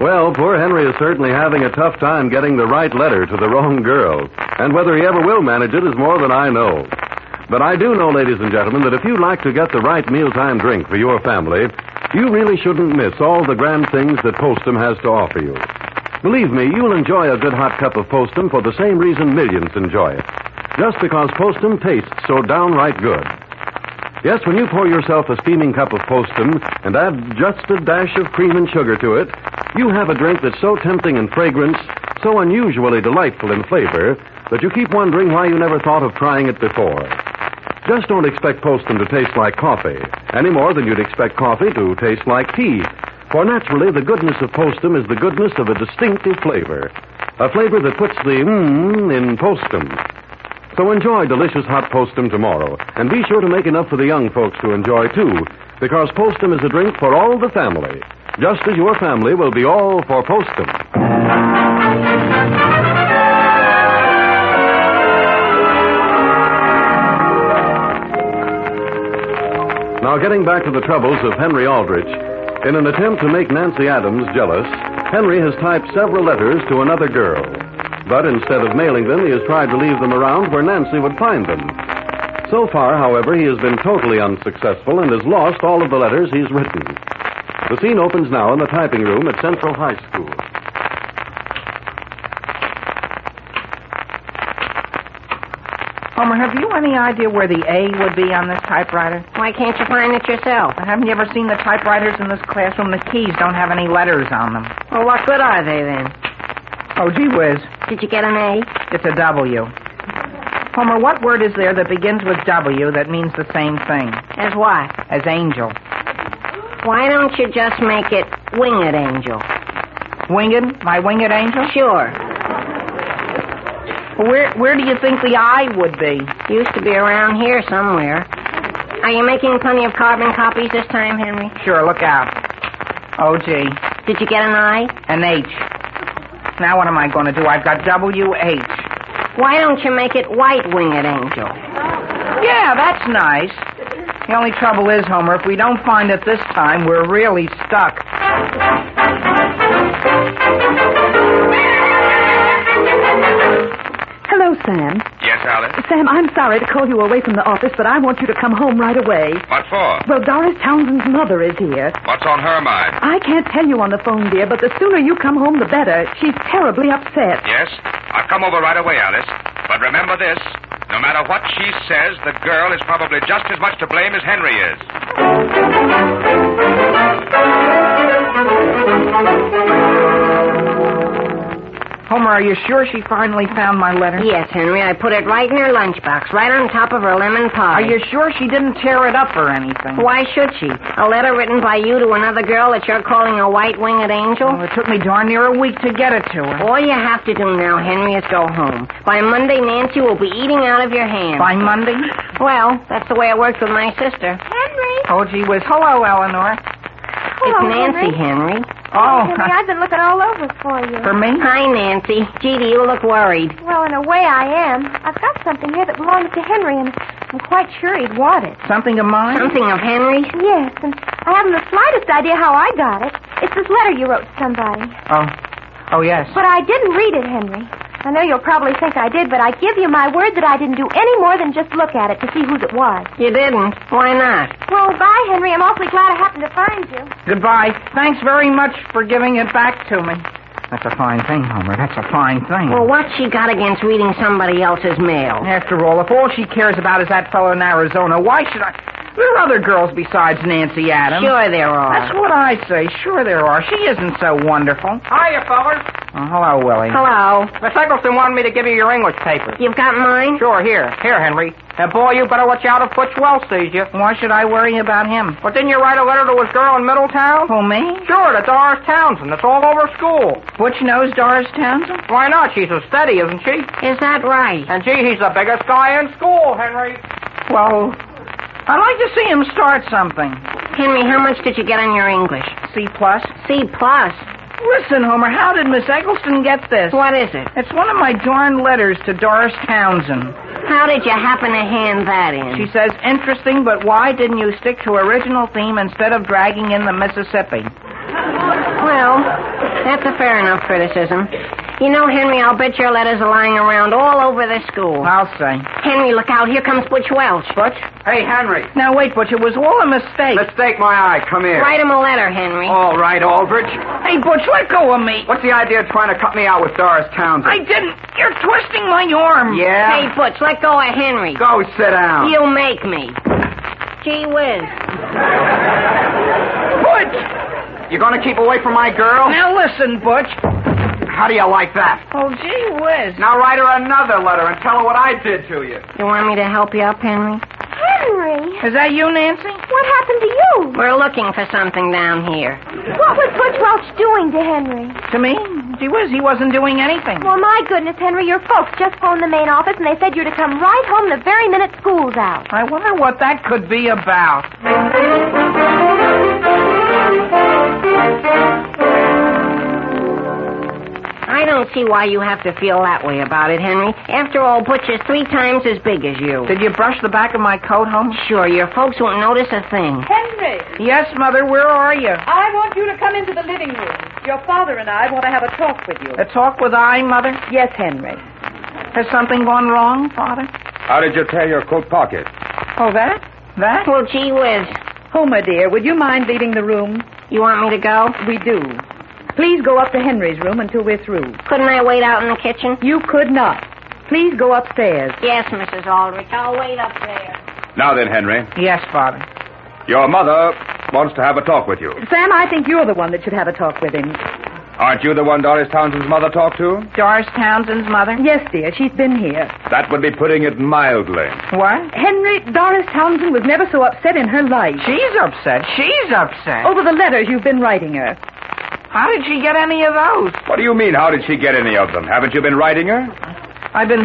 Well, poor Henry is certainly having a tough time getting the right letter to the wrong girl. And whether he ever will manage it is more than I know. But I do know, ladies and gentlemen, that if you'd like to get the right mealtime drink for your family, you really shouldn't miss all the grand things that Postum has to offer you. Believe me, you'll enjoy a good hot cup of Postum for the same reason millions enjoy it. Just because Postum tastes so downright good. Yes, when you pour yourself a steaming cup of Postum and add just a dash of cream and sugar to it, you have a drink that's so tempting in fragrance, so unusually delightful in flavor, that you keep wondering why you never thought of trying it before. Just don't expect Postum to taste like coffee, any more than you'd expect coffee to taste like tea. For naturally, the goodness of Postum is the goodness of a distinctive flavor. A flavor that puts the in Postum. So enjoy delicious hot Postum tomorrow, and be sure to make enough for the young folks to enjoy, too, because Postum is a drink for all the family, just as your family will be all for Postum. Now, getting back to the troubles of Henry Aldrich, in an attempt to make Nancy Adams jealous, Henry has typed several letters to another girl. But instead of mailing them, he has tried to leave them around where Nancy would find them. So far, however, he has been totally unsuccessful and has lost all of the letters he's written. The scene opens now in the typing room at Central High School. Homer, have you any idea where the A would be on this typewriter? Why can't you find it yourself? Haven't you ever seen the typewriters in this classroom? The keys don't have any letters on them. Well, what good are they, then? Oh, gee whiz. Did you get an A? It's a W. Homer, what word is there that begins with W that means the same thing? As what? As angel. Why don't you just make it Winged Angel? Winged? My winged angel? Sure. Where do you think the I would be? Used to be around here somewhere. Are you making plenty of carbon copies this time, Henry? Sure, look out. Oh, gee. Did you get an I? An H. Now what am I going to do? I've got W-H. Why don't you make it White Winged Angel? Yeah, that's nice. The only trouble is, Homer, if we don't find it this time, we're really stuck. Hello, Sam. Yes, Alice? Sam, I'm sorry to call you away from the office, but I want you to come home right away. What for? Well, Doris Townsend's mother is here. What's on her mind? I can't tell you on the phone, dear, but the sooner you come home, the better. She's terribly upset. Yes? I'll come over right away, Alice. But remember this. No matter what she says, the girl is probably just as much to blame as Henry is. Homer, are you sure she finally found my letter? Yes, Henry. I put it right in her lunchbox, right on top of her lemon pie. Are you sure she didn't tear it up or anything? Why should she? A letter written by you to another girl that you're calling a white-winged angel? Well, it took me darn near a week to get it to her. All you have to do now, Henry, is go home. By Monday, Nancy will be eating out of your hand. By Monday? Well, that's the way it works with my sister. Henry. Oh, gee whiz. Hello, Eleanor. It's Nancy, Henry. Oh. Henry, I've been looking all over for you. For me? Hi, Nancy. Gee, do you look worried? Well, in a way, I am. I've got something here that belongs to Henry, and I'm quite sure he'd want it. Something of mine? Something of Henry's? Yes, and I haven't the slightest idea how I got it. It's this letter you wrote to somebody. Oh, yes. But I didn't read it, Henry. I know you'll probably think I did, but I give you my word that I didn't do any more than just look at it to see whose it was. You didn't? Why not? Well, bye, Henry. I'm awfully glad I happened to find you. Goodbye. Thanks very much for giving it back to me. That's a fine thing, Homer. That's a fine thing. Well, what's she got against reading somebody else's mail? After all, if all she cares about is that fellow in Arizona, why should I... There are other girls besides Nancy Adams. Sure there are. That's what I say. Sure there are. She isn't so wonderful. Hiya, fellas. Oh, hello, Willie. Hello. Miss Eggleston wanted me to give you your English paper. You've got mine? Sure, here. Here, Henry. And boy, you better watch out if Butch Wells sees you. Why should I worry about him? But didn't you write a letter to his girl in Middletown? Who, me? Sure, to Doris Townsend. It's all over school. Butch knows Doris Townsend? Why not? She's so steady, isn't she? Is that right? And gee, he's the biggest guy in school, Henry. Well, I'd like to see him start something. Henry, how much did you get on your English? C+. C+. Listen, Homer, how did Miss Eggleston get this? What is it? It's one of my darn letters to Doris Townsend. How did you happen to hand that in? She says, interesting, but why didn't you stick to original theme instead of dragging in the Mississippi? Well, that's a fair enough criticism. You know, Henry, I'll bet your letters are lying around all over the school. I'll say. Henry, look out. Here comes Butch Welch. Butch? Hey, Henry. Now, wait, Butch. It was all a mistake. Mistake my eye. Come here. Write him a letter, Henry. All right, Aldrich. Hey, Butch, let go of me. What's the idea of trying to cut me out with Doris Townsend? I didn't. You're twisting my arm. Yeah? Hey, Butch, let go of Henry. Go sit down. You make me. Gee whiz. Butch! You gonna keep away from my girl? Now listen, Butch. How do you like that? Oh, gee whiz. Now write her another letter and tell her what I did to you. You want me to help you up, Henry? Henry! Is that you, Nancy? What happened to you? We're looking for something down here. What was Butch Welch doing to Henry? To me? Gee whiz, he wasn't doing anything. Well, my goodness, Henry, your folks just phoned the main office and they said you're to come right home the very minute school's out. I wonder what that could be about. I don't see why you have to feel that way about it, Henry. After all, Butch is 3 times as big as you. Did you brush the back of my coat, Holmes? Sure, your folks won't notice a thing. Henry! Yes, Mother, where are you? I want you to come into the living room. Your father and I want to have a talk with you. A talk with I, Mother? Yes, Henry. Has something gone wrong, Father? How did you tear your coat pocket? Oh, that? That? Well, gee whiz. Homer, dear, would you mind leaving the room? You want me to go? We do. Please go up to Henry's room until we're through. Couldn't I wait out in the kitchen? You could not. Please go upstairs. Yes, Mrs. Aldrich. I'll wait up there. Now then, Henry. Yes, Father. Your mother wants to have a talk with you. Sam, I think you're the one that should have a talk with him. Aren't you the one Doris Townsend's mother talked to? Doris Townsend's mother? Yes, dear. She's been here. That would be putting it mildly. What? Henry, Doris Townsend was never so upset in her life. She's upset. She's upset. Over the letters you've been writing her. How did she get any of those? What do you mean, how did she get any of them? Haven't you been writing her? I've been...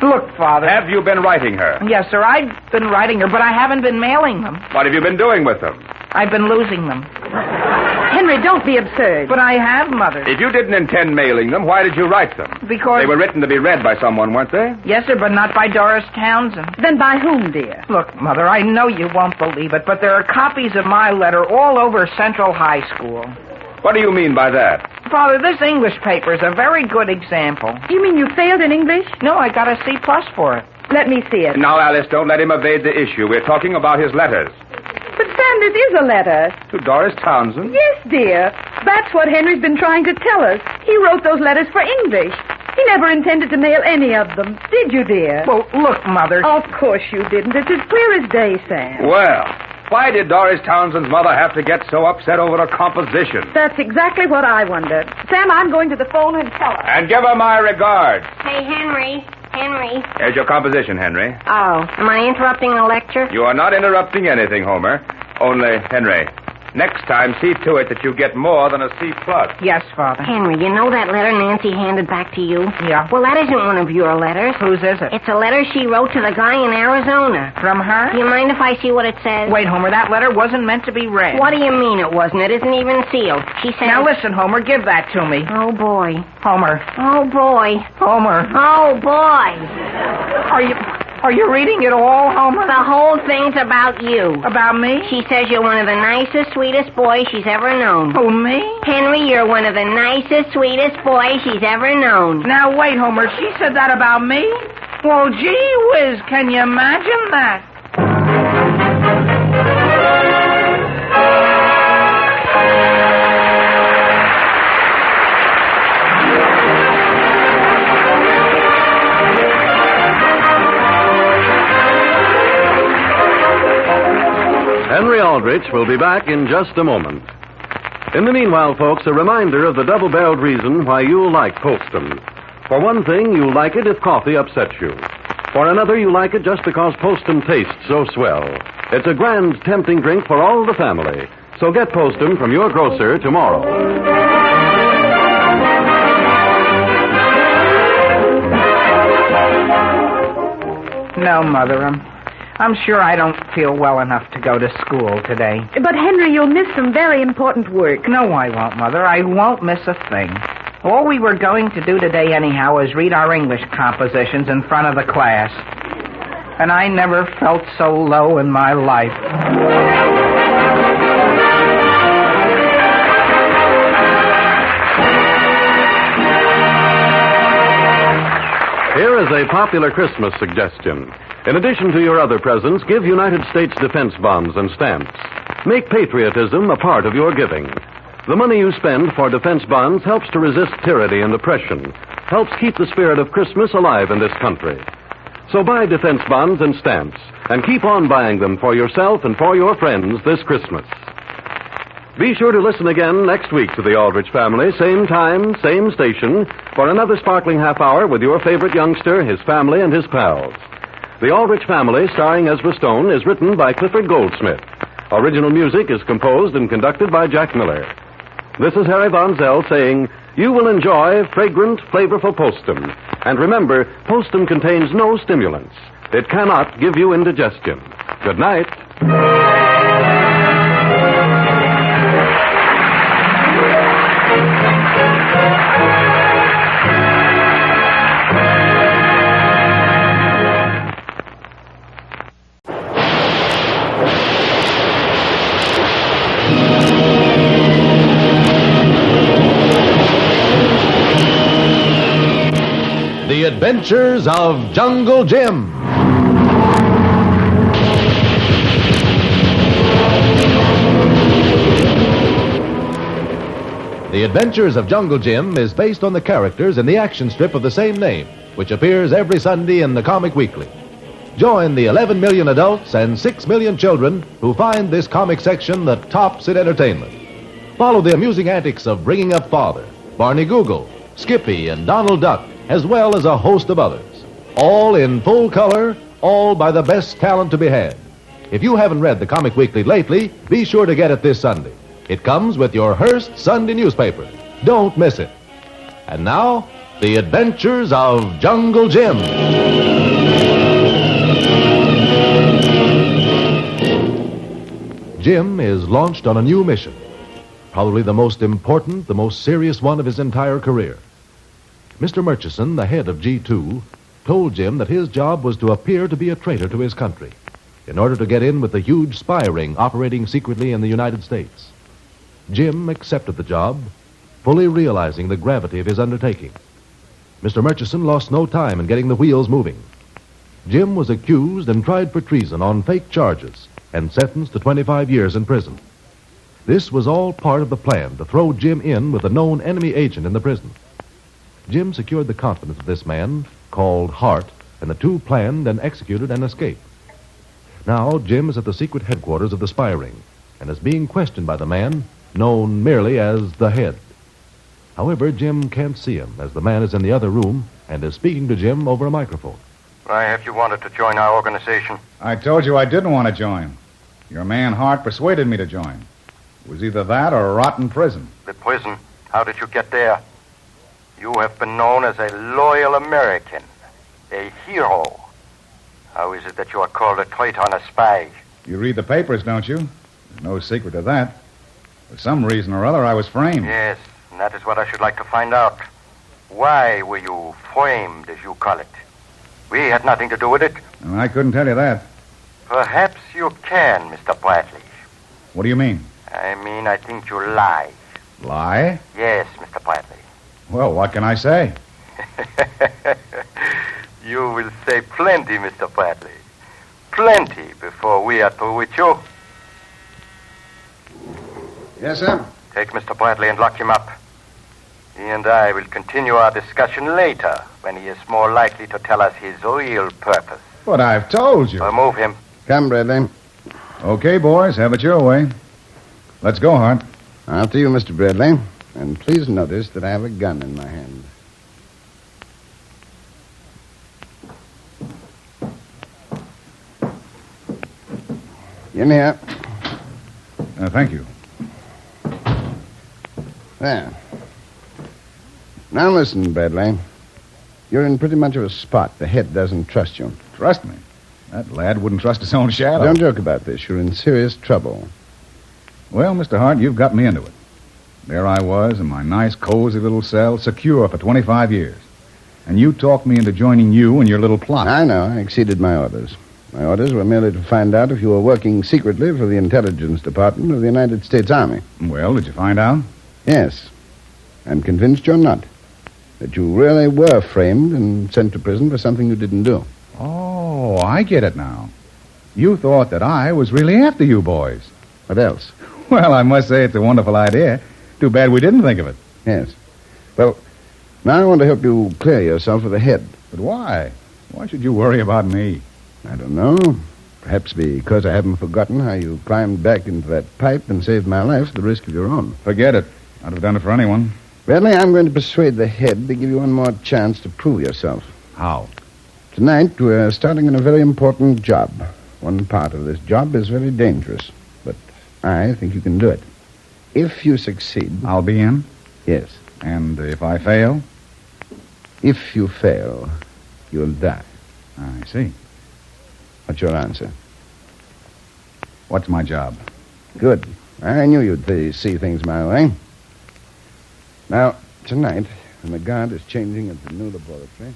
Look, Father. Have you been writing her? Yes, sir, I've been writing her, but I haven't been mailing them. What have you been doing with them? I've been losing them. Henry, don't be absurd. But I have, Mother. If you didn't intend mailing them, why did you write them? Because... They were written to be read by someone, weren't they? Yes, sir, but not by Doris Townsend. Then by whom, dear? Look, Mother, I know you won't believe it, but there are copies of my letter all over Central High School. What do you mean by that? Father, this English paper is a very good example. You mean you failed in English? No, I got a C+ for it. Let me see it. Now, Alice, don't let him evade the issue. We're talking about his letters. But, Sam, this is a letter. To Doris Townsend? Yes, dear. That's what Henry's been trying to tell us. He wrote those letters for English. He never intended to mail any of them. Did you, dear? Well, look, Mother. Of course you didn't. It's as clear as day, Sam. Well, why did Doris Townsend's mother have to get so upset over a composition? That's exactly what I wondered. Sam, I'm going to the phone and tell her. And give her my regards. Hey, Henry. Henry. Here's your composition, Henry. Oh, am I interrupting a lecture? You are not interrupting anything, Homer. Only, Henry, Next time, see to it that you get more than a C+. Yes, Father. Henry, you know that letter Nancy handed back to you? Yeah. Well, that isn't one of your letters. Whose is it? It's a letter she wrote to the guy in Arizona. From her? Do you mind if I see what it says? Wait, Homer, that letter wasn't meant to be read. What do you mean it wasn't? It isn't even sealed. She said... Now listen, Homer, give that to me. Oh, boy. Homer. Oh, boy. Homer. Oh, boy. Are you reading it all, Homer? The whole thing's about you. About me? She says you're one of the nicest, sweetest boys she's ever known. Who, me? Henry, you're one of the nicest, sweetest boys she's ever known. Now, wait, Homer, she said that about me? Well, gee whiz, can you imagine that? Henry Aldrich will be back in just a moment. In the meanwhile, folks, a reminder of the double-barreled reason why you'll like Postum. For one thing, you like it if coffee upsets you. For another, you like it just because Postum tastes so swell. It's a grand, tempting drink for all the family. So get Postum from your grocer tomorrow. No, Mother, I'm sure I don't feel well enough to go to school today. But, Henry, you'll miss some very important work. No, I won't, Mother. I won't miss a thing. All we were going to do today anyhow is read our English compositions in front of the class. And I never felt so low in my life. Here is a popular Christmas suggestion. In addition to your other presents, give United States defense bonds and stamps. Make patriotism a part of your giving. The money you spend for defense bonds helps to resist tyranny and oppression, helps keep the spirit of Christmas alive in this country. So buy defense bonds and stamps, and keep on buying them for yourself and for your friends this Christmas. Be sure to listen again next week to the Aldrich Family, same time, same station, for another sparkling half hour with your favorite youngster, his family, and his pals. The Aldrich Family, starring Ezra Stone, is written by Clifford Goldsmith. Original music is composed and conducted by Jack Miller. This is Harry Von Zell saying, you will enjoy fragrant, flavorful Postum. And remember, Postum contains no stimulants. It cannot give you indigestion. Good night. The Adventures of Jungle Jim. The Adventures of Jungle Jim is based on the characters in the action strip of the same name, which appears every Sunday in the Comic Weekly. Join the 11 million adults and 6 million children who find this comic section the tops in entertainment. Follow the amusing antics of Bringing Up Father, Barney Google, Skippy, and Donald Duck, as well as a host of others. All in full color, all by the best talent to be had. If you haven't read the Comic Weekly lately, be sure to get it this Sunday. It comes with your Hearst Sunday newspaper. Don't miss it. And now, The Adventures of Jungle Jim. Jim is launched on a new mission. Probably the most important, the most serious one of his entire career. Mr. Murchison, the head of G2, told Jim that his job was to appear to be a traitor to his country in order to get in with the huge spy ring operating secretly in the United States. Jim accepted the job, fully realizing the gravity of his undertaking. Mr. Murchison lost no time in getting the wheels moving. Jim was accused and tried for treason on fake charges and sentenced to 25 years in prison. This was all part of the plan to throw Jim in with a known enemy agent in the prison. Jim secured the confidence of this man, called Hart, and the two planned and executed an escape. Now, Jim is at the secret headquarters of the spy ring and is being questioned by the man known merely as the Head. However, Jim can't see him, as the man is in the other room and is speaking to Jim over a microphone. Why have you wanted to join our organization? I told you I didn't want to join. Your man Hart persuaded me to join. It was either that or a rotten prison. The prison? How did you get there? You have been known as a loyal American, a hero. How is it that you are called a traitor and a spy? You read the papers, don't you? There's no secret to that. For some reason or other, I was framed. Yes, and that is what I should like to find out. Why were you framed, as you call it? We had nothing to do with it. Well, I couldn't tell you that. Perhaps you can, Mr. Bradley. What do you mean? I think you lie. Lie? Yes, Mr. Bradley. Well, what can I say? You will say plenty, Mr. Bradley. Plenty before we are through with you. Yes, sir? Take Mr. Bradley and lock him up. He and I will continue our discussion later when he is more likely to tell us his real purpose. But I've told you. Remove him. Come, Bradley. Okay, boys, have it your way. Let's go, Hart. After you, Mr. Bradley. And please notice that I have a gun in my hand. In here. Thank you. There. Now listen, Bradley. You're in pretty much of a spot. The head doesn't trust you. Trust me? That lad wouldn't trust his own shadow. Don't joke about this. You're in serious trouble. Well, Mr. Hart, you've got me into it. There I was in my nice, cozy little cell, secure for 25 years. And you talked me into joining you in your little plot. I know. I exceeded my orders. My orders were merely to find out if you were working secretly for the Intelligence Department of the United States Army. Well, did you find out? Yes. I'm convinced you're not. That you really were framed and sent to prison for something you didn't do. Oh, I get it now. You thought that I was really after you boys. What else? Well, I must say it's a wonderful idea. Too bad we didn't think of it. Yes. Well, now I want to help you clear yourself of the head. But why? Why should you worry about me? I don't know. Perhaps because I haven't forgotten how you climbed back into that pipe and saved my life at the risk of your own. Forget it. I'd have done it for anyone. Bradley, I'm going to persuade the head to give you one more chance to prove yourself. How? Tonight, we're starting on a very important job. One part of this job is very dangerous, but I think you can do it. If you succeed... I'll be in? Yes. And if I fail? If you fail, you'll die. I see. What's your answer? What's my job? Good. I knew you'd see things my way. Now, tonight, when the guard is changing at the new laboratory...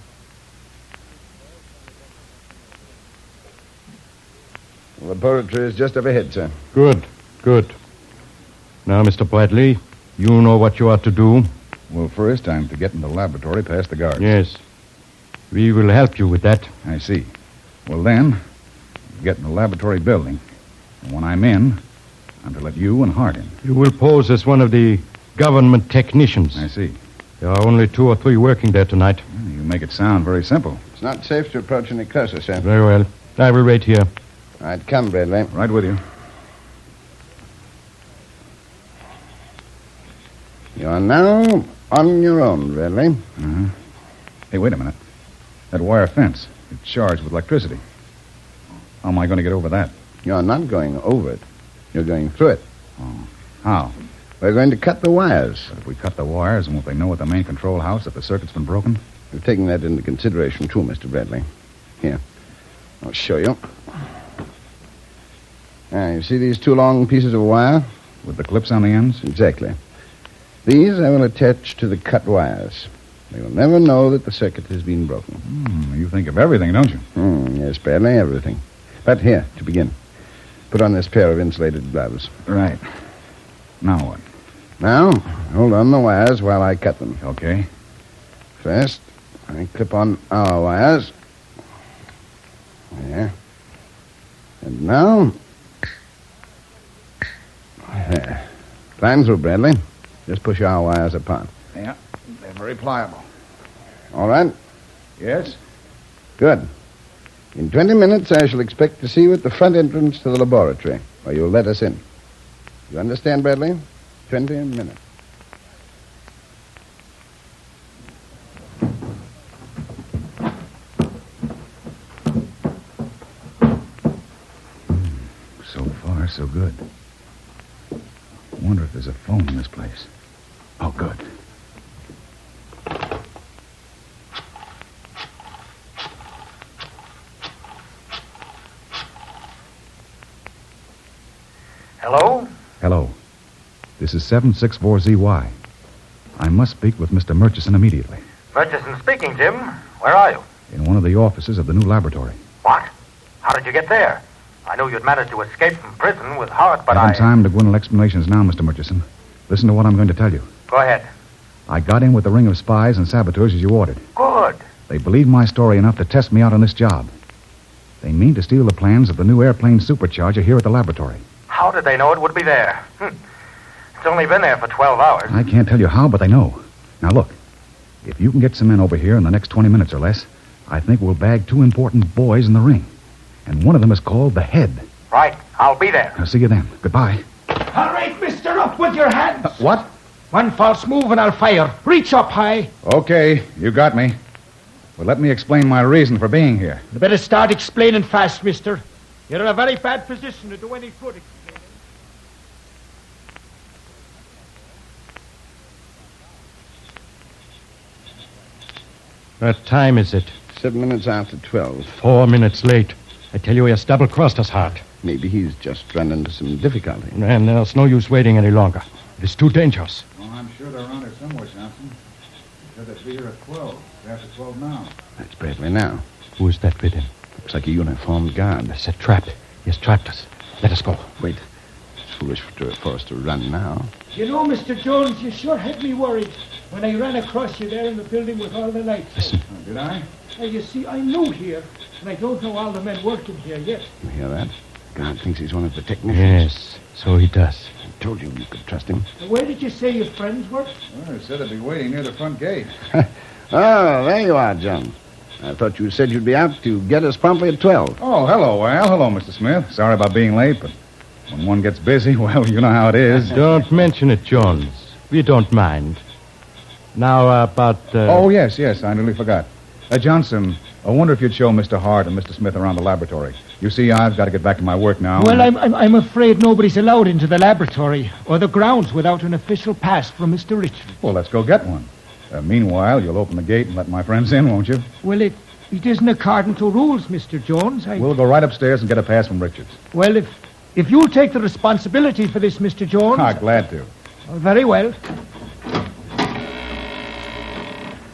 The laboratory is just up ahead, sir. Good. Now, Mr. Bradley, you know what you ought to do. Well, first, I'm to get in the laboratory past the guards. Yes. We will help you with that. I see. Well, then, get in the laboratory building. And when I'm in, I'm to let you and Hart in. You will pose as one of the government technicians. I see. There are only 2 or 3 working there tonight. You make it sound very simple. It's not safe to approach any closer, sir. Very well. I will wait here. All right, come, Bradley. Right with you. You're now on your own, Bradley. Uh-huh. Hey, wait a minute. That wire fence, it's charged with electricity. How am I going to get over that? You're not going over it. You're going through it. Oh. How? We're going to cut the wires. But if we cut the wires, won't they know at the main control house that the circuit's been broken? We're taking that into consideration, too, Mr. Bradley. Here, I'll show you. You see these 2 long pieces of wire? With the clips on the ends? Exactly. These I will attach to the cut wires. They will never know that the circuit has been broken. You think of everything, don't you? Yes, Bradley, everything. But here, to begin, put on this pair of insulated gloves. Right. Now what? Now, hold on the wires while I cut them. Okay. First, I clip on our wires. There. And now... There. Climb through, Bradley. Just push our wires apart. Yeah, they're very pliable. All right? Yes? Good. In 20 minutes, I shall expect to see you at the front entrance to the laboratory, where you'll let us in. You understand, Bradley? 20 minutes. So far, so good. wonder if there's a phone in this place. Oh, good. Hello? Hello. This is 764ZY. I must speak with Mr. Murchison immediately. Murchison speaking, Jim. Where are you? In one of the offices of the new laboratory. What? How did you get there? I knew you'd managed to escape from prison with Hart, but I haven't time to dwindle explanations now, Mr. Murchison. Listen to what I'm going to tell you. Go ahead. I got in with the ring of spies and saboteurs as you ordered. Good. They believed my story enough to test me out on this job. They mean to steal the plans of the new airplane supercharger here at the laboratory. How did they know it would be there? It's only been there for 12 hours. I can't tell you how, but they know. Now, look. If you can get some men over here in the next 20 minutes or less, I think we'll bag 2 important boys in the ring. And one of them is called the Head. Right. I'll be there. I'll see you then. Goodbye. All right, mister, up with your hands. What? One false move and I'll fire. Reach up high. Okay, you got me. Well, let me explain my reason for being here. You better start explaining fast, mister. You're in a very bad position to do any good explaining. What time is it? 7 minutes after 12. 4 minutes late. I tell you, he has double-crossed us, Hart. Maybe he's just run into some difficulty. And there's no use waiting any longer. It is too dangerous. Oh, I'm sure they're around here somewhere, Johnson. They said they'd be here at 12. It's after 12 now. That's Bradley now. Who is that with him? Looks like a uniformed guard. It's a trap. He has trapped us. Let us go. Wait. It's foolish for us to run now. You know, Mr. Jones, you sure had me worried when I ran across you there in the building with all the lights. Listen. Oh, did I? Well, you see, I'm new here, and I don't know all the men working here yet. You hear that? Guard thinks he's one of the technicians. Yes, so he does. I told you could trust him. Where did you say your friends were? Well, they said they'd be waiting near the front gate. Oh, there you are, John. I thought you said you'd be out to get us promptly at 12. Oh, hello, Al. Hello, Mr. Smith. Sorry about being late, but when one gets busy, well, you know how it is. Don't mention it, Jones. We don't mind. Now, about... Oh, yes, I nearly forgot. Johnson, I wonder if you'd show Mr. Hart and Mr. Smith around the laboratory. You see, I've got to get back to my work now. Well, I'm afraid nobody's allowed into the laboratory or the grounds without an official pass from Mr. Richard. Well, let's go get one. Meanwhile, you'll open the gate and let my friends in, won't you? Well, it isn't according to rules, Mr. Jones. We'll go right upstairs and get a pass from Richards. Well, if you'll take the responsibility for this, Mr. Jones... Glad to. Very well.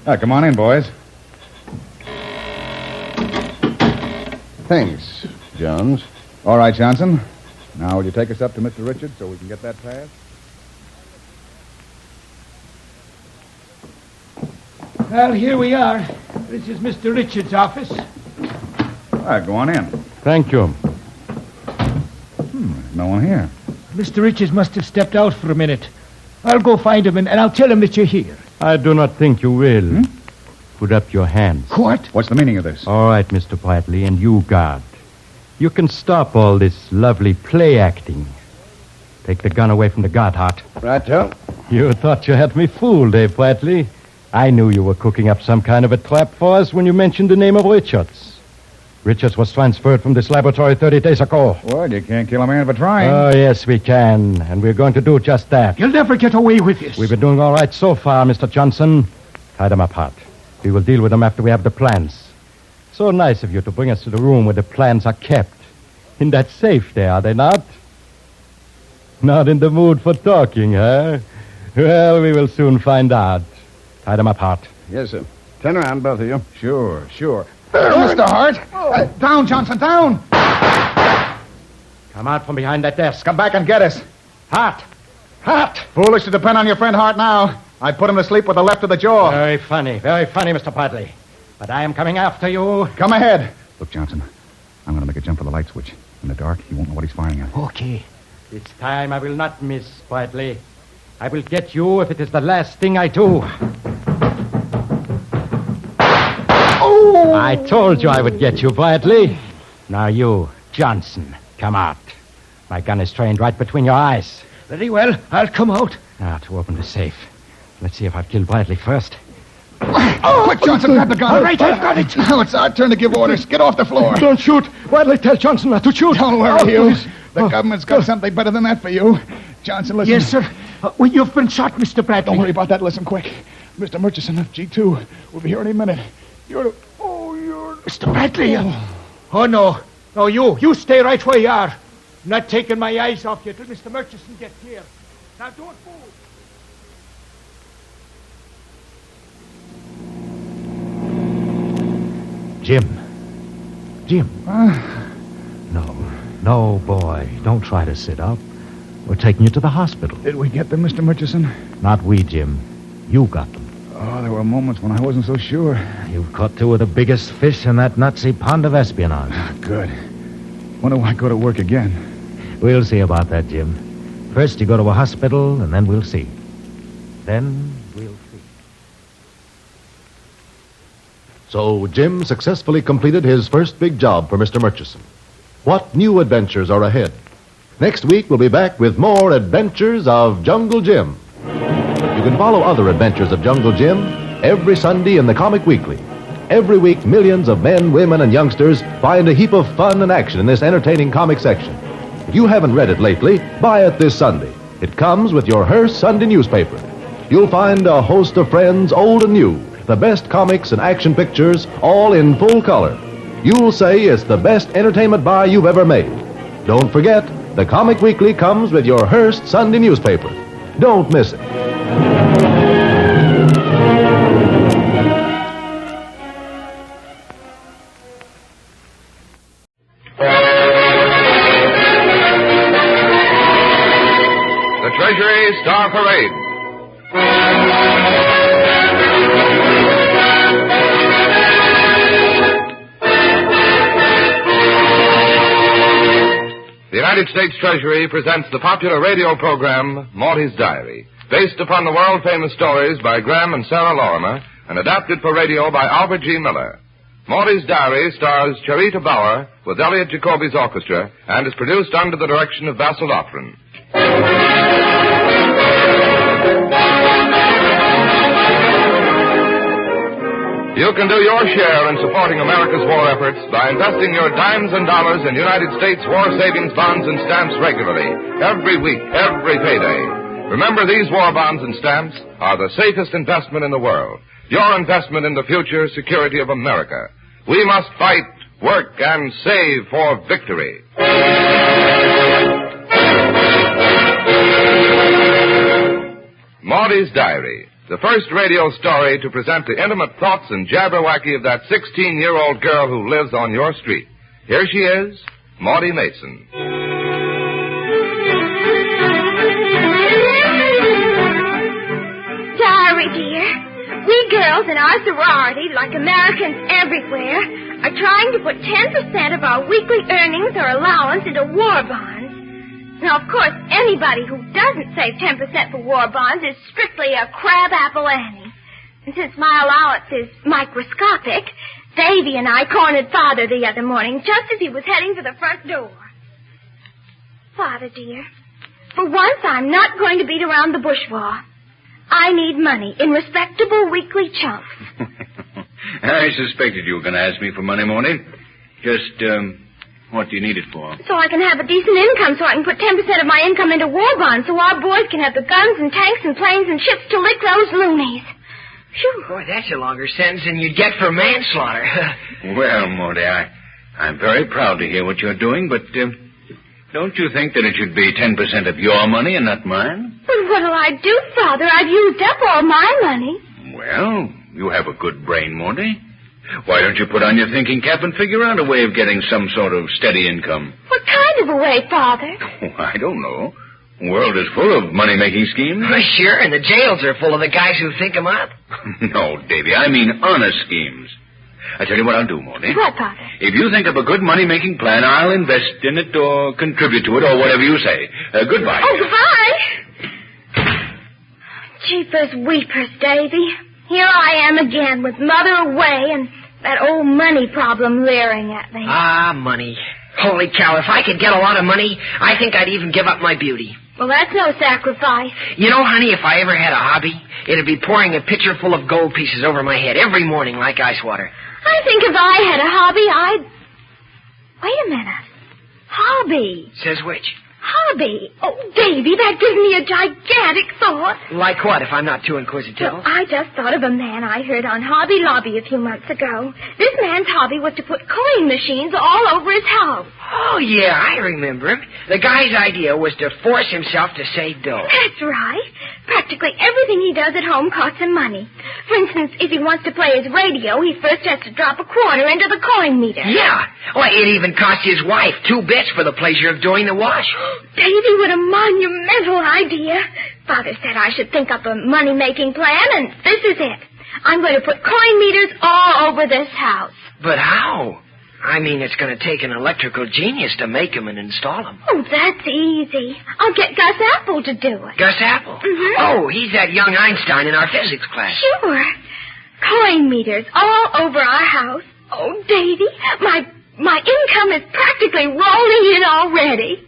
Come on in, boys. Thanks, Jones. All right, Johnson. Now, will you take us up to Mr. Richards so we can get that pass? Well, here we are. This is Mr. Richards' office. All right, go on in. Thank you. There's no one here. Mr. Richards must have stepped out for a minute. I'll go find him, and I'll tell him that you're here. I do not think you will. Put up your hands. What? What's the meaning of this? All right, Mr. Bradley, and you, guard. You can stop all this lovely play acting. Take the gun away from the guard, Hart. Right, Joe. You thought you had me fooled, eh, Bradley? I knew you were cooking up some kind of a trap for us when you mentioned the name of Richards. Richards was transferred from this laboratory 30 days ago. Well, you can't kill a man for trying. Oh, yes, we can. And we're going to do just that. You'll never get away with this. We've been doing all right so far, Mr. Johnson. Tie them up, Hart. We will deal with them after we have the plans. So nice of you to bring us to the room where the plans are kept. In that safe there, are they not? Not in the mood for talking, huh? Well, we will soon find out. Tie them up, Hart. Yes, sir. Turn around, both of you. Sure. Mr. Hart. Down, Johnson, down. Come out from behind that desk. Come back and get us. Hart. Foolish to depend on your friend Hart now. I put him to sleep with the left of the jaw. Very funny, Mr. Bradley. But I am coming after you. Come ahead. Look, Johnson, I'm going to make a jump for the light switch. In the dark, he won't know what he's firing at. Okay. This time I will not miss, Bradley. I will get you if it is the last thing I do. Oh! I told you I would get you, Bradley. Now you, Johnson, come out. My gun is trained right between your eyes. Very well. I'll come out. Now, to open the safe. Let's see if I've killed Bradley first. Quick, Johnson, grab the gun. All right, I've got it. Now it's our turn to give orders. Get off the floor. Don't shoot. Bradley, tell Johnson not to shoot. Don't worry, Hughes. The government's got something better than that for you. Johnson, listen. Yes, sir. Well, you've been shot, Mr. Bradley. Don't worry about that. Listen quick. Mr. Murchison of G2 will be here any minute. You're... Mr. Bradley. Oh, no. No, you stay right where you are. I'm not taking my eyes off you till Mr. Murchison gets here. Now, don't move. Jim. No, boy. Don't try to sit up. We're taking you to the hospital. Did we get them, Mr. Murchison? Not we, Jim. You got them. Oh, there were moments when I wasn't so sure. You've caught two of the biggest fish in that Nazi pond of espionage. Good. When do I go to work again? We'll see about that, Jim. First you go to a hospital, and then we'll see. Then we'll see. So Jim successfully completed his first big job for Mr. Murchison. What new adventures are ahead? Next week, we'll be back with more adventures of Jungle Jim. You can follow other adventures of Jungle Jim every Sunday in the Comic Weekly. Every week, millions of men, women, and youngsters find a heap of fun and action in this entertaining comic section. If you haven't read it lately, buy it this Sunday. It comes with your Hearst Sunday newspaper. You'll find a host of friends, old and new, the best comics and action pictures, all in full color. You'll say it's the best entertainment buy you've ever made. Don't forget, the Comic Weekly comes with your Hearst Sunday newspaper. Don't miss it. The Treasury Star Parade. The United States Treasury presents the popular radio program, Morty's Diary, based upon the world-famous stories by Graham and Sarah Lorimer and adapted for radio by Albert G. Miller. Morty's Diary stars Charita Bauer with Elliot Jacoby's orchestra and is produced under the direction of Basil Lothran. You can do your share in supporting America's war efforts by investing your dimes and dollars in United States war savings bonds and stamps regularly, every week, every payday. Remember, these war bonds and stamps are the safest investment in the world. Your investment in the future security of America. We must fight, work, and save for victory. Morty's Diary. The first radio story to present the intimate thoughts and jabberwacky of that 16-year-old girl who lives on your street. Here she is, Morty Mason. Diary, dear. We girls in our sorority, like Americans everywhere, are trying to put 10% of our weekly earnings or allowance into war bonds. Now, of course, anybody who doesn't save 10% for war bonds is strictly a crabapple Annie. And since my allowance is microscopic, Davy and I cornered Father the other morning just as he was heading for the front door. Father, dear, for once I'm not going to beat around the bourgeois. I need money in respectable weekly chunks. I suspected you were going to ask me for money, Morty. Just, what do you need it for? So I can have a decent income, so I can put 10% of my income into war bonds, so our boys can have the guns and tanks and planes and ships to lick those loonies. Phew. Boy, that's a longer sentence than you'd get for manslaughter. Well, Morty, I'm very proud to hear what you're doing, but don't you think that it should be 10% of your money and not mine? But what'll I do, Father? I've used up all my money. Well, you have a good brain, Morty. Why don't you put on your thinking cap and figure out a way of getting some sort of steady income? What kind of a way, Father? Oh, I don't know. The world is full of money-making schemes. Sure, and the jails are full of the guys who think them up. No, Davy, I mean honest schemes. I tell you what I'll do, Morty. What, Father? If you think of a good money-making plan, I'll invest in it or contribute to it or whatever you say. Goodbye. Oh, goodbye. Jeepers weepers, Davy. Here I am again with Mother away and that old money problem leering at me. Ah, money. Holy cow, if I could get a lot of money, I think I'd even give up my beauty. Well, that's no sacrifice. You know, honey, if I ever had a hobby, it'd be pouring a pitcher full of gold pieces over my head every morning like ice water. I think if I had a hobby, I'd... Wait a minute. Hobby. Says which? Hobby. Oh, Davy, that gives me a gigantic thought. Like what, if I'm not too inquisitive? Well, I just thought of a man I heard on Hobby Lobby a few months ago. This man's hobby was to put coin machines all over his house. Oh, yeah, I remember him. The guy's idea was to force himself to save dough. That's right. Practically everything he does at home costs him money. For instance, if he wants to play his radio, he first has to drop a quarter into the coin meter. Yeah. Well, it even cost his wife 2 bits for the pleasure of doing the wash. Davy, what a monumental idea. Father said I should think up a money-making plan, and this is it. I'm going to put coin meters all over this house. But how? I mean, it's going to take an electrical genius to make them and install them. Oh, that's easy. I'll get Gus Apple to do it. Gus Apple? Mm-hmm. Oh, he's that young Einstein in our physics class. Sure. Coin meters all over our house. Oh, Davy, my income is practically rolling in already.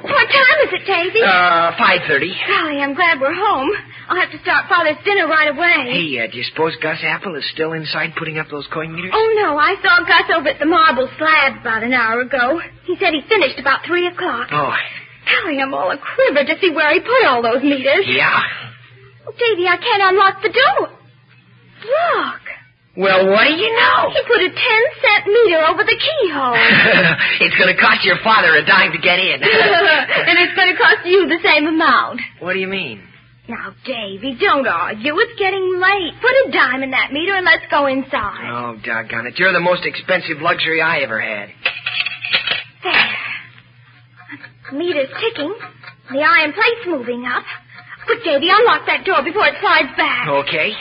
What time is it, Davy? 5:30. Golly, I'm glad we're home. I'll have to start Father's dinner right away. Hey, do you suppose Gus Apple is still inside putting up those coin meters? Oh, no, I saw Gus over at the marble slabs about an hour ago. He said he finished about 3 o'clock. Oh. Golly, I'm all a-quiver to see where he put all those meters. Yeah. Oh, Davy, I can't unlock the door. Look. Well, what do you know? He put a 10-cent meter over the keyhole. It's going to cost your father a dime to get in. And it's going to cost you the same amount. What do you mean? Now, Davy, don't argue. It's getting late. Put a dime in that meter and let's go inside. Oh, doggone it. You're the most expensive luxury I ever had. There. The meter's ticking. The iron plate's moving up. Quick, Davy, unlock that door before it slides back. Okay.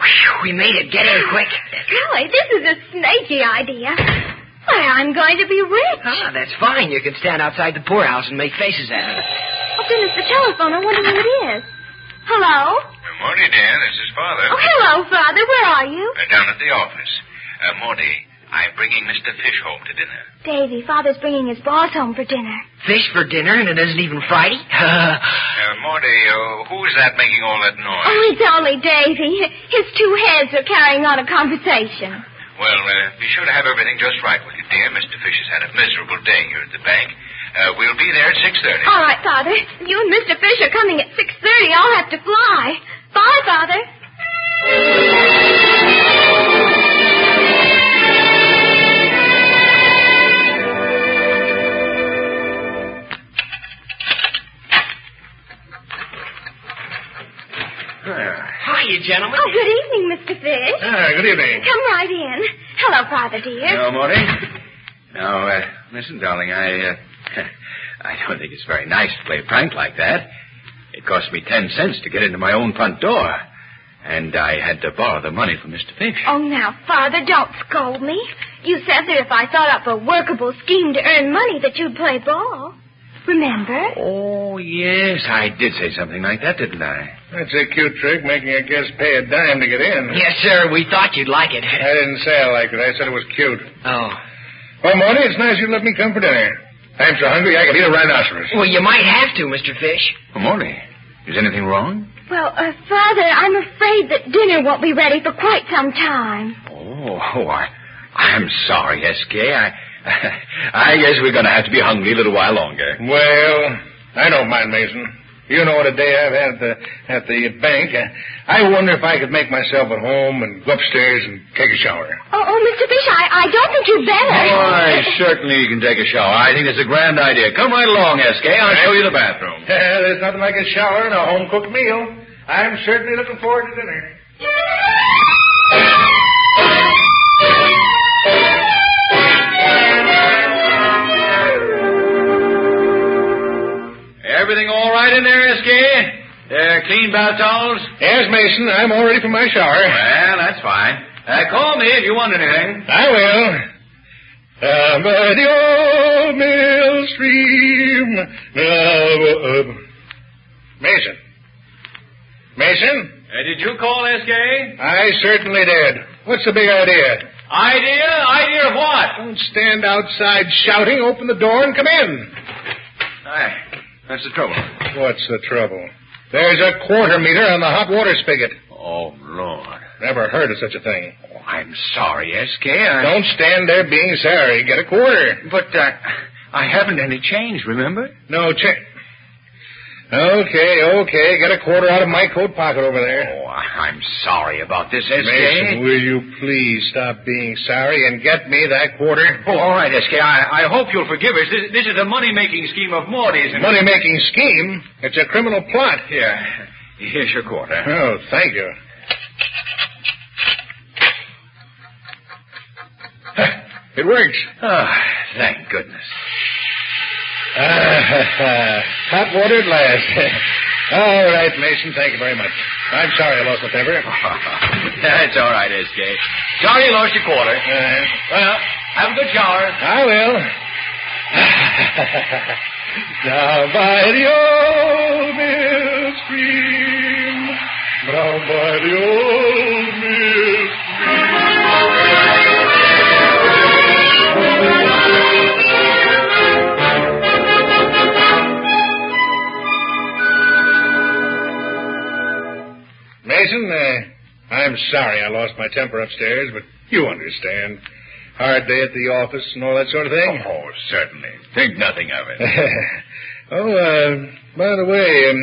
Whew, we made it. Get in quick. Golly, this is a snaky idea. Why, I'm going to be rich. Ah, that's fine. You can stand outside the poorhouse and make faces at me. Oh, goodness, the telephone. I wonder who it is. Hello? Good morning, Dan. This is Father. Oh, hello, Father. Where are you? Down at the office. Morty, I'm bringing Mr. Fish home to dinner. Davy, Father's bringing his boss home for dinner. Fish for dinner, and it isn't even Friday? Morty, who's that making all that noise? Oh, it's only Davy. His 2 heads are carrying on a conversation. Well, be sure to have everything just right with you, dear. Mr. Fish has had a miserable day here at the bank. We'll be there at 6:30. All right, Father. If you and Mr. Fish are coming at 6:30, I'll have to fly. Bye, Father. Hiya, gentlemen. Oh, good evening, Mr. Fish. Good evening. Come right in. Hello, Father, dear. Hello, Morty. Now, listen, darling, I don't think it's very nice to play a prank like that. It cost me 10 cents to get into my own front door. And I had to borrow the money from Mr. Fish. Oh, now, Father, don't scold me. You said that if I thought up a workable scheme to earn money that you'd play ball. Remember? Oh, yes, I did say something like that, didn't I? That's a cute trick, making a guest pay a dime to get in. Yes, sir. We thought you'd like it. I didn't say I liked it. I said it was cute. Oh. Well, Morty, it's nice you let me come for dinner. I'm so hungry I could eat a rhinoceros. Well, you might have to, Mr. Fish. Oh, Morty, is anything wrong? Well, Father, I'm afraid that dinner won't be ready for quite some time. Oh, I'm sorry, S.K. I guess we're going to have to be hungry a little while longer. Well, I don't mind, Mason. You know what a day I've had at the bank. I wonder if I could make myself at home and go upstairs and take a shower. Oh, Mr. Fish, I don't think you'd better. Why, certainly you can take a shower. I think it's a grand idea. Come right along, S.K. I'll show you the bathroom. There's nothing like a shower and a home-cooked meal. I'm certainly looking forward to dinner. Everything all right in there, S.K.? Clean bath towels? Yes, Mason. I'm all ready for my shower. Well, that's fine. Call me if you want anything. I will. By the old mill stream. Mason. Mason? Did you call, S.K.? I certainly did. What's the big idea? Idea? Idea of what? Don't stand outside shouting. Open the door and come in. Aye. That's the trouble. What's the trouble? There's a quarter meter on the hot water spigot. Oh, Lord. Never heard of such a thing. I'm sorry, SK. Don't stand there being sorry. Get a quarter. But I haven't any change, remember? No change. Okay. Get a quarter out of my coat pocket over there. Oh, I'm sorry about this, SK. Mason, will you please stop being sorry and get me that quarter? Oh, all right, SK. I hope you'll forgive us. This is a money-making scheme of Morty's. Money-making scheme? It's a criminal plot. Here. Here's your quarter. Oh, thank you. It works. Oh, thank goodness. Hot water at last. All right, Mason, thank you very much. I'm sorry I lost my temper. That's all right, SK. Sorry you lost your quarter. Well, have a good shower. I will. Down by the old mill stream. Down by the old mill stream. Mason, I'm sorry I lost my temper upstairs, but you understand. Hard day at the office and all that sort of thing. Oh, certainly. Think nothing of it. By the way,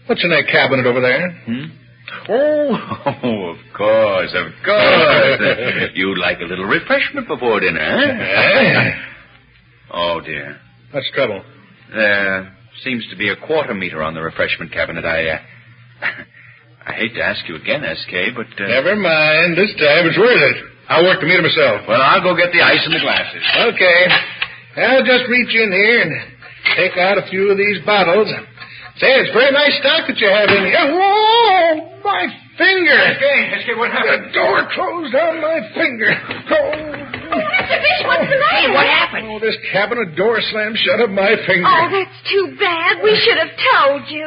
what's in that cabinet over there? Oh, of course. You'd like a little refreshment before dinner, huh? Oh, dear. What's the trouble? There seems to be a quarter meter on the refreshment cabinet. I hate to ask you again, SK, but... Never mind. This time it's worth it. I'll work the meter myself. Well, I'll go get the ice and the glasses. Okay. I'll just reach in here and take out a few of these bottles. Say, it's very nice stock that you have in here. Whoa! My finger! SK, what happened? The door closed on my finger. Oh, Mr. Fish, what's the matter? Hey, what happened? Oh, this cabinet door slammed shut on my finger. Oh, that's too bad. We should have told you.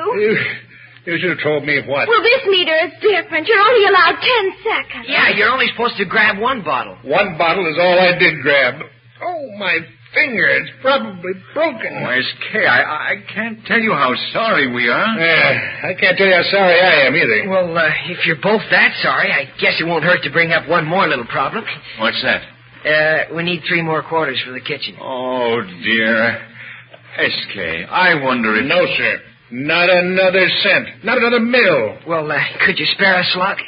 You should have told me what. Well, this meter is different. You're only allowed 10 seconds. Yeah, you're only supposed to grab one bottle. One bottle is all I did grab. Oh, my finger. It's probably broken. Oh, SK, I can't tell you how sorry we are. I can't tell you how sorry I am either. Well, if you're both that sorry, I guess it won't hurt to bring up one more little problem. What's that? We need 3 more quarters for the kitchen. Oh, dear. SK, I wonder if... No, sir. Not another cent. Not another mill. Well, could you spare a slug?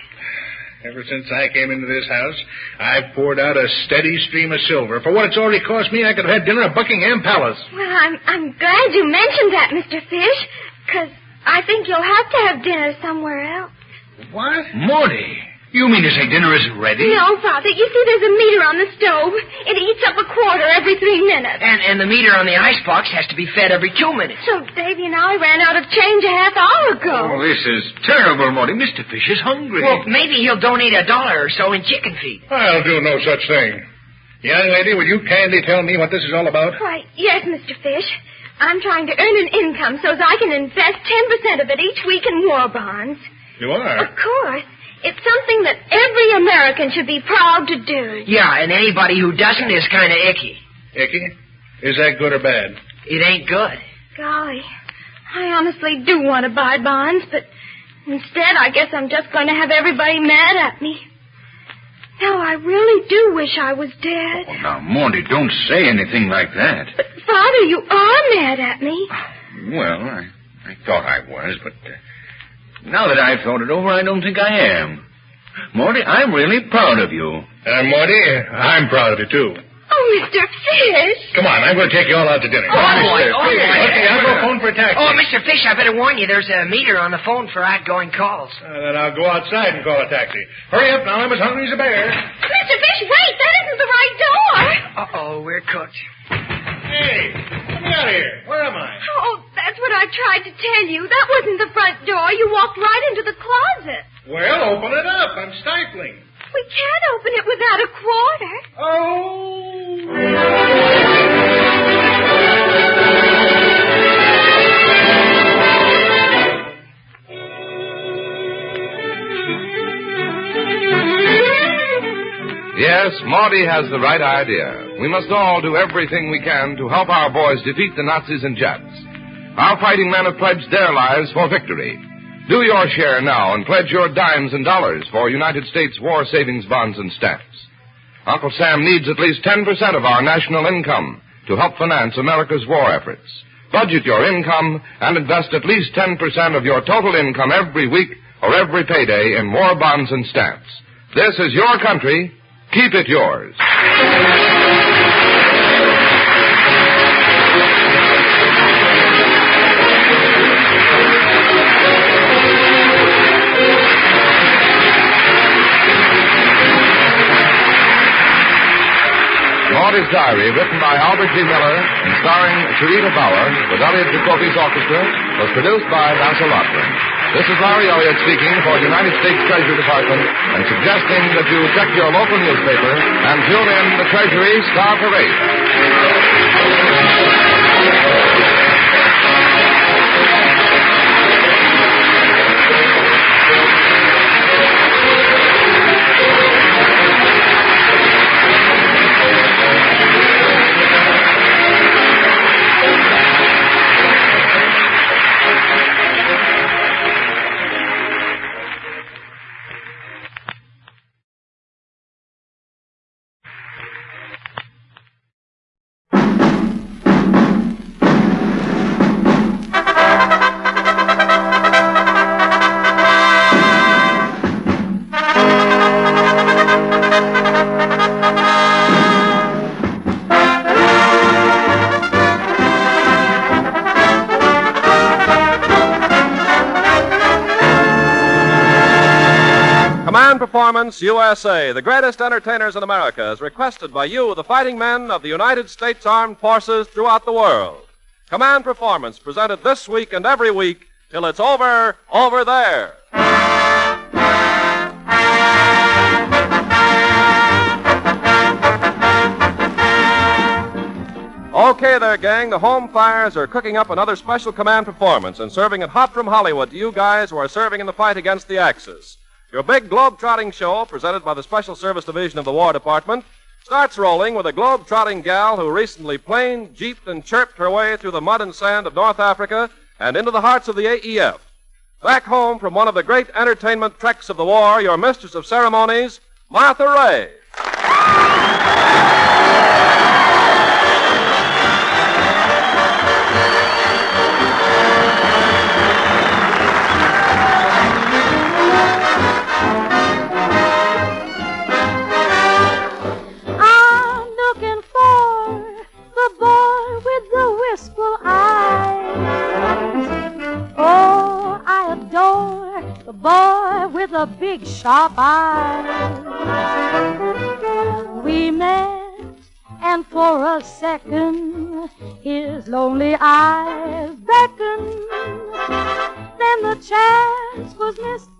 Ever since I came into this house, I've poured out a steady stream of silver. For what it's already cost me, I could have had dinner at Buckingham Palace. Well, I'm glad you mentioned that, Mr. Fish, because I think you'll have to have dinner somewhere else. What? Morty, you mean to say dinner isn't ready? No, Father. You see, there's a meter on the stove. It eats up a quarter every 3 minutes. And the meter on the icebox has to be fed every 2 minutes. So Davy and I ran out of change a half hour ago. Oh, this is terrible, Morty. Mr. Fish is hungry. Well, maybe he'll donate $1 or so in chicken feed. I'll do no such thing. Young lady, will you kindly tell me what this is all about? Why, yes, Mr. Fish. I'm trying to earn an income so that I can invest 10% of it each week in war bonds. You are? Of course. It's something that every American should be proud to do. Yeah, and anybody who doesn't is kind of icky. Icky? Is that good or bad? It ain't good. Golly, I honestly do want to buy bonds, but instead I guess I'm just going to have everybody mad at me. Now, I really do wish I was dead. Oh, now, Morty, don't say anything like that. But, Father, you are mad at me. Well, I thought I was, but now that I've thought it over, I don't think I am. Morty, I'm really proud of you. Morty, I'm proud of you, too. Oh, Mr. Fish. Come on, I'm going to take you all out to dinner. Oh, boy. Okay, I'll go phone for a taxi. Oh, Mr. Fish, I better warn you, there's a meter on the phone for outgoing calls. Then I'll go outside and call a taxi. Hurry up now, I'm as hungry as a bear. Mr. Fish, wait, that isn't the right door. Uh-oh, we're cooked. Hey, get me out of here. Where am I? Oh, that's what I tried to tell you. That wasn't the front door. You walked right into the closet. Well, open it up. I'm stifling. We can't open it without a quarter. Yes, Morty has the right idea. We must all do everything we can to help our boys defeat the Nazis and Japs. Our fighting men have pledged their lives for victory. Do your share now and pledge your dimes and dollars for United States war savings bonds and stamps. Uncle Sam needs at least 10% of our national income to help finance America's war efforts. Budget your income and invest at least 10% of your total income every week or every payday in war bonds and stamps. This is your country. Keep it yours. Maudie's Diary, written by Albert G. Miller and starring Sharita Bauer with Elliot Jacoby's orchestra, was produced by Vassar Lockwood. This is Larry Elliott speaking for the United States Treasury Department and suggesting that you check your local newspaper and tune in the Treasury Star Parade. Performance USA, the greatest entertainers in America, is requested by you, the fighting men of the United States Armed Forces throughout the world. Command Performance, presented this week and every week till it's over there. Okay there, gang. The home fires are cooking up another special Command Performance and serving it hot from Hollywood to you guys who are serving in the fight against the Axis. Your big globe-trotting show, presented by the Special Service Division of the War Department, starts rolling with a globe-trotting gal who recently planed, jeeped, and chirped her way through the mud and sand of North Africa and into the hearts of the AEF. Back home from one of the great entertainment treks of the war, your mistress of ceremonies, Martha Ray. The boy with the big sharp eyes. We met, and for a second his lonely eyes beckoned. Then the chance was missed.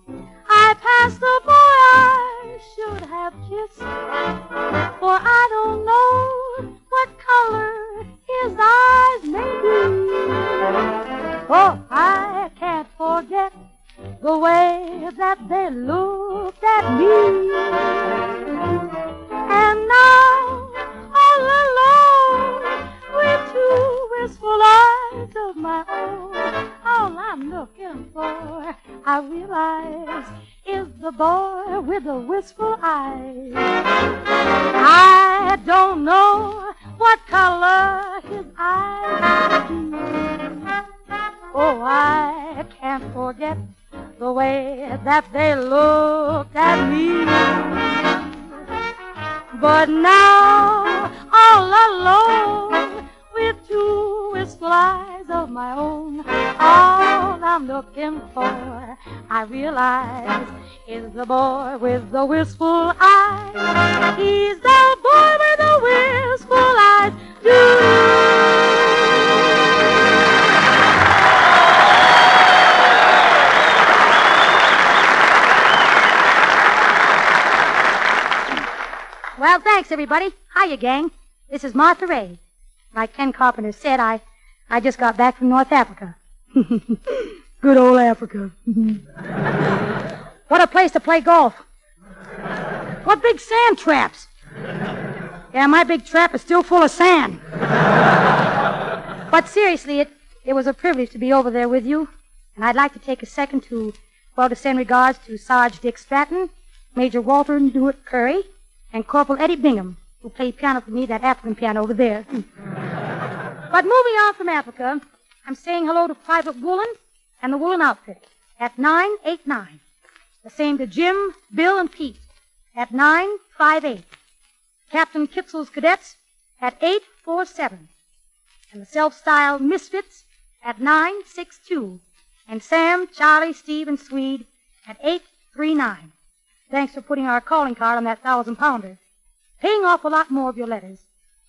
I passed the boy I should have kissed. For I don't know what color his eyes may be. Oh, I can't forget the way that they looked at me. And now, all alone, with two wistful eyes of my own, all I'm looking for, I realize, is the boy with the wistful eyes. I don't know what color his eyes be. Oh, I can't forget the way that they looked at me. But now, all alone, with two wistful eyes of my own, all I'm looking for, I realize, is the boy with the wistful eyes. He's the boy with the wistful eyes. Well, thanks, everybody. Hiya, gang. This is Martha Ray. Like Ken Carpenter said, I just got back from North Africa. Good old Africa. What a place to play golf. What big sand traps. Yeah, my big trap is still full of sand. But seriously, it was a privilege to be over there with you. And I'd like to take a second to send regards to Sarge Dick Stratton, Major Walter Newitt Curry, and Corporal Eddie Bingham, who played piano for me, that African piano over there. But moving on from Africa, I'm saying hello to Private Woolen and the Woolen Outfit at 989. The same to Jim, Bill, and Pete at 958. Captain Kitzel's Cadets at 847. And the Self-Styled Misfits at 962. And Sam, Charlie, Steve, and Swede at 839. Thanks for putting our calling card on that 1,000-pounder. Paying off a lot more of your letters.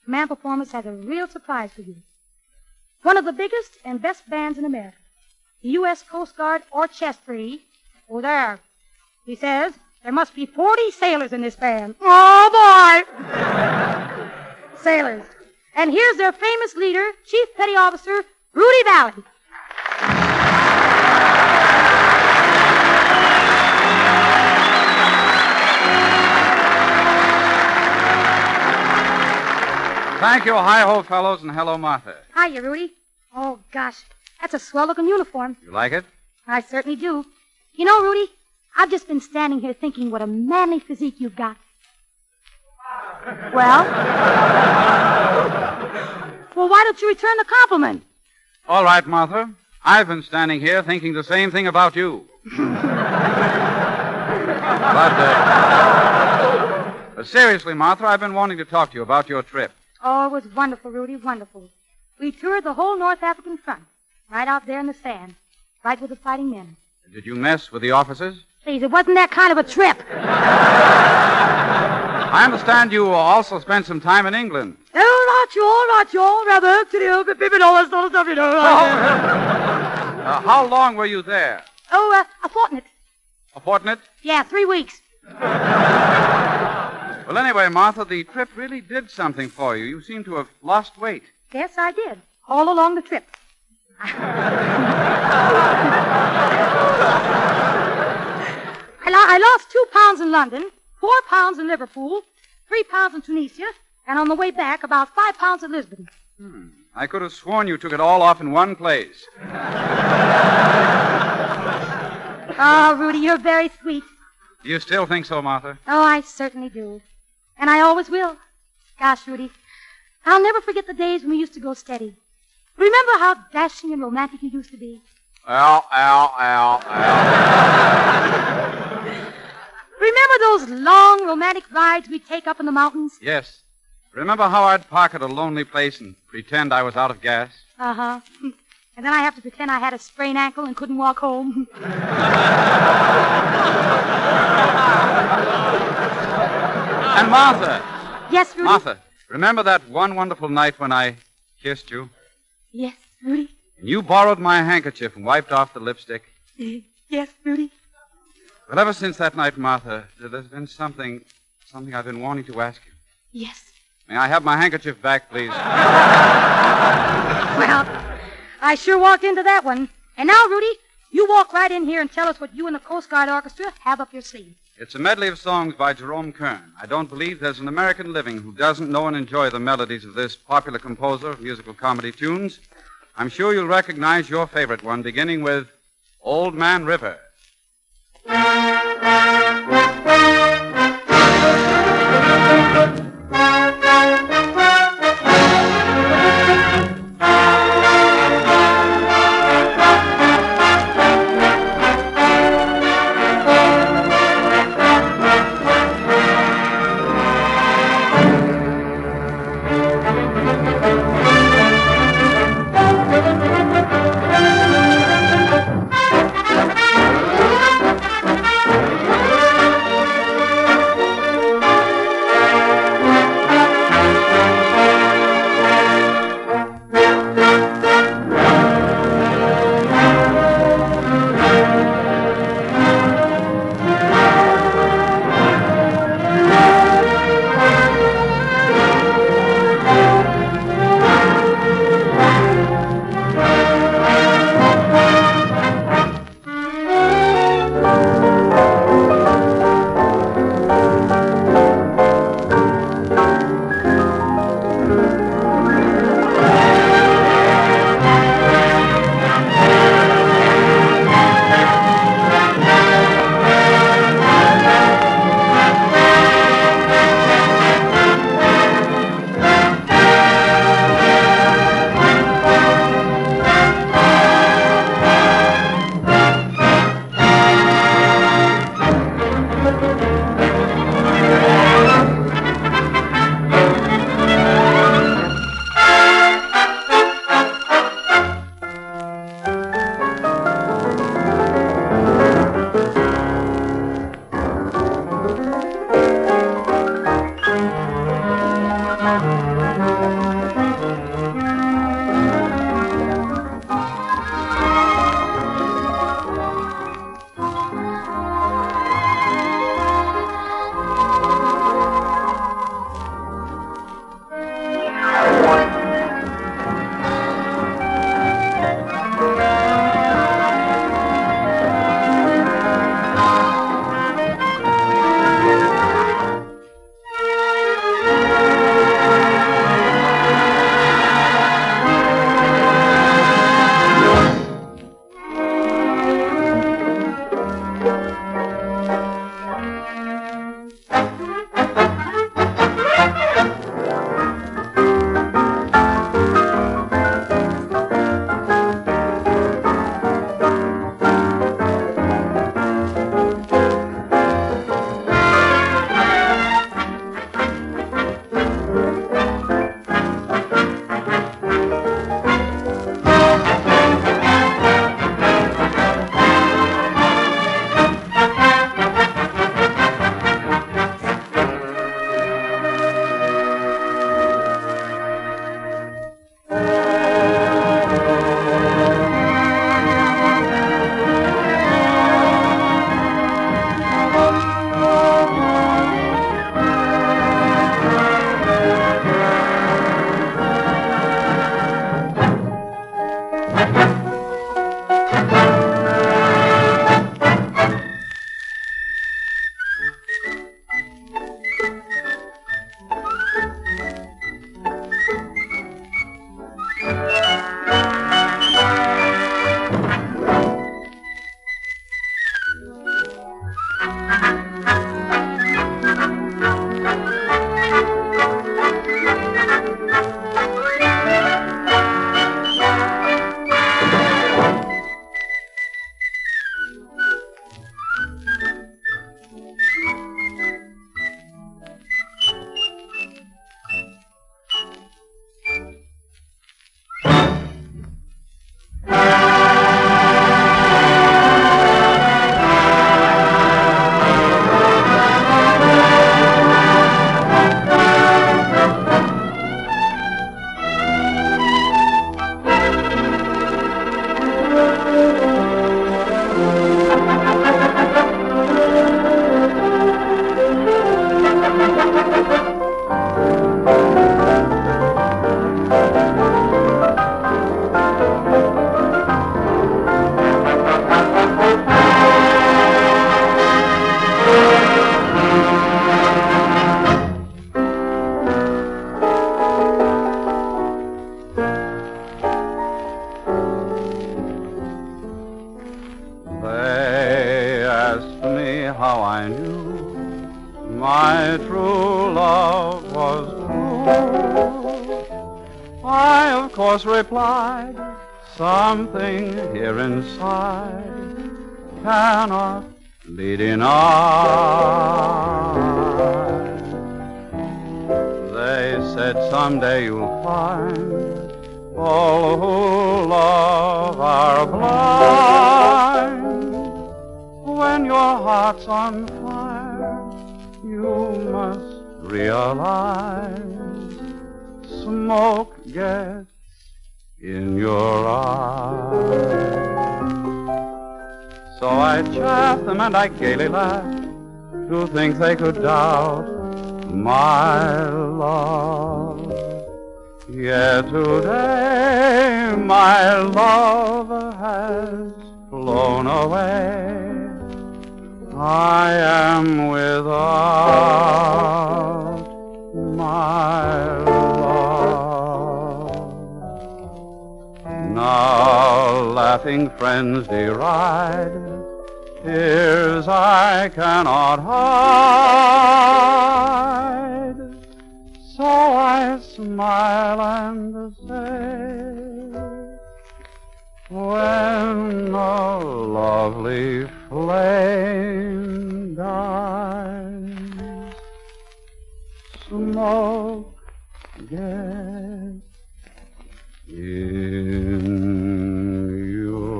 Command Performance has a real surprise for you. One of the biggest and best bands in America, the U.S. Coast Guard Orchestra. Oh, there. He says there must be 40 sailors in this band. Oh, boy! Sailors. And here's their famous leader, Chief Petty Officer Rudy Valley. Thank you, hi-ho, fellows, and hello, Martha. Hiya, Rudy. Oh, gosh, that's a swell-looking uniform. You like it? I certainly do. You know, Rudy, I've just been standing here thinking what a manly physique you've got. Well, why don't you return the compliment? All right, Martha. I've been standing here thinking the same thing about you. But seriously, Martha, I've been wanting to talk to you about your trip. Oh, it was wonderful, Rudy, wonderful. We toured the whole North African front, right out there in the sand, right with the fighting men. Did you mess with the officers? Please, it wasn't that kind of a trip. I understand you also spent some time in England. Oh, not you, rather. All that sort of stuff, you know. How long were you there? Oh, a fortnight. A fortnight? Yeah, 3 weeks. Well, anyway, Martha, the trip really did something for you. You seem to have lost weight. Yes, I did. All along the trip. I lost 2 pounds in London, 4 pounds in Liverpool, 3 pounds in Tunisia, and on the way back, about 5 pounds in Lisbon. I could have sworn you took it all off in one place. Oh, Rudy, you're very sweet. Do you still think so, Martha? Oh, I certainly do. And I always will. Gosh, Rudy, I'll never forget the days when we used to go steady. Remember how dashing and romantic you used to be? Remember those long romantic rides we'd take up in the mountains? Yes. Remember how I'd park at a lonely place and pretend I was out of gas? Uh-huh. And then I have to pretend I had a sprained ankle and couldn't walk home. And Martha. Yes, Rudy? Martha, remember that one wonderful night when I kissed you? Yes, Rudy. And you borrowed my handkerchief and wiped off the lipstick? Yes, Rudy. Well, ever since that night, Martha, there's been something I've been wanting to ask you. Yes. May I have my handkerchief back, please? Well, I sure walked into that one. And now, Rudy, you walk right in here and tell us what you and the Coast Guard Orchestra have up your sleeve. It's a medley of songs by Jerome Kern. I don't believe there's an American living who doesn't know and enjoy the melodies of this popular composer of musical comedy tunes. I'm sure you'll recognize your favorite one, beginning with Old Man River. They asked me how I knew my true love was true. I, of course, replied, something here inside cannot be denied. They said someday you'll find all who love are blind. When your heart's on fire, you must realize smoke gets in your eyes. So I chaffed them and I gaily laughed to think they could doubt my love. Yet today my love has flown away. I am without my love. Now laughing friends deride tears I cannot hide. So I smile and say, when a lovely flame dies, smoke gets in your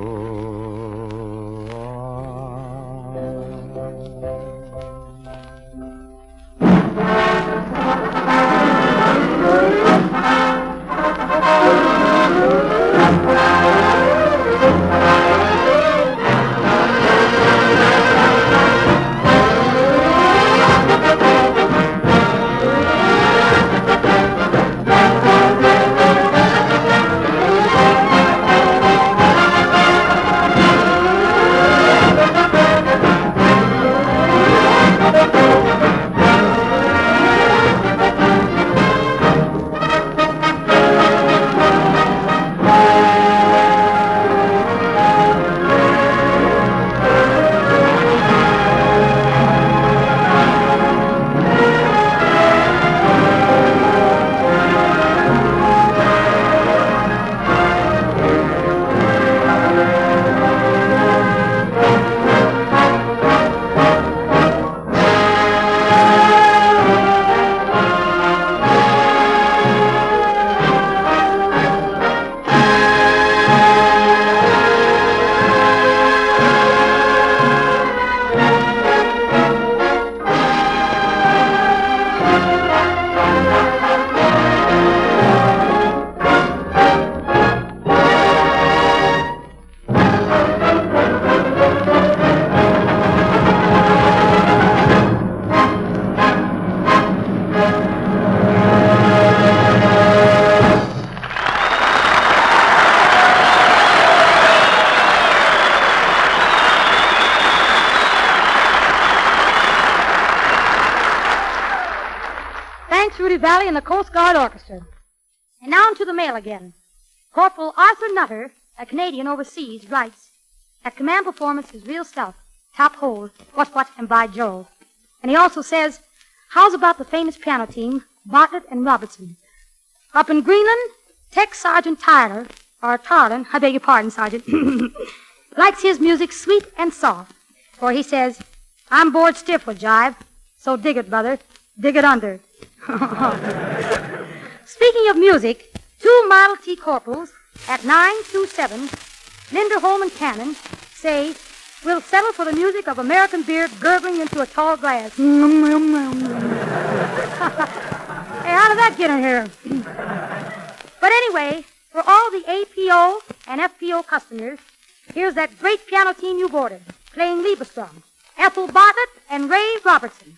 Valley and the Coast Guard Orchestra. And now into the mail again. Corporal Arthur Nutter, a Canadian overseas, writes, that command performance is real stuff. Top hole, what, and by Jove. And he also says, how's about the famous piano team, Bartlett and Robertson? Up in Greenland, Tech Sergeant Tyler, or Tarlin, I beg your pardon, Sergeant, likes his music sweet and soft. For he says, I'm bored stiff with jive, so dig it, brother, dig it under. Speaking of music, 2 Model T corporals at 927 Linderholm and Cannon say, we'll settle for the music of American beer gurgling into a tall glass. Hey, how did that get in here? But anyway, for all the APO and FPO customers, here's that great piano team you boarded, playing Lieberstrom, Ethel Bartlett and Ray Robertson.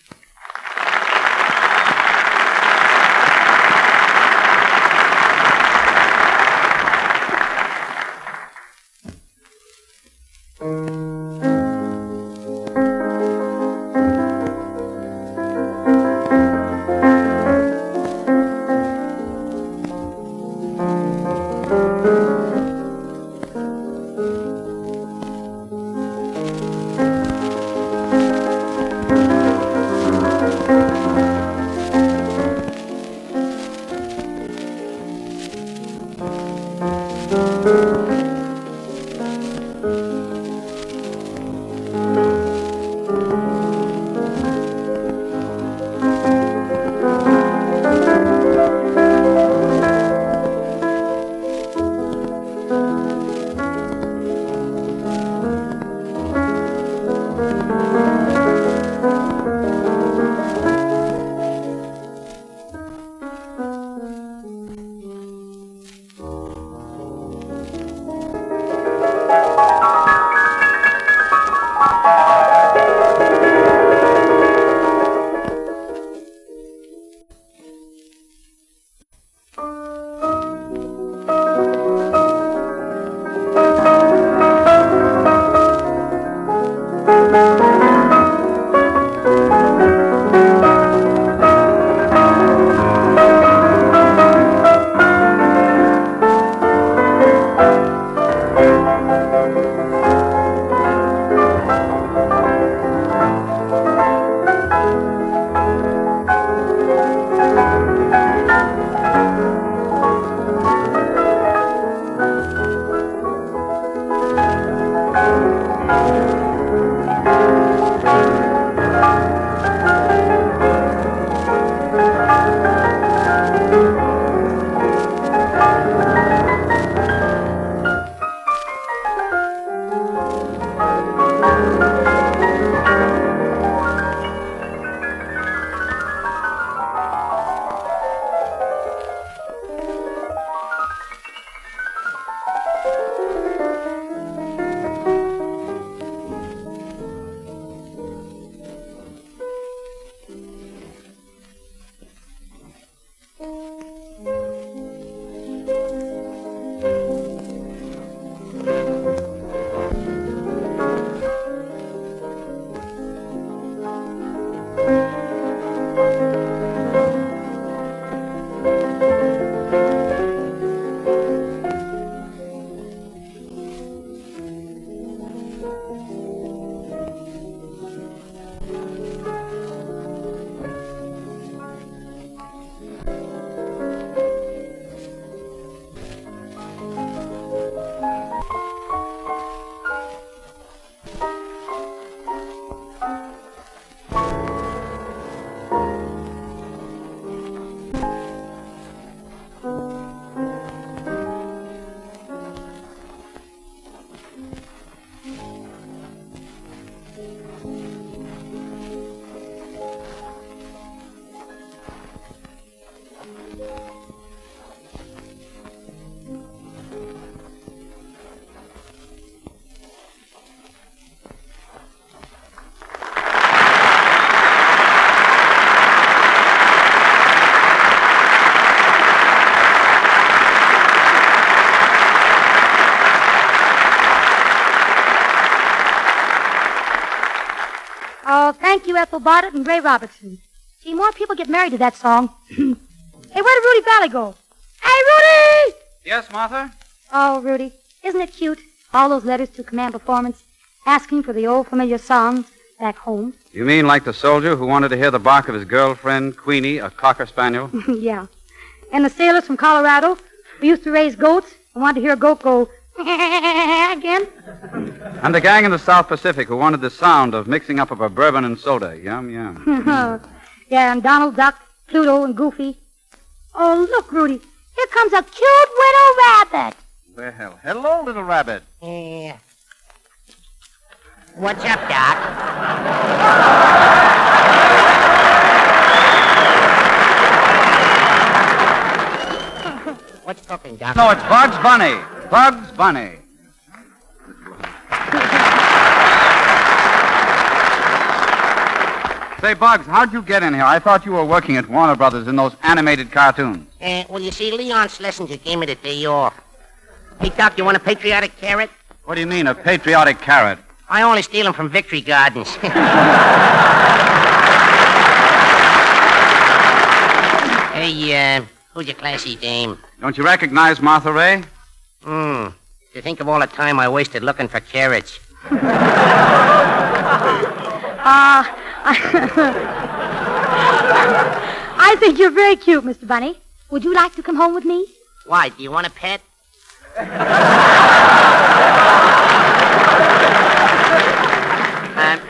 Oh, thank you, Ethel Bartlett and Ray Robertson. See, more people get married to that song. Hey, where did Rudy Valley go? Hey, Rudy! Yes, Martha? Oh, Rudy, isn't it cute? All those letters to Command Performance asking for the old familiar songs back home. You mean like the soldier who wanted to hear the bark of his girlfriend, Queenie, a cocker spaniel? Yeah. And the sailors from Colorado who used to raise goats and wanted to hear a goat go again. And the gang in the South Pacific who wanted the sound of mixing up of a bourbon and soda. Yum, yum. Yeah, and Donald Duck, Pluto, and Goofy. Oh, look, Rudy. Here comes a cute little rabbit. Well, hello, little rabbit. Yeah. What's up, Doc? What's cooking, Doc? No, it's Bugs Bunny. Bugs Bunny. Say, Bugs, how'd you get in here? I thought you were working at Warner Brothers in those animated cartoons. Well, you see, Leon Schlesinger gave me the day off. Hey, Doc, you want a patriotic carrot? What do you mean, a patriotic carrot? I only steal them from Victory Gardens. Hey, who's your classy dame? Don't you recognize Martha Ray? To think of all the time I wasted looking for carrots. I think you're very cute, Mr. Bunny. Would you like to come home with me? Why, do you want a pet?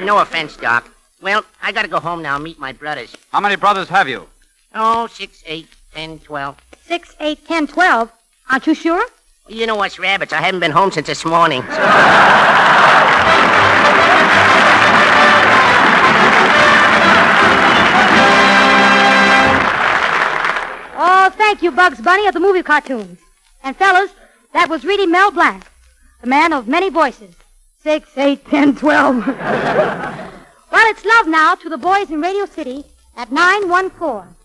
No offense, Doc. Well, I gotta go home now and meet my brothers. How many brothers have you? Oh, 6, 8, 10, 12. 6, 8, 10, 12. Aren't you sure? You know what's rabbits? I haven't been home since this morning. Oh, thank you, Bugs Bunny of the movie cartoons. And fellas, that was really Mel Blanc, the man of many voices. 6, 8, 10, 12. Well, it's love now to the boys in Radio City at 914.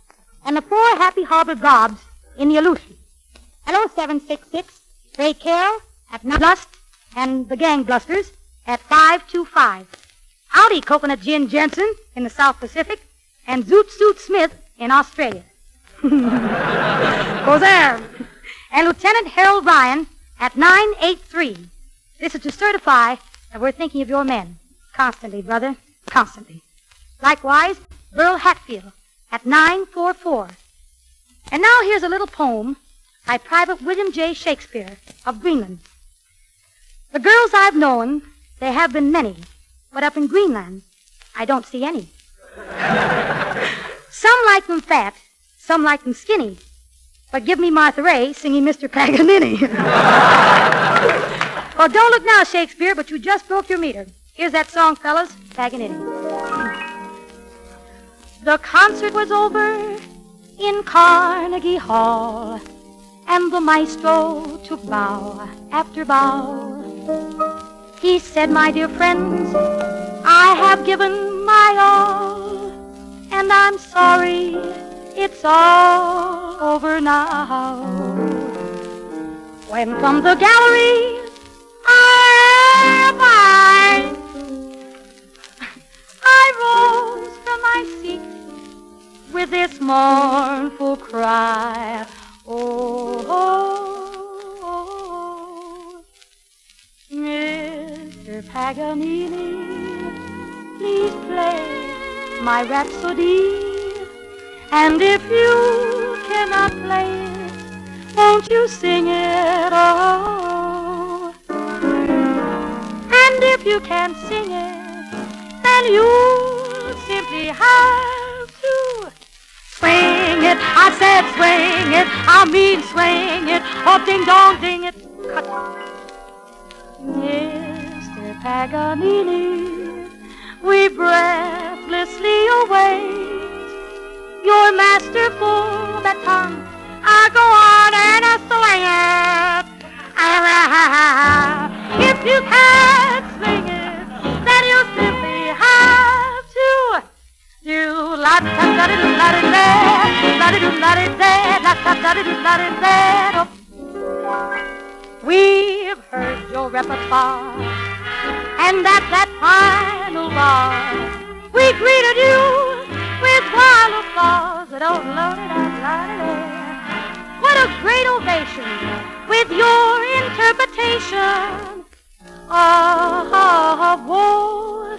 And the 4 happy harbor gobs in the Aleutian. Hello, 766. Ray Carroll at Lust and the Gang Blusters at 525. Howdy, Coconut Gin Jensen in the South Pacific and Zoot Suit Smith in Australia. Go there. And Lieutenant Harold Ryan at 983. This is to certify that we're thinking of your men. Constantly, brother. Constantly. Likewise, Burl Hatfield at 944. And now here's a little poem by Private William J. Shakespeare of Greenland. The girls I've known, they have been many, but up in Greenland, I don't see any. Some like them fat, some like them skinny, but give me Martha Ray singing Mr. Paganini. Well, don't look now, Shakespeare, but you just broke your meter. Here's that song, fellas, Paganini. The concert was over in Carnegie Hall, and the maestro took bow after bow. He said, my dear friends, I have given my all, and I'm sorry it's all over now. When from the gallery I rose from my seat with this mournful cry. Oh, Mr. Paganini, please play my Rhapsody. And if you cannot play it, won't you sing it? Oh. And if you can't sing it, then you simply have to swing it. I said swing it. I mean swing it. Oh, ding dong, ding it. Cut. Mr. Paganini, we breathlessly await your masterful baton. I go on and I swing it. If you can't swing it, then you simply have to do la da da da da da da da da da. We've heard your repertoire, and at that final bar, we greeted you with wild applause. What a great ovation with your interpretation of war.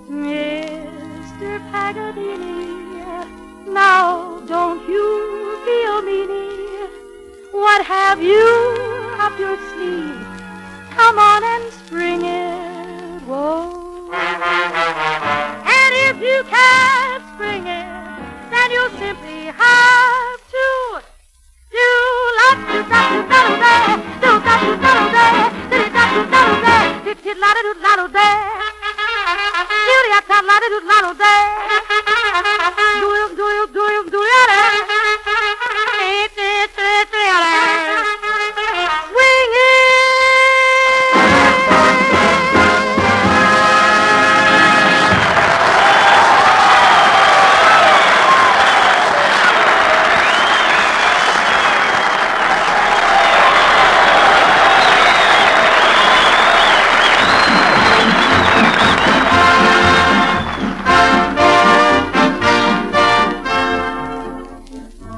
Mr. Paganini, now don't you feel meanie? What have you up your sleeve? Come on and spring it, whoa. And if you can't spring it, then you simply have to do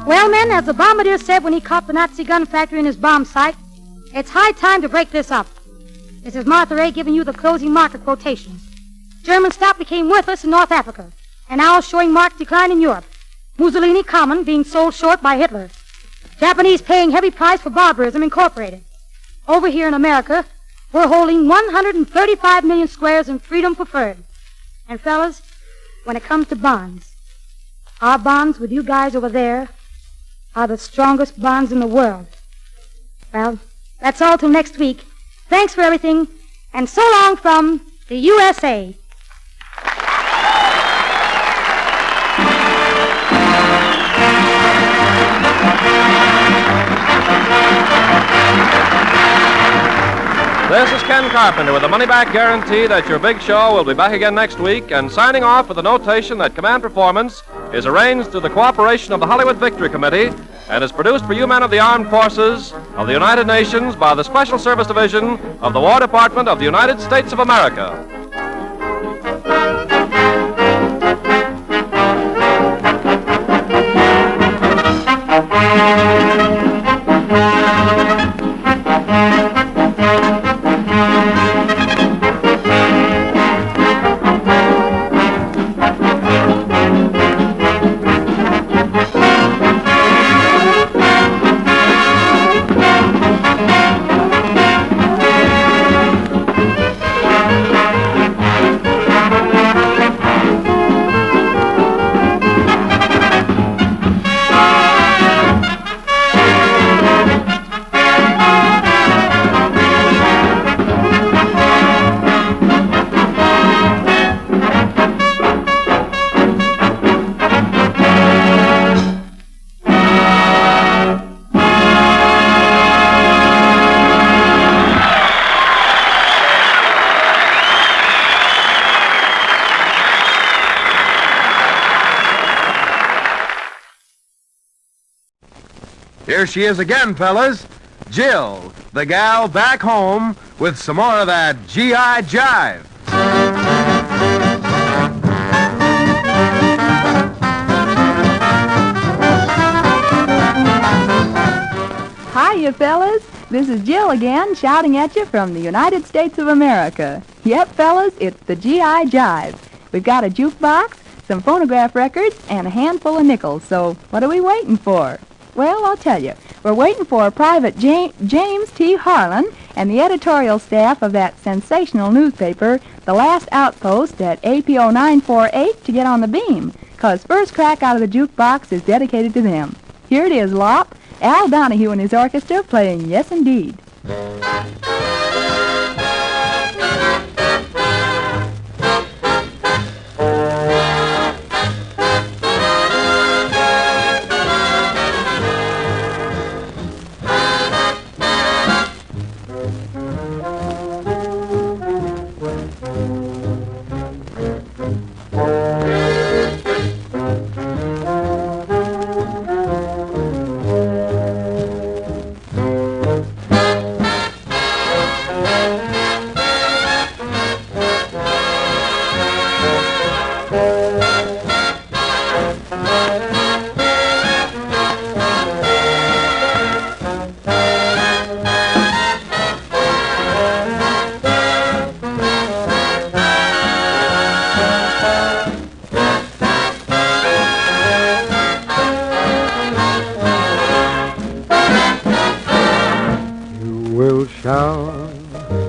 Well, men, as the bombardier said when he caught the Nazi gun factory in his bomb site, it's high time to break this up. This is Martha Ray giving you the closing market quotations. German stock became worthless in North Africa, and now showing marked decline in Europe. Mussolini common being sold short by Hitler. Japanese paying heavy price for barbarism, Incorporated. Over here in America, we're holding 135 million squares in freedom preferred. And fellas, when it comes to bonds, our bonds with you guys over there are the strongest bonds in the world. Well, that's all till next week. Thanks for everything, and so long from the USA. This is Ken Carpenter with a money-back guarantee that your big show will be back again next week, and signing off with a notation that Command Performance is arranged through the cooperation of the Hollywood Victory Committee and is produced for you men of the armed forces of the United Nations by the Special Service Division of the War Department of the United States of America. Here she is again, fellas. Jill, the gal back home with some more of that G.I. Jive. Hiya, fellas. This is Jill again, shouting at you from the United States of America. Yep, fellas, it's the G.I. Jive. We've got a jukebox, some phonograph records, and a handful of nickels, so what are we waiting for? Well, I'll tell you. We're waiting for Private James T. Harlan and the editorial staff of that sensational newspaper, The Last Outpost at APO 948, to get on the beam, 'cause first crack out of the jukebox is dedicated to them. Here it is, Lop, Al Donahue and his orchestra playing Yes Indeed.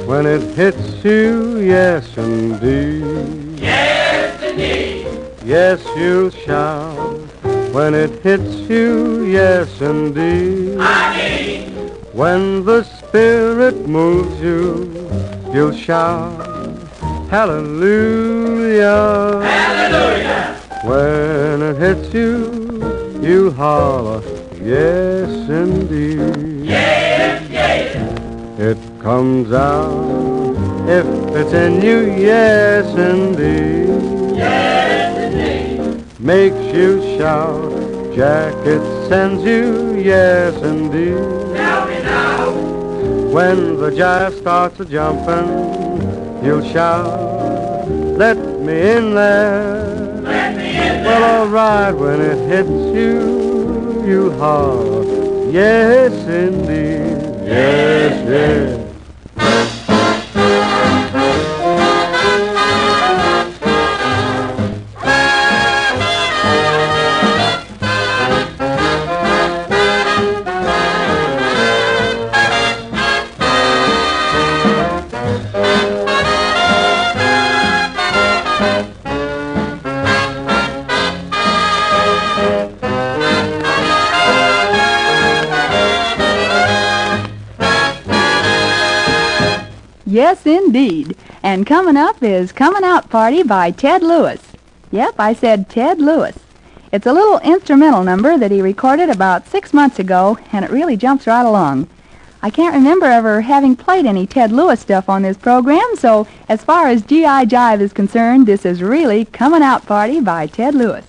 When it hits you, yes indeed. Yes indeed. Yes, you'll shout. When it hits you, yes indeed. I mean. When the Spirit moves you, you'll shout. Hallelujah. Hallelujah. When it hits you, you'll holler. Yes indeed. Yeah, yeah. It comes out if it's in you, yes indeed. Yes indeed. Makes you shout, Jack, it sends you, yes indeed. Tell me now. When the jive starts a jumping, you'll shout, let me in there. Let me in there. Well, all right, when it hits you, you'll holler, yes indeed. Yes, yes. Yes, indeed. And coming up is Coming Out Party by Ted Lewis. Yep, I said Ted Lewis. It's a little instrumental number that he recorded about 6 months ago, and it really jumps right along. I can't remember ever having played any Ted Lewis stuff on this program, so as far as G.I. Jive is concerned, this is really Coming Out Party by Ted Lewis.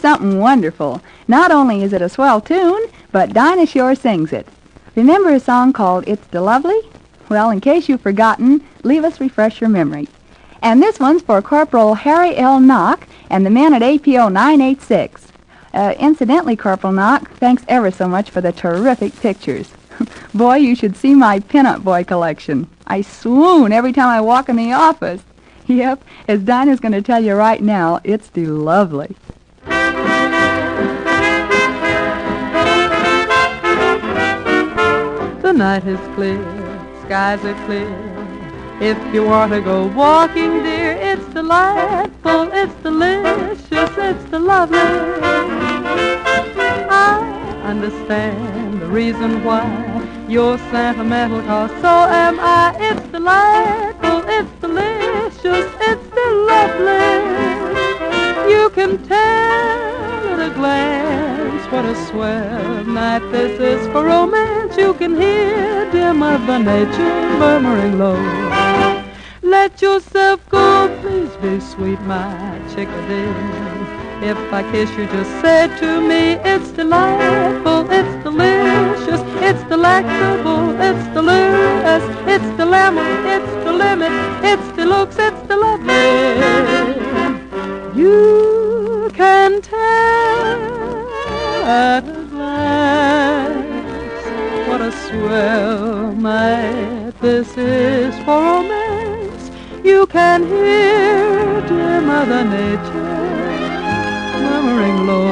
Something wonderful. Not only is it a swell tune, but Dinah Shore sings it. Remember a song called It's the Lovely? Well, in case you've forgotten, leave us refresh your memory. And this one's for Corporal Harry L. Knock and the men at APO 986. Incidentally, Corporal Knock, thanks ever so much for the terrific pictures. Boy, you should see my pinup boy collection. I swoon every time I walk in the office. Yep, as Dinah's going to tell you right now, it's the lovely. The night is clear, skies are clear. If you want to go walking, dear, it's delightful, it's delicious, it's the lovely. I understand the reason why you're sentimental, 'cause so am I. It's delightful, it's delicious, it's the lovely. You can tell at a glance what a swell night this is for romance. You can hear dear Mother Nature murmuring low. Let yourself go, please be sweet, my chickadee. If I kiss you, just say to me, it's delightful, it's delicious, it's delectable, it's delicious, it's the lemon, it's the limit, it's deluxe, it's the lovely. You can tell at a glance what a swell night this is for romance. You can hear dear Mother Nature murmuring low.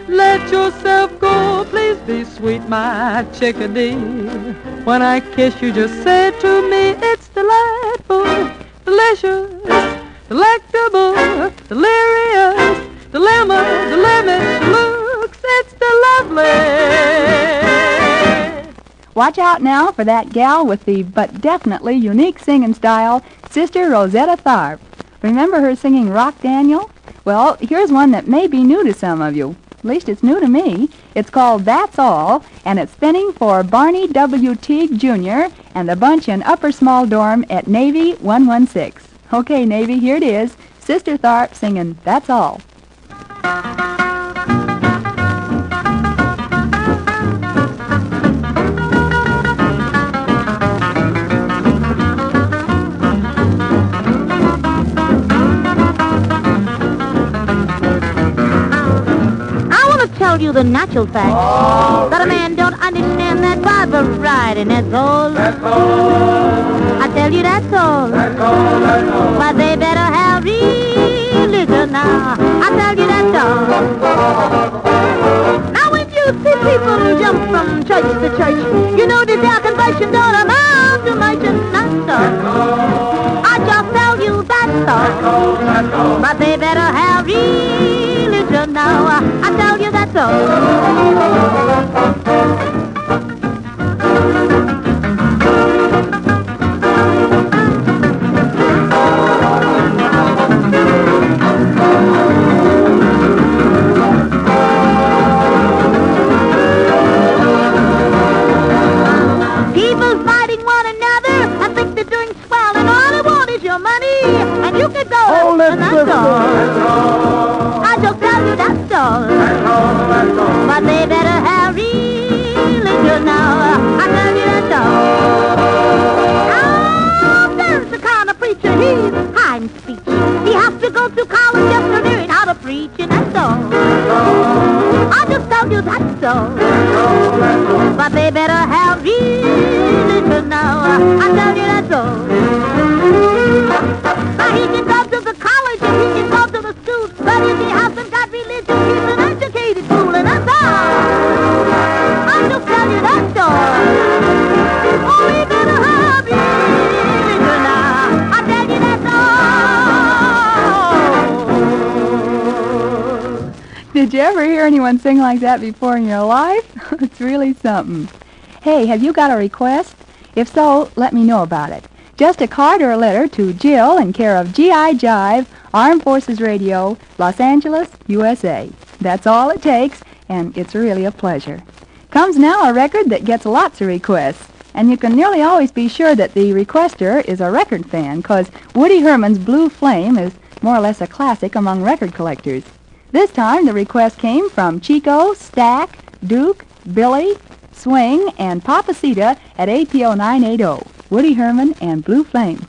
Let yourself go, please be sweet, my chickadee. When I kiss you, just say to me, it's delightful, delicious, delectable, delirious, dilemma, the limit, looks, it's the lovely. Watch out now for that gal with the but definitely unique singing style, Sister Rosetta Tharpe. Remember her singing Rock Daniel? Well, here's one that may be new to some of you. At least it's new to me. It's called That's All, and it's spinning for Barney W. Teague, Jr. and the bunch in Upper Small Dorm at Navy 116. Okay, Navy, here it is. Sister Tharpe singing That's All. Tell you the natural fact that a man don't understand that barber ride, and that's all. That's all. I tell you that's all. That's all. That's all. But they better have religion now. I tell you that's all. Now when you see people who jump from church to church, you know that their conversion don't amount to much, and that's all. I just tell you that's all. That's all. But they better have religion now. I tell you that's all. People fighting one another, I think they're doing swell, and all they want is your money, and you can go, and that's all. I just tell you that's all. But they better have religion now. I tell you that's all. Oh, there's the kind of preacher, he's high in speech. He has to go to college just to learn how to preach, and that's all. I just tell you that's all. But they better have religion now. I tell you that's all. Now he can go to the college and he can go to the school, but if he hasn't got religion, he's an educated fool, and that's all. I just tell you that's all. Oh, we better have religion now. I tell you that's all. Did you ever hear anyone sing like that before in your life? It's really something. Hey, have you got a request? If so, let me know about it. Just a card or a letter to Jill in care of G.I. Jive, Armed Forces Radio, Los Angeles, USA. That's all it takes, and it's really a pleasure. Comes now a record that gets lots of requests, and you can nearly always be sure that the requester is a record fan, 'cause Woody Herman's Blue Flame is more or less a classic among record collectors. This time the request came from Chico, Stack, Duke, Billy, Swing, and Papacita at APO 980. Woody Herman and Blue Flame.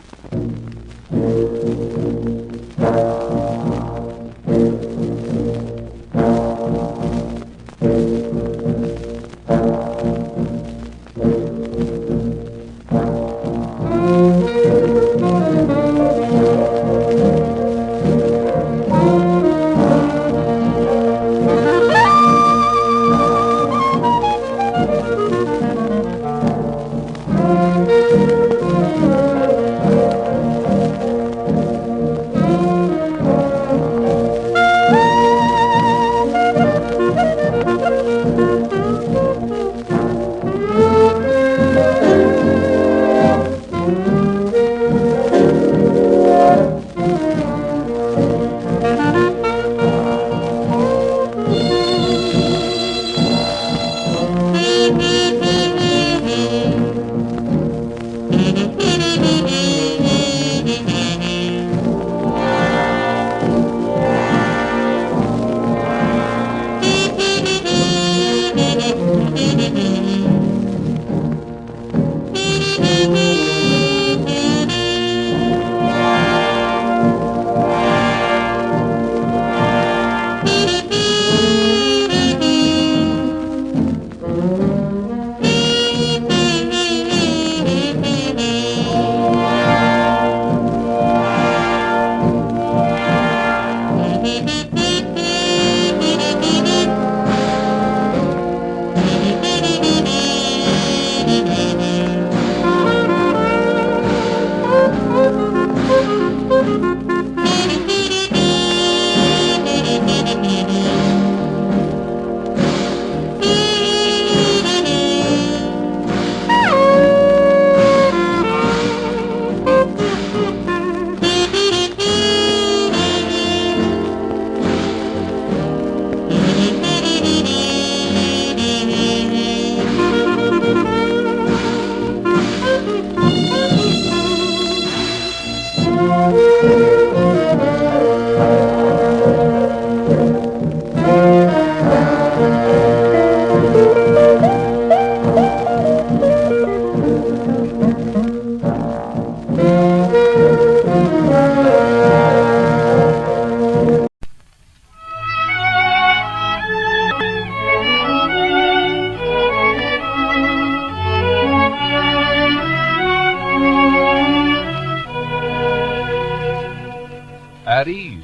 at ease.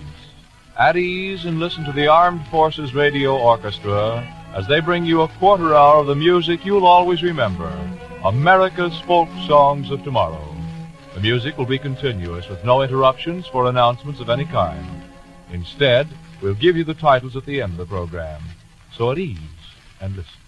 At ease and listen to the Armed Forces Radio Orchestra as they bring you a quarter hour of the music you'll always remember, America's folk songs of tomorrow. The music will be continuous with no interruptions for announcements of any kind. Instead, we'll give you the titles at the end of the program. So at ease and listen.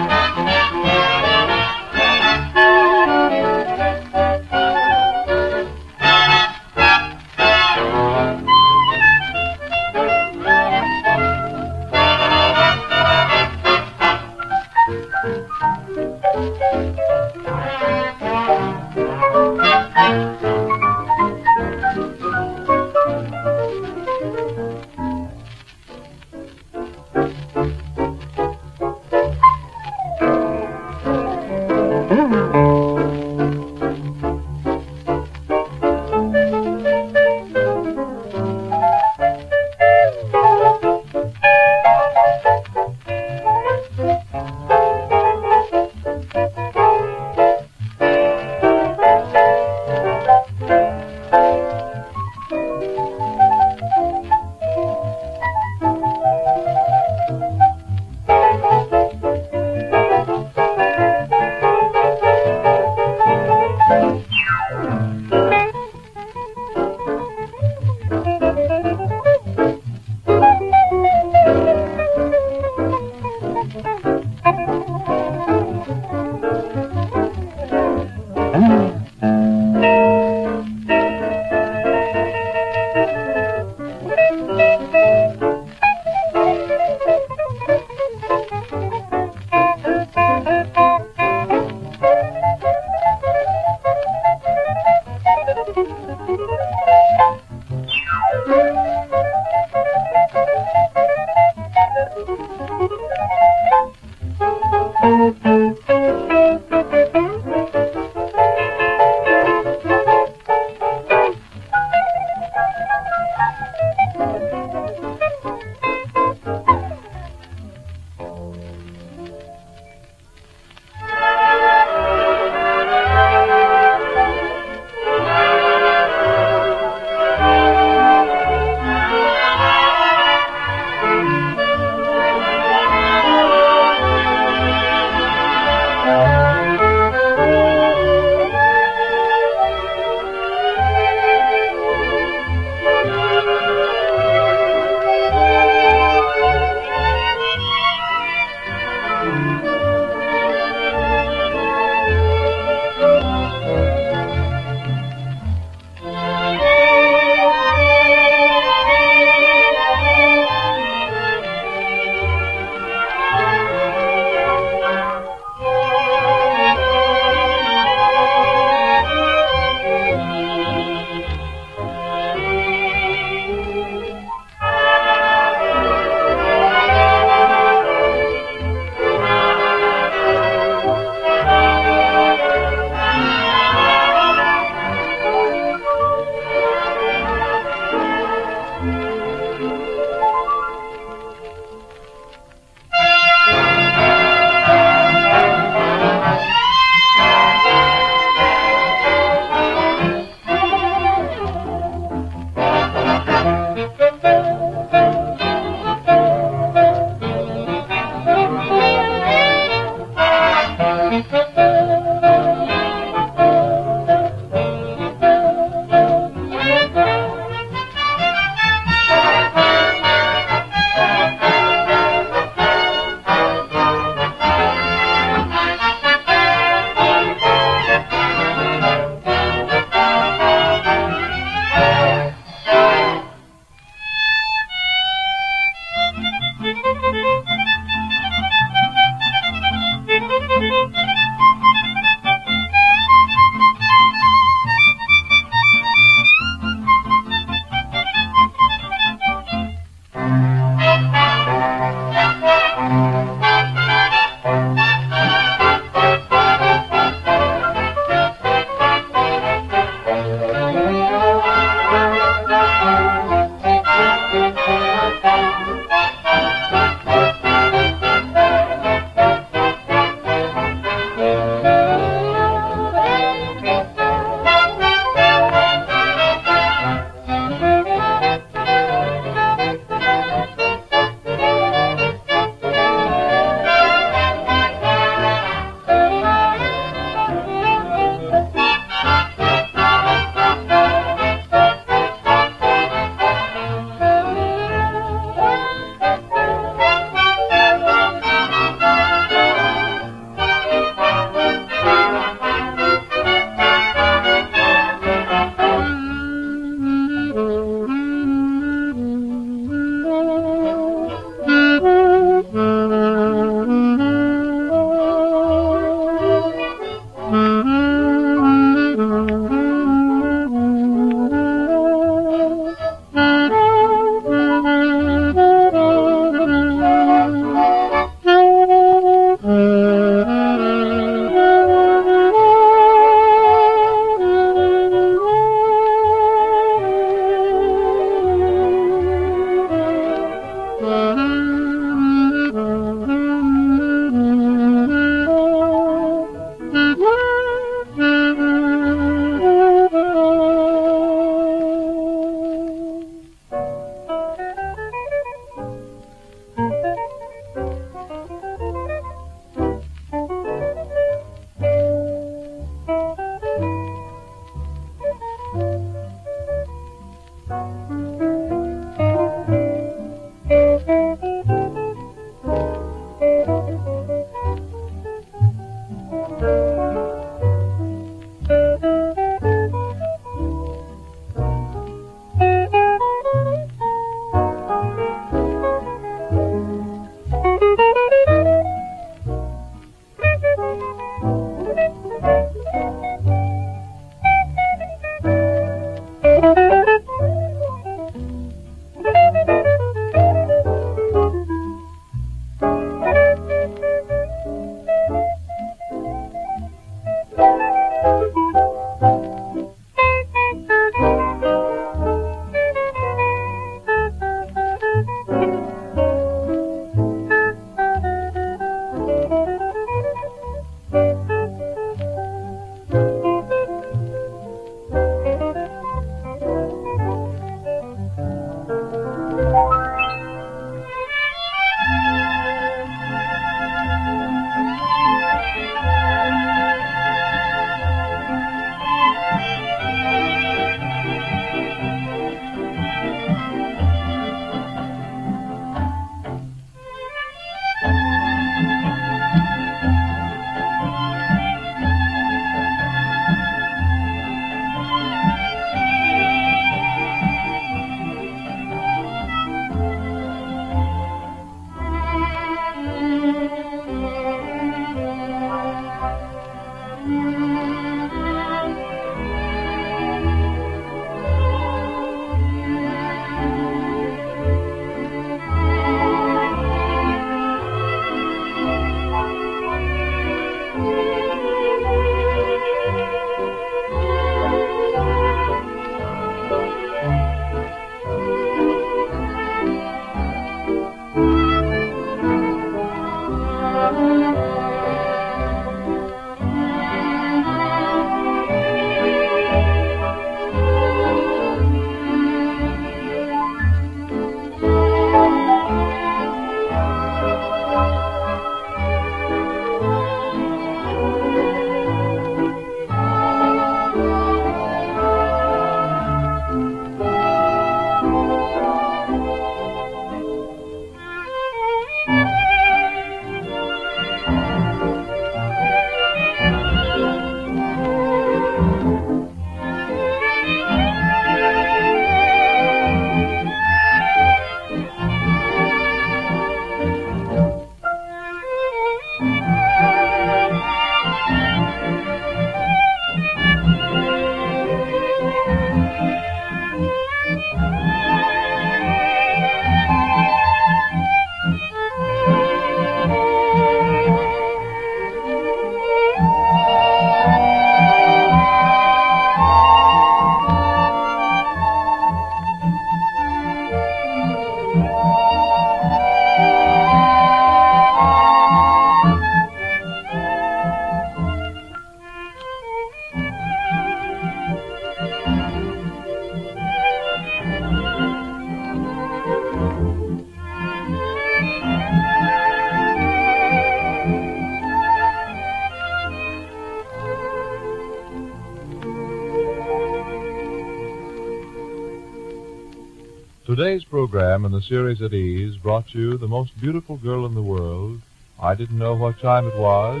Today's program in the series At Ease brought you The Most Beautiful Girl in the World, I Didn't Know What Time It Was,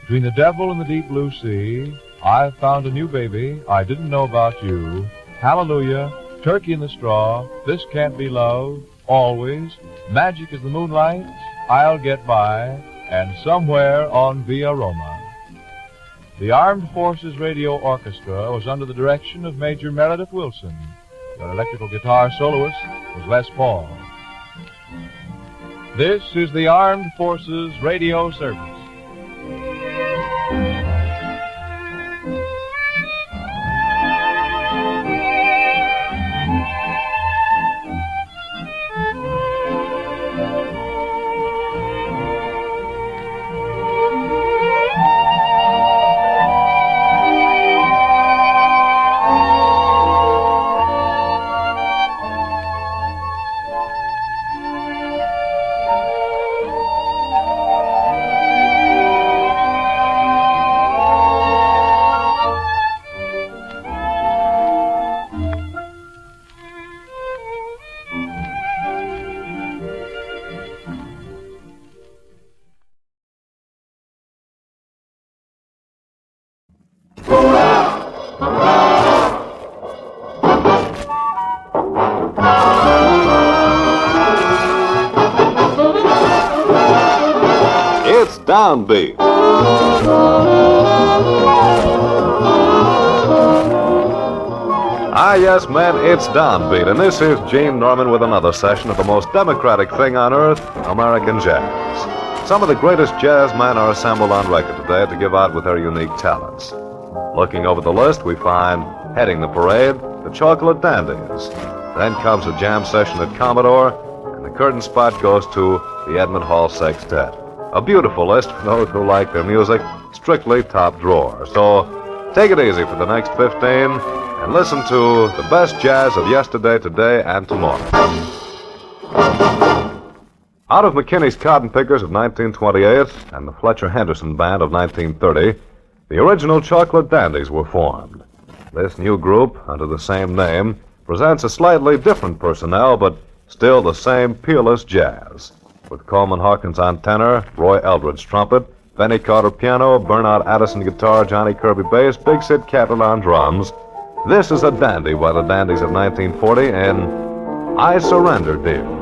Between the Devil and the Deep Blue Sea, I've Found a New Baby, I Didn't Know About You, Hallelujah, Turkey in the Straw, This Can't Be Love, Always, Magic as the Moonlight, I'll Get By, and Somewhere on Via Roma. The Armed Forces Radio Orchestra was under the direction of Major Meredith Wilson. Their electrical guitar soloist was Les Paul. This is the Armed Forces Radio Service. Downbeat. Ah, yes, men, it's Downbeat, and this is Gene Norman with another session of the most democratic thing on earth, American jazz. Some of the greatest jazz men are assembled on record today to give out with their unique talents. Looking over the list, we find, heading the parade, the Chocolate Dandies. Then comes a jam session at Commodore, and the curtain spot goes to the Edmund Hall Sextet. A beautiful list for those who like their music strictly top drawer. So take it easy for the next 15 and listen to the best jazz of yesterday, today, and tomorrow. Out of McKinney's Cotton Pickers of 1928 and the Fletcher Henderson Band of 1930, the original Chocolate Dandies were formed. This new group, under the same name, presents a slightly different personnel, but still the same peerless jazz. With Coleman Hawkins on tenor, Roy Eldridge trumpet, Benny Carter piano, Bernard Addison guitar, Johnny Kirby bass, Big Sid Catlett on drums. This is a dandy by the Dandies of 1940 in I Surrender, Dear.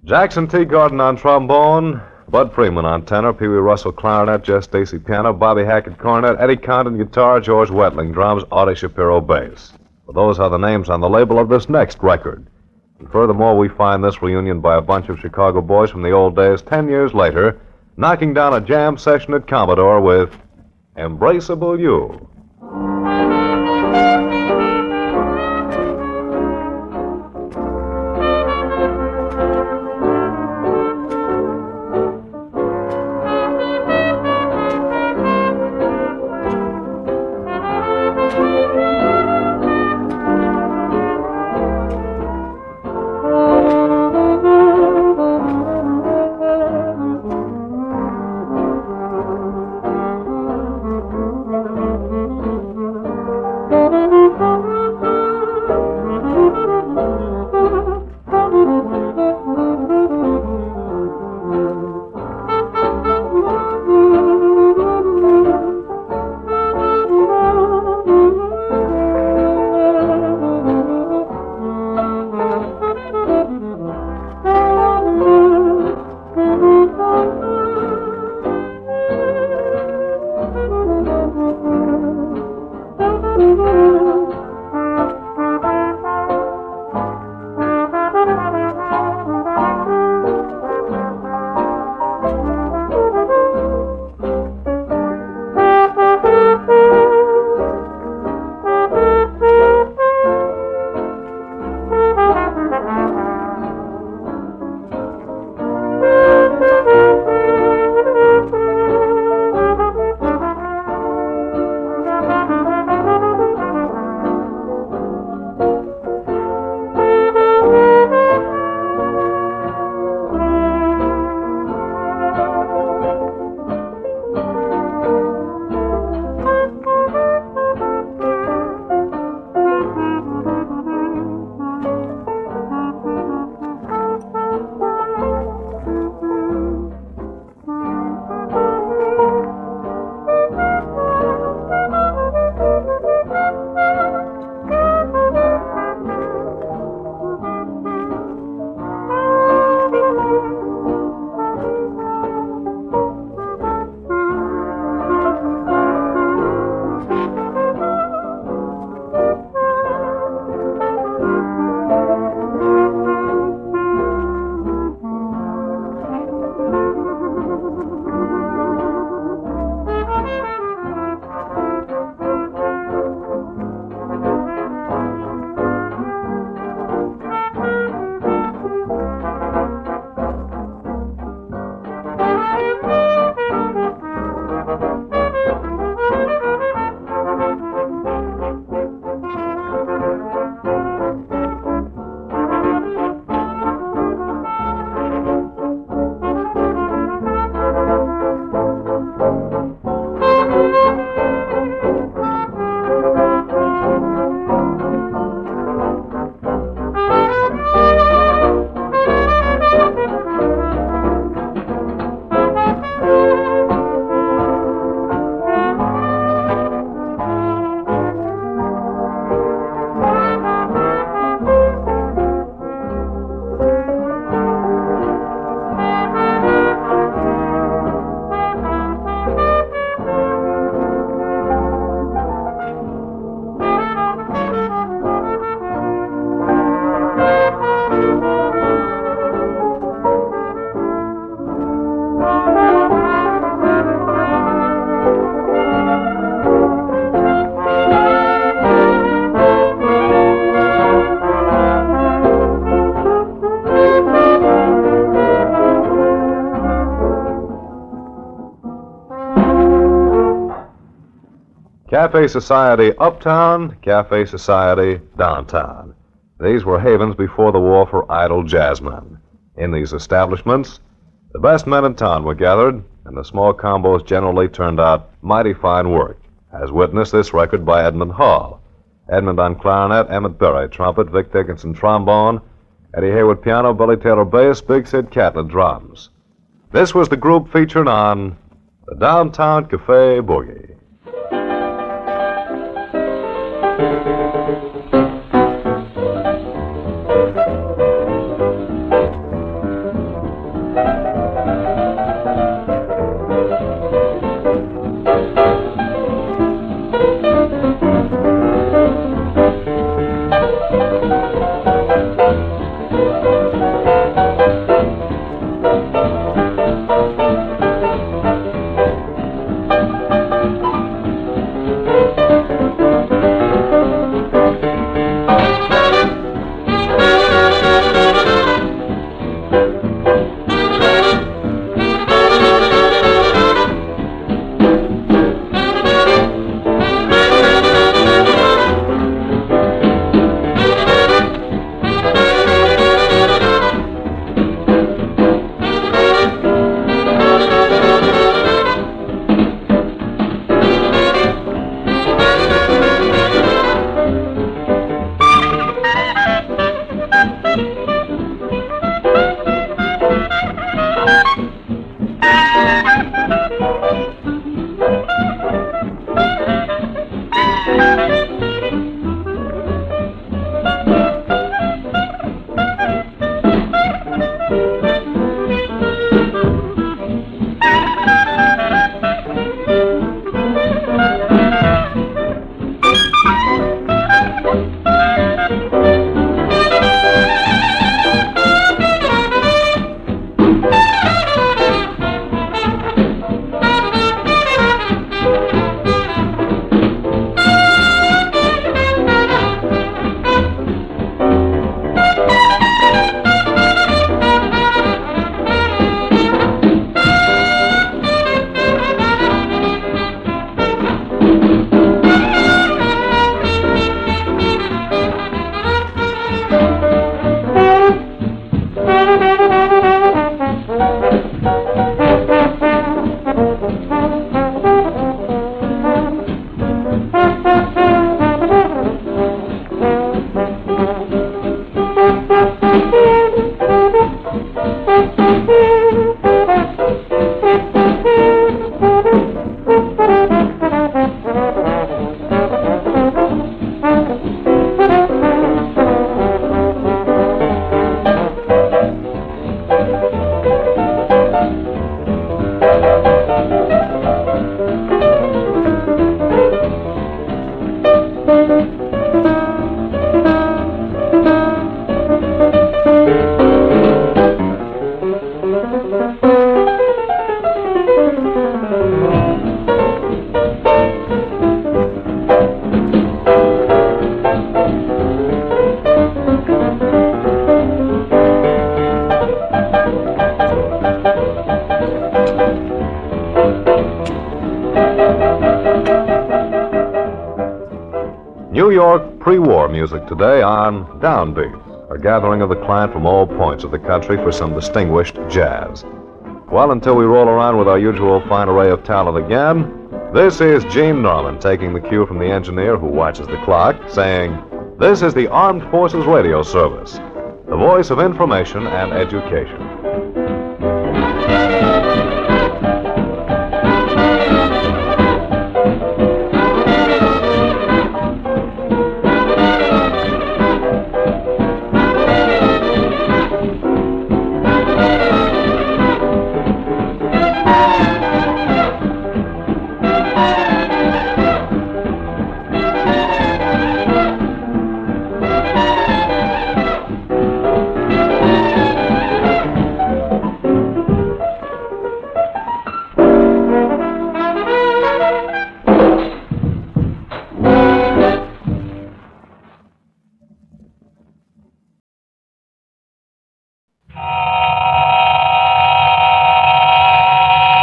Jackson T. Gordon on trombone, Bud Freeman on tenor, Pee Wee Russell clarinet, Jess Stacy piano, Bobby Hackett cornet, Eddie Condon guitar, George Wetling drums, Audie Shapiro bass. Well, those are the names on the label of this next record. And furthermore, we find this reunion by a bunch of Chicago boys from the old days 10 years later, knocking down a jam session at Commodore with Embraceable You. Cafe Society uptown, Cafe Society downtown. These were havens before the war for idle jazzmen. In these establishments, the best men in town were gathered, and the small combos generally turned out mighty fine work, as witnessed this record by Edmund Hall. Edmund on clarinet, Emmett Berry trumpet, Vic Dickinson trombone, Eddie Hayward piano, Billy Taylor bass, Big Sid Catlett drums. This was the group featured on the Downtown Cafe Boogie. New York pre-war music today on Downbeat, a gathering of the client from all points of the country for some distinguished jazz. Well, until we roll around with our usual fine array of talent again, this is Gene Norman taking the cue from the engineer who watches the clock, saying, "This is the Armed Forces Radio Service, the voice of information and education."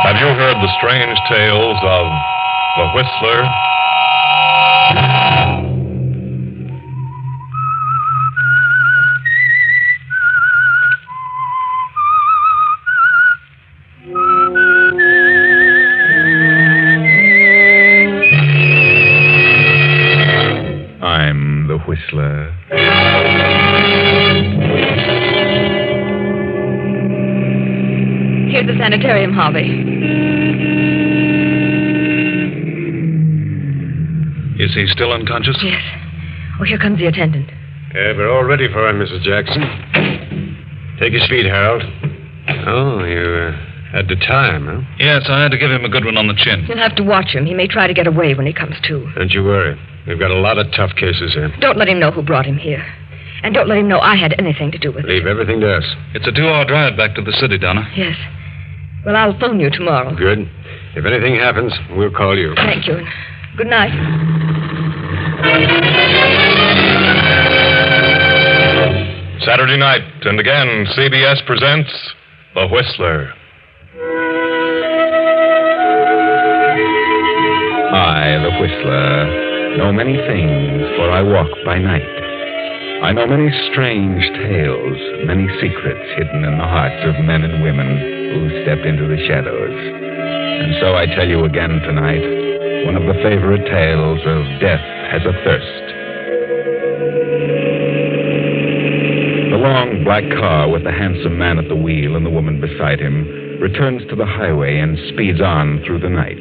Have you heard the strange tales of the Whistler I'm the Whistler. Here's the sanitarium, Harvey. Is he still unconscious? Yes. Oh, here comes the attendant. We're all ready for him, Mrs. Jackson. Take his feet, Harold. Oh, you had the time, huh? Yes, I had to give him a good one on the chin. You'll have to watch him. He may try to get away when he comes to. Don't you worry. We've got a lot of tough cases here. Don't let him know who brought him here. And don't let him know I had anything to do with it. Leave everything to us. It's a 2-hour drive back to the city, Donna. Yes. Well, I'll phone you tomorrow. Good. If anything happens, we'll call you. Thank you. Good night. Saturday night, and again, CBS presents The Whistler. I, the Whistler, know many things, for I walk by night. I know many strange tales, many secrets hidden in the hearts of men and women who step into the shadows. And so I tell you again tonight, one of the favorite tales of Death Has a Thirst. The long black car with the handsome man at the wheel and the woman beside him returns to the highway and speeds on through the night.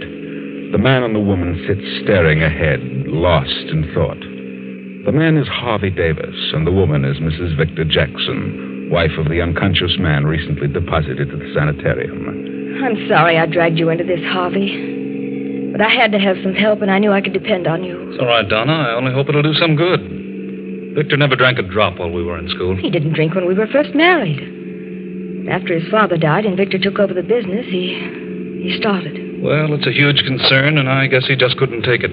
The man and the woman sit staring ahead, lost in thought. The man is Harvey Davis, and the woman is Mrs. Victor Jackson, wife of the unconscious man recently deposited to the sanitarium. I'm sorry I dragged you into this, Harvey. But I had to have some help, and I knew I could depend on you. It's all right, Donna. I only hope it'll do some good. Victor never drank a drop while we were in school. He didn't drink when we were first married. After his father died and Victor took over the business, he started. Well, it's a huge concern, and I guess he just couldn't take it.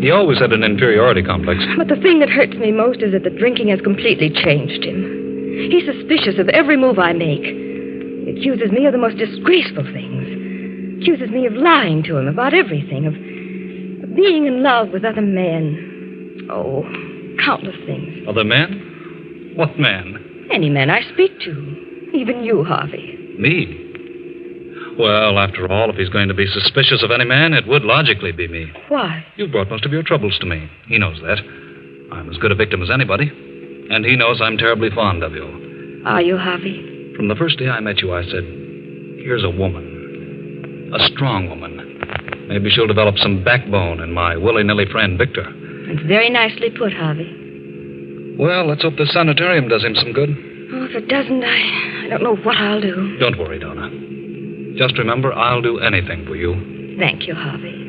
He always had an inferiority complex. But the thing that hurts me most is that the drinking has completely changed him. He's suspicious of every move I make. He accuses me of the most disgraceful things. Accuses me of lying to him about everything, of being in love with other men. Oh, countless things. Other men? What man? Any man I speak to. Even you, Harvey. Me? Well, after all, if he's going to be suspicious of any man, it would logically be me. Why? You've brought most of your troubles to me. He knows that. I'm as good a victim as anybody. And he knows I'm terribly fond of you. Are you, Harvey? From the first day I met you, I said, here's a woman. A strong woman. Maybe she'll develop some backbone in my willy-nilly friend, Victor. It's very nicely put, Harvey. Well, let's hope the sanitarium does him some good. Oh, if it doesn't, I don't know what I'll do. Don't worry, Donna. Just remember, I'll do anything for you. Thank you, Harvey.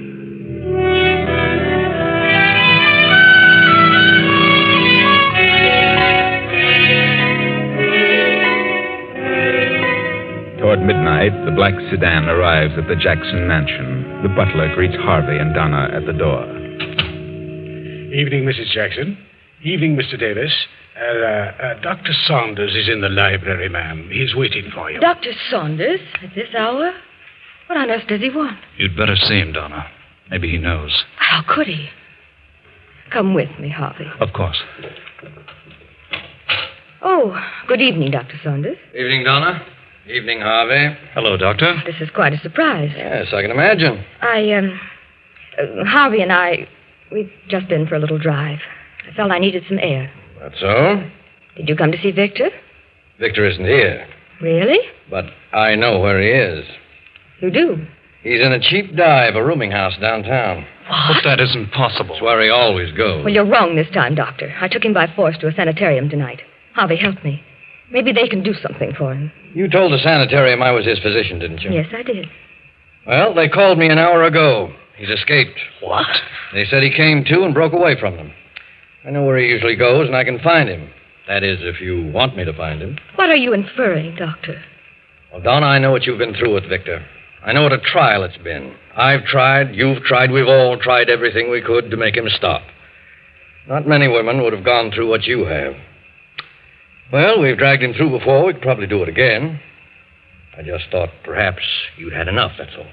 Toward midnight, the black sedan arrives at the Jackson mansion. The butler greets Harvey and Donna at the door. Evening, Mrs. Jackson. Evening, Mr. Davis. Dr. Saunders is in the library, ma'am. He's waiting for you. Dr. Saunders? At this hour? What on earth does he want? You'd better see him, Donna. Maybe he knows. How could he? Come with me, Harvey. Of course. Oh, good evening, Dr. Saunders. Evening, Donna. Evening, Harvey. Hello, Doctor. This is quite a surprise. Yes, I can imagine. Harvey and I, we've just been for a little drive. I felt I needed some air. That's so? Did you come to see Victor? Victor isn't here. Really? But I know where he is. You do? He's in a cheap dive, a rooming house downtown. What? But that isn't possible. That's where he always goes. Well, you're wrong this time, Doctor. I took him by force to a sanitarium tonight. Harvey, help me. Maybe they can do something for him. You told the sanitarium I was his physician, didn't you? Yes, I did. Well, they called me an hour ago. He's escaped. What? They said he came to and broke away from them. I know where he usually goes, and I can find him. That is, if you want me to find him. What are you inferring, Doctor? Well, Donna, I know what you've been through with Victor. I know what a trial it's been. I've tried, you've tried, we've all tried everything we could to make him stop. Not many women would have gone through what you have. Well, we've dragged him through before. We could probably do it again. I just thought perhaps you'd had enough, that's all.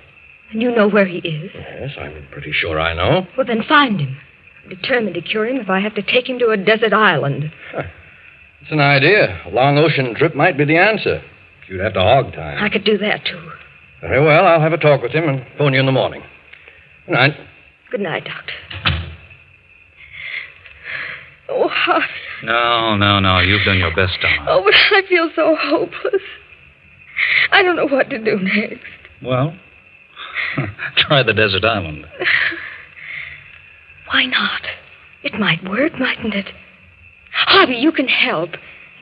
And you know where he is? Yes, I'm pretty sure I know. Well, then find him. I'm determined to cure him if I have to take him to a desert island. It's an idea. A long ocean trip might be the answer. You'd have to hog time. I could do that, too. Very well. I'll have a talk with him and phone you in the morning. Good night. Good night, Doctor. Oh, Harvey. No. You've done your best, Donna. Oh, but I feel so hopeless. I don't know what to do next. Well, try the desert island. Why not? It might work, mightn't it? Harvey, you can help.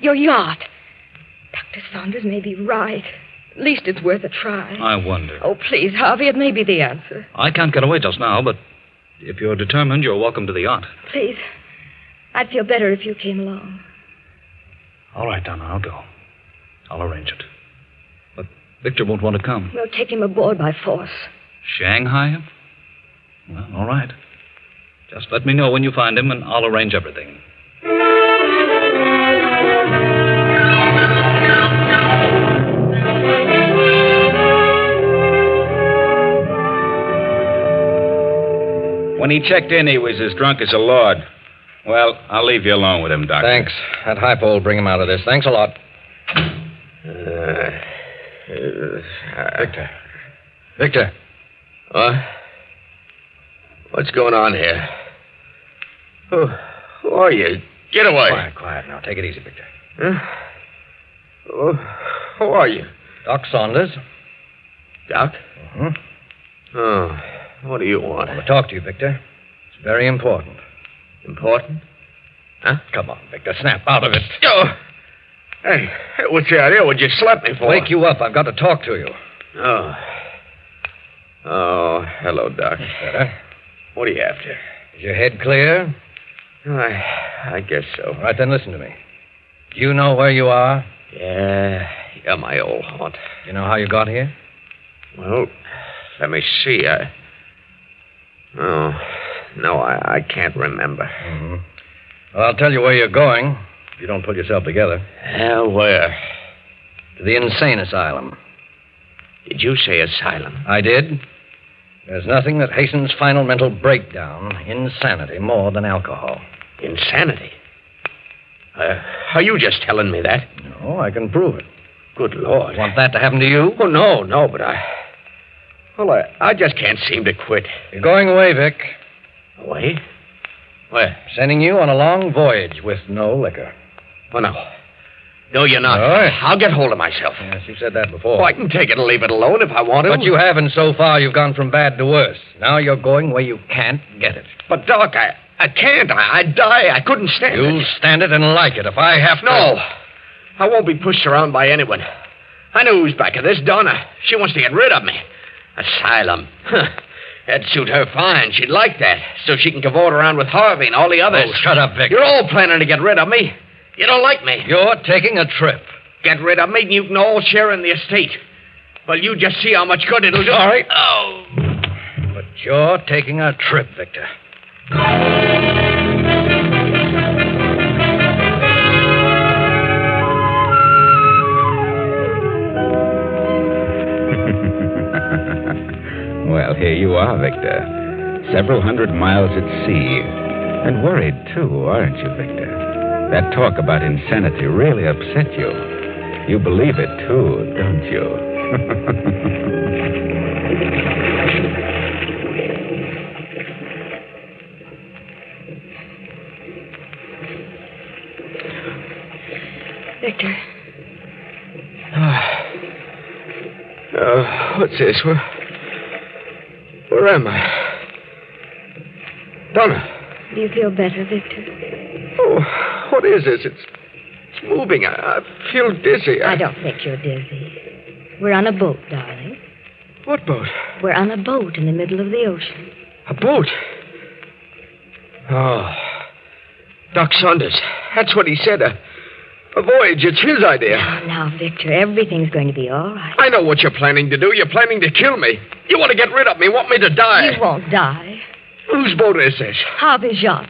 Your yacht. Dr. Saunders may be right. At least it's worth a try. I wonder. Oh, please, Harvey, it may be the answer. I can't get away just now, but if you're determined, you're welcome to the yacht. Please. I'd feel better if you came along. All right, Donna, I'll go. I'll arrange it. But Victor won't want to come. We'll take him aboard by force. Shanghai him? Well, all right. Just let me know when you find him, and I'll arrange everything. When he checked in, he was as drunk as a lord. Well, I'll leave you alone with him, Doctor. Thanks. That hypo will bring him out of this. Thanks a lot. Victor. What? What's going on here? Who are you? Get away. Quiet now. Take it easy, Victor. Huh? Who are you? Doc Saunders. Doc? Mm-hmm. Oh, what do you want? I want to talk to you, Victor. It's very important. Important? Huh? Come on, Victor. Snap out of it. Oh. Hey, what's the idea? What'd you slap me for? Wake you up. I've got to talk to you. Oh. Oh, hello, Doc. Better. What are you after? Is your head clear? I guess so. All right, then listen to me. Do you know where you are? Yeah, my old haunt. You know how you got here? Well, let me see. I can't remember. Mm-hmm. Well, I'll tell you where you're going if you don't pull yourself together. Where? To the insane asylum. Did you say asylum? I did. There's nothing that hastens final mental breakdown, insanity, more than alcohol. Insanity? Are you just telling me that? No, I can prove it. Good Lord. Want that to happen to you? Oh, no, but I just can't seem to quit. You're going away, Vic. Away? Where? Sending you on a long voyage with no liquor. Oh, no. No, you're not. All right. I'll get hold of myself. Yes, you said that before. Oh, I can take it and leave it alone if I want to. But you haven't so far. You've gone from bad to worse. Now you're going where you can't get it. But, Doc, I can't. I'd die. I couldn't stand it. You'll stand it and like it if I have to. No. I won't be pushed around by anyone. I know who's back of this, Donna. She wants to get rid of me. Asylum. That'd suit her fine. She'd like that. So she can cavort around with Harvey and all the others. Oh, shut up, Vic. You're all planning to get rid of me. You don't like me. You're taking a trip. Get rid of me and you can all share in the estate. Well, you just see how much good it'll do. Sorry. Oh. But you're taking a trip, Victor. Well, here you are, Victor. Several hundred miles at sea. And worried, too, aren't you, Victor? That talk about insanity really upset you. You believe it, too, don't you? Victor. What's this? Where am I? Donna. Do you feel better, Victor? Oh, what is this? It's moving. I feel dizzy. I don't think you're dizzy. We're on a boat, darling. What boat? We're on a boat in the middle of the ocean. A boat? Oh. Doc Saunders. That's what he said. A voyage. It's his idea. Now, Victor, everything's going to be all right. I know what you're planning to do. You're planning to kill me. You want to get rid of me. Want me to die. You won't die. Whose boat is this? Harvey's yacht.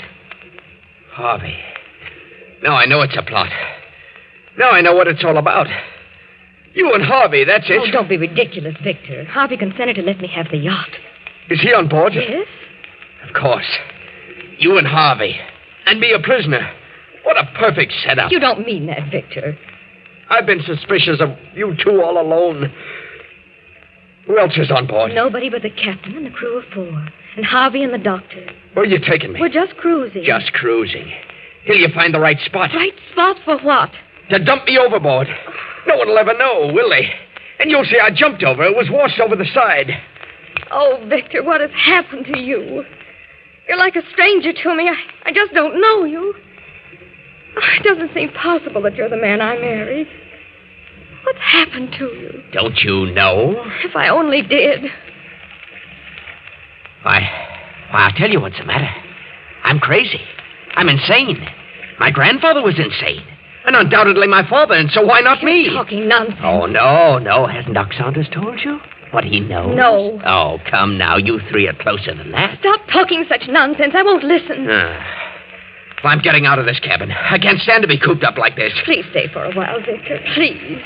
Harvey. Now I know it's a plot. Now I know what it's all about. You and Harvey, that's it. Oh, don't be ridiculous, Victor. Harvey consented to let me have the yacht. Is he on board? Yes? Of course. You and Harvey. And me a prisoner. What a perfect setup. You don't mean that, Victor. I've been suspicious of you two all alone. Who else is on board? Nobody but the captain and the crew of 4. And Harvey and the doctor. Where are you taking me? We're just cruising. Just cruising. Till you find the right spot. Right spot for what? To dump me overboard. No one will ever know, will they? And you'll say I jumped over. It was washed over the side. Oh, Victor, what has happened to you? You're like a stranger to me. I just don't know you. Oh, it doesn't seem possible that you're the man I married. What's happened to you? Don't you know? If I only did. I'll tell you what's the matter. I'm crazy. I'm insane. My grandfather was insane. And undoubtedly my father, and so why not me? You're talking nonsense. Oh, no. Hasn't Doc Saunders told you what he knows? No. Oh, come now. You 3 are closer than that. Stop talking such nonsense. I won't listen. Well, I'm getting out of this cabin. I can't stand to be cooped up like this. Please stay for a while, Victor. Please.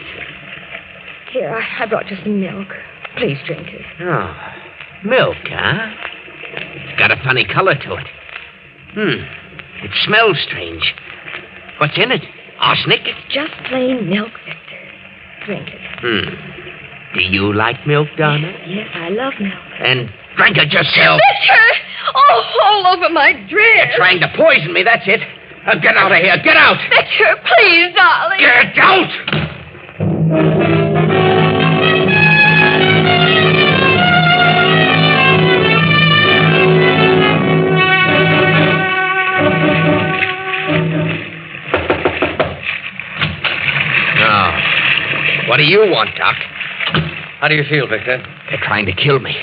Here, I brought you some milk. Please drink it. Oh, milk, huh? It's got a funny color to it. It smells strange. What's in it? Arsenic? It's just plain milk, Victor. Drink it. Do you like milk, Donna? Yes, I love milk. And drink it yourself. Victor! Oh, all over my dress. You're trying to poison me, that's it. Now get out of here. Get out. Victor, please, darling. Get out! What do you want, Doc? How do you feel, Victor? They're trying to kill me.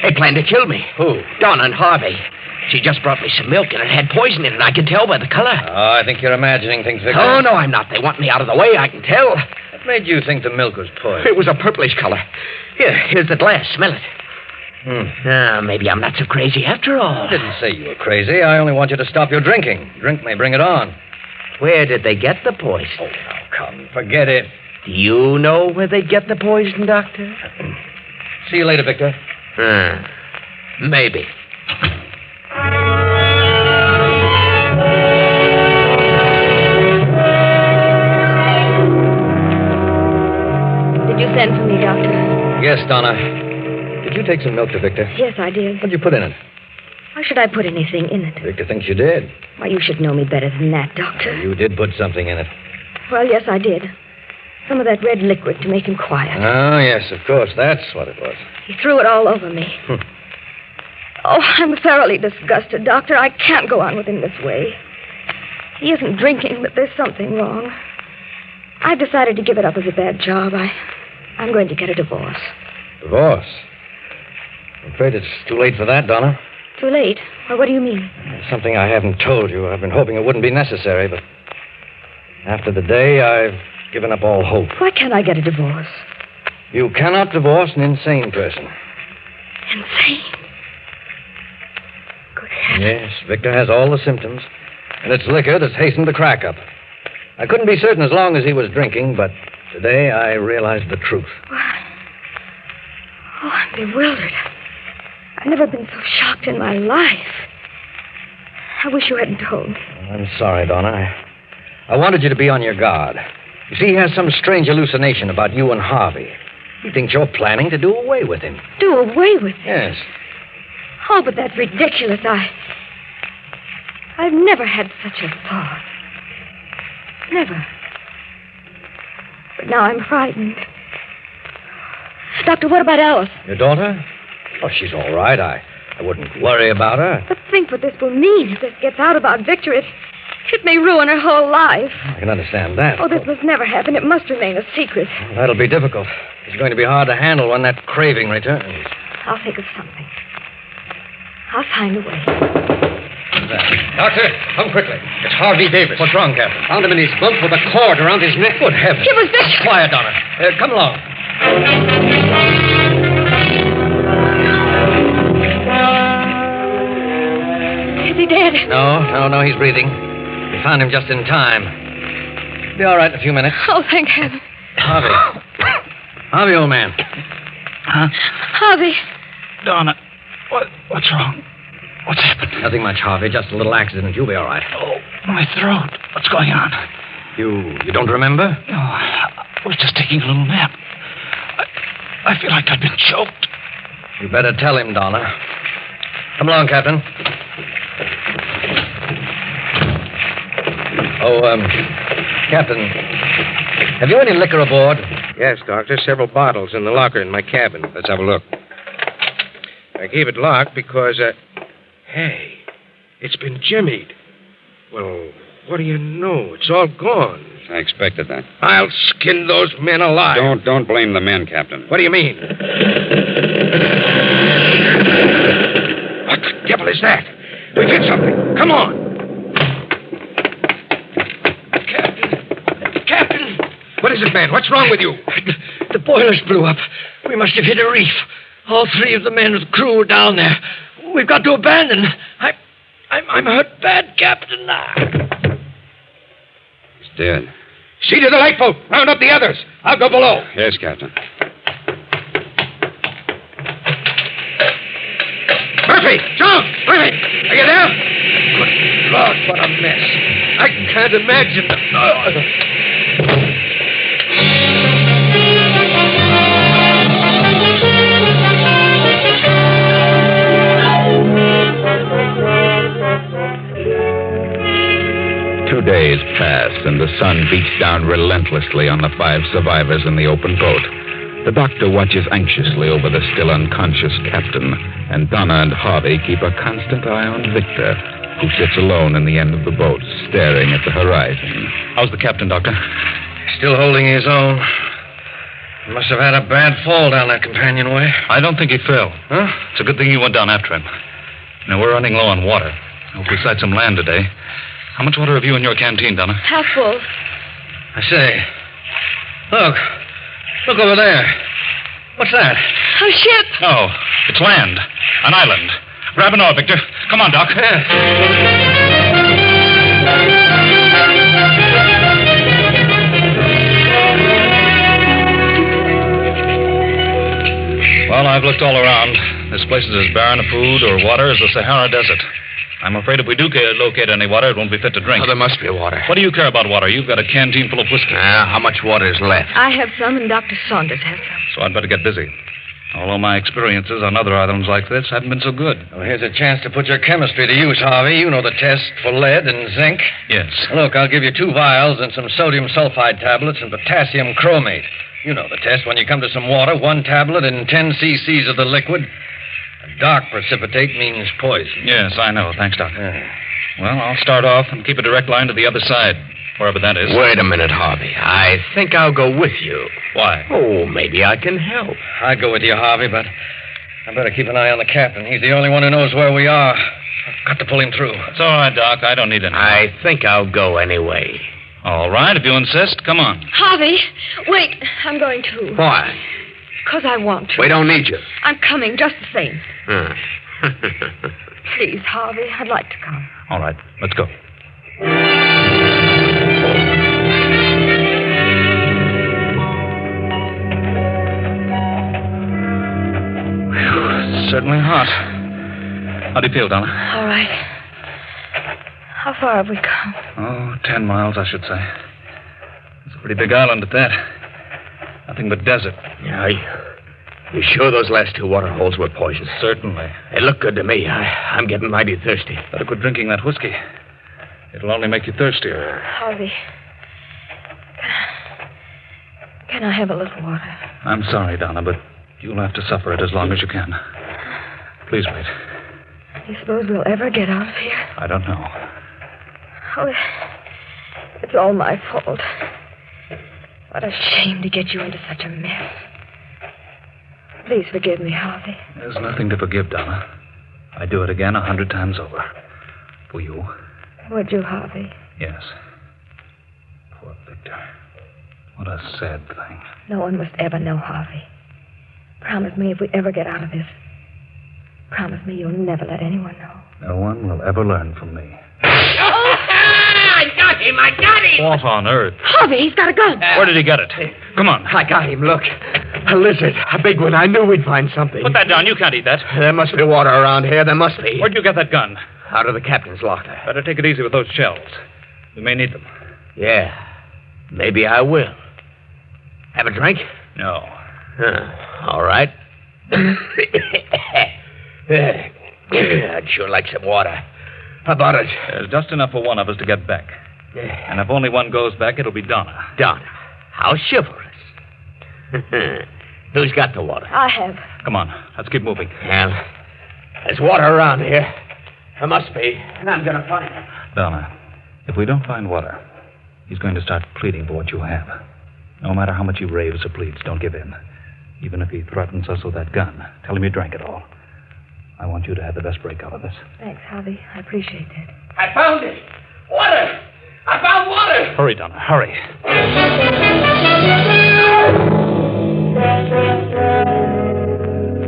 They plan to kill me. Who? Donna and Harvey. She just brought me some milk, and it had poison in it. I can tell by the color. Oh, I think you're imagining things, Victor. Oh, no, I'm not. They want me out of the way. I can tell. What made you think the milk was poison? It was a purplish color. Here's the glass. Smell it. Maybe I'm not so crazy after all. I didn't say you were crazy. I only want you to stop your drinking. Drink me. Bring it on. Where did they get the poison? Oh, now, come. Forget it. Do you know where they get the poison, Doctor? See you later, Victor. Maybe. Did you send for me, Doctor? Yes, Donna. Did you take some milk to Victor? Yes, I did. What'd you put in it? Why should I put anything in it? Victor thinks you did. Why, you should know me better than that, Doctor. You did put something in it. Well, yes, I did. Some of that red liquid to make him quiet. Oh, yes, of course. That's what it was. He threw it all over me. Oh, I'm thoroughly disgusted, Doctor. I can't go on with him this way. He isn't drinking, but there's something wrong. I've decided to give it up as a bad job. I'm going to get a divorce. Divorce? I'm afraid it's too late for that, Donna. Too late? Well, what do you mean? It's something I haven't told you. I've been hoping it wouldn't be necessary, but after the day, I've given up all hope. Why can't I get a divorce? You cannot divorce an insane person. Insane? Good heavens. Yes, Victor has all the symptoms, and it's liquor that's hastened the crack up. I couldn't be certain as long as he was drinking, but today I realized the truth. Oh, I'm bewildered. I've never been so shocked in my life. I wish you hadn't told me. I'm sorry, Donna. I wanted you to be on your guard. You see, he has some strange hallucination about you and Harvey. He thinks you're planning to do away with him. Do away with him? Yes. Oh, but that's ridiculous. I've never had such a thought. Never. But now I'm frightened. Doctor, what about Alice? Your daughter? Oh, she's all right. I wouldn't worry about her. But think what this will mean if this gets out about Victor. It may ruin her whole life. I can understand that. Oh, this must never happen. It must remain a secret. Well, that'll be difficult. It's going to be hard to handle when that craving returns. I'll think of something. I'll find a way. Doctor, come quickly. It's Harvey Davis. What's wrong, Captain? Found him in his bunk with a cord around his neck. Good heavens. It was Victor. Quiet, Donna. Come along. Is he dead? No, he's breathing. We found him just in time. Be all right in a few minutes. Oh, thank heaven. Harvey. Harvey, old man. Huh? Harvey. Donna, what's wrong? What's happened? Nothing much, Harvey. Just a little accident. You'll be all right. Oh, my throat. What's going on? You don't remember? No, I was just taking a little nap. I feel like I've been choked. You better tell him, Donna. Come along, Captain. Oh, Captain, have you any liquor aboard? Yes, Doctor. Several bottles in the locker in my cabin. Let's have a look. I gave it locked because, hey, it's been jimmied. Well, what do you know? It's all gone. I expected that. I'll skin those men alive. Don't blame the men, Captain. What do you mean? What the devil is that? We've hit something. Come on. Captain! What is it, man? What's wrong with you? The boilers blew up. We must have hit a reef. All three of the men of the crew were down there. We've got to abandon. I'm hurt bad, Captain. He's dead. See to the lifeboat. Round up the others. I'll go below. Yes, Captain. Murphy! John! Murphy! Are you there? Good Lord, what a mess. I can't imagine. 2 days pass, and the sun beats down relentlessly on the 5 survivors in the open boat. The doctor watches anxiously over the still unconscious captain, and Donna and Harvey keep a constant eye on Victor, who sits alone in the end of the boat, staring at the horizon. How's the captain, Doctor? Still holding his own. He must have had a bad fall down that companionway. I don't think he fell. Huh? It's a good thing you went down after him. Now, we're running low on water. Hope we sight some land today. How much water have you in your canteen, Donna? Half full. I say, look over there. What's that? A ship. Oh, it's land. An island. Grab an oar, Victor. Come on, Doc. Well, I've looked all around. This place is as barren of food or water as the Sahara Desert. I'm afraid if we do locate any water, it won't be fit to drink. Oh, there must be water. What do you care about water? You've got a canteen full of whiskey. How much water is left? I have some, and Dr. Saunders has some. So I'd better get busy. Although my experiences on other islands like this haven't been so good. Well, here's a chance to put your chemistry to use, Harvey. You know the test for lead and zinc. Yes. Look, I'll give you 2 vials and some sodium sulfide tablets and potassium chromate. You know the test. When you come to some water, 1 tablet and 10 cc's of the liquid. A dark precipitate means poison. Yes, I know. Thanks, Doctor. Well, I'll start off and keep a direct line to the other side, wherever that is. Wait a minute, Harvey. I think I'll go with you. Why? Oh, maybe I can help. I'd go with you, Harvey, but I better keep an eye on the captain. He's the only one who knows where we are. I've got to pull him through. It's all right, Doc. I don't need any. I think I'll go anyway. All right, if you insist, come on. Harvey, wait. I'm going to. Why? Because I want to. We don't need you. I'm coming just the same. Please, Harvey, I'd like to come. All right, let's go. Whew, it's certainly hot. How do you feel, Donna? All right. How far have we come? Oh, 10 miles, I should say. It's a pretty big island at that. Nothing but desert. Yeah, you sure those last 2 water holes were poisoned? Certainly. They look good to me. I'm getting mighty thirsty. Better quit drinking that whiskey. It'll only make you thirstier. Harvey, can I have a little water? I'm sorry, Donna, but you'll have to suffer it as long as you can. Please wait. You suppose we'll ever get out of here? I don't know. Oh, it's all my fault. What a shame to get you into such a mess. Please forgive me, Harvey. There's nothing to forgive, Donna. I'd do it again 100 times over. For you. Would you, Harvey? Yes. Poor Victor. What a sad thing. No one must ever know, Harvey. Promise me if we ever get out of this. Promise me you'll never let anyone know. No one will ever learn from me. I got him! What on earth? Harvey, he's got a gun. Where did he get it? Come on. I got him, look. A lizard. A big one. I knew we'd find something. Put that down. You can't eat that. There must be water around here. There must be. Where'd you get that gun? Out of the captain's locker. Better take it easy with those shells. We may need them. Yeah. Maybe I will. Have a drink? No. All right. I'd sure like some water. How about it? There's just enough for one of us to get back. And if only one goes back, it'll be Donna. Donna. How chivalrous. Who's got the water? I have. Come on. Let's keep moving. Well, there's water around here. There must be. And I'm going to find it. Donna, if we don't find water, he's going to start pleading for what you have. No matter how much he raves or pleads, don't give in. Even if he threatens us with that gun, tell him you drank it all. I want you to have the best break out of this. Thanks, Harvey. I appreciate that. I found it. Water. I found water. Hurry, Donna. Hurry.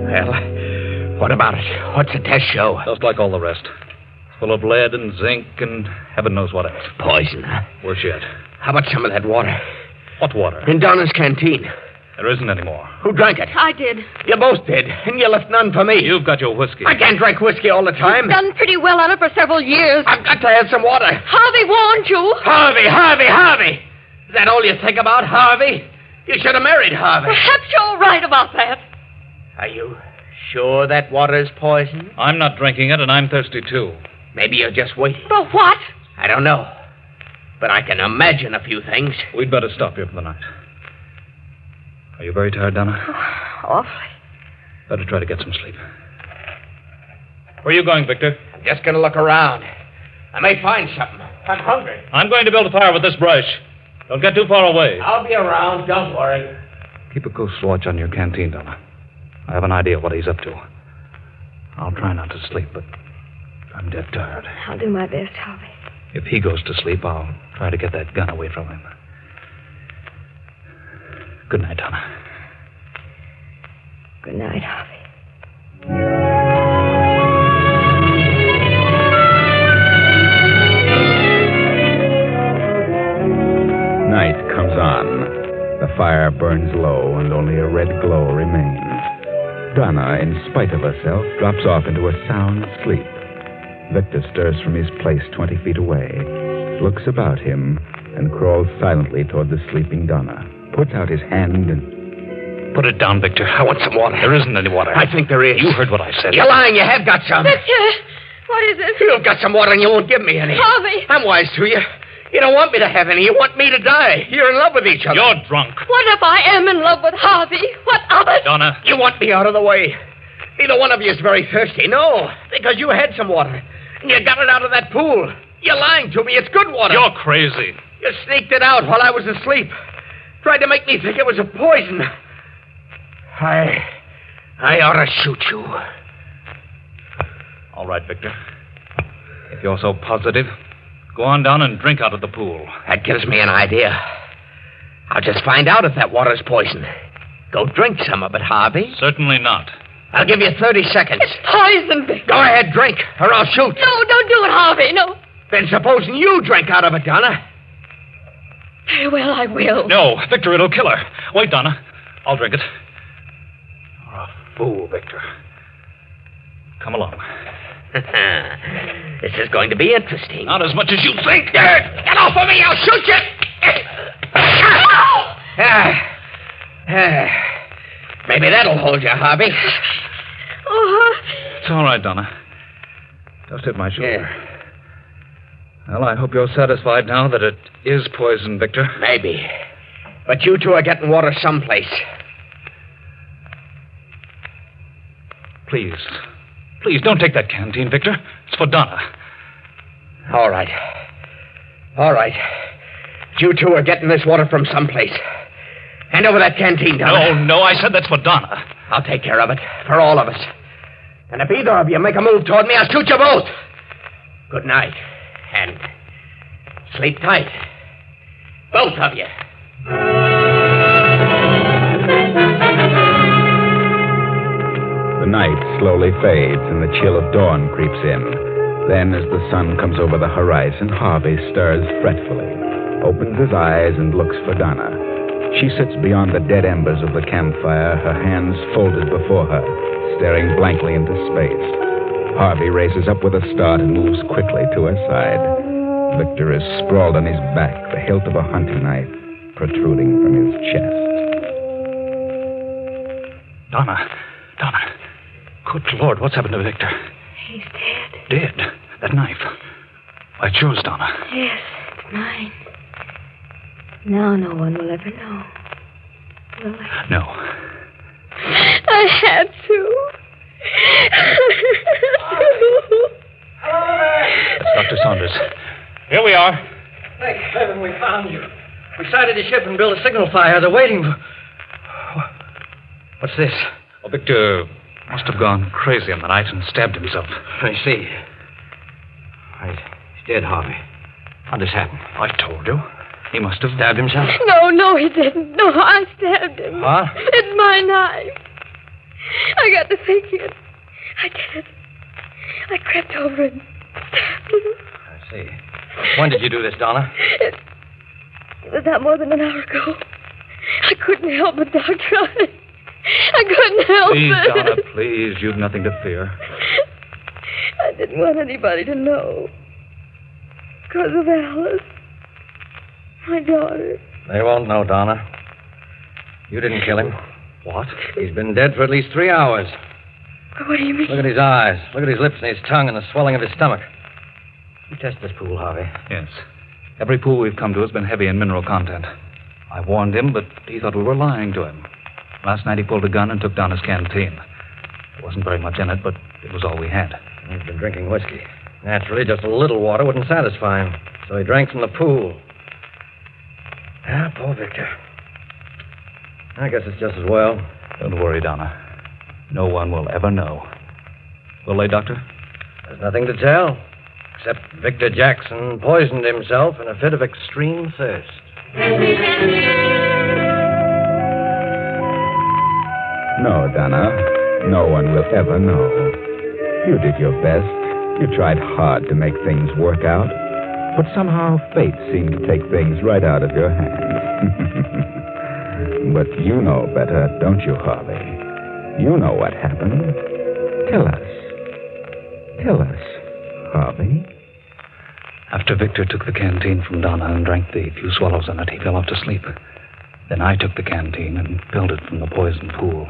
Well, what about it? What's the test show? Just like all the rest. It's full of lead and zinc and heaven knows what else. Poison, huh? Worse yet. How about some of that water? What water? In Donna's canteen. There isn't any more. Who drank it? I did. You both did, and you left none for me. You've got your whiskey. I can't drink whiskey all the time. You've done pretty well on it for several years. I've got to have some water. Harvey warned you. Harvey! Is that all you think about, Harvey? You should have married Harvey. Perhaps you're right about that. Are you sure that water is poison? I'm not drinking it, and I'm thirsty, too. Maybe you're just waiting. For what? I don't know. But I can imagine a few things. We'd better stop here for the night. Are you very tired, Donna? Awfully. Better try to get some sleep. Where are you going, Victor? I'm just going to look around. I may find something. I'm hungry. I'm going to build a fire with this brush. Don't get too far away. I'll be around. Don't worry. Keep a close watch on your canteen, Donna. I have an idea what he's up to. I'll try not to sleep, but I'm dead tired. I'll do my best, Harvey. If he goes to sleep, I'll try to get that gun away from him. Good night, Donna. Good night, Harvey. Night comes on. The fire burns low, and only a red glow remains. Donna, in spite of herself, drops off into a sound sleep. Victor stirs from his place 20 feet away, looks about him, and crawls silently toward the sleeping Donna. Puts out his hand and... Put it down, Victor. I want some water. There isn't any water. I think there is. You heard what I said. You're lying. You have got some. Victor, what is it? You've got some water and you won't give me any. Harvey. I'm wise to you. You don't want me to have any. You want me to die. You're in love with each other. You're drunk. What if I am in love with Harvey? What of it? Donna. You want me out of the way. Neither one of you is very thirsty. No, because you had some water. And you got it out of that pool. You're lying to me. It's good water. You're crazy. You sneaked it out while I was asleep. Tried to make me think it was a poison. I ought to shoot you. All right, Victor. If you're so positive, go on down and drink out of the pool. That gives me an idea. I'll just find out if that water's poison. Go drink some of it, Harvey. Certainly not. I'll give you 30 seconds. It's poison, Victor. Go ahead, drink, or I'll shoot. No, don't do it, Harvey. No. Then supposing you drink out of it, Donna. Very well, I will. No, Victor, it'll kill her. Wait, Donna. I'll drink it. You're a fool, Victor. Come along. This is going to be interesting. Not as much as you think. Get off of me! I'll shoot you! Maybe that'll hold you, Harvey. It's all right, Donna. Just hit my shoulder. Well, I hope you're satisfied now that it is poison, Victor. Maybe. But you two are getting water someplace. Please, don't take that canteen, Victor. It's for Donna. All right. You two are getting this water from someplace. Hand over that canteen, Donna. No, I said that's for Donna. I'll take care of it, for all of us. And if either of you make a move toward me, I'll shoot you both. Good night. And sleep tight. Both of you. The night slowly fades and the chill of dawn creeps in. Then, as the sun comes over the horizon, Harvey stirs fretfully, opens his eyes and looks for Donna. She sits beyond the dead embers of the campfire, her hands folded before her, staring blankly into space. Harvey raises up with a start and moves quickly to her side. Victor is sprawled on his back, the hilt of a hunting knife protruding from his chest. Donna. Good Lord, what's happened to Victor? He's dead. Dead? That knife. Why, it's yours, Donna. Yes, it's mine. Now no one will ever know. Will they? No. I had to. It's Dr. Saunders. Here we are. Thank heaven we found you. We sighted the ship and built a signal fire. They're waiting for... What's this? Oh, Victor must have gone crazy in the night and stabbed himself. I see. Right. He's dead, Harvey. How'd this happen? I told you. He must have stabbed himself. No, he didn't. No, I stabbed him. Huh? It's my knife. I got to thinking. I did. I crept over and stabbed him. I see. When did you do this, Donna? It was not more than an hour ago. I couldn't help it, Doctor. I couldn't help Please, it. Donna, please. You've nothing to fear. I didn't want anybody to know. Because of Alice. My daughter. They won't know, Donna. You didn't kill him. What? He's been dead for at least 3 hours. What do you mean? Look at his eyes. Look at his lips and his tongue and the swelling of his stomach. You test this pool, Harvey. Yes. Every pool we've come to has been heavy in mineral content. I warned him, but he thought we were lying to him. Last night he pulled a gun and took down his canteen. There wasn't very much in it, but it was all we had. He's been drinking whiskey. Naturally, just a little water wouldn't satisfy him. So he drank from the pool. Ah, poor Victor. I guess it's just as well. Don't worry, Donna. No one will ever know. Will they, Doctor? There's nothing to tell. Except Victor Jackson poisoned himself in a fit of extreme thirst. No, Donna. No one will ever know. You did your best. You tried hard to make things work out. But somehow fate seemed to take things right out of your hands. But you know better, don't you, Harvey? You know what happened. Tell us. Tell us, Harvey. After Victor took the canteen from Donna and drank the few swallows in it, he fell off to sleep. Then I took the canteen and filled it from the poison pool.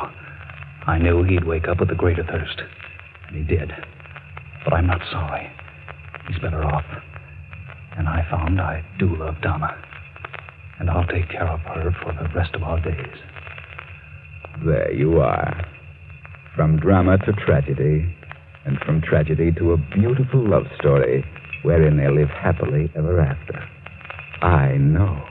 I knew he'd wake up with a greater thirst. And he did. But I'm not sorry. He's better off. And I found I do love Donna. And I'll take care of her for the rest of our days. There you are. From drama to tragedy, and from tragedy to a beautiful love story wherein they live happily ever after. I know.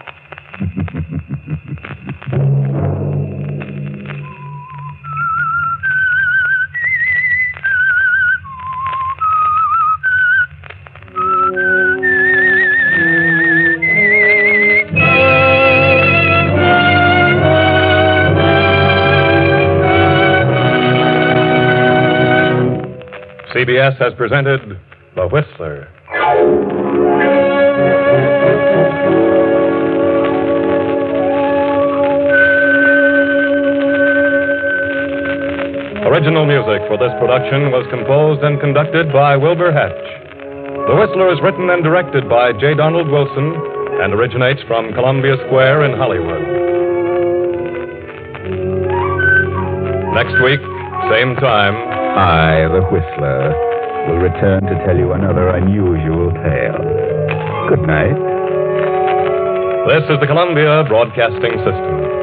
CBS has presented The Whistler. Original music for this production was composed and conducted by Wilbur Hatch. The Whistler is written and directed by J. Donald Wilson and originates from Columbia Square in Hollywood. Next week, same time, I, the Whistler, will return to tell you another unusual tale. Good night. This is the Columbia Broadcasting System.